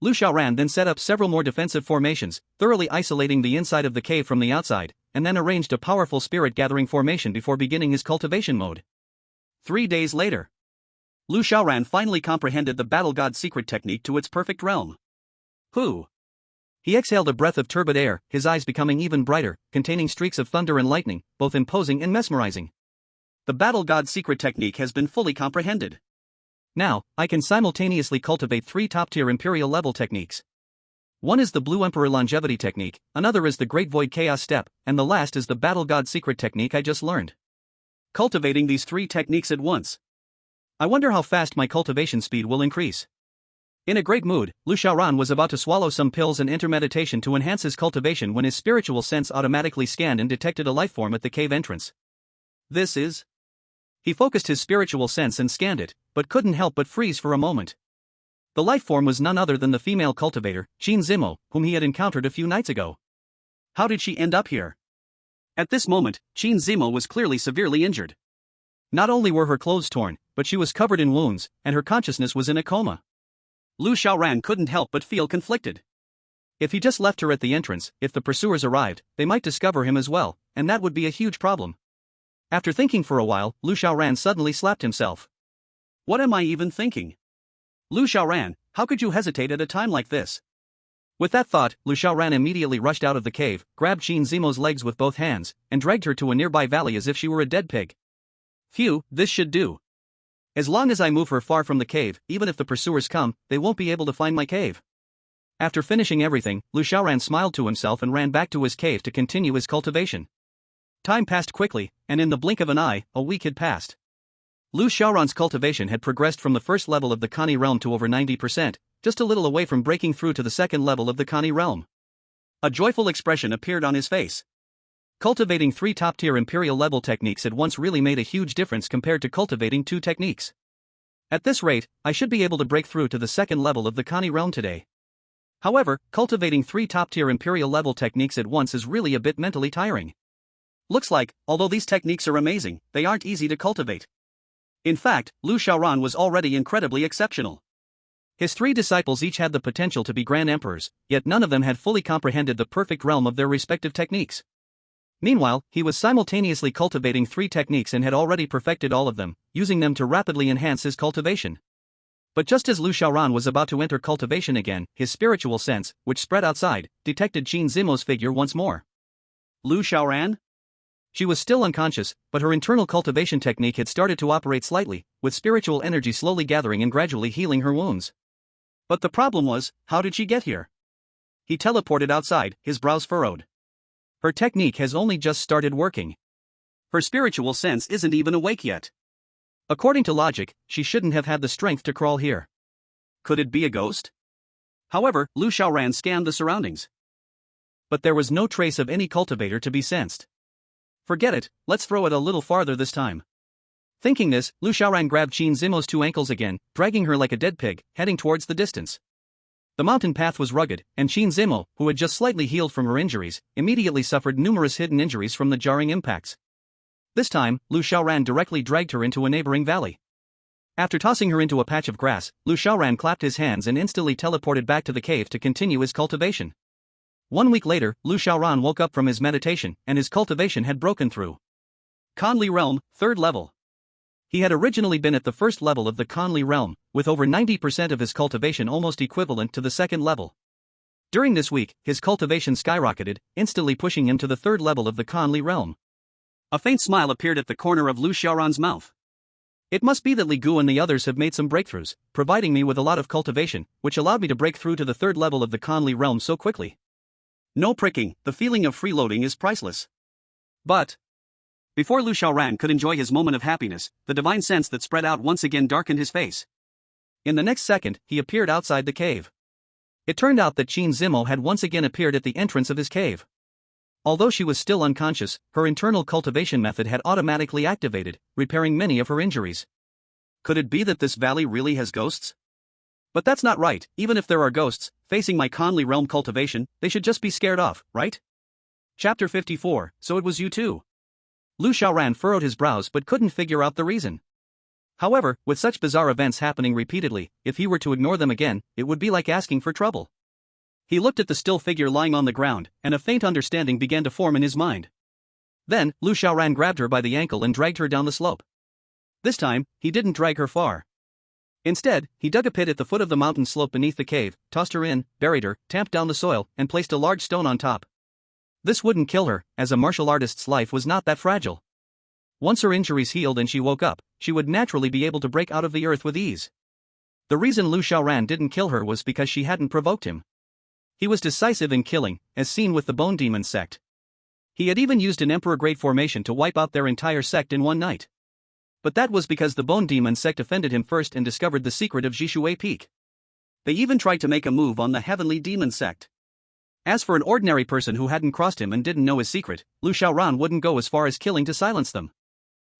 Lu Xiaoran then set up several more defensive formations, thoroughly isolating the inside of the cave from the outside, and then arranged a powerful spirit-gathering formation before beginning his cultivation mode. 3 days later, Lu Xiaoran finally comprehended the battle god secret technique to its perfect realm. Who? He exhaled a breath of turbid air, his eyes becoming even brighter, containing streaks of thunder and lightning, both imposing and mesmerizing. The battle god secret technique has been fully comprehended. Now, I can simultaneously cultivate 3 top-tier imperial level techniques. One is the Blue Emperor longevity technique, another is the Great Void Chaos step, and the last is the battle god secret technique I just learned. Cultivating these 3 techniques at once. I wonder how fast my cultivation speed will increase. In a great mood, Lu Xiaoran was about to swallow some pills and enter meditation to enhance his cultivation when his spiritual sense automatically scanned and detected a lifeform at the cave entrance. This is... He focused his spiritual sense and scanned it, but couldn't help but freeze for a moment. The lifeform was none other than the female cultivator, Qin Zimo, whom he had encountered a few nights ago. How did she end up here? At this moment, Qin Zimo was clearly severely injured. Not only were her clothes torn, but she was covered in wounds, and her consciousness was in a coma. Lu Xiaoran couldn't help but feel conflicted. If he just left her at the entrance, if the pursuers arrived, they might discover him as well, and that would be a huge problem. After thinking for a while, Lu Xiaoran suddenly slapped himself. What am I even thinking? Lu Xiaoran, how could you hesitate at a time like this? With that thought, Lu Xiaoran immediately rushed out of the cave, grabbed Qin Zimo's legs with both hands, and dragged her to a nearby valley as if she were a dead pig. Phew, this should do. As long as I move her far from the cave, even if the pursuers come, they won't be able to find my cave. After finishing everything, Lu Xiaoran smiled to himself and ran back to his cave to continue his cultivation. Time passed quickly, and in the blink of an eye, a week had passed. Lu Xiaoran's cultivation had progressed from the first level of the Kani realm to over 90%, just a little away from breaking through to the second level of the Kani realm. A joyful expression appeared on his face. Cultivating 3 top-tier imperial level techniques at once really made a huge difference compared to cultivating 2 techniques. At this rate, I should be able to break through to the second level of the Kani realm today. However, cultivating 3 top-tier imperial level techniques at once is really a bit mentally tiring. Looks like, although these techniques are amazing, they aren't easy to cultivate. In fact, Lu Xiaoran was already incredibly exceptional. His 3 disciples each had the potential to be grand emperors, yet none of them had fully comprehended the perfect realm of their respective techniques. Meanwhile, he was simultaneously cultivating 3 techniques and had already perfected all of them, using them to rapidly enhance his cultivation. But just as Lu Xiaoran was about to enter cultivation again, his spiritual sense, which spread outside, detected Qin Zimo's figure once more. Lu Xiaoran? She was still unconscious, but her internal cultivation technique had started to operate slightly, with spiritual energy slowly gathering and gradually healing her wounds. But the problem was, how did she get here? He teleported outside, his brows furrowed. Her technique has only just started working. Her spiritual sense isn't even awake yet. According to logic, she shouldn't have had the strength to crawl here. Could it be a ghost? However, Lu Xiaoran scanned the surroundings. But there was no trace of any cultivator to be sensed. Forget it, let's throw it a little farther this time. Thinking this, Lu Xiaoran grabbed Qin Zimo's 2 ankles again, dragging her like a dead pig, heading towards the distance. The mountain path was rugged, and Qin Zimo, who had just slightly healed from her injuries, immediately suffered numerous hidden injuries from the jarring impacts. This time, Lu Xiaoran directly dragged her into a neighboring valley. After tossing her into a patch of grass, Lu Xiaoran clapped his hands and instantly teleported back to the cave to continue his cultivation. 1 week later, Lu Xiaoran woke up from his meditation, and his cultivation had broken through. Conli Realm, 3rd level. He had originally been at the 1st level of the Conli Realm, with over 90% of his cultivation almost equivalent to the 2nd level. During this week, his cultivation skyrocketed, instantly pushing him to the 3rd level of the Conli Realm. A faint smile appeared at the corner of Lu Xiaoran's mouth. It must be that Li Gu and the others have made some breakthroughs, providing me with a lot of cultivation, which allowed me to break through to the 3rd level of the Conli Realm so quickly. No pricking, the feeling of freeloading is priceless. But before Lu Xiaoran could enjoy his moment of happiness, the divine sense that spread out once again darkened his face. In the next second, he appeared outside the cave. It turned out that Qin Zimo had once again appeared at the entrance of his cave. Although she was still unconscious, her internal cultivation method had automatically activated, repairing many of her injuries. Could it be that this valley really has ghosts? But that's not right. Even if there are ghosts facing my Conli realm cultivation, they should just be scared off, right? Chapter 54, So it was you too. Lu Xiaoran furrowed his brows but couldn't figure out the reason. However, with such bizarre events happening repeatedly, if he were to ignore them again, it would be like asking for trouble. He looked at the still figure lying on the ground, and a faint understanding began to form in his mind. Then, Lu Xiaoran grabbed her by the ankle and dragged her down the slope. This time, he didn't drag her far. Instead, he dug a pit at the foot of the mountain slope beneath the cave, tossed her in, buried her, tamped down the soil, and placed a large stone on top. This wouldn't kill her, as a martial artist's life was not that fragile. Once her injuries healed and she woke up, she would naturally be able to break out of the earth with ease. The reason Lu Xiaoran didn't kill her was because she hadn't provoked him. He was decisive in killing, as seen with the Bone Demon sect. He had even used an emperor-grade formation to wipe out their entire sect in one night. But that was because the Bone Demon sect offended him first and discovered the secret of Jishui Peak. They even tried to make a move on the Heavenly Demon sect. As for an ordinary person who hadn't crossed him and didn't know his secret, Lu Xiaoran wouldn't go as far as killing to silence them.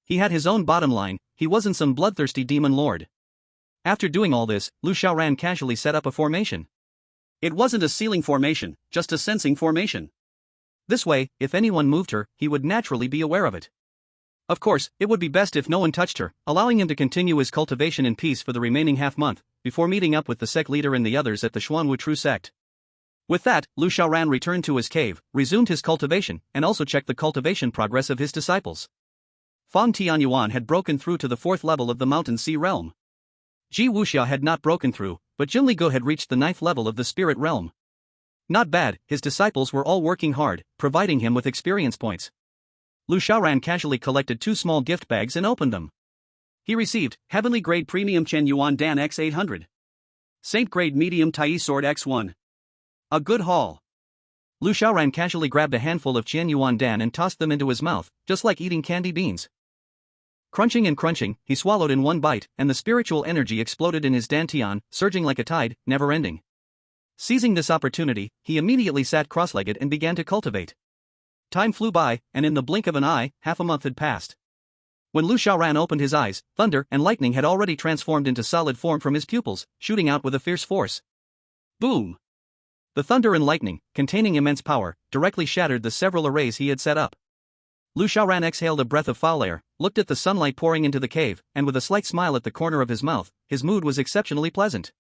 He had his own bottom line, he wasn't some bloodthirsty demon lord. After doing all this, Lu Xiaoran casually set up a formation. It wasn't a sealing formation, just a sensing formation. This way, if anyone moved her, he would naturally be aware of it. Of course, it would be best if no one touched her, allowing him to continue his cultivation in peace for the remaining half-month, before meeting up with the sect leader and the others at the Xuanwu True Sect. With that, Lu Xiaoran returned to his cave, resumed his cultivation, and also checked the cultivation progress of his disciples. Fang Tianyuan had broken through to the 4th level of the Mountain Sea Realm. Ji Wuxia had not broken through, but Jinli Go had reached the 9th level of the Spirit Realm. Not bad, his disciples were all working hard, providing him with experience points. Lu Xiaoran casually collected 2 small gift bags and opened them. He received Heavenly Grade Premium Chen Yuan Dan X800. Saint Grade Medium Tai Sword X1. A good haul. Lu Xiaoran casually grabbed a handful of Qian Yuan Dan and tossed them into his mouth, just like eating candy beans. Crunching and crunching, he swallowed in one bite, and the spiritual energy exploded in his dantian, surging like a tide, never ending. Seizing this opportunity, he immediately sat cross-legged and began to cultivate. Time flew by, and in the blink of an eye, half a month had passed. When Lu Xiaoran opened his eyes, thunder and lightning had already transformed into solid form from his pupils, shooting out with a fierce force. Boom! The thunder and lightning, containing immense power, directly shattered the several arrays he had set up. Lu Xiaoran exhaled a breath of foul air, looked at the sunlight pouring into the cave, and with a slight smile at the corner of his mouth, his mood was exceptionally pleasant.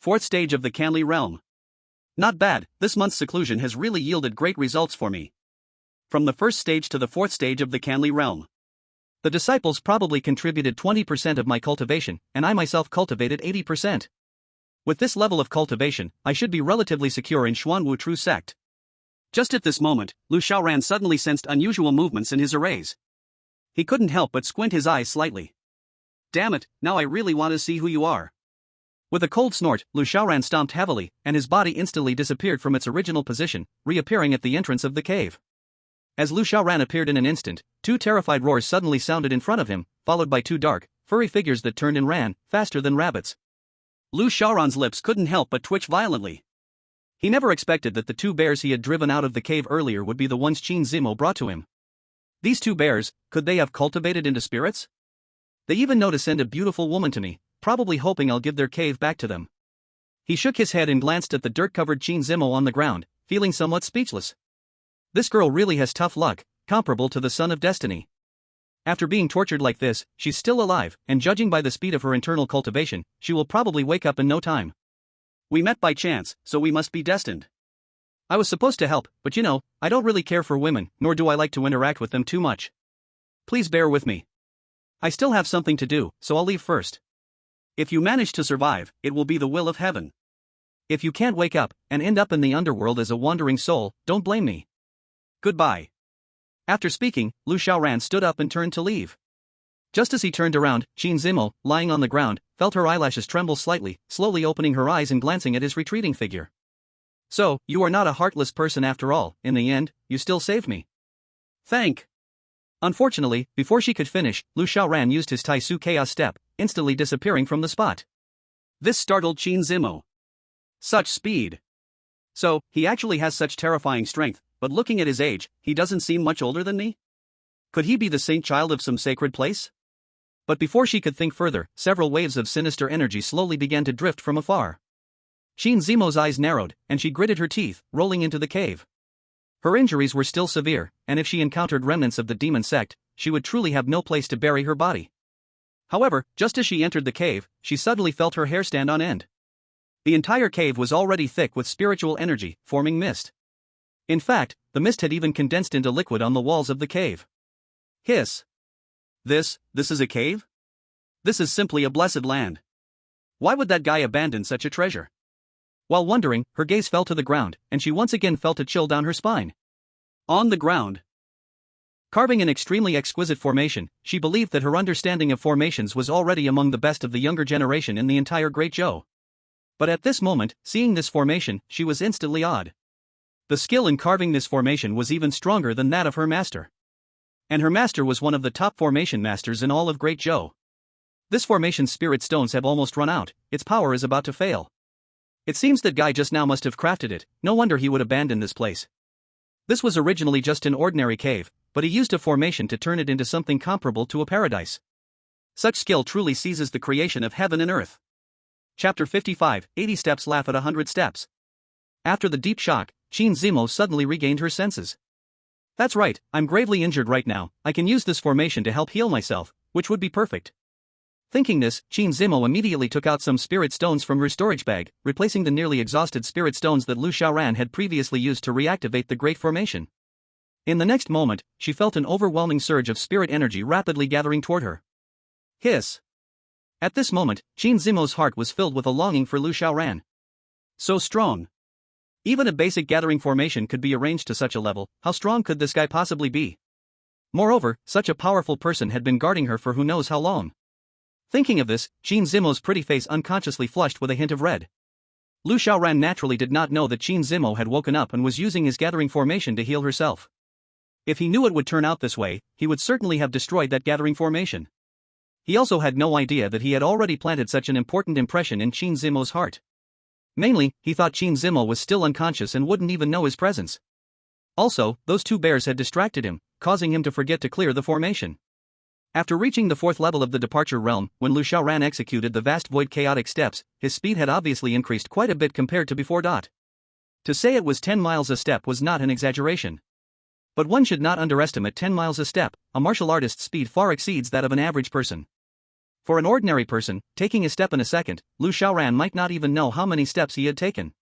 4th stage of the Canli realm. Not bad, this month's seclusion has really yielded great results for me. From the 1st stage to the 4th stage of the Canli realm. The disciples probably contributed 20% of my cultivation, and I myself cultivated 80%. With this level of cultivation, I should be relatively secure in Xuanwu True Sect. Just at this moment, Lu Xiaoran suddenly sensed unusual movements in his arrays. He couldn't help but squint his eyes slightly. Damn it, now I really want to see who you are. With a cold snort, Lu Xiaoran stomped heavily, and his body instantly disappeared from its original position, reappearing at the entrance of the cave. As Lu Xiaoran appeared in an instant, 2 terrified roars suddenly sounded in front of him, followed by 2 dark, furry figures that turned and ran, faster than rabbits. Lu Xiaoran's lips couldn't help but twitch violently. He never expected that the 2 bears he had driven out of the cave earlier would be the ones Qin Zimo brought to him. These 2 bears, could they have cultivated into spirits? They even know to send a beautiful woman to me, probably hoping I'll give their cave back to them. He shook his head and glanced at the dirt-covered Qin Zimo on the ground, feeling somewhat speechless. This girl really has tough luck, comparable to the Son of Destiny. After being tortured like this, she's still alive, and judging by the speed of her internal cultivation, she will probably wake up in no time. We met by chance, so we must be destined. I was supposed to help, but you know, I don't really care for women, nor do I like to interact with them too much. Please bear with me. I still have something to do, so I'll leave first. If you manage to survive, it will be the will of heaven. If you can't wake up, and end up in the underworld as a wandering soul, don't blame me. Goodbye. After speaking, Lu Xiaoran stood up and turned to leave. Just as he turned around, Qin Zimo, lying on the ground, felt her eyelashes tremble slightly, slowly opening her eyes and glancing at his retreating figure. So, you are not a heartless person after all, in the end, you still saved me. Thank. Unfortunately, before she could finish, Lu Xiaoran used his Tai Su Chaos Step, instantly disappearing from the spot. This startled Qin Zimo. Such speed. So, he actually has such terrifying strength, but looking at his age, he doesn't seem much older than me? Could he be the saint child of some sacred place? But before she could think further, several waves of sinister energy slowly began to drift from afar. Qin Zimo's eyes narrowed, and she gritted her teeth, rolling into the cave. Her injuries were still severe, and if she encountered remnants of the demon sect, she would truly have no place to bury her body. However, just as she entered the cave, she suddenly felt her hair stand on end. The entire cave was already thick with spiritual energy, forming mist. In fact, the mist had even condensed into liquid on the walls of the cave. Hiss. This is a cave? This is simply a blessed land. Why would that guy abandon such a treasure? While wondering, her gaze fell to the ground, and she once again felt a chill down her spine. On the ground. Carving an extremely exquisite formation, she believed that her understanding of formations was already among the best of the younger generation in the entire Great Zhou. But at this moment, seeing this formation, she was instantly awed. The skill in carving this formation was even stronger than that of her master. And her master was one of the top formation masters in all of Great Zhou. This formation's spirit stones have almost run out, its power is about to fail. It seems that guy just now must have crafted it, no wonder he would abandon this place. This was originally just an ordinary cave, but he used a formation to turn it into something comparable to a paradise. Such skill truly seizes the creation of heaven and earth. Chapter 55, 80 Steps Laugh at 100 Steps. After the deep shock, Qin Zimo suddenly regained her senses. That's right, I'm gravely injured right now, I can use this formation to help heal myself, which would be perfect. Thinking this, Qin Zimo immediately took out some spirit stones from her storage bag, replacing the nearly exhausted spirit stones that Lu Xiaoran had previously used to reactivate the Great Formation. In the next moment, she felt an overwhelming surge of spirit energy rapidly gathering toward her. Hiss. At this moment, Qin Zimo's heart was filled with a longing for Lu Xiaoran. So strong. Even a basic gathering formation could be arranged to such a level, how strong could this guy possibly be? Moreover, such a powerful person had been guarding her for who knows how long. Thinking of this, Qin Zimo's pretty face unconsciously flushed with a hint of red. Lu Xiaoran naturally did not know that Qin Zimo had woken up and was using his gathering formation to heal herself. If he knew it would turn out this way, he would certainly have destroyed that gathering formation. He also had no idea that he had already planted such an important impression in Qin Zimo's heart. Mainly, he thought Qin Zimo was still unconscious and wouldn't even know his presence. Also, those two bears had distracted him, causing him to forget to clear the formation. After reaching the 4th level of the departure realm, when Lu Xiaoran executed the vast void chaotic steps, his speed had obviously increased quite a bit compared to before. To say it was 10 miles a step was not an exaggeration. But one should not underestimate 10 miles a step, a martial artist's speed far exceeds that of an average person. For an ordinary person, taking a step in a second, Lu Xiaoran might not even know how many steps he had taken.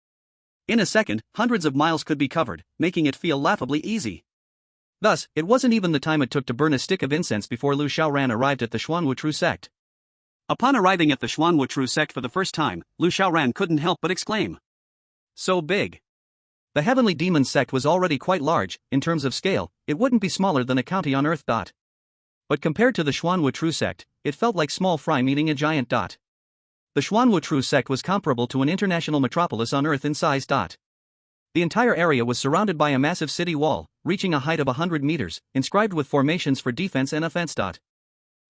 In a second, hundreds of miles could be covered, making it feel laughably easy. Thus, it wasn't even the time it took to burn a stick of incense before Lu Xiaoran arrived at the Xuanwutru sect. Upon arriving at the Xuanwutru sect for the first time, Lu Xiaoran couldn't help but exclaim. So big. The heavenly demon sect was already quite large, in terms of scale, it wouldn't be smaller than a county on Earth. But compared to the Xuanwutru sect, it felt like small fry meeting a giant. The Xuanwutru sect was comparable to an international metropolis on Earth in size. The entire area was surrounded by a massive city wall, reaching a height of 100 meters, inscribed with formations for defense and offense.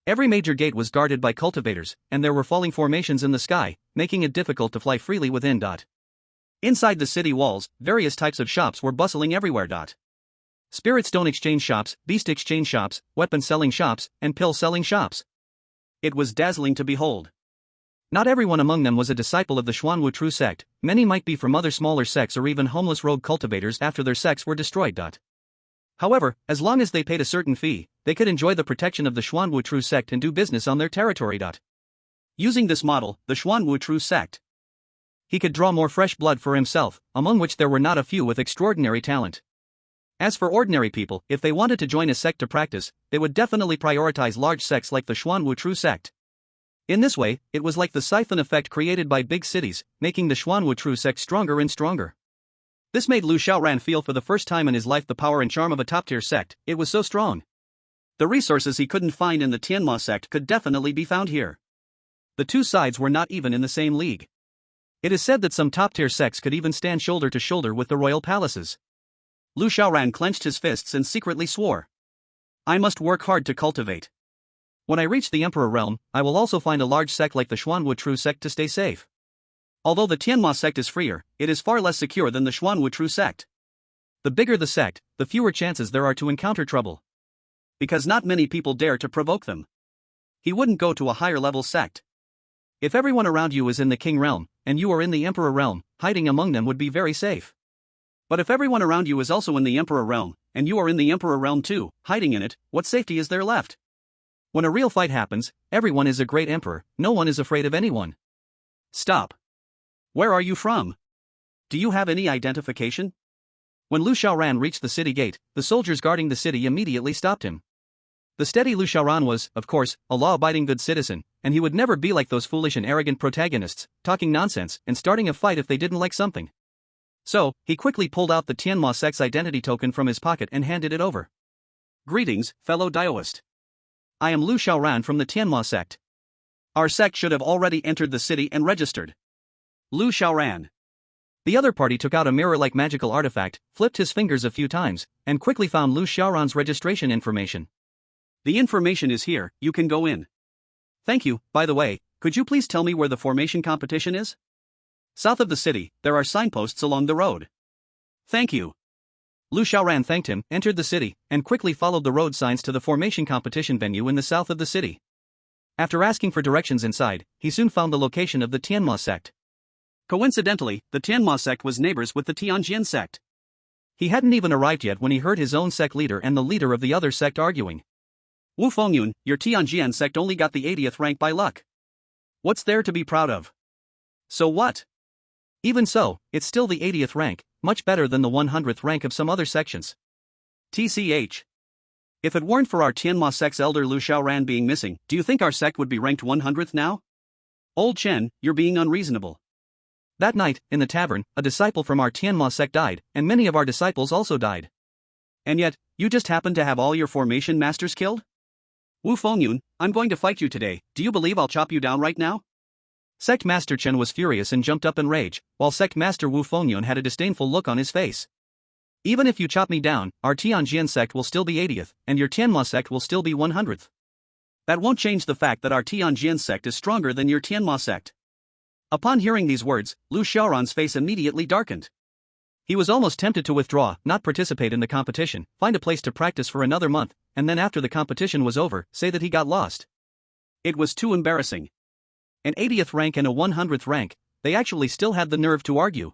Every major gate was guarded by cultivators, and there were falling formations in the sky, making it difficult to fly freely within. Inside the city walls, various types of shops were bustling everywhere. Spirit stone exchange shops, beast exchange shops, weapon selling shops, and pill selling shops. It was dazzling to behold. Not everyone among them was a disciple of the Xuanwutru sect, many might be from other smaller sects or even homeless rogue cultivators after their sects were destroyed. However, as long as they paid a certain fee, they could enjoy the protection of the Xuanwutru sect and do business on their territory. Using this model, the Xuanwutru sect, he could draw more fresh blood for himself, among which there were not a few with extraordinary talent. As for ordinary people, if they wanted to join a sect to practice, they would definitely prioritize large sects like the Xuanwutru sect. In this way, it was like the siphon effect created by big cities, making the Xuanwutru sect stronger and stronger. This made Lu Xiaoran feel for the first time in his life the power and charm of a top-tier sect, it was so strong. The resources he couldn't find in the Tianma sect could definitely be found here. The two sides were not even in the same league. It is said that some top-tier sects could even stand shoulder to shoulder with the royal palaces. Lu Xiaoran clenched his fists and secretly swore. I must work hard to cultivate. When I reach the Emperor realm, I will also find a large sect like the Xuanwutru sect to stay safe. Although the Tianma sect is freer, it is far less secure than the Xuanwutru sect. The bigger the sect, the fewer chances there are to encounter trouble. Because not many people dare to provoke them. He wouldn't go to a higher level sect. If everyone around you is in the King realm, and you are in the Emperor realm, hiding among them would be very safe. But if everyone around you is also in the Emperor realm, and you are in the Emperor realm too, hiding in it, what safety is there left? When a real fight happens, everyone is a great emperor, no one is afraid of anyone. Stop. Where are you from? Do you have any identification? When Lu Xiaoran reached the city gate, the soldiers guarding the city immediately stopped him. The steady Lu Xiaoran was, of course, a law-abiding good citizen, and he would never be like those foolish and arrogant protagonists, talking nonsense and starting a fight if they didn't like something. So, he quickly pulled out the Tianma sect's identity token from his pocket and handed it over. Greetings, fellow Daoist. I am Lu Xiaoran from the Tianma sect. Our sect should have already entered the city and registered. Lu Xiaoran. The other party took out a mirror-like magical artifact, flipped his fingers a few times, and quickly found Lu Xiaoran's registration information. The information is here, you can go in. Thank you. By the way, could you please tell me where the formation competition is? South of the city, there are signposts along the road. Thank you. Lu Xiaoran thanked him, entered the city, and quickly followed the road signs to the formation competition venue in the south of the city. After asking for directions inside, he soon found the location of the Tianma sect. Coincidentally, the Tianma sect was neighbors with the Tianjin sect. He hadn't even arrived yet when he heard his own sect leader and the leader of the other sect arguing. Wu Fengyun, your Tianjin sect only got the 80th rank by luck. What's there to be proud of? So what? Even so, it's still the 80th rank, much better than the 100th rank of some other sections. TCH. If it weren't for our Tianma sect's elder Lu Xiaoran being missing, do you think our sect would be ranked 100th now? Old Chen, you're being unreasonable. That night, in the tavern, a disciple from our Tianma sect died, and many of our disciples also died. And yet, you just happened to have all your formation masters killed? Wu Fengyun, I'm going to fight you today, do you believe I'll chop you down right now? Sect Master Chen was furious and jumped up in rage, while Sect Master Wu Fengyun had a disdainful look on his face. Even if you chop me down, our Tianjin sect will still be 80th, and your Tianma sect will still be 100th. That won't change the fact that our Tianjin sect is stronger than your Tianma sect. Upon hearing these words, Lu Xiaoran's face immediately darkened. He was almost tempted to withdraw, not participate in the competition, find a place to practice for another month, and then after the competition was over, say that he got lost. It was too embarrassing. An 80th rank and a 100th rank, they actually still had the nerve to argue.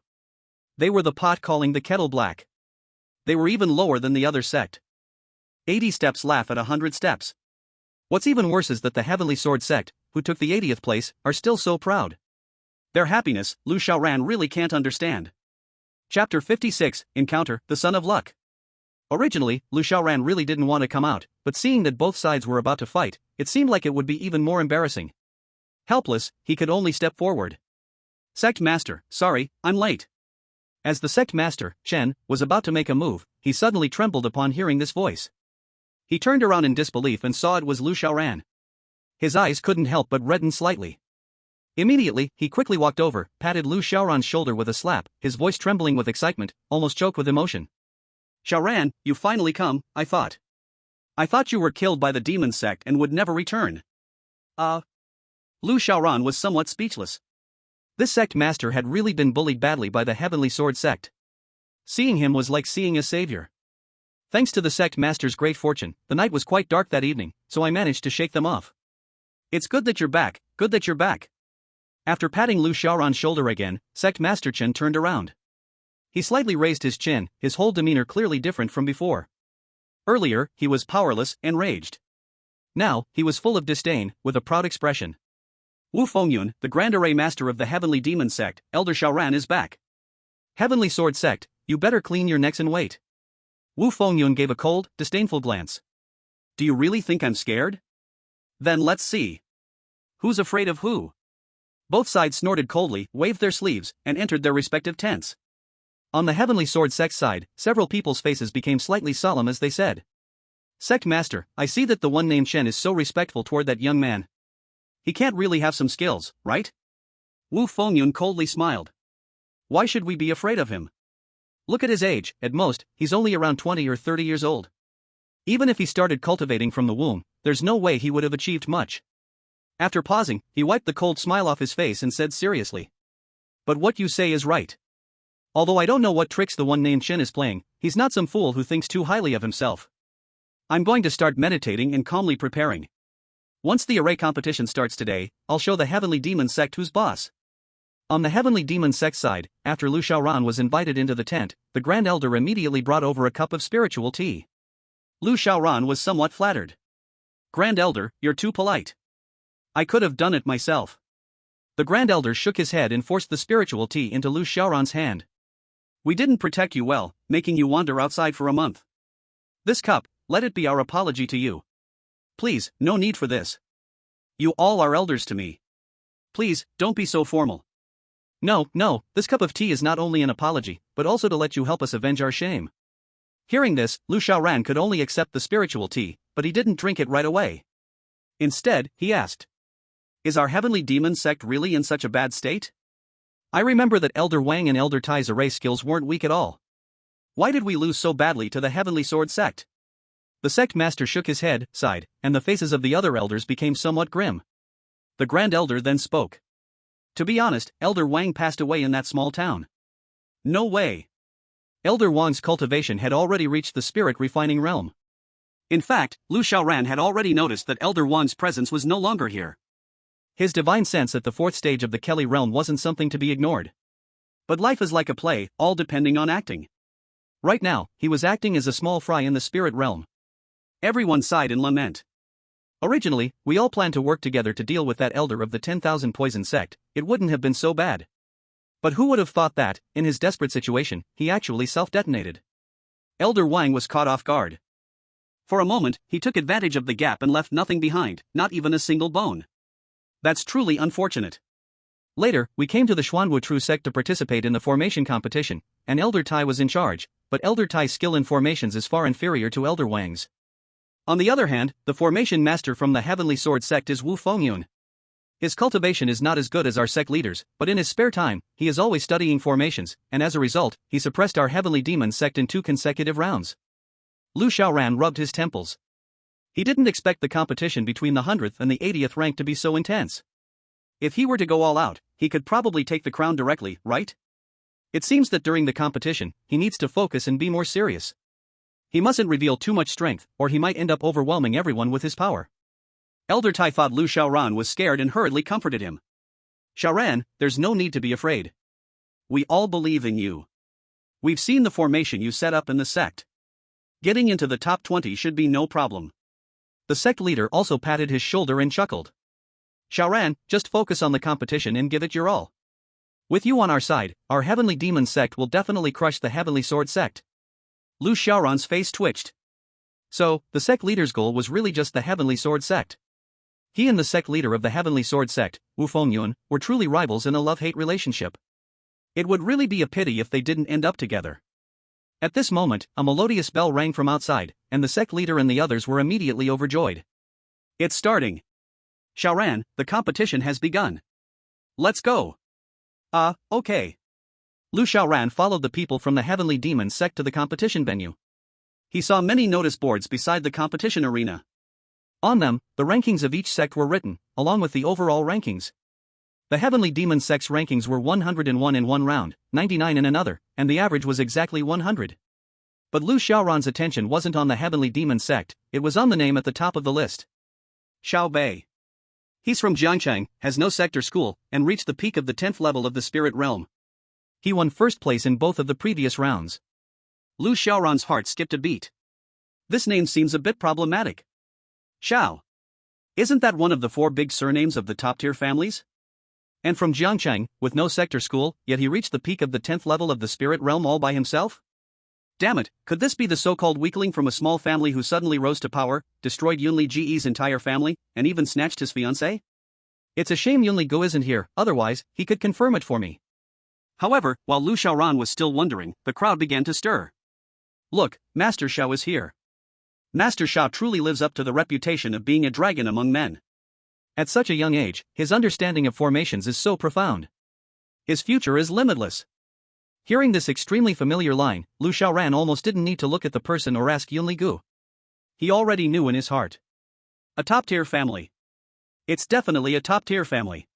They were the pot calling the kettle black. They were even lower than the other sect. 80 steps laugh at 100 steps. What's even worse is that the Heavenly Sword sect, who took the 80th place, are still so proud. Their happiness, Lu Xiaoran really can't understand. Chapter 56, Encounter, the Son of Luck. Originally, Lu Xiaoran really didn't want to come out, but seeing that both sides were about to fight, it seemed like it would be even more embarrassing. Helpless, he could only step forward. Sect Master, sorry, I'm late. As the sect master, Chen, was about to make a move, he suddenly trembled upon hearing this voice. He turned around in disbelief and saw it was Lu Xiaoran. His eyes couldn't help but redden slightly. Immediately, he quickly walked over, patted Lu Xiaoran's shoulder with a slap, his voice trembling with excitement, almost choked with emotion. Xiaoran, you finally come, I thought. I thought you were killed by the demon sect and would never return. Lu Xiaoran was somewhat speechless. This sect master had really been bullied badly by the Heavenly Sword sect. Seeing him was like seeing a savior. Thanks to the sect master's great fortune, the night was quite dark that evening, so I managed to shake them off. It's good that you're back, good that you're back. After patting Lu Xiaoran's shoulder again, Sect Master Chen turned around. He slightly raised his chin, his whole demeanor clearly different from before. Earlier, he was powerless, enraged. Now, he was full of disdain, with a proud expression. Wu Fengyun, the Grand Array Master of the Heavenly Demon Sect, Elder Xiaoran is back. Heavenly Sword Sect, you better clean your necks and wait. Wu Fengyun gave a cold, disdainful glance. Do you really think I'm scared? Then let's see. Who's afraid of who? Both sides snorted coldly, waved their sleeves, and entered their respective tents. On the Heavenly Sword Sect side, several people's faces became slightly solemn as they said. Sect Master, I see that the one named Chen is so respectful toward that young man. He can't really have some skills, right? Wu Fengyun coldly smiled. Why should we be afraid of him? Look at his age, at most, he's only around 20 or 30 years old. Even if he started cultivating from the womb, there's no way he would have achieved much. After pausing, he wiped the cold smile off his face and said seriously. But what you say is right. Although I don't know what tricks the one named Chen is playing, he's not some fool who thinks too highly of himself. I'm going to start meditating and calmly preparing. Once the array competition starts today, I'll show the Heavenly Demon Sect who's boss. On the Heavenly Demon Sect side, after Lu Xiaoran was invited into the tent, the Grand Elder immediately brought over a cup of spiritual tea. Lu Xiaoran was somewhat flattered. Grand Elder, you're too polite. I could have done it myself. The Grand Elder shook his head and forced the spiritual tea into Lu Xiaoran's hand. We didn't protect you well, making you wander outside for a month. This cup, let it be our apology to you. Please, no need for this. You all are elders to me. Please, don't be so formal. No, this cup of tea is not only an apology, but also to let you help us avenge our shame. Hearing this, Lu Xiaoran could only accept the spiritual tea, but he didn't drink it right away. Instead, he asked, Is our Heavenly Demon Sect really in such a bad state? I remember that Elder Wang and Elder Tai's array skills weren't weak at all. Why did we lose so badly to the Heavenly Sword Sect? The sect master shook his head, sighed, and the faces of the other elders became somewhat grim. The Grand Elder then spoke. To be honest, Elder Wang passed away in that small town. No way. Elder Wang's cultivation had already reached the spirit refining realm. In fact, Lu Xiaoran had already noticed that Elder Wang's presence was no longer here. His divine sense at the fourth stage of the Kelly realm wasn't something to be ignored. But life is like a play, all depending on acting. Right now, he was acting as a small fry in the spirit realm. Everyone sighed in lament. Originally, we all planned to work together to deal with that elder of the 10,000 poison sect. It wouldn't have been so bad. But who would have thought that, in his desperate situation, he actually self-detonated? Elder Wang was caught off guard. For a moment, he took advantage of the gap and left nothing behind, not even a single bone. That's truly unfortunate. Later, we came to the Xuanwu True sect to participate in the formation competition, and Elder Tai was in charge, but Elder Tai's skill in formations is far inferior to Elder Wang's. On the other hand, the formation master from the Heavenly Sword sect is Wu Fengyun. His cultivation is not as good as our sect leaders, but in his spare time, he is always studying formations, and as a result, he suppressed our Heavenly Demon sect in 2 consecutive rounds. Lu Xiaoran rubbed his temples. He didn't expect the competition between the 100th and the 80th rank to be so intense. If he were to go all out, he could probably take the crown directly, right? It seems that during the competition, he needs to focus and be more serious. He mustn't reveal too much strength, or he might end up overwhelming everyone with his power. Elder Tai thought Lu Xiaoran was scared and hurriedly comforted him. Xiaoran, there's no need to be afraid. We all believe in you. We've seen the formation you set up in the sect. Getting into the top 20 should be no problem. The sect leader also patted his shoulder and chuckled. Xiaoran, just focus on the competition and give it your all. With you on our side, our Heavenly Demon sect will definitely crush the Heavenly Sword sect. Lu Xiaoran's face twitched. So, the sect leader's goal was really just the Heavenly Sword sect. He and the sect leader of the Heavenly Sword sect, Wu Fengyun, were truly rivals in a love-hate relationship. It would really be a pity if they didn't end up together. At this moment, a melodious bell rang from outside, and the sect leader and the others were immediately overjoyed. It's starting. Xiaoran, the competition has begun. Let's go. Okay. Lu Xiaoran followed the people from the Heavenly Demon sect to the competition venue. He saw many notice boards beside the competition arena. On them, the rankings of each sect were written, along with the overall rankings. The Heavenly Demon sect's rankings were 101 in one round, 99 in another, and the average was exactly 100. But Lu Xiaoran's attention wasn't on the Heavenly Demon sect, it was on the name at the top of the list. Xiao Bei. He's from Jiangcheng, has no sect or school, and reached the peak of the 10th level of the spirit realm. He won first place in both of the previous rounds. Lu Xiaoran's heart skipped a beat. This name seems a bit problematic. Xiao. Isn't that one of the 4 big surnames of the top-tier families? And from Jiangcheng, with no sect or school, yet he reached the peak of the 10th level of the spirit realm all by himself? Damn it, could this be the so-called weakling from a small family who suddenly rose to power, destroyed Yunli Ge's entire family, and even snatched his fiancée? It's a shame Yunli Gu isn't here, otherwise, he could confirm it for me. However, while Lu Xiaoran was still wondering, the crowd began to stir. Look, Master Xiao is here. Master Xiao truly lives up to the reputation of being a dragon among men. At such a young age, his understanding of formations is so profound. His future is limitless. Hearing this extremely familiar line, Lu Xiaoran almost didn't need to look at the person or ask Yunli Gu. He already knew in his heart. A top-tier family. It's definitely a top-tier family.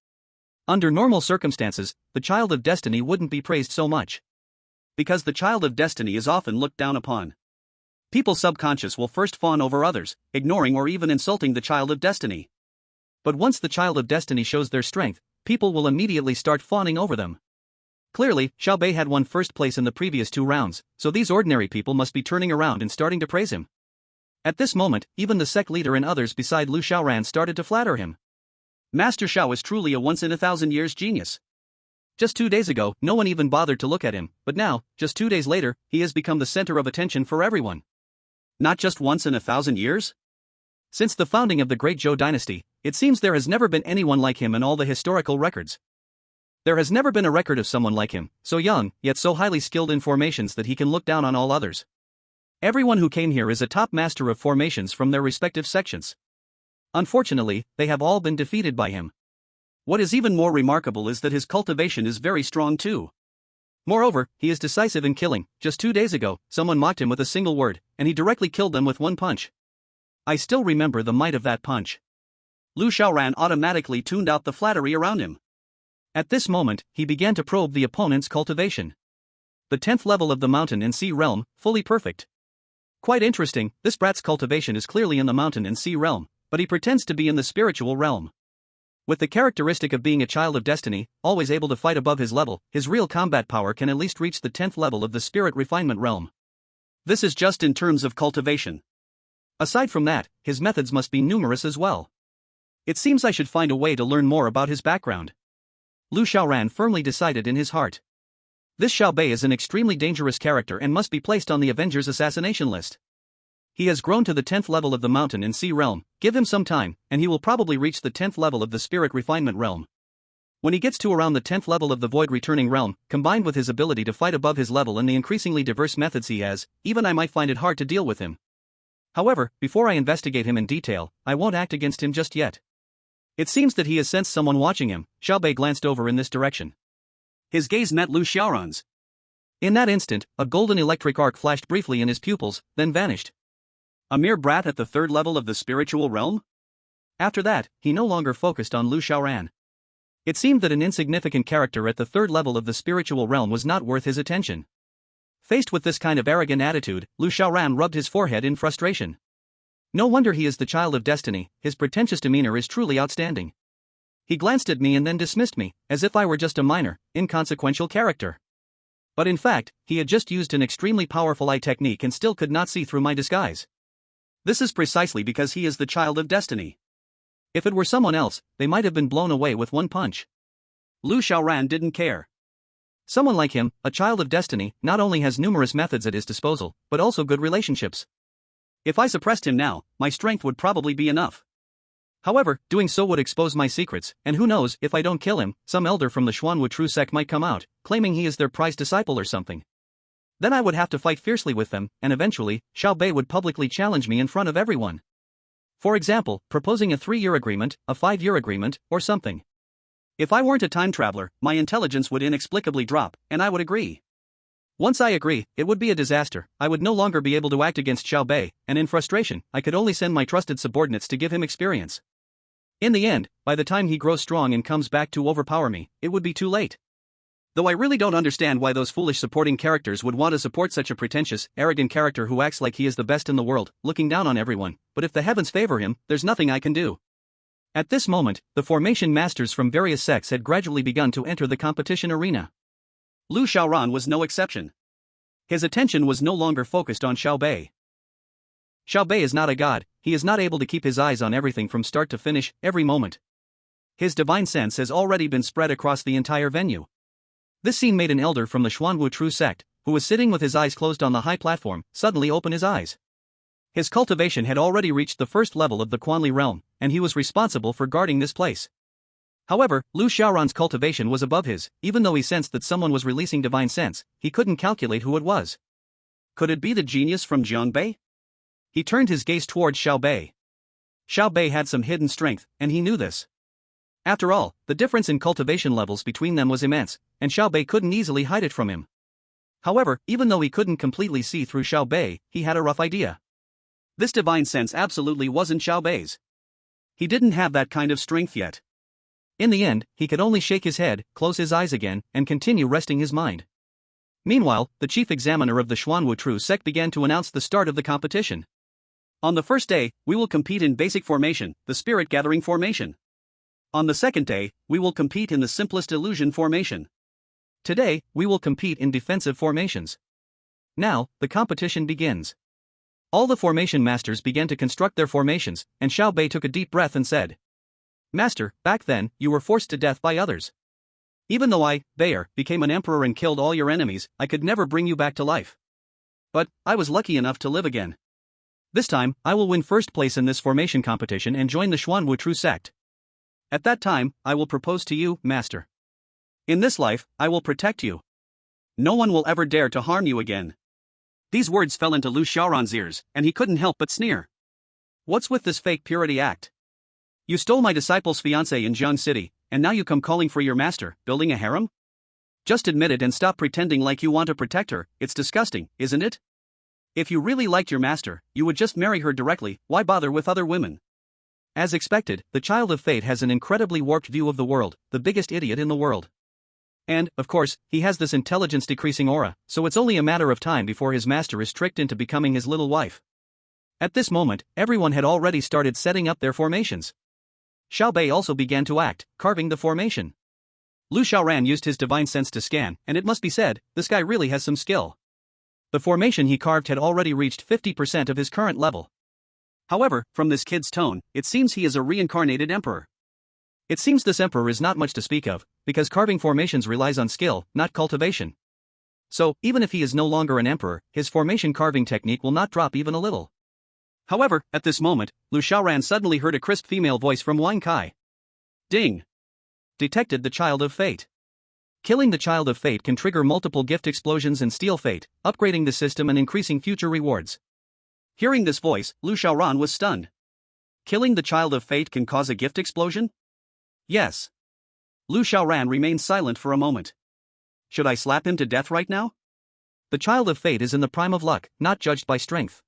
Under normal circumstances, the child of destiny wouldn't be praised so much. Because the child of destiny is often looked down upon. People's subconscious will first fawn over others, ignoring or even insulting the child of destiny. But once the child of destiny shows their strength, people will immediately start fawning over them. Clearly, Xiao Bei had won first place in the previous 2 rounds, so these ordinary people must be turning around and starting to praise him. At this moment, even the sect leader and others beside Lu Xiaoran started to flatter him. Master Xiao is truly a once-in-a-thousand-years genius. Just 2 days ago, no one even bothered to look at him, but now, just 2 days later, he has become the center of attention for everyone. Not just once in 1,000 years? Since the founding of the Great Zhou dynasty, it seems there has never been anyone like him in all the historical records. There has never been a record of someone like him, so young, yet so highly skilled in formations that he can look down on all others. Everyone who came here is a top master of formations from their respective sections. Unfortunately, they have all been defeated by him. What is even more remarkable is that his cultivation is very strong too. Moreover, he is decisive in killing. Just 2 days ago, someone mocked him with a single word, and he directly killed them with one punch. I still remember the might of that punch. Lu Xiaoran automatically tuned out the flattery around him. At this moment, he began to probe the opponent's cultivation. The 10th level of the mountain and sea realm, fully perfect. Quite interesting, this brat's cultivation is clearly in the mountain and sea realm, but he pretends to be in the spiritual realm. With the characteristic of being a child of destiny, always able to fight above his level, his real combat power can at least reach the 10th level of the spirit refinement realm. This is just in terms of cultivation. Aside from that, his methods must be numerous as well. It seems I should find a way to learn more about his background. Lu Xiaoran firmly decided in his heart. This Xiao Bei is an extremely dangerous character and must be placed on the Avengers assassination list. He has grown to the 10th level of the mountain and sea realm, give him some time, and he will probably reach the 10th level of the spirit refinement realm. When he gets to around the 10th level of the void returning realm, combined with his ability to fight above his level and the increasingly diverse methods he has, even I might find it hard to deal with him. However, before I investigate him in detail, I won't act against him just yet. It seems that he has sensed someone watching him. Xiao Bei glanced over in this direction. His gaze met Lu Xiaoran's. In that instant, a golden electric arc flashed briefly in his pupils, then vanished. A mere brat at the 3rd level of the spiritual realm? After that, he no longer focused on Lu Xiaoran. It seemed that an insignificant character at the 3rd level of the spiritual realm was not worth his attention. Faced with this kind of arrogant attitude, Lu Xiaoran rubbed his forehead in frustration. No wonder he is the child of destiny, his pretentious demeanor is truly outstanding. He glanced at me and then dismissed me, as if I were just a minor, inconsequential character. But in fact, he had just used an extremely powerful eye technique and still could not see through my disguise. This is precisely because he is the child of destiny. If it were someone else, they might have been blown away with one punch. Lu Xiaoran didn't care. Someone like him, a child of destiny, not only has numerous methods at his disposal, but also good relationships. If I suppressed him now, my strength would probably be enough. However, doing so would expose my secrets, and who knows, if I don't kill him, some elder from the Xuanwu True sect might come out, claiming he is their prized disciple or something. Then I would have to fight fiercely with them, and eventually, Xiao Bei would publicly challenge me in front of everyone. For example, proposing a 3-year agreement, a 5-year agreement, or something. If I weren't a time traveler, my intelligence would inexplicably drop, and I would agree. Once I agree, it would be a disaster. I would no longer be able to act against Xiao Bei, and in frustration, I could only send my trusted subordinates to give him experience. In the end, by the time he grows strong and comes back to overpower me, it would be too late. Though I really don't understand why those foolish supporting characters would want to support such a pretentious, arrogant character who acts like he is the best in the world, looking down on everyone, but if the heavens favor him, there's nothing I can do. At this moment, the formation masters from various sects had gradually begun to enter the competition arena. Lu Xiaoran was no exception. His attention was no longer focused on Xiao Bei. Xiao Bei is not a god, he is not able to keep his eyes on everything from start to finish, every moment. His divine sense has already been spread across the entire venue. This scene made an elder from the Xuanwu True sect, who was sitting with his eyes closed on the high platform, suddenly open his eyes. His cultivation had already reached the 1st level of the Quanli realm, and he was responsible for guarding this place. However, Lu Xiaoran's cultivation was above his, even though he sensed that someone was releasing divine sense, he couldn't calculate who it was. Could it be the genius from Jiangbei? He turned his gaze towards Xiao Bei. Xiao Bei had some hidden strength, and he knew this. After all, the difference in cultivation levels between them was immense, and Xiao Bei couldn't easily hide it from him. However, even though he couldn't completely see through Xiao Bei, he had a rough idea. This divine sense absolutely wasn't Xiao Bei's. He didn't have that kind of strength yet. In the end, he could only shake his head, close his eyes again, and continue resting his mind. Meanwhile, the chief examiner of the Xuanwu True sect began to announce the start of the competition. On the first day, we will compete in basic formation, the spirit gathering formation. On the second day, we will compete in the simplest illusion formation. Today, we will compete in defensive formations. Now, the competition begins. All the formation masters began to construct their formations, and Xiao Bei took a deep breath and said, "Master, back then, you were forced to death by others. Even though I, Bayer, became an emperor and killed all your enemies, I could never bring you back to life. But, I was lucky enough to live again. This time, I will win first place in this formation competition and join the Xuanwu True sect. At that time, I will propose to you, Master. In this life, I will protect you. No one will ever dare to harm you again." These words fell into Lu Xiaoran's ears, and he couldn't help but sneer. What's with this fake purity act? You stole my disciple's fiancée in Jiang City, and now you come calling for your master, building a harem? Just admit it and stop pretending like you want to protect her, it's disgusting, isn't it? If you really liked your master, you would just marry her directly, why bother with other women? As expected, the Child of Fate has an incredibly warped view of the world, the biggest idiot in the world. And, of course, he has this intelligence-decreasing aura, so it's only a matter of time before his master is tricked into becoming his little wife. At this moment, everyone had already started setting up their formations. Xiao Bei also began to act, carving the formation. Lu Xiaoran used his divine sense to scan, and it must be said, this guy really has some skill. The formation he carved had already reached 50% of his current level. However, from this kid's tone, it seems he is a reincarnated emperor. It seems this emperor is not much to speak of, because carving formations relies on skill, not cultivation. So, even if he is no longer an emperor, his formation carving technique will not drop even a little. However, at this moment, Lu Xiaoran suddenly heard a crisp female voice from Wang Kai. Ding! Detected the Child of Fate. Killing the Child of Fate can trigger multiple gift explosions and steal fate, upgrading the system and increasing future rewards. Hearing this voice, Lu Xiaoran was stunned. Killing the Child of Fate can cause a gift explosion? Yes. Lu Xiaoran remained silent for a moment. Should I slap him to death right now? The Child of Fate is in the prime of luck, not judged by strength.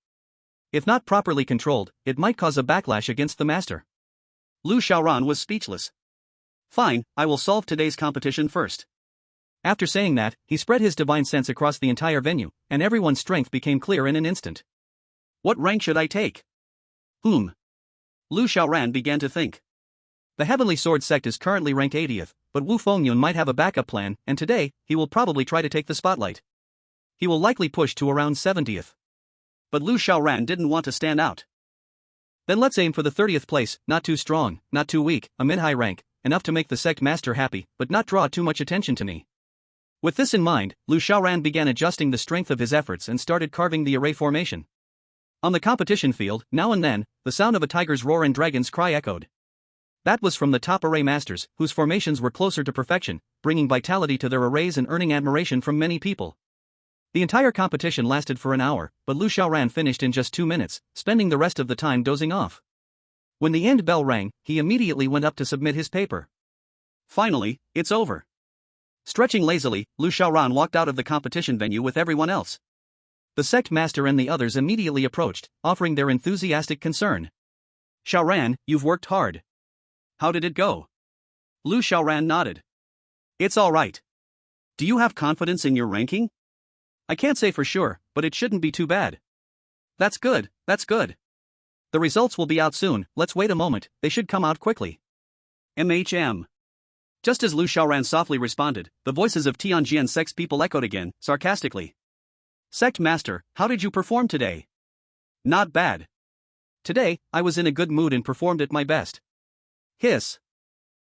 If not properly controlled, it might cause a backlash against the master. Lu Xiaoran was speechless. Fine, I will solve today's competition first. After saying that, he spread his divine sense across the entire venue, and everyone's strength became clear in an instant. What rank should I take? Lu Xiaoran began to think. The Heavenly Sword sect is currently ranked 80th, but Wu Fengyun might have a backup plan, and today, he will probably try to take the spotlight. He will likely push to around 70th. But Lu Xiaoran didn't want to stand out. Then let's aim for the 30th place, not too strong, not too weak, a mid-high rank, enough to make the sect master happy, but not draw too much attention to me. With this in mind, Lu Xiaoran began adjusting the strength of his efforts and started carving the array formation. On the competition field, now and then, the sound of a tiger's roar and dragon's cry echoed. That was from the top array masters, whose formations were closer to perfection, bringing vitality to their arrays and earning admiration from many people. The entire competition lasted for an hour, but Lu Xiaoran finished in just 2 minutes, spending the rest of the time dozing off. When the end bell rang, he immediately went up to submit his paper. Finally, it's over. Stretching lazily, Lu Xiaoran walked out of the competition venue with everyone else. The sect master and the others immediately approached, offering their enthusiastic concern. Xiaoran, you've worked hard. How did it go? Lu Xiaoran nodded. It's all right. Do you have confidence in your ranking? I can't say for sure, but it shouldn't be too bad. That's good, that's good. The results will be out soon, let's wait a moment, they should come out quickly. MHM. Just as Lu Xiaoran softly responded, the voices of Tianjian sect's people echoed again, sarcastically. Sect Master, how did you perform today? Not bad. Today, I was in a good mood and performed at my best. Hiss.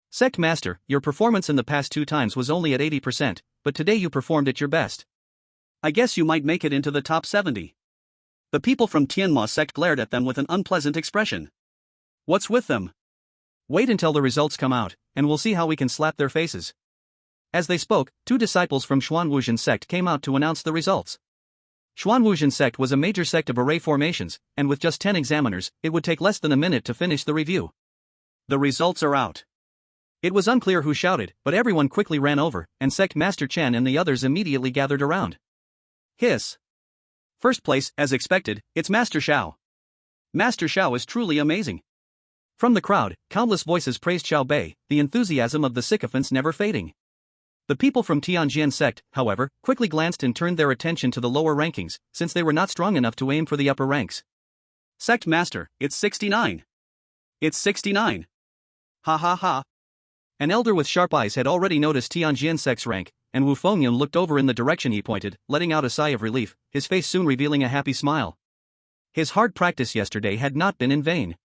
Sect Master, your performance in the past 2 times was only at 80%, but today you performed at your best. I guess you might make it into the top 70. The people from Tianma sect glared at them with an unpleasant expression. What's with them? Wait until the results come out, and we'll see how we can slap their faces. As they spoke, 2 disciples from Xuanwuzhen sect came out to announce the results. Xuanwuzhen sect was a major sect of array formations, and with just 10 examiners, it would take less than a minute to finish the review. The results are out. It was unclear who shouted, but everyone quickly ran over, and Sect Master Chen and the others immediately gathered around. Hiss. First place, as expected, it's Master Xiao. Master Xiao is truly amazing. From the crowd, countless voices praised Xiao Bei, the enthusiasm of the sycophants never fading. The people from Tianjian sect, however, quickly glanced and turned their attention to the lower rankings, since they were not strong enough to aim for the upper ranks. Sect Master, it's 69. It's 69. Ha ha ha. An elder with sharp eyes had already noticed Tianjian sect's rank, and Wu Fengyun looked over in the direction he pointed, letting out a sigh of relief, his face soon revealing a happy smile. His hard practice yesterday had not been in vain.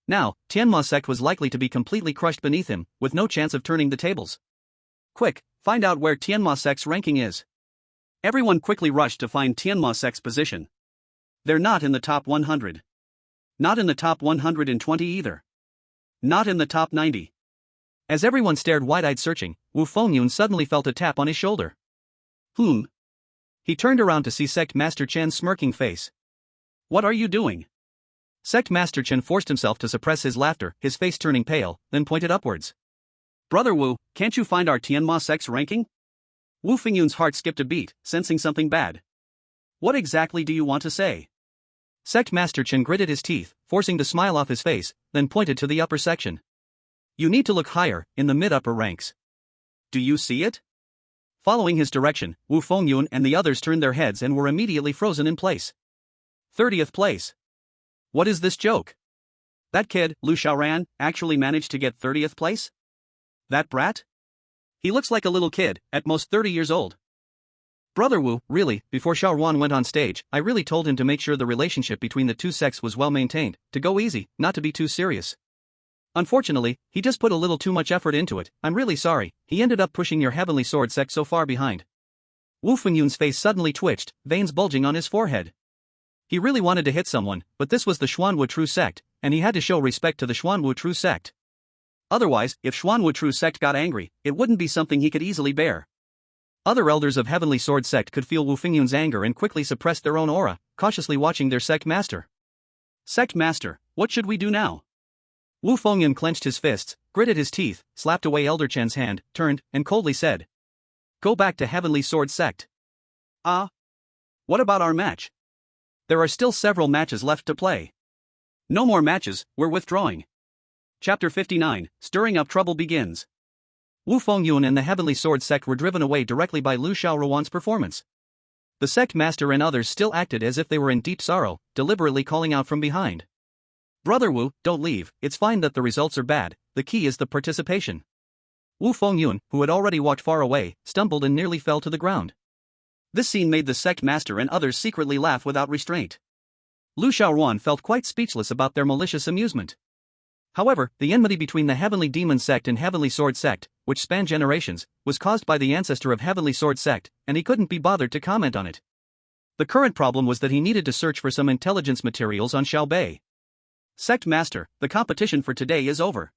Now, Tianma sect was likely to be completely crushed beneath him, with no chance of turning the tables. Quick, find out where Tianma sect's ranking is. Everyone quickly rushed to find Tianma sect's position. They're not in the top 100. Not in the top 120 either. Not in the top 90. As everyone stared wide-eyed searching, Wu Fengyun suddenly felt a tap on his shoulder. He turned around to see Sect Master Chen's smirking face. What are you doing? Sect Master Chen forced himself to suppress his laughter, his face turning pale, then pointed upwards. Brother Wu, can't you find our Tianma sect's ranking? Wu Fengyun's heart skipped a beat, sensing something bad. What exactly do you want to say? Sect Master Chen gritted his teeth, forcing the smile off his face, then pointed to the upper section. You need to look higher, in the mid-upper ranks. Do you see it? Following his direction, Wu Fengyun and the others turned their heads and were immediately frozen in place. 30th place. What is this joke? That kid, Lu Xiaoran, actually managed to get 30th place? That brat? He looks like a little kid, at most 30 years old. Brother Wu, really, before Xiaoran went on stage, I really told him to make sure the relationship between the two sects was well maintained, to go easy, not to be too serious. Unfortunately, he just put a little too much effort into it. I'm really sorry, he ended up pushing your Heavenly Sword sect so far behind. Wu Fengyun's face suddenly twitched, veins bulging on his forehead. He really wanted to hit someone, but this was the Xuanwu True sect, and he had to show respect to the Xuanwu True sect. Otherwise, if Xuanwu True sect got angry, it wouldn't be something he could easily bear. Other elders of Heavenly Sword sect could feel Wu Fengyun's anger and quickly suppressed their own aura, cautiously watching their sect master. Sect master, what should we do now? Wu Fengyun clenched his fists, gritted his teeth, slapped away Elder Chen's hand, turned, and coldly said, Go back to Heavenly Sword sect. What about our match? There are still several matches left to play. No more matches, we're withdrawing. Chapter 59, Stirring Up Trouble begins. Wu Fengyun and the Heavenly Sword sect were driven away directly by Lu Xiaoruan's performance. The sect master and others still acted as if they were in deep sorrow, deliberately calling out from behind. Brother Wu, don't leave, it's fine that the results are bad, the key is the participation. Wu Fengyun, who had already walked far away, stumbled and nearly fell to the ground. This scene made the sect master and others secretly laugh without restraint. Lu Xiaoruan felt quite speechless about their malicious amusement. However, the enmity between the Heavenly Demon sect and Heavenly Sword sect, which spanned generations, was caused by the ancestor of Heavenly Sword sect, and he couldn't be bothered to comment on it. The current problem was that he needed to search for some intelligence materials on Xiaobei. Sect master, the competition for today is over.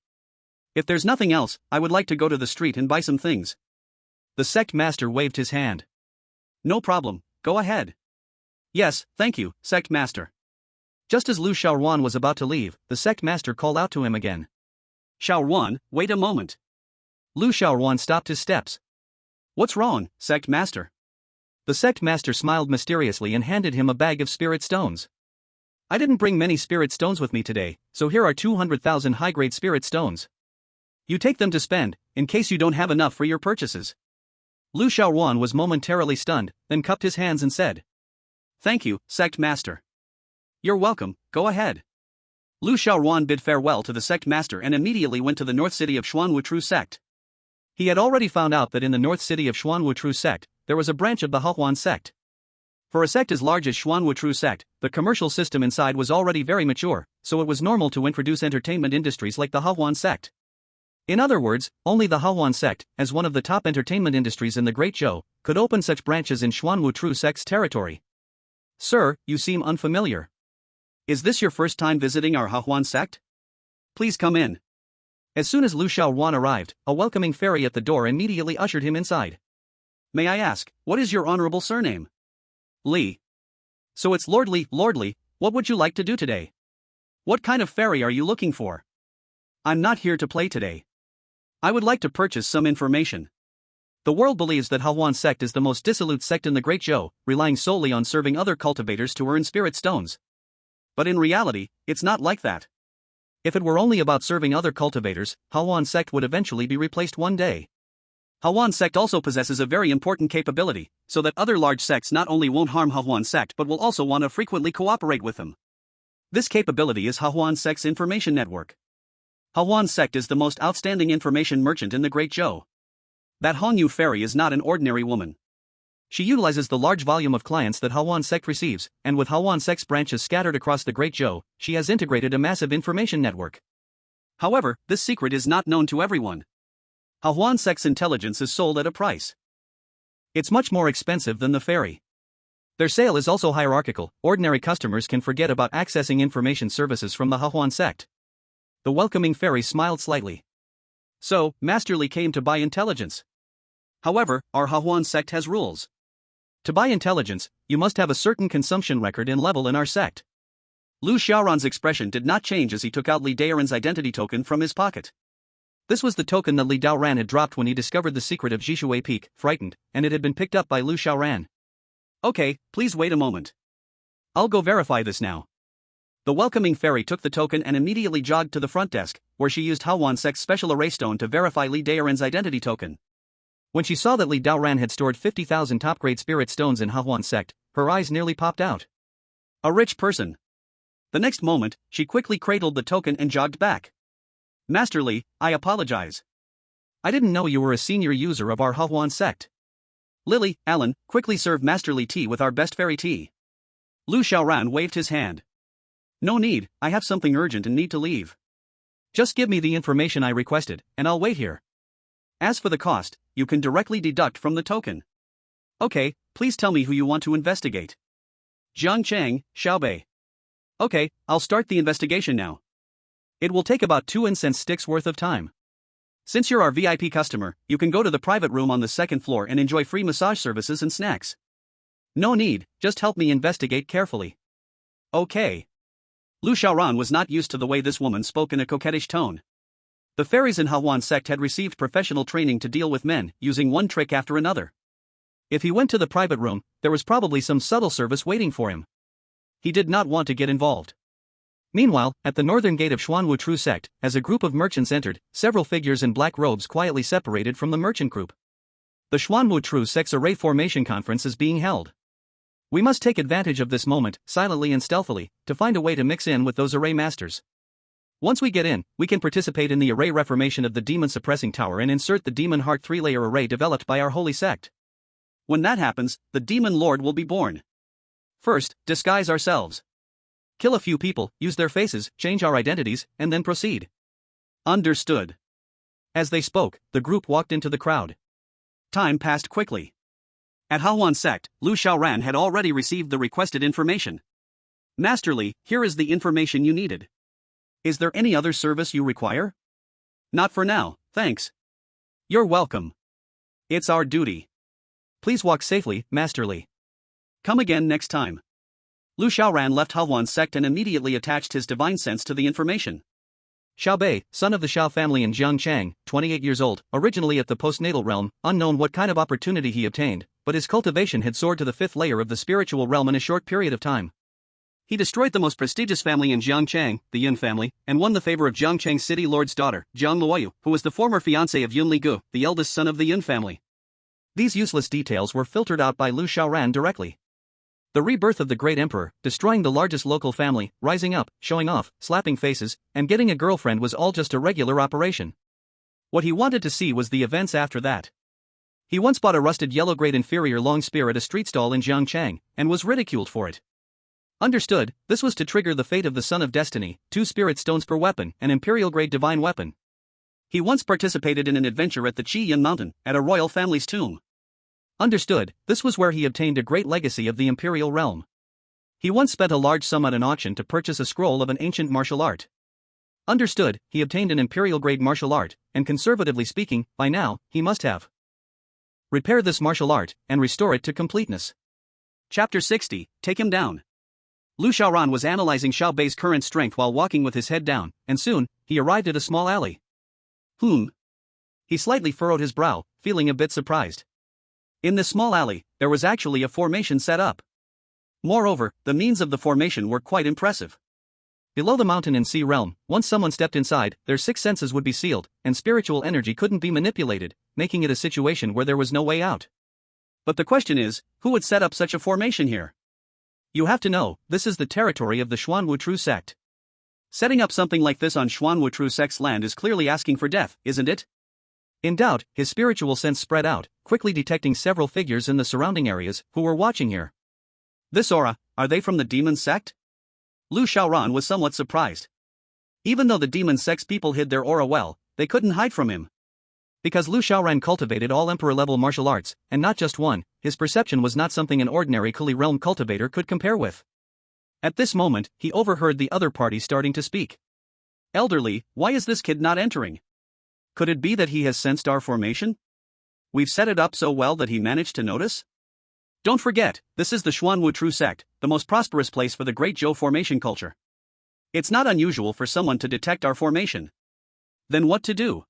If there's nothing else, I would like to go to the street and buy some things. The sect master waved his hand. No problem, go ahead. Yes, thank you, sect master. Just as Lu Xiaoruan was about to leave, the sect master called out to him again. Xiaoruan, wait a moment. Lu Xiaoruan stopped his steps. What's wrong, sect master? The sect master smiled mysteriously and handed him a bag of spirit stones. I didn't bring many spirit stones with me today, so here are 200,000 high-grade spirit stones. You take them to spend, in case you don't have enough for your purchases. Lu Xiaoruan was momentarily stunned, then cupped his hands and said, Thank you, sect master. You're welcome, go ahead. Lu Xiaoruan bid farewell to the sect master and immediately went to the north city of Xuanwu True sect. He had already found out that in the north city of Xuanwu True sect, there was a branch of the Hahuan sect. For a sect as large as Xuanwu True sect, the commercial system inside was already very mature, so it was normal to introduce entertainment industries like the Hahuan sect. In other words, only the Hahuan sect, as one of the top entertainment industries in the Great Zhou, could open such branches in Xuanwu True sect's territory. Sir, you seem unfamiliar. Is this your first time visiting our Hahuan sect? Please come in. As soon as Lu Xiaoruan arrived, a welcoming fairy at the door immediately ushered him inside. May I ask, what is your honorable surname? Li. So it's Lord Li, what would you like to do today? What kind of fairy are you looking for? I'm not here to play today. I would like to purchase some information. The world believes that Hahuan sect is the most dissolute sect in the Great Zhou, relying solely on serving other cultivators to earn spirit stones. But in reality, it's not like that. If it were only about serving other cultivators, Hahuan sect would eventually be replaced one day. Hahuan sect also possesses a very important capability, so that other large sects not only won't harm Hahuan sect but will also want to frequently cooperate with them. This capability is Hahuan sect's information network. Hahuan sect is the most outstanding information merchant in the Great Zhou. That Hongyu fairy is not an ordinary woman. She utilizes the large volume of clients that Hahuan sect receives, and with Hahuan sect's branches scattered across the Great Zhou, she has integrated a massive information network. However, this secret is not known to everyone. Hahuan sect's intelligence is sold at a price. It's much more expensive than the fairy. Their sale is also hierarchical. Ordinary customers can forget about accessing information services from the Hahuan sect. The welcoming fairy smiled slightly. So, Master Li came to buy intelligence. However, our Hahuan sect has rules. To buy intelligence, you must have a certain consumption record and level in our sect. Lu Xiaoran's expression did not change as he took out Li Daoran's identity token from his pocket. This was the token that Li Daoran had dropped when he discovered the secret of Jishui Peak, frightened, and it had been picked up by Lu Xiaoran. Okay, please wait a moment. I'll go verify this now. The welcoming fairy took the token and immediately jogged to the front desk, where she used Hawan Sect's special array stone to verify Li Daoran's identity token. When she saw that Li Daoran had stored 50,000 top-grade spirit stones in Hawan Sect, her eyes nearly popped out. A rich person. The next moment, she quickly cradled the token and jogged back. Master Li, I apologize. I didn't know you were a senior user of our Hawan Sect. Lily, Alan, quickly serve Master Li tea with our best fairy tea. Lu Xiaoran waved his hand. No need, I have something urgent and need to leave. Just give me the information I requested, and I'll wait here. As for the cost, you can directly deduct from the token. Okay, please tell me who you want to investigate. Jiang Chang, Xiaobei. Okay, I'll start the investigation now. It will take about 2 incense sticks worth of time. Since you're our VIP customer, you can go to the private room on the second floor and enjoy free massage services and snacks. No need, just help me investigate carefully. Okay. Lu Xiaoran was not used to the way this woman spoke in a coquettish tone. The fairies in Hawan Sect had received professional training to deal with men, using one trick after another. If he went to the private room, there was probably some subtle service waiting for him. He did not want to get involved. Meanwhile, at the northern gate of Xuanwu True Sect, as a group of merchants entered, several figures in black robes quietly separated from the merchant group. The Xuanwu True Sect's Array Formation Conference is being held. We must take advantage of this moment, silently and stealthily, to find a way to mix in with those array masters. Once we get in, we can participate in the array reformation of the demon suppressing tower and insert the demon heart 3-layer array developed by our holy sect. When that happens, the demon lord will be born. First, disguise ourselves. Kill a few people, use their faces, change our identities, and then proceed. Understood. As they spoke, the group walked into the crowd. Time passed quickly. At Hawan Sect, Lu Xiaoran had already received the requested information. Master Li, here is the information you needed. Is there any other service you require? Not for now, thanks. You're welcome. It's our duty. Please walk safely, Master Li. Come again next time. Lu Xiaoran left Hawan Sect and immediately attached his divine sense to the information. Xiaobei, son of the Xiao family and Jiang Chang, 28 years old, originally at the postnatal realm, unknown what kind of opportunity he obtained, but his cultivation had soared to the 5th layer of the spiritual realm in a short period of time. He destroyed the most prestigious family in Jiang Chang, the Yin family, and won the favor of Jiang Chang city lord's daughter, Jiang Luoyu, who was the former fiancé of Yun Ligu, the eldest son of the Yin family. These useless details were filtered out by Lu Xiaoran directly. The rebirth of the great emperor, destroying the largest local family, rising up, showing off, slapping faces, and getting a girlfriend was all just a regular operation. What he wanted to see was the events after that. He once bought a rusted yellow grade inferior long spear at a street stall in Jiangchang, and was ridiculed for it. Understood, this was to trigger the fate of the Son of Destiny, 2 spirit stones per weapon, an imperial grade divine weapon. He once participated in an adventure at the Qi Yin Mountain, at a royal family's tomb. Understood, this was where he obtained a great legacy of the imperial realm. He once spent a large sum at an auction to purchase a scroll of an ancient martial art. Understood, he obtained an imperial grade martial art, and conservatively speaking, by now, he must have repair this martial art, and restore it to completeness. Chapter 60, Take Him Down. Lu Xiaoran was analyzing Xiaobei's current strength while walking with his head down, and soon, he arrived at a small alley. He slightly furrowed his brow, feeling a bit surprised. In this small alley, there was actually a formation set up. Moreover, the means of the formation were quite impressive. Below the mountain and sea realm, once someone stepped inside, their 6 senses would be sealed, and spiritual energy couldn't be manipulated, making it a situation where there was no way out. But the question is, who would set up such a formation here? You have to know, this is the territory of the Xuanwu True Sect. Setting up something like this on Xuanwu True Sect's land is clearly asking for death, isn't it? In doubt, his spiritual sense spread out, quickly detecting several figures in the surrounding areas who were watching here. This aura, are they from the demon sect? Lu Xiaoran was somewhat surprised. Even though the demon sect's people hid their aura well, they couldn't hide from him. Because Lu Xiaoran cultivated all emperor-level martial arts, and not just one, his perception was not something an ordinary Kali realm cultivator could compare with. At this moment, he overheard the other party starting to speak. Elderly, why is this kid not entering? Could it be that he has sensed our formation? We've set it up so well that he managed to notice? Don't forget, this is the Xuanwu True Sect, the most prosperous place for the Great Zhou formation culture. It's not unusual for someone to detect our formation. Then what to do?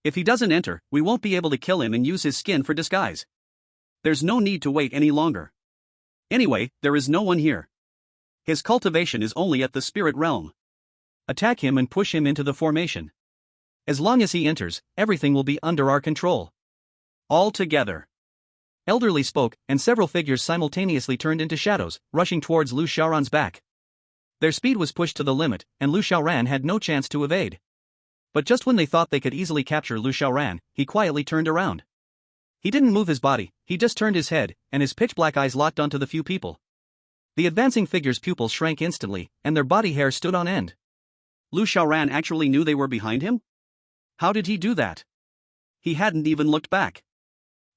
If he doesn't enter, we won't be able to kill him and use his skin for disguise. There's no need to wait any longer. Anyway, there is no one here. His cultivation is only at the spirit realm. Attack him and push him into the formation. As long as he enters, everything will be under our control. All together. Elderly spoke, and several figures simultaneously turned into shadows, rushing towards Lu Xiaoran's back. Their speed was pushed to the limit, and Lu Xiaoran had no chance to evade. But just when they thought they could easily capture Lu Xiaoran, he quietly turned around. He didn't move his body, he just turned his head, and his pitch-black eyes locked onto the few people. The advancing figure's pupils shrank instantly, and their body hair stood on end. Lu Xiaoran actually knew they were behind him? How did he do that? He hadn't even looked back.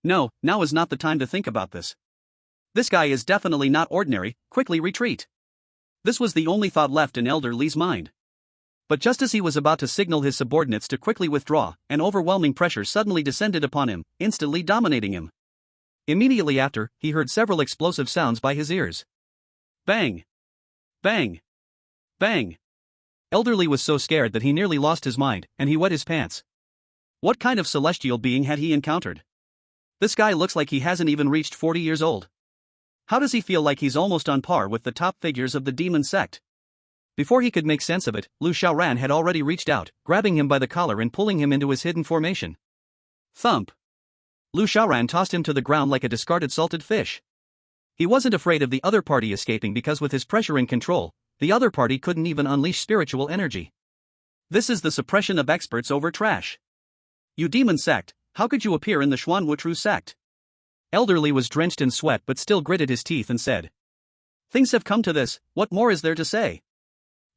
No, now is not the time to think about this. This guy is definitely not ordinary, quickly retreat. This was the only thought left in Elder Li's mind. But just as he was about to signal his subordinates to quickly withdraw, an overwhelming pressure suddenly descended upon him, instantly dominating him. Immediately after, he heard several explosive sounds by his ears. Bang! Bang! Bang! Elderly was so scared that he nearly lost his mind, and he wet his pants. What kind of celestial being had he encountered? This guy looks like he hasn't even reached 40 years old. How does he feel like he's almost on par with the top figures of the demon sect? Before he could make sense of it, Lu Xiaoran had already reached out, grabbing him by the collar and pulling him into his hidden formation. Thump! Lu Xiaoran tossed him to the ground like a discarded salted fish. He wasn't afraid of the other party escaping because with his pressure and control, the other party couldn't even unleash spiritual energy. This is the suppression of experts over trash. You demon sect, how could you appear in the Xuanwu sect? Elderly was drenched in sweat but still gritted his teeth and said, "Things have come to this, what more is there to say?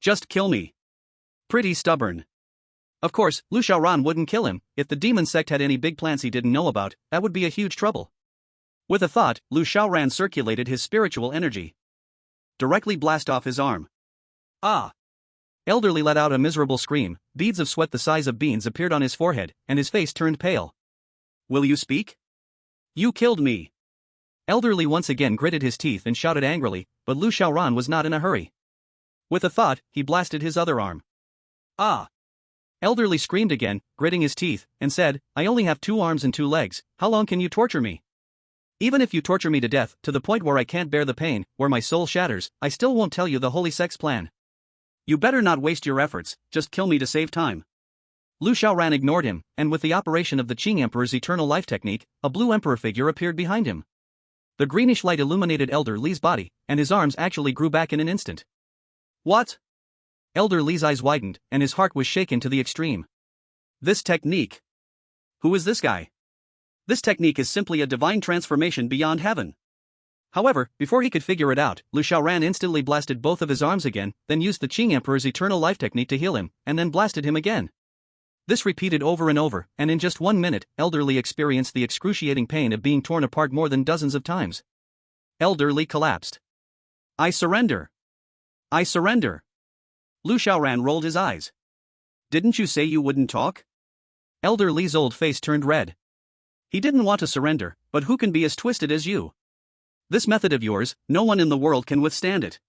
Just kill me." Pretty stubborn. Of course, Lu Xiaoran wouldn't kill him. If the demon sect had any big plans he didn't know about, that would be a huge trouble. With a thought, Lu Xiaoran circulated his spiritual energy. Directly blast off his arm. Ah! Elderly let out a miserable scream, beads of sweat the size of beans appeared on his forehead, and his face turned pale. Will you speak? You killed me. Elderly once again gritted his teeth and shouted angrily, but Lu Xiaoran was not in a hurry. With a thought, he blasted his other arm. Ah! Elderly screamed again, gritting his teeth, and said, "I only have 2 arms and 2 legs, how long can you torture me? Even if you torture me to death, to the point where I can't bear the pain, where my soul shatters, I still won't tell you the holy sect's plan. You better not waste your efforts, just kill me to save time." Lu Xiaoran ignored him, and with the operation of the Qing Emperor's eternal life technique, a blue emperor figure appeared behind him. The greenish light illuminated Elder Li's body, and his arms actually grew back in an instant. What? Elder Li's eyes widened, and his heart was shaken to the extreme. This technique. Who is this guy? This technique is simply a divine transformation beyond heaven. However, before he could figure it out, Lu Xiaoran instantly blasted both of his arms again, then used the Qing Emperor's eternal life technique to heal him, and then blasted him again. This repeated over and over, and in just 1 minute, Elderly experienced the excruciating pain of being torn apart more than dozens of times. Elderly collapsed. I surrender. I surrender. Lu Xiaoran rolled his eyes. Didn't you say you wouldn't talk? Elder Li's old face turned red. He didn't want to surrender, but who can be as twisted as you? This method of yours, no one in the world can withstand it.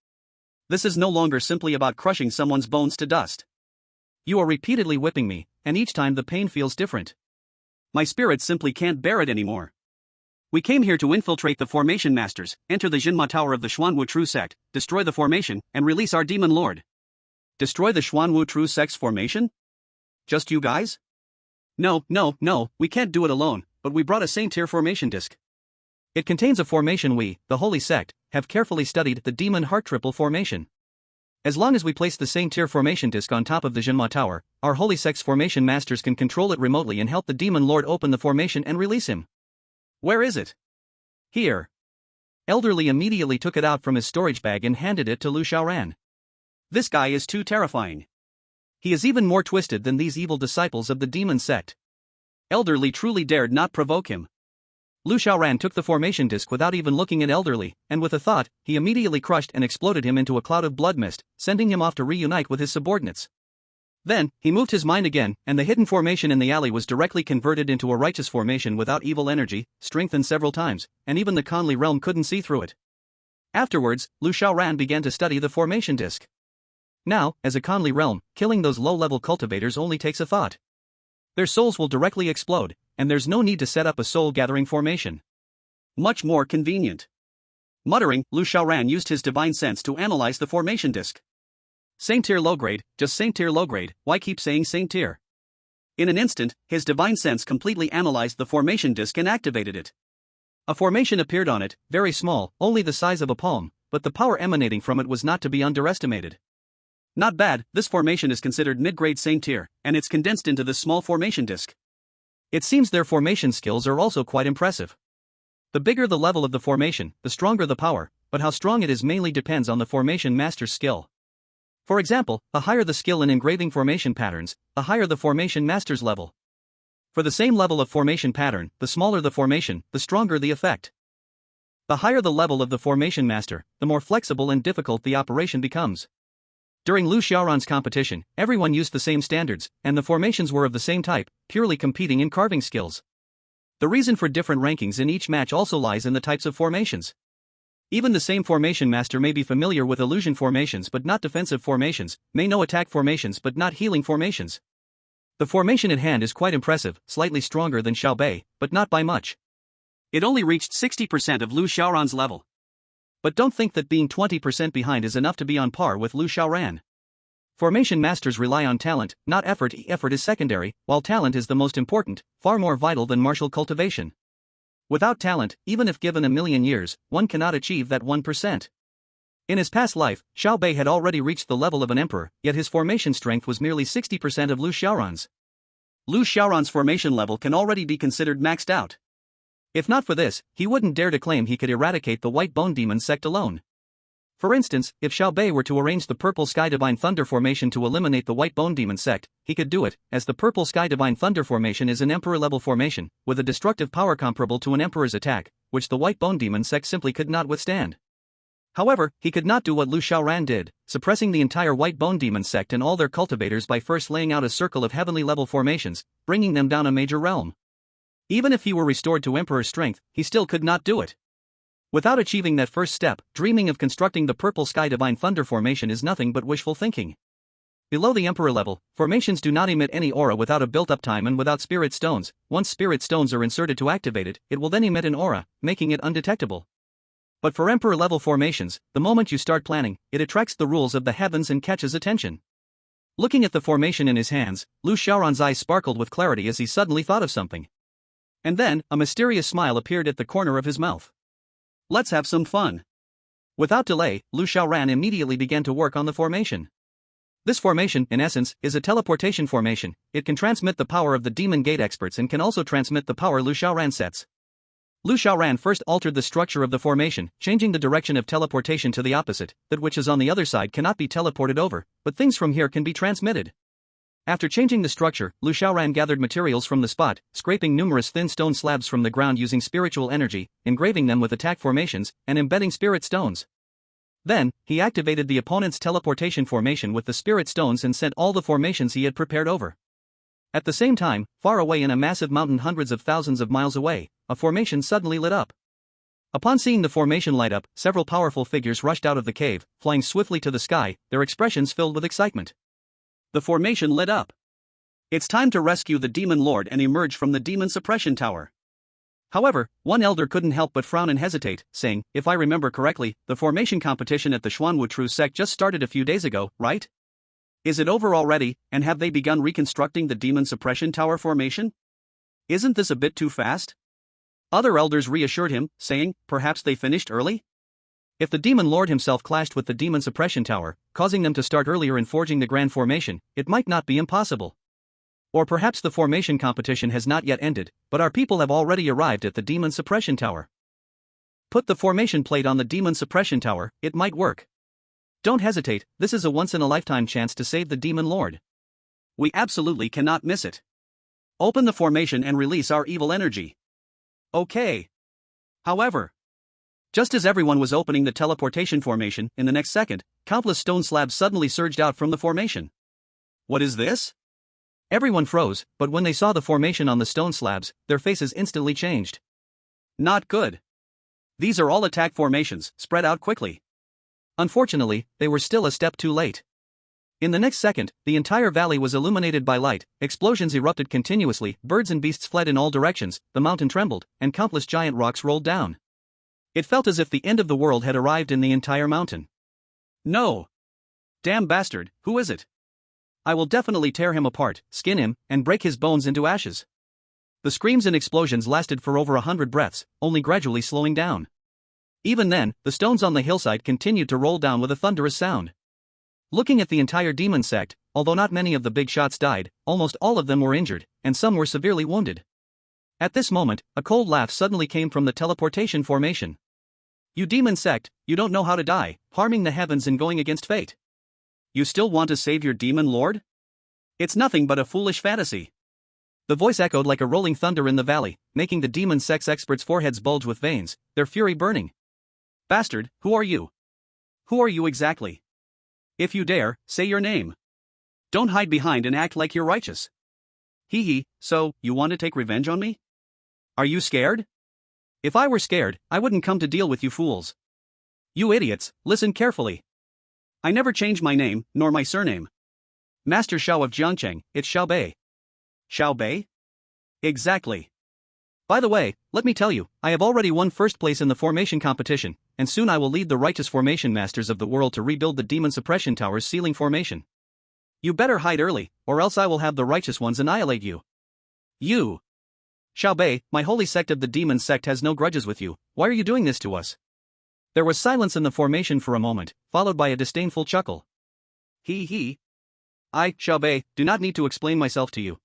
This is no longer simply about crushing someone's bones to dust. You are repeatedly whipping me, and each time the pain feels different. My spirit simply can't bear it anymore. We came here to infiltrate the Formation Masters, enter the Jinma Tower of the Xuanwu sect, destroy the formation, and release our demon lord. Destroy the Xuanwu sect's formation? Just you guys? No, we can't do it alone, but we brought a same-tier formation disc. It contains a formation we, the Holy Sect, have carefully studied, the Demon Heart Triple Formation. As long as we place the same tier formation disc on top of the Jinma Tower, our Holy Sect's formation masters can control it remotely and help the Demon Lord open the formation and release him. Where is it? Here. Elderly immediately took it out from his storage bag and handed it to Lu Xiaoran. This guy is too terrifying. He is even more twisted than these evil disciples of the demon sect. Elderly truly dared not provoke him. Lu Xiaoran took the formation disc without even looking at Elderly, and with a thought, he immediately crushed and exploded him into a cloud of blood mist, sending him off to reunite with his subordinates. Then, he moved his mind again, and the hidden formation in the alley was directly converted into a righteous formation without evil energy, strengthened several times, and even the Conley realm couldn't see through it. Afterwards, Lu Xiaoran began to study the formation disc. Now, as a Conley realm, killing those low-level cultivators only takes a thought. Their souls will directly explode, and there's no need to set up a soul-gathering formation. Much more convenient. Muttering, Lu Xiaoran used his divine sense to analyze the formation disk. Same tier low grade, just same tier low grade, why keep saying same tier? In an instant, his divine sense completely analyzed the formation disk and activated it. A formation appeared on it, very small, only the size of a palm, but the power emanating from it was not to be underestimated. Not bad, this formation is considered mid-grade same tier, and it's condensed into this small formation disk. It seems their formation skills are also quite impressive. The bigger the level of the formation, the stronger the power, but how strong it is mainly depends on the formation master's skill. For example, the higher the skill in engraving formation patterns, the higher the formation master's level. For the same level of formation pattern, the smaller the formation, the stronger the effect. The higher the level of the formation master, the more flexible and difficult the operation becomes. During Lu Xiaoran's competition, everyone used the same standards, and the formations were of the same type, purely competing in carving skills. The reason for different rankings in each match also lies in the types of formations. Even the same formation master may be familiar with illusion formations but not defensive formations, may know attack formations but not healing formations. The formation at hand is quite impressive, slightly stronger than Xiao Bei, but not by much. It only reached 60% of Lu Xiaoran's level. But don't think that being 20% behind is enough to be on par with Lu Xiaoran. Formation masters rely on talent, not effort. Effort is secondary, while talent is the most important, far more vital than martial cultivation. Without talent, even if given 1,000,000 years, one cannot achieve that 1%. In his past life, Xiao Bei had already reached the level of an emperor, yet his formation strength was merely 60% of Lu Xiaoran's. Lu Xiaoran's formation level can already be considered maxed out. If not for this, he wouldn't dare to claim he could eradicate the White Bone Demon sect alone. For instance, if Xiao Bei were to arrange the Purple Sky Divine Thunder formation to eliminate the White Bone Demon sect, he could do it, as the Purple Sky Divine Thunder formation is an Emperor-level formation, with a destructive power comparable to an Emperor's attack, which the White Bone Demon sect simply could not withstand. However, he could not do what Lu Xiaoran did, suppressing the entire White Bone Demon sect and all their cultivators by first laying out a circle of heavenly-level formations, bringing them down a major realm. Even if he were restored to Emperor strength, he still could not do it. Without achieving that first step, dreaming of constructing the Purple Sky Divine Thunder formation is nothing but wishful thinking. Below the Emperor level, formations do not emit any aura without a built-up time and without spirit stones. Once spirit stones are inserted to activate it, it will then emit an aura, making it undetectable. But for Emperor-level formations, the moment you start planning, it attracts the rules of the heavens and catches attention. Looking at the formation in his hands, Lu Xiaoran's eyes sparkled with clarity as he suddenly thought of something. And then, a mysterious smile appeared at the corner of his mouth. Let's have some fun. Without delay, Lu Xiaoran immediately began to work on the formation. This formation, in essence, is a teleportation formation. It can transmit the power of the Demon Gate experts and can also transmit the power Lu Xiaoran sets. Lu Xiaoran first altered the structure of the formation, changing the direction of teleportation to the opposite. That which is on the other side cannot be teleported over, but things from here can be transmitted. After changing the structure, Lu Xiaoran gathered materials from the spot, scraping numerous thin stone slabs from the ground using spiritual energy, engraving them with attack formations, and embedding spirit stones. Then, he activated the opponent's teleportation formation with the spirit stones and sent all the formations he had prepared over. At the same time, far away in a massive mountain hundreds of thousands of miles away, a formation suddenly lit up. Upon seeing the formation light up, several powerful figures rushed out of the cave, flying swiftly to the sky, their expressions filled with excitement. The formation lit up. It's time to rescue the Demon Lord and emerge from the Demon Suppression Tower. However, one elder couldn't help but frown and hesitate, saying, "If I remember correctly, the formation competition at the Xuanwu True Sect just started a few days ago, right? Is it over already, and have they begun reconstructing the Demon Suppression Tower formation? Isn't this a bit too fast?" Other elders reassured him, saying, perhaps they finished early? If the Demon Lord himself clashed with the Demon Suppression Tower, causing them to start earlier in forging the Grand Formation, it might not be impossible. Or perhaps the formation competition has not yet ended, but our people have already arrived at the Demon Suppression Tower. Put the formation plate on the Demon Suppression Tower, it might work. Don't hesitate, this is a once-in-a-lifetime chance to save the Demon Lord. We absolutely cannot miss it. Open the formation and release our evil energy. Okay. However, just as everyone was opening the teleportation formation, in the next second, countless stone slabs suddenly surged out from the formation. What is this? Everyone froze, but when they saw the formation on the stone slabs, their faces instantly changed. Not good. These are all attack formations, spread out quickly. Unfortunately, they were still a step too late. In the next second, the entire valley was illuminated by light, explosions erupted continuously, birds and beasts fled in all directions, the mountain trembled, and countless giant rocks rolled down. It felt as if the end of the world had arrived in the entire mountain. No! Damn bastard, who is it? I will definitely tear him apart, skin him, and break his bones into ashes. The screams and explosions lasted for over 100 breaths, only gradually slowing down. Even then, the stones on the hillside continued to roll down with a thunderous sound. Looking at the entire demon sect, although not many of the big shots died, almost all of them were injured, and some were severely wounded. At this moment, a cold laugh suddenly came from the teleportation formation. You demon sect, you don't know how to die, harming the heavens and going against fate. You still want to save your demon lord? It's nothing but a foolish fantasy. The voice echoed like a rolling thunder in the valley, making the demon sect's experts' foreheads bulge with veins, their fury burning. Bastard, who are you? Who are you exactly? If you dare, say your name. Don't hide behind and act like you're righteous. Hee hee, so, you want to take revenge on me? Are you scared? If I were scared, I wouldn't come to deal with you fools. You idiots, listen carefully. I never changed my name, nor my surname. Master Xiao of Jiangcheng, it's Xiao Bei. Xiao Bei? Exactly. By the way, let me tell you, I have already won first place in the formation competition, and soon I will lead the righteous formation masters of the world to rebuild the demon suppression tower's ceiling formation. You better hide early, or else I will have the righteous ones annihilate you. You! Xiao Bei, my holy sect of the demon sect has no grudges with you, why are you doing this to us? There was silence in the formation for a moment, followed by a disdainful chuckle. Hee hee. I, Xiao Bei, do not need to explain myself to you.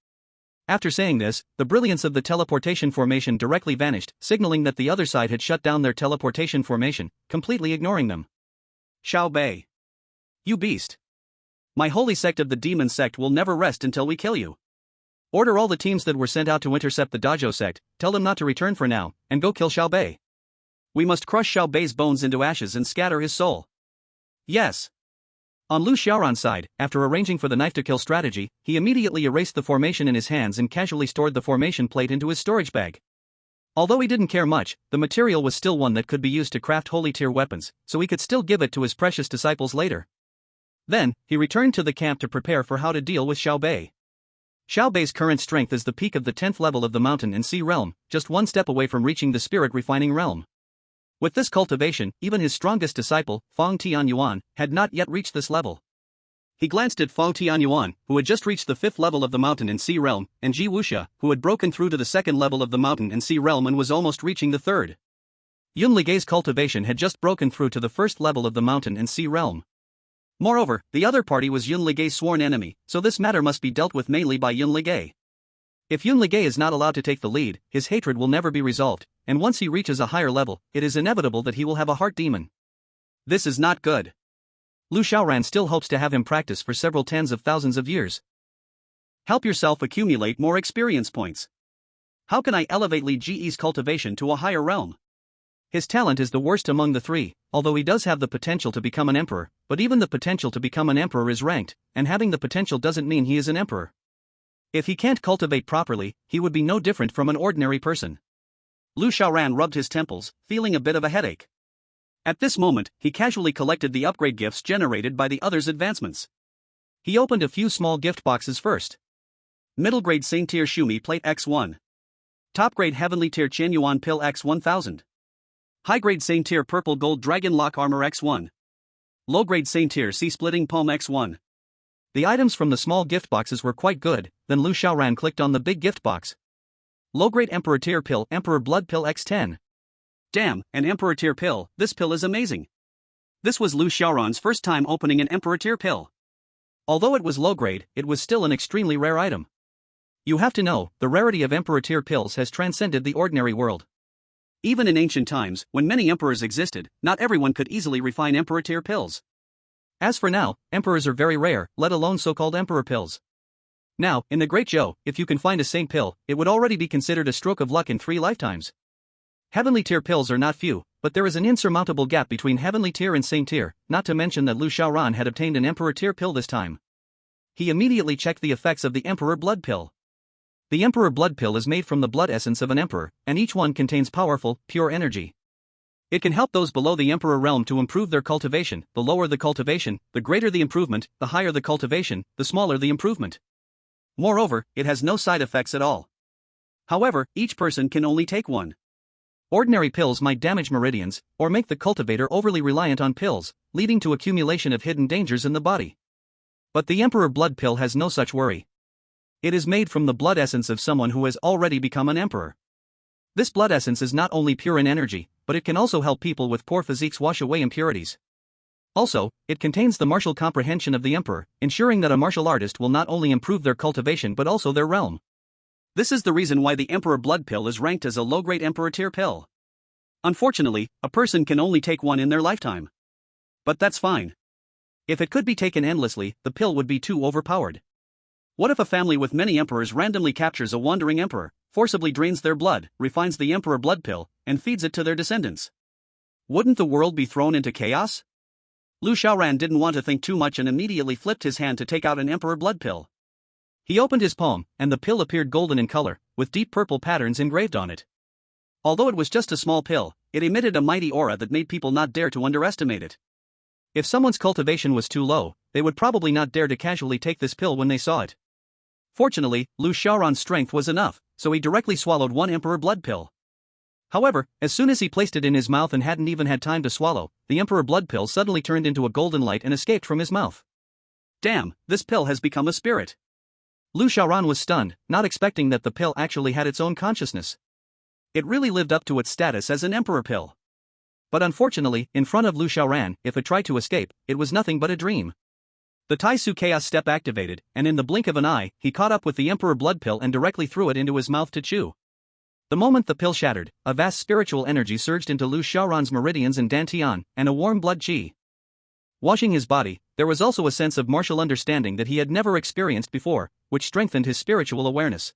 After saying this, the brilliance of the teleportation formation directly vanished, signaling that the other side had shut down their teleportation formation, completely ignoring them. Xiao Bei. You beast. My holy sect of the demon sect will never rest until we kill you. Order all the teams that were sent out to intercept the Dojo sect, tell them not to return for now, and go kill Xiao Bei. We must crush Xiao Bei's bones into ashes and scatter his soul. Yes. On Lu Xiaoran's side, after arranging for the knife-to-kill strategy, he immediately erased the formation in his hands and casually stored the formation plate into his storage bag. Although he didn't care much, the material was still one that could be used to craft holy-tier weapons, so he could still give it to his precious disciples later. Then, he returned to the camp to prepare for how to deal with Xiao Bei. Xiao Bei's current strength is the peak of the 10th level of the mountain and sea realm, just one step away from reaching the spirit-refining realm. With this cultivation, even his strongest disciple, Feng Tianyuan, had not yet reached this level. He glanced at Feng Tianyuan, who had just reached the 5th level of the mountain and sea realm, and Ji Wuxia, who had broken through to the 2nd level of the mountain and sea realm and was almost reaching the 3rd. Yun Ligei's cultivation had just broken through to the 1st level of the mountain and sea realm. Moreover, the other party was Yun Ligei's sworn enemy, so this matter must be dealt with mainly by Yun Ligei. If Yun Ligei is not allowed to take the lead, his hatred will never be resolved, and once he reaches a higher level, it is inevitable that he will have a heart demon. This is not good. Lu Xiaoran still hopes to have him practice for several tens of thousands of years. Help yourself accumulate more experience points. How can I elevate Li Ji's cultivation to a higher realm? His talent is the worst among the three, although he does have the potential to become an emperor, but even the potential to become an emperor is ranked, and having the potential doesn't mean he is an emperor. If he can't cultivate properly, he would be no different from an ordinary person. Lu Xiaoran rubbed his temples, feeling a bit of a headache. At this moment, he casually collected the upgrade gifts generated by the others' advancements. He opened a few small gift boxes first. Middle grade Saint tier Shumi Plate X1. Top grade Heavenly tier Qian Yuan Pill X1000. High grade Saint tier Purple Gold Dragon Lock Armor X1. Low grade Saint tier Sea Splitting Palm X1. The items from the small gift boxes were quite good, then Lu Xiaoran clicked on the big gift box. Low-grade Emperor Tier Pill Emperor Blood Pill X10. Damn, an Emperor Tier Pill, this pill is amazing. This was Lu Xiaoran's first time opening an Emperor Tier Pill. Although it was low-grade, it was still an extremely rare item. You have to know, the rarity of Emperor Tier Pills has transcended the ordinary world. Even in ancient times, when many emperors existed, not everyone could easily refine Emperor Tier Pills. As for now, emperors are very rare, let alone so-called emperor pills. Now, in the Great Zhou, if you can find a saint pill, it would already be considered a stroke of luck in 3 lifetimes. Heavenly tier pills are not few, but there is an insurmountable gap between heavenly tier and saint tier, not to mention that Lu Xiaoran had obtained an emperor tier pill this time. He immediately checked the effects of the emperor blood pill. The emperor blood pill is made from the blood essence of an emperor, and each one contains powerful, pure energy. It can help those below the emperor realm to improve their cultivation. The lower the cultivation, the greater the improvement, the higher the cultivation, the smaller the improvement. Moreover, it has no side effects at all. However, each person can only take one. Ordinary pills might damage meridians, or make the cultivator overly reliant on pills, leading to accumulation of hidden dangers in the body. But the Emperor Blood Pill has no such worry. It is made from the blood essence of someone who has already become an emperor. This blood essence is not only pure in energy, but it can also help people with poor physiques wash away impurities. Also, it contains the martial comprehension of the emperor, ensuring that a martial artist will not only improve their cultivation but also their realm. This is the reason why the Emperor Blood Pill is ranked as a low-grade Emperor tier pill. Unfortunately, a person can only take one in their lifetime. But that's fine. If it could be taken endlessly, the pill would be too overpowered. What if a family with many emperors randomly captures a wandering emperor, forcibly drains their blood, refines the Emperor Blood Pill, and feeds it to their descendants? Wouldn't the world be thrown into chaos? Lu Xiaoran didn't want to think too much and immediately flipped his hand to take out an Emperor Blood Pill. He opened his palm, and the pill appeared golden in color, with deep purple patterns engraved on it. Although it was just a small pill, it emitted a mighty aura that made people not dare to underestimate it. If someone's cultivation was too low, they would probably not dare to casually take this pill when they saw it. Fortunately, Lu Xiaoran's strength was enough, so he directly swallowed one Emperor Blood Pill. However, as soon as he placed it in his mouth and hadn't even had time to swallow, the Emperor Blood Pill suddenly turned into a golden light and escaped from his mouth. Damn, this pill has become a spirit. Lu Xiaoran was stunned, not expecting that the pill actually had its own consciousness. It really lived up to its status as an emperor pill. But unfortunately, in front of Lu Xiaoran, if it tried to escape, it was nothing but a dream. The Taisu Chaos step activated, and in the blink of an eye, he caught up with the Emperor Blood Pill and directly threw it into his mouth to chew. The moment the pill shattered, a vast spiritual energy surged into Lu Xiaoran's meridians and dantian, and a warm blood qi. Washing his body, there was also a sense of martial understanding that he had never experienced before, which strengthened his spiritual awareness.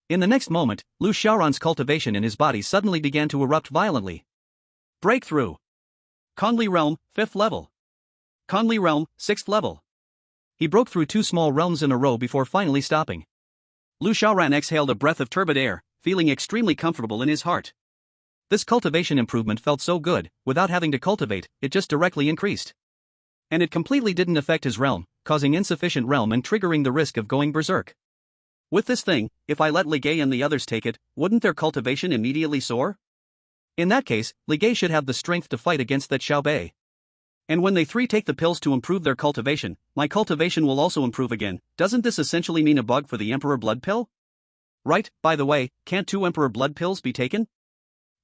In the next moment, Lu Xiaoran's cultivation in his body suddenly began to erupt violently. Breakthrough. Kongli Realm, 5th level. Kongli Realm, 6th level. He broke through 2 small realms in a row before finally stopping. Lu Xiaoran exhaled a breath of turbid air, feeling extremely comfortable in his heart. This cultivation improvement felt so good, without having to cultivate, it just directly increased. And it completely didn't affect his realm, causing insufficient realm and triggering the risk of going berserk. With this thing, if I let Li Gei and the others take it, wouldn't their cultivation immediately soar? In that case, Li Gei should have the strength to fight against that Xiao Bei. And when they 3 take the pills to improve their cultivation, my cultivation will also improve again. Doesn't this essentially mean a bug for the Emperor Blood Pill? Right, by the way, can't 2 Emperor Blood Pills be taken?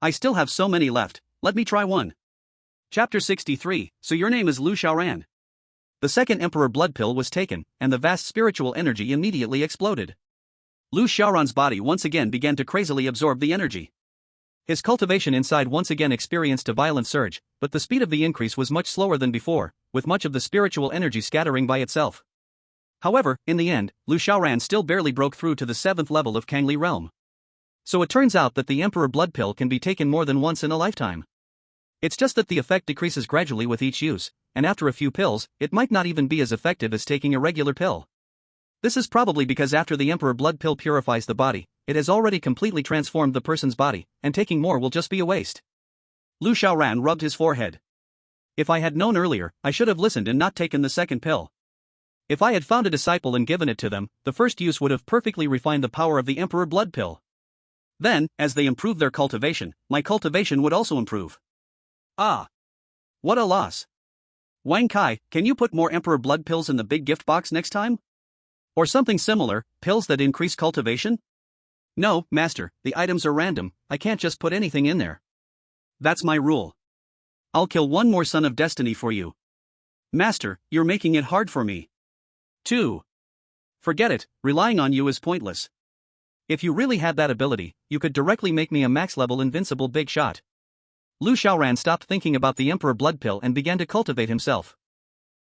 I still have so many left, let me try one. Chapter 63, so your name is Lu Xiaoran. The second Emperor Blood Pill was taken, and the vast spiritual energy immediately exploded. Lu Xiaoran's body once again began to crazily absorb the energy. His cultivation inside once again experienced a violent surge, but the speed of the increase was much slower than before, with much of the spiritual energy scattering by itself. However, in the end, Lu Xiaoran still barely broke through to the 7th level of Kangli Realm. So it turns out that the Emperor Blood Pill can be taken more than once in a lifetime. It's just that the effect decreases gradually with each use, and after a few pills, it might not even be as effective as taking a regular pill. This is probably because after the Emperor Blood Pill purifies the body, it has already completely transformed the person's body, and taking more will just be a waste. Lu Xiaoran rubbed his forehead. If I had known earlier, I should have listened and not taken the second pill. If I had found a disciple and given it to them, the first use would have perfectly refined the power of the Emperor Blood Pill. Then, as they improved their cultivation, my cultivation would also improve. Ah! What a loss. Wang Kai, can you put more Emperor Blood Pills in the big gift box next time? Or something similar, pills that increase cultivation? No, master, the items are random, I can't just put anything in there. That's my rule. I'll kill one more son of destiny for you. Master, you're making it hard for me. 2. Forget it, relying on you is pointless. If you really had that ability, you could directly make me a max-level invincible big shot. Lu Xiaoran stopped thinking about the Emperor Blood Pill and began to cultivate himself.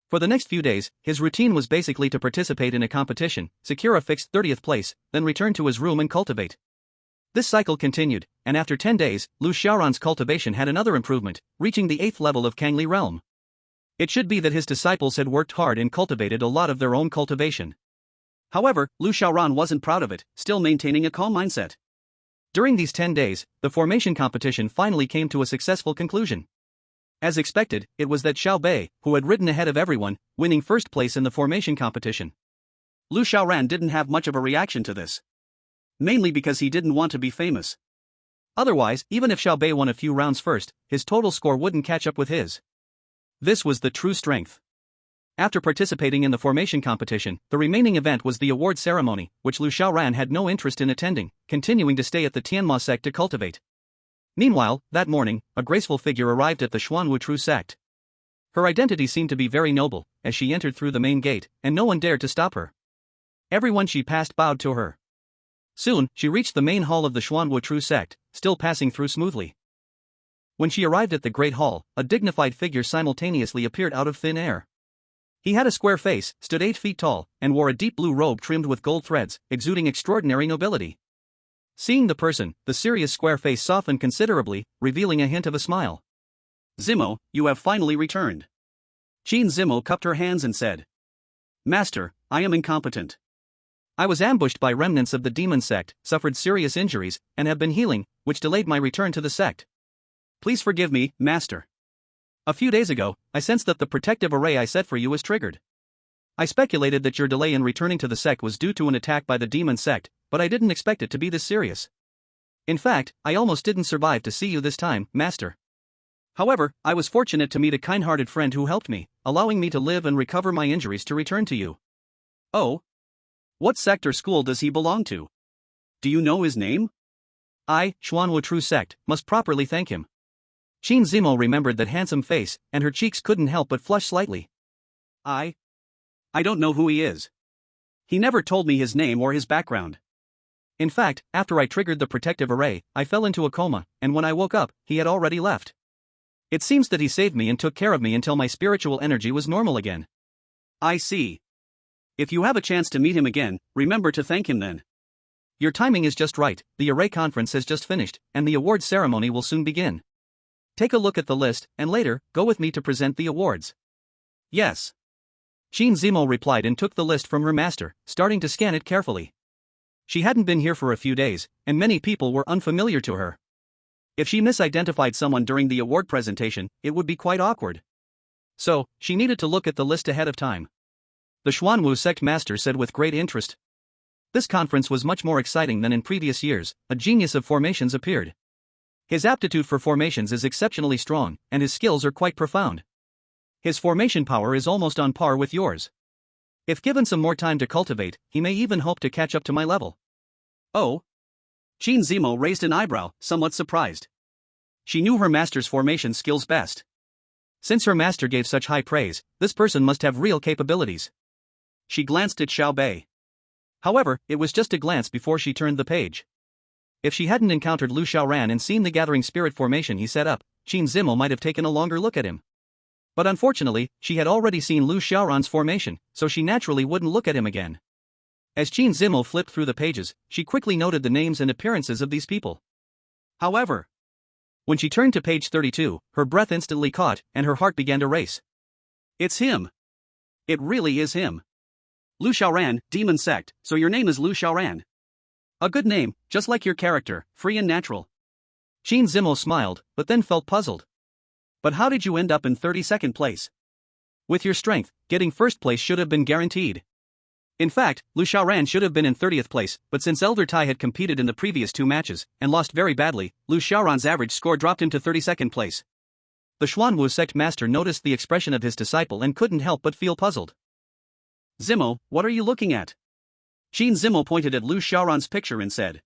For the next few days, his routine was basically to participate in a competition, secure a fixed 30th place, then return to his room and cultivate. This cycle continued, and after 10 days, Lu Xiaoran's cultivation had another improvement, reaching the 8th level of Kangli Realm. It should be that his disciples had worked hard and cultivated a lot of their own cultivation. However, Lu Xiaoran wasn't proud of it, still maintaining a calm mindset. During these 10 days, the formation competition finally came to a successful conclusion. As expected, it was that Xiao Bei, who had ridden ahead of everyone, winning first place in the formation competition. Lu Xiaoran didn't have much of a reaction to this. Mainly because he didn't want to be famous. Otherwise, even if Xiao Bei won a few rounds first, his total score wouldn't catch up with his. This was the true strength. After participating in the formation competition, the remaining event was the award ceremony, which Lu Xiaoran had no interest in attending, continuing to stay at the Tianma sect to cultivate. Meanwhile, that morning, a graceful figure arrived at the Xuanwu sect. Her identity seemed to be very noble, as she entered through the main gate, and no one dared to stop her. Everyone she passed bowed to her. Soon, she reached the main hall of the Xuanwu sect, still passing through smoothly. When she arrived at the great hall, a dignified figure simultaneously appeared out of thin air. He had a square face, stood 8 feet tall, and wore a deep blue robe trimmed with gold threads, exuding extraordinary nobility. Seeing the person, the serious square face softened considerably, revealing a hint of a smile. Zimo, you have finally returned. Qin Zimo cupped her hands and said, Master, I am incompetent. I was ambushed by remnants of the demon sect, suffered serious injuries, and have been healing, which delayed my return to the sect. Please forgive me, Master. A few days ago, I sensed that the protective array I set for you was triggered. I speculated that your delay in returning to the sect was due to an attack by the demon sect, but I didn't expect it to be this serious. In fact, I almost didn't survive to see you this time, Master. However, I was fortunate to meet a kind-hearted friend who helped me, allowing me to live and recover my injuries to return to you. Oh? What sect or school does he belong to? Do you know his name? I, Xuanwu sect, must properly thank him. Qin Zimo remembered that handsome face, and her cheeks couldn't help but flush slightly. I don't know who he is. He never told me his name or his background. In fact, after I triggered the protective array, I fell into a coma, and when I woke up, he had already left. It seems that he saved me and took care of me until my spiritual energy was normal again. I see. If you have a chance to meet him again, remember to thank him then. Your timing is just right, the array conference has just finished, and the award ceremony will soon begin. Take a look at the list, and later, go with me to present the awards. Yes. Qin Zimo replied and took the list from her master, starting to scan it carefully. She hadn't been here for a few days, and many people were unfamiliar to her. If she misidentified someone during the award presentation, it would be quite awkward. So, she needed to look at the list ahead of time. The Xuanwu sect master said with great interest. This conference was much more exciting than in previous years. A genius of formations appeared. His aptitude for formations is exceptionally strong, and his skills are quite profound. His formation power is almost on par with yours. If given some more time to cultivate, he may even hope to catch up to my level. Oh? Qin Zimo raised an eyebrow, somewhat surprised. She knew her master's formation skills best. Since her master gave such high praise, this person must have real capabilities. She glanced at Xiao Bei. However, it was just a glance before she turned the page. If she hadn't encountered Lu Xiaoran and seen the gathering spirit formation he set up, Qin Zimo might have taken a longer look at him. But unfortunately, she had already seen Lu Xiaoran's formation, so she naturally wouldn't look at him again. As Qin Zimo flipped through the pages, she quickly noted the names and appearances of these people. However, when she turned to page 32, her breath instantly caught, and her heart began to race. It's him. It really is him. Lu Xiaoran, Demon Sect, so your name is Lu Xiaoran. A good name, just like your character, free and natural. Qin Zimo smiled, but then felt puzzled. But how did you end up in 32nd place? With your strength, getting first place should have been guaranteed. In fact, Lu Xiaoran should have been in 30th place, but since Elder Tai had competed in the previous 2 matches, and lost very badly, Lu Xiaoran's average score dropped him to 32nd place. The Xuanwu sect master noticed the expression of his disciple and couldn't help but feel puzzled. Zimo, what are you looking at? Qin Zimo pointed at Lu Xiaoran's picture and said,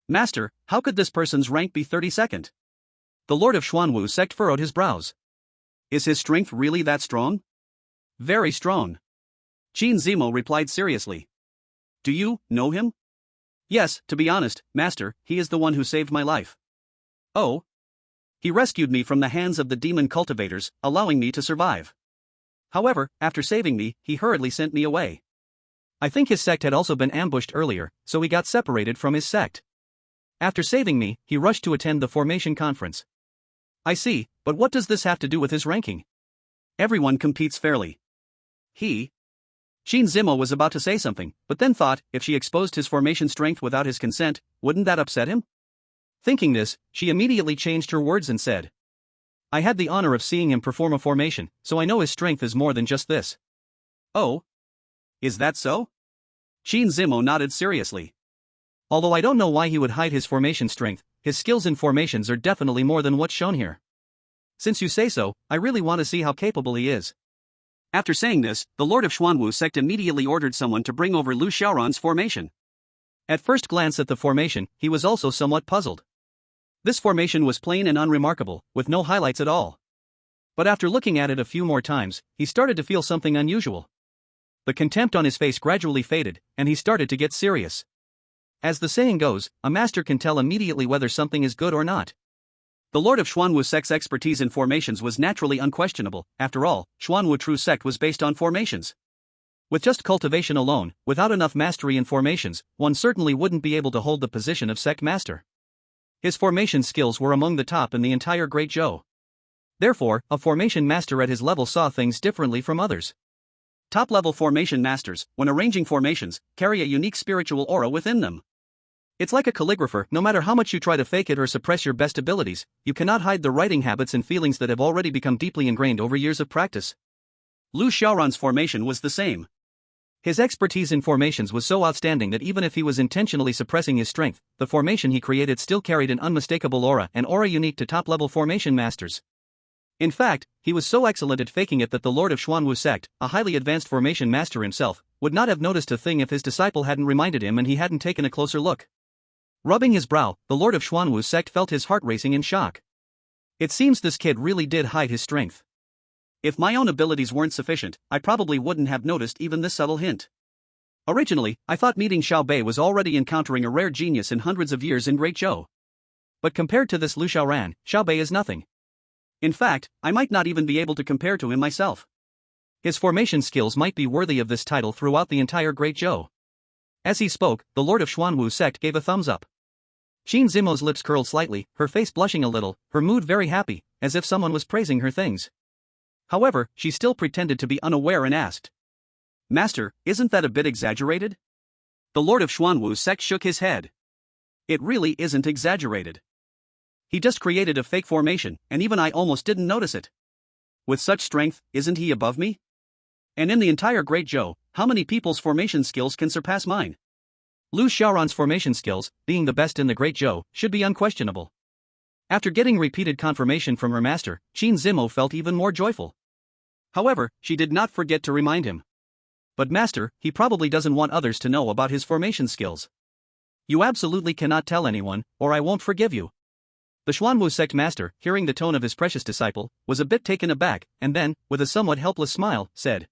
Master, how could this person's rank be 32nd? The Lord of Xuanwu sect furrowed his brows. Is his strength really that strong? Very strong. Qin Zimo replied seriously. Do you know him? Yes, to be honest, Master, he is the one who saved my life. Oh? He rescued me from the hands of the demon cultivators, allowing me to survive. However, after saving me, he hurriedly sent me away. I think his sect had also been ambushed earlier, so he got separated from his sect. After saving me, he rushed to attend the formation conference. I see, but what does this have to do with his ranking? Everyone competes fairly. Qin Zimo was about to say something, but then thought, if she exposed his formation strength without his consent, wouldn't that upset him? Thinking this, she immediately changed her words and said, I had the honor of seeing him perform a formation, so I know his strength is more than just this. Oh? Is that so? Qin Zimo nodded seriously. Although I don't know why he would hide his formation strength, his skills in formations are definitely more than what's shown here. Since you say so, I really want to see how capable he is. After saying this, the Lord of Xuanwu sect immediately ordered someone to bring over Lu Xiaoran's formation. At first glance at the formation, he was also somewhat puzzled. This formation was plain and unremarkable, with no highlights at all. But after looking at it a few more times, he started to feel something unusual. The contempt on his face gradually faded, and he started to get serious. As the saying goes, a master can tell immediately whether something is good or not. The Lord of Xuanwu sect's expertise in formations was naturally unquestionable. After all, Xuanwu True sect was based on formations. With just cultivation alone, without enough mastery in formations, one certainly wouldn't be able to hold the position of sect master. His formation skills were among the top in the entire Great Zhou. Therefore, a formation master at his level saw things differently from others. Top-level formation masters, when arranging formations, carry a unique spiritual aura within them. It's like a calligrapher, no matter how much you try to fake it or suppress your best abilities, you cannot hide the writing habits and feelings that have already become deeply ingrained over years of practice. Lu Xiaoran's formation was the same. His expertise in formations was so outstanding that even if he was intentionally suppressing his strength, the formation he created still carried an unmistakable aura, an aura unique to top-level formation masters. In fact, he was so excellent at faking it that the Lord of Xuanwu sect, a highly advanced formation master himself, would not have noticed a thing if his disciple hadn't reminded him and he hadn't taken a closer look. Rubbing his brow, the Lord of Xuanwu sect felt his heart racing in shock. It seems this kid really did hide his strength. If my own abilities weren't sufficient, I probably wouldn't have noticed even this subtle hint. Originally, I thought meeting Xiao Bei was already encountering a rare genius in hundreds of years in Great Zhou. But compared to this Lu Xiaoran, Xiao Bei is nothing. In fact, I might not even be able to compare to him myself. His formation skills might be worthy of this title throughout the entire Great Zhou. As he spoke, the Lord of Xuanwu sect gave a thumbs up. Qin Zimo's lips curled slightly, her face blushing a little, her mood very happy, as if someone was praising her things. However, she still pretended to be unaware and asked, "Master, isn't that a bit exaggerated?" The Lord of Xuanwu sect shook his head. It really isn't exaggerated. He just created a fake formation, and even I almost didn't notice it. With such strength, isn't he above me? And in the entire Great Zhou, how many people's formation skills can surpass mine? Lu Xiaoran's formation skills, being the best in the Great Zhou, should be unquestionable. After getting repeated confirmation from her master, Qin Zimo felt even more joyful. However, she did not forget to remind him. But master, he probably doesn't want others to know about his formation skills. You absolutely cannot tell anyone, or I won't forgive you. The Xuanwu sect master, hearing the tone of his precious disciple, was a bit taken aback, and then, with a somewhat helpless smile, said,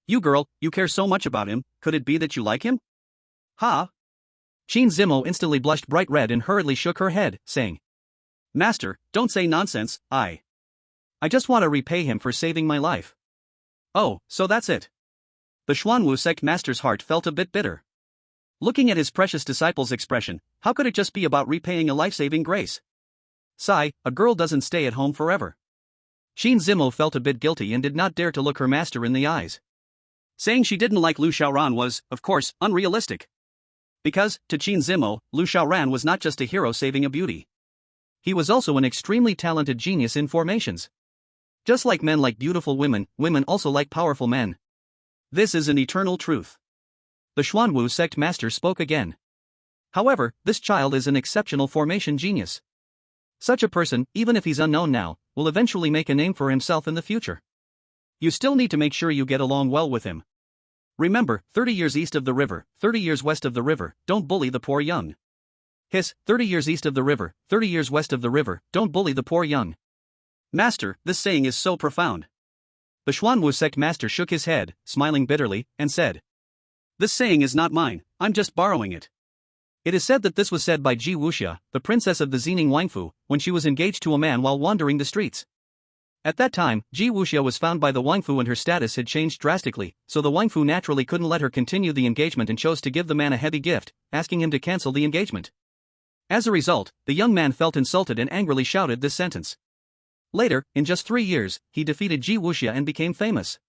"You girl, you care so much about him, could it be that you like him?" "Ha!" Qin Zimo instantly blushed bright red and hurriedly shook her head, saying, "Master, don't say nonsense, I just want to repay him for saving my life." "Oh, so that's it." The Xuanwu sect master's heart felt a bit bitter. Looking at his precious disciple's expression, how could it just be about repaying a life-saving grace? Sigh, a girl doesn't stay at home forever. Qin Zimo felt a bit guilty and did not dare to look her master in the eyes. Saying she didn't like Lu Xiaoran was, of course, unrealistic. Because, to Qin Zimo, Lu Xiaoran was not just a hero saving a beauty. He was also an extremely talented genius in formations. Just like men like beautiful women, women also like powerful men. This is an eternal truth. The Xuanwu sect master spoke again. However, this child is an exceptional formation genius. Such a person, even if he's unknown now, will eventually make a name for himself in the future. You still need to make sure you get along well with him. Remember, 30 years east of the river, 30 years west of the river, don't bully the poor young. Hiss, 30 years east of the river, 30 years west of the river, don't bully the poor young. Master, this saying is so profound. The Xuanwu sect master shook his head, smiling bitterly, and said, "This saying is not mine, I'm just borrowing it." It is said that this was said by Ji Wuxia, the princess of the Xining Wangfu, when she was engaged to a man while wandering the streets. At that time, Ji Wuxia was found by the Wangfu and her status had changed drastically, so the Wangfu naturally couldn't let her continue the engagement and chose to give the man a heavy gift, asking him to cancel the engagement. As a result, the young man felt insulted and angrily shouted this sentence. Later, in just 3 years, he defeated Ji Wuxia and became famous.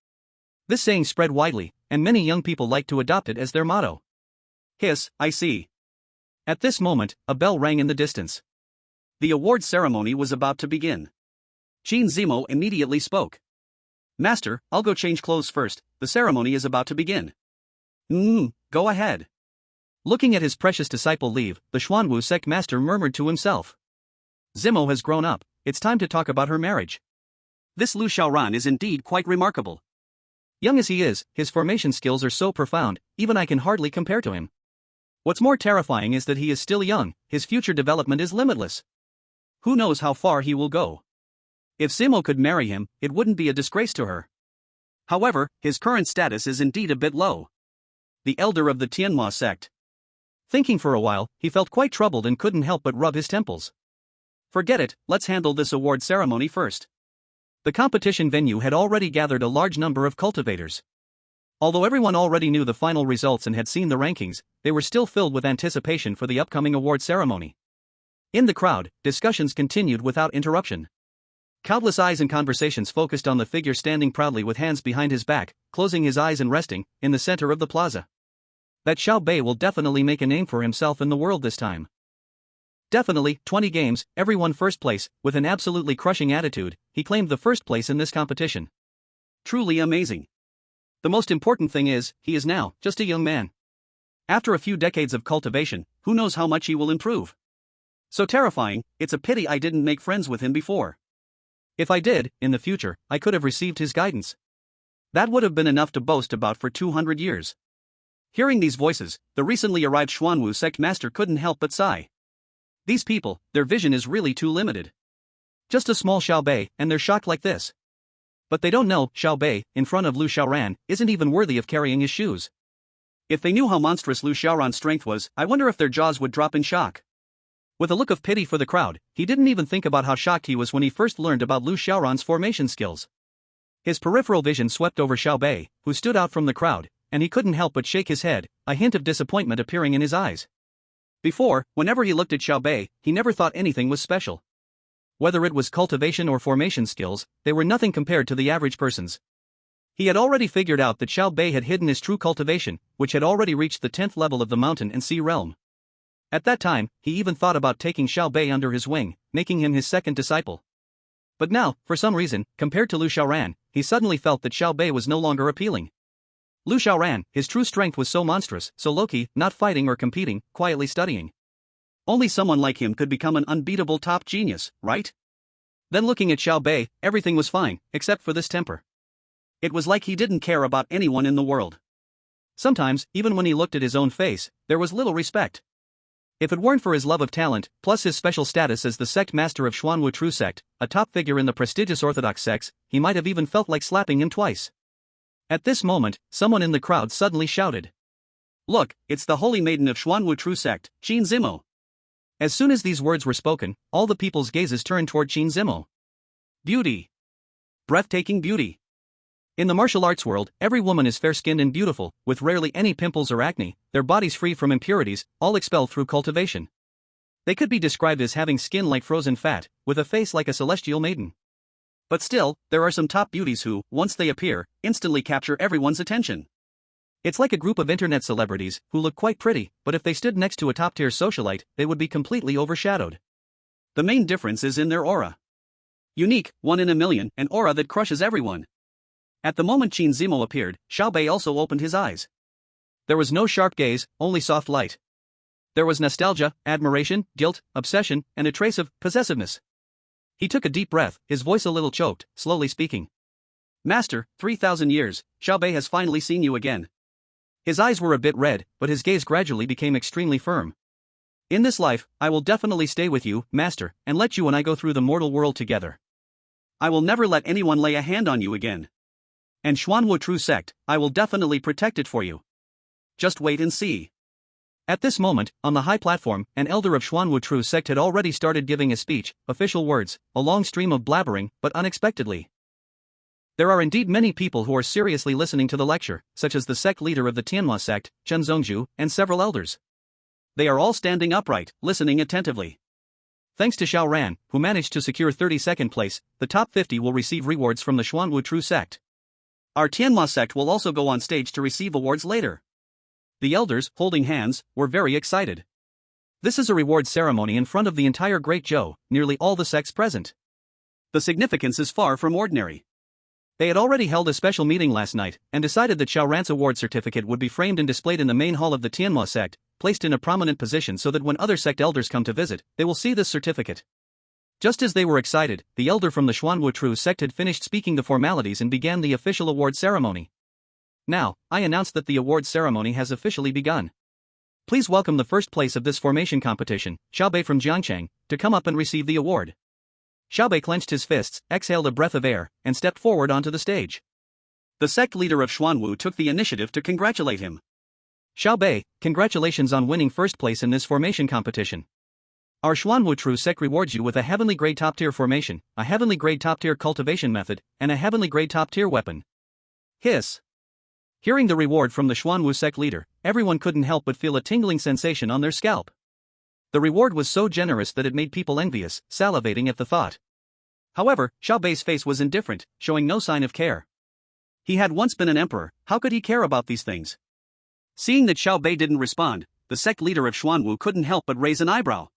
This saying spread widely, and many young people like to adopt it as their motto. Hiss, I see. At this moment, a bell rang in the distance. The award ceremony was about to begin. Qin Zimo immediately spoke. "Master, I'll go change clothes first, the ceremony is about to begin." Go ahead." Looking at his precious disciple leave, the Xuanwu sect master murmured to himself. Zimo has grown up, it's time to talk about her marriage. This Lu Xiaoran is indeed quite remarkable. Young as he is, his formation skills are so profound, even I can hardly compare to him. What's more terrifying is that he is still young, his future development is limitless. Who knows how far he will go? If Zimo could marry him, it wouldn't be a disgrace to her. However, his current status is indeed a bit low. The elder of the Tianhua sect. Thinking for a while, he felt quite troubled and couldn't help but rub his temples. Forget it, let's handle this award ceremony first. The competition venue had already gathered a large number of cultivators. Although everyone already knew the final results and had seen the rankings, they were still filled with anticipation for the upcoming award ceremony. In the crowd, discussions continued without interruption. Countless eyes and conversations focused on the figure standing proudly with hands behind his back, closing his eyes and resting, in the center of the plaza. That Xiao Bei will definitely make a name for himself in the world this time. Definitely, 20 games, everyone first place, with an absolutely crushing attitude, he claimed the first place in this competition. Truly amazing. The most important thing is, he is now just a young man. After a few decades of cultivation, who knows how much he will improve? So terrifying, it's a pity I didn't make friends with him before. If I did, in the future, I could have received his guidance. That would have been enough to boast about for 200 years. Hearing these voices, the recently arrived Xuanwu sect master couldn't help but sigh. These people, their vision is really too limited. Just a small Xiao Bei, and they're shocked like this. But they don't know, Xiao Bei, in front of Lu Xiaoran, isn't even worthy of carrying his shoes. If they knew how monstrous Lu Xiaoran's strength was, I wonder if their jaws would drop in shock. With a look of pity for the crowd, he didn't even think about how shocked he was when he first learned about Lu Xiaoran's formation skills. His peripheral vision swept over Xiao Bei, who stood out from the crowd, and he couldn't help but shake his head, a hint of disappointment appearing in his eyes. Before, whenever he looked at Xiao Bei, he never thought anything was special. Whether it was cultivation or formation skills, they were nothing compared to the average person's. He had already figured out that Xiao Bei had hidden his true cultivation, which had already reached the 10th level of the mountain and sea realm. At that time, he even thought about taking Xiao Bei under his wing, making him his second disciple. But now, for some reason, compared to Lu Xiaoran, he suddenly felt that Xiao Bei was no longer appealing. Lu Xiaoran, his true strength was so monstrous, so low-key, not fighting or competing, quietly studying. Only someone like him could become an unbeatable top genius, right? Then looking at Xiao Bei, everything was fine, except for this temper. It was like he didn't care about anyone in the world. Sometimes, even when he looked at his own face, there was little respect. If it weren't for his love of talent, plus his special status as the sect master of Xuanwu True Sect, a top figure in the prestigious Orthodox sects, he might have even felt like slapping him twice. At this moment, someone in the crowd suddenly shouted. "Look, it's the holy maiden of Xuanwu True Sect, Qin Zimo." As soon as these words were spoken, all the people's gazes turned toward Qin Zimo. Beauty. Breathtaking beauty. In the martial arts world, every woman is fair-skinned and beautiful, with rarely any pimples or acne, their bodies free from impurities, all expelled through cultivation. They could be described as having skin like frozen fat, with a face like a celestial maiden. But still, there are some top beauties who, once they appear, instantly capture everyone's attention. It's like a group of internet celebrities who look quite pretty, but if they stood next to a top-tier socialite, they would be completely overshadowed. The main difference is in their aura. Unique, 1 in a million, an aura that crushes everyone. At the moment Qin Zimo appeared, Xiao Bei also opened his eyes. There was no sharp gaze, only soft light. There was nostalgia, admiration, guilt, obsession, and a trace of possessiveness. He took a deep breath, his voice a little choked, slowly speaking. "Master, 3,000 years, Xiao Bei has finally seen you again." His eyes were a bit red, but his gaze gradually became extremely firm. "In this life, I will definitely stay with you, Master, and let you and I go through the mortal world together. I will never let anyone lay a hand on you again. And Xuanwu True Sect, I will definitely protect it for you. Just wait and see." At this moment, on the high platform, an elder of Xuanwu True Sect had already started giving a speech, official words, a long stream of blabbering, but unexpectedly. There are indeed many people who are seriously listening to the lecture, such as the sect leader of the Tianhua sect, Chen Zongzhu, and several elders. They are all standing upright, listening attentively. Thanks to Xiao Ran, who managed to secure 32nd place, the top 50 will receive rewards from the Xuanwu True Sect. Our Tianhua sect will also go on stage to receive awards later. The elders, holding hands, were very excited. This is a reward ceremony in front of the entire Great Zhou, nearly all the sects present. The significance is far from ordinary. They had already held a special meeting last night, and decided that Xiao Ran's award certificate would be framed and displayed in the main hall of the Tianhua sect, placed in a prominent position so that when other sect elders come to visit, they will see this certificate. Just as they were excited, the elder from the Xuanwu Tru sect had finished speaking the formalities and began the official award ceremony. Now, I announce that the award ceremony has officially begun. Please welcome the first place of this formation competition, Xiaobei from Jiangcheng, to come up and receive the award. Xiaobei clenched his fists, exhaled a breath of air, and stepped forward onto the stage. The sect leader of Xuanwu took the initiative to congratulate him. Xiaobei, congratulations on winning first place in this formation competition. Our Xuanwu Tru sect rewards you with a heavenly grade top tier formation, a heavenly grade top tier cultivation method, and a heavenly grade top tier weapon. Hiss. Hearing the reward from the Xuanwu sect leader, everyone couldn't help but feel a tingling sensation on their scalp. The reward was so generous that it made people envious, salivating at the thought. However, Xiaobei's face was indifferent, showing no sign of care. He had once been an emperor, how could he care about these things? Seeing that Xiaobei didn't respond, the sect leader of Xuanwu couldn't help but raise an eyebrow.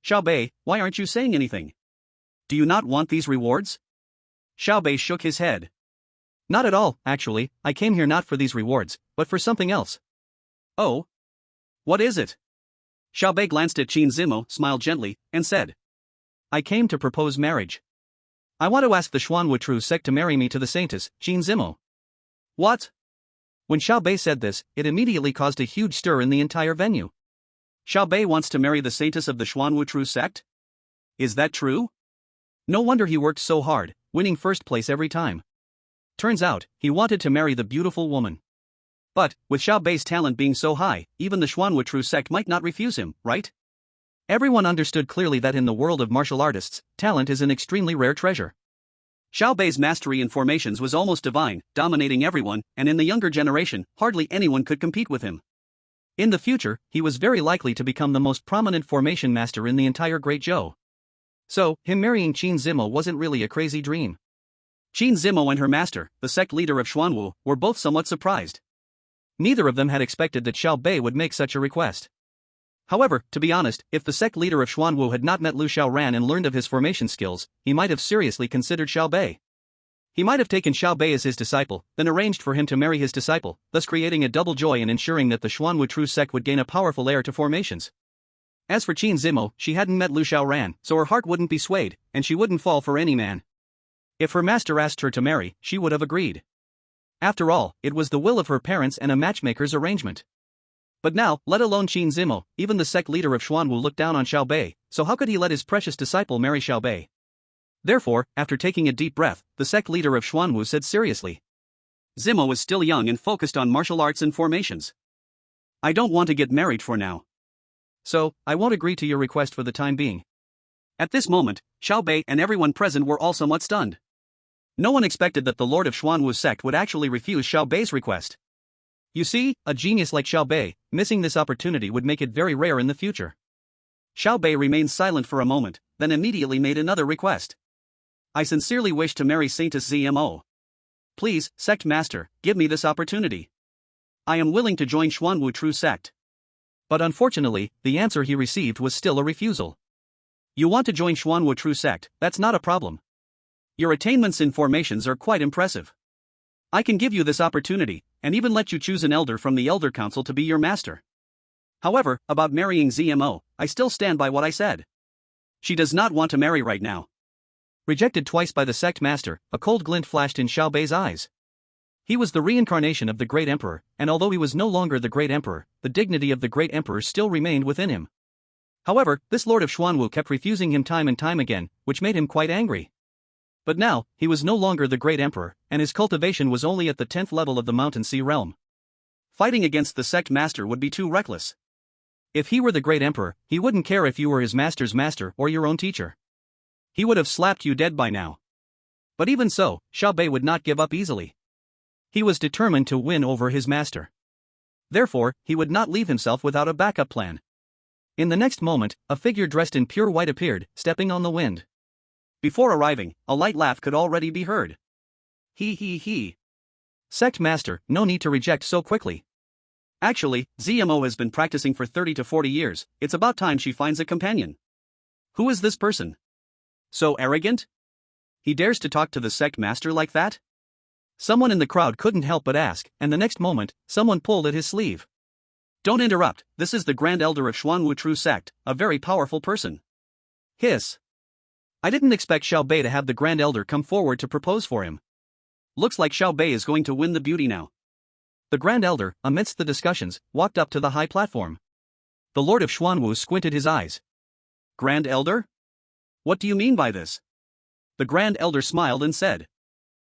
Xiaobei, why aren't you saying anything? Do you not want these rewards? Xiaobei shook his head. Not at all, actually, I came here not for these rewards, but for something else. Oh? What is it? Xiaobei glanced at Qin Zimo, smiled gently, and said. I came to propose marriage. I want to ask the Xuanwu Tru sect to marry me to the saintess, Qin Zimo. What? When Xiaobei said this, it immediately caused a huge stir in the entire venue. Xiaobei wants to marry the saintess of the Xuanwu Tru sect? Is that true? No wonder he worked so hard, winning first place every time. Turns out, he wanted to marry the beautiful woman. But, with Xiaobei's talent being so high, even the Xuanwu Tru sect might not refuse him, right? Everyone understood clearly that in the world of martial artists, talent is an extremely rare treasure. Xiaobei's mastery in formations was almost divine, dominating everyone, and in the younger generation, hardly anyone could compete with him. In the future, he was very likely to become the most prominent formation master in the entire Great Zhou. So, him marrying Qin Zimo wasn't really a crazy dream. Qin Zimo and her master, the sect leader of Xuanwu, were both somewhat surprised. Neither of them had expected that Xiaobei would make such a request. However, to be honest, if the sect leader of Xuanwu had not met Lu Xiaoran and learned of his formation skills, he might have seriously considered Xiaobei. He might have taken Xiaobei as his disciple, then arranged for him to marry his disciple, thus creating a double joy and ensuring that the Xuanwu Tru sect would gain a powerful heir to formations. As for Qin Zimo, she hadn't met Lu Xiaoran, so her heart wouldn't be swayed, and she wouldn't fall for any man. If her master asked her to marry, she would have agreed. After all, it was the will of her parents and a matchmaker's arrangement. But now, let alone Qin Zimo, even the sect leader of Xuanwu looked down on Xiaobei, so how could he let his precious disciple marry Xiaobei? Therefore, after taking a deep breath, the sect leader of Xuanwu said seriously. Zimo is still young and focused on martial arts and formations. I don't want to get married for now. So, I won't agree to your request for the time being. At this moment, Xiaobei and everyone present were all somewhat stunned. No one expected that the Lord of Xuanwu sect would actually refuse Xiaobei's request. You see, a genius like Xiaobei, missing this opportunity would make it very rare in the future. Xiaobei remained silent for a moment, then immediately made another request. I sincerely wish to marry Saintess Zmo. Please, sect master, give me this opportunity. I am willing to join Xuanwu Tru sect. But unfortunately, the answer he received was still a refusal. You want to join Xuanwu Tru sect, that's not a problem. Your attainments in formations are quite impressive. I can give you this opportunity, and even let you choose an elder from the Elder Council to be your master. However, about marrying Zmo, I still stand by what I said. She does not want to marry right now. Rejected twice by the sect master, a cold glint flashed in Xiaobei's eyes. He was the reincarnation of the Great Emperor, and although he was no longer the Great Emperor, the dignity of the Great Emperor still remained within him. However, this Lord of Xuanwu kept refusing him time and time again, which made him quite angry. But now, he was no longer the Great Emperor, and his cultivation was only at the 10th level of the Mountain Sea realm. Fighting against the sect master would be too reckless. If he were the Great Emperor, he wouldn't care if you were his master's master or your own teacher. He would have slapped you dead by now. But even so, Xiaobei would not give up easily. He was determined to win over his master. Therefore, he would not leave himself without a backup plan. In the next moment, a figure dressed in pure white appeared, stepping on the wind. Before arriving, a light laugh could already be heard. He. Sect master, no need to reject so quickly. Actually, Zmo has been practicing for 30 to 40 years, it's about time she finds a companion. Who is this person? So arrogant? He dares to talk to the sect master like that? Someone in the crowd couldn't help but ask, and the next moment, someone pulled at his sleeve. Don't interrupt, this is the Grand Elder of Xuanwu True Sect, a very powerful person. Hiss. I didn't expect Xiao Bei to have the Grand Elder come forward to propose for him. Looks like Xiao Bei is going to win the beauty now. The Grand Elder, amidst the discussions, walked up to the high platform. The Lord of Xuanwu squinted his eyes. Grand Elder? What do you mean by this? The Grand Elder smiled and said.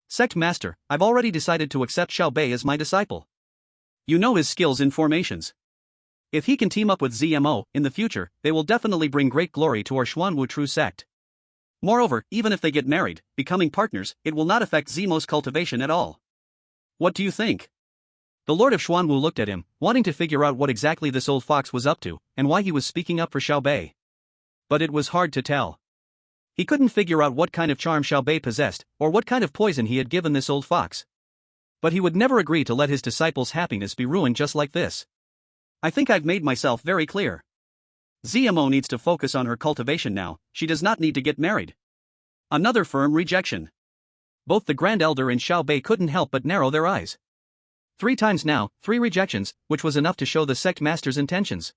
Sect Master, I've already decided to accept Xiao Bei as my disciple. You know his skills in formations. If he can team up with ZMO in the future, they will definitely bring great glory to our Xuanwu True Sect. Moreover, even if they get married, becoming partners, it will not affect Zemo's cultivation at all. What do you think? The Lord of Xuanwu looked at him, wanting to figure out what exactly this old fox was up to, and why he was speaking up for Xiao Bei. But it was hard to tell. He couldn't figure out what kind of charm Xiao Bei possessed, or what kind of poison he had given this old fox. But he would never agree to let his disciples' happiness be ruined just like this. I think I've made myself very clear. ZMO needs to focus on her cultivation now, she does not need to get married. Another firm rejection. Both the Grand Elder and Xiao Bei couldn't help but narrow their eyes. 3 times now, 3 rejections, which was enough to show the sect master's intentions.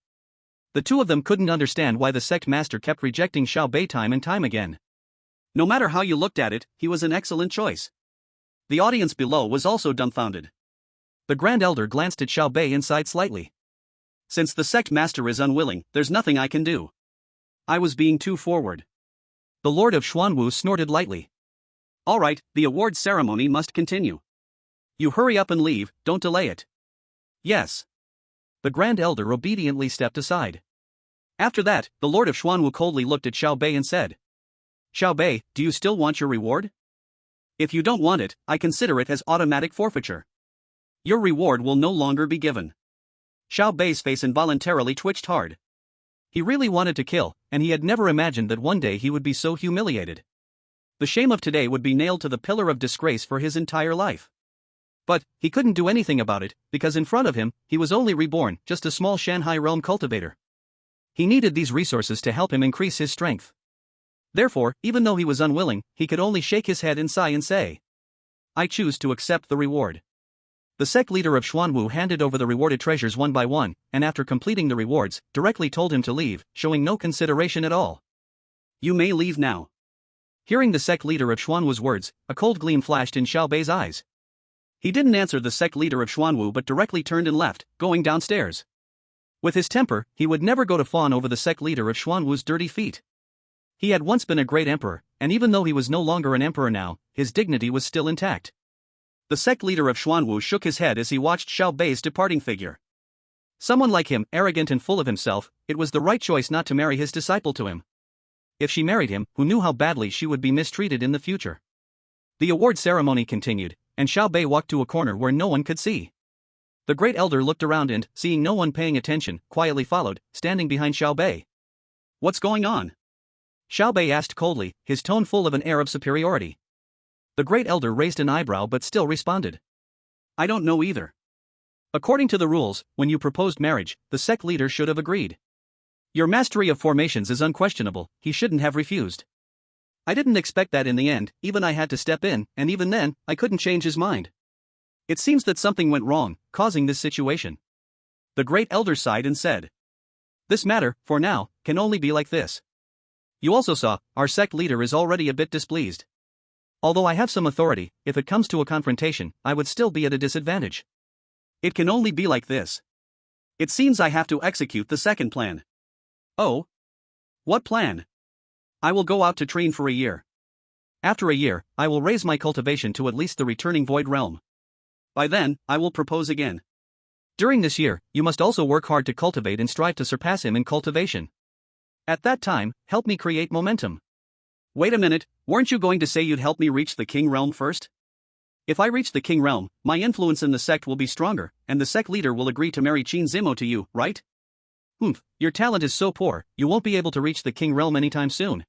The two of them couldn't understand why the sect master kept rejecting Xiao Bei time and time again. No matter how you looked at it, he was an excellent choice. The audience below was also dumbfounded. The Grand Elder glanced at Xiao Bei and sighed slightly. Since the sect master is unwilling, there's nothing I can do. I was being too forward. The Lord of Xuanwu snorted lightly. Alright, the award ceremony must continue. You hurry up and leave, don't delay it. Yes. The Grand Elder obediently stepped aside. After that, the Lord of Xuanwu coldly looked at Xiao Bei and said, Xiao Bei, do you still want your reward? If you don't want it, I consider it as automatic forfeiture. Your reward will no longer be given. Xiao Bei's face involuntarily twitched hard. He really wanted to kill, and he had never imagined that one day he would be so humiliated. The shame of today would be nailed to the pillar of disgrace for his entire life. But he couldn't do anything about it, because in front of him, he was only reborn, just a small Shanghai realm cultivator. He needed these resources to help him increase his strength. Therefore, even though he was unwilling, he could only shake his head and sigh and say, I choose to accept the reward. The sect leader of Xuanwu handed over the rewarded treasures one by one, and after completing the rewards, directly told him to leave, showing no consideration at all. You may leave now. Hearing the sect leader of Xuanwu's words, a cold gleam flashed in Xiao Bei's eyes. He didn't answer the sect leader of Xuanwu but directly turned and left, going downstairs. With his temper, he would never go to fawn over the sect leader of Xuanwu's dirty feet. He had once been a great emperor, and even though he was no longer an emperor now, his dignity was still intact. The sect leader of Xuanwu shook his head as he watched Xiao Bei's departing figure. Someone like him, arrogant and full of himself, it was the right choice not to marry his disciple to him. If she married him, who knew how badly she would be mistreated in the future? The award ceremony continued, and Xiao Bei walked to a corner where no one could see. The great elder looked around and, seeing no one paying attention, quietly followed, standing behind Xiao Bei. What's going on? Xiao Bei asked coldly, his tone full of an air of superiority. The great elder raised an eyebrow but still responded. I don't know either. According to the rules, when you proposed marriage, the sect leader should have agreed. Your mastery of formations is unquestionable, he shouldn't have refused. I didn't expect that in the end, even I had to step in, and even then, I couldn't change his mind. It seems that something went wrong, causing this situation. The great elder sighed and said. This matter, for now, can only be like this. You also saw, our sect leader is already a bit displeased. Although I have some authority, if it comes to a confrontation, I would still be at a disadvantage. It can only be like this. It seems I have to execute the second plan. Oh? What plan? I will go out to train for a year. After a year, I will raise my cultivation to at least the returning void realm. By then, I will propose again. During this year, you must also work hard to cultivate and strive to surpass him in cultivation. At that time, help me create momentum. Wait a minute, weren't you going to say you'd help me reach the king realm first? If I reach the king realm, my influence in the sect will be stronger, and the sect leader will agree to marry Qin Zimo to you, right? Your talent is so poor, you won't be able to reach the king realm anytime soon.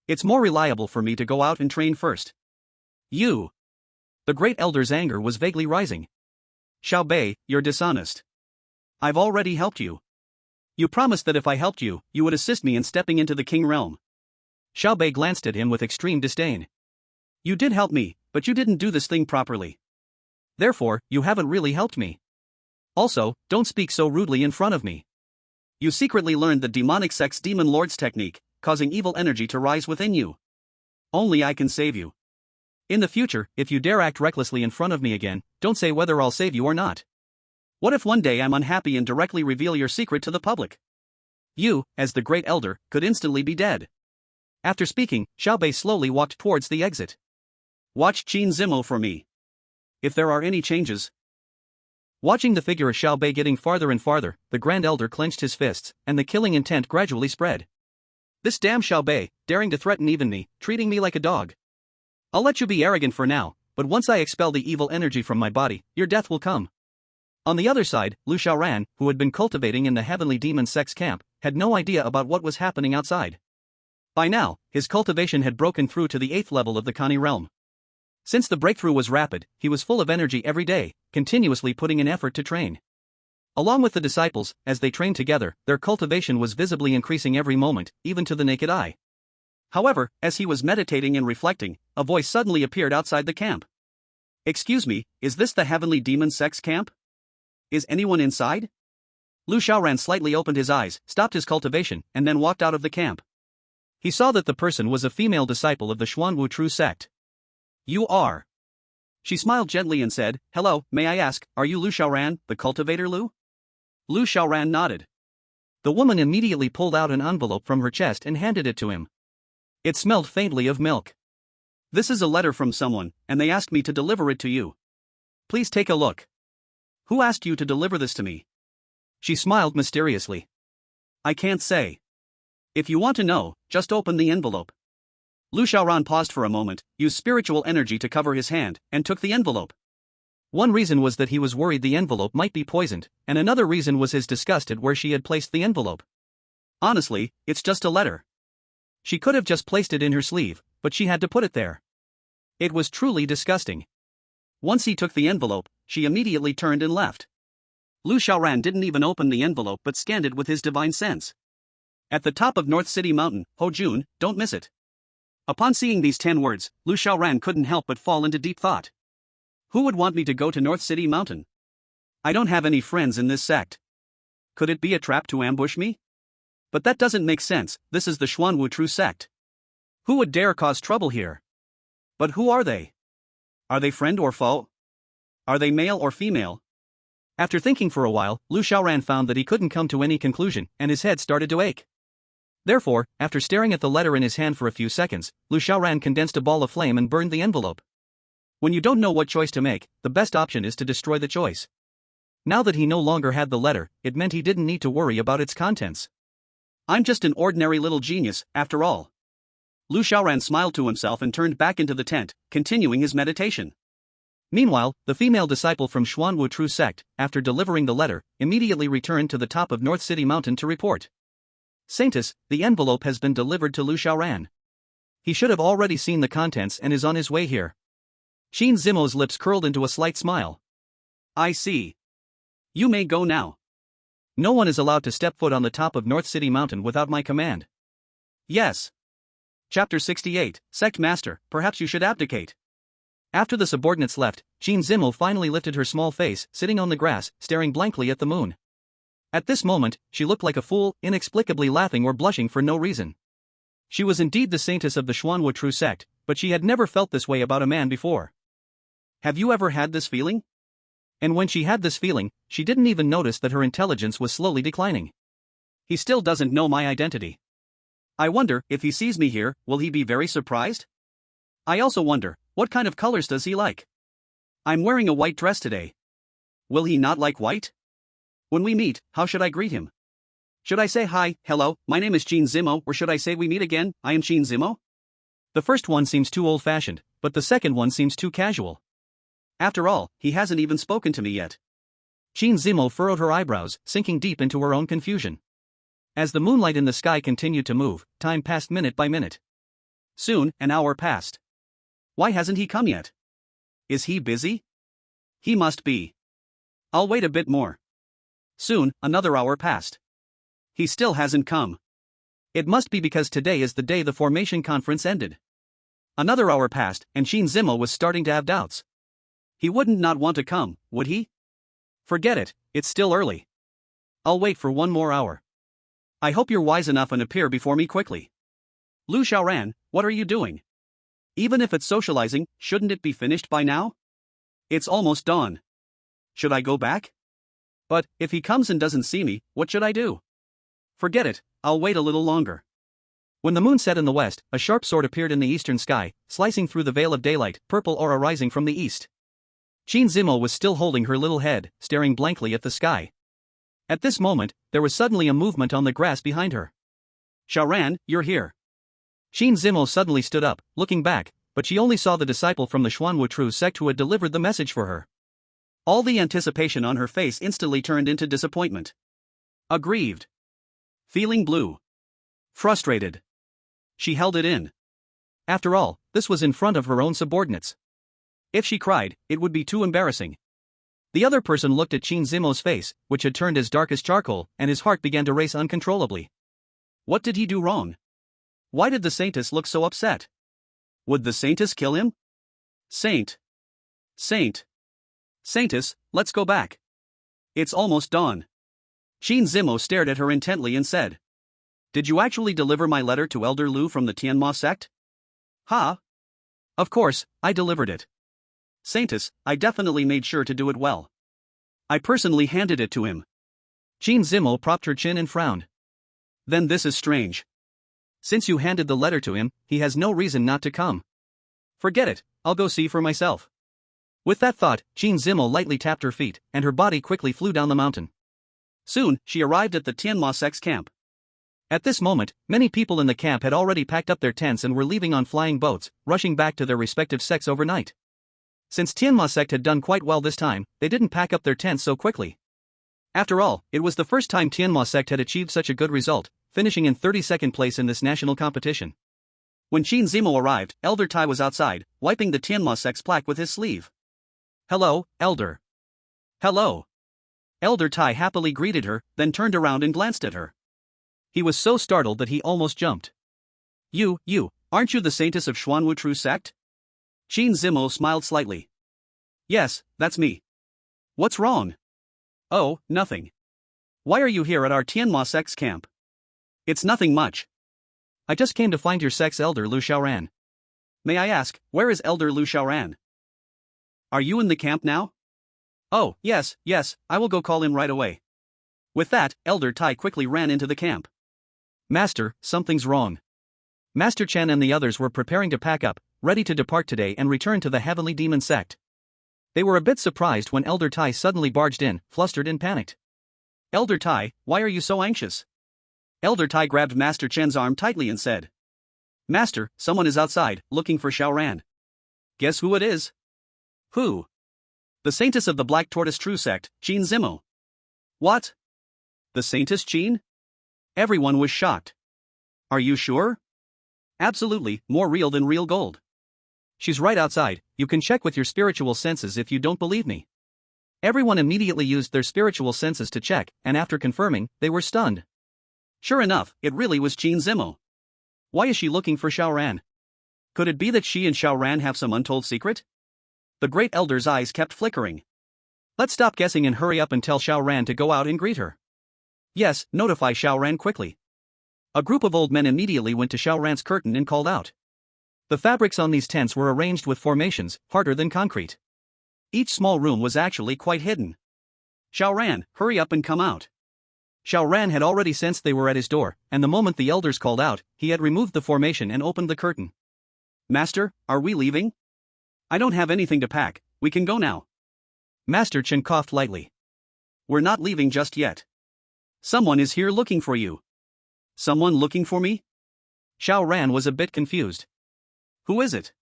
It's more reliable for me to go out and train first. You. The great elder's anger was vaguely rising. Xiao Bei, you're dishonest. I've already helped you. You promised that if I helped you, you would assist me in stepping into the king realm. Xiao Bei glanced at him with extreme disdain. You did help me, but you didn't do this thing properly. Therefore, you haven't really helped me. Also, don't speak so rudely in front of me. You secretly learned the demonic sex demon lord's technique, causing evil energy to rise within you. Only I can save you. In the future, if you dare act recklessly in front of me again, don't say whether I'll save you or not. What if one day I'm unhappy and directly reveal your secret to the public? You, as the great elder, could instantly be dead. After speaking, Xiaobei slowly walked towards the exit. Watch Qin Zimo for me. If there are any changes. Watching the figure of Xiaobei getting farther and farther, the Grand Elder clenched his fists, and the killing intent gradually spread. This damn Xiaobei, daring to threaten even me, treating me like a dog. I'll let you be arrogant for now, but once I expel the evil energy from my body, your death will come. On the other side, Lu Xiaoran, who had been cultivating in the heavenly demon sex camp, had no idea about what was happening outside. By now, his cultivation had broken through to the 8th level of the Kani realm. Since the breakthrough was rapid, he was full of energy every day, continuously putting in effort to train. Along with the disciples, as they trained together, their cultivation was visibly increasing every moment, even to the naked eye. However, as he was meditating and reflecting, a voice suddenly appeared outside the camp. Excuse me, is this the heavenly demon sex camp? Is anyone inside? Lu Xiaoran slightly opened his eyes, stopped his cultivation, and then walked out of the camp. He saw that the person was a female disciple of the Xuanwu True sect. You are. She smiled gently and said, Hello, may I ask, are you Lu Xiaoran, the cultivator Lu? Lu Xiaoran nodded. The woman immediately pulled out an envelope from her chest and handed it to him. It smelled faintly of milk. This is a letter from someone, and they asked me to deliver it to you. Please take a look. Who asked you to deliver this to me? She smiled mysteriously. I can't say. If you want to know, just open the envelope. Lu Xiaoran paused for a moment, used spiritual energy to cover his hand, and took the envelope. One reason was that he was worried the envelope might be poisoned, and another reason was his disgust at where she had placed the envelope. Honestly, it's just a letter. She could have just placed it in her sleeve, but she had to put it there. It was truly disgusting. Once he took the envelope, she immediately turned and left. Lu Xiaoran didn't even open the envelope but scanned it with his divine sense. At the top of North City Mountain, Ho Jun, don't miss it. Upon seeing these 10 words, Lu Xiaoran couldn't help but fall into deep thought. Who would want me to go to North City Mountain? I don't have any friends in this sect. Could it be a trap to ambush me? But that doesn't make sense, this is the Xuanwu True sect. Who would dare cause trouble here? But who are they? Are they friend or foe? Are they male or female? After thinking for a while, Lu Xiaoran found that he couldn't come to any conclusion, and his head started to ache. Therefore, after staring at the letter in his hand for a few seconds, Lu Xiaoran condensed a ball of flame and burned the envelope. When you don't know what choice to make, the best option is to destroy the choice. Now that he no longer had the letter, it meant he didn't need to worry about its contents. I'm just an ordinary little genius, after all. Lu Xiaoran smiled to himself and turned back into the tent, continuing his meditation. Meanwhile, the female disciple from Xuanwu True sect, after delivering the letter, immediately returned to the top of North City Mountain to report. Saintess, the envelope has been delivered to Lu Xiaoran. He should have already seen the contents and is on his way here. Qin Zimo's lips curled into a slight smile. I see. You may go now. No one is allowed to step foot on the top of North City Mountain without my command. Yes. Chapter 68, Sect Master, perhaps you should abdicate. After the subordinates left, Qin Zimo finally lifted her small face, sitting on the grass, staring blankly at the moon. At this moment, she looked like a fool, inexplicably laughing or blushing for no reason. She was indeed the saintess of the Xuanwu True sect, but she had never felt this way about a man before. Have you ever had this feeling? And when she had this feeling, she didn't even notice that her intelligence was slowly declining. He still doesn't know my identity. I wonder, if he sees me here, will he be very surprised? I also wonder, what kind of colors does he like? I'm wearing a white dress today. Will he not like white? When we meet, how should I greet him? Should I say hi, hello, my name is Qin Zimo, or should I say we meet again, I am Qin Zimo? The first one seems too old-fashioned, but the second one seems too casual. After all, he hasn't even spoken to me yet. Qin Zimo furrowed her eyebrows, sinking deep into her own confusion. As the moonlight in the sky continued to move, time passed minute by minute. Soon, an hour passed. Why hasn't he come yet? Is he busy? He must be. I'll wait a bit more. Soon, another hour passed. He still hasn't come. It must be because today is the day the formation conference ended. Another hour passed, and Qin Zimo was starting to have doubts. He wouldn't not want to come, would he? Forget it, it's still early. I'll wait for 1 more hour. I hope you're wise enough and appear before me quickly. Lu Xiaoran, what are you doing? Even if it's socializing, shouldn't it be finished by now? It's almost dawn. Should I go back? But, if he comes and doesn't see me, what should I do? Forget it, I'll wait a little longer. When the moon set in the west, a sharp sword appeared in the eastern sky, slicing through the veil of daylight, purple aura rising from the east. Qin Zimo was still holding her little head, staring blankly at the sky. At this moment, there was suddenly a movement on the grass behind her. Xiaoran, you're here. Qin Zimo suddenly stood up, looking back, but she only saw the disciple from the Xuanwu sect who had delivered the message for her. All the anticipation on her face instantly turned into disappointment. Aggrieved. Feeling blue. Frustrated. She held it in. After all, this was in front of her own subordinates. If she cried, it would be too embarrassing. The other person looked at Qin Zimo's face, which had turned as dark as charcoal, and his heart began to race uncontrollably. What did he do wrong? Why did the Saintess look so upset? Would the Saintess kill him? Saint. Saintess, let's go back. It's almost dawn. Qin Zimo stared at her intently and said, Did you actually deliver my letter to Elder Lu from the Tianma sect? Ha! Of course, I delivered it. Saintess, I definitely made sure to do it well. I personally handed it to him. Qin Zimo propped her chin and frowned. Then this is strange. Since you handed the letter to him, he has no reason not to come. Forget it, I'll go see for myself. With that thought, Qin Zimo lightly tapped her feet, and her body quickly flew down the mountain. Soon, she arrived at the Tianma sect's camp. At this moment, many people in the camp had already packed up their tents and were leaving on flying boats, rushing back to their respective sects overnight. Since Tianma sect had done quite well this time, they didn't pack up their tents so quickly. After all, it was the first time Tianma sect had achieved such a good result, finishing in 32nd place in this national competition. When Qin Zimo arrived, Elder Tai was outside, wiping the Tianma sect's plaque with his sleeve. Hello, Elder. Hello. Elder Tai happily greeted her, then turned around and glanced at her. He was so startled that he almost jumped. You, aren't you the Saintess of Xuanwu sect? Qin Zimo smiled slightly. Yes, that's me. What's wrong? Oh, nothing. Why are you here at our Tianma sect's camp? It's nothing much. I just came to find your sect's elder Lu Xiaoran. May I ask, where is Elder Lu Xiaoran? Are you in the camp now? Oh, yes, I will go call him right away. With that, Elder Tai quickly ran into the camp. Master, something's wrong. Master Chen and the others were preparing to pack up, ready to depart today and return to the Heavenly Demon sect. They were a bit surprised when Elder Tai suddenly barged in, flustered and panicked. Elder Tai, why are you so anxious? Elder Tai grabbed Master Chen's arm tightly and said, Master, someone is outside, looking for Xiaoran. Guess who it is? Who? The Saintess of the Black Tortoise True Sect, Qin Zimo. What? The Saintess Qin? Everyone was shocked. Are you sure? Absolutely, more real than real gold. She's right outside, you can check with your spiritual senses if you don't believe me. Everyone immediately used their spiritual senses to check, and after confirming, they were stunned. Sure enough, it really was Qin Zimo. Why is she looking for Xiaoran? Could it be that she and Xiaoran have some untold secret? The great elder's eyes kept flickering. Let's stop guessing and hurry up and tell Xiaoran to go out and greet her. Yes, notify Xiaoran quickly. A group of old men immediately went to Xiaoran's curtain and called out. The fabrics on these tents were arranged with formations, harder than concrete. Each small room was actually quite hidden. Xiaoran, hurry up and come out. Xiaoran had already sensed they were at his door, and the moment the elders called out, he had removed the formation and opened the curtain. Master, are we leaving? I don't have anything to pack, we can go now. Master Chen coughed lightly. We're not leaving just yet. Someone is here looking for you. Someone looking for me? Xiaoran was a bit confused. Who is it?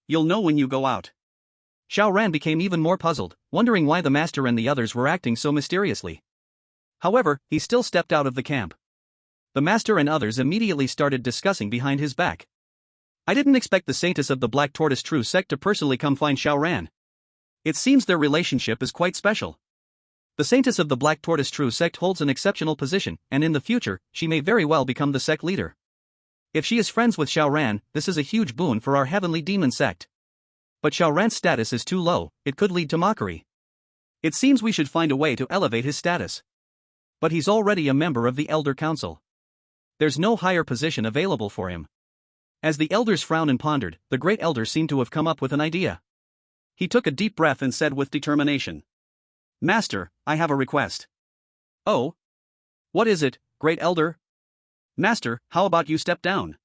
You'll know when you go out. Xiaoran became even more puzzled, wondering why the master and the others were acting so mysteriously. However, he still stepped out of the camp. The master and others immediately started discussing behind his back. I didn't expect the Saintess of the Black Tortoise True Sect to personally come find Xiaoran. It seems their relationship is quite special. The Saintess of the Black Tortoise True Sect holds an exceptional position, and in the future, she may very well become the sect leader. If she is friends with Xiaoran, this is a huge boon for our Heavenly Demon sect. But Xiaoran's status is too low, it could lead to mockery. It seems we should find a way to elevate his status. But he's already a member of the Elder Council. There's no higher position available for him. As the elders frowned and pondered, the great elder seemed to have come up with an idea. He took a deep breath and said with determination, "Master, I have a request." "Oh? What is it, great elder?" "Master, how about you step down?"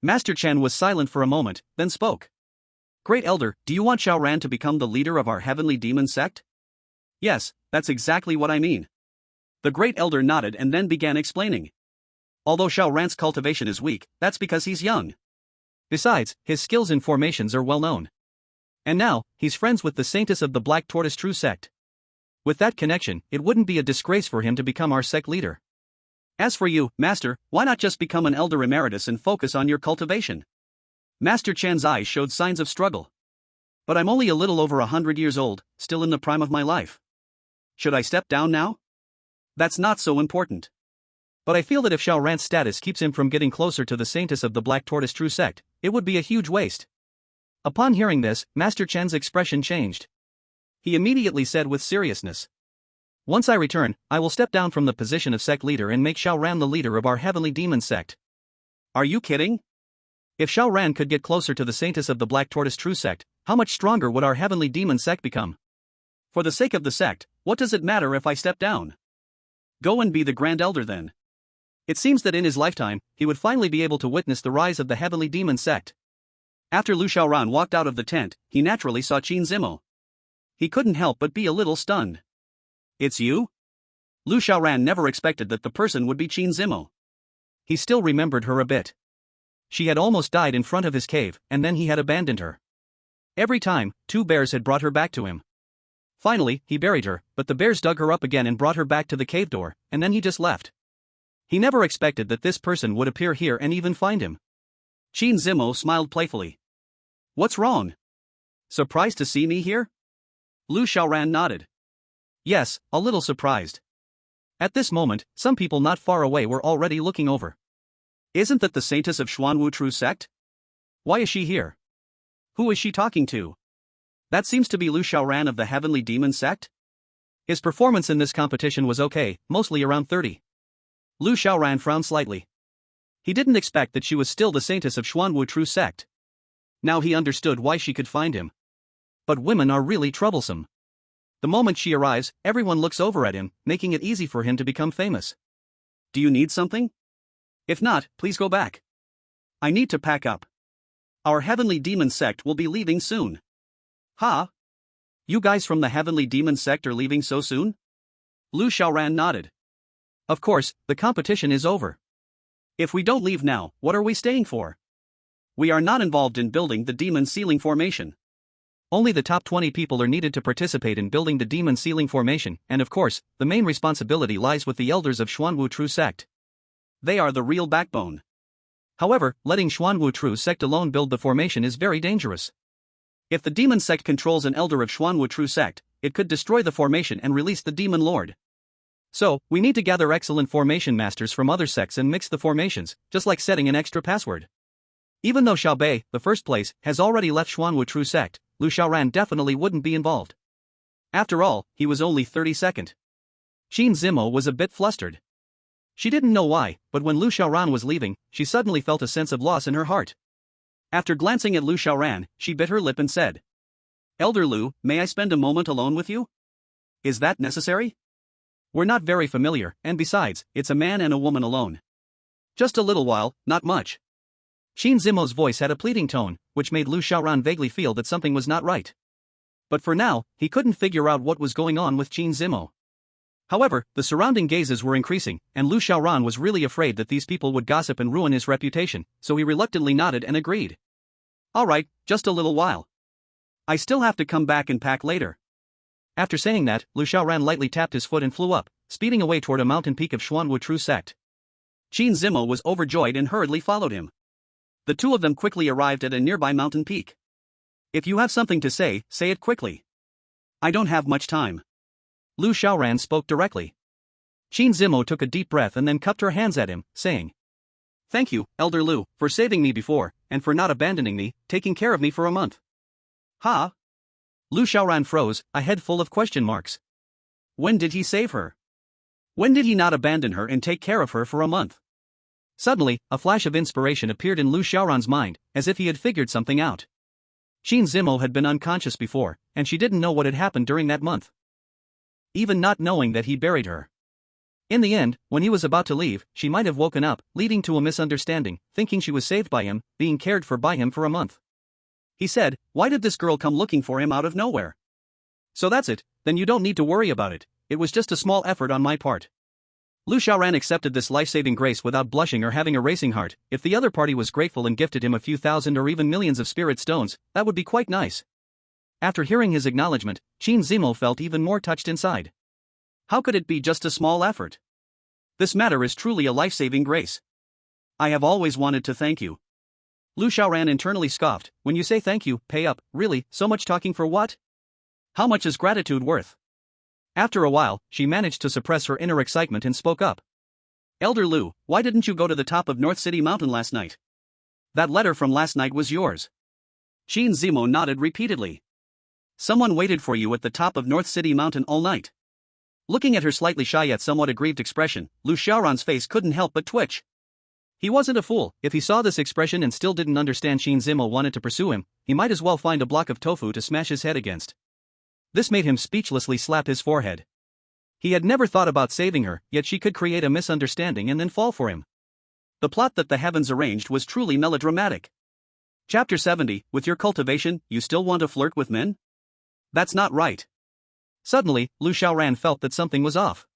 Master Chen was silent for a moment, then spoke. "Great elder, do you want Xiaoran to become the leader of our heavenly demon sect?" "Yes, that's exactly what I mean." The great elder nodded and then began explaining. "Although Xiaoran's cultivation is weak, that's because he's young. Besides, his skills in formations are well known. And now, he's friends with the Saintess of the Black Tortoise True Sect. With that connection, it wouldn't be a disgrace for him to become our sect leader. As for you, Master, why not just become an elder emeritus and focus on your cultivation?" Master Chen's eyes showed signs of struggle. "But I'm only a little over 100 years old, still in the prime of my life. Should I step down now?" "That's not so important. But I feel that if Xiaoran's status keeps him from getting closer to the Saintess of the Black Tortoise True Sect, it would be a huge waste." Upon hearing this, Master Chen's expression changed. He immediately said with seriousness, "Once I return, I will step down from the position of sect leader and make Xiaoran the leader of our heavenly demon sect." "Are you kidding? If Xiaoran could get closer to the Saintess of the Black Tortoise True Sect, how much stronger would our heavenly demon sect become? For the sake of the sect, what does it matter if I step down? Go and be the Grand Elder then." It seems that in his lifetime, he would finally be able to witness the rise of the heavenly demon sect. After Lu Xiaoran walked out of the tent, he naturally saw Qin Zimo. He couldn't help but be a little stunned. "It's you?" Lu Xiaoran never expected that the person would be Qin Zimo. He still remembered her a bit. She had almost died in front of his cave, and then he had abandoned her. Every time, 2 bears had brought her back to him. Finally, he buried her, but the bears dug her up again and brought her back to the cave door, and then he just left. He never expected that this person would appear here and even find him. Qin Zimo smiled playfully. "What's wrong? Surprised to see me here?" Lu Xiaoran nodded. "Yes, a little surprised." At this moment, some people not far away were already looking over. "Isn't that the Saintess of Xuanwu True Sect? Why is she here? Who is she talking to? That seems to be Lu Xiaoran of the Heavenly Demon Sect?" His performance in this competition was okay, mostly around 30. Lu Xiaoran frowned slightly. He didn't expect that she was still the Saintess of Xuanwu True Sect. Now he understood why she could find him. But women are really troublesome. The moment she arrives, everyone looks over at him, making it easy for him to become famous. "Do you need something? If not, please go back. I need to pack up. Our Heavenly Demon Sect will be leaving soon." "Huh? You guys from the Heavenly Demon Sect are leaving so soon?" Lu Xiaoran nodded. "Of course, the competition is over. If we don't leave now, what are we staying for? We are not involved in building the demon ceiling formation. Only the top 20 people are needed to participate in building the demon ceiling formation, and of course, the main responsibility lies with the elders of Xuanwu True Sect. They are the real backbone. However, letting Xuanwu True Sect alone build the formation is very dangerous. If the demon sect controls an elder of Xuanwu True Sect, it could destroy the formation and release the demon lord. So, we need to gather excellent formation masters from other sects and mix the formations, just like setting an extra password. Even though Xiaobei, the first place, has already left Xuanwu True Sect, Lu Xiaoran definitely wouldn't be involved. After all, he was only 32nd. Qin Zimo was a bit flustered. She didn't know why, but when Lu Xiaoran was leaving, she suddenly felt a sense of loss in her heart. After glancing at Lu Xiaoran, she bit her lip and said, "Elder Lu, may I spend a moment alone with you? Is that necessary? We're not very familiar, and besides, it's a man and a woman alone. Just a little while, not much." Qin Zimo's voice had a pleading tone, which made Lu Xiaoran vaguely feel that something was not right. But for now, he couldn't figure out what was going on with Qin Zimo. However, the surrounding gazes were increasing, and Lu Xiaoran was really afraid that these people would gossip and ruin his reputation, so he reluctantly nodded and agreed. "All right, just a little while. I still have to come back and pack later." After saying that, Lu Xiaoran lightly tapped his foot and flew up, speeding away toward a mountain peak of Xuanwu True Sect. Qin Zimo was overjoyed and hurriedly followed him. The two of them quickly arrived at a nearby mountain peak. "If you have something to say, say it quickly. I don't have much time." Lu Xiaoran spoke directly. Qin Zimo took a deep breath and then cupped her hands at him, saying, "Thank you, Elder Lu, for saving me before, and for not abandoning me, taking care of me for a month." "Huh? Lu Xiaoran froze, a head full of question marks. When did he save her? When did he not abandon her and take care of her for a month? Suddenly, a flash of inspiration appeared in Lu Xiaoran's mind, as if he had figured something out. Qin Zimo had been unconscious before, and she didn't know what had happened during that month. Even not knowing that he buried her. In the end, when he was about to leave, she might have woken up, leading to a misunderstanding, thinking she was saved by him, being cared for by him for a month. He said, "Why did this girl come looking for him out of nowhere?" "So that's it, then you don't need to worry about it, it was just a small effort on my part." Lu Xiaoran accepted this life-saving grace without blushing or having a racing heart. If the other party was grateful and gifted him a few thousand or even millions of spirit stones, that would be quite nice. After hearing his acknowledgement, Qin Zimo felt even more touched inside. How could it be just a small effort? This matter is truly a life-saving grace. I have always wanted to thank you. Lu Xiaoran internally scoffed, when you say thank you, pay up, really, so much talking for what? How much is gratitude worth? After a while, she managed to suppress her inner excitement and spoke up. Elder Lu, why didn't you go to the top of North City Mountain last night? That letter from last night was yours. Qin Zimo nodded repeatedly. Someone waited for you at the top of North City Mountain all night. Looking at her slightly shy yet somewhat aggrieved expression, Lu Xiaoran's face couldn't help but twitch. He wasn't a fool. If he saw this expression and still didn't understand Qin Zimo wanted to pursue him, he might as well find a block of tofu to smash his head against. This made him speechlessly slap his forehead. He had never thought about saving her, yet she could create a misunderstanding and then fall for him. The plot that the heavens arranged was truly melodramatic. Chapter 70, with your cultivation, you still want to flirt with men? That's not right. Suddenly, Lu Xiaoran felt that something was off.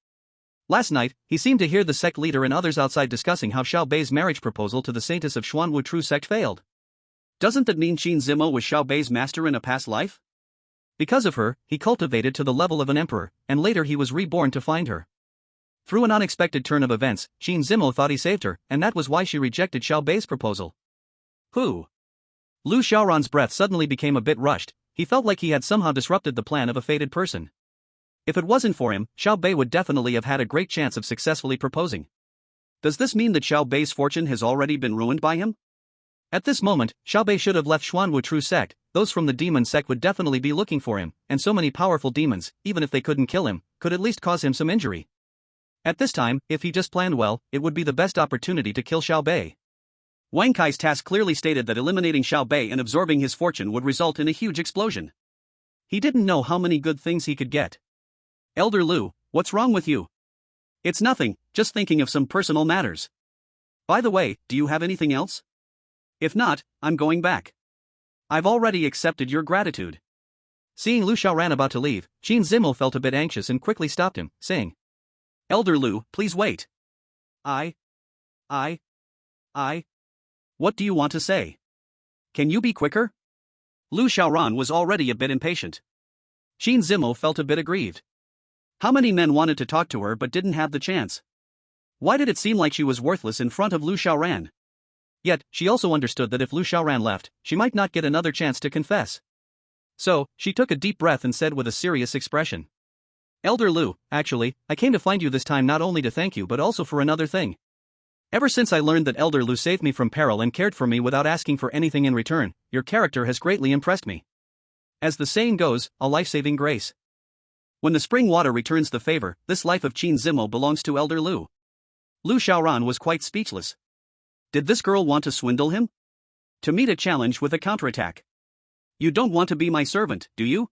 Last night, he seemed to hear the sect leader and others outside discussing how Xiao Bei's marriage proposal to the saintess of Xuanwu True sect failed. Doesn't that mean Qin Zimo was Xiao Bei's master in a past life? Because of her, he cultivated to the level of an emperor, and later he was reborn to find her. Through an unexpected turn of events, Qin Zimo thought he saved her, and that was why she rejected Xiao Bei's proposal. Who? Lu Xiaoran's breath suddenly became a bit rushed. He felt like he had somehow disrupted the plan of a fated person. If it wasn't for him, Xiao Bei would definitely have had a great chance of successfully proposing. Does this mean that Xiao Bei's fortune has already been ruined by him? At this moment, Xiao Bei should have left Xuanwu True sect. Those from the demon sect would definitely be looking for him, and so many powerful demons, even if they couldn't kill him, could at least cause him some injury. At this time, if he just planned well, it would be the best opportunity to kill Xiao Bei. Wang Kai's task clearly stated that eliminating Xiao Bei and absorbing his fortune would result in a huge explosion. He didn't know how many good things he could get. Elder Lu, what's wrong with you? It's nothing, just thinking of some personal matters. By the way, do you have anything else? If not, I'm going back. I've already accepted your gratitude. Seeing Lu Xiaoran about to leave, Qin Zimo felt a bit anxious and quickly stopped him, saying, Elder Lu, please wait. I. What do you want to say? Can you be quicker? Lu Xiaoran was already a bit impatient. Qin Zimo felt a bit aggrieved. How many men wanted to talk to her but didn't have the chance? Why did it seem like she was worthless in front of Lu Xiaoran? Yet, she also understood that if Lu Xiaoran left, she might not get another chance to confess. So, she took a deep breath and said with a serious expression. Elder Lu, actually, I came to find you this time not only to thank you but also for another thing. Ever since I learned that Elder Lu saved me from peril and cared for me without asking for anything in return, your character has greatly impressed me. As the saying goes, a life-saving grace. When the spring water returns the favor, this life of Qin Zimo belongs to Elder Lu. Lu Xiaoran was quite speechless. Did this girl want to swindle him? To meet a challenge with a counterattack. You don't want to be my servant, do you?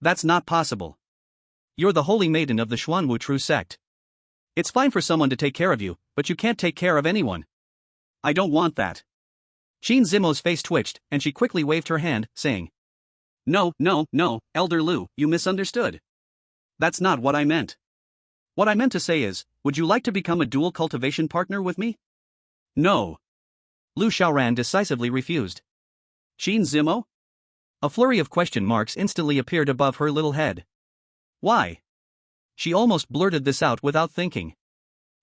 That's not possible. You're the holy maiden of the Xuanwu True sect. It's fine for someone to take care of you, but you can't take care of anyone. I don't want that. Qin Zimo's face twitched, and she quickly waved her hand, saying, No, Elder Lu, you misunderstood. That's not what I meant. What I meant to say is, would you like to become a dual cultivation partner with me? No. Lu Xiaoran decisively refused. Qin Zimo? A flurry of question marks instantly appeared above her little head. Why? She almost blurted this out without thinking.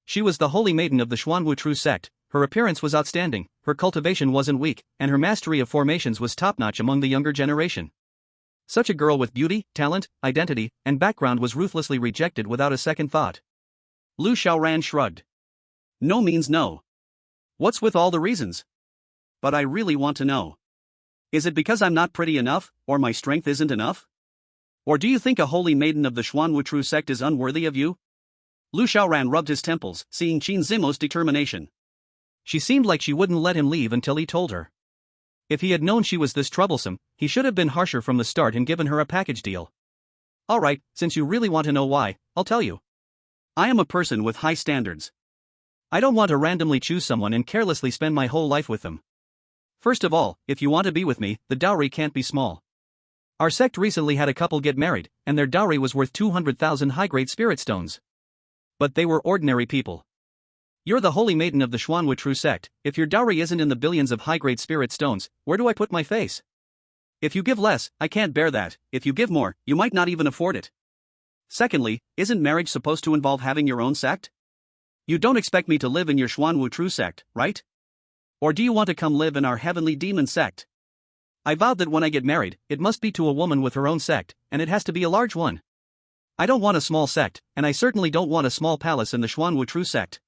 She was the holy maiden of the Xuanwu True sect, her appearance was outstanding, her cultivation wasn't weak, and her mastery of formations was top-notch among the younger generation. Such a girl with beauty, talent, identity, and background was ruthlessly rejected without a second thought. Lu Xiaoran shrugged. No means no. What's with all the reasons? But I really want to know. Is it because I'm not pretty enough, or my strength isn't enough? Or do you think a holy maiden of the Xuanwu sect is unworthy of you? Lu Xiaoran rubbed his temples, seeing Qin Zimo's determination. She seemed like she wouldn't let him leave until he told her. If he had known she was this troublesome, he should have been harsher from the start and given her a package deal. Alright, since you really want to know why, I'll tell you. I am a person with high standards. I don't want to randomly choose someone and carelessly spend my whole life with them. First of all, if you want to be with me, the dowry can't be small. Our sect recently had a couple get married, and their dowry was worth 200,000 high-grade spirit stones. But they were ordinary people. You're the holy maiden of the Xuanwu sect. If your dowry isn't in the billions of high-grade spirit stones, where do I put my face? If you give less, I can't bear that. If you give more, you might not even afford it. Secondly, isn't marriage supposed to involve having your own sect? You don't expect me to live in your Xuanwu sect, right? Or do you want to come live in our heavenly demon sect? I vowed that when I get married, it must be to a woman with her own sect, and it has to be a large one. I don't want a small sect, and I certainly don't want a small palace in the Xuanwu sect.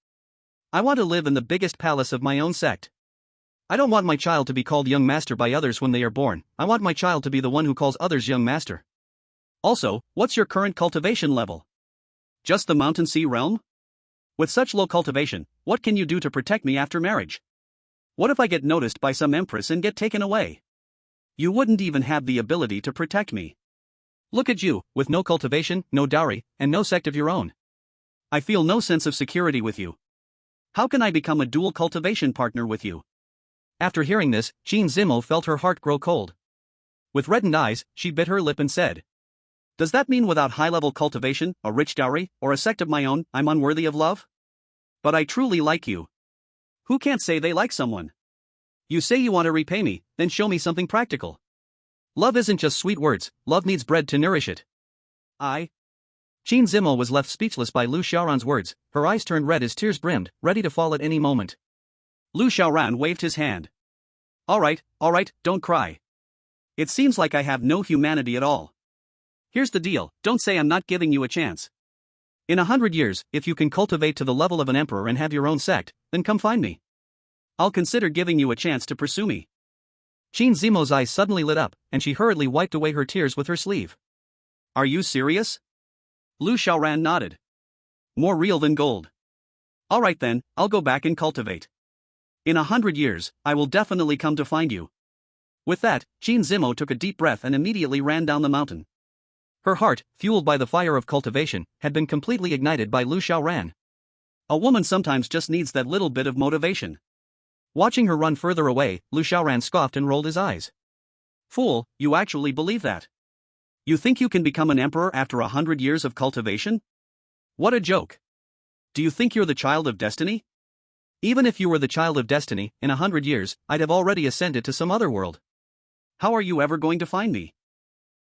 I want to live in the biggest palace of my own sect. I don't want my child to be called young master by others when they are born. I want my child to be the one who calls others young master. Also, what's your current cultivation level? Just the Mountain Sea realm? With such low cultivation, what can you do to protect me after marriage? What if I get noticed by some empress and get taken away? You wouldn't even have the ability to protect me. Look at you, with no cultivation, no dowry, and no sect of your own. I feel no sense of security with you. How can I become a dual cultivation partner with you? After hearing this, Qin Zimo felt her heart grow cold. With reddened eyes, she bit her lip and said, Does that mean without high-level cultivation, a rich dowry, or a sect of my own, I'm unworthy of love? But I truly like you. Who can't say they like someone? You say you want to repay me, then show me something practical. Love isn't just sweet words, love needs bread to nourish it. Qin Zimo was left speechless by Lu Xiaoran's words, her eyes turned red as tears brimmed, ready to fall at any moment. Lu Xiaoran waved his hand. Alright, don't cry. It seems like I have no humanity at all. Here's the deal, don't say I'm not giving you a chance. In 100 years, if you can cultivate to the level of an emperor and have your own sect, then come find me. I'll consider giving you a chance to pursue me. Qin Zimo's eyes suddenly lit up, and she hurriedly wiped away her tears with her sleeve. Are you serious? Lu Xiaoran nodded. More real than gold. Alright then, I'll go back and cultivate. In 100 years, I will definitely come to find you. With that, Qin Zimo took a deep breath and immediately ran down the mountain. Her heart, fueled by the fire of cultivation, had been completely ignited by Lu Xiaoran. A woman sometimes just needs that little bit of motivation. Watching her run further away, Lu Xiaoran scoffed and rolled his eyes. Fool, you actually believe that? You think you can become an emperor after 100 years of cultivation? What a joke. Do you think you're the child of destiny? Even if you were the child of destiny, in 100 years, I'd have already ascended to some other world. How are you ever going to find me?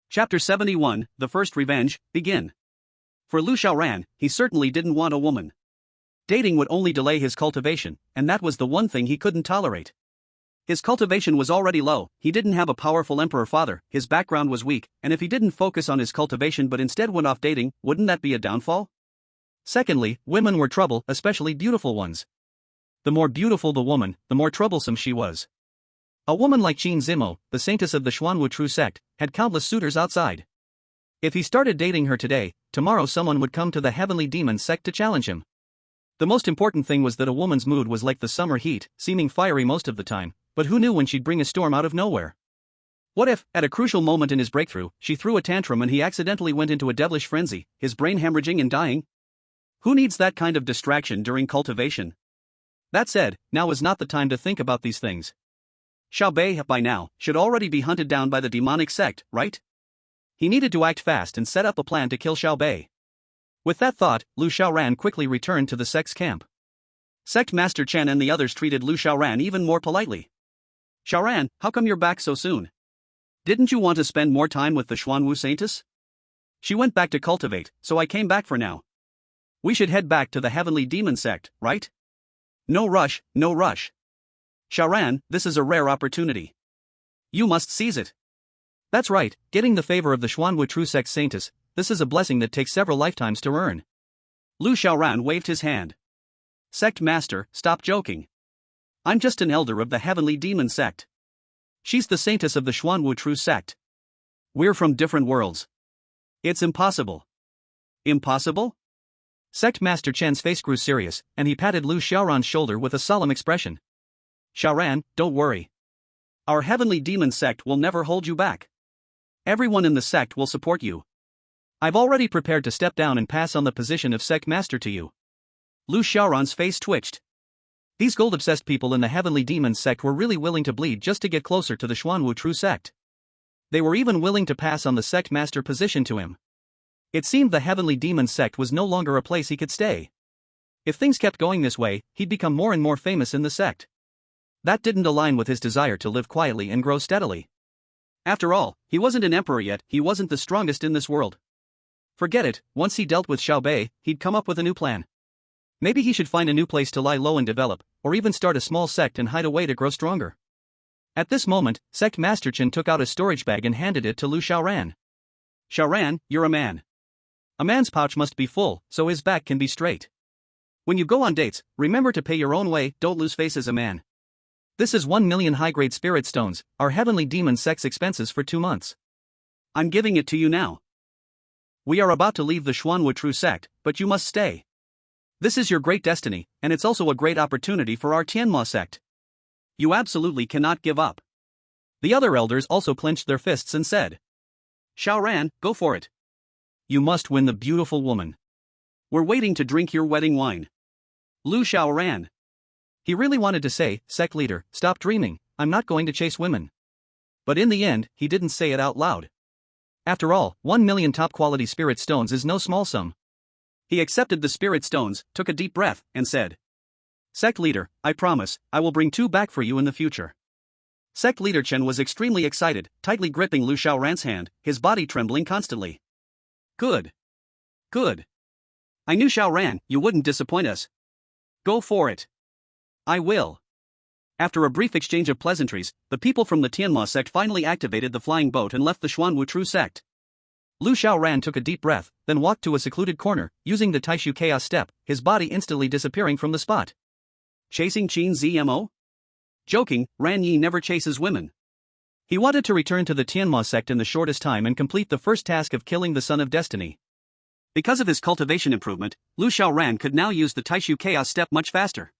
Chapter 71, The First Revenge, begin. For Lu Xiaoran, he certainly didn't want a woman. Dating would only delay his cultivation, and that was the one thing he couldn't tolerate. His cultivation was already low, he didn't have a powerful emperor father, his background was weak, and if he didn't focus on his cultivation but instead went off dating, wouldn't that be a downfall? Secondly, women were trouble, especially beautiful ones. The more beautiful the woman, the more troublesome she was. A woman like Qin Zimo, the saintess of the Xuanwu sect, had countless suitors outside. If he started dating her today, tomorrow someone would come to the heavenly demon sect to challenge him. The most important thing was that a woman's mood was like the summer heat, seeming fiery most of the time, but who knew when she'd bring a storm out of nowhere? What if, at a crucial moment in his breakthrough, she threw a tantrum and he accidentally went into a devilish frenzy, his brain hemorrhaging and dying? Who needs that kind of distraction during cultivation? That said, now is not the time to think about these things. Xiao Bei, by now, should already be hunted down by the demonic sect, right? He needed to act fast and set up a plan to kill Xiao Bei. With that thought, Lu Xiaoran quickly returned to the sect's camp. Sect Master Chen and the others treated Lu Xiaoran even more politely. Xiaoran, how come you're back so soon? Didn't you want to spend more time with the Xuanwu saintess? She went back to cultivate, so I came back for now. We should head back to the heavenly demon sect, right? No rush, no rush. Xiaoran, this is a rare opportunity. You must seize it. That's right, getting the favor of the Xuanwu sect saintess, this is a blessing that takes several lifetimes to earn. Lu Xiaoran waved his hand. Sect Master, stop joking. I'm just an elder of the heavenly demon sect. She's the saintess of the Xuanwu sect. We're from different worlds. It's impossible. Impossible? Sect Master Chen's face grew serious, and he patted Lu Xiaoran's shoulder with a solemn expression. Xiaoran, don't worry. Our heavenly demon sect will never hold you back. Everyone in the sect will support you. I've already prepared to step down and pass on the position of Sect Master to you. Lu Xiaoran's face twitched. These gold-obsessed people in the Heavenly Demon sect were really willing to bleed just to get closer to the Xuanwu True sect. They were even willing to pass on the Sect Master position to him. It seemed the Heavenly Demon sect was no longer a place he could stay. If things kept going this way, he'd become more and more famous in the sect. That didn't align with his desire to live quietly and grow steadily. After all, he wasn't an emperor yet, he wasn't the strongest in this world. Forget it, once he dealt with Xiao Bei, he'd come up with a new plan. Maybe he should find a new place to lie low and develop, or even start a small sect and hide away to grow stronger. At this moment, Sect Master Chen took out a storage bag and handed it to Lu Xiaoran. Xiaoran, you're a man. A man's pouch must be full, so his back can be straight. When you go on dates, remember to pay your own way, don't lose face as a man. This is 1 million high-grade spirit stones, our heavenly demon sect's expenses for 2 months. I'm giving it to you now. We are about to leave the Xuanwu True sect, but you must stay. This is your great destiny, and it's also a great opportunity for our Tianma sect. You absolutely cannot give up. The other elders also clenched their fists and said, Xiaoran, go for it. You must win the beautiful woman. We're waiting to drink your wedding wine. Lu Xiaoran. He really wanted to say, sect leader, stop dreaming, I'm not going to chase women. But in the end, he didn't say it out loud. After all, 1 million top-quality spirit stones is no small sum. He accepted the spirit stones, took a deep breath, and said, Sect leader, I promise, I will bring 2 back for you in the future. Sect leader Chen was extremely excited, tightly gripping Lu Xiaoran's hand, his body trembling constantly. Good. Good. I knew Xiaoran, you wouldn't disappoint us. Go for it. I will. After a brief exchange of pleasantries, the people from the Tianma sect finally activated the flying boat and left the Xuanwu True sect. Lu Xiaoran took a deep breath, then walked to a secluded corner, using the Taishu Chaos Step, his body instantly disappearing from the spot. Chasing Qin Zmo? Joking, Ran Yi never chases women. He wanted to return to the Tianma sect in the shortest time and complete the first task of killing the Son of Destiny. Because of his cultivation improvement, Lu Xiaoran could now use the Taishu Chaos Step much faster.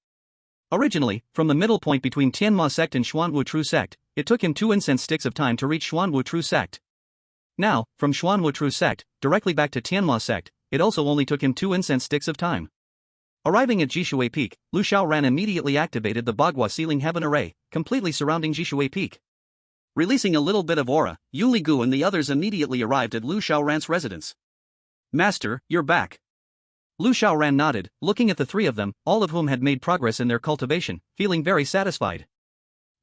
Originally, from the middle point between Tianma sect and Xuanwu True sect, it took him 2 incense sticks of time to reach Xuanwu True sect. Now, from Xuanwu True sect, directly back to Tianma sect, it also only took him 2 incense sticks of time. Arriving at Jishui Peak, Lu Xiaoran immediately activated the Bagua Sealing Heaven Array, completely surrounding Jishui Peak. Releasing a little bit of aura, Yunli and the others immediately arrived at Lu Xiaoran's residence. Master, you're back. Lu Xiaoran nodded, looking at the 3 of them, all of whom had made progress in their cultivation, feeling very satisfied.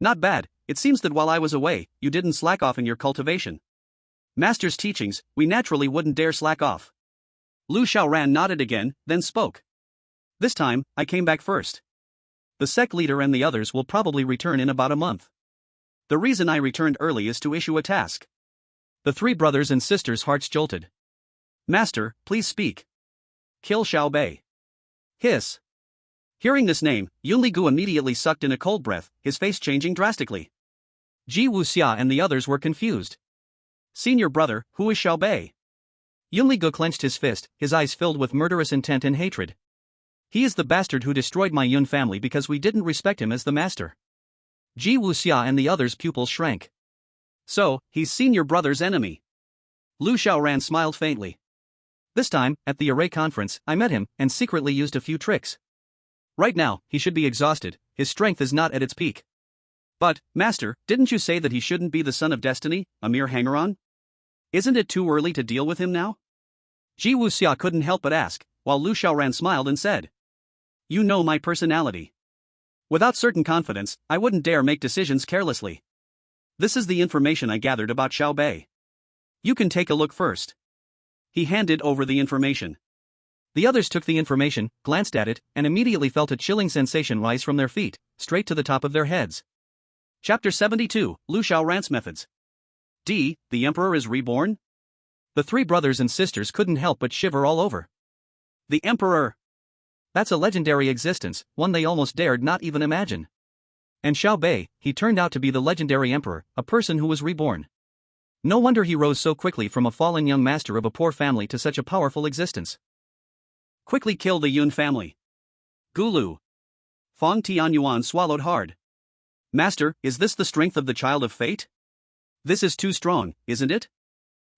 Not bad, it seems that while I was away, you didn't slack off in your cultivation. Master's teachings, we naturally wouldn't dare slack off. Lu Xiaoran nodded again, then spoke. This time, I came back first. The sect leader and the others will probably return in about a month. The reason I returned early is to issue a task. The 3 brothers and sisters' hearts jolted. Master, please speak. Kill Xiao Bei. Hiss. Hearing this name, Yunli immediately sucked in a cold breath, his face changing drastically. Ji Wuxia and the others were confused. Senior brother, who is Xiao Bei? Yunli clenched his fist, his eyes filled with murderous intent and hatred. He is the bastard who destroyed my Yun family because we didn't respect him as the master. Ji Wuxia and the others' pupils shrank. So, he's senior brother's enemy. Lu Xiaoran smiled faintly. This time, at the array conference, I met him and secretly used a few tricks. Right now, he should be exhausted, his strength is not at its peak. But, Master, didn't you say that he shouldn't be the Son of Destiny, a mere hanger-on? Isn't it too early to deal with him now? Ji Wuxia couldn't help but ask, while Lu Xiaoran smiled and said, You know my personality. Without certain confidence, I wouldn't dare make decisions carelessly. This is the information I gathered about Xiao Bei. You can take a look first. He handed over the information. The others took the information, glanced at it, and immediately felt a chilling sensation rise from their feet, straight to the top of their heads. Chapter 72, Lu Xiaoran's Methods. The Emperor is reborn? The 3 brothers and sisters couldn't help but shiver all over. The Emperor! That's a legendary existence, one they almost dared not even imagine. And Xiao Bei, he turned out to be the legendary emperor, a person who was reborn. No wonder he rose so quickly from a fallen young master of a poor family to such a powerful existence. Quickly kill the Yun family. Gulu. Fong Tianyuan swallowed hard. Master, is this the strength of the child of fate? This is too strong, isn't it?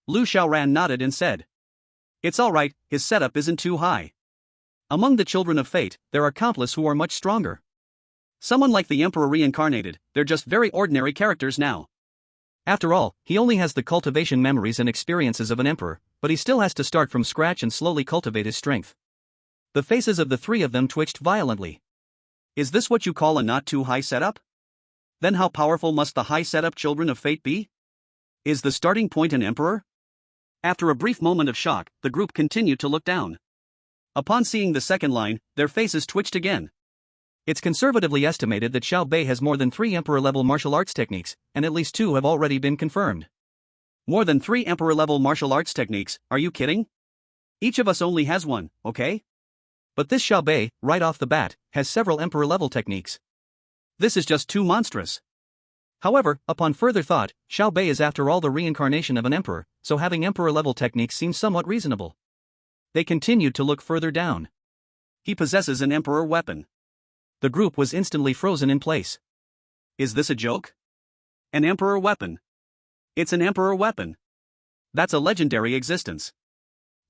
Lu Xiaoran nodded and said. It's alright, his setup isn't too high. Among the children of fate, there are countless who are much stronger. Someone like the Emperor reincarnated, they're just very ordinary characters now. After all, he only has the cultivation memories and experiences of an emperor, but he still has to start from scratch and slowly cultivate his strength. The faces of the three of them twitched violently. Is this what you call a not too high setup? Then how powerful must the high setup children of fate be? Is the starting point an emperor? After a brief moment of shock, the group continued to look down. Upon seeing the second line, their faces twitched again. It's conservatively estimated that Xiao Bei has more than 3 emperor-level martial arts techniques, and at least 2 have already been confirmed. More than 3 emperor-level martial arts techniques, are you kidding? Each of us only has one, okay? But this Xiao Bei, right off the bat, has several emperor-level techniques. This is just too monstrous. However, upon further thought, Xiao Bei is after all the reincarnation of an emperor, so having emperor-level techniques seems somewhat reasonable. They continued to look further down. He possesses an emperor weapon. The group was instantly frozen in place. Is this a joke? An emperor weapon. It's an emperor weapon. That's a legendary existence.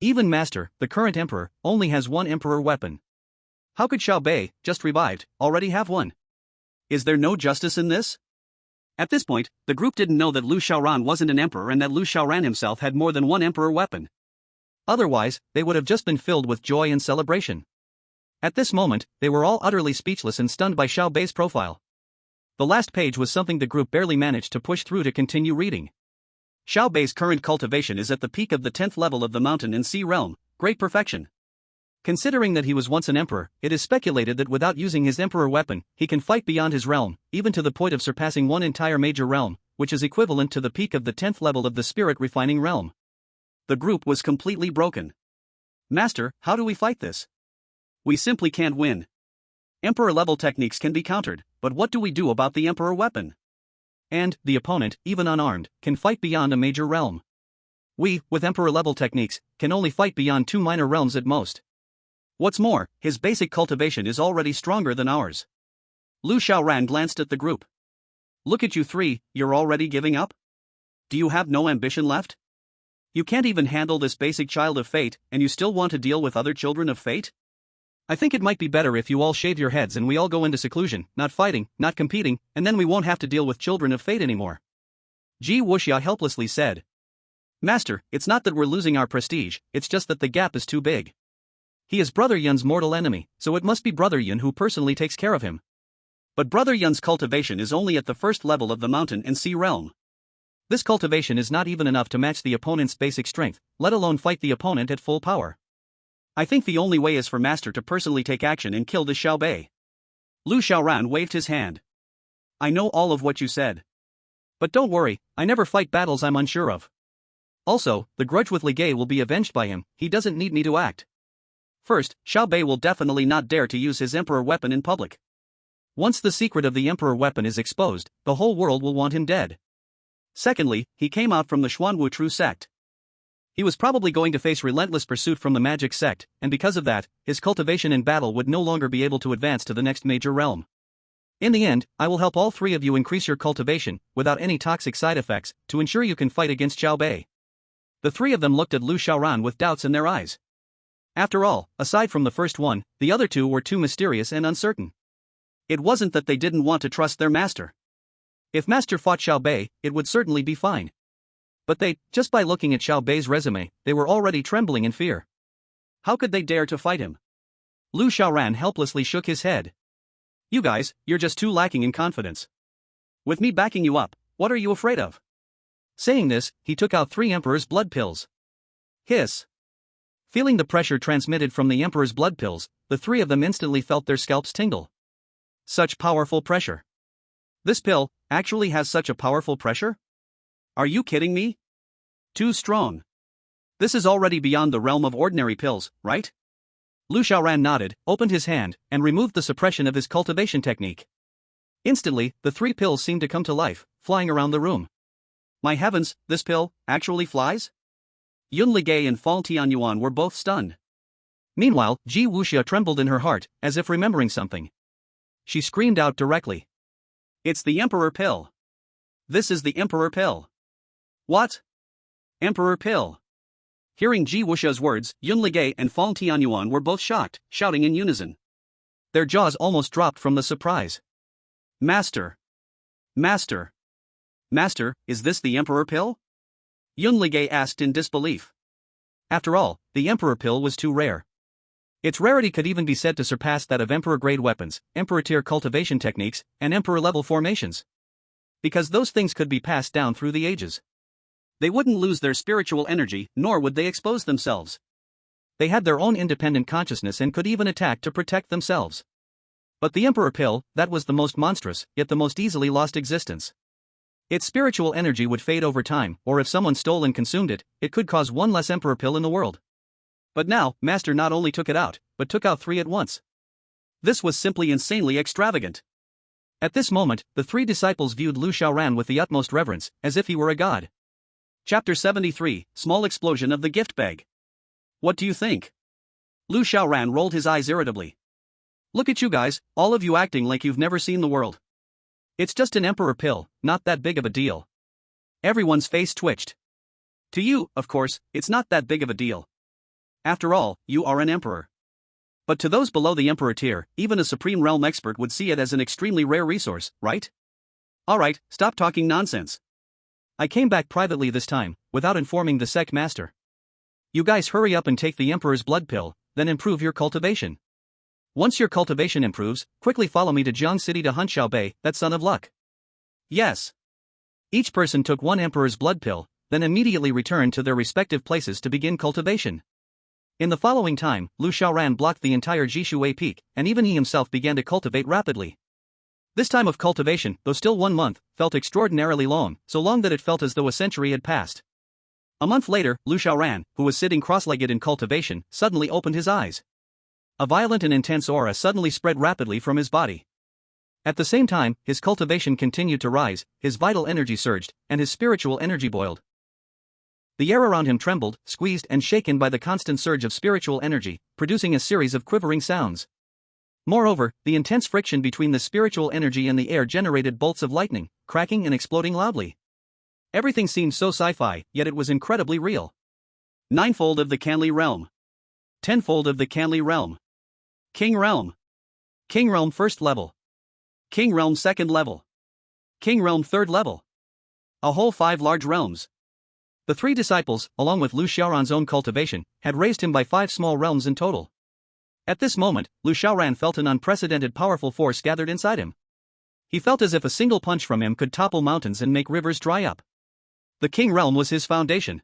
Even Master, the current emperor, only has one emperor weapon. How could Xiao Bei, just revived, already have one? Is there no justice in this? At this point, the group didn't know that Lu Xiaoran wasn't an emperor and that Lu Xiaoran himself had more than one emperor weapon. Otherwise, they would have just been filled with joy and celebration. At this moment, they were all utterly speechless and stunned by Xiao Bei's profile. The last page was something the group barely managed to push through to continue reading. Xiao Bei's current cultivation is at the peak of the 10th level of the mountain and sea realm, great perfection. Considering that he was once an emperor, it is speculated that without using his emperor weapon, he can fight beyond his realm, even to the point of surpassing one entire major realm, which is equivalent to the peak of the 10th level of the spirit refining realm. The group was completely broken. Master, how do we fight this? We simply can't win. Emperor-level techniques can be countered, but what do we do about the emperor weapon? And, the opponent, even unarmed, can fight beyond a major realm. We, with emperor-level techniques, can only fight beyond 2 minor realms at most. What's more, his basic cultivation is already stronger than ours. Lu Xiaoran glanced at the group. Look at you 3, you're already giving up? Do you have no ambition left? You can't even handle this basic child of fate, and you still want to deal with other children of fate? I think it might be better if you all shave your heads and we all go into seclusion, not fighting, not competing, and then we won't have to deal with children of fate anymore. Ji Wuxia helplessly said. Master, it's not that we're losing our prestige, it's just that the gap is too big. He is Brother Yun's mortal enemy, so it must be Brother Yun who personally takes care of him. But Brother Yun's cultivation is only at the first level of the mountain and sea realm. This cultivation is not even enough to match the opponent's basic strength, let alone fight the opponent at full power. I think the only way is for Master to personally take action and kill this Xiao Bei. Lu Xiaoran waved his hand. I know all of what you said. But don't worry, I never fight battles I'm unsure of. Also, the grudge with Li Gei will be avenged by him, he doesn't need me to act. First, Xiao Bei will definitely not dare to use his emperor weapon in public. Once the secret of the emperor weapon is exposed, the whole world will want him dead. Secondly, he came out from the Xuanwu True sect. He was probably going to face relentless pursuit from the magic sect, and because of that, his cultivation in battle would no longer be able to advance to the next major realm. In the end, I will help all 3 of you increase your cultivation, without any toxic side effects, to ensure you can fight against Xiao Bei. The 3 of them looked at Lu Xiaoran with doubts in their eyes. After all, aside from the first one, the other 2 were too mysterious and uncertain. It wasn't that they didn't want to trust their master. If Master fought Xiao Bei, it would certainly be fine. But they, just by looking at Xiao Bei's resume, they were already trembling in fear. How could they dare to fight him? Lu Xiaoran helplessly shook his head. You guys, you're just too lacking in confidence. With me backing you up, what are you afraid of? Saying this, he took out 3 Emperor's blood pills. Hiss. Feeling the pressure transmitted from the Emperor's blood pills, the 3 of them instantly felt their scalps tingle. Such powerful pressure. This pill actually has such a powerful pressure? Are you kidding me? Too strong. This is already beyond the realm of ordinary pills, right? Lu Xiaoran nodded, opened his hand, and removed the suppression of his cultivation technique. Instantly, the 3 pills seemed to come to life, flying around the room. My heavens, this pill actually flies? Yun Ligay and Fal Tianyuan were both stunned. Meanwhile, Ji Wuxia trembled in her heart, as if remembering something. She screamed out directly. It's the Emperor Pill. This is the Emperor Pill. What? Emperor Pill. Hearing Ji Wuxia's words, Yun Ligay and Fal Tianyuan were both shocked, shouting in unison. Their jaws almost dropped from the surprise. Master! Master! Master, is this the Emperor Pill? Yun Ligay asked in disbelief. After all, the Emperor Pill was too rare. Its rarity could even be said to surpass that of Emperor-grade weapons, Emperor-tier cultivation techniques, and Emperor-level formations. Because those things could be passed down through the ages. They wouldn't lose their spiritual energy, nor would they expose themselves. They had their own independent consciousness and could even attack to protect themselves. But the Emperor Pill, that was the most monstrous, yet the most easily lost existence. Its spiritual energy would fade over time, or if someone stole and consumed it, it could cause one less Emperor Pill in the world. But now, Master not only took it out, but took out 3 at once. This was simply insanely extravagant. At this moment, the 3 disciples viewed Lu Xiaoran with the utmost reverence, as if he were a god. Chapter 73, Small Explosion of the Gift Bag. What do you think? Lu Xiaoran rolled his eyes irritably. Look at you guys, all of you acting like you've never seen the world. It's just an Emperor Pill, not that big of a deal. Everyone's face twitched. To you, of course, it's not that big of a deal. After all, you are an emperor. But to those below the emperor tier, even a supreme realm expert would see it as an extremely rare resource, right? Alright, stop talking nonsense. I came back privately this time, without informing the sect master. You guys hurry up and take the emperor's blood pill, then improve your cultivation. Once your cultivation improves, quickly follow me to Jiang City to hunt Xiaobei, that son of luck. Yes. Each person took 1 emperor's blood pill, then immediately returned to their respective places to begin cultivation. In the following time, Lu Xiaoran blocked the entire Jishui peak, and even he himself began to cultivate rapidly. This time of cultivation, though still 1 month, felt extraordinarily long, so long that it felt as though a century had passed. A month later, Lu Xiaoran, who was sitting cross-legged in cultivation, suddenly opened his eyes. A violent and intense aura suddenly spread rapidly from his body. At the same time, his cultivation continued to rise, his vital energy surged, and his spiritual energy boiled. The air around him trembled, squeezed and shaken by the constant surge of spiritual energy, producing a series of quivering sounds. Moreover, the intense friction between the spiritual energy and the air generated bolts of lightning, cracking and exploding loudly. Everything seemed so sci-fi, yet it was incredibly real. 9-fold of the Canli realm. 10-fold of the Canli realm. King realm. King realm 1st level. King realm 2nd level. King realm 3rd level. A whole 5 large realms. The 3 disciples, along with Lu Xiaoran's own cultivation, had raised him by 5 small realms in total. At this moment, Lu Xiaoran felt an unprecedented powerful force gathered inside him. He felt as if a single punch from him could topple mountains and make rivers dry up. The king realm was his foundation.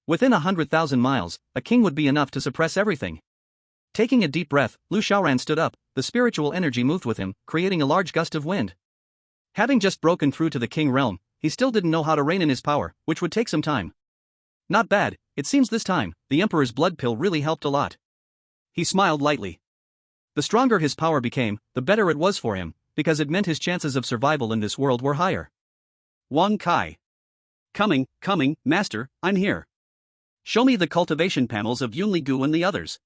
Within 100,000 miles, a king would be enough to suppress everything. Taking a deep breath, Lu Xiaoran stood up, the spiritual energy moved with him, creating a large gust of wind. Having just broken through to the king realm, he still didn't know how to rein in his power, which would take some time. Not bad, it seems this time, the emperor's blood pill really helped a lot. He smiled lightly. The stronger his power became, the better it was for him, because it meant his chances of survival in this world were higher. Wang Kai. Coming, master, I'm here. Show me the cultivation panels of Yunli Gu and the others.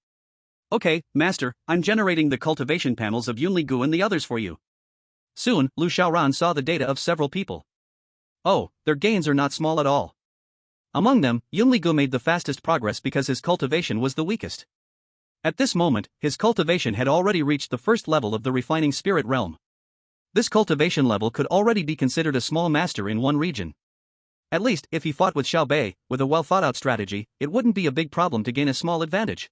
Okay, master, I'm generating the cultivation panels of Yunli Gu and the others for you. Soon, Lu Xiaoran saw the data of several people. Oh, their gains are not small at all. Among them, Yunli Gu made the fastest progress because his cultivation was the weakest. At this moment, his cultivation had already reached the 1st level of the refining spirit realm. This cultivation level could already be considered a small master in one region. At least, if he fought with Xiaobei, with a well-thought-out strategy, it wouldn't be a big problem to gain a small advantage.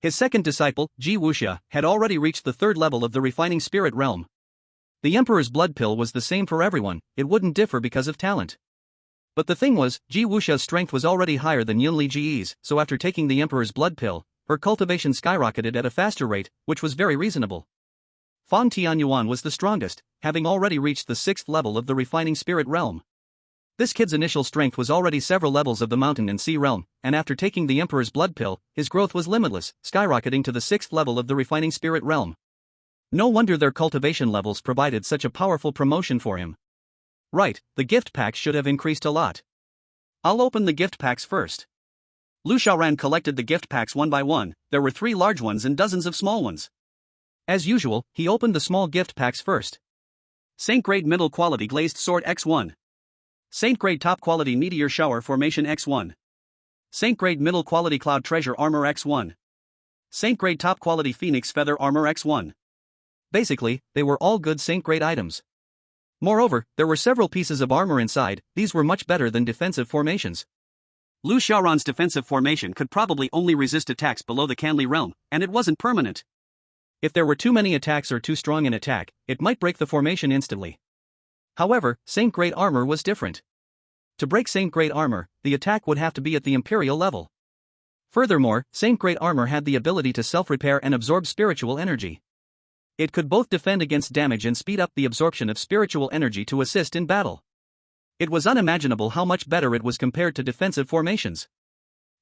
His second disciple, Ji Wuxia, had already reached the 3rd level of the refining spirit realm. The emperor's blood pill was the same for everyone, it wouldn't differ because of talent. But the thing was, Ji Wuxia's strength was already higher than Yunli Ji's, so after taking the emperor's blood pill, her cultivation skyrocketed at a faster rate, which was very reasonable. Fang Tianyuan was the strongest, having already reached the 6th level of the refining spirit realm. This kid's initial strength was already several levels of the mountain and sea realm, and after taking the emperor's blood pill, his growth was limitless, skyrocketing to the 6th level of the refining spirit realm. No wonder their cultivation levels provided such a powerful promotion for him. Right, the gift packs should have increased a lot. I'll open the gift packs first. Lu Xiaoran collected the gift packs one by one. There were 3 large ones and dozens of small ones. As usual, he opened the small gift packs first. Saint Grade Middle Quality Glazed Sword X1. Saint Grade Top Quality Meteor Shower Formation X1. Saint Grade Middle Quality Cloud Treasure Armor X1. Saint Grade Top Quality Phoenix Feather Armor X1. Basically, they were all good Saint Grade items. Moreover, there were several pieces of armor inside. These were much better than defensive formations. Lu Xiaoran's defensive formation could probably only resist attacks below the Canli realm, and it wasn't permanent. If there were too many attacks or too strong an attack, it might break the formation instantly. However, Saint Grade armor was different. To break Saint Grade armor, the attack would have to be at the Imperial level. Furthermore, Saint Grade armor had the ability to self-repair and absorb spiritual energy. It could both defend against damage and speed up the absorption of spiritual energy to assist in battle. It was unimaginable how much better it was compared to defensive formations.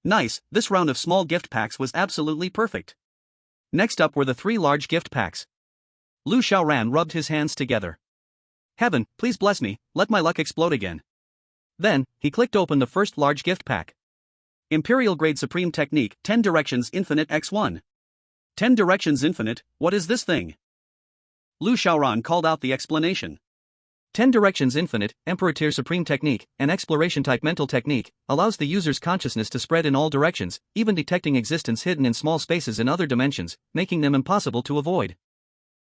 Nice, this round of small gift packs was absolutely perfect. Next up were the 3 large gift packs. Lu Xiaoran rubbed his hands together. Heaven, please bless me, let my luck explode again. Then, he clicked open the first large gift pack. Imperial Grade Supreme Technique 10 Directions Infinite X1. 10 Directions Infinite, what is this thing? Lu Xiaoran called out the explanation. 10 Directions Infinite, Emperor Tier Supreme Technique, an exploration-type mental technique, allows the user's consciousness to spread in all directions, even detecting existence hidden in small spaces in other dimensions, making them impossible to avoid.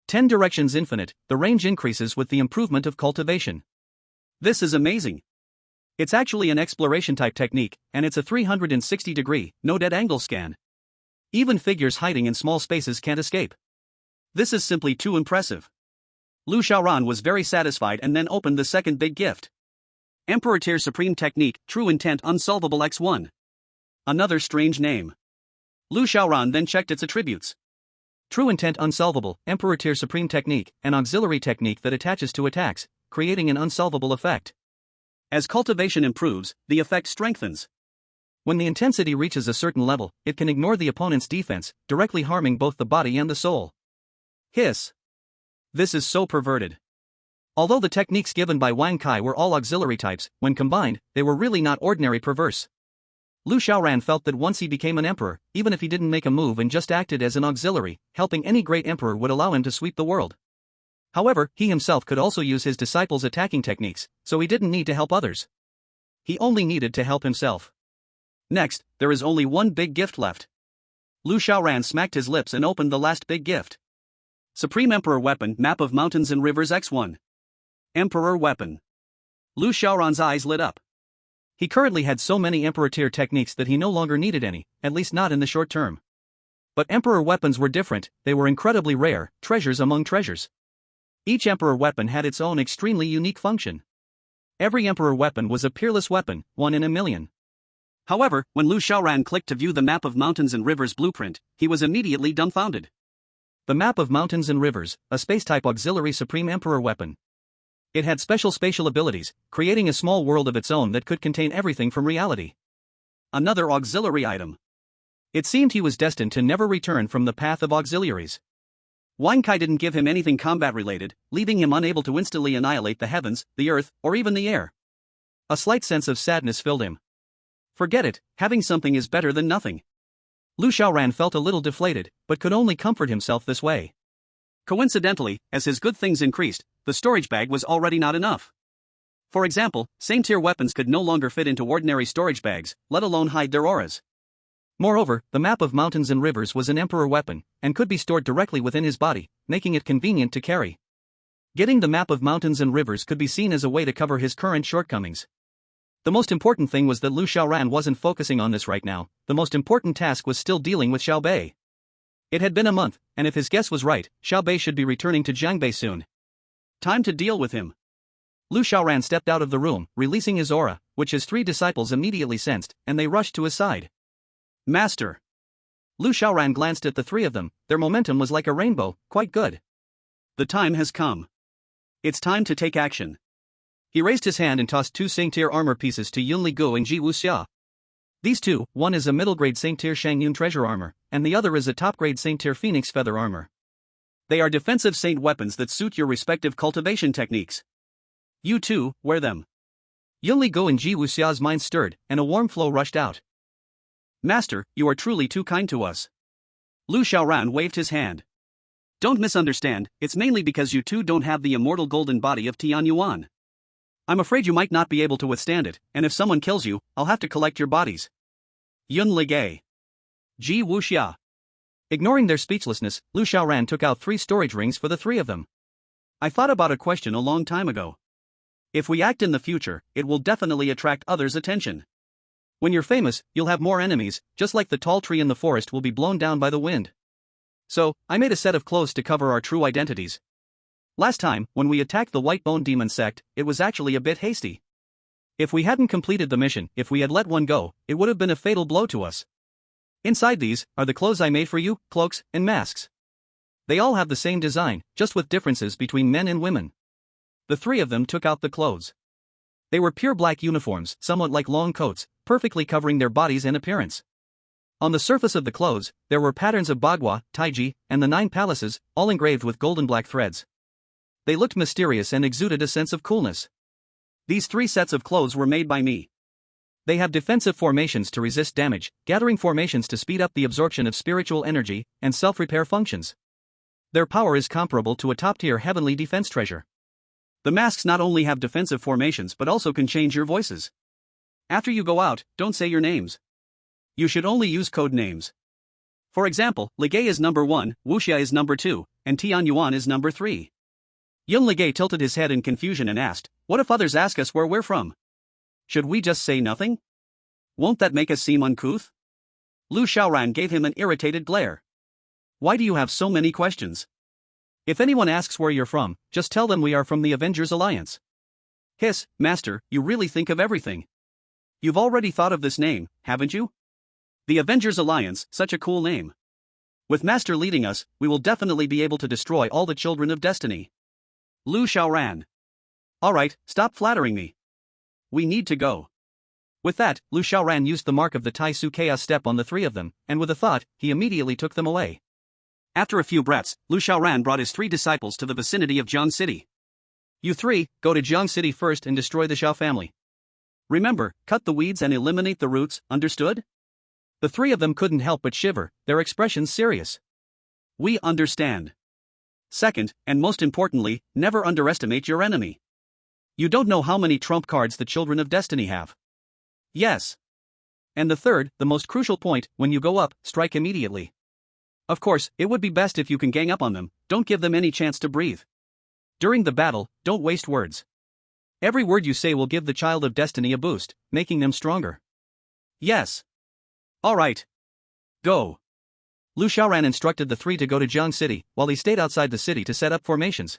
10 Directions Infinite, the range increases with the improvement of cultivation. This is amazing. It's actually an exploration-type technique, and it's a 360-degree, no-dead-angle scan. Even figures hiding in small spaces can't escape. This is simply too impressive. Lu Xiaoran was very satisfied and then opened the second big gift. Emperor Tier Supreme Technique, True Intent Unsolvable X1. Another strange name. Lu Xiaoran then checked its attributes. True Intent Unsolvable, Emperor Tier Supreme Technique, an auxiliary technique that attaches to attacks, creating an unsolvable effect. As cultivation improves, the effect strengthens. When the intensity reaches a certain level, it can ignore the opponent's defense, directly harming both the body and the soul. Hiss. This is so perverted. Although the techniques given by Wang Kai were all auxiliary types, when combined, they were really not ordinary perverse. Lu Xiaoran felt that once he became an emperor, even if he didn't make a move and just acted as an auxiliary, helping any great emperor would allow him to sweep the world. However, he himself could also use his disciples' attacking techniques, so he didn't need to help others. He only needed to help himself. Next, there is only one big gift left. Lu Xiaoran smacked his lips and opened the last big gift. Supreme Emperor Weapon Map of Mountains and Rivers X1. Emperor Weapon. Lu Xiaoran's eyes lit up. He currently had so many Emperor tier techniques that he no longer needed any, at least not in the short term. But Emperor weapons were different, they were incredibly rare, treasures among treasures. Each Emperor weapon had its own extremely unique function. Every Emperor weapon was a peerless weapon, one in a million. However, when Lu Xiaoran clicked to view the Map of Mountains and Rivers blueprint, he was immediately dumbfounded. The Map of Mountains and Rivers, a space-type auxiliary Supreme Emperor weapon. It had special spatial abilities, creating a small world of its own that could contain everything from reality. Another auxiliary item. It seemed he was destined to never return from the path of auxiliaries. Wang Kai didn't give him anything combat-related, leaving him unable to instantly annihilate the heavens, the earth, or even the air. A slight sense of sadness filled him. Forget it, having something is better than nothing. Lu Xiaoran felt a little deflated, but could only comfort himself this way. Coincidentally, as his good things increased, the storage bag was already not enough. For example, same-tier weapons could no longer fit into ordinary storage bags, let alone hide their auras. Moreover, the Map of Mountains and Rivers was an Emperor weapon, and could be stored directly within his body, making it convenient to carry. Getting the Map of Mountains and Rivers could be seen as a way to cover his current shortcomings. The most important thing was that Lu Xiaoran wasn't focusing on this right now, the most important task was still dealing with Xiao Bei. It had been a month, and if his guess was right, Xiao Bei should be returning to Jiangbei soon. Time to deal with him. Lu Xiaoran stepped out of the room, releasing his aura, which his 3 disciples immediately sensed, and they rushed to his side. Master. Lu Xiaoran glanced at the 3 of them, their momentum was like a rainbow, quite good. The time has come. It's time to take action. He raised his hand and tossed 2 Saint-Tier armor pieces to Yunli Gu and Ji Wuxia. These 2, one is a middle-grade Saint-Tier Shangyun treasure armor, and the other is a top-grade Saint-Tier Phoenix feather armor. They are defensive Saint weapons that suit your respective cultivation techniques. You too, wear them. Yunli Go and Ji Wuxia's minds stirred, and a warm flow rushed out. Master, you are truly too kind to us. Lu Xiaoran waved his hand. Don't misunderstand, it's mainly because you two don't have the immortal golden body of Tian Yuan. I'm afraid you might not be able to withstand it, and if someone kills you, I'll have to collect your bodies. Yun Ligay. Ji Wuxia. Ignoring their speechlessness, Lu Xiaoran took out 3 storage rings for the 3 of them. I thought about a question a long time ago. If we act in the future, it will definitely attract others' attention. When you're famous, you'll have more enemies, just like the tall tree in the forest will be blown down by the wind. So, I made a set of clothes to cover our true identities. Last time, when we attacked the White Bone Demon sect, it was actually a bit hasty. If we hadn't completed the mission, if we had let one go, it would have been a fatal blow to us. Inside these are the clothes I made for you, cloaks and masks. They all have the same design, just with differences between men and women. The 3 of them took out the clothes. They were pure black uniforms, somewhat like long coats, perfectly covering their bodies and appearance. On the surface of the clothes, there were patterns of Bagua, Taiji, and the 9 palaces, all engraved with golden black threads. They looked mysterious and exuded a sense of coolness. These 3 sets of clothes were made by me. They have defensive formations to resist damage, gathering formations to speed up the absorption of spiritual energy, and self-repair functions. Their power is comparable to a top-tier heavenly defense treasure. The masks not only have defensive formations but also can change your voices. After you go out, don't say your names. You should only use code names. For example, Ligay is number 1, Wuxia is number 2, and Tian Yuan is number 3. Young Ligay tilted his head in confusion and asked, what if others ask us where we're from? Should we just say nothing? Won't that make us seem uncouth? Lu Xiaoran gave him an irritated glare. Why do you have so many questions? If anyone asks where you're from, just tell them we are from the Avengers Alliance. Hiss, Master, you really think of everything. You've already thought of this name, haven't you? The Avengers Alliance, such a cool name. With Master leading us, we will definitely be able to destroy all the children of destiny. Lu Xiaoran. Alright, stop flattering me. We need to go. With that, Lu Xiaoran used the mark of the Tai Su Chaos Step on the 3 of them, and with a thought, he immediately took them away. After a few breaths, Lu Xiaoran brought his 3 disciples to the vicinity of Jiang City. You 3, go to Jiang City first and destroy the Xiao family. Remember, cut the weeds and eliminate the roots, understood? The 3 of them couldn't help but shiver, their expressions serious. We understand. Second, and most importantly, never underestimate your enemy. You don't know how many trump cards the children of destiny have. Yes. And the third, the most crucial point, when you go up, strike immediately. Of course, it would be best if you can gang up on them, don't give them any chance to breathe. During the battle, don't waste words. Every word you say will give the child of destiny a boost, making them stronger. Yes. Alright. Go. Lu Xiaoran instructed the 3 to go to Jiang City, while he stayed outside the city to set up formations.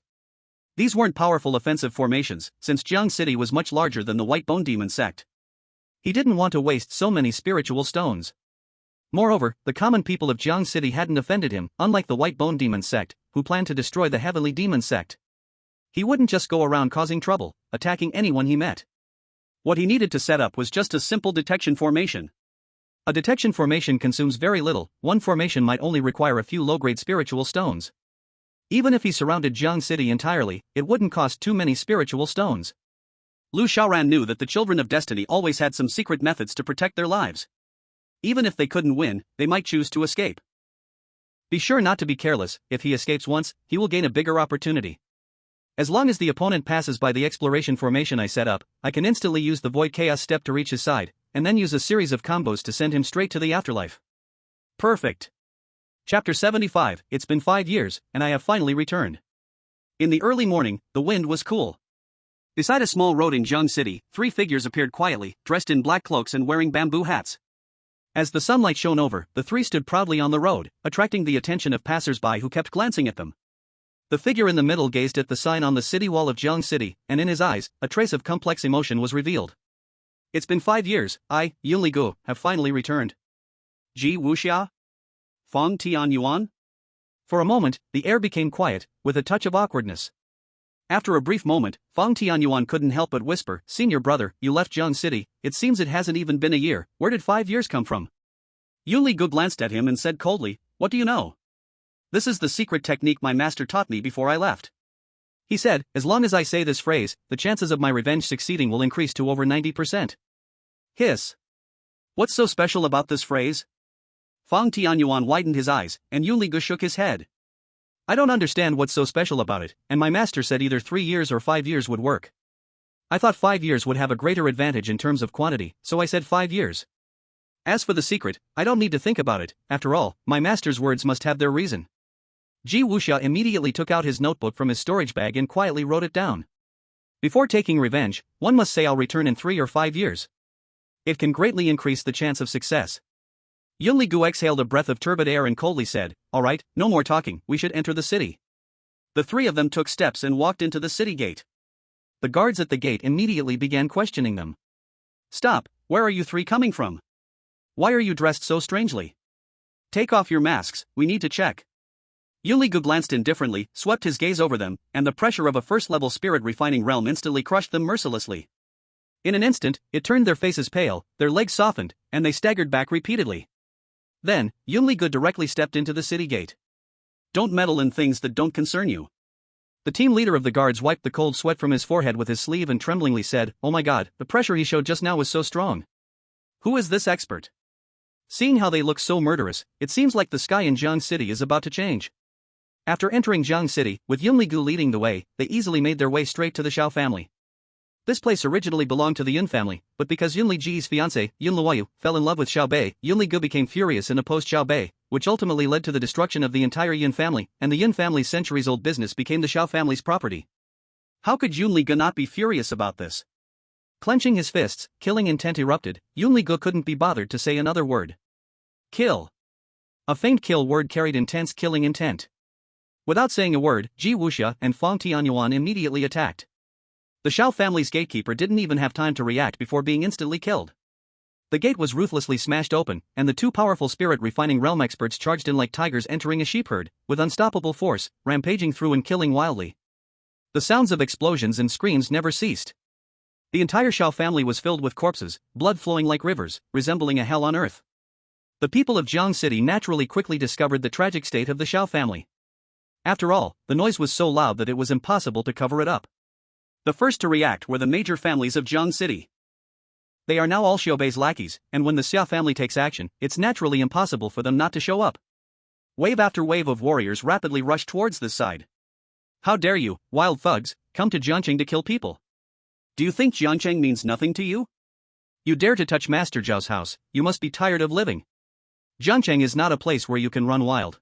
These weren't powerful offensive formations, since Jiang City was much larger than the White Bone Demon sect. He didn't want to waste so many spiritual stones. Moreover, the common people of Jiang City hadn't offended him, unlike the White Bone Demon sect, who planned to destroy the Heavenly Demon sect. He wouldn't just go around causing trouble, attacking anyone he met. What he needed to set up was just a simple detection formation. A detection formation consumes very little, one formation might only require a few low-grade spiritual stones. Even if he surrounded Jiang City entirely, it wouldn't cost too many spiritual stones. Lu Xiaoran knew that the children of destiny always had some secret methods to protect their lives. Even if they couldn't win, they might choose to escape. Be sure not to be careless, if he escapes once, he will gain a bigger opportunity. As long as the opponent passes by the exploration formation I set up, I can instantly use the Void Chaos Step to reach his side, and then use a series of combos to send him straight to the afterlife. Perfect. Chapter 75, It's been 5 years, and I have finally returned. In the early morning, the wind was cool. Beside a small road in Jiang City, 3 figures appeared quietly, dressed in black cloaks and wearing bamboo hats. As the sunlight shone over, the 3 stood proudly on the road, attracting the attention of passers-by who kept glancing at them. The figure in the middle gazed at the sign on the city wall of Jiang City, and in his eyes, a trace of complex emotion was revealed. It's been 5 years, I, Yunli Gu, have finally returned. Ji Wuxia? Feng Tian Yuan? For a moment, the air became quiet, with a touch of awkwardness. After a brief moment, Feng Tian Yuan couldn't help but whisper, Senior brother, you left Jiang City, it seems it hasn't even been a year, where did 5 years come from? Yunli Gu glanced at him and said coldly, what do you know? This is the secret technique my master taught me before I left. He said, as long as I say this phrase, the chances of my revenge succeeding will increase to over 90%. Hiss. What's so special about this phrase? Fang Tianyuan widened his eyes, and Yunligu shook his head. I don't understand what's so special about it, and my master said either 3 years or 5 years would work. I thought 5 years would have a greater advantage in terms of quantity, so I said 5 years. As for the secret, I don't need to think about it, after all, my master's words must have their reason. Ji Wuxia immediately took out his notebook from his storage bag and quietly wrote it down. Before taking revenge, one must say I'll return in 3 or 5 years. It can greatly increase the chance of success. Yunligu exhaled a breath of turbid air and coldly said, all right, no more talking, we should enter the city. The three of them took steps and walked into the city gate. The guards at the gate immediately began questioning them. Stop, where are you three coming from? Why are you dressed so strangely? Take off your masks, we need to check. Yunligu glanced indifferently, swept his gaze over them, and the pressure of a first-level spirit refining realm instantly crushed them mercilessly. In an instant, it turned their faces pale, their legs softened, and they staggered back repeatedly. Then, Yunligu directly stepped into the city gate. Don't meddle in things that don't concern you. The team leader of the guards wiped the cold sweat from his forehead with his sleeve and tremblingly said, oh my god, the pressure he showed just now was so strong. Who is this expert? Seeing how they look so murderous, it seems like the sky in Jiang City is about to change. After entering Jiang City, with Yunligu leading the way, they easily made their way straight to the Xiao family. This place originally belonged to the Yun family, but because Yun Liji's fiancé, Yun Luoyu, fell in love with Xiao Bei, Yunligu became furious and opposed Xiao Bei, which ultimately led to the destruction of the entire Yun family, and the Yun family's centuries-old business became the Xiao family's property. How could Yunligu not be furious about this? Clenching his fists, killing intent erupted, Yunligu couldn't be bothered to say another word. Kill. A faint kill word carried intense killing intent. Without saying a word, Ji Wuxia and Fang Tianyuan immediately attacked. The Xiao family's gatekeeper didn't even have time to react before being instantly killed. The gate was ruthlessly smashed open, and the two powerful spirit-refining realm experts charged in like tigers entering a sheep herd, with unstoppable force, rampaging through and killing wildly. The sounds of explosions and screams never ceased. The entire Xiao family was filled with corpses, blood flowing like rivers, resembling a hell on earth. The people of Jiang City naturally quickly discovered the tragic state of the Xiao family. After all, the noise was so loud that it was impossible to cover it up. The first to react were the major families of Jiang City. They are now all Xiaobei's lackeys, and when the Xia family takes action, it's naturally impossible for them not to show up. Wave after wave of warriors rapidly rushed towards this side. How dare you, wild thugs, come to Jiangcheng to kill people? Do you think Jiangcheng means nothing to you? You dare to touch Master Zhao's house, you must be tired of living. Jiangcheng is not a place where you can run wild.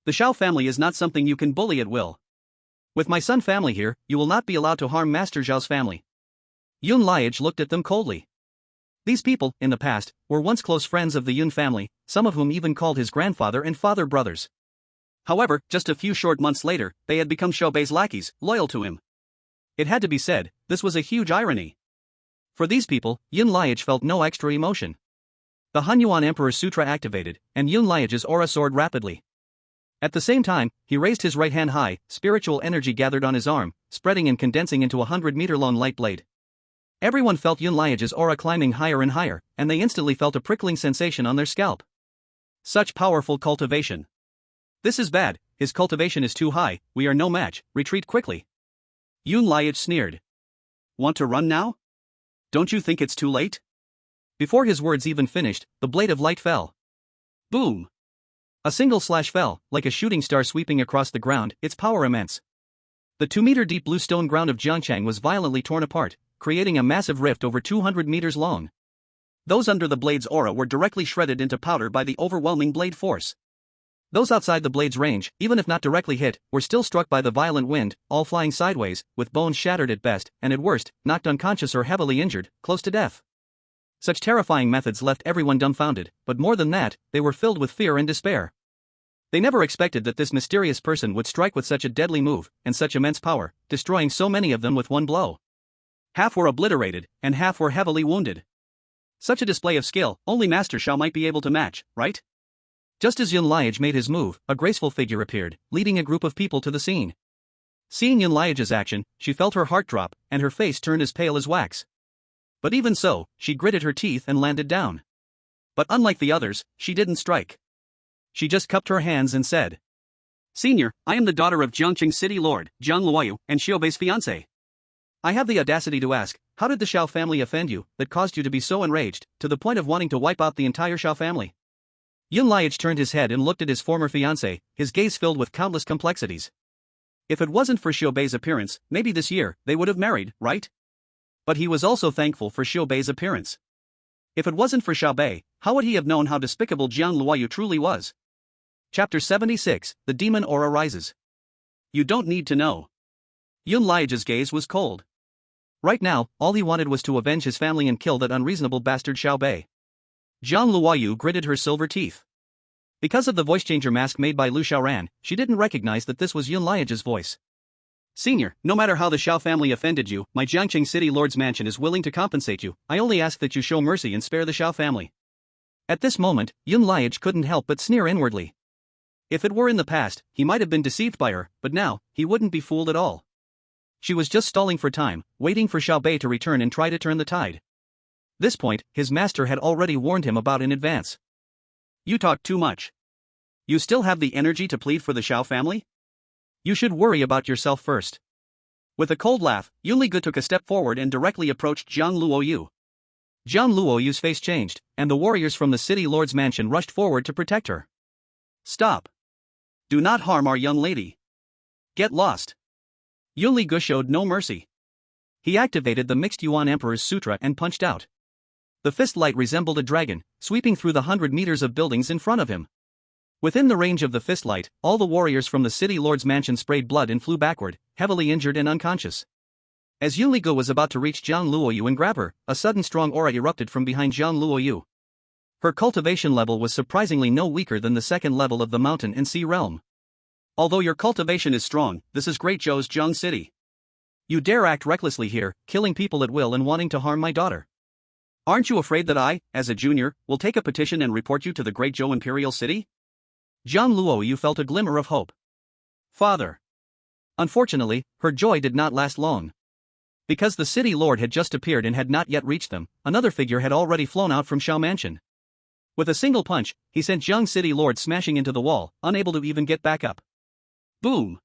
The Xiao family is not something you can bully at will. With my son family here, you will not be allowed to harm Master Zhao's family. Yun Liage looked at them coldly. These people, in the past, were once close friends of the Yun family, some of whom even called his grandfather and father brothers. However, just a few short months later, they had become Xiaobei's lackeys, loyal to him. It had to be said, this was a huge irony. For these people, Yun Liage felt no extra emotion. The Hunyuan Emperor's Sutra activated, and Yun Liage's aura soared rapidly. At the same time, he raised his right hand high, spiritual energy gathered on his arm, spreading and condensing into a 100-meter-long light blade. Everyone felt Yun Liage's aura climbing higher and higher, and they instantly felt a prickling sensation on their scalp. Such powerful cultivation. This is bad, his cultivation is too high, we are no match, retreat quickly. Yun Liage sneered. Want to run now? Don't you think it's too late? Before his words even finished, the blade of light fell. Boom! A single slash fell, like a shooting star sweeping across the ground, its power immense. The 2-meter-deep blue stone ground of Jiangcheng was violently torn apart, creating a massive rift over 200 meters long. Those under the blade's aura were directly shredded into powder by the overwhelming blade force. Those outside the blade's range, even if not directly hit, were still struck by the violent wind, all flying sideways, with bones shattered at best, and at worst, knocked unconscious or heavily injured, close to death. Such terrifying methods left everyone dumbfounded, but more than that, they were filled with fear and despair. They never expected that this mysterious person would strike with such a deadly move, and such immense power, destroying so many of them with one blow. Half were obliterated, and half were heavily wounded. Such a display of skill, only Master Xiao might be able to match, right? Just as Yun Liage made his move, a graceful figure appeared, leading a group of people to the scene. Seeing Yun Liage's action, she felt her heart drop, and her face turned as pale as wax. But even so, she gritted her teeth and landed down. But unlike the others, she didn't strike. She just cupped her hands and said, Senior, I am the daughter of Jiangqing City Lord, Jiang Luoyu, and Xiaobei's fiancé. I have the audacity to ask, how did the Xiao family offend you, that caused you to be so enraged, to the point of wanting to wipe out the entire Xiao family? Yun Liage turned his head and looked at his former fiancé, his gaze filled with countless complexities. If it wasn't for Xiaobei's appearance, maybe this year, they would have married, right? But he was also thankful for Xiaobei's appearance. If it wasn't for Xiaobei, how would he have known how despicable Jiang Luoyu truly was? Chapter 76, The Demon Aura Rises. You don't need to know. Yun Liage's gaze was cold. Right now, all he wanted was to avenge his family and kill that unreasonable bastard Xiaobei. Jiang Luoyu gritted her silver teeth. Because of the voice-changer mask made by Lu Xiaoran, she didn't recognize that this was Yun Liage's voice. Senior, no matter how the Xiao family offended you, my Jiangqing City Lord's mansion is willing to compensate you. I only ask that you show mercy and spare the Xiao family. At this moment, Yun Liage couldn't help but sneer inwardly. If it were in the past, he might have been deceived by her, but now, he wouldn't be fooled at all. She was just stalling for time, waiting for Xiaobei to return and try to turn the tide. This point, his master had already warned him about in advance. You talk too much. You still have the energy to plead for the Xiao family? You should worry about yourself first. With a cold laugh, Yunligu took a step forward and directly approached Jiang Luoyu. Jiang Luoyu's face changed, and the warriors from the city lord's mansion rushed forward to protect her. Stop. Do not harm our young lady. Get lost. Yunligu showed no mercy. He activated the Mixed Yuan Emperor's Sutra and punched out. The fist light resembled a dragon, sweeping through the 100 meters of buildings in front of him. Within the range of the fist light, all the warriors from the city lord's mansion sprayed blood and flew backward, heavily injured and unconscious. As Yunligu was about to reach Jiang Luoyu and grab her, a sudden strong aura erupted from behind Jiang Luoyu. Her cultivation level was surprisingly no weaker than the second level of the mountain and sea realm. Although your cultivation is strong, this is Great Zhou's Jiang City. You dare act recklessly here, killing people at will and wanting to harm my daughter. Aren't you afraid that I, as a junior, will take a petition and report you to the Great Zhou Imperial City? Jiang Luoyu felt a glimmer of hope. Father. Unfortunately, her joy did not last long. Because the city lord had just appeared and had not yet reached them, another figure had already flown out from Xiao Mansion. With a single punch, he sent Jiang City Lord smashing into the wall, unable to even get back up. Boom!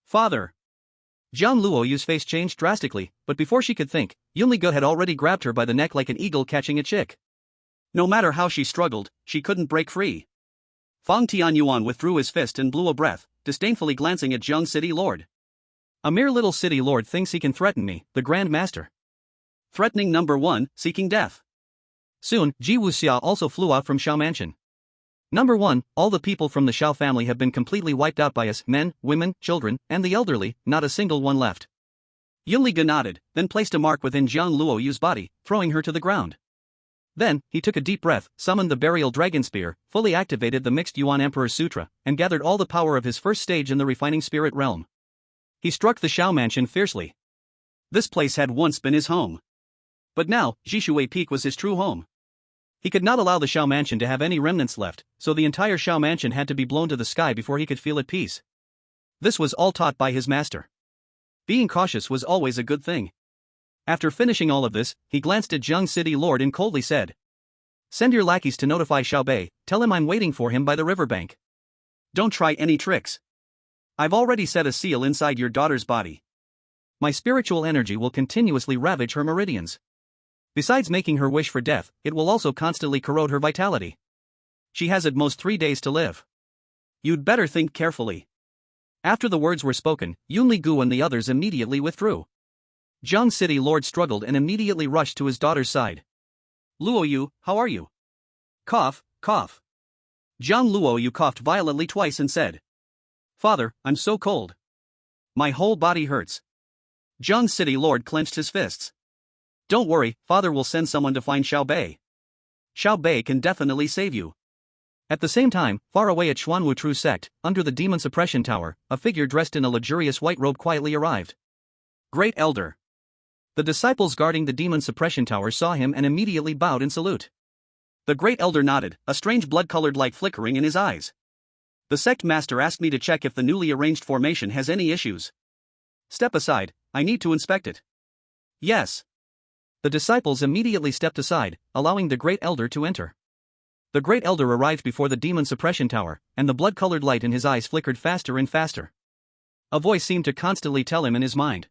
Father! Jiang Luoyu's face changed drastically, but before she could think, Yunligu had already grabbed her by the neck like an eagle catching a chick. No matter how she struggled, she couldn't break free. Fang Tianyuan withdrew his fist and blew a breath, disdainfully glancing at Jiang City Lord. A mere little city lord thinks he can threaten me, the Grand Master. Threatening number 1, seeking death. Soon, Ji Wuxia also flew out from Xiao Mansion. Number 1, all the people from the Xiao family have been completely wiped out by us, men, women, children, and the elderly, not a single one left. Yunligu nodded, then placed a mark within Jiang Luoyu's body, throwing her to the ground. Then, he took a deep breath, summoned the burial dragon spear, fully activated the Mixed Yuan Emperor's Sutra, and gathered all the power of his first stage in the refining spirit realm. He struck the Xiao Mansion fiercely. This place had once been his home. But now, Jishui Peak was his true home. He could not allow the Xiao Mansion to have any remnants left, so the entire Xiao Mansion had to be blown to the sky before he could feel at peace. This was all taught by his master. Being cautious was always a good thing. After finishing all of this, he glanced at Jiang City Lord and coldly said, "Send your lackeys to notify Xiaobei, tell him I'm waiting for him by the riverbank. Don't try any tricks. I've already set a seal inside your daughter's body. My spiritual energy will continuously ravage her meridians. Besides making her wish for death, it will also constantly corrode her vitality. She has at most 3 days to live. You'd better think carefully." After the words were spoken, Yunligu and the others immediately withdrew. Jiang City Lord struggled and immediately rushed to his daughter's side. "Luoyu, how are you?" Cough, cough. Jiang Luoyu coughed violently twice and said, "Father, I'm so cold. My whole body hurts." Jiang City Lord clenched his fists. "Don't worry, father will send someone to find Xiaobei. Xiaobei can definitely save you." At the same time, far away at Xuanwu True Sect, under the Demon Suppression Tower, a figure dressed in a luxurious white robe quietly arrived. "Great Elder." The disciples guarding the Demon Suppression Tower saw him and immediately bowed in salute. The Great Elder nodded, a strange blood-colored light flickering in his eyes. "The sect master asked me to check if the newly arranged formation has any issues. Step aside, I need to inspect it." "Yes." The disciples immediately stepped aside, allowing the Great Elder to enter. The Great Elder arrived before the demon suppression tower, and the blood-colored light in his eyes flickered faster and faster. A voice seemed to constantly tell him in his mind.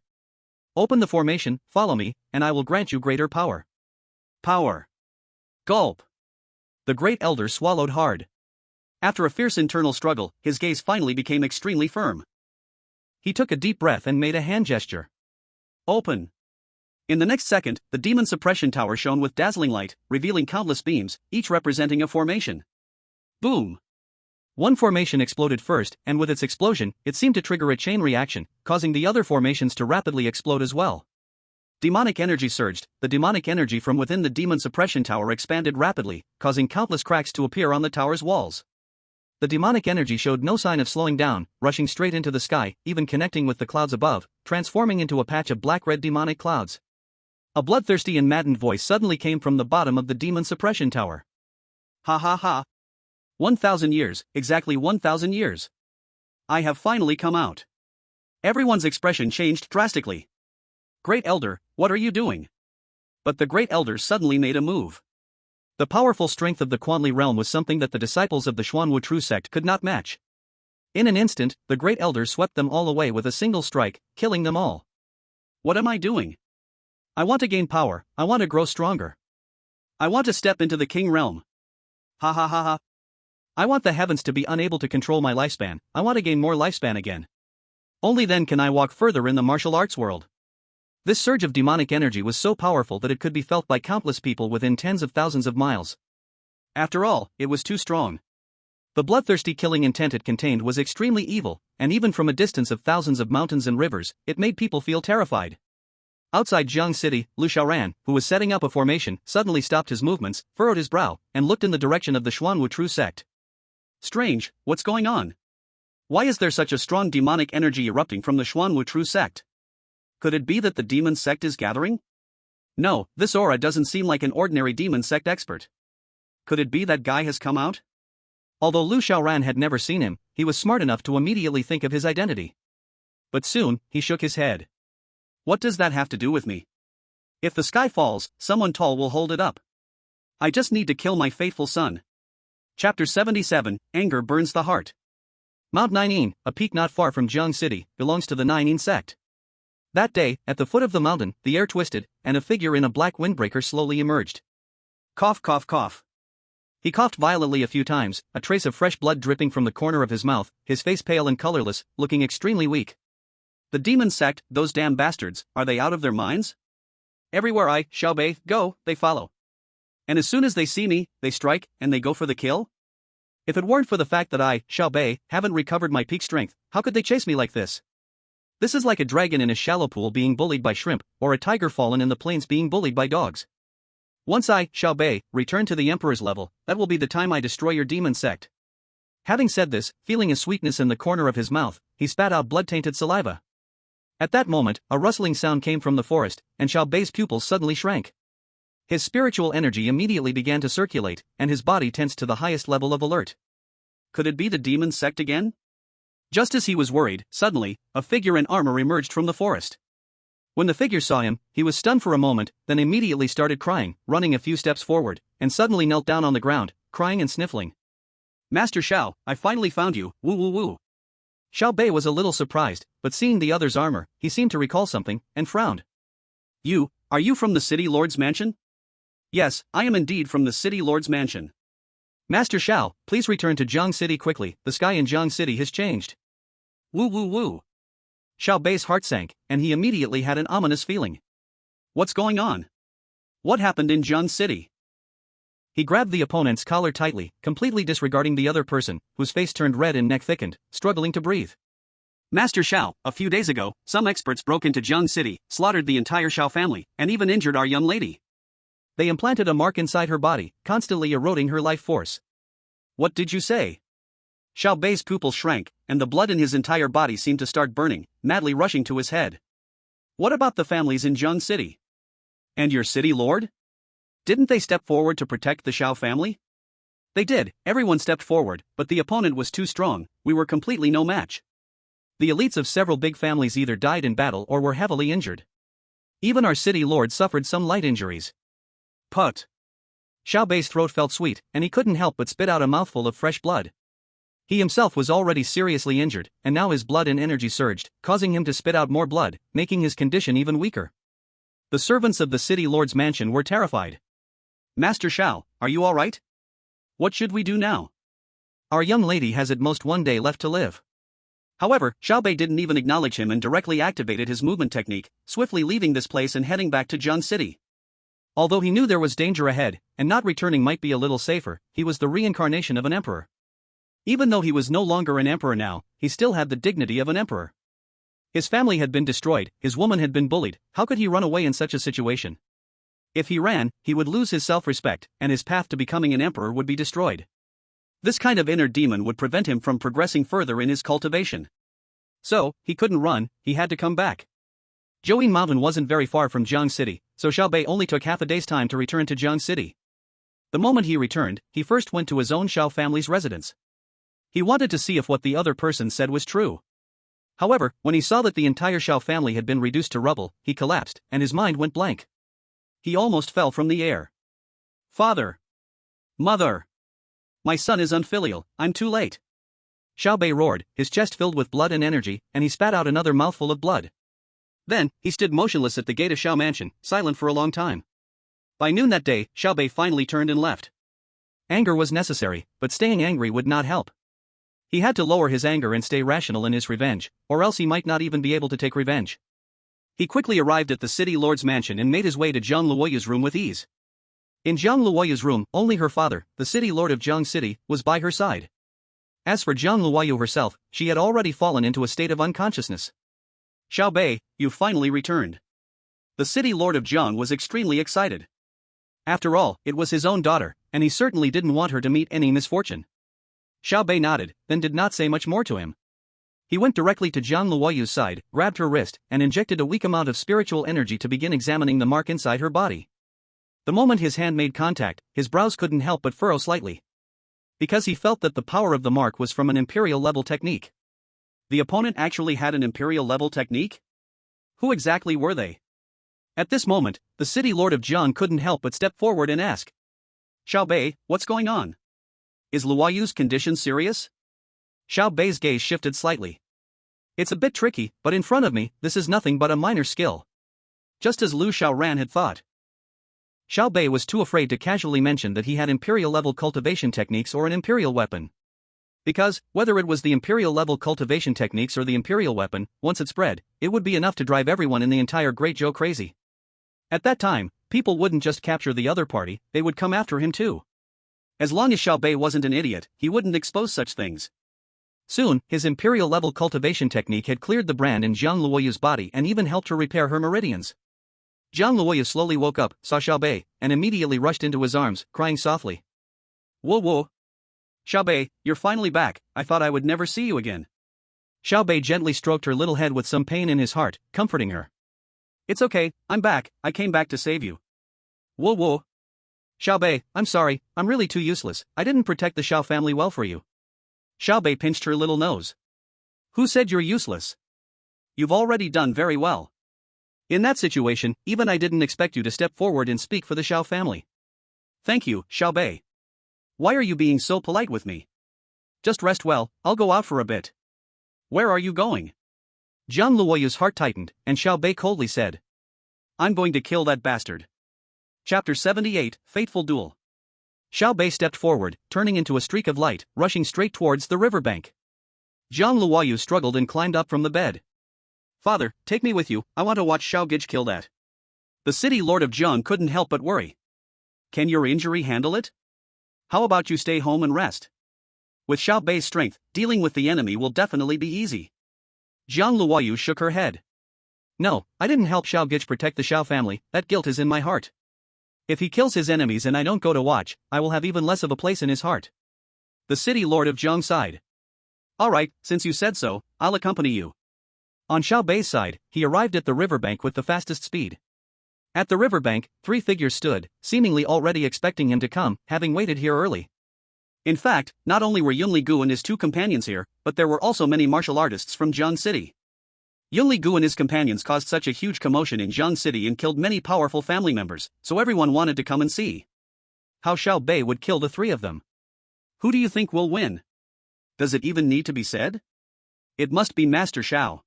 Open the formation, follow me, and I will grant you greater power. Power. Gulp. The Great Elder swallowed hard. After a fierce internal struggle, his gaze finally became extremely firm. He took a deep breath and made a hand gesture. Open. In the next second, the demon suppression tower shone with dazzling light, revealing countless beams, each representing a formation. Boom! One formation exploded first, and with its explosion, it seemed to trigger a chain reaction, causing the other formations to rapidly explode as well. Demonic energy surged. The demonic energy from within the demon suppression tower expanded rapidly, causing countless cracks to appear on the tower's walls. The demonic energy showed no sign of slowing down, rushing straight into the sky, even connecting with the clouds above, transforming into a patch of black-red demonic clouds. A bloodthirsty and maddened voice suddenly came from the bottom of the demon suppression tower. Ha ha ha. 1,000 years, exactly 1,000 years. I have finally come out. Everyone's expression changed drastically. Great Elder, what are you doing? But the Great Elder suddenly made a move. The powerful strength of the Quanli realm was something that the disciples of the Xuanwu sect could not match. In an instant, the Great Elder swept them all away with a single strike, killing them all. What am I doing? I want to gain power, I want to grow stronger. I want to step into the king realm. Ha ha ha ha. I want the heavens to be unable to control my lifespan, I want to gain more lifespan again. Only then can I walk further in the martial arts world. This surge of demonic energy was so powerful that it could be felt by countless people within tens of thousands of miles. After all, it was too strong. The bloodthirsty killing intent it contained was extremely evil, and even from a distance of thousands of mountains and rivers, it made people feel terrified. Outside Jiang City, Lu Xiaoran, who was setting up a formation, suddenly stopped his movements, furrowed his brow, and looked in the direction of the Xuanwu sect. Strange, what's going on? Why is there such a strong demonic energy erupting from the Xuanwu sect? Could it be that the demon sect is gathering? No, this aura doesn't seem like an ordinary demon sect expert. Could it be that guy has come out? Although Lu Xiaoran had never seen him, he was smart enough to immediately think of his identity. But soon, he shook his head. What does that have to do with me? If the sky falls, someone tall will hold it up. I just need to kill my faithful son. Chapter 77, Anger Burns the Heart. Mount Ninein, a peak not far from Jiang City, belongs to the Ninein sect. That day, at the foot of the mountain, the air twisted, and a figure in a black windbreaker slowly emerged. Cough cough cough. He coughed violently a few times, a trace of fresh blood dripping from the corner of his mouth, his face pale and colorless, looking extremely weak. The demon sect, those damn bastards, are they out of their minds? Everywhere I, Xiaobei, go, they follow. And as soon as they see me, they strike, and they go for the kill? If it weren't for the fact that I, Xiaobei, haven't recovered my peak strength, how could they chase me like this? This is like a dragon in a shallow pool being bullied by shrimp, or a tiger fallen in the plains being bullied by dogs. Once I, Xiaobei, return to the Emperor's level, that will be the time I destroy your demon sect. Having said this, feeling a sweetness in the corner of his mouth, he spat out blood-tainted saliva. At that moment, a rustling sound came from the forest, and Xiaobei's pupils suddenly shrank. His spiritual energy immediately began to circulate, and his body tensed to the highest level of alert. Could it be the demon sect again? Just as he was worried, suddenly, a figure in armor emerged from the forest. When the figure saw him, he was stunned for a moment, then immediately started crying, running a few steps forward, and suddenly knelt down on the ground, crying and sniffling. Master Xiao, I finally found you, woo woo woo. Xiao Bei was a little surprised, but seeing the other's armor, he seemed to recall something, and frowned. Are you from the City Lord's mansion? Yes, I am indeed from the City Lord's mansion. Master Xiao, please return to Jiang City quickly, the sky in Jiang City has changed. Woo woo woo. Xiao Bei's heart sank, and he immediately had an ominous feeling. What's going on? What happened in Jiang City? He grabbed the opponent's collar tightly, completely disregarding the other person, whose face turned red and neck thickened, struggling to breathe. Master Xiao, a few days ago, some experts broke into Jiang City, slaughtered the entire Xiao family, and even injured our young lady. They implanted a mark inside her body, constantly eroding her life force. What did you say? Xiao Bei's pupils shrank, and the blood in his entire body seemed to start burning, madly rushing to his head. What about the families in Jiang City? And your city lord? Didn't they step forward to protect the Xiao family? They did, everyone stepped forward, but the opponent was too strong, we were completely no match. The elites of several big families either died in battle or were heavily injured. Even our city lord suffered some light injuries. Put. Xiao Bei's throat felt sweet, and he couldn't help but spit out a mouthful of fresh blood. He himself was already seriously injured, and now his blood and energy surged, causing him to spit out more blood, making his condition even weaker. The servants of the city lord's mansion were terrified. Master Xiao, are you alright? What should we do now? Our young lady has at most 1 day left to live. However, Xiao Bei didn't even acknowledge him and directly activated his movement technique, swiftly leaving this place and heading back to Jiang City. Although he knew there was danger ahead, and not returning might be a little safer, he was the reincarnation of an emperor. Even though he was no longer an emperor now, he still had the dignity of an emperor. His family had been destroyed, his woman had been bullied, how could he run away in such a situation? If he ran, he would lose his self-respect, and his path to becoming an emperor would be destroyed. This kind of inner demon would prevent him from progressing further in his cultivation. So, he couldn't run, he had to come back. Zhouyin Mountain wasn't very far from Jiang City, so Xiao Bei only took half a day's time to return to Jiang City. The moment he returned, he first went to his own Xiao family's residence. He wanted to see if what the other person said was true. However, when he saw that the entire Xiao family had been reduced to rubble, he collapsed, and his mind went blank. He almost fell from the air. Father! Mother! My son is unfilial, I'm too late. Xiao Bei roared, his chest filled with blood and energy, and he spat out another mouthful of blood. Then, he stood motionless at the gate of Xiao Mansion, silent for a long time. By noon that day, Xiao Bei finally turned and left. Anger was necessary, but staying angry would not help. He had to lower his anger and stay rational in his revenge, or else he might not even be able to take revenge. He quickly arrived at the city lord's mansion and made his way to Zhang Luoyu's room with ease. In Zhang Luoyu's room, only her father, the city lord of Jiang City, was by her side. As for Zhang Luoyu herself, she had already fallen into a state of unconsciousness. Xiao Bei, you finally returned. The city lord of Jiang was extremely excited. After all, it was his own daughter, and he certainly didn't want her to meet any misfortune. Xiao Bei nodded, then did not say much more to him. He went directly to Zhang Luoyu's side, grabbed her wrist, and injected a weak amount of spiritual energy to begin examining the mark inside her body. The moment his hand made contact, his brows couldn't help but furrow slightly. Because he felt that the power of the mark was from an imperial-level technique. The opponent actually had an imperial-level technique? Who exactly were they? At this moment, the city lord of Jiang couldn't help but step forward and ask. Xiao Bei, what's going on? Is Luoyu's condition serious? Xiao Bei's gaze shifted slightly. It's a bit tricky, but in front of me, this is nothing but a minor skill. Just as Lu Xiaoran had thought. Xiao Bei was too afraid to casually mention that he had imperial-level cultivation techniques or an imperial weapon. Because, whether it was the imperial-level cultivation techniques or the imperial weapon, once it spread, it would be enough to drive everyone in the entire Great Zhou crazy. At that time, people wouldn't just capture the other party, they would come after him too. As long as Xiao Bei wasn't an idiot, he wouldn't expose such things. Soon, his imperial-level cultivation technique had cleared the brand in Zhang Luoyu's body and even helped her repair her meridians. Zhang Luoyu slowly woke up, saw Xiao Bei, and immediately rushed into his arms, crying softly. Whoa whoa! Xiao Bei, you're finally back, I thought I would never see you again. Xiao Bei gently stroked her little head with some pain in his heart, comforting her. It's okay, I'm back, I came back to save you. Whoa whoa! Xiao Bei, I'm sorry, I'm really too useless, I didn't protect the Xiao family well for you. Xiao Bei pinched her little nose. Who said you're useless? You've already done very well. In that situation, even I didn't expect you to step forward and speak for the Xiao family. Thank you, Xiao Bei. Why are you being so polite with me? Just rest well, I'll go out for a bit. Where are you going? Zhang Luoyu's heart tightened, and Xiao Bei coldly said. I'm going to kill that bastard. Chapter 78, Fateful Duel. Xiao Bei stepped forward, turning into a streak of light, rushing straight towards the riverbank. Zhang Luoyu struggled and climbed up from the bed. Father, take me with you, I want to watch Xiao Gij kill that. The city lord of Jiang couldn't help but worry. Can your injury handle it? How about you stay home and rest? With Xiao Bei's strength, dealing with the enemy will definitely be easy. Zhang Luoyu shook her head. No, I didn't help Xiao Gij protect the Xiao family, that guilt is in my heart. If he kills his enemies and I don't go to watch, I will have even less of a place in his heart. The city lord of Jiang sighed. Alright, since you said so, I'll accompany you. On Xiao Bei's side, he arrived at the riverbank with the fastest speed. At the riverbank, 3 figures stood, seemingly already expecting him to come, having waited here early. In fact, not only were Yunli Gu and his 2 companions here, but there were also many martial artists from Jiang City. Yunli Gu and his companions caused such a huge commotion in Jiang City and killed many powerful family members, so everyone wanted to come and see. how Xiao Bei would kill the three of them. Who do you think will win? Does it even need to be said? It must be Master Xiao.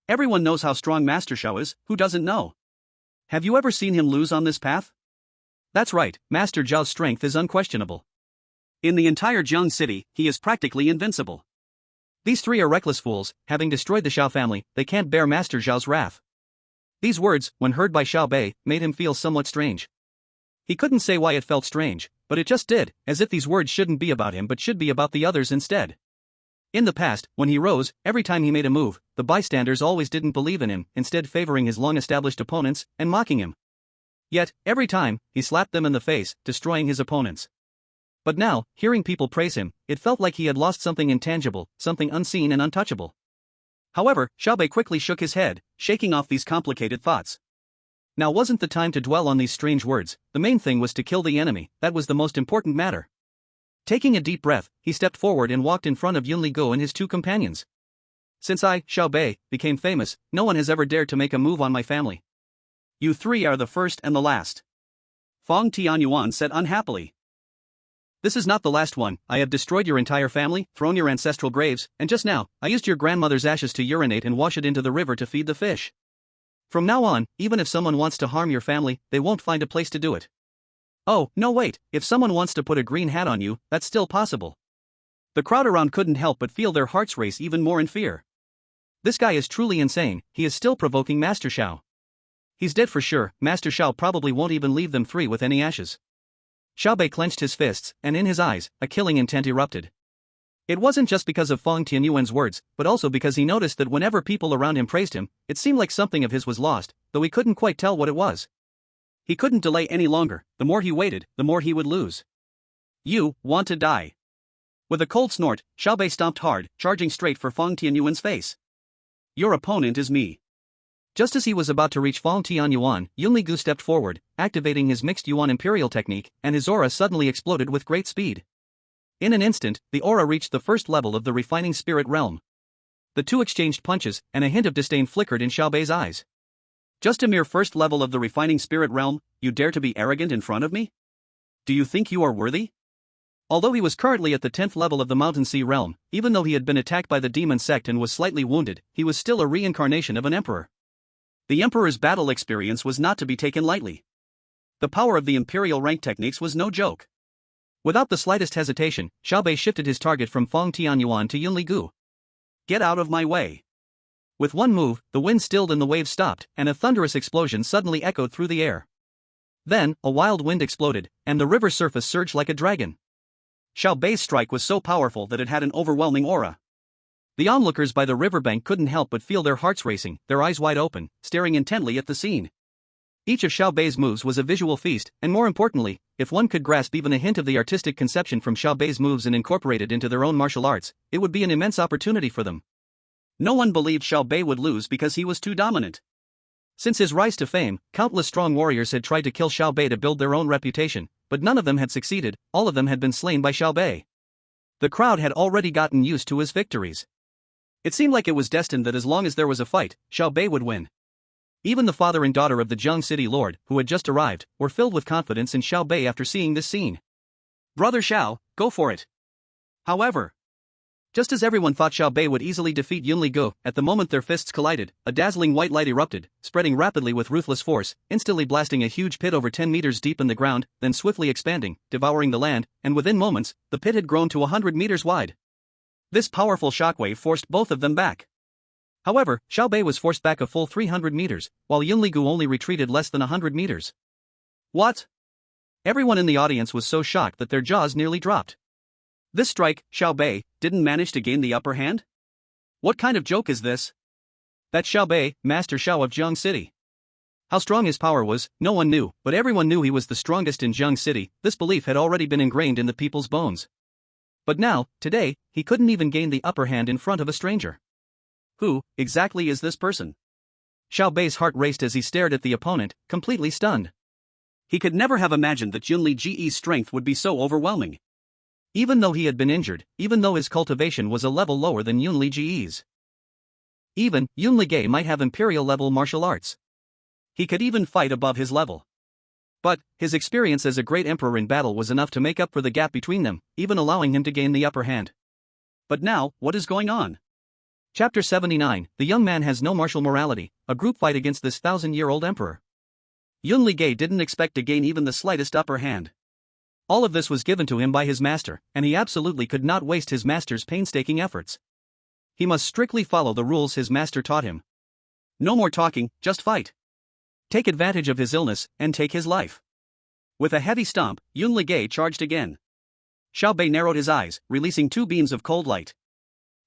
Everyone knows how strong Master Xiao is, who doesn't know? Have you ever seen him lose on this path? That's right, Master Zhao's strength is unquestionable. In the entire Jiang city, he is practically invincible. These three are reckless fools, having destroyed the Xiao family, they can't bear Master Zhao's wrath. These words, when heard by Xiao Bei, made him feel somewhat strange. He couldn't say why it felt strange, but it just did, as if these words shouldn't be about him but should be about the others instead. In the past, when he rose, every time he made a move, the bystanders always didn't believe in him, instead favoring his long-established opponents and mocking him. Yet, every time, he slapped them in the face, destroying his opponents. But now, hearing people praise him, it felt like he had lost something intangible, something unseen and untouchable. However, Xiao Bei quickly shook his head, shaking off these complicated thoughts. Now wasn't the time to dwell on these strange words, the main thing was to kill the enemy, that was the most important matter. Taking a deep breath, he stepped forward and walked in front of Yunli Guo and his two companions. Since I, Xiao Bei, became famous, no one has ever dared to make a move on my family. You three are the first and the last. Feng Tianyuan said unhappily. This is not the last one, I have destroyed your entire family, thrown your ancestral graves, and just now, I used your grandmother's ashes to urinate and wash it into the river to feed the fish. From now on, even if someone wants to harm your family, they won't find a place to do it. Oh, no wait, if someone wants to put a green hat on you, that's still possible. The crowd around couldn't help but feel their hearts race even more in fear. This guy is truly insane, he is still provoking Master Xiao. He's dead for sure, Master Xiao probably won't even leave them three with any ashes. Xiao Bei clenched his fists, and in his eyes, a killing intent erupted. It wasn't just because of Feng Tianyuan's words, but also because he noticed that whenever people around him praised him, it seemed like something of his was lost, though he couldn't quite tell what it was. He couldn't delay any longer, the more he waited, the more he would lose. You want to die. With a cold snort, Xiao Bei stomped hard, charging straight for Feng Tianyuan's face. Your opponent is me. Just as he was about to reach Feng Tianyuan, Yunli Gu stepped forward, activating his mixed Yuan Imperial technique, and his aura suddenly exploded with great speed. In an instant, the aura reached the first level of the refining spirit realm. The two exchanged punches, and a hint of disdain flickered in Xiao Bei's eyes. Just a mere first level of the refining spirit realm, you dare to be arrogant in front of me? Do you think you are worthy? Although he was currently at the 10th level of the Mountain Sea realm, even though he had been attacked by the demon sect and was slightly wounded, he was still a reincarnation of an emperor. The emperor's battle experience was not to be taken lightly. The power of the imperial rank techniques was no joke. Without the slightest hesitation, Xiao Bei shifted his target from Feng Tianyuan to Yunli Gu. Get out of my way. With one move, the wind stilled and the waves stopped, and a thunderous explosion suddenly echoed through the air. Then, a wild wind exploded, and the river surface surged like a dragon. Xiao Bei's strike was so powerful that it had an overwhelming aura. The onlookers by the riverbank couldn't help but feel their hearts racing, their eyes wide open, staring intently at the scene. Each of Xiao Bei's moves was a visual feast, and more importantly, if one could grasp even a hint of the artistic conception from Xiao Bei's moves and incorporate it into their own martial arts, it would be an immense opportunity for them. No one believed Xiao Bei would lose because he was too dominant. Since his rise to fame, countless strong warriors had tried to kill Xiao Bei to build their own reputation, but none of them had succeeded, all of them had been slain by Xiao Bei. The crowd had already gotten used to his victories. It seemed like it was destined that as long as there was a fight, Xiao Bei would win. Even the father and daughter of the Jiang City Lord, who had just arrived, were filled with confidence in Xiao Bei after seeing this scene. Brother Xiao, go for it. However, just as everyone thought Xiao Bei would easily defeat Yunli Gu, at the moment their fists collided, a dazzling white light erupted, spreading rapidly with ruthless force, instantly blasting a huge pit over 10 meters deep in the ground, then swiftly expanding, devouring the land, and within moments, the pit had grown to 100 meters wide. This powerful shockwave forced both of them back. However, Xiao Bei was forced back a full 300 meters, while Yunli Gu only retreated less than 100 meters. What? Everyone in the audience was so shocked that their jaws nearly dropped. This strike, Xiao Bei, didn't manage to gain the upper hand? What kind of joke is this? That's Xiao Bei, Master Xiao of Jiang City. How strong his power was, no one knew, but everyone knew he was the strongest in Jiang City. This belief had already been ingrained in the people's bones. But now, today, he couldn't even gain the upper hand in front of a stranger. Who, exactly is this person? Xiao Bei's heart raced as he stared at the opponent, completely stunned. He could never have imagined that Yunli Ge's strength would be so overwhelming. Even though he had been injured, even though his cultivation was a level lower than Yunli Ge's. Even, Yunli Ge might have imperial-level martial arts. He could even fight above his level. But, his experience as a great emperor in battle was enough to make up for the gap between them, even allowing him to gain the upper hand. But now, what is going on? Chapter 79, The young man has no martial morality, a group fight against this 1,000-year-old emperor. Yun Ligay didn't expect to gain even the slightest upper hand. All of this was given to him by his master, and he absolutely could not waste his master's painstaking efforts. He must strictly follow the rules his master taught him. No more talking, just fight. Take advantage of his illness, and take his life. With a heavy stomp, Yun Ligay charged again. Xiao Bei narrowed his eyes, releasing 2 beams of cold light.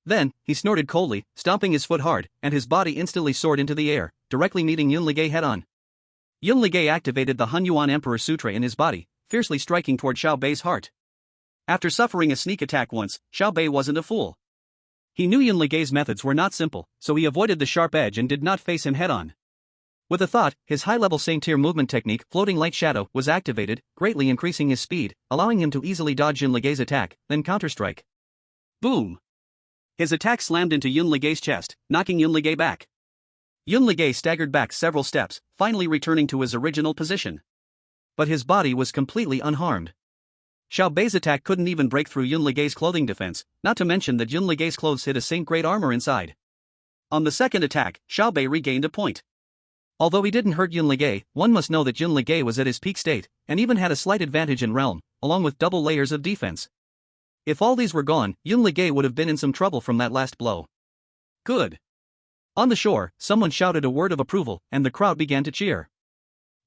Then, he snorted coldly, stomping his foot hard, and his body instantly soared into the air, directly meeting Yun Ligay head-on. Yun Ligay activated the Hunyuan Emperor Sutra in his body, fiercely striking toward Xiao Bei's heart. After suffering a sneak attack once, Xiao Bei wasn't a fool. He knew Yun Ligay's methods were not simple, so he avoided the sharp edge and did not face him head-on. With a thought, his high-level Saint-Tier movement technique, Floating Light Shadow, was activated, greatly increasing his speed, allowing him to easily dodge Yun Ligay's attack, then counterstrike. Boom! His attack slammed into Yun Ligay's chest, knocking Yun Ligay back. Yun Ligay staggered back several steps, finally returning to his original position. But his body was completely unharmed. Xiao Bei's attack couldn't even break through Yun Ligay's clothing defense, not to mention that Yun Ligay's clothes hid a Saint-grade armor inside. On the second attack, Xiao Bei regained a point. Although he didn't hurt Yun Ligay, one must know that Yun Ligay was at his peak state, and even had a slight advantage in realm, along with double layers of defense. If all these were gone, Yun Ligay would have been in some trouble from that last blow. Good. On the shore, someone shouted a word of approval, and the crowd began to cheer.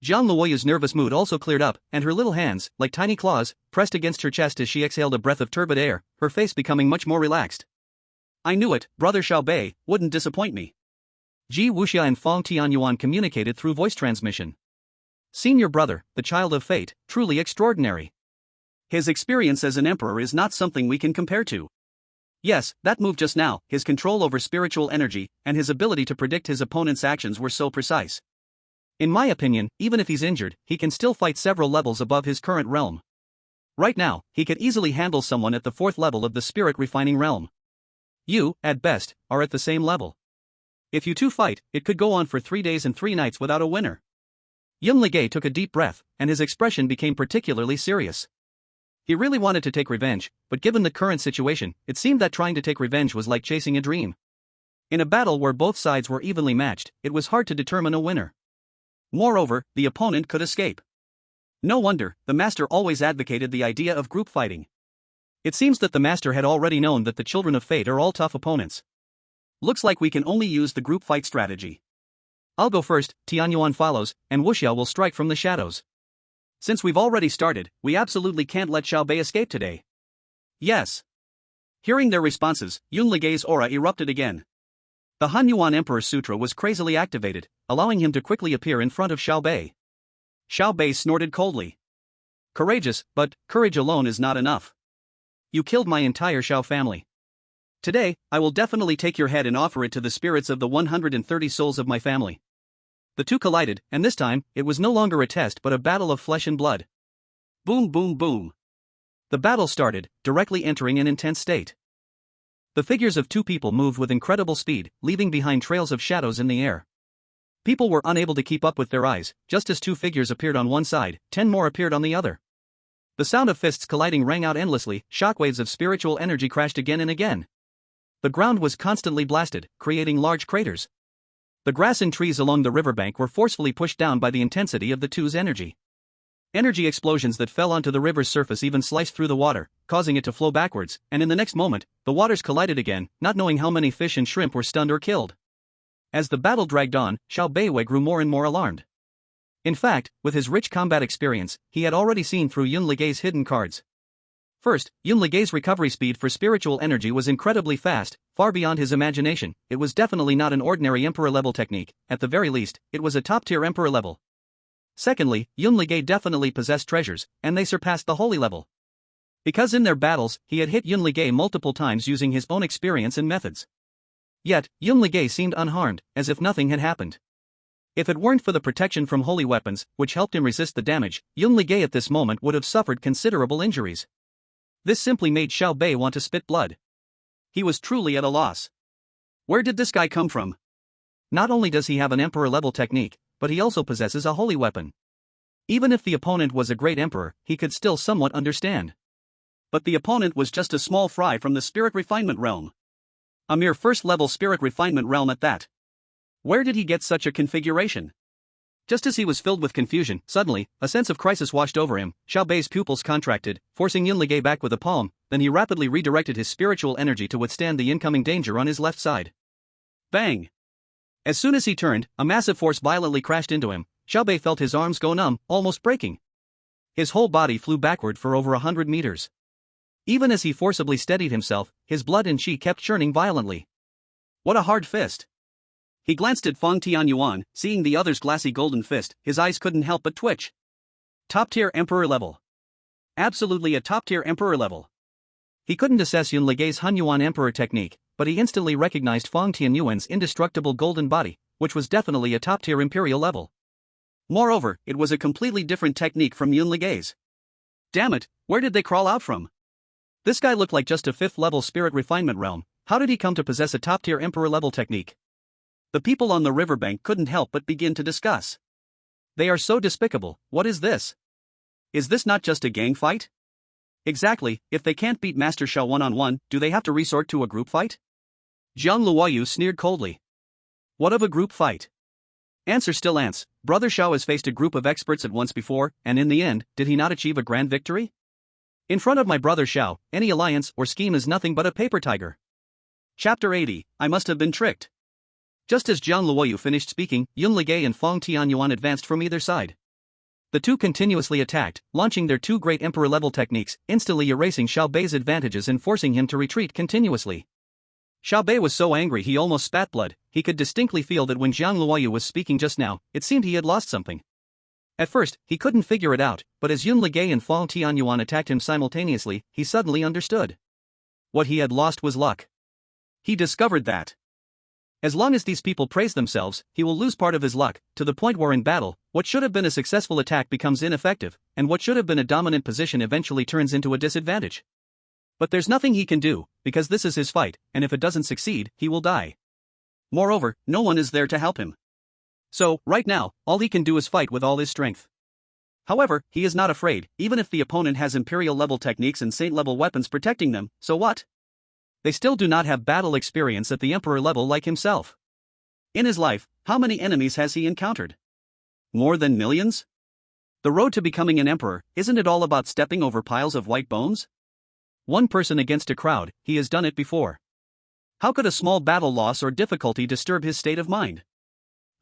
Jiang Luoya's nervous mood also cleared up, and her little hands, like tiny claws, pressed against her chest as she exhaled a breath of turbid air, her face becoming much more relaxed. I knew it, Brother Xiao Bei wouldn't disappoint me. Ji Wuxia and Fong Tianyuan communicated through voice transmission. Senior brother, the child of fate, truly extraordinary. His experience as an emperor is not something we can compare to. Yes, that move just now, his control over spiritual energy, and his ability to predict his opponent's actions were so precise. In my opinion, even if he's injured, he can still fight several levels above his current realm. Right now, he could easily handle someone at the 4th level of the spirit refining realm. You, at best, are at the same level. If you two fight, it could go on for 3 days and 3 nights without a winner. Yun Ligay took a deep breath, and his expression became particularly serious. He really wanted to take revenge, but given the current situation, it seemed that trying to take revenge was like chasing a dream. In a battle where both sides were evenly matched, it was hard to determine a winner. Moreover, the opponent could escape. No wonder, the master always advocated the idea of group fighting. It seems that the master had already known that the children of fate are all tough opponents. Looks like we can only use the group fight strategy. I'll go first, Tianyuan follows, and Wuxia will strike from the shadows. Since we've already started, we absolutely can't let Xiao Bei escape today. Yes. Hearing their responses, Yun Ligay's aura erupted again. The Hunyuan Emperor Sutra was crazily activated, allowing him to quickly appear in front of Xiao Bei. Xiao Bei snorted coldly. Courageous, but courage alone is not enough. You killed my entire Xiao family. Today, I will definitely take your head and offer it to the spirits of the 130 souls of my family. The two collided, and this time, it was no longer a test but a battle of flesh and blood. Boom boom boom. The battle started, directly entering an intense state. The figures of 2 people moved with incredible speed, leaving behind trails of shadows in the air. People were unable to keep up with their eyes, just as 2 figures appeared on one side, 10 more appeared on the other. The sound of fists colliding rang out endlessly, shockwaves of spiritual energy crashed again and again. The ground was constantly blasted, creating large craters. The grass and trees along the riverbank were forcefully pushed down by the intensity of the two's energy. Energy explosions that fell onto the river's surface even sliced through the water, causing it to flow backwards, and in the next moment, the waters collided again, not knowing how many fish and shrimp were stunned or killed. As the battle dragged on, Xiao Bei grew more and more alarmed. In fact, with his rich combat experience, he had already seen through Yun Ligay's hidden cards. First, Yun Ligay's recovery speed for spiritual energy was incredibly fast, far beyond his imagination. It was definitely not an ordinary emperor-level technique, at the very least, it was a top-tier emperor level. Secondly, Yun Ligay definitely possessed treasures, and they surpassed the holy level. Because in their battles, he had hit Yun Ligay multiple times using his own experience and methods. Yet, Yun Ligay seemed unharmed, as if nothing had happened. If it weren't for the protection from holy weapons, which helped him resist the damage, Yun Ligay at this moment would have suffered considerable injuries. This simply made Xiao Bei want to spit blood. He was truly at a loss. Where did this guy come from? Not only does he have an emperor-level technique, but he also possesses a holy weapon. Even if the opponent was a great emperor, he could still somewhat understand. But the opponent was just a small fry from the spirit refinement realm. A mere first-level spirit refinement realm at that. Where did he get such a configuration? Just as he was filled with confusion, suddenly, a sense of crisis washed over him. Xiao Bei's pupils contracted, forcing Yunligay back with a palm, then he rapidly redirected his spiritual energy to withstand the incoming danger on his left side. Bang! As soon as he turned, a massive force violently crashed into him. Xiao Bei felt his arms go numb, almost breaking. His whole body flew backward for over 100 meters. Even as he forcibly steadied himself, his blood and qi kept churning violently. What a hard fist! He glanced at Feng Tianyuan, seeing the other's glassy golden fist, his eyes couldn't help but twitch. Top-tier emperor level. Absolutely a top-tier emperor level. He couldn't assess Yunligay's Hunyuan emperor technique, but he instantly recognized Feng Tianyuan's indestructible golden body, which was definitely a top-tier imperial level. Moreover, it was a completely different technique from Yunligay's. Damn it, where did they crawl out from? This guy looked like just a 5th-level spirit refinement realm. How did he come to possess a top-tier emperor-level technique? The people on the riverbank couldn't help but begin to discuss. They are so despicable. What is this? Is this not just a gang fight? Exactly, if they can't beat Master Shao one-on-one, do they have to resort to a group fight? Jiang Luoyu sneered coldly. What of a group fight? Answer still ants. Brother Shao has faced a group of experts at once before, and in the end, did he not achieve a grand victory? In front of my brother Shao, any alliance or scheme is nothing but a paper tiger. Chapter 80, I must have been tricked. Just as Jiang Luoyu finished speaking, Yunligay and Feng Tianyuan advanced from either side. The two continuously attacked, launching their two great emperor-level techniques, instantly erasing Xiao Bei's advantages and forcing him to retreat continuously. Xiao Bei was so angry he almost spat blood. He could distinctly feel that when Jiang Luoyu was speaking just now, it seemed he had lost something. At first, he couldn't figure it out, but as Yunligay and Feng Tianyuan attacked him simultaneously, he suddenly understood. What he had lost was luck. He discovered that. As long as these people praise themselves, he will lose part of his luck, to the point where in battle, what should have been a successful attack becomes ineffective, and what should have been a dominant position eventually turns into a disadvantage. But there's nothing he can do, because this is his fight, and if it doesn't succeed, he will die. Moreover, no one is there to help him. So, right now, all he can do is fight with all his strength. However, he is not afraid, even if the opponent has imperial-level techniques and saint-level weapons protecting them, so what? They still do not have battle experience at the emperor level like himself. In his life, how many enemies has he encountered? More than millions? The road to becoming an emperor, isn't it all about stepping over piles of white bones? One person against a crowd, he has done it before. How could a small battle loss or difficulty disturb his state of mind?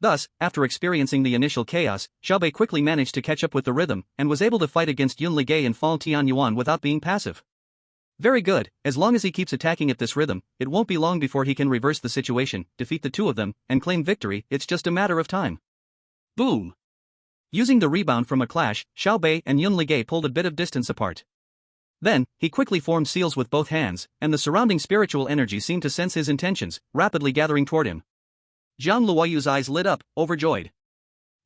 Thus, after experiencing the initial chaos, Xiao Bei quickly managed to catch up with the rhythm, and was able to fight against Yunligay and Feng Tianyuan without being passive. Very good, as long as he keeps attacking at this rhythm, it won't be long before he can reverse the situation, defeat the two of them, and claim victory. It's just a matter of time. Boom! Using the rebound from a clash, Xiao Bei and Yunligay pulled a bit of distance apart. Then, he quickly formed seals with both hands, and the surrounding spiritual energy seemed to sense his intentions, rapidly gathering toward him. Jiang Luoyu's eyes lit up, overjoyed.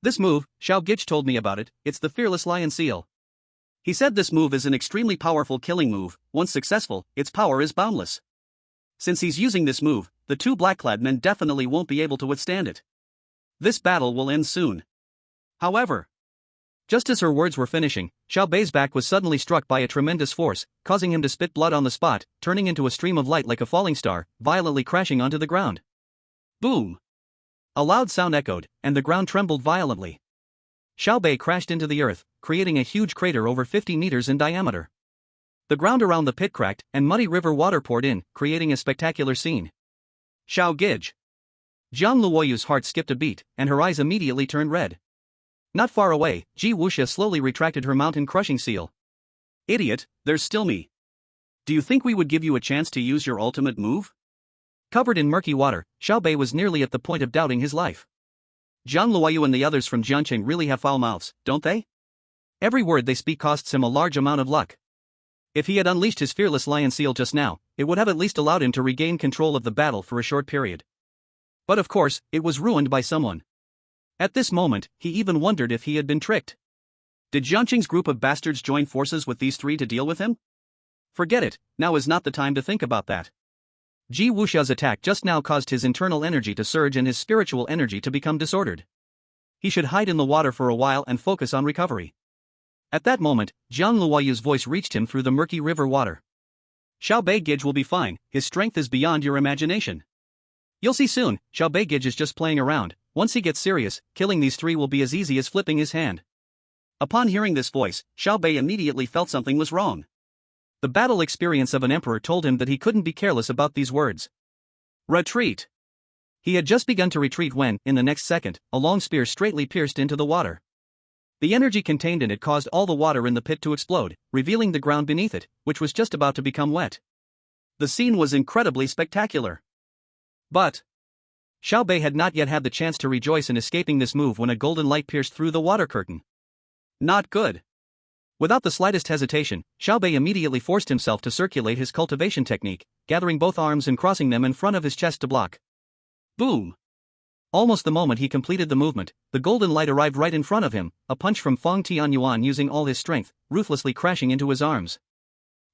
This move, Xiao Gich told me about it, it's the Fearless Lion Seal. He said this move is an extremely powerful killing move. Once successful, its power is boundless. Since he's using this move, the two black-clad men definitely won't be able to withstand it. This battle will end soon. However, just as her words were finishing, Xiao Bei's back was suddenly struck by a tremendous force, causing him to spit blood on the spot, turning into a stream of light like a falling star, violently crashing onto the ground. Boom! A loud sound echoed, and the ground trembled violently. Xiao Bei crashed into the earth, creating a huge crater over 50 meters in diameter. The ground around the pit cracked, and muddy river water poured in, creating a spectacular scene. Xiao Gij! Jiang Luoyu's heart skipped a beat, and her eyes immediately turned red. Not far away, Ji Wuxia slowly retracted her mountain-crushing seal. Idiot, there's still me. Do you think we would give you a chance to use your ultimate move? Covered in murky water, Xiao Bei was nearly at the point of doubting his life. Jiang Luoyu and the others from Jianqing really have foul mouths, don't they? Every word they speak costs him a large amount of luck. If he had unleashed his Fearless Lion Seal just now, it would have at least allowed him to regain control of the battle for a short period. But of course, it was ruined by someone. At this moment, he even wondered if he had been tricked. Did Jianqing's group of bastards join forces with these three to deal with him? Forget it, now is not the time to think about that. Ji Wuxia's attack just now caused his internal energy to surge and his spiritual energy to become disordered. He should hide in the water for a while and focus on recovery. At that moment, Jiang Luoyu's voice reached him through the murky river water. Xiao Beigij will be fine, his strength is beyond your imagination. You'll see soon, Xiao Beigij is just playing around, once he gets serious, killing these three will be as easy as flipping his hand. Upon hearing this voice, Xiao Bei immediately felt something was wrong. The battle experience of an emperor told him that he couldn't be careless about these words. Retreat! He had just begun to retreat when, in the next second, a long spear straightly pierced into the water. The energy contained in it caused all the water in the pit to explode, revealing the ground beneath it, which was just about to become wet. The scene was incredibly spectacular. But Xiao Bei had not yet had the chance to rejoice in escaping this move when a golden light pierced through the water curtain. Not good. Without the slightest hesitation, Xiao Bei immediately forced himself to circulate his cultivation technique, gathering both arms and crossing them in front of his chest to block. Boom! Almost the moment he completed the movement, the golden light arrived right in front of him, a punch from Feng Tianyuan using all his strength, ruthlessly crashing into his arms.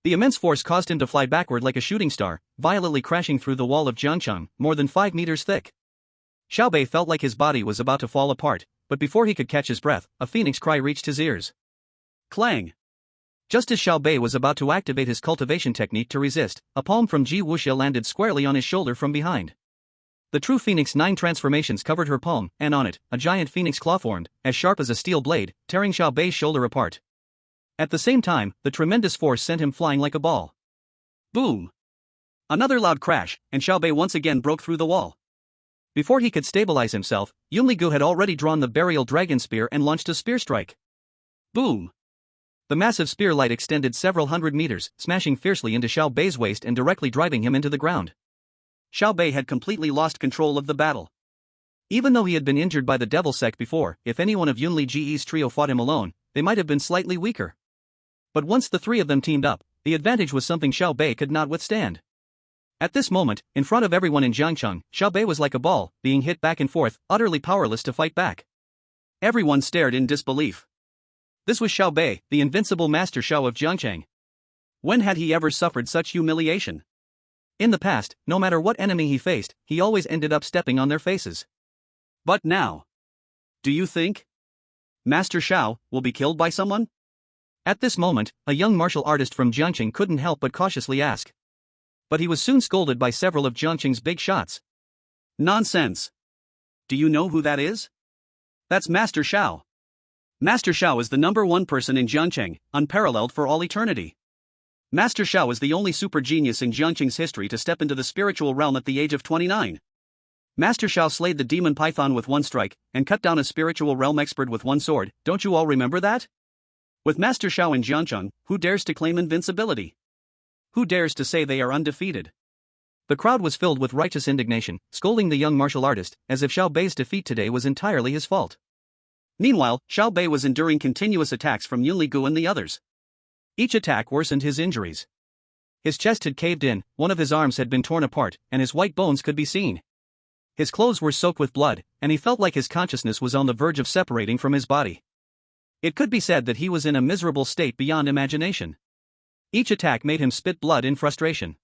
The immense force caused him to fly backward like a shooting star, violently crashing through the wall of Jiangcheng, more than 5 meters thick. Xiao Bei felt like his body was about to fall apart, but before he could catch his breath, a phoenix cry reached his ears. Clang! Just as Xiao Bei was about to activate his cultivation technique to resist, a palm from Ji Wuxia landed squarely on his shoulder from behind. The true Phoenix 9 transformations covered her palm, and on it, a giant phoenix claw formed, as sharp as a steel blade, tearing Xiao Bei's shoulder apart. At the same time, the tremendous force sent him flying like a ball. Boom! Another loud crash, and Xiao Bei once again broke through the wall. Before he could stabilize himself, Yunli-gu had already drawn the burial dragon spear and launched a spear strike. Boom! The massive spear light extended several hundred meters, smashing fiercely into Xiao Bei's waist and directly driving him into the ground. Xiao Bei had completely lost control of the battle. Even though he had been injured by the devil sect before, if any one of Yunli Ji's trio fought him alone, they might have been slightly weaker. But once the three of them teamed up, the advantage was something Xiao Bei could not withstand. At this moment, in front of everyone in Jiangcheng, Xiao Bei was like a ball, being hit back and forth, utterly powerless to fight back. Everyone stared in disbelief. This was Xiao Bei, the invincible master Xiao of Jiangcheng. When had he ever suffered such humiliation? In the past, no matter what enemy he faced, he always ended up stepping on their faces. But now, do you think Master Xiao will be killed by someone? At this moment, a young martial artist from Jiangcheng couldn't help but cautiously ask. But he was soon scolded by several of Jiangcheng's big shots. Nonsense! Do you know who that is? That's Master Xiao. Master Xiao is the #1 person in Jiangcheng, unparalleled for all eternity. Master Xiao is the only super genius in Jiangcheng's history to step into the spiritual realm at the age of 29. Master Xiao slayed the demon python with one strike, and cut down a spiritual realm expert with one sword, don't you all remember that? With Master Xiao in Jiangcheng, who dares to claim invincibility? Who dares to say they are undefeated? The crowd was filled with righteous indignation, scolding the young martial artist, as if Xiao Bei's defeat today was entirely his fault. Meanwhile, Xiao Bei was enduring continuous attacks from Yunli-gu and the others. Each attack worsened his injuries. His chest had caved in, one of his arms had been torn apart, and his white bones could be seen. His clothes were soaked with blood, and he felt like his consciousness was on the verge of separating from his body. It could be said that he was in a miserable state beyond imagination. Each attack made him spit blood in frustration.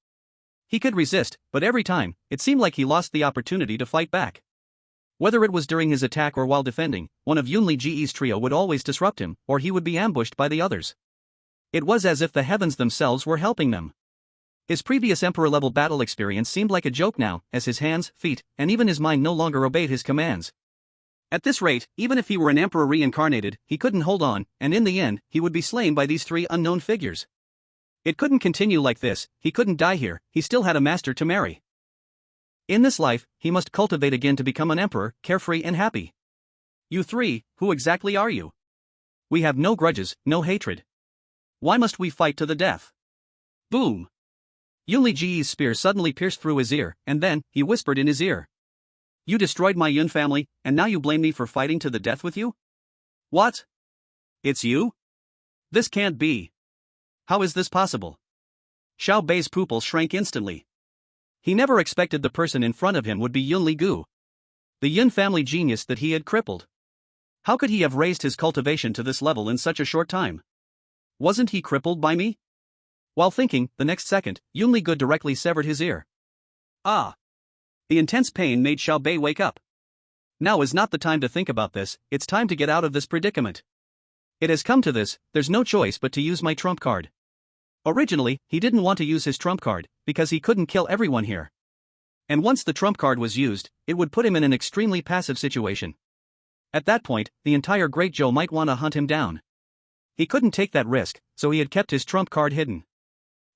He could resist, but every time, it seemed like he lost the opportunity to fight back. Whether it was during his attack or while defending, one of Yunli Ji's trio would always disrupt him, or he would be ambushed by the others. It was as if the heavens themselves were helping them. His previous emperor-level battle experience seemed like a joke now, as his hands, feet, and even his mind no longer obeyed his commands. At this rate, even if he were an emperor reincarnated, he couldn't hold on, and in the end, he would be slain by these three unknown figures. It couldn't continue like this, he couldn't die here, he still had a master to marry. In this life, he must cultivate again to become an emperor, carefree and happy. You three, who exactly are you? We have no grudges, no hatred. Why must we fight to the death? Boom! Yunli Ji's spear suddenly pierced through his ear, and then, he whispered in his ear. You destroyed my Yun family, and now you blame me for fighting to the death with you? What? It's you? This can't be. How is this possible? Xiao Bei's pupils shrank instantly. He never expected the person in front of him would be Yunli-gu, the Yun family genius that he had crippled. How could he have raised his cultivation to this level in such a short time? Wasn't he crippled by me? While thinking, the next second, Yunli-gu directly severed his ear. Ah! The intense pain made Xiao Bei wake up. Now is not the time to think about this, it's time to get out of this predicament. It has come to this, there's no choice but to use my trump card. Originally, he didn't want to use his trump card, because he couldn't kill everyone here. And once the trump card was used, it would put him in an extremely passive situation. At that point, the entire Great Joe might want to hunt him down. He couldn't take that risk, so he had kept his trump card hidden.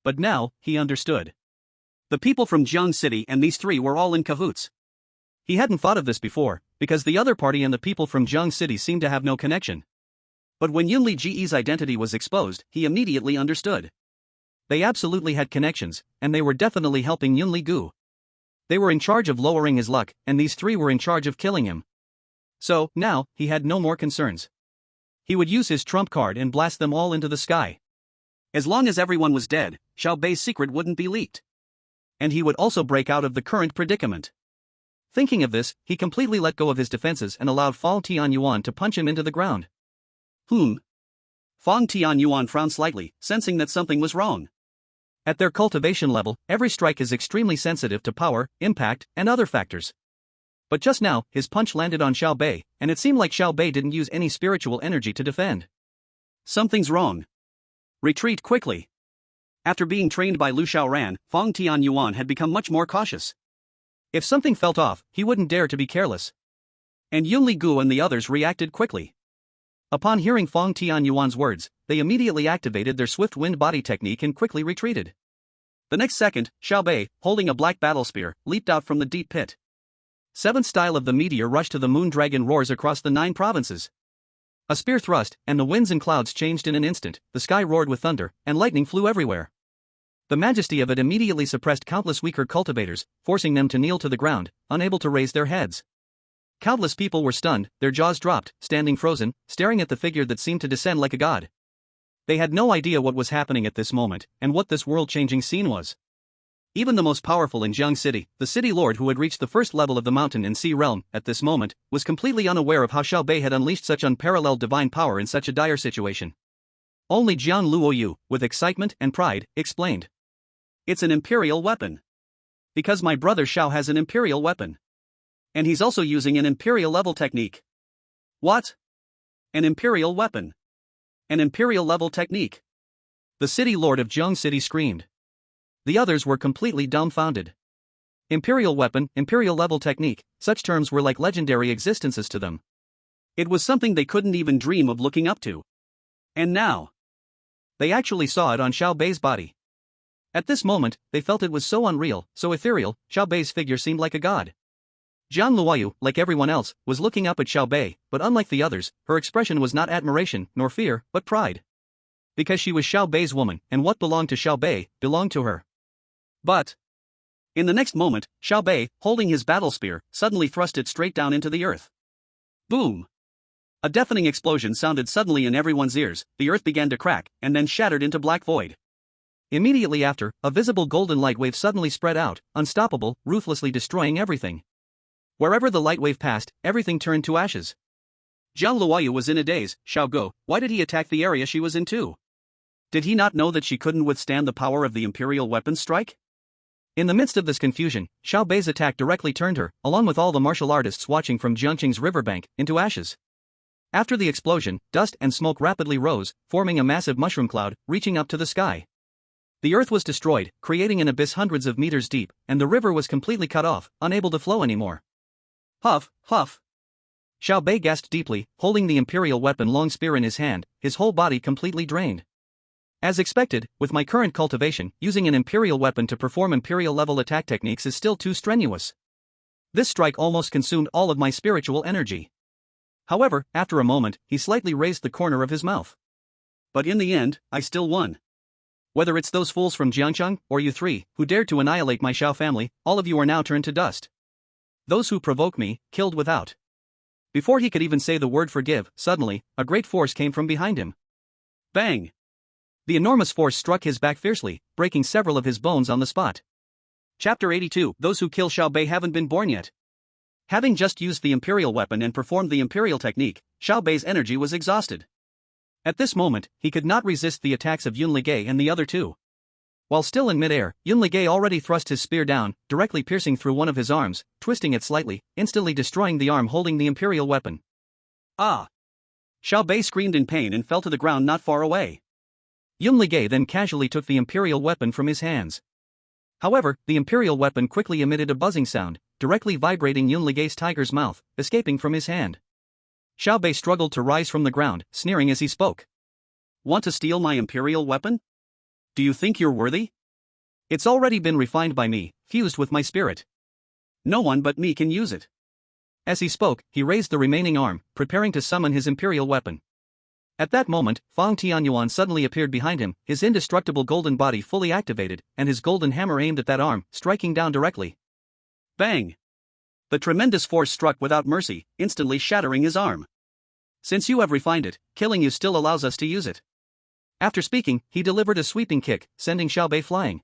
But now, he understood. The people from Jiang City and these three were all in cahoots. He hadn't thought of this before, because the other party and the people from Jiang City seemed to have no connection. But when Yunli Ji's identity was exposed, he immediately understood. They absolutely had connections, and they were definitely helping Yunli Gu. They were in charge of lowering his luck, and these three were in charge of killing him. So, now, he had no more concerns. He would use his trump card and blast them all into the sky. As long as everyone was dead, Xiao Bei's secret wouldn't be leaked. And he would also break out of the current predicament. Thinking of this, he completely let go of his defenses and allowed Fang Tianyuan to punch him into the ground. Fang Tianyuan frowned slightly, sensing that something was wrong. At their cultivation level, every strike is extremely sensitive to power, impact, and other factors. But just now, his punch landed on Xiao Bei, and it seemed like Xiao Bei didn't use any spiritual energy to defend. Something's wrong. Retreat quickly. After being trained by Lu Xiaoran, Fang Tianyuan had become much more cautious. If something felt off, he wouldn't dare to be careless. And Yunli Gu and the others reacted quickly. Upon hearing Fang Tianyuan's words, they immediately activated their swift wind body technique and quickly retreated. The next second, Xiao Bei, holding a black battle spear, leaped out from the deep pit. Seventh style of the meteor rush to the moon dragon roars across the 9 provinces. A spear thrust, and the winds and clouds changed in an instant, the sky roared with thunder, and lightning flew everywhere. The majesty of it immediately suppressed countless weaker cultivators, forcing them to kneel to the ground, unable to raise their heads. Countless people were stunned, their jaws dropped, standing frozen, staring at the figure that seemed to descend like a god. They had no idea what was happening at this moment, and what this world-changing scene was. Even the most powerful in Jiang City, the city lord who had reached the first level of the mountain and sea realm, at this moment, was completely unaware of how Xiao Bei had unleashed such unparalleled divine power in such a dire situation. Only Jiang Luoyu, with excitement and pride, explained. It's an imperial weapon. Because my brother Xiao has an imperial weapon. And he's also using an imperial level technique. What? An imperial weapon. An imperial level technique. The city lord of Jiang City screamed. The others were completely dumbfounded. Imperial weapon, imperial level technique, such terms were like legendary existences to them. It was something they couldn't even dream of looking up to. And now, they actually saw it on Xiao Bei's body. At this moment, they felt it was so unreal, so ethereal, Xiao Bei's figure seemed like a god. Jiang Luoyu, like everyone else, was looking up at Xiao Bei, but unlike the others, her expression was not admiration, nor fear, but pride. Because she was Xiao Bei's woman, and what belonged to Xiao Bei, belonged to her. But in the next moment, Xiao Bei, holding his battle spear, suddenly thrust it straight down into the earth. Boom! A deafening explosion sounded suddenly in everyone's ears, the earth began to crack, and then shattered into black void. Immediately after, a visible golden light wave suddenly spread out, unstoppable, ruthlessly destroying everything. Wherever the light wave passed, everything turned to ashes. Jiang Luoyu was in a daze. Xiao Go, why did he attack the area she was in too? Did he not know that she couldn't withstand the power of the imperial weapon strike? In the midst of this confusion, Xiao Bei's attack directly turned her, along with all the martial artists watching from Jiangqing's riverbank, into ashes. After the explosion, dust and smoke rapidly rose, forming a massive mushroom cloud, reaching up to the sky. The earth was destroyed, creating an abyss hundreds of meters deep, and the river was completely cut off, unable to flow anymore. Huff, huff. Xiao Bei gasped deeply, holding the imperial weapon long spear in his hand, his whole body completely drained. As expected, with my current cultivation, using an imperial weapon to perform imperial-level attack techniques is still too strenuous. This strike almost consumed all of my spiritual energy. However, after a moment, he slightly raised the corner of his mouth. But in the end, I still won. Whether it's those fools from Jiangcheng, or you three, who dared to annihilate my Xiao family, all of you are now turned to dust. Those who provoke me, killed without. Before he could even say the word forgive, suddenly, a great force came from behind him. Bang! The enormous force struck his back fiercely, breaking several of his bones on the spot. Chapter 82. Those who kill Xiao Bei haven't been born yet. Having just used the imperial weapon and performed the imperial technique, Xiao Bei's energy was exhausted. At this moment, he could not resist the attacks of Yun Ligei and the other two. While still in midair, Yunlige already thrust his spear down, directly piercing through one of his arms, twisting it slightly, instantly destroying the arm holding the imperial weapon. Ah! Xiao Bei screamed in pain and fell to the ground not far away. Yunlige then casually took the imperial weapon from his hands. However, the imperial weapon quickly emitted a buzzing sound, directly vibrating Yunlige's tiger's mouth, escaping from his hand. Xiao Bei struggled to rise from the ground, sneering as he spoke. Want to steal my imperial weapon? Do you think you're worthy? It's already been refined by me, fused with my spirit. No one but me can use it. As he spoke, he raised the remaining arm, preparing to summon his imperial weapon. At that moment, Fang Tianyuan suddenly appeared behind him, his indestructible golden body fully activated, and his golden hammer aimed at that arm, striking down directly. Bang! The tremendous force struck without mercy, instantly shattering his arm. Since you have refined it, killing you still allows us to use it. After speaking, he delivered a sweeping kick, sending Xiao Bei flying.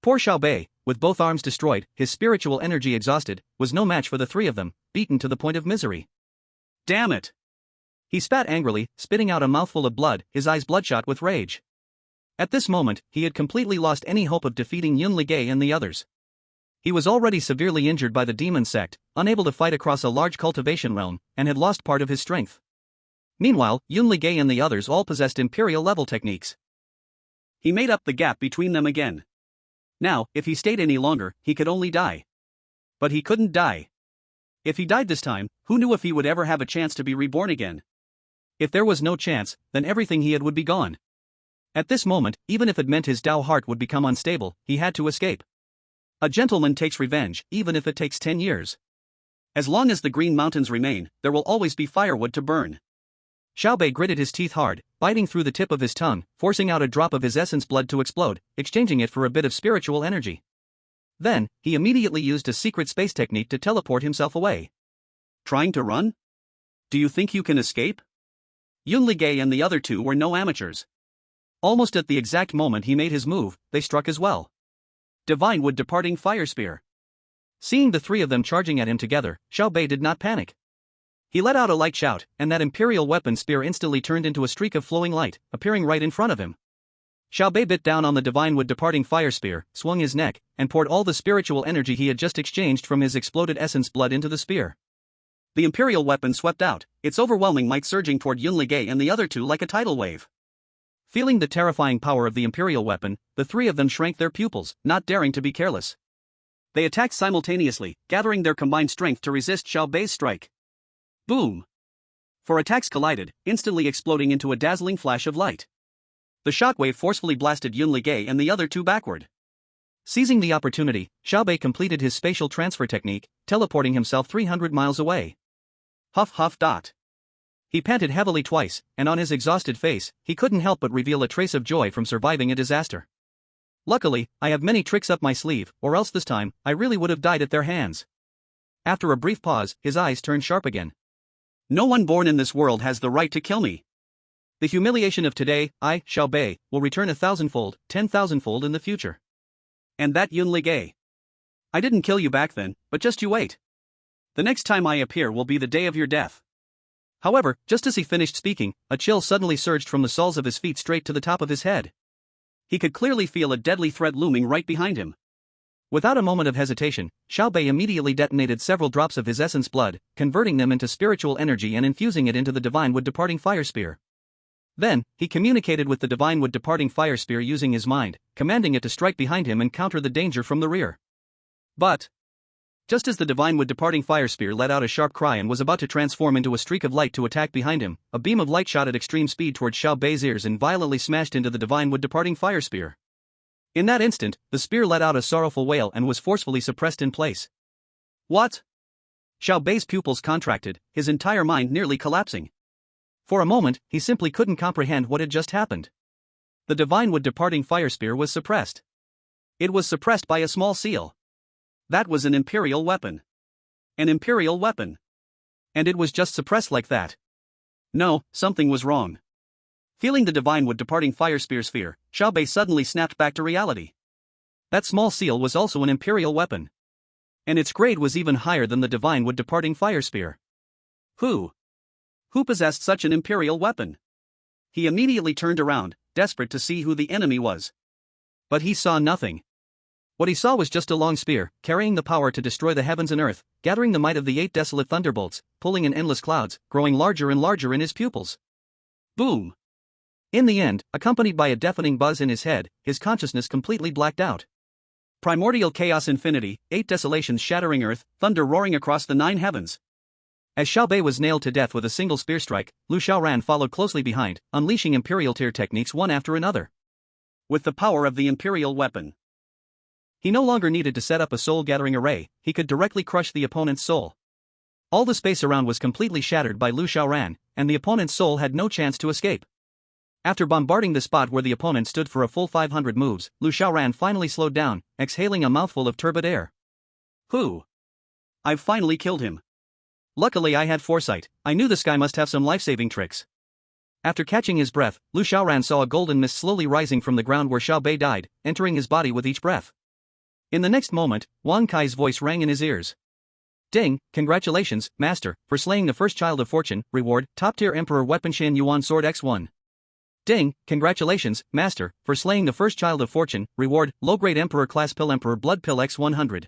Poor Xiao Bei, with both arms destroyed, his spiritual energy exhausted, was no match for the three of them, beaten to the point of misery. Damn it! He spat angrily, spitting out a mouthful of blood, his eyes bloodshot with rage. At this moment, he had completely lost any hope of defeating Yunlige and the others. He was already severely injured by the demon sect, unable to fight across a large cultivation realm, and had lost part of his strength. Meanwhile, Yunlige and the others all possessed imperial-level techniques. He made up the gap between them again. Now, if he stayed any longer, he could only die. But he couldn't die. If he died this time, who knew if he would ever have a chance to be reborn again? If there was no chance, then everything he had would be gone. At this moment, even if it meant his Dao heart would become unstable, he had to escape. A gentleman takes revenge, even if it takes 10 years. As long as the Green Mountains remain, there will always be firewood to burn. Xiao Bei gritted his teeth hard, biting through the tip of his tongue, forcing out a drop of his essence blood to explode, exchanging it for a bit of spiritual energy. Then, he immediately used a secret space technique to teleport himself away. Trying to run? Do you think you can escape? Yunlige and the other two were no amateurs. Almost at the exact moment he made his move, they struck as well. Divine Wood Departing Fire Spear. Seeing the three of them charging at him together, Xiao Bei did not panic. He let out a light shout, and that imperial weapon spear instantly turned into a streak of flowing light, appearing right in front of him. Xiao Bei bit down on the Divine Wood Departing Fire Spear, swung his neck, and poured all the spiritual energy he had just exchanged from his exploded essence blood into the spear. The imperial weapon swept out, its overwhelming might surging toward Yunlige and the other two like a tidal wave. Feeling the terrifying power of the imperial weapon, the three of them shrank their pupils, not daring to be careless. They attacked simultaneously, gathering their combined strength to resist Xiao Bei's strike. Boom! Four attacks collided, instantly exploding into a dazzling flash of light. The shockwave forcefully blasted Yunlige and the other two backward. Seizing the opportunity, Xiao Bei completed his spatial transfer technique, teleporting himself 300 miles away. Huff huff dot. He panted heavily twice, and on his exhausted face, he couldn't help but reveal a trace of joy from surviving a disaster. Luckily, I have many tricks up my sleeve, or else this time, I really would have died at their hands. After a brief pause, his eyes turned sharp again. No one born in this world has the right to kill me. The humiliation of today, I, Xiao Bei, will return 1,000-fold, 10,000-fold in the future. And that Yunlige. I didn't kill you back then, but just you wait. The next time I appear will be the day of your death. However, just as he finished speaking, a chill suddenly surged from the soles of his feet straight to the top of his head. He could clearly feel a deadly threat looming right behind him. Without a moment of hesitation, Xiao Bei immediately detonated several drops of his essence blood, converting them into spiritual energy and infusing it into the Divine Wood Departing Fire Spear. Then, he communicated with the Divine Wood Departing Fire Spear using his mind, commanding it to strike behind him and counter the danger from the rear. But, just as the Divine Wood Departing Fire Spear let out a sharp cry and was about to transform into a streak of light to attack behind him, a beam of light shot at extreme speed towards Xiao Bei's ears and violently smashed into the Divine Wood Departing Fire Spear. In that instant, the spear let out a sorrowful wail and was forcefully suppressed in place. What? Xiao Bei's pupils contracted, his entire mind nearly collapsing. For a moment, he simply couldn't comprehend what had just happened. The Divine Wood Departing Fire Spear was suppressed. It was suppressed by a small seal. That was an imperial weapon. An imperial weapon. And it was just suppressed like that. No, something was wrong. Feeling the Divine Wood Departing Fire Spear's fear, Xiao Bei suddenly snapped back to reality. That small seal was also an imperial weapon. And its grade was even higher than the Divine Wood Departing Fire Spear. Who possessed such an imperial weapon? He immediately turned around, desperate to see who the enemy was. But he saw nothing. What he saw was just a long spear, carrying the power to destroy the heavens and earth, gathering the might of the 8 desolate thunderbolts, pulling in endless clouds, growing larger and larger in his pupils. Boom! In the end, accompanied by a deafening buzz in his head, his consciousness completely blacked out. Primordial chaos infinity, 8 desolations shattering earth, thunder roaring across the 9 heavens. As Xiao Bei was nailed to death with a single spear strike, Lu Xiaoran followed closely behind, unleashing imperial tier techniques one after another. With the power of the imperial weapon, he no longer needed to set up a soul-gathering array, he could directly crush the opponent's soul. All the space around was completely shattered by Lu Xiaoran, and the opponent's soul had no chance to escape. After bombarding the spot where the opponent stood for a full 500 moves, Lu Xiaoran finally slowed down, exhaling a mouthful of turbid air. Whew! I've finally killed him. Luckily I had foresight, I knew this guy must have some life-saving tricks. After catching his breath, Lu Xiaoran saw a golden mist slowly rising from the ground where Xiao Bei died, entering his body with each breath. In the next moment, Wang Kai's voice rang in his ears. Ding, congratulations, Master, for slaying the first child of fortune, reward, top-tier Emperor Weapon Shan Yuan Sword X1. Ding, congratulations, Master, for slaying the first child of fortune, reward, low-grade Emperor Class Pill Emperor Blood Pill X100.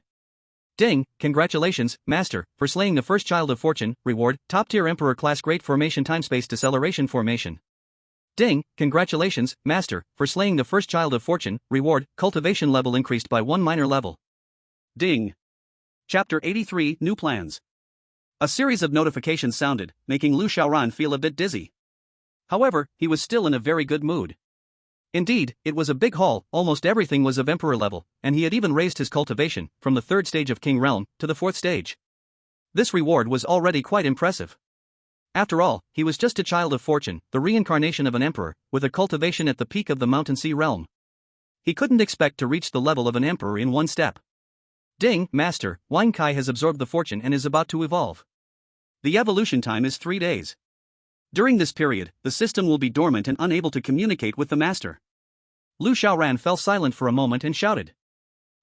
Ding, congratulations, Master, for slaying the first child of fortune, reward, top-tier Emperor Class Great Formation Timespace Deceleration Formation. Ding, congratulations, Master, for slaying the first child of fortune, reward, cultivation level increased by 1 minor level. Ding. Chapter 83, New Plans. A series of notifications sounded, making Lu Xiaoran feel a bit dizzy. However, he was still in a very good mood. Indeed, it was a big haul, almost everything was of Emperor level, and he had even raised his cultivation, from the 3rd stage of King Realm, to the 4th stage. This reward was already quite impressive. After all, he was just a child of fortune, the reincarnation of an emperor, with a cultivation at the peak of the Mountain Sea realm. He couldn't expect to reach the level of an emperor in one step. Ding, Master, Wang Kai has absorbed the fortune and is about to evolve. The evolution time is 3 days. During this period, the system will be dormant and unable to communicate with the Master. Lu Xiaoran fell silent for a moment and shouted.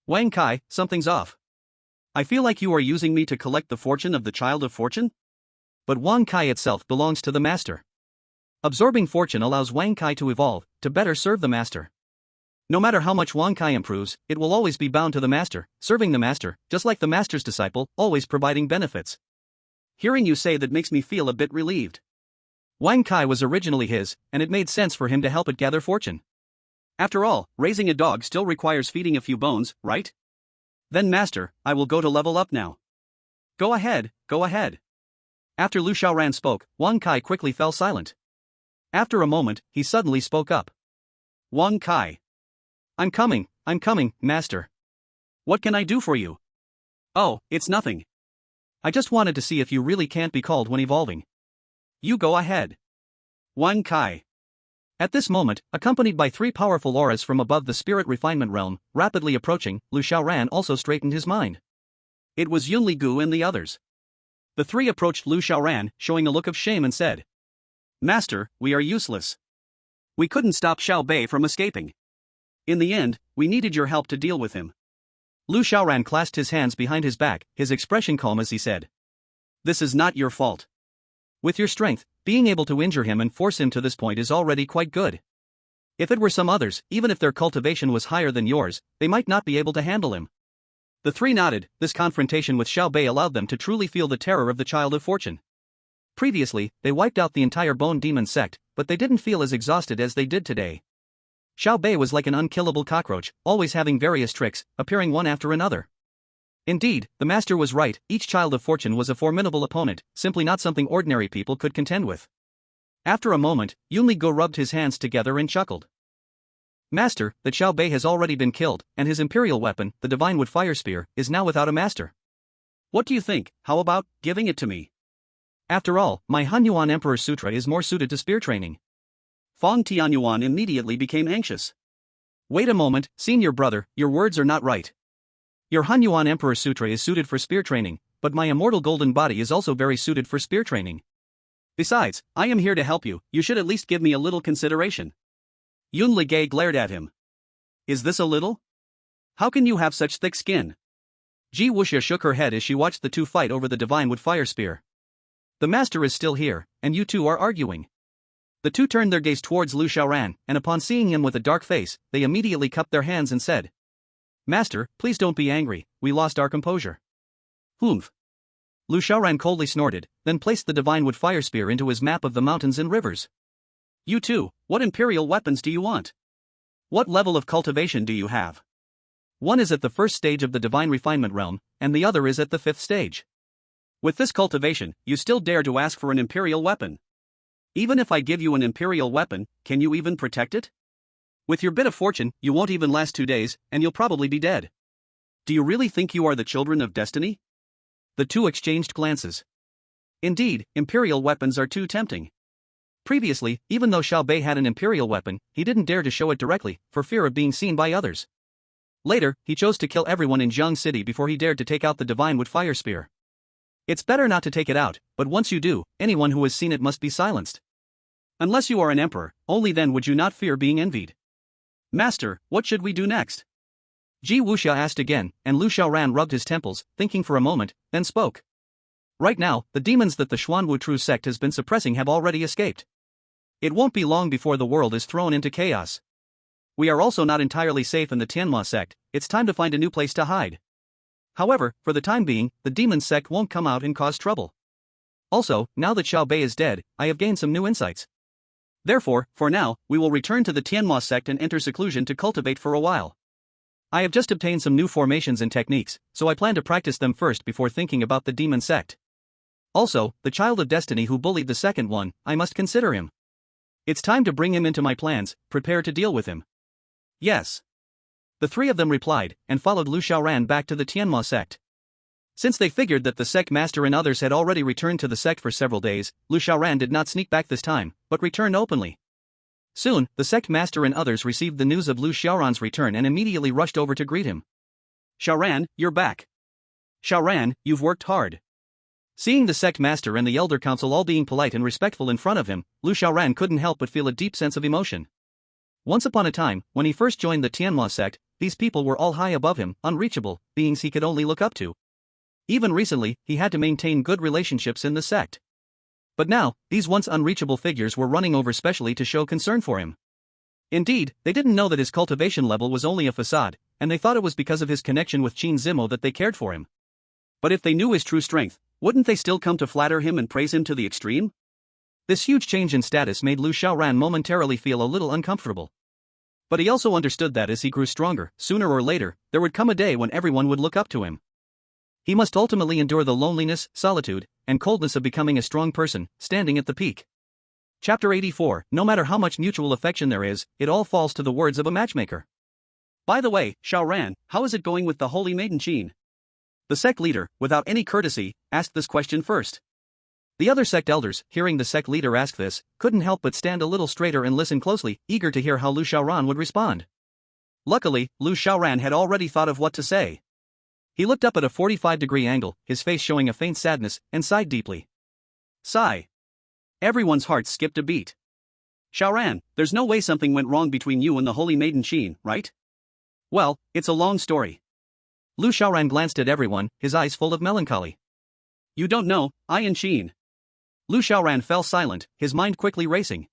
Wang Kai, something's off. I feel like you are using me to collect the fortune of the child of fortune? But Wang Kai itself belongs to the Master. Absorbing fortune allows Wang Kai to evolve, to better serve the Master. No matter how much Wang Kai improves, it will always be bound to the Master, serving the Master, just like the Master's disciple, always providing benefits. Hearing you say that makes me feel a bit relieved. Wang Kai was originally his, and it made sense for him to help it gather fortune. After all, raising a dog still requires feeding a few bones, right? Then Master, I will go to level up now. Go ahead, go ahead. After Lu Xiaoran spoke, Wang Kai quickly fell silent. After a moment, he suddenly spoke up. Wang Kai. I'm coming, Master. What can I do for you? Oh, it's nothing. I just wanted to see if you really can't be called when evolving. You go ahead. Wang Kai. At this moment, accompanied by 3 powerful auras from above the spirit refinement realm, rapidly approaching, Lu Xiaoran also straightened his mind. It was Yunli Gu and the others. The 3 approached Lu Xiaoran, showing a look of shame and said, Master, we are useless. We couldn't stop Xiao Bei from escaping. In the end, we needed your help to deal with him. Lu Xiaoran clasped his hands behind his back, his expression calm as he said. This is not your fault. With your strength, being able to injure him and force him to this point is already quite good. If it were some others, even if their cultivation was higher than yours, they might not be able to handle him. The 3 nodded. This confrontation with Xiao Bei allowed them to truly feel the terror of the child of fortune. Previously, they wiped out the entire Bone Demon sect, but they didn't feel as exhausted as they did today. Xiao Bei was like an unkillable cockroach, always having various tricks, appearing one after another. Indeed, the Master was right, each child of fortune was a formidable opponent, simply not something ordinary people could contend with. After a moment, Yunli Go rubbed his hands together and chuckled. Master, that Xiao Bei has already been killed, and his imperial weapon, the Divine Wood Fire Spear, is now without a master. What do you think? How about giving it to me? After all, my Hanyuan Emperor Sutra is more suited to spear training. Fong Tianyuan immediately became anxious. Wait a moment, senior brother, your words are not right. Your Hanyuan Emperor Sutra is suited for spear training, but my immortal golden body is also very suited for spear training. Besides, I am here to help you, you should at least give me a little consideration. Yun Ligay glared at him. Is this a little? How can you have such thick skin? Ji Wuxia shook her head as she watched the 2 fight over the Divine Wood Fire Spear. The Master is still here, and you 2 are arguing. The two turned their gaze towards Lu Xiaoran, and upon seeing him with a dark face, they immediately cupped their hands and said, "Master, please don't be angry, we lost our composure." "Humph." Lu Xiaoran coldly snorted, then placed the divine wood fire spear into his map of the mountains and rivers. "You two, what imperial weapons do you want? What level of cultivation do you have? One is at the first stage of the divine refinement realm, and the other is at the 5th stage. With this cultivation, you still dare to ask for an imperial weapon? Even if I give you an imperial weapon, can you even protect it? With your bit of fortune, you won't even last 2 days, and you'll probably be dead. Do you really think you are the children of destiny?" The two exchanged glances. Indeed, imperial weapons are too tempting. Previously, even though Xiao Bei had an imperial weapon, he didn't dare to show it directly, for fear of being seen by others. Later, he chose to kill everyone in Jiang City before he dared to take out the divine wood fire spear. It's better not to take it out, but once you do, anyone who has seen it must be silenced. Unless you are an emperor, only then would you not fear being envied. "Master, what should we do next?" Ji Wuxia asked again, and Lu Xiaoran rubbed his temples, thinking for a moment, then spoke. "Right now, the demons that the Xuanwu True sect has been suppressing have already escaped. It won't be long before the world is thrown into chaos. We are also not entirely safe in the Tianma sect, it's time to find a new place to hide. However, for the time being, the demon sect won't come out and cause trouble. Also, now that Xiao Bei is dead, I have gained some new insights. Therefore, for now, we will return to the Tianma sect and enter seclusion to cultivate for a while. I have just obtained some new formations and techniques, so I plan to practice them first before thinking about the demon sect. Also, the child of destiny who bullied the second one, I must consider him. It's time to bring him into my plans, prepare to deal with him." "Yes." The three of them replied, and followed Lu Xiaoran back to the Tianma sect. Since they figured that the sect master and others had already returned to the sect for several days, Lu Xiaoran did not sneak back this time, but returned openly. Soon, the sect master and others received the news of Lu Xiaoran's return and immediately rushed over to greet him. "Xiaoran, you're back. Xiaoran, you've worked hard." Seeing the sect master and the elder council all being polite and respectful in front of him, Lu Xiaoran couldn't help but feel a deep sense of emotion. Once upon a time, when he first joined the Tianma sect, these people were all high above him, unreachable, beings he could only look up to. Even recently, he had to maintain good relationships in the sect. But now, these once unreachable figures were running over specially to show concern for him. Indeed, they didn't know that his cultivation level was only a facade, and they thought it was because of his connection with Qin Zimo that they cared for him. But if they knew his true strength, wouldn't they still come to flatter him and praise him to the extreme? This huge change in status made Lu Xiaoran momentarily feel a little uncomfortable. But he also understood that as he grew stronger, sooner or later, there would come a day when everyone would look up to him. He must ultimately endure the loneliness, solitude, and coldness of becoming a strong person, standing at the peak. Chapter 84. No matter how much mutual affection there is, it all falls to the words of a matchmaker. "By the way, Xiaoran, how is it going with the holy maiden Qin?" The sect leader, without any courtesy, asked this question first. The other sect elders, hearing the sect leader ask this, couldn't help but stand a little straighter and listen closely, eager to hear how Lu Xiaoran would respond. Luckily, Lu Xiaoran had already thought of what to say. He looked up at a 45-degree angle, his face showing a faint sadness, and sighed deeply. Sigh. Everyone's hearts skipped a beat. "Xiaoran, there's no way something went wrong between you and the holy maiden Qin, right?" "Well, it's a long story." Lu Xiaoran glanced at everyone, his eyes full of melancholy. "You don't know, I and Qin." Lu Xiaoran fell silent, his mind quickly racing.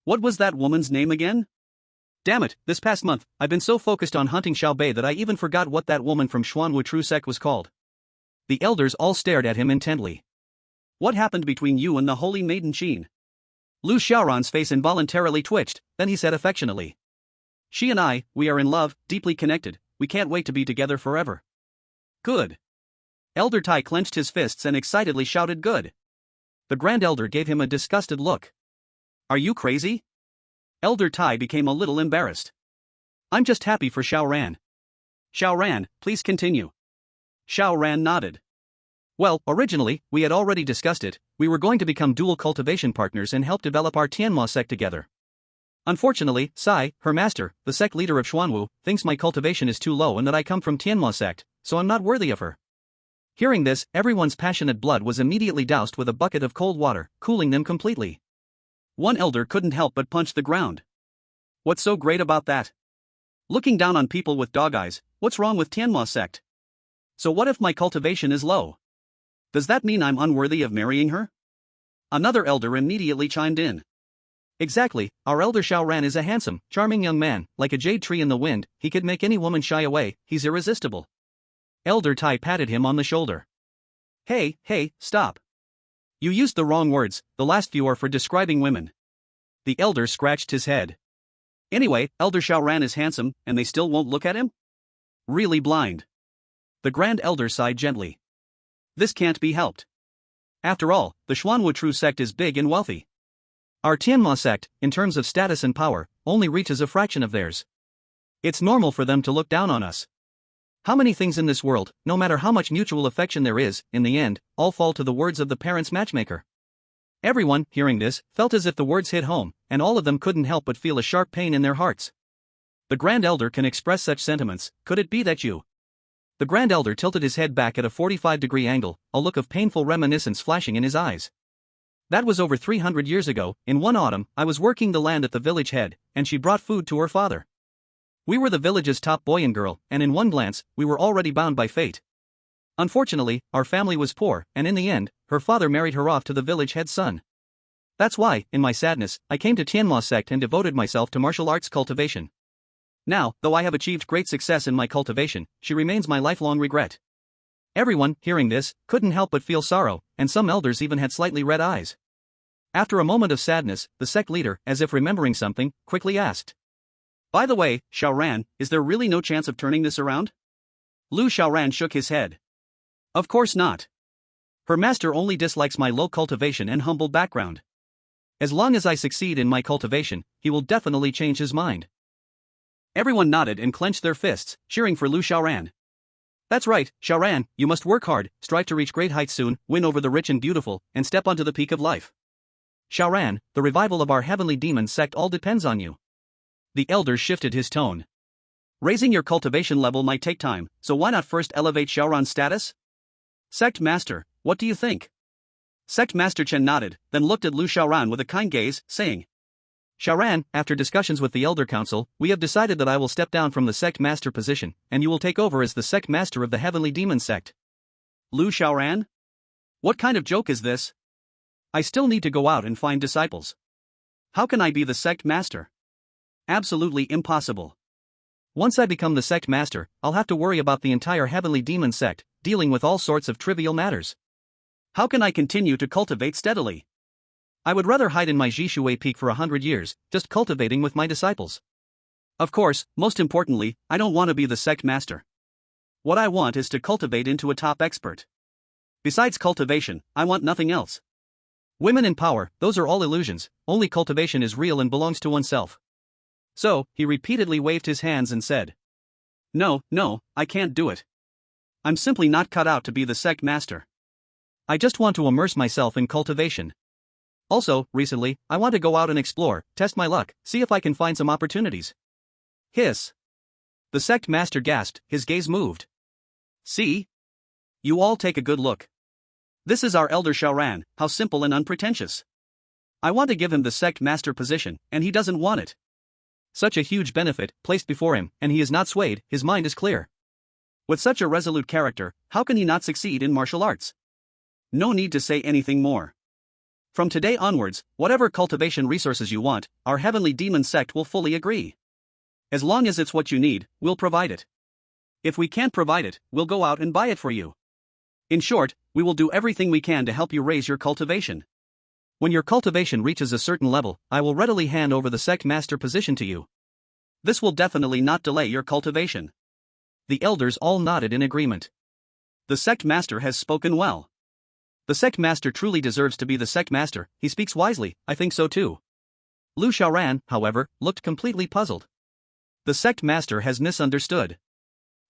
What was that woman's name again? Damn it, this past month, I've been so focused on hunting Xiao Bei that I even forgot what that woman from Xuanwu True Sect was called. The elders all stared at him intently. "What happened between you and the holy maiden Qin?" Lu Xiaoran's face involuntarily twitched, then he said affectionately. "She and I, we are in love, deeply connected, we can't wait to be together forever." "Good." Elder Tai clenched his fists and excitedly shouted good. The Grand Elder gave him a disgusted look. "Are you crazy?" Elder Tai became a little embarrassed. "I'm just happy for Xiaoran." "Xiaoran, please continue." Xiaoran nodded. "Well, originally, we had already discussed it, we were going to become dual cultivation partners and help develop our Tianma sect together. Unfortunately, Sai, her master, the sect leader of Xuanwu, thinks my cultivation is too low and that I come from Tianma sect, so I'm not worthy of her." Hearing this, everyone's passionate blood was immediately doused with a bucket of cold water, cooling them completely. One elder couldn't help but punch the ground. "What's so great about that? Looking down on people with dog eyes, what's wrong with Tianma sect? So what if my cultivation is low? Does that mean I'm unworthy of marrying her?" Another elder immediately chimed in. Exactly, our elder Xiaoran is a handsome, charming young man, like a jade tree in the wind, he could make any woman shy away, he's irresistible. Elder Tai patted him on the shoulder. Hey, stop. You used the wrong words, the last few are for describing women. The elder scratched his head. Anyway, Elder Xiaoran is handsome, and they still won't look at him? Really blind. The Grand Elder sighed gently. This can't be helped. After all, the Xuanwu True sect is big and wealthy. Our Tianma sect, in terms of status and power, only reaches a fraction of theirs. It's normal for them to look down on us. How many things in this world, no matter how much mutual affection there is, in the end, all fall to the words of the parents' matchmaker? Everyone, hearing this, felt as if the words hit home, and all of them couldn't help but feel a sharp pain in their hearts. The Grand Elder can express such sentiments, could it be that you? The Grand Elder tilted his head back at a 45-degree angle, a look of painful reminiscence flashing in his eyes. That was over 300 years ago. In one autumn, I was working the land at the village head, and she brought food to her father. We were the village's top boy and girl, and in one glance, we were already bound by fate. Unfortunately, our family was poor, and in the end, her father married her off to the village head's son. That's why, in my sadness, I came to Tianma sect and devoted myself to martial arts cultivation. Now, though I have achieved great success in my cultivation, she remains my lifelong regret. Everyone, hearing this, couldn't help but feel sorrow, and some elders even had slightly red eyes. After a moment of sadness, the sect leader, as if remembering something, quickly asked. By the way, Xiaoran, is there really no chance of turning this around? Lu Xiaoran shook his head. Of course not. Her master only dislikes my low cultivation and humble background. As long as I succeed in my cultivation, he will definitely change his mind. Everyone nodded and clenched their fists, cheering for Lu Xiaoran. That's right, Xiaoran, you must work hard, strive to reach great heights soon, win over the rich and beautiful, and step onto the peak of life. Xiaoran, the revival of our heavenly demon sect all depends on you. The elder shifted his tone. Raising your cultivation level might take time, so why not first elevate Xiaoran's status? Sect Master, what do you think? Sect Master Chen nodded, then looked at Lu Xiaoran with a kind gaze, saying, Xiaoran, after discussions with the Elder Council, we have decided that I will step down from the Sect Master position, and you will take over as the Sect Master of the Heavenly Demon Sect. Lu Xiaoran? What kind of joke is this? I still need to go out and find disciples. How can I be the Sect Master? Absolutely impossible. Once I become the Sect Master, I'll have to worry about the entire Heavenly Demon Sect, dealing with all sorts of trivial matters. How can I continue to cultivate steadily? I would rather hide in my Jishui peak for 100 years, just cultivating with my disciples. Of course, most importantly, I don't want to be the Sect Master. What I want is to cultivate into a top expert. Besides cultivation, I want nothing else. Women in power, those are all illusions, only cultivation is real and belongs to oneself. So, he repeatedly waved his hands and said, No, I can't do it. I'm simply not cut out to be the Sect Master. I just want to immerse myself in cultivation. Also, recently, I want to go out and explore, test my luck, see if I can find some opportunities. Hiss. The Sect Master gasped, his gaze moved. See? You all take a good look. This is our Elder Xiaoran, how simple and unpretentious. I want to give him the Sect Master position, and he doesn't want it. Such a huge benefit, placed before him, and he is not swayed, his mind is clear. With such a resolute character, how can he not succeed in martial arts? No need to say anything more. From today onwards, whatever cultivation resources you want, our Heavenly Demon Sect will fully agree. As long as it's what you need, we'll provide it. If we can't provide it, we'll go out and buy it for you. In short, we will do everything we can to help you raise your cultivation. When your cultivation reaches a certain level, I will readily hand over the Sect Master position to you. This will definitely not delay your cultivation. The elders all nodded in agreement. The Sect Master has spoken well. The Sect Master truly deserves to be the Sect Master, he speaks wisely, I think so too. Lu Xiaoran, however, looked completely puzzled. The Sect Master has misunderstood.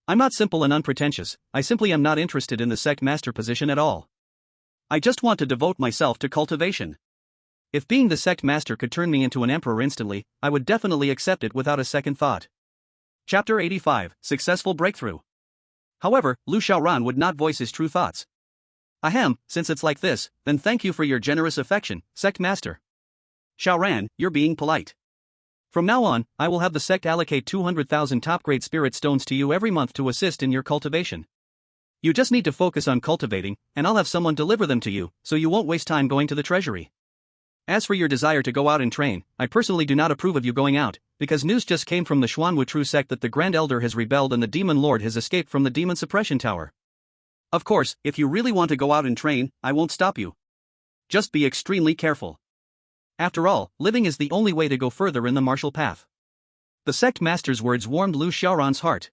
I'm not simple and unpretentious, I simply am not interested in the Sect Master position at all. I just want to devote myself to cultivation. If being the Sect Master could turn me into an emperor instantly, I would definitely accept it without a second thought. Chapter 85, Successful Breakthrough. However, Lu Xiaoran would not voice his true thoughts. Ahem, since it's like this, then thank you for your generous affection, Sect Master. Xiaoran, you're being polite. From now on, I will have the sect allocate 200,000 top-grade spirit stones to you every month to assist in your cultivation. You just need to focus on cultivating, and I'll have someone deliver them to you, so you won't waste time going to the treasury. As for your desire to go out and train, I personally do not approve of you going out, because news just came from the Xuanwu sect that the Grand Elder has rebelled and the Demon Lord has escaped from the Demon Suppression Tower. Of course, if you really want to go out and train, I won't stop you. Just be extremely careful. After all, living is the only way to go further in the martial path. The sect master's words warmed Lu Xiaoran's heart.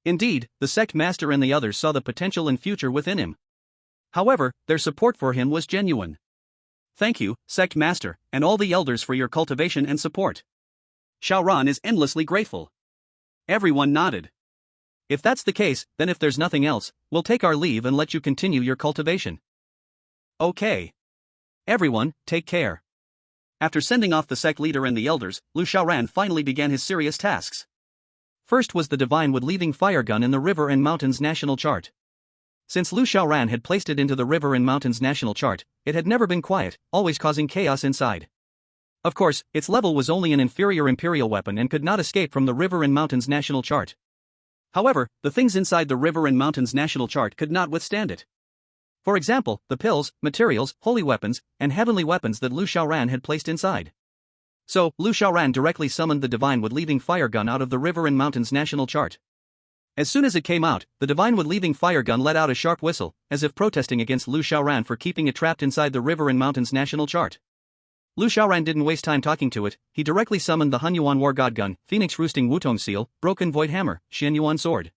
Indeed, the sect master and the others saw the potential and future within him. However, their support for him was genuine. Thank you, sect master, and all the elders for your cultivation and support. Xiaoran is endlessly grateful. Everyone nodded. If that's the case, then if there's nothing else, we'll take our leave and let you continue your cultivation. Okay. Everyone, take care. After sending off the sect leader and the elders, Lu Xiaoran finally began his serious tasks. First was the Divine Wood leaving fire gun in the River and Mountains national chart. Since Lu Xiaoran had placed it into the River and Mountains national chart, it had never been quiet, always causing chaos inside. Of course, its level was only an inferior imperial weapon and could not escape from the River and Mountains national chart. However, the things inside the River and Mountains national chart could not withstand it. For example, the pills, materials, holy weapons, and heavenly weapons that Lu Xiaoran had placed inside. So, Lu Xiaoran directly summoned the Divine Wood leaving fire gun out of the River and Mountains national chart. As soon as it came out, the Divine Wood leaving fire gun let out a sharp whistle, as if protesting against Lu Xiaoran for keeping it trapped inside the River and Mountains national chart. Lu Xiaoran didn't waste time talking to it, he directly summoned the Hunyuan War God Gun, Phoenix Roosting Wutong Seal, Broken Void Hammer, Xianyuan Sword.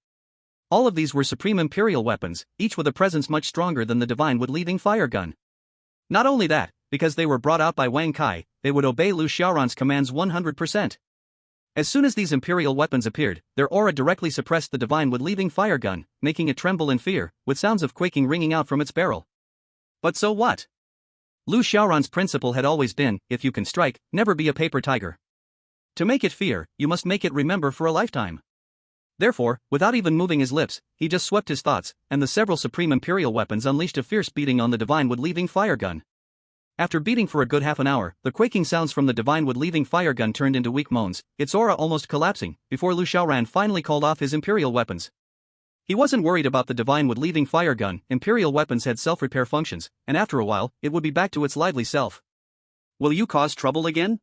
All of these were supreme imperial weapons, each with a presence much stronger than the Divine Wood leaving fire gun. Not only that, because they were brought out by Wang Kai, they would obey Lu Xiaoran's commands 100%. As soon as these imperial weapons appeared, their aura directly suppressed the Divine Wood leaving fire gun, making it tremble in fear, with sounds of quaking ringing out from its barrel. But so what? Lu Xiaoran's principle had always been, if you can strike, never be a paper tiger. To make it fear, you must make it remember for a lifetime. Therefore, without even moving his lips, he just swept his thoughts, and the several supreme imperial weapons unleashed a fierce beating on the Divine Wood leaving fire gun. After beating for a good half an hour, the quaking sounds from the Divine Wood leaving fire gun turned into weak moans, its aura almost collapsing, before Lu Xiaoran finally called off his imperial weapons. He wasn't worried about the Divine Wood leaving fire gun, imperial weapons had self-repair functions, and after a while, it would be back to its lively self. Will you cause trouble again?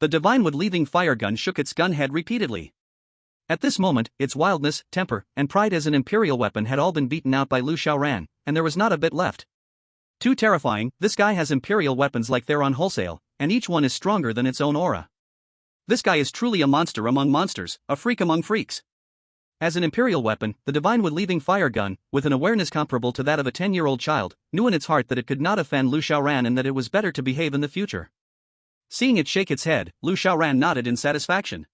The Divine Wood leaving fire gun shook its gun head repeatedly. At this moment, its wildness, temper, and pride as an imperial weapon had all been beaten out by Lu Xiaoran, and there was not a bit left. Too terrifying, this guy has imperial weapons like they're on wholesale, and each one is stronger than its own aura. This guy is truly a monster among monsters, a freak among freaks. As an imperial weapon, the Divine Wood leaving fire gun, with an awareness comparable to that of a 10-year-old child, knew in its heart that it could not offend Lu Xiaoran and that it was better to behave in the future. Seeing it shake its head, Lu Xiaoran nodded in satisfaction.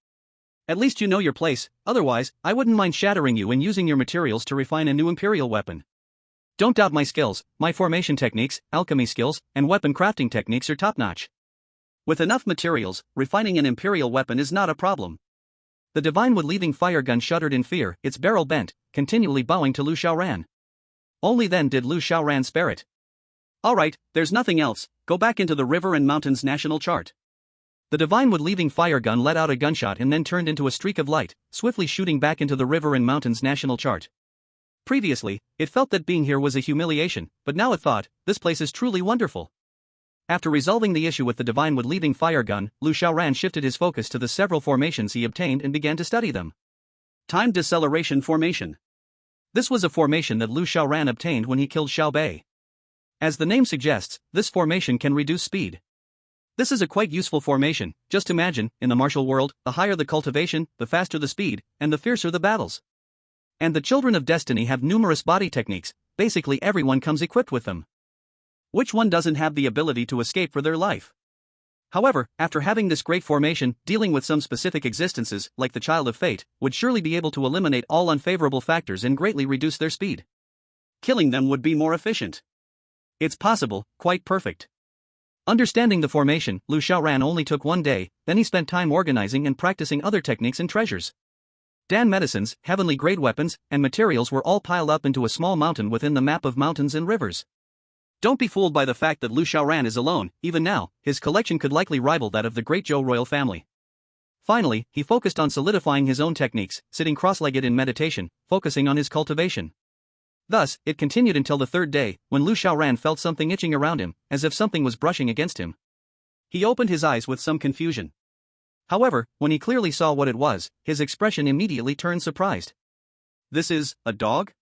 At least you know your place, otherwise, I wouldn't mind shattering you and using your materials to refine a new imperial weapon. Don't doubt my skills, my formation techniques, alchemy skills, and weapon crafting techniques are top-notch. With enough materials, refining an imperial weapon is not a problem. The Divine Wood leaving fire gun shuddered in fear, its barrel bent, continually bowing to Lu Xiaoran. Only then did Lu Xiaoran spare it. Alright, there's nothing else, go back into the River and Mountains national chart. The Divine Wood leaving fire gun let out a gunshot and then turned into a streak of light, swiftly shooting back into the River and Mountains national chart. Previously, it felt that being here was a humiliation, but now it thought, this place is truly wonderful. After resolving the issue with the Divine Wood leaving fire gun, Lu Xiaoran shifted his focus to the several formations he obtained and began to study them. Time deceleration formation. This was a formation that Lu Xiaoran obtained when he killed Xiao Bei. As the name suggests, this formation can reduce speed. This is a quite useful formation. Just imagine, in the martial world, the higher the cultivation, the faster the speed, and the fiercer the battles. And the Children of Destiny have numerous body techniques, basically everyone comes equipped with them. Which one doesn't have the ability to escape for their life? However, after having this great formation, dealing with some specific existences, like the Child of Fate, would surely be able to eliminate all unfavorable factors and greatly reduce their speed. Killing them would be more efficient. It's possible, quite perfect. Understanding the formation, Lu Xiaoran only took 1 day, then he spent time organizing and practicing other techniques and treasures. Dan medicines, heavenly grade weapons, and materials were all piled up into a small mountain within the map of mountains and rivers. Don't be fooled by the fact that Lu Xiaoran is alone. Even now, his collection could likely rival that of the great Zhou royal family. Finally, he focused on solidifying his own techniques, sitting cross-legged in meditation, focusing on his cultivation. Thus, it continued until the 3rd day, when Lu Xiaoran felt something itching around him, as if something was brushing against him. He opened his eyes with some confusion. However, when he clearly saw what it was, his expression immediately turned surprised. This is a dog?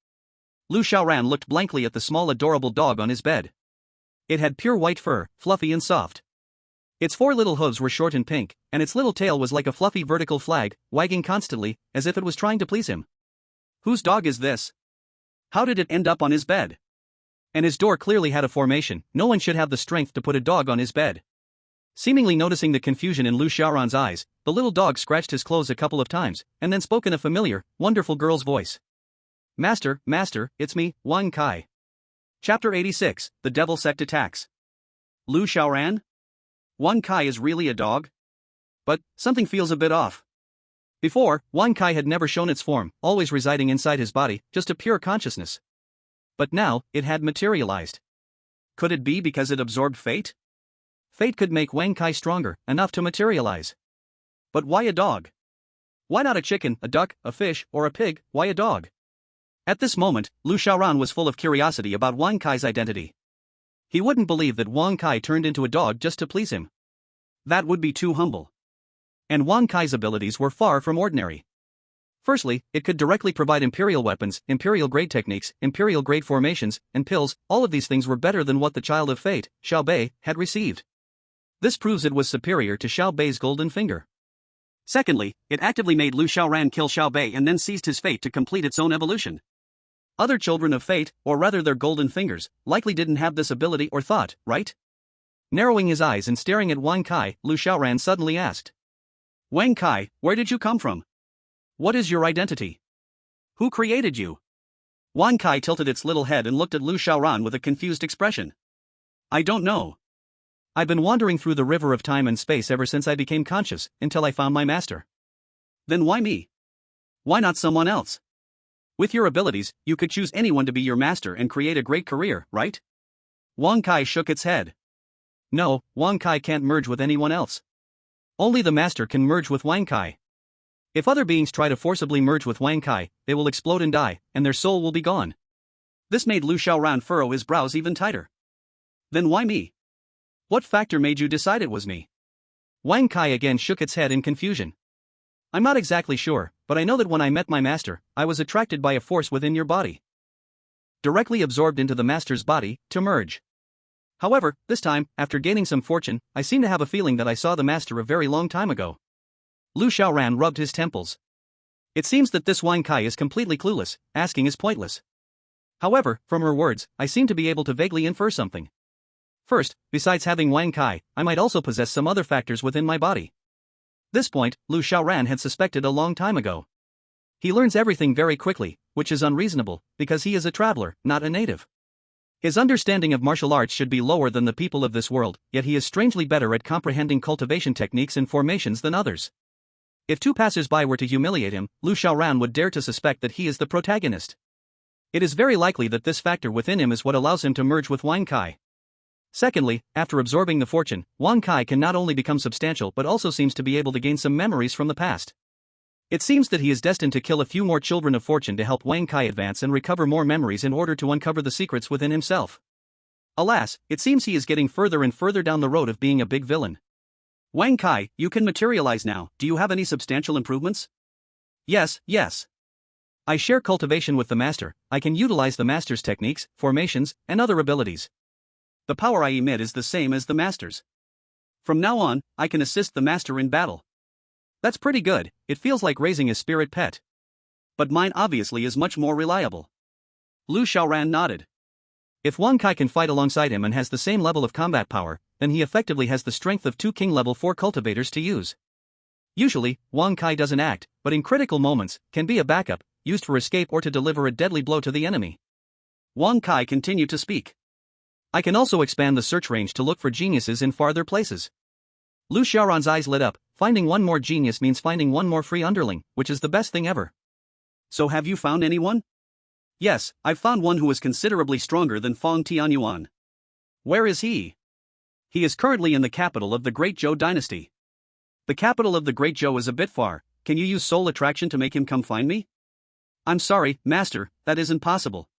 Lu Xiaoran looked blankly at the small adorable dog on his bed. It had pure white fur, fluffy and soft. Its four little hooves were short and pink, and its little tail was like a fluffy vertical flag, wagging constantly, as if it was trying to please him. Whose dog is this? How did it end up on his bed? And his door clearly had a formation. No one should have the strength to put a dog on his bed. Seemingly noticing the confusion in Lu Xiaoran's eyes, the little dog scratched his clothes a couple of times, and then spoke in a familiar, wonderful girl's voice. Master, it's me, Wang Kai. Chapter 86, The Devil Sect Attacks. Lu Xiaoran? Wang Kai is really a dog? But, something feels a bit off. Before, Wang Kai had never shown its form, always residing inside his body, just a pure consciousness. But now, it had materialized. Could it be because it absorbed fate? Fate could make Wang Kai stronger, enough to materialize. But why a dog? Why not a chicken, a duck, a fish, or a pig? Why a dog? At this moment, Lu Xiaoran was full of curiosity about Wang Kai's identity. He wouldn't believe that Wang Kai turned into a dog just to please him. That would be too humble. And Wang Kai's abilities were far from ordinary. Firstly, it could directly provide imperial weapons, imperial-grade techniques, imperial-grade formations, and pills. All of these things were better than what the Child of Fate, Xiao Bei, had received. This proves it was superior to Xiao Bei's golden finger. Secondly, it actively made Lu Xiaoran kill Xiao Bei and then seized his fate to complete its own evolution. Other children of fate, or rather their golden fingers, likely didn't have this ability or thought, right? Narrowing his eyes and staring at Wang Kai, Lu Xiaoran suddenly asked. Wang Kai, where did you come from? What is your identity? Who created you? Wang Kai tilted its little head and looked at Lu Xiaoran with a confused expression. I don't know. I've been wandering through the river of time and space ever since I became conscious, until I found my master. Then why me? Why not someone else? With your abilities, you could choose anyone to be your master and create a great career, right? Wang Kai shook its head. No, Wang Kai can't merge with anyone else. Only the master can merge with Wang Kai. If other beings try to forcibly merge with Wang Kai, they will explode and die, and their soul will be gone. This made Lu Xiaoran furrow his brows even tighter. Then why me? What factor made you decide it was me? Wang Kai again shook its head in confusion. I'm not exactly sure, but I know that when I met my master, I was attracted by a force within your body. Directly absorbed into the master's body, to merge. However, this time, after gaining some fortune, I seem to have a feeling that I saw the master a very long time ago. Lu Xiaoran rubbed his temples. It seems that this Wang Kai is completely clueless, asking is pointless. However, from her words, I seem to be able to vaguely infer something. First, besides having Wang Kai, I might also possess some other factors within my body. This point, Lu Xiaoran had suspected a long time ago. He learns everything very quickly, which is unreasonable, because he is a traveler, not a native. His understanding of martial arts should be lower than the people of this world, yet he is strangely better at comprehending cultivation techniques and formations than others. If two passers-by were to humiliate him, Lu Xiaoran would dare to suspect that he is the protagonist. It is very likely that this factor within him is what allows him to merge with Wang Kai. Secondly, after absorbing the fortune, Wang Kai can not only become substantial but also seems to be able to gain some memories from the past. It seems that he is destined to kill a few more children of fortune to help Wang Kai advance and recover more memories in order to uncover the secrets within himself. Alas, it seems he is getting further and further down the road of being a big villain. Wang Kai, you can materialize now. Do you have any substantial improvements? Yes. I share cultivation with the master. I can utilize the master's techniques, formations, and other abilities. The power I emit is the same as the master's. From now on, I can assist the master in battle. That's pretty good. It feels like raising a spirit pet. But mine obviously is much more reliable. Lu Xiaoran nodded. If Wang Kai can fight alongside him and has the same level of combat power, then he effectively has the strength of two King Level 4 cultivators to use. Usually, Wang Kai doesn't act, but in critical moments, can be a backup, used for escape or to deliver a deadly blow to the enemy. Wang Kai continued to speak. I can also expand the search range to look for geniuses in farther places. Lu Xiaoran's eyes lit up. Finding one more genius means finding one more free underling, which is the best thing ever. So have you found anyone? Yes, I've found one who is considerably stronger than Feng Tianyuan. Where is he? He is currently in the capital of the Great Zhou dynasty. The capital of the Great Zhou is a bit far. Can you use soul attraction to make him come find me? I'm sorry, master, that isn't possible.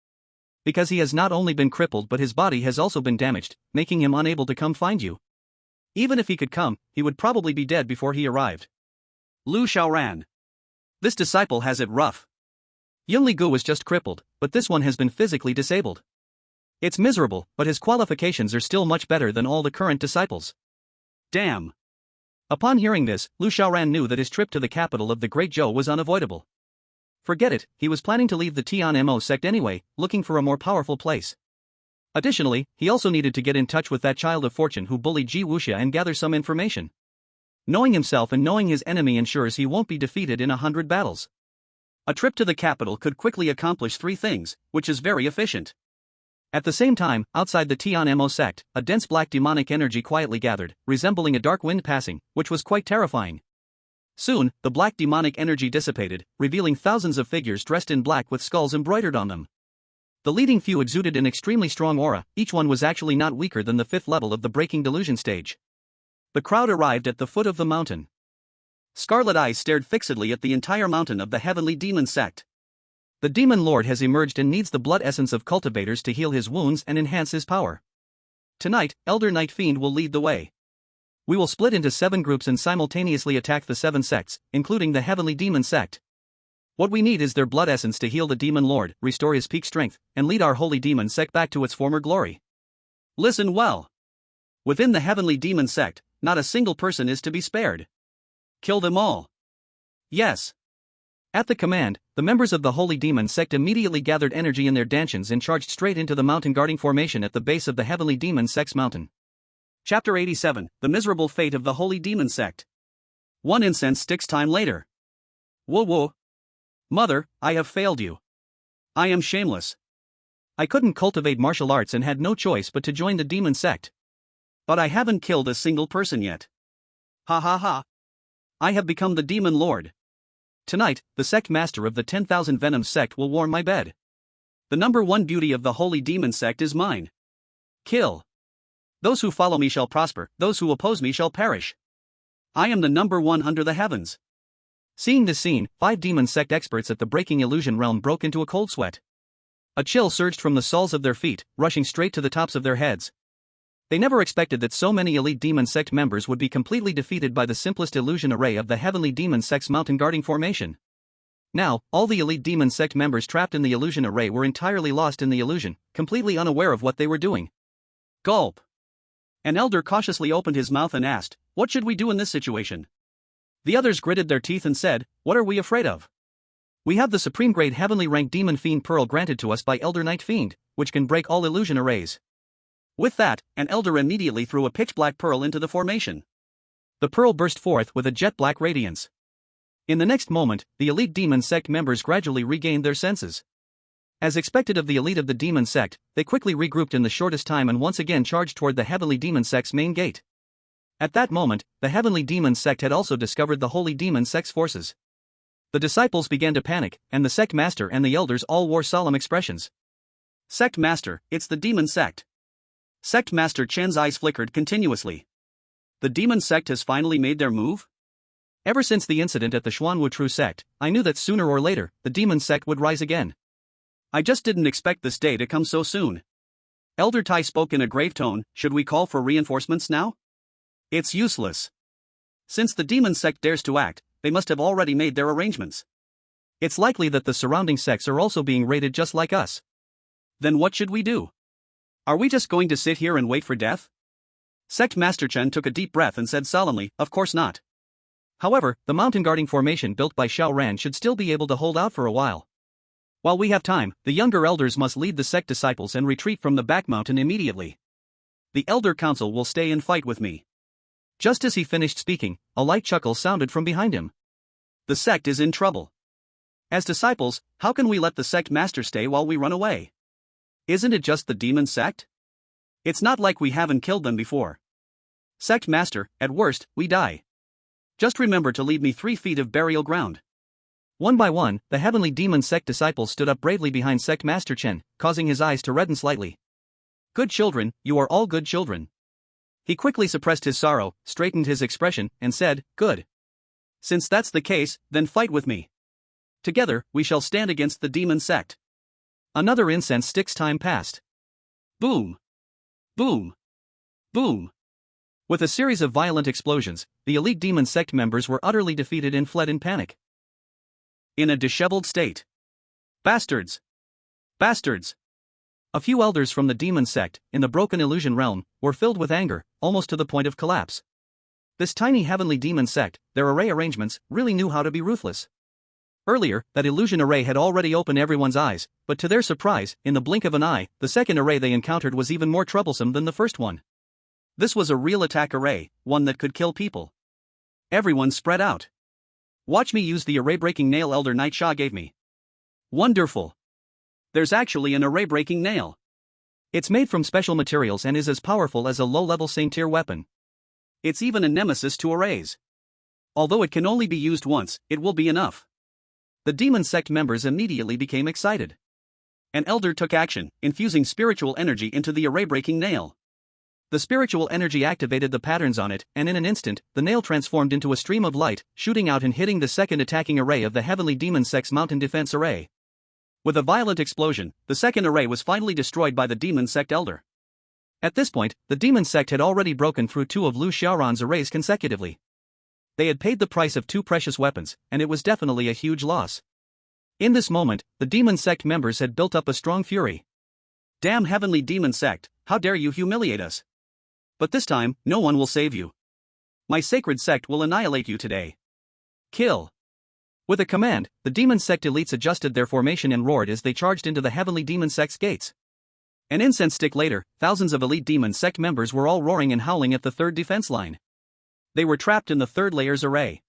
Because he has not only been crippled but his body has also been damaged, making him unable to come find you. Even if he could come, he would probably be dead before he arrived. Lu Xiaoran. This disciple has it rough. Yunli Gu was just crippled, but this one has been physically disabled. It's miserable, but his qualifications are still much better than all the current disciples. Damn. Upon hearing this, Lu Xiaoran knew that his trip to the capital of the Great Zhou was unavoidable. Forget it, he was planning to leave the Tian-Mo sect anyway, looking for a more powerful place. Additionally, he also needed to get in touch with that child of fortune who bullied Ji Wuxia and gather some information. Knowing himself and knowing his enemy ensures he won't be defeated in 100 battles. A trip to the capital could quickly accomplish 3 things, which is very efficient. At the same time, outside the Tian-Mo sect, a dense black demonic energy quietly gathered, resembling a dark wind passing, which was quite terrifying. Soon, the black demonic energy dissipated, revealing thousands of figures dressed in black with skulls embroidered on them. The leading few exuded an extremely strong aura, each one was actually not weaker than the 5th level of the breaking delusion stage. The crowd arrived at the foot of the mountain. Scarlet eyes stared fixedly at the entire mountain of the heavenly demon sect. The demon lord has emerged and needs the blood essence of cultivators to heal his wounds and enhance his power. Tonight, Elder Night Fiend will lead the way. We will split into 7 groups and simultaneously attack the 7 sects, including the heavenly demon sect. What we need is their blood essence to heal the demon lord, restore his peak strength, and lead our holy demon sect back to its former glory. Listen well. Within the heavenly demon sect, not a single person is to be spared. Kill them all. Yes. At the command, the members of the holy demon sect immediately gathered energy in their dantians and charged straight into the mountain guarding formation at the base of the heavenly demon sect's mountain. Chapter 87, The Miserable Fate of the Holy Demon Sect. 1 incense sticks time later. Whoa. Mother, I have failed you. I am shameless. I couldn't cultivate martial arts and had no choice but to join the demon sect. But I haven't killed a single person yet. Ha ha ha. I have become the demon lord. Tonight, the sect master of the 10,000 Venoms sect will warm my bed. The number 1 beauty of the holy demon sect is mine. Kill. Those who follow me shall prosper, those who oppose me shall perish. I am the number 1 under the heavens. Seeing this scene, 5 demon sect experts at the breaking illusion realm broke into a cold sweat. A chill surged from the soles of their feet, rushing straight to the tops of their heads. They never expected that so many elite demon sect members would be completely defeated by the simplest illusion array of the heavenly demon sect's mountain guarding formation. Now, all the elite demon sect members trapped in the illusion array were entirely lost in the illusion, completely unaware of what they were doing. Gulp. An elder cautiously opened his mouth and asked, "What should we do in this situation?" The others gritted their teeth and said, "What are we afraid of? We have the supreme grade heavenly rank demon fiend pearl granted to us by Elder Night Fiend, which can break all illusion arrays." With that, an elder immediately threw a pitch-black pearl into the formation. The pearl burst forth with a jet-black radiance. In the next moment, the elite demon sect members gradually regained their senses. As expected of the elite of the demon sect, they quickly regrouped in the shortest time and once again charged toward the heavenly demon sect's main gate. At that moment, the heavenly demon sect had also discovered the holy demon sect's forces. The disciples began to panic, and the sect master and the elders all wore solemn expressions. Sect master, it's the demon sect. Sect master Chen's eyes flickered continuously. The demon sect has finally made their move? Ever since the incident at the Xuanwu True sect, I knew that sooner or later, the demon sect would rise again. I just didn't expect this day to come so soon. Elder Tai spoke in a grave tone, should we call for reinforcements now? It's useless. Since the demon sect dares to act, they must have already made their arrangements. It's likely that the surrounding sects are also being raided just like us. Then what should we do? Are we just going to sit here and wait for death? Sect Master Chen took a deep breath and said solemnly, of course not. However, the mountain guarding formation built by Xiao Ran should still be able to hold out for a while. While we have time, the younger elders must lead the sect disciples and retreat from the back mountain immediately. The elder council will stay and fight with me. Just as he finished speaking, a light chuckle sounded from behind him. The sect is in trouble. As disciples, how can we let the sect master stay while we run away? Isn't it just the demon sect? It's not like we haven't killed them before. Sect master, at worst, we die. Just remember to leave me 3 feet of burial ground. One by one, the heavenly demon sect disciples stood up bravely behind Sect Master Chen, causing his eyes to redden slightly. Good children, you are all good children. He quickly suppressed his sorrow, straightened his expression, and said, good. Since that's the case, then fight with me. Together, we shall stand against the demon sect. Another incense sticks time passed. Boom. Boom. Boom. With a series of violent explosions, the elite demon sect members were utterly defeated and fled in panic. In a disheveled state. Bastards! Bastards! A few elders from the demon sect, in the broken illusion realm, were filled with anger, almost to the point of collapse. This tiny heavenly demon sect, their array arrangements, really knew how to be ruthless. Earlier, that illusion array had already opened everyone's eyes, but to their surprise, in the blink of an eye, the second array they encountered was even more troublesome than the first one. This was a real attack array, one that could kill people. Everyone spread out. Watch me use the array-breaking nail Elder Knight Shah gave me. Wonderful! There's actually an array-breaking nail. It's made from special materials and is as powerful as a low-level same-tier weapon. It's even a nemesis to arrays. Although it can only be used once, it will be enough. The demon sect members immediately became excited. An elder took action, infusing spiritual energy into the array-breaking nail. The spiritual energy activated the patterns on it, and in an instant, the nail transformed into a stream of light, shooting out and hitting the second attacking array of the heavenly demon sect's mountain defense array. With a violent explosion, the second array was finally destroyed by the demon sect elder. At this point, the demon sect had already broken through two of Lu Xiaoran's arrays consecutively. They had paid the price of two precious weapons, and it was definitely a huge loss. In this moment, the demon sect members had built up a strong fury. Damn heavenly demon sect, how dare you humiliate us! But this time, no one will save you. My sacred sect will annihilate you today. Kill! With a command, the demon sect elites adjusted their formation and roared as they charged into the heavenly demon sect's gates. An incense stick later, thousands of elite demon sect members were all roaring and howling at the third defense line. They were trapped in the third layer's array.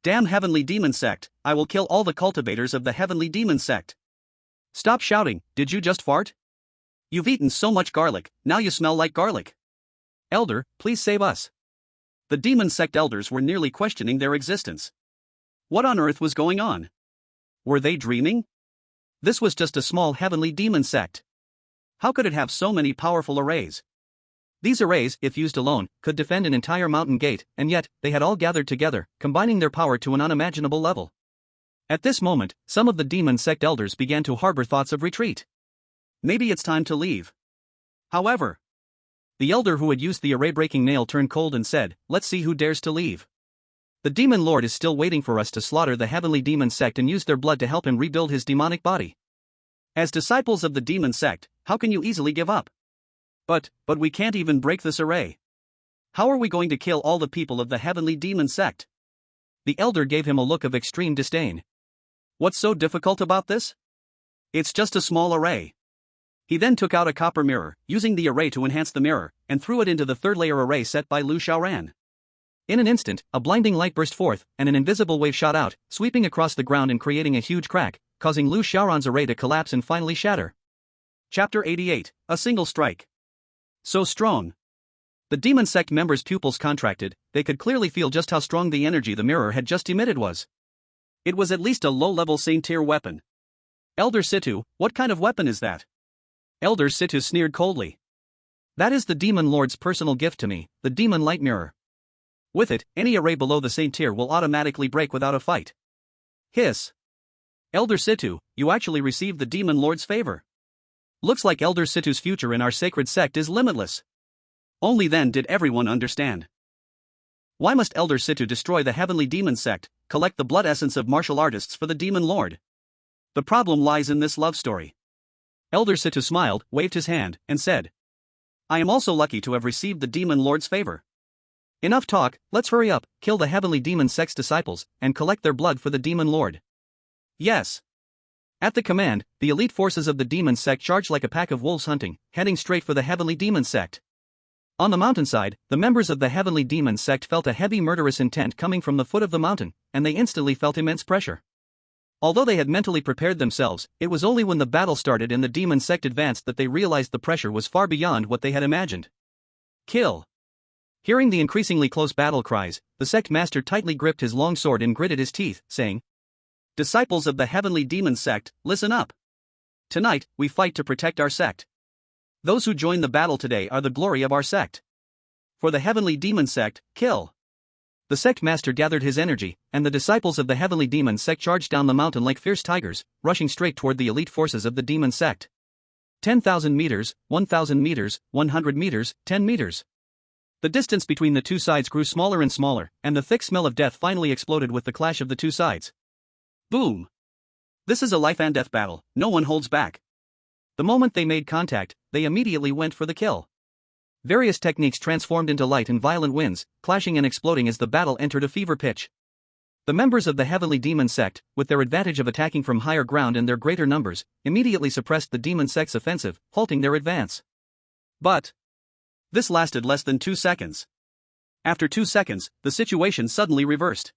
Damn heavenly demon sect, I will kill all the cultivators of the heavenly demon sect. Stop shouting, did you just fart? You've eaten so much garlic, now you smell like garlic. Elder, please save us. The demon sect elders were nearly questioning their existence. What on earth was going on? Were they dreaming? This was just a small heavenly demon sect. How could it have so many powerful arrays? These arrays, if used alone, could defend an entire mountain gate, and yet, they had all gathered together, combining their power to an unimaginable level. At this moment, some of the demon sect elders began to harbor thoughts of retreat. Maybe it's time to leave. However, the elder who had used the array-breaking nail turned cold and said, "Let's see who dares to leave. The demon lord is still waiting for us to slaughter the heavenly demon sect and use their blood to help him rebuild his demonic body. As disciples of the demon sect, how can you easily give up? But we can't even break this array. How are we going to kill all the people of the heavenly demon sect?" The elder gave him a look of extreme disdain. What's so difficult about this? It's just a small array. He then took out a copper mirror, using the array to enhance the mirror, and threw it into the third layer array set by Lu Xiaoran. In an instant, a blinding light burst forth, and an invisible wave shot out, sweeping across the ground and creating a huge crack, causing Lu Xiaoran's array to collapse and finally shatter. Chapter 88, A Single Strike. So strong. The demon sect members' pupils contracted, they could clearly feel just how strong the energy the mirror had just emitted was. It was at least a low-level same-tier weapon. Elder Situ, what kind of weapon is that? Elder Situ sneered coldly. That is the demon lord's personal gift to me, the demon light mirror. With it, any array below the same tier will automatically break without a fight. Hiss. Elder Situ, you actually received the demon lord's favor. Looks like Elder Situ's future in our sacred sect is limitless. Only then did everyone understand. Why must Elder Situ destroy the heavenly demon sect, collect the blood essence of martial artists for the demon lord? The problem lies in this love story. Elder Situ smiled, waved his hand, and said, I am also lucky to have received the demon lord's favor. Enough talk, let's hurry up, kill the heavenly demon sect's disciples, and collect their blood for the demon lord. Yes. At the command, the elite forces of the demon sect charged like a pack of wolves hunting, heading straight for the heavenly demon sect. On the mountainside, the members of the heavenly demon sect felt a heavy murderous intent coming from the foot of the mountain, and they instantly felt immense pressure. Although they had mentally prepared themselves, it was only when the battle started and the demon sect advanced that they realized the pressure was far beyond what they had imagined. Kill. Hearing the increasingly close battle cries, the sect master tightly gripped his long sword and gritted his teeth, saying, Disciples of the heavenly demon sect, listen up. Tonight, we fight to protect our sect. Those who join the battle today are the glory of our sect. For the heavenly demon sect, kill. The sect master gathered his energy, and the disciples of the heavenly demon sect charged down the mountain like fierce tigers, rushing straight toward the elite forces of the demon sect. 10,000 meters, 1,000 meters, 100 meters, 10 meters. The distance between the two sides grew smaller and smaller, and the thick smell of death finally exploded with the clash of the two sides. Boom! This is a life and death battle, no one holds back. The moment they made contact, they immediately went for the kill. Various techniques transformed into light and violent winds, clashing and exploding as the battle entered a fever pitch. The members of the Heavenly Demon Sect, with their advantage of attacking from higher ground and their greater numbers, immediately suppressed the Demon Sect's offensive, halting their advance. But this lasted less than 2 seconds. After 2 seconds, the situation suddenly reversed.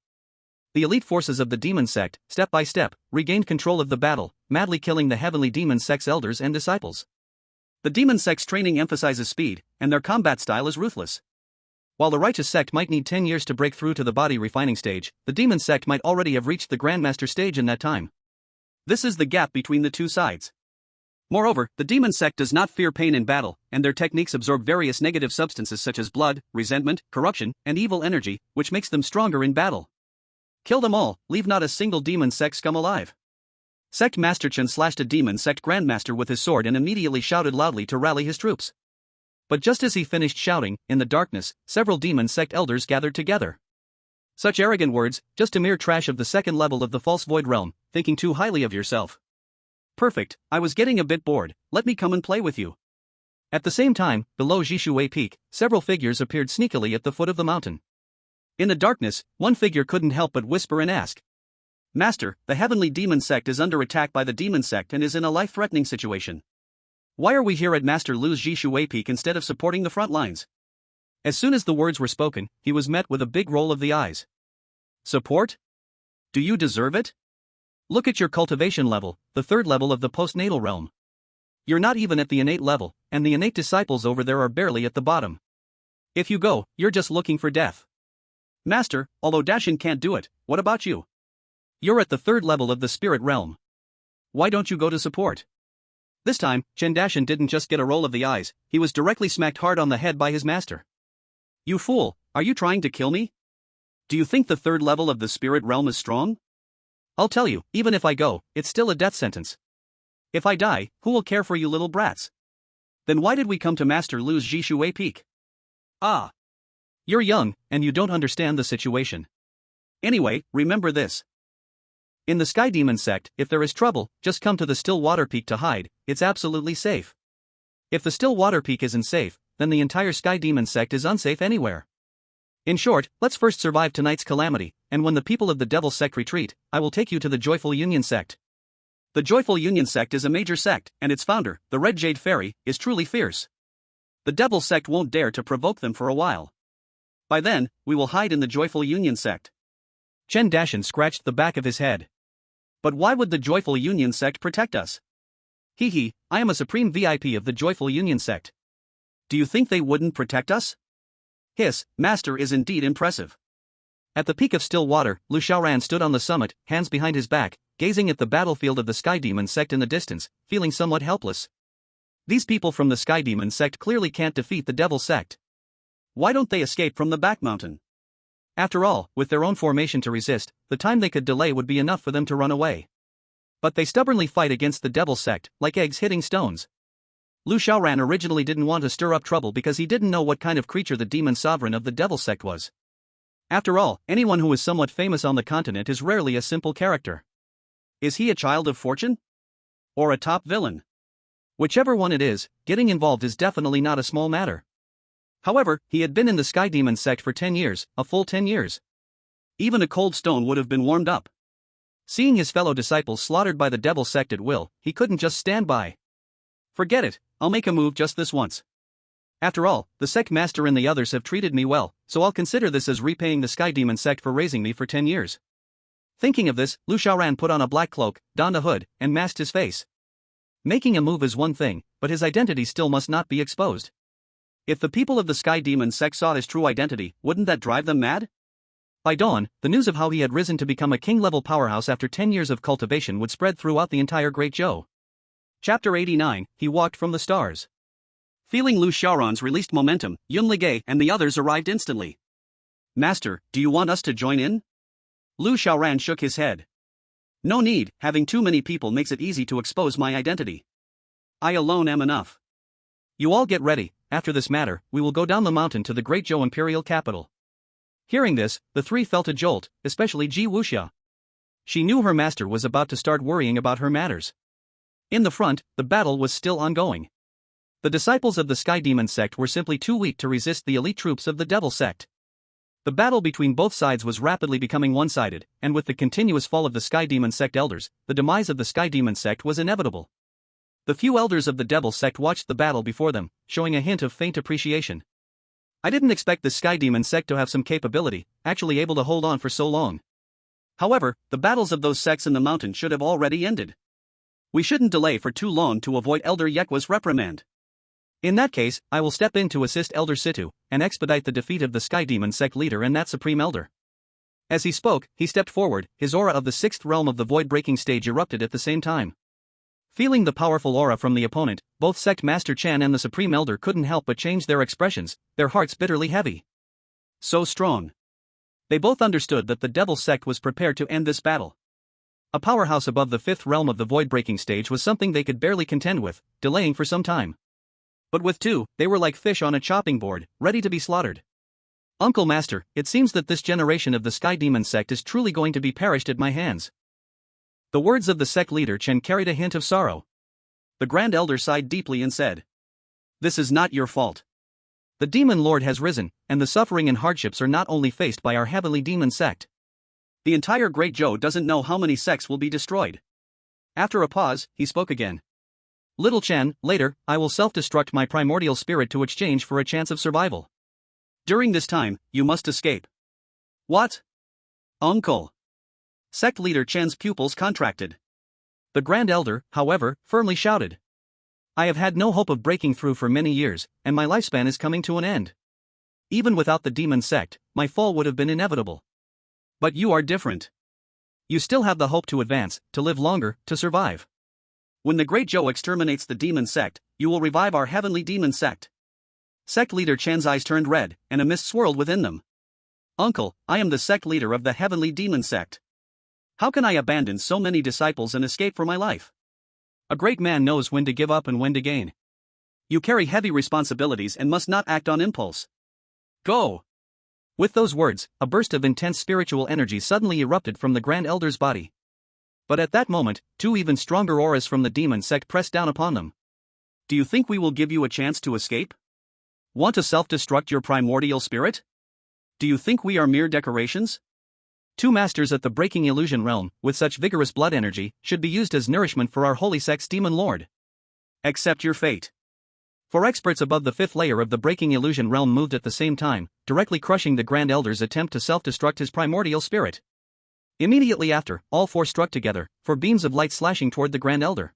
The elite forces of the Demon Sect, step by step, regained control of the battle, madly killing the Heavenly Demon Sect's elders and disciples. The Demon Sect's training emphasizes speed, and their combat style is ruthless. While the Righteous Sect might need 10 years to break through to the body refining stage, the Demon Sect might already have reached the Grandmaster stage in that time. This is the gap between the two sides. Moreover, the Demon Sect does not fear pain in battle, and their techniques absorb various negative substances such as blood, resentment, corruption, and evil energy, which makes them stronger in battle. Kill them all, leave not a single Demon Sect scum alive. Sect Master Chen slashed a Demon Sect Grandmaster with his sword and immediately shouted loudly to rally his troops. But just as he finished shouting, in the darkness, several Demon Sect elders gathered together. Such arrogant words, just a mere trash of the second level of the false void realm, thinking too highly of yourself. Perfect, I was getting a bit bored, let me come and play with you. At the same time, below Jishuwei Peak, several figures appeared sneakily at the foot of the mountain. In the darkness, one figure couldn't help but whisper and ask. Master, the Heavenly Demon Sect is under attack by the Demon Sect and is in a life-threatening situation. Why are we here at Master Lu's Jishuwei Peak instead of supporting the front lines? As soon as the words were spoken, he was met with a big roll of the eyes. Support? Do you deserve it? Look at your cultivation level, the third level of the postnatal realm. You're not even at the innate level, and the innate disciples over there are barely at the bottom. If you go, you're just looking for death. Master, although Dashin can't do it, what about you? You're at the third level of the spirit realm. Why don't you go to support? This time, Chen Dashin didn't just get a roll of the eyes, he was directly smacked hard on the head by his master. You fool, are you trying to kill me? Do you think the third level of the spirit realm is strong? I'll tell you, even if I go, it's still a death sentence. If I die, who will care for you little brats? Then why did we come to Master Lu's Jishuwei Peak? Ah. You're young, and you don't understand the situation. Anyway, remember this. In the Sky Demon Sect, if there is trouble, just come to the Still Water Peak to hide, it's absolutely safe. If the Still Water Peak isn't safe, then the entire Sky Demon Sect is unsafe anywhere. In short, let's first survive tonight's calamity, and when the people of the Devil Sect retreat, I will take you to the Joyful Union Sect. The Joyful Union Sect is a major sect, and its founder, the Red Jade Fairy, is truly fierce. The Devil Sect won't dare to provoke them for a while. By then, we will hide in the Joyful Union Sect. Chen Dashin scratched the back of his head. But why would the Joyful Union Sect protect us? Hee, I am a supreme VIP of the Joyful Union Sect. Do you think they wouldn't protect us? Hiss, Master is indeed impressive. At the peak of still water, Lu Xiaoran stood on the summit, hands behind his back, gazing at the battlefield of the Sky Demon Sect in the distance, feeling somewhat helpless. These people from the Sky Demon Sect clearly can't defeat the Devil Sect. Why don't they escape from the back mountain? After all, with their own formation to resist, the time they could delay would be enough for them to run away. But they stubbornly fight against the Devil Sect, like eggs hitting stones. Lu Xiaoran originally didn't want to stir up trouble because he didn't know what kind of creature the demon sovereign of the Devil Sect was. After all, anyone who is somewhat famous on the continent is rarely a simple character. Is he a child of fortune? Or a top villain? Whichever one it is, getting involved is definitely not a small matter. However, he had been in the Sky Demon Sect for 10 years, a full 10 years. Even a cold stone would have been warmed up. Seeing his fellow disciples slaughtered by the Devil Sect at will, he couldn't just stand by. Forget it, I'll make a move just this once. After all, the Sect Master and the others have treated me well, so I'll consider this as repaying the Sky Demon Sect for raising me for 10 years. Thinking of this, Lu Xiaoran put on a black cloak, donned a hood, and masked his face. Making a move is one thing, but his identity still must not be exposed. If the people of the Sky Demon Sect saw his true identity, wouldn't that drive them mad? By dawn, the news of how he had risen to become a king-level powerhouse after 10 years of cultivation would spread throughout the entire Great Zhou. Chapter 89, He Walked from the Stars. Feeling Lu Xiaoran's released momentum, Yun Ligay and the others arrived instantly. Master, do you want us to join in? Lu Xiaoran shook his head. No need, having too many people makes it easy to expose my identity. I alone am enough. You all get ready, after this matter, we will go down the mountain to the Great Zhou imperial capital. Hearing this, the three felt a jolt, especially Ji Wuxia. She knew her master was about to start worrying about her matters. In the front, the battle was still ongoing. The disciples of the Sky Demon sect were simply too weak to resist the elite troops of the Devil sect. The battle between both sides was rapidly becoming one-sided, and with the continuous fall of the Sky Demon sect elders, the demise of the Sky Demon sect was inevitable. The few elders of the Devil sect watched the battle before them, showing a hint of faint appreciation. I didn't expect the Sky Demon sect to have some capability, actually able to hold on for so long. However, the battles of those sects in the mountain should have already ended. We shouldn't delay for too long to avoid Elder Yekwa's reprimand. In that case, I will step in to assist Elder Situ, and expedite the defeat of the Sky Demon sect leader and that Supreme Elder. As he spoke, he stepped forward, his aura of the sixth realm of the void-breaking stage erupted at the same time. Feeling the powerful aura from the opponent, both Sect Master Chan and the Supreme Elder couldn't help but change their expressions, their hearts bitterly heavy. So strong. They both understood that the Devil sect was prepared to end this battle. A powerhouse above the fifth realm of the void-breaking stage was something they could barely contend with, delaying for some time. But with two, they were like fish on a chopping board, ready to be slaughtered. Uncle Master, it seems that this generation of the Sky Demon sect is truly going to be perished at my hands. The words of the sect leader Chen carried a hint of sorrow. The Grand Elder sighed deeply and said, "This is not your fault. The Demon Lord has risen, and the suffering and hardships are not only faced by our heavenly demon sect. The entire Great Zhou doesn't know how many sects will be destroyed." After a pause, he spoke again. "Little Chen, later, I will self-destruct my primordial spirit to exchange for a chance of survival. During this time, you must escape." "What? Uncle?" Sect leader Chen's pupils contracted. The Grand Elder, however, firmly shouted, "I have had no hope of breaking through for many years, and my lifespan is coming to an end. Even without the demon sect, my fall would have been inevitable. But you are different. You still have the hope to advance, to live longer, to survive. When the Great Zhou exterminates the demon sect, you will revive our heavenly demon sect." Sect leader Chen's eyes turned red, and a mist swirled within them. "Uncle, I am the sect leader of the heavenly demon sect. How can I abandon so many disciples and escape for my life? A great man knows when to give up and when to gain. You carry heavy responsibilities and must not act on impulse. Go!" With those words, a burst of intense spiritual energy suddenly erupted from the Grand Elder's body. But at that moment, two even stronger auras from the demon sect pressed down upon them. "Do you think we will give you a chance to escape? Want to self-destruct your primordial spirit? Do you think we are mere decorations? Two masters at the breaking illusion realm, with such vigorous blood energy, should be used as nourishment for our holy sect's demon lord. Accept your fate." Four experts above the fifth layer of the breaking illusion realm moved at the same time, directly crushing the Grand Elder's attempt to self-destruct his primordial spirit. Immediately after, all four struck together, four beams of light slashing toward the Grand Elder.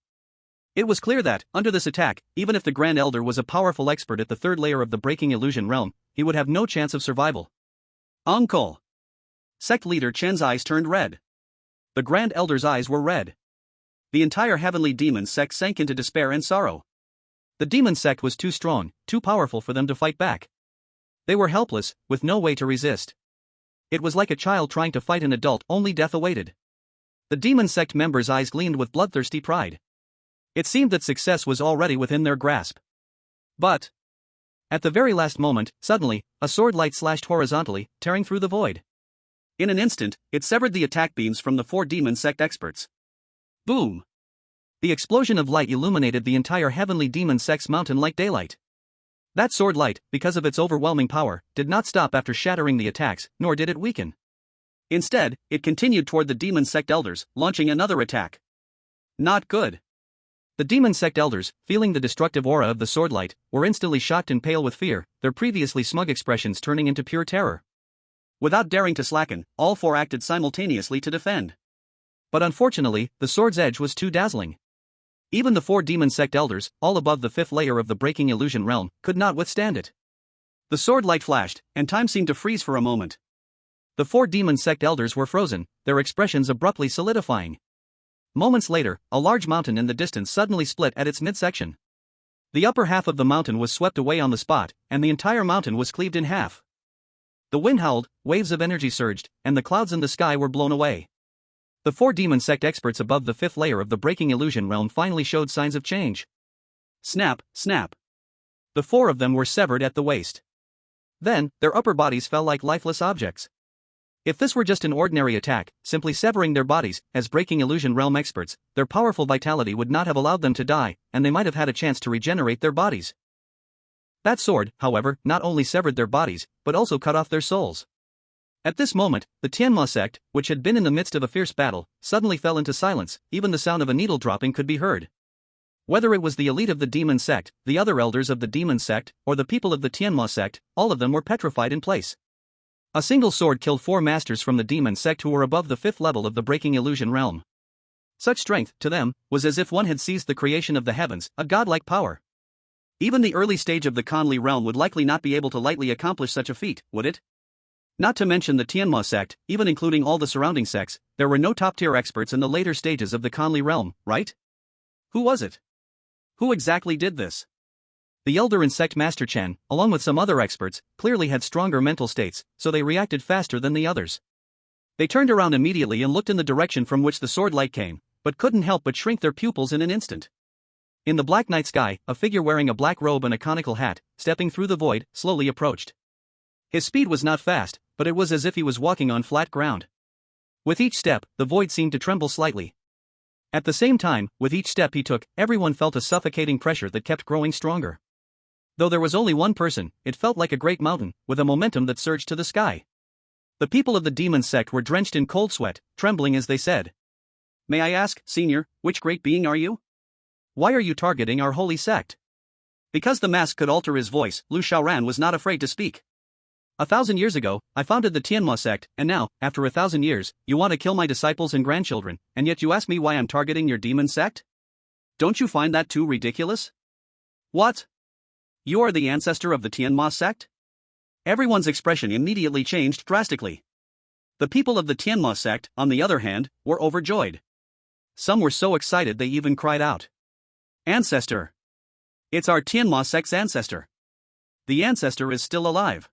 It was clear that, under this attack, even if the Grand Elder was a powerful expert at the third layer of the breaking illusion realm, he would have no chance of survival. "Uncle!" Sect leader Chen's eyes turned red. The Grand Elder's eyes were red. The entire heavenly demon sect sank into despair and sorrow. The demon sect was too strong, too powerful for them to fight back. They were helpless, with no way to resist. It was like a child trying to fight an adult, only death awaited. The demon sect members' eyes gleamed with bloodthirsty pride. It seemed that success was already within their grasp. But at the very last moment, suddenly, a sword light slashed horizontally, tearing through the void. In an instant, it severed the attack beams from the four demon sect experts. Boom! The explosion of light illuminated the entire heavenly demon sect's mountain like daylight. That sword light, because of its overwhelming power, did not stop after shattering the attacks, nor did it weaken. Instead, it continued toward the demon sect elders, launching another attack. Not good. The demon sect elders, feeling the destructive aura of the sword light, were instantly shocked and pale with fear, their previously smug expressions turning into pure terror. Without daring to slacken, all four acted simultaneously to defend. But unfortunately, the sword's edge was too dazzling. Even the four demon sect elders, all above the fifth layer of the breaking illusion realm, could not withstand it. The sword light flashed, and time seemed to freeze for a moment. The four demon sect elders were frozen, their expressions abruptly solidifying. Moments later, a large mountain in the distance suddenly split at its midsection. The upper half of the mountain was swept away on the spot, and the entire mountain was cleaved in half. The wind howled, waves of energy surged, and the clouds in the sky were blown away. The four demon sect experts above the fifth layer of the breaking illusion realm finally showed signs of change. Snap, snap. The 4 of them were severed at the waist. Then, their upper bodies fell like lifeless objects. If this were just an ordinary attack, simply severing their bodies, as breaking illusion realm experts, their powerful vitality would not have allowed them to die, and they might have had a chance to regenerate their bodies. That sword, however, not only severed their bodies, but also cut off their souls. At this moment, the Tianma sect, which had been in the midst of a fierce battle, suddenly fell into silence. Even the sound of a needle dropping could be heard. Whether it was the elite of the demon sect, the other elders of the demon sect, or the people of the Tianma sect, all of them were petrified in place. A single sword killed 4 masters from the demon sect who were above the 5th level of the breaking illusion realm. Such strength, to them, was as if one had seized the creation of the heavens, a godlike power. Even the early stage of the Conli realm would likely not be able to lightly accomplish such a feat, would it? Not to mention the Tianma sect, even including all the surrounding sects, there were no top-tier experts in the later stages of the Conli realm, right? Who was it? Who exactly did this? The elder and sect Master Chen, along with some other experts, clearly had stronger mental states, so they reacted faster than the others. They turned around immediately and looked in the direction from which the sword light came, but couldn't help but shrink their pupils in an instant. In the black night sky, a figure wearing a black robe and a conical hat, stepping through the void, slowly approached. His speed was not fast, but it was as if he was walking on flat ground. With each step, the void seemed to tremble slightly. At the same time, with each step he took, everyone felt a suffocating pressure that kept growing stronger. Though there was only one person, it felt like a great mountain, with a momentum that surged to the sky. The people of the demon sect were drenched in cold sweat, trembling as they said, "May I ask, Senior, which great being are you? Why are you targeting our holy sect?" Because the mask could alter his voice, Lu Xiaoran was not afraid to speak. 1,000 years ago, I founded the Tianma sect, and now, after 1,000 years, you want to kill my disciples and grandchildren, and yet you ask me why I'm targeting your demon sect? Don't you find that too ridiculous? What? You are the ancestor of the Tianma sect? Everyone's expression immediately changed drastically. The people of the Tianma sect, on the other hand, were overjoyed. Some were so excited they even cried out, "Ancestor! It's our Tianma sect's ancestor! The ancestor is still alive!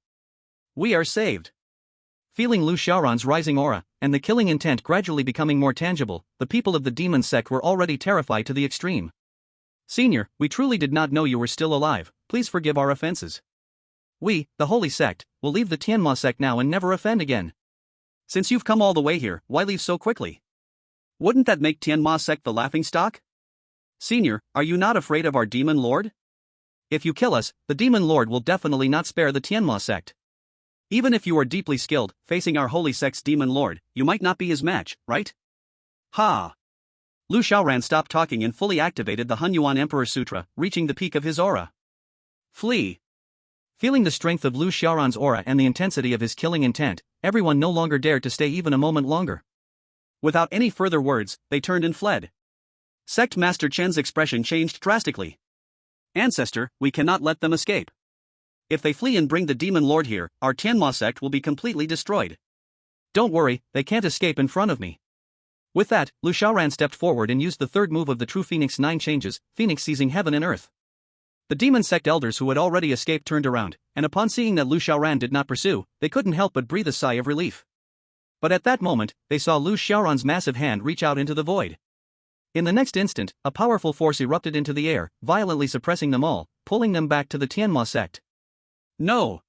We are saved!" Feeling Lu Xiaoran's rising aura, and the killing intent gradually becoming more tangible, the people of the demon sect were already terrified to the extreme. "Senior, we truly did not know you were still alive, please forgive our offenses. We, the holy sect, will leave the Tianma sect now and never offend again. Since you've come all the way here, why leave so quickly? Wouldn't that make Tianma sect the laughingstock? Senior, are you not afraid of our demon lord? If you kill us, the demon lord will definitely not spare the Tianma sect. Even if you are deeply skilled, facing our holy sect's demon lord, you might not be his match, right?" Ha! Lu Xiaoran stopped talking and fully activated the Hunyuan Emperor Sutra, reaching the peak of his aura. Flee! Feeling the strength of Lu Xiaoran's aura and the intensity of his killing intent, everyone no longer dared to stay even a moment longer. Without any further words, they turned and fled. Sect Master Chen's expression changed drastically. "Ancestor, we cannot let them escape. If they flee and bring the demon lord here, our Tianma sect will be completely destroyed. Don't worry, they can't escape in front of me." With that, Lu Xiaoran stepped forward and used the third move of the True Phoenix 9 changes, Phoenix seizing heaven and earth. The demon sect elders who had already escaped turned around, and upon seeing that Lu Xiaoran did not pursue, they couldn't help but breathe a sigh of relief. But at that moment, they saw Lu Xiaoran's massive hand reach out into the void. In the next instant, a powerful force erupted into the air, violently suppressing them all, pulling them back to the Tianma sect. "No!"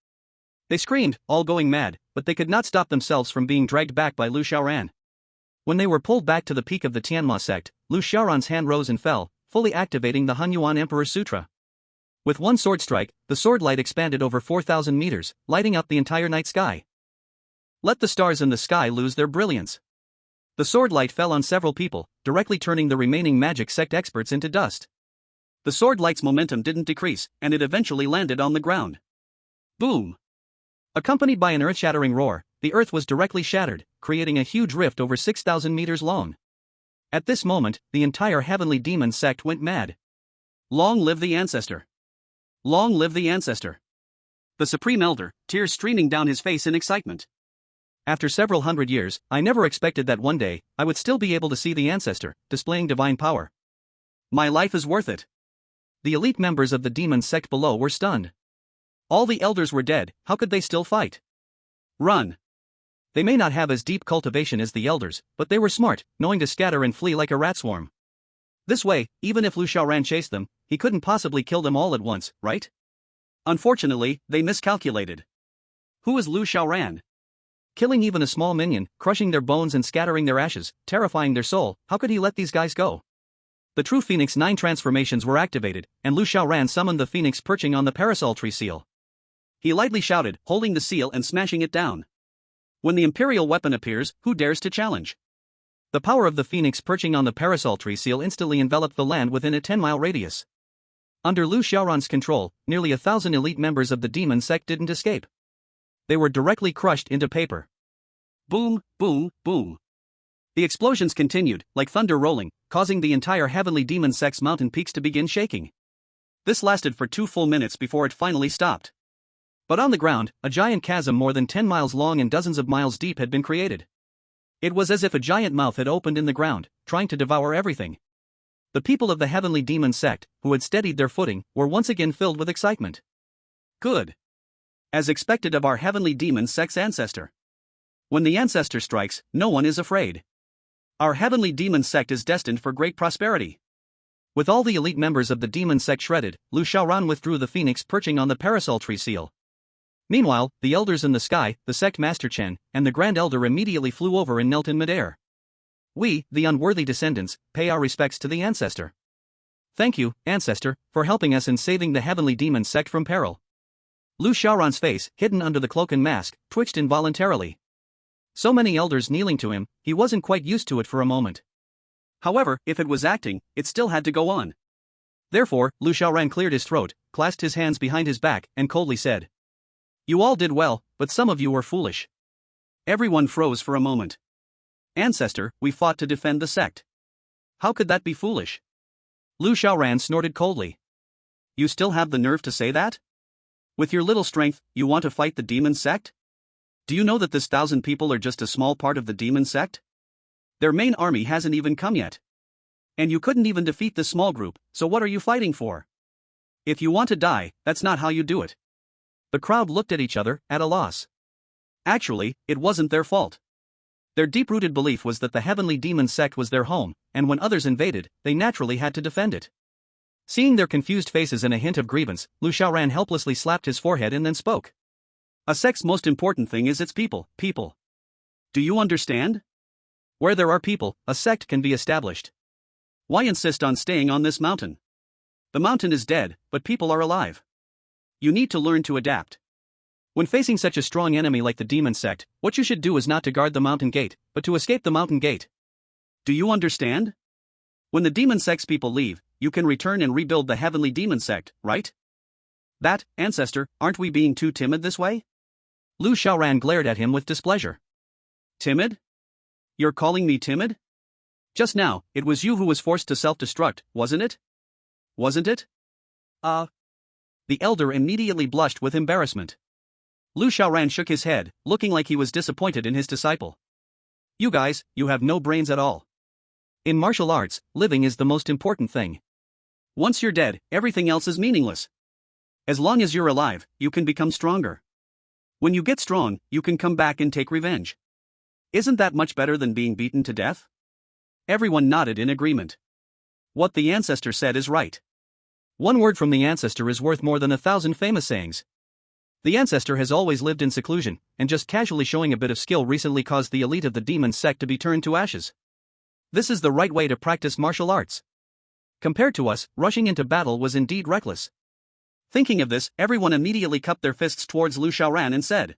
They screamed, all going mad, but they could not stop themselves from being dragged back by Lu Xiaoran. When they were pulled back to the peak of the Tianma sect, Lu Xiaoran's hand rose and fell, fully activating the Hunyuan Emperor Sutra. With one sword strike, the sword light expanded over 4,000 meters, lighting up the entire night sky. Let the stars in the sky lose their brilliance. The sword light fell on several people, directly turning the remaining magic sect experts into dust. The sword light's momentum didn't decrease, and it eventually landed on the ground. Boom! Accompanied by an earth-shattering roar, the earth was directly shattered, creating a huge rift over 6,000 meters long. At this moment, the entire heavenly demon sect went mad. Long live the ancestor! Long live the ancestor! The Supreme Elder, tears streaming down his face in excitement. After several hundred years, I never expected that one day, I would still be able to see the ancestor, displaying divine power. My life is worth it. The elite members of the demon sect below were stunned. All the elders were dead, how could they still fight? Run! They may not have as deep cultivation as the elders, but they were smart, knowing to scatter and flee like a rat swarm. This way, even if Lu Xiaoran chased them, he couldn't possibly kill them all at once, right? Unfortunately, they miscalculated. Who is Lu Xiaoran? Killing even a small minion, crushing their bones and scattering their ashes, terrifying their soul, how could he let these guys go? The true Phoenix 9 transformations were activated, and Lu Xiaoran summoned the Phoenix perching on the parasol tree seal. He lightly shouted, holding the seal and smashing it down. When the Imperial weapon appears, who dares to challenge? The power of the Phoenix perching on the parasol tree seal instantly enveloped the land within a 10-mile radius. Under Lu Xiaoran's control, nearly 1,000 elite members of the demon sect didn't escape. They were directly crushed into paper. Boom, boom, boom. The explosions continued, like thunder rolling, causing the entire heavenly demon sect's mountain peaks to begin shaking. This lasted for 2 full minutes before it finally stopped. But on the ground, a giant chasm more than 10 miles long and dozens of miles deep had been created. It was as if a giant mouth had opened in the ground, trying to devour everything. The people of the heavenly demon sect, who had steadied their footing, were once again filled with excitement. Good. As expected of our heavenly demon sect's ancestor. When the ancestor strikes, no one is afraid. Our heavenly demon sect is destined for great prosperity. With all the elite members of the demon sect shredded, Lu Xiaoran withdrew the phoenix perching on the parasol tree seal. Meanwhile, the elders in the sky, the sect master Chen, and the grand elder immediately flew over and knelt in midair. We, the unworthy descendants, pay our respects to the ancestor. Thank you, ancestor, for helping us in saving the heavenly demon sect from peril. Lu Xiaoran's face, hidden under the cloak and mask, twitched involuntarily. So many elders kneeling to him, he wasn't quite used to it for a moment. However, if it was acting, it still had to go on. Therefore, Lu Xiaoran cleared his throat, clasped his hands behind his back, and coldly said, "You all did well, but some of you were foolish." Everyone froze for a moment. Ancestor, we fought to defend the sect. How could that be foolish? Lu Xiaoran snorted coldly. You still have the nerve to say that? With your little strength, you want to fight the demon sect? Do you know that this 1,000 people are just a small part of the demon sect? Their main army hasn't even come yet. And you couldn't even defeat this small group, so what are you fighting for? If you want to die, that's not how you do it. The crowd looked at each other, at a loss. Actually, it wasn't their fault. Their deep-rooted belief was that the heavenly demon sect was their home, and when others invaded, they naturally had to defend it. Seeing their confused faces and a hint of grievance, Lu Xiaoran helplessly slapped his forehead and then spoke. A sect's most important thing is its people. Do you understand? Where there are people, a sect can be established. Why insist on staying on this mountain? The mountain is dead, but people are alive. You need to learn to adapt. When facing such a strong enemy like the demon sect, what you should do is not to guard the mountain gate, but to escape the mountain gate. Do you understand? When the demon sect's people leave, you can return and rebuild the heavenly demon sect, right? That, ancestor, aren't we being too timid this way? Lu Xiaoran glared at him with displeasure. Timid? You're calling me timid? Just now, it was you who was forced to self-destruct, wasn't it? Wasn't it? The elder immediately blushed with embarrassment. Lu Xiaoran shook his head, looking like he was disappointed in his disciple. You guys, you have no brains at all. In martial arts, living is the most important thing. Once you're dead, everything else is meaningless. As long as you're alive, you can become stronger. When you get strong, you can come back and take revenge. Isn't that much better than being beaten to death? Everyone nodded in agreement. What the ancestor said is right. One word from the ancestor is worth more than 1,000 famous sayings. The ancestor has always lived in seclusion, and just casually showing a bit of skill recently caused the elite of the demon sect to be turned to ashes. This is the right way to practice martial arts. Compared to us, rushing into battle was indeed reckless. Thinking of this, everyone immediately cupped their fists towards Lu Xiaoran and said,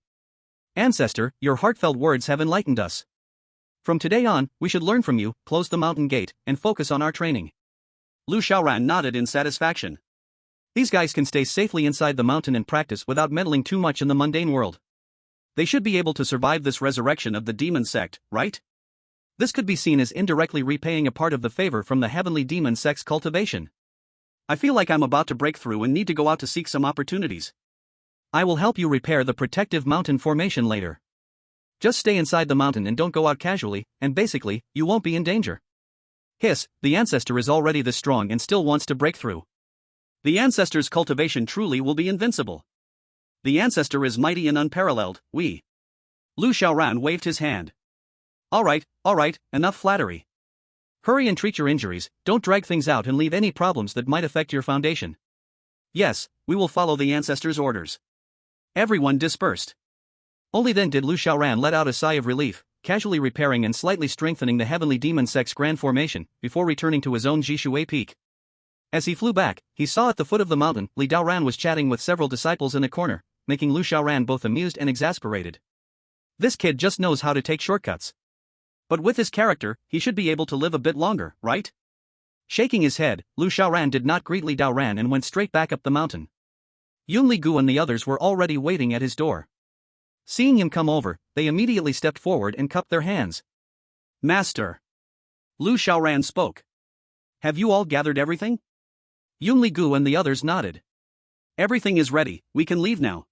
"Ancestor, your heartfelt words have enlightened us. From today on, we should learn from you, close the mountain gate, and focus on our training." Lu Xiaoran nodded in satisfaction. These guys can stay safely inside the mountain and practice without meddling too much in the mundane world. They should be able to survive this resurrection of the demon sect, right? This could be seen as indirectly repaying a part of the favor from the heavenly demon sect's cultivation. I feel like I'm about to break through and need to go out to seek some opportunities. I will help you repair the protective mountain formation later. Just stay inside the mountain and don't go out casually, and basically, you won't be in danger. Hiss, the ancestor is already this strong and still wants to break through. The ancestor's cultivation truly will be invincible. The ancestor is mighty and unparalleled, we. Lu Xiaoran waved his hand. All right, enough flattery. Hurry and treat your injuries, don't drag things out and leave any problems that might affect your foundation. Yes, we will follow the ancestors' orders. Everyone dispersed. Only then did Lu Xiaoran let out a sigh of relief, casually repairing and slightly strengthening the heavenly demon sect's grand formation, before returning to his own Jishui peak. As he flew back, he saw at the foot of the mountain, Li Daoran was chatting with several disciples in a corner, making Lu Xiaoran both amused and exasperated. This kid just knows how to take shortcuts. But with his character, he should be able to live a bit longer, right? Shaking his head, Lu Xiaoran did not greet Li Daoran and went straight back up the mountain. Yunli Gu and the others were already waiting at his door. Seeing him come over, they immediately stepped forward and cupped their hands. Master. Lu Xiaoran spoke. Have you all gathered everything? Yunli Gu and the others nodded. Everything is ready, we can leave now.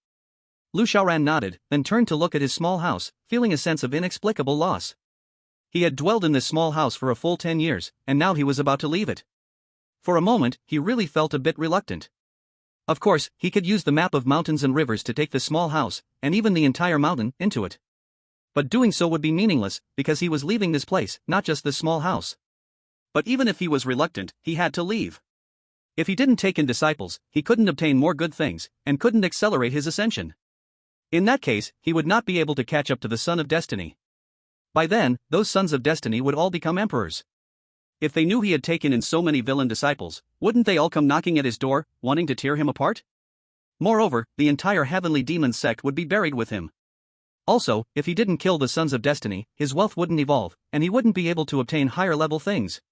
Lu Xiaoran nodded, then turned to look at his small house, feeling a sense of inexplicable loss. He had dwelled in this small house for a full 10 years, and now he was about to leave it. For a moment, he really felt a bit reluctant. Of course, he could use the map of mountains and rivers to take the small house, and even the entire mountain, into it. But doing so would be meaningless, because he was leaving this place, not just this small house. But even if he was reluctant, he had to leave. If he didn't take in disciples, he couldn't obtain more good things, and couldn't accelerate his ascension. In that case, he would not be able to catch up to the Son of Destiny. By then, those Sons of Destiny would all become emperors. If they knew he had taken in so many villain disciples, wouldn't they all come knocking at his door, wanting to tear him apart? Moreover, the entire heavenly demon sect would be buried with him. Also, if he didn't kill the Sons of Destiny, his wealth wouldn't evolve, and he wouldn't be able to obtain higher-level things.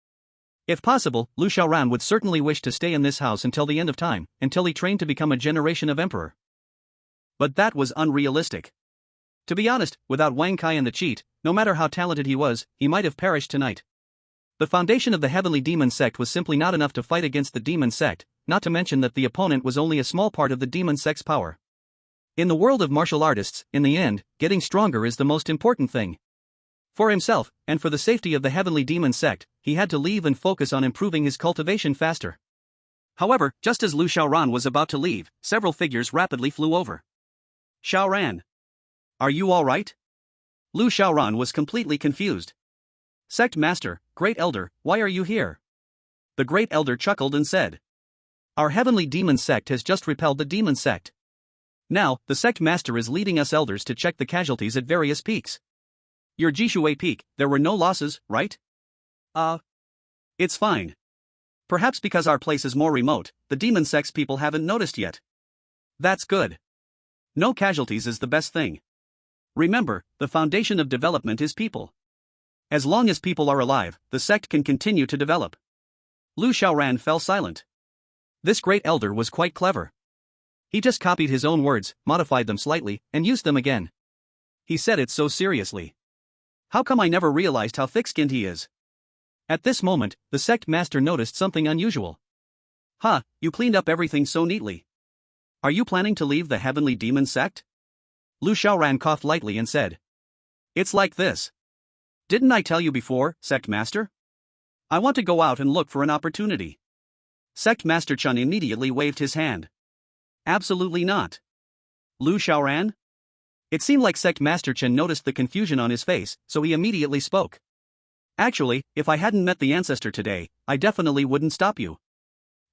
If possible, Lu Xiaoran would certainly wish to stay in this house until the end of time, until he trained to become a generation of emperor. But that was unrealistic. To be honest, without Wang Kai and the cheat, no matter how talented he was, he might have perished tonight. The foundation of the heavenly demon sect was simply not enough to fight against the demon sect, not to mention that the opponent was only a small part of the demon sect's power. In the world of martial artists, in the end, getting stronger is the most important thing. For himself, and for the safety of the heavenly demon sect, he had to leave and focus on improving his cultivation faster. However, just as Lu Xiaoran was about to leave, several figures rapidly flew over. Xiaoran. Are you all right? Lu Xiaoran was completely confused. Sect Master, Great Elder, why are you here? The Great Elder chuckled and said. Our heavenly demon sect has just repelled the demon sect. Now, the sect master is leading us elders to check the casualties at various peaks. Your Jishui peak, there were no losses, right? It's fine. Perhaps because our place is more remote, the demon sect's people haven't noticed yet. That's good. No casualties is the best thing. Remember, the foundation of development is people. As long as people are alive, the sect can continue to develop. Lu Xiaoran fell silent. This great elder was quite clever. He just copied his own words, modified them slightly, and used them again. He said it so seriously. How come I never realized how thick-skinned he is? At this moment, the sect master noticed something unusual. You cleaned up everything so neatly. Are you planning to leave the heavenly demon sect? Lu Xiaoran coughed lightly and said. It's like this. Didn't I tell you before, Sect Master? I want to go out and look for an opportunity. Sect Master Chun immediately waved his hand. Absolutely not. Lu Xiaoran? It seemed like Sect Master Chen noticed the confusion on his face, so he immediately spoke. Actually, if I hadn't met the ancestor today, I definitely wouldn't stop you.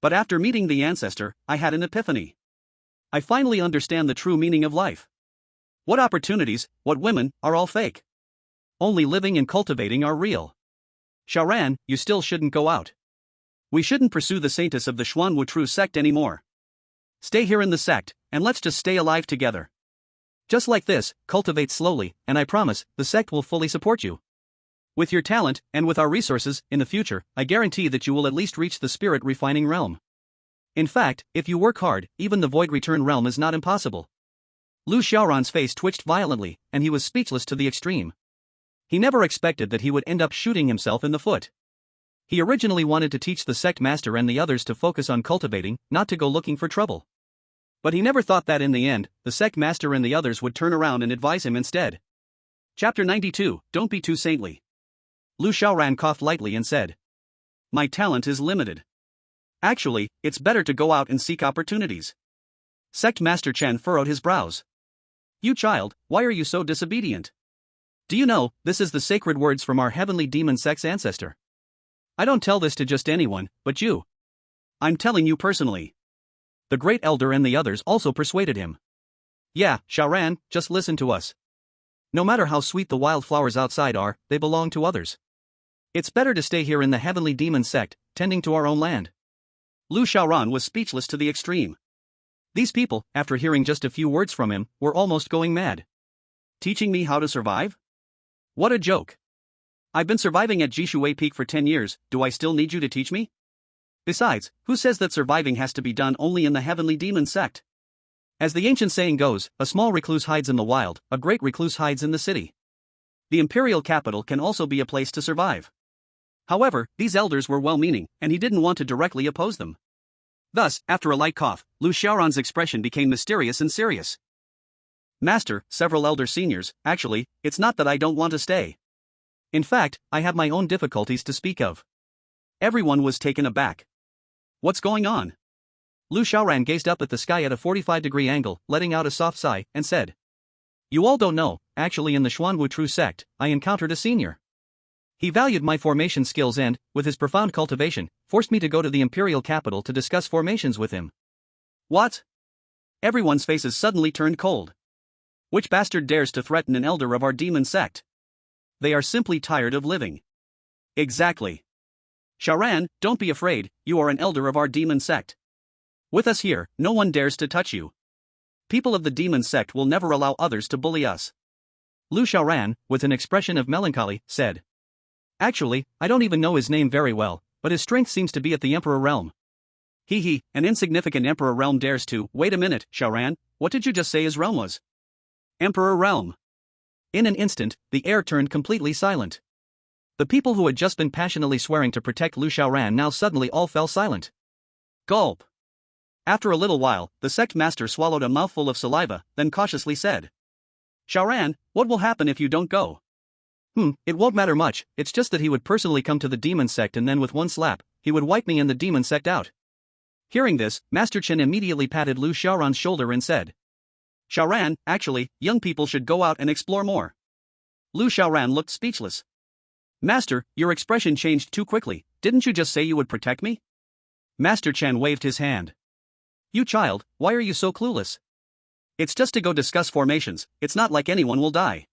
But after meeting the ancestor, I had an epiphany. I finally understand the true meaning of life. What opportunities, what women, are all fake. Only living and cultivating are real. Xiaoran, you still shouldn't go out. We shouldn't pursue the saintess of the Xuanwu True sect anymore. Stay here in the sect, and let's just stay alive together. Just like this, cultivate slowly, and I promise, the sect will fully support you. With your talent, and with our resources, in the future, I guarantee that you will at least reach the spirit refining realm. In fact, if you work hard, even the void return realm is not impossible. Lu Xiaoran's face twitched violently, and he was speechless to the extreme. He never expected that he would end up shooting himself in the foot. He originally wanted to teach the sect master and the others to focus on cultivating, not to go looking for trouble. But he never thought that in the end, the sect master and the others would turn around and advise him instead. Chapter 92, Don't be too saintly. Lu Xiaoran coughed lightly and said. My talent is limited. Actually, it's better to go out and seek opportunities. Sect Master Chen furrowed his brows. You child, why are you so disobedient? Do you know, this is the sacred words from our heavenly demon sect's ancestor. I don't tell this to just anyone, but you. I'm telling you personally. The great elder and the others also persuaded him. Yeah, Xiaoran, just listen to us. No matter how sweet the wildflowers outside are, they belong to others. It's better to stay here in the heavenly demon sect, tending to our own land. Lu Xiaoran was speechless to the extreme. These people, after hearing just a few words from him, were almost going mad. Teaching me how to survive? What a joke. I've been surviving at Jishui Peak for 10 years, do I still need you to teach me? Besides, who says that surviving has to be done only in the heavenly demon sect? As the ancient saying goes, a small recluse hides in the wild, a great recluse hides in the city. The imperial capital can also be a place to survive. However, these elders were well-meaning, and he didn't want to directly oppose them. Thus, after a light cough, Lu Xiaoran's expression became mysterious and serious. Master, several elder seniors, actually, it's not that I don't want to stay. In fact, I have my own difficulties to speak of. Everyone was taken aback. What's going on? Lu Xiaoran gazed up at the sky at a 45-degree angle, letting out a soft sigh, and said, You all don't know, actually in the Xuanwu True Sect, I encountered a senior. He valued my formation skills and, with his profound cultivation, forced me to go to the imperial capital to discuss formations with him. What? Everyone's faces suddenly turned cold. Which bastard dares to threaten an elder of our demon sect? They are simply tired of living. Exactly. Xiaoran, don't be afraid, you are an elder of our demon sect. With us here, no one dares to touch you. People of the demon sect will never allow others to bully us. Lu Xiaoran, with an expression of melancholy, said. Actually, I don't even know his name very well, but his strength seems to be at the Emperor realm. An insignificant Emperor realm dares to. Wait a minute, Xiaoran, what did you just say his realm was? Emperor realm. In an instant, the air turned completely silent. The people who had just been passionately swearing to protect Lu Xiaoran now suddenly all fell silent. Gulp. After a little while, the sect master swallowed a mouthful of saliva, then cautiously said. Xiaoran, what will happen if you don't go? It won't matter much, it's just that he would personally come to the demon sect and then with one slap, he would wipe me and the demon sect out. Hearing this, Master Chen immediately patted Lu Xiaoran's shoulder and said. Xiaoran, actually, young people should go out and explore more. Lu Xiaoran looked speechless. Master, your expression changed too quickly, didn't you just say you would protect me? Master Chen waved his hand. You child, why are you so clueless? It's just to go discuss formations, it's not like anyone will die.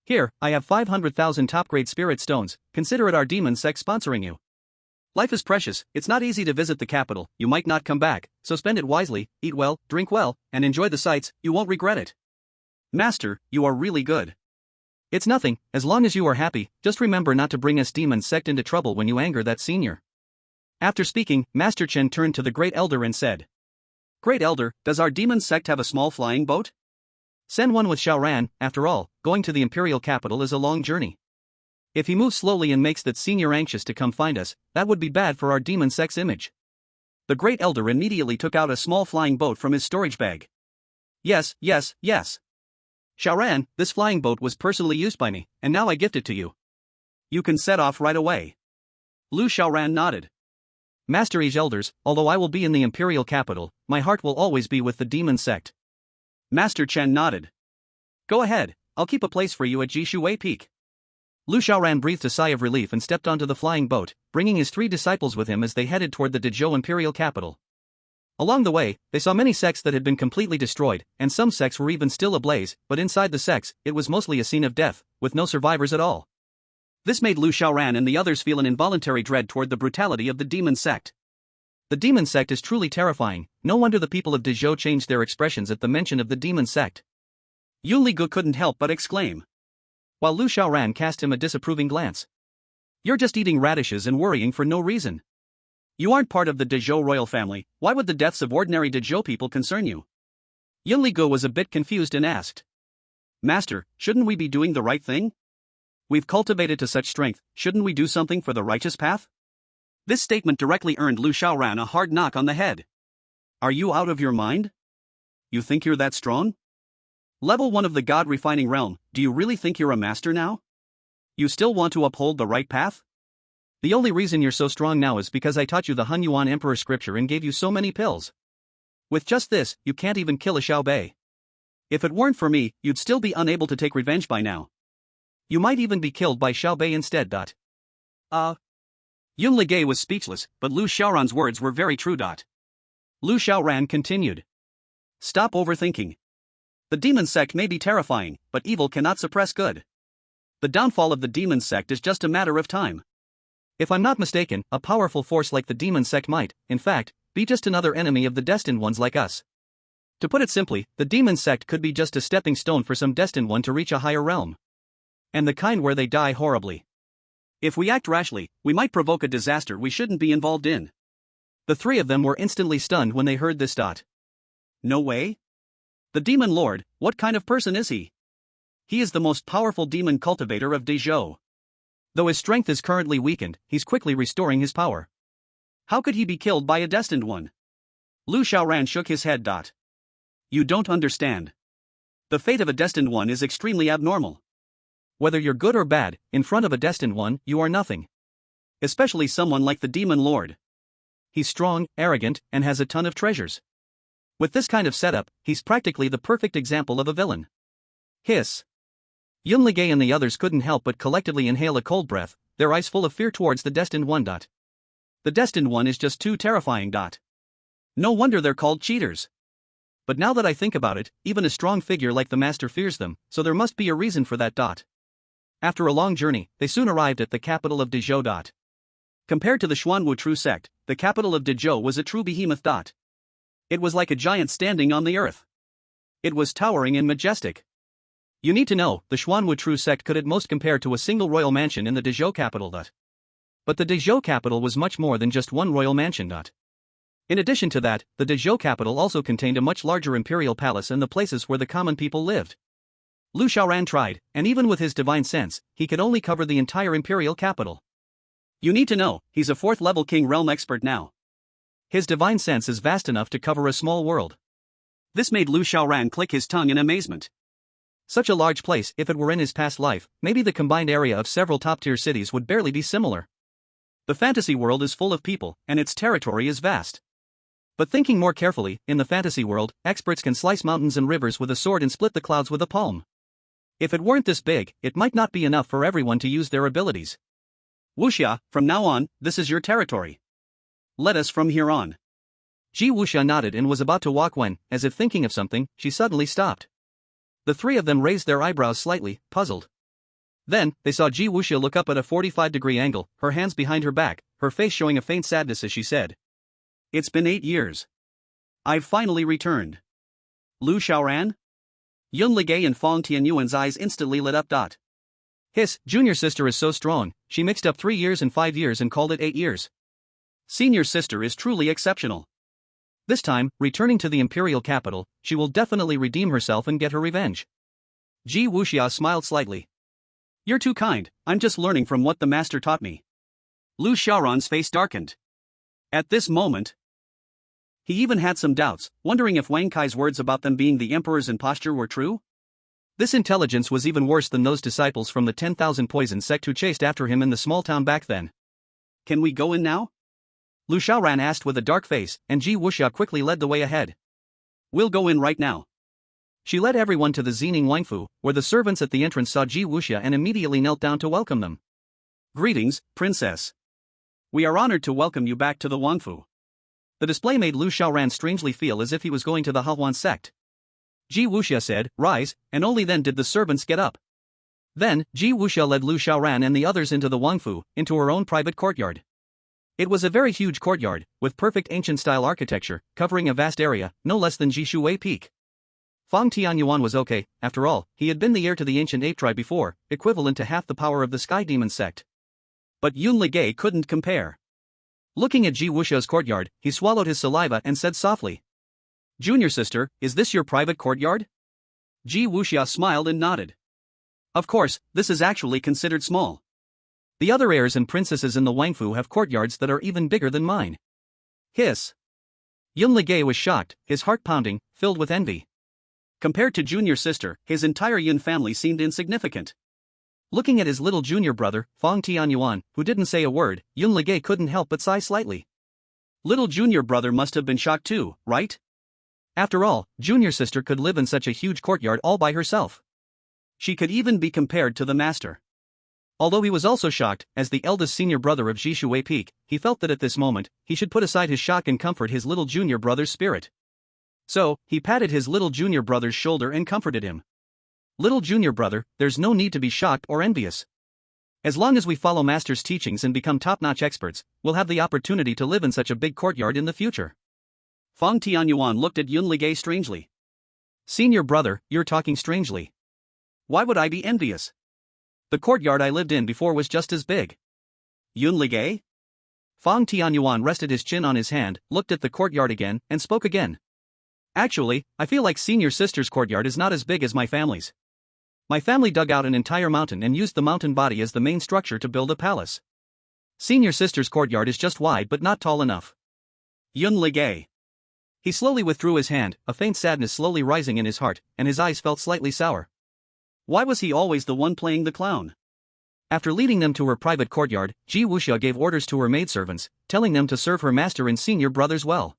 Here, I have 500,000 top-grade spirit stones, consider it our demon sect sponsoring you. Life is precious, it's not easy to visit the capital, you might not come back, so spend it wisely, eat well, drink well, and enjoy the sights, you won't regret it. Master, you are really good. It's nothing, as long as you are happy, just remember not to bring us demon sect into trouble when you anger that senior. After speaking, Master Chen turned to the Great Elder and said. Great Elder, does our demon sect have a small flying boat? Send one with Xiaoran, after all, going to the imperial capital is a long journey. If he moves slowly and makes that senior anxious to come find us, that would be bad for our demon sect's image. The Great Elder immediately took out a small flying boat from his storage bag. Yes. Xiaoran, this flying boat was personally used by me, and now I gift it to you. You can set off right away. Lu Xiaoran nodded. Master Age Elders, although I will be in the imperial capital, my heart will always be with the demon sect. Master Chen nodded. Go ahead, I'll keep a place for you at Jishui Peak. Lu Xiaoran breathed a sigh of relief and stepped onto the flying boat, bringing his 3 disciples with him as they headed toward the Dezhou imperial capital. Along the way, they saw many sects that had been completely destroyed, and some sects were even still ablaze, but inside the sects, it was mostly a scene of death, with no survivors at all. This made Lu Xiaoran and the others feel an involuntary dread toward the brutality of the demon sect. The demon sect is truly terrifying, no wonder the people of Dezhou changed their expressions at the mention of the demon sect. Yunli couldn't help but exclaim. While Lu Xiaoran cast him a disapproving glance. You're just eating radishes and worrying for no reason. You aren't part of the Dezhou royal family, why would the deaths of ordinary Dezhou people concern you? Yunli was a bit confused and asked. Master, shouldn't we be doing the right thing? We've cultivated to such strength, shouldn't we do something for the righteous path? This statement directly earned Lu Xiaoran a hard knock on the head. Are you out of your mind? You think you're that strong? Level 1 of the God-refining realm, do you really think you're a master now? You still want to uphold the right path? The only reason you're so strong now is because I taught you the Hunyuan Emperor scripture and gave you so many pills. With just this, you can't even kill a Xiaobei. If it weren't for me, you'd still be unable to take revenge by now. You might even be killed by Xiaobei instead. Yunli was speechless, but Lu Xiaoran's words were very true. Lu Xiaoran continued. Stop overthinking. The demon sect may be terrifying, but evil cannot suppress good. The downfall of the demon sect is just a matter of time. If I'm not mistaken, a powerful force like the demon sect might, in fact, be just another enemy of the destined ones like us. To put it simply, the demon sect could be just a stepping stone for some destined one to reach a higher realm. And the kind where they die horribly. If we act rashly, we might provoke a disaster we shouldn't be involved in. The three of them were instantly stunned when they heard this. No way? The demon lord, what kind of person is he? He is the most powerful demon cultivator of Dezhou. Though his strength is currently weakened, he's quickly restoring his power. How could he be killed by a destined one? Lu Xiaoran shook his head. You don't understand. The fate of a destined one is extremely abnormal. Whether you're good or bad, in front of a destined one, you are nothing. Especially someone like the demon lord. He's strong, arrogant, and has a ton of treasures. With this kind of setup, he's practically the perfect example of a villain. Hiss. Yun Ligay and the others couldn't help but collectively inhale a cold breath, their eyes full of fear towards the destined one. The destined one is just too terrifying. No wonder they're called cheaters. But now that I think about it, even a strong figure like the master fears them, so there must be a reason for that. After a long journey, they soon arrived at the capital of Dezhou. Compared to the Xuanwu True sect, the capital of Dezhou was a true behemoth. It was like a giant standing on the earth. It was towering and majestic. You need to know, the Xuanwu True sect could at most compare to a single royal mansion in the Dezhou capital. But the Dezhou capital was much more than just one royal mansion. In addition to that, the Dezhou capital also contained a much larger imperial palace and the places where the common people lived. Lu Xiaoran tried, and even with his divine sense, he could only cover the entire imperial capital. You need to know, he's a 4th level king realm expert now. His divine sense is vast enough to cover a small world. This made Lu Xiaoran click his tongue in amazement. Such a large place, if it were in his past life, maybe the combined area of several top-tier cities would barely be similar. The fantasy world is full of people, and its territory is vast. But thinking more carefully, in the fantasy world, experts can slice mountains and rivers with a sword and split the clouds with a palm. If it weren't this big, it might not be enough for everyone to use their abilities. Wuxia, from now on, this is your territory. Let us from here on. Ji Wuxia nodded and was about to walk when, as if thinking of something, she suddenly stopped. The three of them raised their eyebrows slightly, puzzled. Then, they saw Ji Wuxia look up at a 45-degree angle, her hands behind her back, her face showing a faint sadness as she said. It's been 8 years. I've finally returned. Lu Xiaoran? Yun Ligay and Fong Tianyuan's eyes instantly lit up. Hiss, junior sister is so strong, she mixed up 3 years and 5 years and called it 8 years. Senior sister is truly exceptional. This time, returning to the imperial capital, she will definitely redeem herself and get her revenge. Ji Wuxia smiled slightly. You're too kind, I'm just learning from what the master taught me. Lu Xiaoran's face darkened. At this moment, he even had some doubts, wondering if Wang Kai's words about them being the emperor's imposture were true. This intelligence was even worse than those disciples from the 10,000 Poison sect who chased after him in the small town back then. Can we go in now? Lu Xiaoran asked with a dark face, and Ji Wuxia quickly led the way ahead. We'll go in right now. She led everyone to the Xining Wangfu, where the servants at the entrance saw Ji Wuxia and immediately knelt down to welcome them. Greetings, princess. We are honored to welcome you back to the Wangfu. The display made Lu Xiaoran strangely feel as if he was going to the Hahuan sect. Ji Wuxia said, "Rise," and only then did the servants get up. Then, Ji Wuxia led Lu Xiaoran and the others into the Wangfu, into her own private courtyard. It was a very huge courtyard, with perfect ancient-style architecture, covering a vast area, no less than Jishuwei Peak. Fong Tianyuan was okay, after all, he had been the heir to the ancient ape tribe before, equivalent to half the power of the Sky Demon sect. But Yun Ligay couldn't compare. Looking at Ji Wuxia's courtyard, he swallowed his saliva and said softly, "Junior sister, is this your private courtyard?" Ji Wuxia smiled and nodded. Of course, this is actually considered small. The other heirs and princesses in the Wangfu have courtyards that are even bigger than mine. Hiss. Yun Ligay was shocked, his heart pounding, filled with envy. Compared to junior sister, his entire Yun family seemed insignificant. Looking at his little junior brother, Fong Tianyuan, who didn't say a word, Yun Ligay couldn't help but sigh slightly. Little junior brother must have been shocked too, right? After all, junior sister could live in such a huge courtyard all by herself. She could even be compared to the master. Although he was also shocked, as the eldest senior brother of Ji Shui Peak, he felt that at this moment, he should put aside his shock and comfort his little junior brother's spirit. So, he patted his little junior brother's shoulder and comforted him. Little junior brother, there's no need to be shocked or envious. As long as we follow Master's teachings and become top-notch experts, we'll have the opportunity to live in such a big courtyard in the future. Feng Tianyuan looked at Yun Ligay strangely. Senior brother, you're talking strangely. Why would I be envious? The courtyard I lived in before was just as big. Yun Ligay? Feng Tianyuan rested his chin on his hand, looked at the courtyard again, and spoke again. Actually, I feel like senior sister's courtyard is not as big as my family's. My family dug out an entire mountain and used the mountain body as the main structure to build a palace. Senior sister's courtyard is just wide but not tall enough. Yun Ligay. He slowly withdrew his hand, a faint sadness slowly rising in his heart, and his eyes felt slightly sour. Why was he always the one playing the clown? After leading them to her private courtyard, Ji Wuxia gave orders to her maidservants, telling them to serve her master and senior brothers well.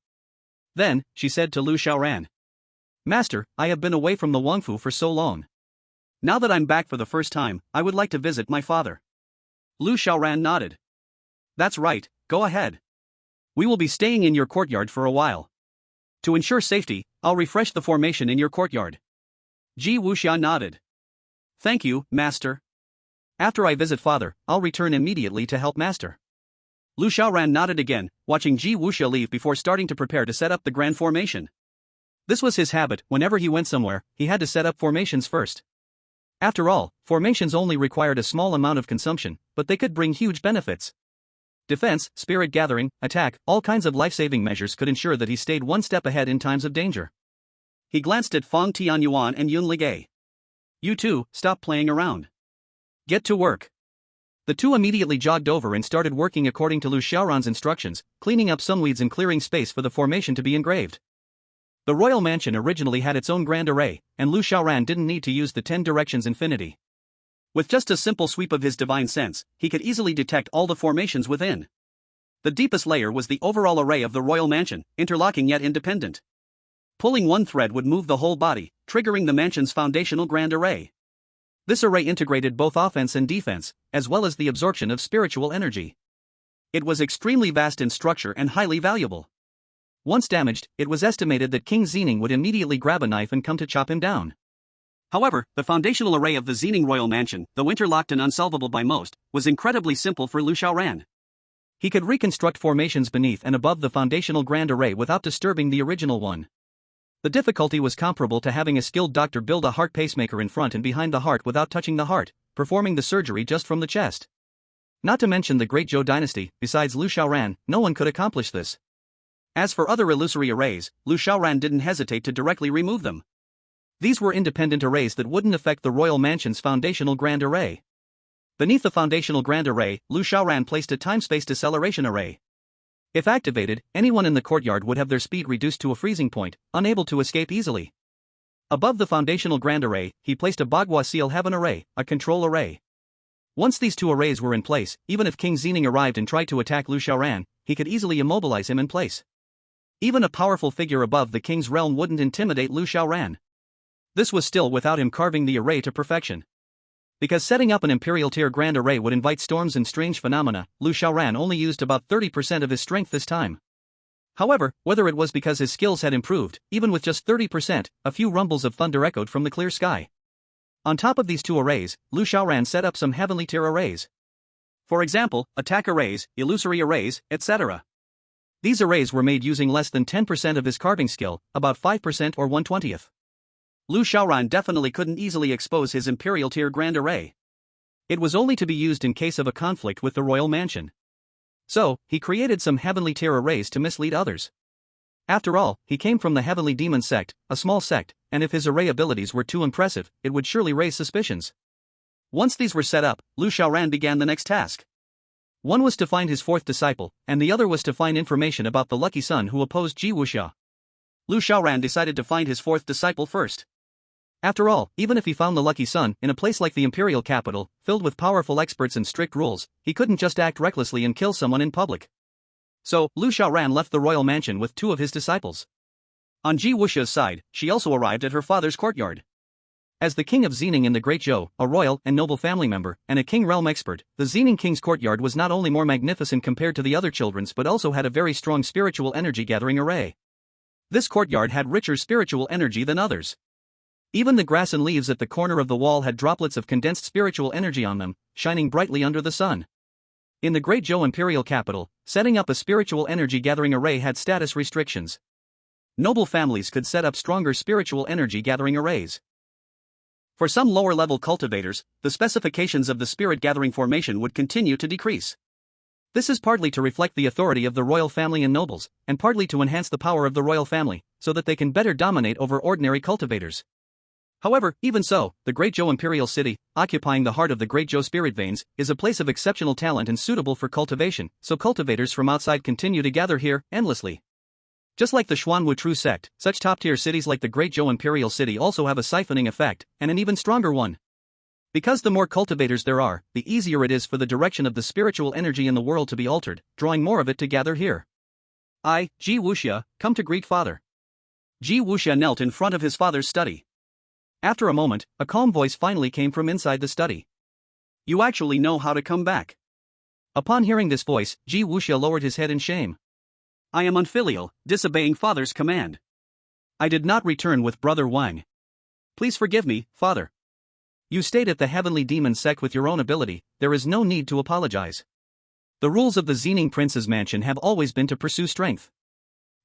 Then, she said to Lu Xiaoran, "Master, I have been away from the Wangfu for so long. Now that I'm back for the first time, I would like to visit my father." Lu Xiaoran nodded. "That's right, go ahead. We will be staying in your courtyard for a while. To ensure safety, I'll refresh the formation in your courtyard." Ji Wuxia nodded. "Thank you, Master. After I visit father, I'll return immediately to help Master." Lu Xiaoran nodded again, watching Ji Wuxia leave before starting to prepare to set up the grand formation. This was his habit. Whenever he went somewhere, he had to set up formations first. After all, formations only required a small amount of consumption, but they could bring huge benefits. Defense, spirit gathering, attack, all kinds of life-saving measures could ensure that he stayed one step ahead in times of danger. He glanced at Feng Tianyuan and Yun Ligay. "You two, stop playing around. Get to work." The two immediately jogged over and started working according to Lu Xiaoran's instructions, cleaning up some weeds and clearing space for the formation to be engraved. The royal mansion originally had its own grand array, and Lu Xiaoran didn't need to use the 10 directions infinity. With just a simple sweep of his divine sense, he could easily detect all the formations within. The deepest layer was the overall array of the royal mansion, interlocking yet independent. Pulling one thread would move the whole body, triggering the mansion's foundational grand array. This array integrated both offense and defense, as well as the absorption of spiritual energy. It was extremely vast in structure and highly valuable. Once damaged, it was estimated that King Zening would immediately grab a knife and come to chop him down. However, the foundational array of the Zening royal mansion, though interlocked and unsolvable by most, was incredibly simple for Lu Xiaoran. He could reconstruct formations beneath and above the foundational grand array without disturbing the original one. The difficulty was comparable to having a skilled doctor build a heart pacemaker in front and behind the heart without touching the heart, performing the surgery just from the chest. Not to mention the Great Zhou dynasty, besides Lu Xiaoran, no one could accomplish this. As for other illusory arrays, Lu Xiaoran didn't hesitate to directly remove them. These were independent arrays that wouldn't affect the royal mansion's foundational grand array. Beneath the foundational grand array, Lu Xiaoran placed a time-space deceleration array. If activated, anyone in the courtyard would have their speed reduced to a freezing point, unable to escape easily. Above the foundational grand array, he placed a Bagua Seal Heaven array, a control array. Once these two arrays were in place, even if King Zening arrived and tried to attack Lu Xiaoran, he could easily immobilize him in place. Even a powerful figure above the king's realm wouldn't intimidate Lu Xiaoran. This was still without him carving the array to perfection. Because setting up an Imperial Tier Grand Array would invite storms and strange phenomena, Lu Xiaoran only used about 30% of his strength this time. However, whether it was because his skills had improved, even with just 30%, a few rumbles of thunder echoed from the clear sky. On top of these two arrays, Lu Xiaoran set up some heavenly tier arrays. For example, attack arrays, illusory arrays, etc. These arrays were made using less than 10% of his carving skill, about 5% or 1/20th. Lu Xiaoran definitely couldn't easily expose his Imperial Tier Grand Array. It was only to be used in case of a conflict with the royal mansion. So, he created some heavenly tier arrays to mislead others. After all, he came from the Heavenly Demon sect, a small sect, and if his array abilities were too impressive, it would surely raise suspicions. Once these were set up, Lu Xiaoran began the next task. One was to find his fourth disciple, and the other was to find information about the lucky son who opposed Ji Wuxia. Lu Xiaoran decided to find his fourth disciple first. After all, even if he found the lucky son in a place like the imperial capital, filled with powerful experts and strict rules, he couldn't just act recklessly and kill someone in public. So, Lu Xiaoran left the royal mansion with two of his disciples. On Ji Wuxia's side, she also arrived at her father's courtyard. As the king of Xening in the Great Zhou, a royal and noble family member, and a king realm expert, the Xening king's courtyard was not only more magnificent compared to the other children's but also had a very strong spiritual energy gathering array. This courtyard had richer spiritual energy than others. Even the grass and leaves at the corner of the wall had droplets of condensed spiritual energy on them, shining brightly under the sun. In the Great Zhou imperial capital, setting up a spiritual energy gathering array had status restrictions. Noble families could set up stronger spiritual energy gathering arrays. For some lower-level cultivators, the specifications of the spirit-gathering formation would continue to decrease. This is partly to reflect the authority of the royal family and nobles, and partly to enhance the power of the royal family, so that they can better dominate over ordinary cultivators. However, even so, the Great Zhou Imperial City, occupying the heart of the Great Zhou spirit veins, is a place of exceptional talent and suitable for cultivation, so cultivators from outside continue to gather here, endlessly. Just like the Xuanwu True sect, such top-tier cities like the Great Zhou Imperial City also have a siphoning effect, and an even stronger one. Because the more cultivators there are, the easier it is for the direction of the spiritual energy in the world to be altered, drawing more of it to gather here. I, Ji Wuxia, come to greet father. Ji Wuxia knelt in front of his father's study. After a moment, a calm voice finally came from inside the study. You actually know how to come back. Upon hearing this voice, Ji Wuxia lowered his head in shame. I am unfilial, disobeying father's command. I did not return with brother Wang. Please forgive me, father. You stayed at the heavenly demon sect with your own ability, there is no need to apologize. The rules of the Xening Prince's mansion have always been to pursue strength.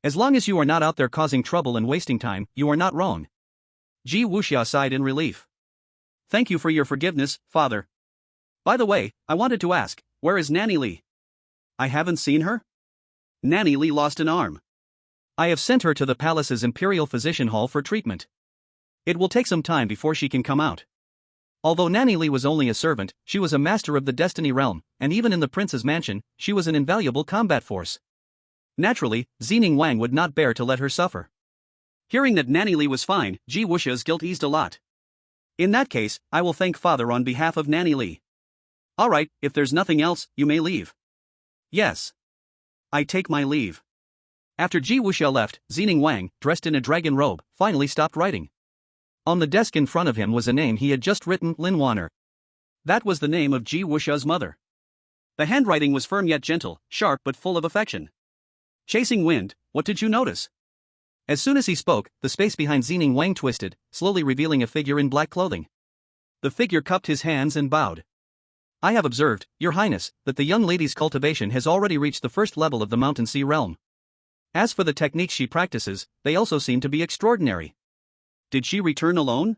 As long as you are not out there causing trouble and wasting time, you are not wrong. Ji Wuxia sighed in relief. Thank you for your forgiveness, father. By the way, I wanted to ask, where is Nanny Li? I haven't seen her? Nanny Li lost an arm. I have sent her to the palace's Imperial Physician Hall for treatment. It will take some time before she can come out. Although Nanny Li was only a servant, she was a master of the Destiny Realm, and even in the prince's mansion, she was an invaluable combat force. Naturally, Xening Wang would not bear to let her suffer. Hearing that Nanny Li was fine, Ji Wuxia's guilt eased a lot. In that case, I will thank father on behalf of Nanny Li. Alright, if there's nothing else, you may leave. Yes. I take my leave. After Ji Wuxia left, Xening Wang, dressed in a dragon robe, finally stopped writing. On the desk in front of him was a name he had just written, Lin Wanner. That was the name of Ji Wuxia's mother. The handwriting was firm yet gentle, sharp but full of affection. Chasing wind, what did you notice? As soon as he spoke, the space behind Xening Wang twisted, slowly revealing a figure in black clothing. The figure cupped his hands and bowed. I have observed, Your Highness, that the young lady's cultivation has already reached the first level of the Mountain Sea realm. As for the techniques she practices, they also seem to be extraordinary. Did she return alone?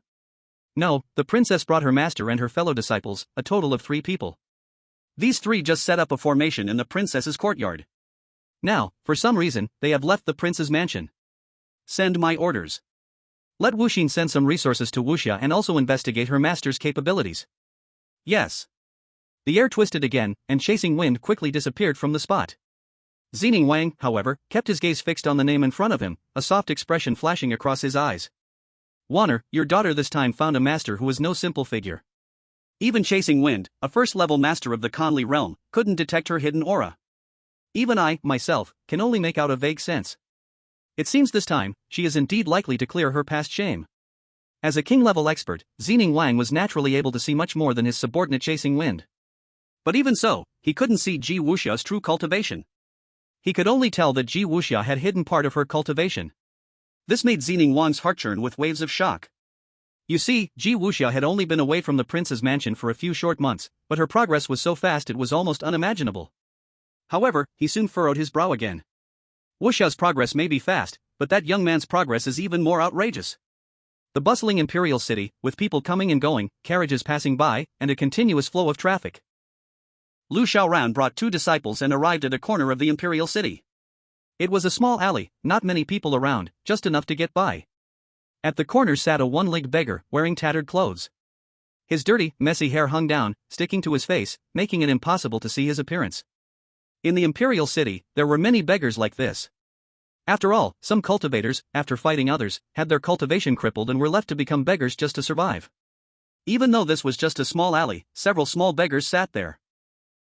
No, the princess brought her master and her fellow disciples, a total of 3 people. These 3 just set up a formation in the princess's courtyard. Now, for some reason, they have left the prince's mansion. Send my orders. Let Wuxin send some resources to Wuxia and also investigate her master's capabilities. Yes. The air twisted again, and Chasing Wind quickly disappeared from the spot. Xening Wang, however, kept his gaze fixed on the name in front of him, a soft expression flashing across his eyes. Wanner, your daughter this time found a master who was no simple figure. Even Chasing Wind, a first-level master of the Conley realm, couldn't detect her hidden aura. Even I, myself, can only make out a vague sense. It seems this time, she is indeed likely to clear her past shame. As a king-level expert, Xening Wang was naturally able to see much more than his subordinate Chasing Wind. But even so, he couldn't see Ji Wuxia's true cultivation. He could only tell that Ji Wuxia had hidden part of her cultivation. This made Xening Wang's heart churn with waves of shock. You see, Ji Wuxia had only been away from the prince's mansion for a few short months, but her progress was so fast it was almost unimaginable. However, he soon furrowed his brow again. Wuxia's progress may be fast, but that young man's progress is even more outrageous. The bustling imperial city, with people coming and going, carriages passing by, and a continuous flow of traffic. Lu Xiaoran brought 2 disciples and arrived at a corner of the imperial city. It was a small alley, not many people around, just enough to get by. At the corner sat a one-legged beggar, wearing tattered clothes. His dirty, messy hair hung down, sticking to his face, making it impossible to see his appearance. In the imperial city, there were many beggars like this. After all, some cultivators, after fighting others, had their cultivation crippled and were left to become beggars just to survive. Even though this was just a small alley, several small beggars sat there.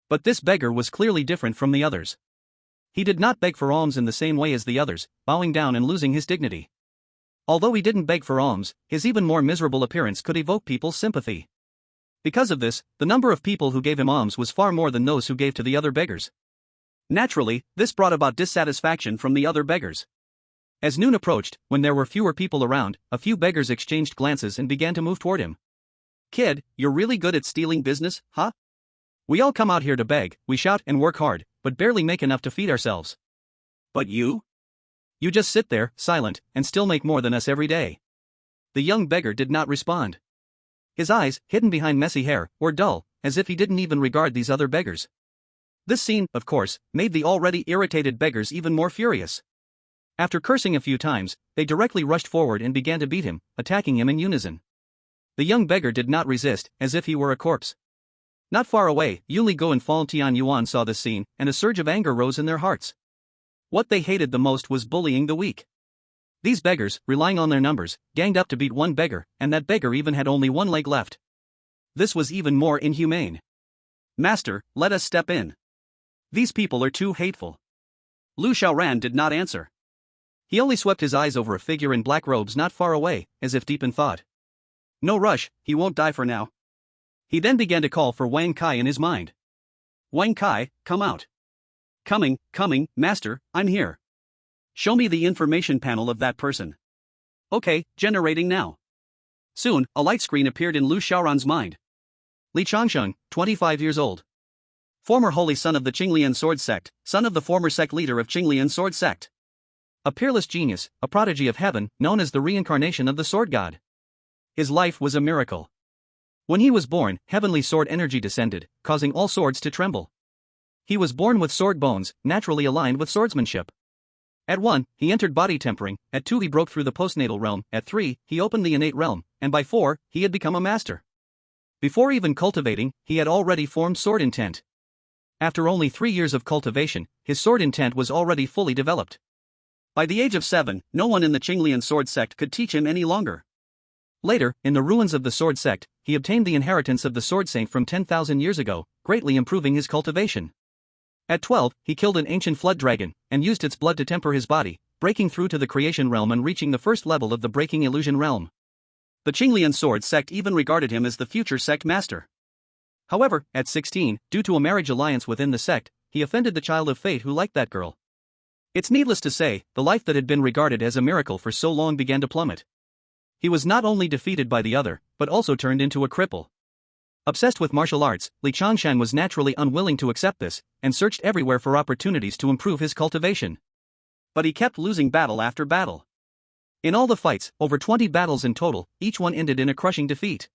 But this beggar was clearly different from the others. He did not beg for alms in the same way as the others, bowing down and losing his dignity. Although he didn't beg for alms, his even more miserable appearance could evoke people's sympathy. Because of this, the number of people who gave him alms was far more than those who gave to the other beggars. Naturally, this brought about dissatisfaction from the other beggars. As noon approached, when there were fewer people around, a few beggars exchanged glances and began to move toward him. "Kid, you're really good at stealing business, huh? We all come out here to beg, we shout and work hard, but barely make enough to feed ourselves. But you? You just sit there, silent, and still make more than us every day." The young beggar did not respond. His eyes, hidden behind messy hair, were dull, as if he didn't even regard these other beggars. This scene, of course, made the already irritated beggars even more furious. After cursing a few times, they directly rushed forward and began to beat him, attacking him in unison. The young beggar did not resist, as if he were a corpse. Not far away, Yuli Go and Fan Tian Yuan saw this scene, and a surge of anger rose in their hearts. What they hated the most was bullying the weak. These beggars, relying on their numbers, ganged up to beat one beggar, and that beggar even had only one leg left. This was even more inhumane. "Master, let us step in. These people are too hateful." Lu Xiaoran did not answer. He only swept his eyes over a figure in black robes not far away, as if deep in thought. "No rush, he won't die for now." He then began to call for Wang Kai in his mind. "Wang Kai, come out." Coming, master, I'm here." "Show me the information panel of that person." "Okay, generating now." Soon, a light screen appeared in Lu Xiaoran's mind. Li Changsheng, 25 years old. Former holy son of the Qinglian sword sect, son of the former sect leader of Qinglian sword sect. A peerless genius, a prodigy of heaven, known as the reincarnation of the sword god. His life was a miracle. When he was born, heavenly sword energy descended, causing all swords to tremble. He was born with sword bones, naturally aligned with swordsmanship. At 1, he entered body tempering, at 2 he broke through the postnatal realm, at 3, he opened the innate realm, and by 4, he had become a master. Before even cultivating, he had already formed sword intent. After only 3 years of cultivation, his sword intent was already fully developed. By the age of 7, no one in the Qinglian sword sect could teach him any longer. Later, in the ruins of the sword sect, he obtained the inheritance of the sword saint from 10,000 years ago, greatly improving his cultivation. At 12, he killed an ancient flood dragon, and used its blood to temper his body, breaking through to the creation realm and reaching the first level of the breaking illusion realm. The Qinglian sword sect even regarded him as the future sect master. However, at 16, due to a marriage alliance within the sect, he offended the child of fate who liked that girl. It's needless to say, the life that had been regarded as a miracle for so long began to plummet. He was not only defeated by the other, but also turned into a cripple. Obsessed with martial arts, Li Changshan was naturally unwilling to accept this, and searched everywhere for opportunities to improve his cultivation. But he kept losing battle after battle. In all the fights, over 20 battles in total, each one ended in a crushing defeat.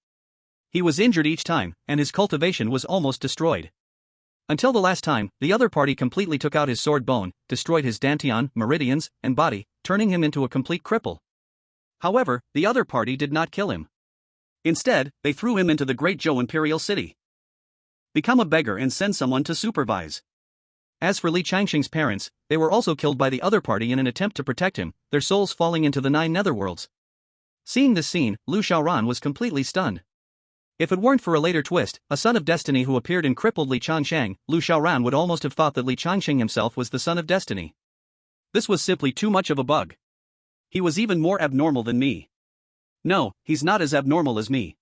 He was injured each time, and his cultivation was almost destroyed. Until the last time, the other party completely took out his sword bone, destroyed his dantian, meridians, and body, turning him into a complete cripple. However, the other party did not kill him. Instead, they threw him into the Great Zhou Imperial City. Become a beggar and send someone to supervise. As for Li Changsheng's parents, they were also killed by the other party in an attempt to protect him, their souls falling into the 9 netherworlds. Seeing this scene, Lu Xiaoran was completely stunned. If it weren't for a later twist, a son of destiny who appeared and crippled Li Changsheng, Lu Xiaoran would almost have thought that Li Changsheng himself was the son of destiny. This was simply too much of a bug. He was even more abnormal than me. No, he's not as abnormal as me.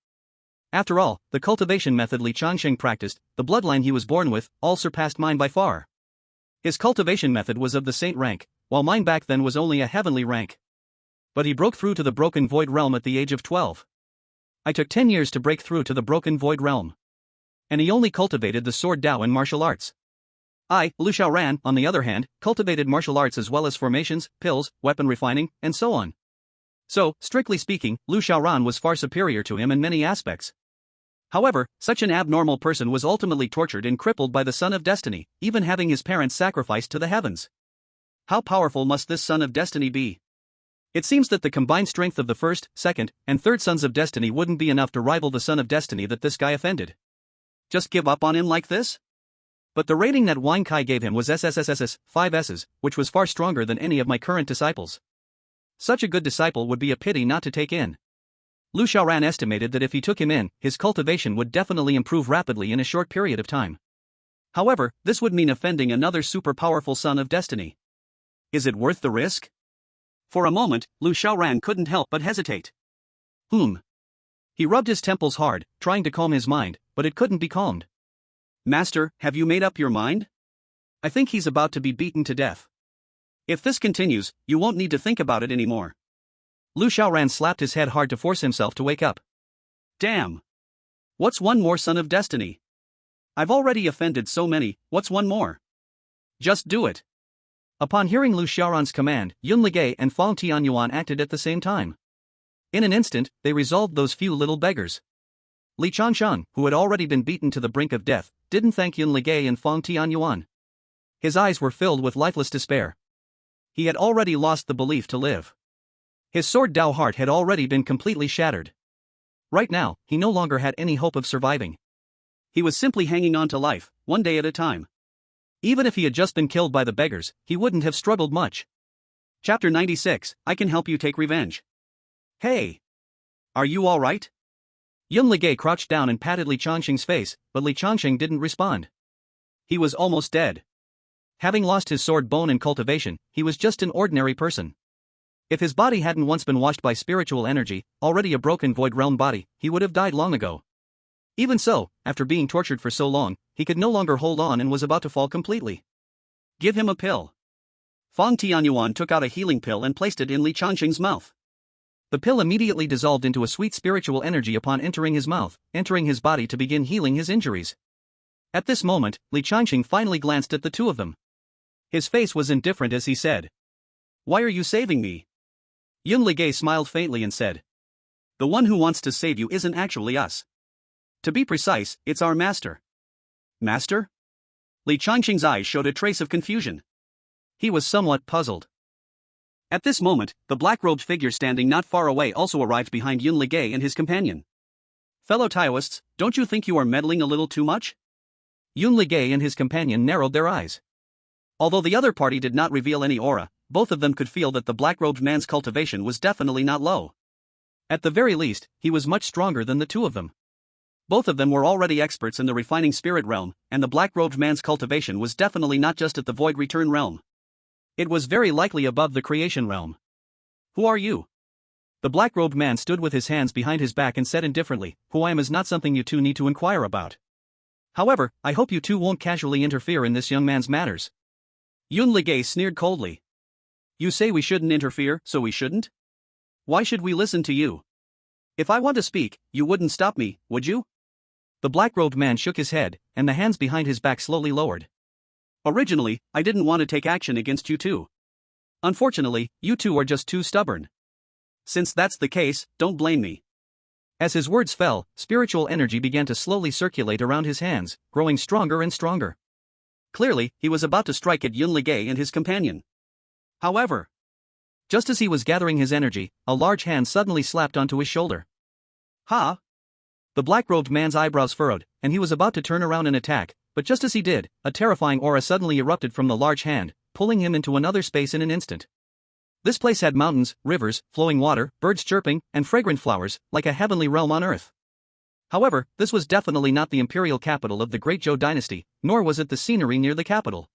After all, the cultivation method Li Changsheng practiced, the bloodline he was born with, all surpassed mine by far. His cultivation method was of the saint rank, while mine back then was only a heavenly rank. But he broke through to the broken void realm at the age of 12. I took 10 years to break through to the broken void realm. And he only cultivated the sword Dao and martial arts. I, Lu Xiaoran, on the other hand, cultivated martial arts as well as formations, pills, weapon refining, and so on. So, strictly speaking, Lu Xiaoran was far superior to him in many aspects. However, such an abnormal person was ultimately tortured and crippled by the Son of Destiny, even having his parents sacrificed to the heavens. How powerful must this Son of Destiny be? It seems that the combined strength of the first, second, and third Sons of Destiny wouldn't be enough to rival the Son of Destiny that this guy offended. Just give up on him like this? But the rating that Wang Kai gave him was SSSSS, 5 S's, which was far stronger than any of my current disciples. Such a good disciple would be a pity not to take in. Lu Xiaoran estimated that if he took him in, his cultivation would definitely improve rapidly in a short period of time. However, this would mean offending another super powerful Son of Destiny. Is it worth the risk? For a moment, Lu Xiaoran couldn't help but hesitate. He rubbed his temples hard, trying to calm his mind, but it couldn't be calmed. Master, have you made up your mind? I think he's about to be beaten to death. If this continues, you won't need to think about it anymore. Lu Xiaoran slapped his head hard to force himself to wake up. Damn. What's one more son of destiny? I've already offended so many, what's one more? Just do it. Upon hearing Lu Xiaoran's command, Yun Ligay and Fang Tianyuan acted at the same time. In an instant, they resolved those few little beggars. Li Changsheng, who had already been beaten to the brink of death, didn't thank Yun Ligay and Fang Tianyuan. His eyes were filled with lifeless despair. He had already lost the belief to live. His sword Dao heart had already been completely shattered. Right now, he no longer had any hope of surviving. He was simply hanging on to life, one day at a time. Even if he had just been killed by the beggars, he wouldn't have struggled much. Chapter 96, I can help you take revenge. Hey! Are you alright? Yun Ligay crouched down and patted Li Changsheng's face, but Li Changsheng didn't respond. He was almost dead. Having lost his sword bone and cultivation, he was just an ordinary person. If his body hadn't once been washed by spiritual energy, already a broken void realm body, he would have died long ago. Even so, after being tortured for so long, he could no longer hold on and was about to fall completely. Give him a pill. Fang Tianyuan took out a healing pill and placed it in Li Changsheng's mouth. The pill immediately dissolved into a sweet spiritual energy upon entering his mouth, entering his body to begin healing his injuries. At this moment, Li Changsheng finally glanced at the two of them. His face was indifferent as he said, "Why are you saving me?" Yun Ligay smiled faintly and said, "The one who wants to save you isn't actually us. To be precise, it's our master." Master? Li Changsheng's eyes showed a trace of confusion. He was somewhat puzzled. At this moment, the black-robed figure standing not far away also arrived behind Yun Ligay and his companion. "Fellow Taoists, don't you think you are meddling a little too much?" Yun Ligay and his companion narrowed their eyes. Although the other party did not reveal any aura, both of them could feel that the black-robed man's cultivation was definitely not low. At the very least, he was much stronger than the two of them. Both of them were already experts in the refining spirit realm, and the black-robed man's cultivation was definitely not just at the void return realm. It was very likely above the creation realm. "Who are you?" The black-robed man stood with his hands behind his back and said indifferently, "Who I am is not something you two need to inquire about. However, I hope you two won't casually interfere in this young man's matters." Yun Ligay sneered coldly. "You say we shouldn't interfere, so we shouldn't? Why should we listen to you? If I want to speak, you wouldn't stop me, would you?" The black-robed man shook his head, and the hands behind his back slowly lowered. "Originally, I didn't want to take action against you two. Unfortunately, you two are just too stubborn. Since that's the case, don't blame me." As his words fell, spiritual energy began to slowly circulate around his hands, growing stronger and stronger. Clearly, he was about to strike at Yun Ligay and his companion. However, just as he was gathering his energy, a large hand suddenly slapped onto his shoulder. "Ha!" The black-robed man's eyebrows furrowed, and he was about to turn around and attack, but just as he did, a terrifying aura suddenly erupted from the large hand, pulling him into another space in an instant. This place had mountains, rivers, flowing water, birds chirping, and fragrant flowers, like a heavenly realm on earth. However, this was definitely not the imperial capital of the Great Zhou dynasty, nor was it the scenery near the capital.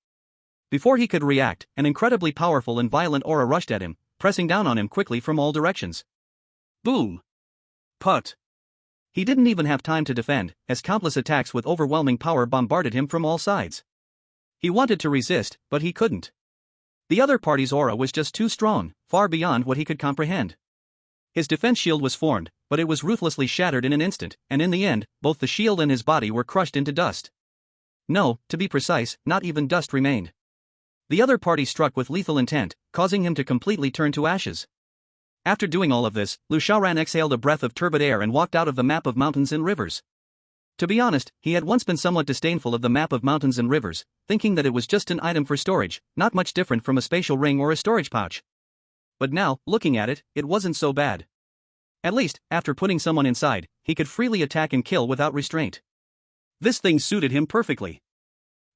Before he could react, an incredibly powerful and violent aura rushed at him, pressing down on him quickly from all directions. Boom! Put! He didn't even have time to defend, as countless attacks with overwhelming power bombarded him from all sides. He wanted to resist, but he couldn't. The other party's aura was just too strong, far beyond what he could comprehend. His defense shield was formed, but it was ruthlessly shattered in an instant, and in the end, both the shield and his body were crushed into dust. No, to be precise, not even dust remained. The other party struck with lethal intent, causing him to completely turn to ashes. After doing all of this, Lu Xiaoran exhaled a breath of turbid air and walked out of the map of mountains and rivers. To be honest, he had once been somewhat disdainful of the map of mountains and rivers, thinking that it was just an item for storage, not much different from a spatial ring or a storage pouch. But now, looking at it, it wasn't so bad. At least, after putting someone inside, he could freely attack and kill without restraint. This thing suited him perfectly.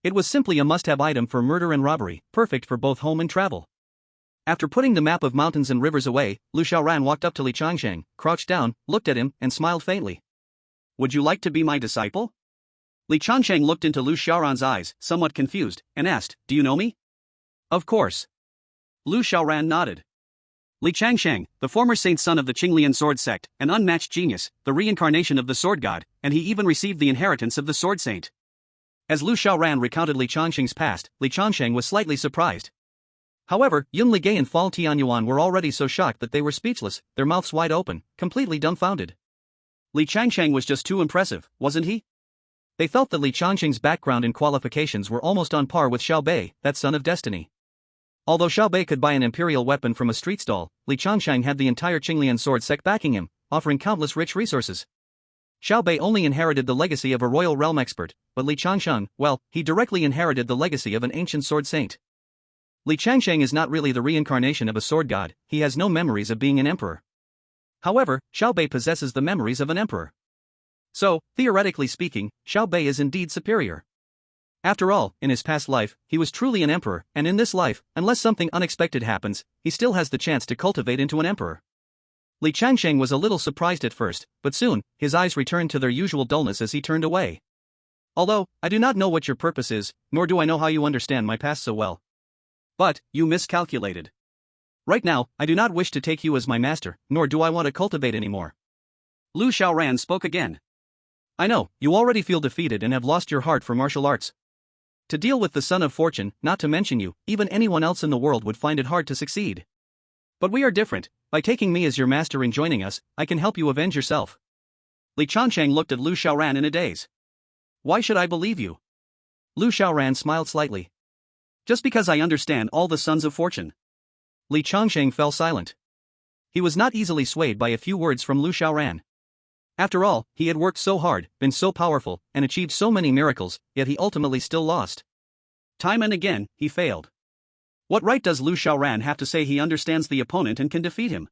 It was simply a must-have item for murder and robbery, perfect for both home and travel. After putting the map of mountains and rivers away, Lu Xiaoran walked up to Li Changsheng, crouched down, looked at him, and smiled faintly. "Would you like to be my disciple?" Li Changsheng looked into Lu Xiaoran's eyes, somewhat confused, and asked, "Do you know me?" "Of course." Lu Xiaoran nodded. Li Changsheng, the former saint son of the Qinglian sword sect, an unmatched genius, the reincarnation of the sword god, and he even received the inheritance of the sword saint. As Lu Xiaoran recounted Li Changsheng's past, Li Changsheng was slightly surprised. However, Yun Ligay and Fal Tianyuan were already so shocked that they were speechless, their mouths wide open, completely dumbfounded. Li Changsheng was just too impressive, wasn't he? They felt that Li Changsheng's background and qualifications were almost on par with Xiao Bei, that son of destiny. Although Xiao Bei could buy an imperial weapon from a street stall, Li Changsheng had the entire Qinglian sword sect backing him, offering countless rich resources. Xiao Bei only inherited the legacy of a royal realm expert, but Li Changsheng, well, he directly inherited the legacy of an ancient sword saint. Li Changsheng is not really the reincarnation of a sword god, he has no memories of being an emperor. However, Xiao Bei possesses the memories of an emperor. So, theoretically speaking, Xiao Bei is indeed superior. After all, in his past life, he was truly an emperor, and in this life, unless something unexpected happens, he still has the chance to cultivate into an emperor. Li Changsheng was a little surprised at first, but soon, his eyes returned to their usual dullness as he turned away. Although, I do not know what your purpose is, nor do I know how you understand my past so well. But, you miscalculated. Right now, I do not wish to take you as my master, nor do I want to cultivate anymore. Lu Xiaoran spoke again. I know, you already feel defeated and have lost your heart for martial arts. To deal with the Son of Fortune, not to mention you, even anyone else in the world would find it hard to succeed. But we are different, by taking me as your master and joining us, I can help you avenge yourself. Li Changsheng looked at Lu Xiaoran in a daze. Why should I believe you? Lu Xiaoran smiled slightly. Just because I understand all the Sons of Fortune. Li Changsheng fell silent. He was not easily swayed by a few words from Lu Xiaoran. After all, he had worked so hard, been so powerful, and achieved so many miracles, yet he ultimately still lost. Time and again, he failed. What right does Lu Xiaoran have to say he understands the opponent and can defeat him?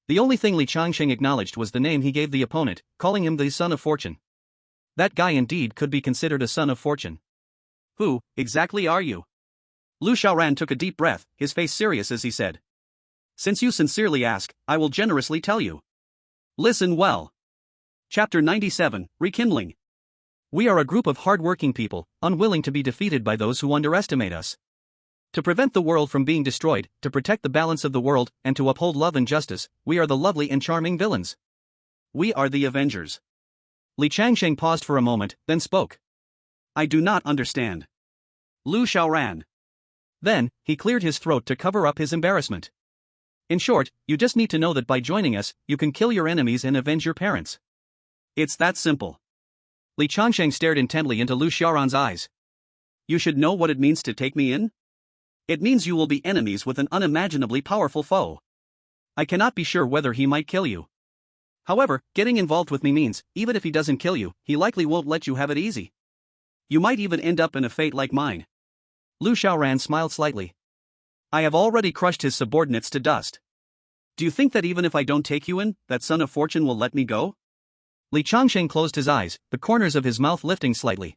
The only thing Li Changsheng acknowledged was the name he gave the opponent, calling him the Son of Fortune. That guy indeed could be considered a Son of Fortune. Who, exactly are you? Lu Xiaoran took a deep breath, his face serious as he said. Since you sincerely ask, I will generously tell you. Listen well. Chapter 97, Rekindling. We are a group of hard-working people, unwilling to be defeated by those who underestimate us. To prevent the world from being destroyed, to protect the balance of the world, and to uphold love and justice, we are the lovely and charming villains. We are the Avengers. Li Changsheng paused for a moment, then spoke. I do not understand. Lu Xiaoran. Then, he cleared his throat to cover up his embarrassment. In short, you just need to know that by joining us, you can kill your enemies and avenge your parents. It's that simple. Li Changsheng stared intently into Lu Xiaoran's eyes. You should know what it means to take me in? It means you will be enemies with an unimaginably powerful foe. I cannot be sure whether he might kill you. However, getting involved with me means, even if he doesn't kill you, he likely won't let you have it easy. You might even end up in a fate like mine. Lu Xiaoran smiled slightly. I have already crushed his subordinates to dust. Do you think that even if I don't take you in, that Son of Fortune will let me go? Li Changsheng closed his eyes, the corners of his mouth lifting slightly.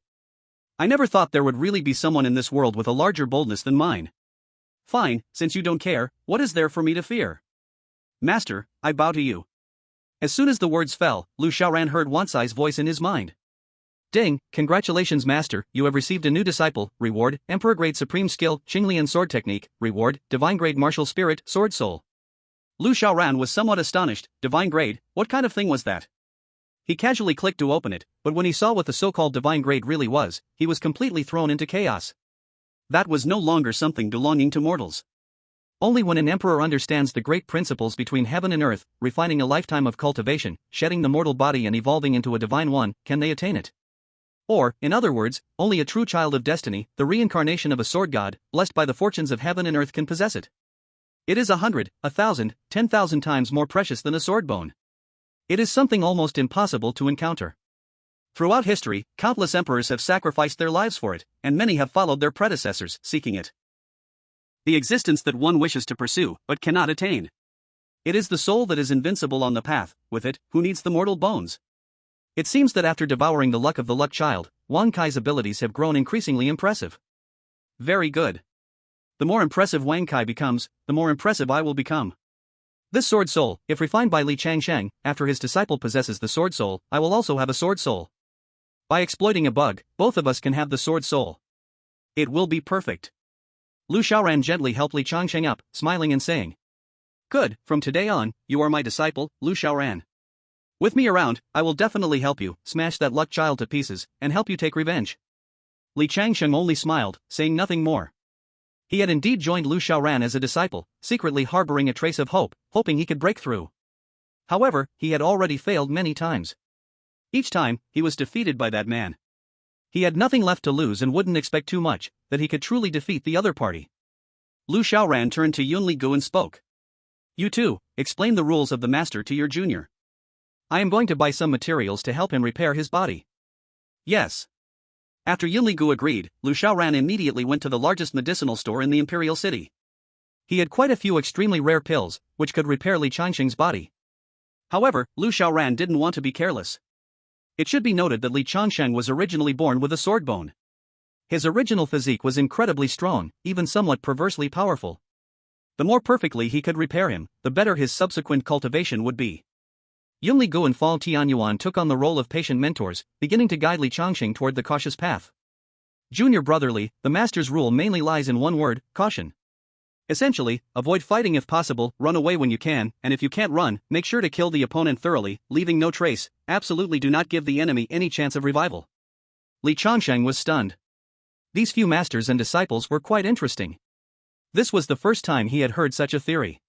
I never thought there would really be someone in this world with a larger boldness than mine. Fine, since you don't care, what is there for me to fear? Master, I bow to you. As soon as the words fell, Lu Xiaoran heard Wansai's voice in his mind. Ding, congratulations master, you have received a new disciple, reward, Emperor Grade Supreme Skill, Qinglian Sword Technique, reward, Divine Grade Martial Spirit, Sword Soul. Lu Xiaoran was somewhat astonished, Divine Grade, what kind of thing was that? He casually clicked to open it, but when he saw what the so-called Divine Grade really was, he was completely thrown into chaos. That was no longer something belonging to mortals. Only when an emperor understands the great principles between heaven and earth, refining a lifetime of cultivation, shedding the mortal body and evolving into a divine one, can they attain it. Or, in other words, only a true child of destiny, the reincarnation of a sword god, blessed by the fortunes of heaven and earth can possess it. It is 100, 1,000, 10,000 times more precious than a sword bone. It is something almost impossible to encounter. Throughout history, countless emperors have sacrificed their lives for it, and many have followed their predecessors, seeking it. The existence that one wishes to pursue, but cannot attain. It is the soul that is invincible on the path, with it, who needs the mortal bones. It seems that after devouring the luck of the luck child, Wang Kai's abilities have grown increasingly impressive. Very good. The more impressive Wang Kai becomes, the more impressive I will become. This sword soul, if refined by Li Changsheng, after his disciple possesses the sword soul, I will also have a sword soul. By exploiting a bug, both of us can have the sword soul. It will be perfect. Lu Xiaoran gently helped Li Changsheng up, smiling and saying. Good, from today on, you are my disciple, Lu Xiaoran. With me around, I will definitely help you smash that luck child to pieces and help you take revenge. Li Changsheng only smiled, saying nothing more. He had indeed joined Lu Xiaoran as a disciple, secretly harboring a trace of hope, hoping he could break through. However, he had already failed many times. Each time, he was defeated by that man. He had nothing left to lose and wouldn't expect too much, that he could truly defeat the other party. Lu Xiaoran turned to Yunli Gu and spoke. You too, explain the rules of the master to your junior. I am going to buy some materials to help him repair his body. Yes. After Yunli Gu agreed, Lu Xiaoran immediately went to the largest medicinal store in the imperial city. He had quite a few extremely rare pills, which could repair Li Changsheng's body. However, Lu Xiaoran didn't want to be careless. It should be noted that Li Changsheng was originally born with a sword bone. His original physique was incredibly strong, even somewhat perversely powerful. The more perfectly he could repair him, the better his subsequent cultivation would be. Yunli Gu and Fall Tianyuan took on the role of patient mentors, beginning to guide Li Changsheng toward the cautious path. Junior brotherly, the master's rule mainly lies in one word: caution. Essentially, avoid fighting if possible, run away when you can, and if you can't run, make sure to kill the opponent thoroughly, leaving no trace. Absolutely do not give the enemy any chance of revival. Li Changsheng was stunned. These few masters and disciples were quite interesting. This was the first time he had heard such a theory.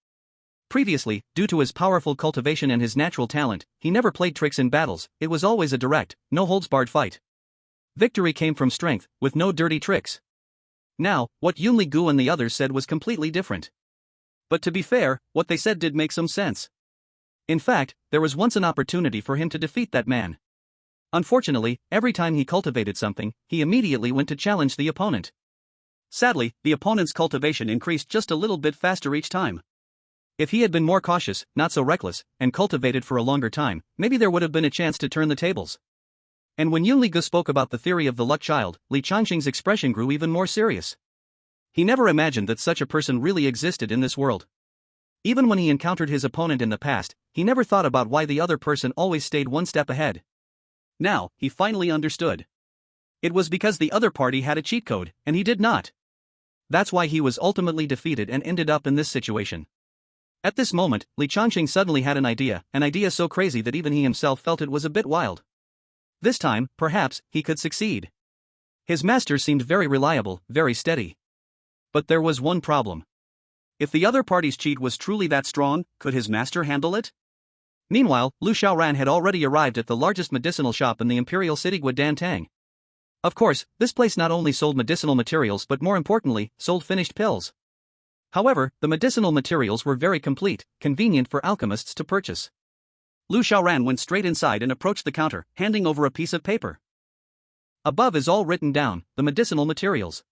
Previously, due to his powerful cultivation and his natural talent, he never played tricks in battles. It was always a direct, no-holds-barred fight. Victory came from strength, with no dirty tricks. Now, what Yunli Gu and the others said was completely different. But to be fair, what they said did make some sense. In fact, there was once an opportunity for him to defeat that man. Unfortunately, every time he cultivated something, he immediately went to challenge the opponent. Sadly, the opponent's cultivation increased just a little bit faster each time. If he had been more cautious, not so reckless, and cultivated for a longer time, maybe there would have been a chance to turn the tables. And when Yunli Gu spoke about the theory of the luck child, Li Changsheng's expression grew even more serious. He never imagined that such a person really existed in this world. Even when he encountered his opponent in the past, he never thought about why the other person always stayed one step ahead. Now, he finally understood. It was because the other party had a cheat code, and he did not. That's why he was ultimately defeated and ended up in this situation. At this moment, Li Changsheng suddenly had an idea so crazy that even he himself felt it was a bit wild. This time, perhaps, he could succeed. His master seemed very reliable, very steady. But there was one problem. If the other party's cheat was truly that strong, could his master handle it? Meanwhile, Lu Xiaoran had already arrived at the largest medicinal shop in the imperial city Guadantang. Of course, this place not only sold medicinal materials but more importantly, sold finished pills. However, the medicinal materials were very complete, convenient for alchemists to purchase. Lu Xiaoran went straight inside and approached the counter, handing over a piece of paper. Above is all written down, the medicinal materials.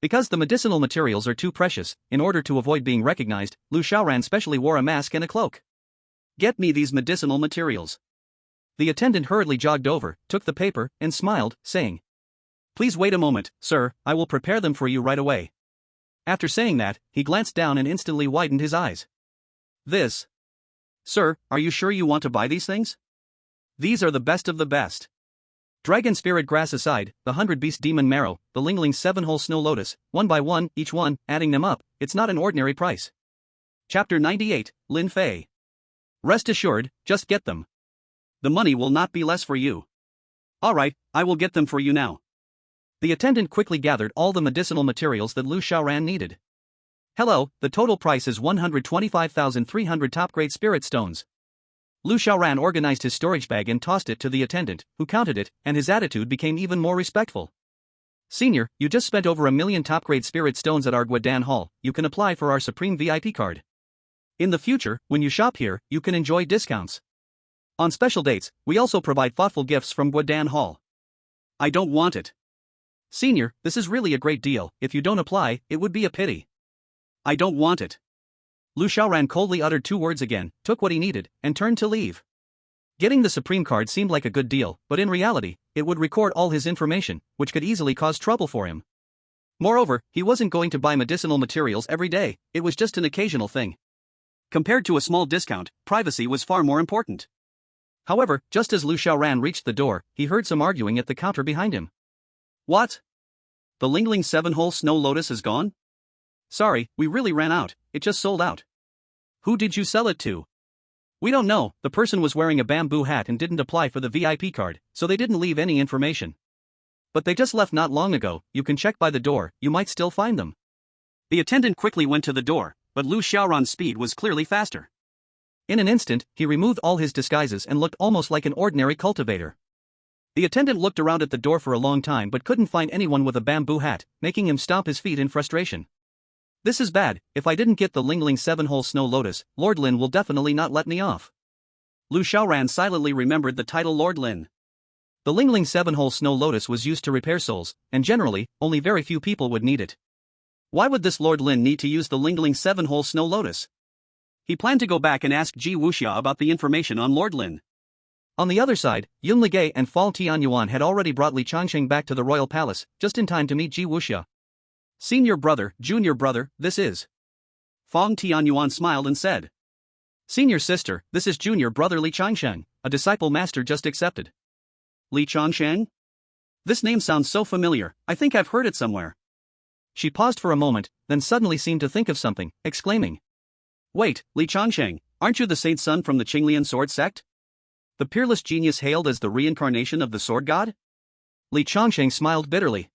Because the medicinal materials are too precious, in order to avoid being recognized, Lu Xiaoran specially wore a mask and a cloak. Get me these medicinal materials. The attendant hurriedly jogged over, took the paper, and smiled, saying, Please wait a moment, sir, I will prepare them for you right away. After saying that, he glanced down and instantly widened his eyes. This. Sir, are you sure you want to buy these things? These are the best of the best. Dragon spirit grass aside, the 100-beast demon marrow, the Lingling 7-hole snow lotus, one by one, each one, adding them up, it's not an ordinary price. Chapter 98, Lin Fei. Rest assured, just get them. The money will not be less for you. Alright, I will get them for you now. The attendant quickly gathered all the medicinal materials that Lu Xiaoran needed. Hello, the total price is 125,300 top-grade spirit stones. Lu Xiaoran organized his storage bag and tossed it to the attendant, who counted it, and his attitude became even more respectful. Senior, you just spent over 1 million top-grade spirit stones at our Guadan Hall, you can apply for our Supreme VIP card. In the future, when you shop here, you can enjoy discounts. On special dates, we also provide thoughtful gifts from Guadan Hall. I don't want it. Senior, this is really a great deal, if you don't apply, it would be a pity. I don't want it. Lu Xiaoran coldly uttered 2 words again, took what he needed, and turned to leave. Getting the Supreme card seemed like a good deal, but in reality, it would record all his information, which could easily cause trouble for him. Moreover, he wasn't going to buy medicinal materials every day, it was just an occasional thing. Compared to a small discount, privacy was far more important. However, just as Lu Xiaoran reached the door, he heard some arguing at the counter behind him. What? The Lingling 7-hole snow lotus is gone? Sorry, we really ran out, it just sold out. Who did you sell it to? We don't know, the person was wearing a bamboo hat and didn't apply for the VIP card, so they didn't leave any information. But they just left not long ago, you can check by the door, you might still find them. The attendant quickly went to the door, but Lu Xiaoran's speed was clearly faster. In an instant, he removed all his disguises and looked almost like an ordinary cultivator. The attendant looked around at the door for a long time but couldn't find anyone with a bamboo hat, making him stomp his feet in frustration. This is bad, if I didn't get the Lingling 7-hole Snow Lotus, Lord Lin will definitely not let me off. Lu Xiaoran silently remembered the title Lord Lin. The Lingling 7-hole Snow Lotus was used to repair souls, and generally, only very few people would need it. Why would this Lord Lin need to use the Lingling 7-hole Snow Lotus? He planned to go back and ask Ji Wuxia about the information on Lord Lin. On the other side, Yun Ligay and Fall Tianyuan had already brought Li Changsheng back to the royal palace, just in time to meet Ji Wuxia. Senior brother, junior brother, this is. Fong Tianyuan smiled and said. Senior sister, this is junior brother Li Changsheng, a disciple master just accepted. Li Changsheng? This name sounds so familiar, I think I've heard it somewhere. She paused for a moment, then suddenly seemed to think of something, exclaiming. Wait, Li Changsheng, aren't you the saint son from the Qinglian sword sect? The peerless genius hailed as the reincarnation of the sword god? Li Changsheng smiled bitterly.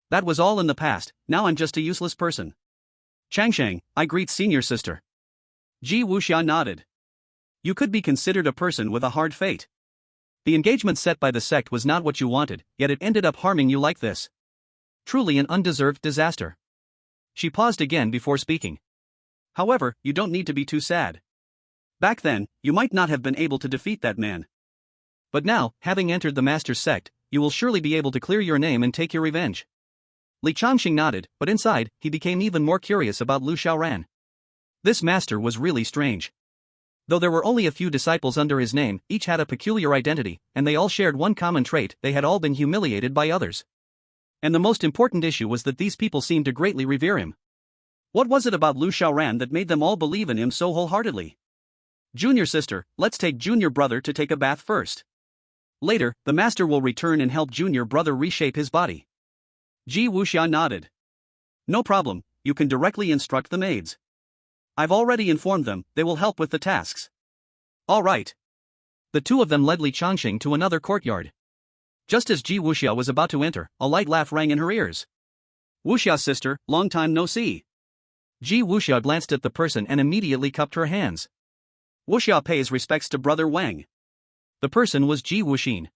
That was all in the past, now I'm just a useless person. Changsheng, I greet senior sister. Ji Wuxia nodded. You could be considered a person with a hard fate. The engagement set by the sect was not what you wanted, yet it ended up harming you like this. Truly an undeserved disaster. She paused again before speaking. However, you don't need to be too sad. Back then, you might not have been able to defeat that man. But now, having entered the master's sect, you will surely be able to clear your name and take your revenge. Li Changsheng nodded, but inside, he became even more curious about Lu Xiaoran. This master was really strange. Though there were only a few disciples under his name, each had a peculiar identity, and they all shared one common trait: they had all been humiliated by others. And the most important issue was that these people seemed to greatly revere him. What was it about Lu Xiaoran that made them all believe in him so wholeheartedly? Junior sister, let's take junior brother to take a bath first. Later, the master will return and help junior brother reshape his body. Ji Wuxia nodded. No problem, you can directly instruct the maids. I've already informed them, they will help with the tasks. All right. The two of them led Li Changsheng to another courtyard. Just as Ji Wuxia was about to enter, a light laugh rang in her ears. Wuxia sister, long time no see. Ji Wuxia glanced at the person and immediately cupped her hands. Wuxia pays respects to brother Wang. The person was Ji Wuxin.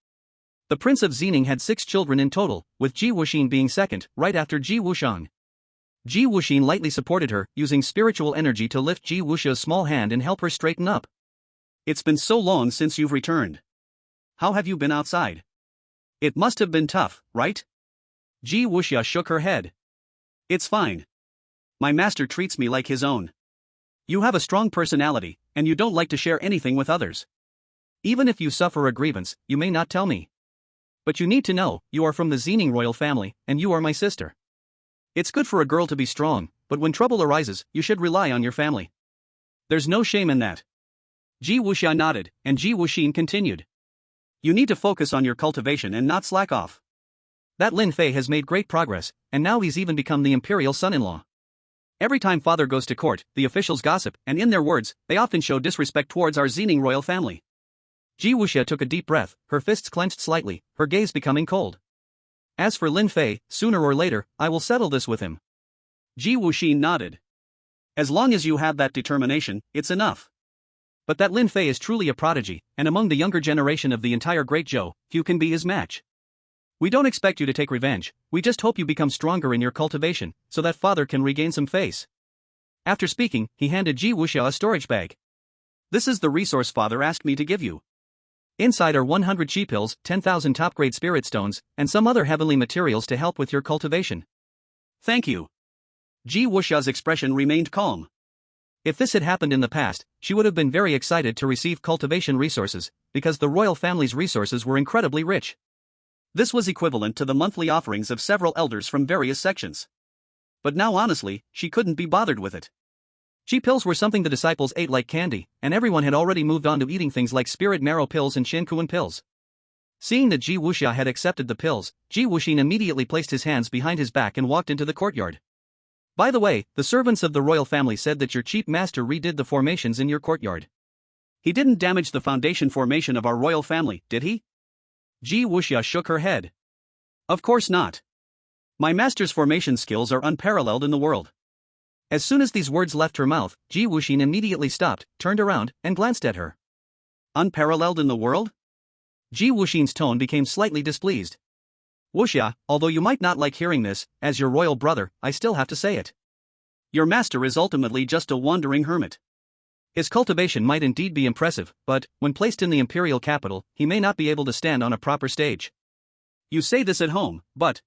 The Prince of Xining had 6 children in total, with Ji Wuxin being second, right after Ji Wuxian. Ji Wuxin lightly supported her, using spiritual energy to lift Ji Wuxia's small hand and help her straighten up. It's been so long since you've returned. How have you been outside? It must have been tough, right? Ji Wuxia shook her head. It's fine. My master treats me like his own. You have a strong personality, and you don't like to share anything with others. Even if you suffer a grievance, you may not tell me. But you need to know, you are from the Xining royal family, and you are my sister. It's good for a girl to be strong, but when trouble arises, you should rely on your family. There's no shame in that. Ji Wuxia nodded, and Ji Wuxin continued. You need to focus on your cultivation and not slack off. That Lin Fei has made great progress, and now he's even become the imperial son-in-law. Every time father goes to court, the officials gossip, and in their words, they often show disrespect towards our Xining royal family. Ji Wuxia took a deep breath, her fists clenched slightly, her gaze becoming cold. As for Lin Fei, sooner or later, I will settle this with him. Ji Wuxin nodded. As long as you have that determination, it's enough. But that Lin Fei is truly a prodigy, and among the younger generation of the entire Great Zhou, few can be his match. We don't expect you to take revenge, we just hope you become stronger in your cultivation, so that father can regain some face. After speaking, he handed Ji Wuxia a storage bag. This is the resource father asked me to give you. Inside are 100 chi pills, 10,000 top-grade spirit stones, and some other heavenly materials to help with your cultivation. Thank you. Ji Wuxia's expression remained calm. If this had happened in the past, she would have been very excited to receive cultivation resources, because the royal family's resources were incredibly rich. This was equivalent to the monthly offerings of several elders from various sections. But now honestly, she couldn't be bothered with it. Chi pills were something the disciples ate like candy, and everyone had already moved on to eating things like spirit marrow pills and Shinkuan pills. Seeing that Ji Wuxia had accepted the pills, Ji Wuxin immediately placed his hands behind his back and walked into the courtyard. By the way, the servants of the royal family said that your cheap master redid the formations in your courtyard. He didn't damage the foundation formation of our royal family, did he? Ji Wuxia shook her head. Of course not. My master's formation skills are unparalleled in the world. As soon as these words left her mouth, Ji Wuxin immediately stopped, turned around, and glanced at her. Unparalleled in the world? Ji Wuxin's tone became slightly displeased. Wuxia, although you might not like hearing this, as your royal brother, I still have to say it. Your master is ultimately just a wandering hermit. His cultivation might indeed be impressive, but, when placed in the imperial capital, he may not be able to stand on a proper stage. You say this at home, but,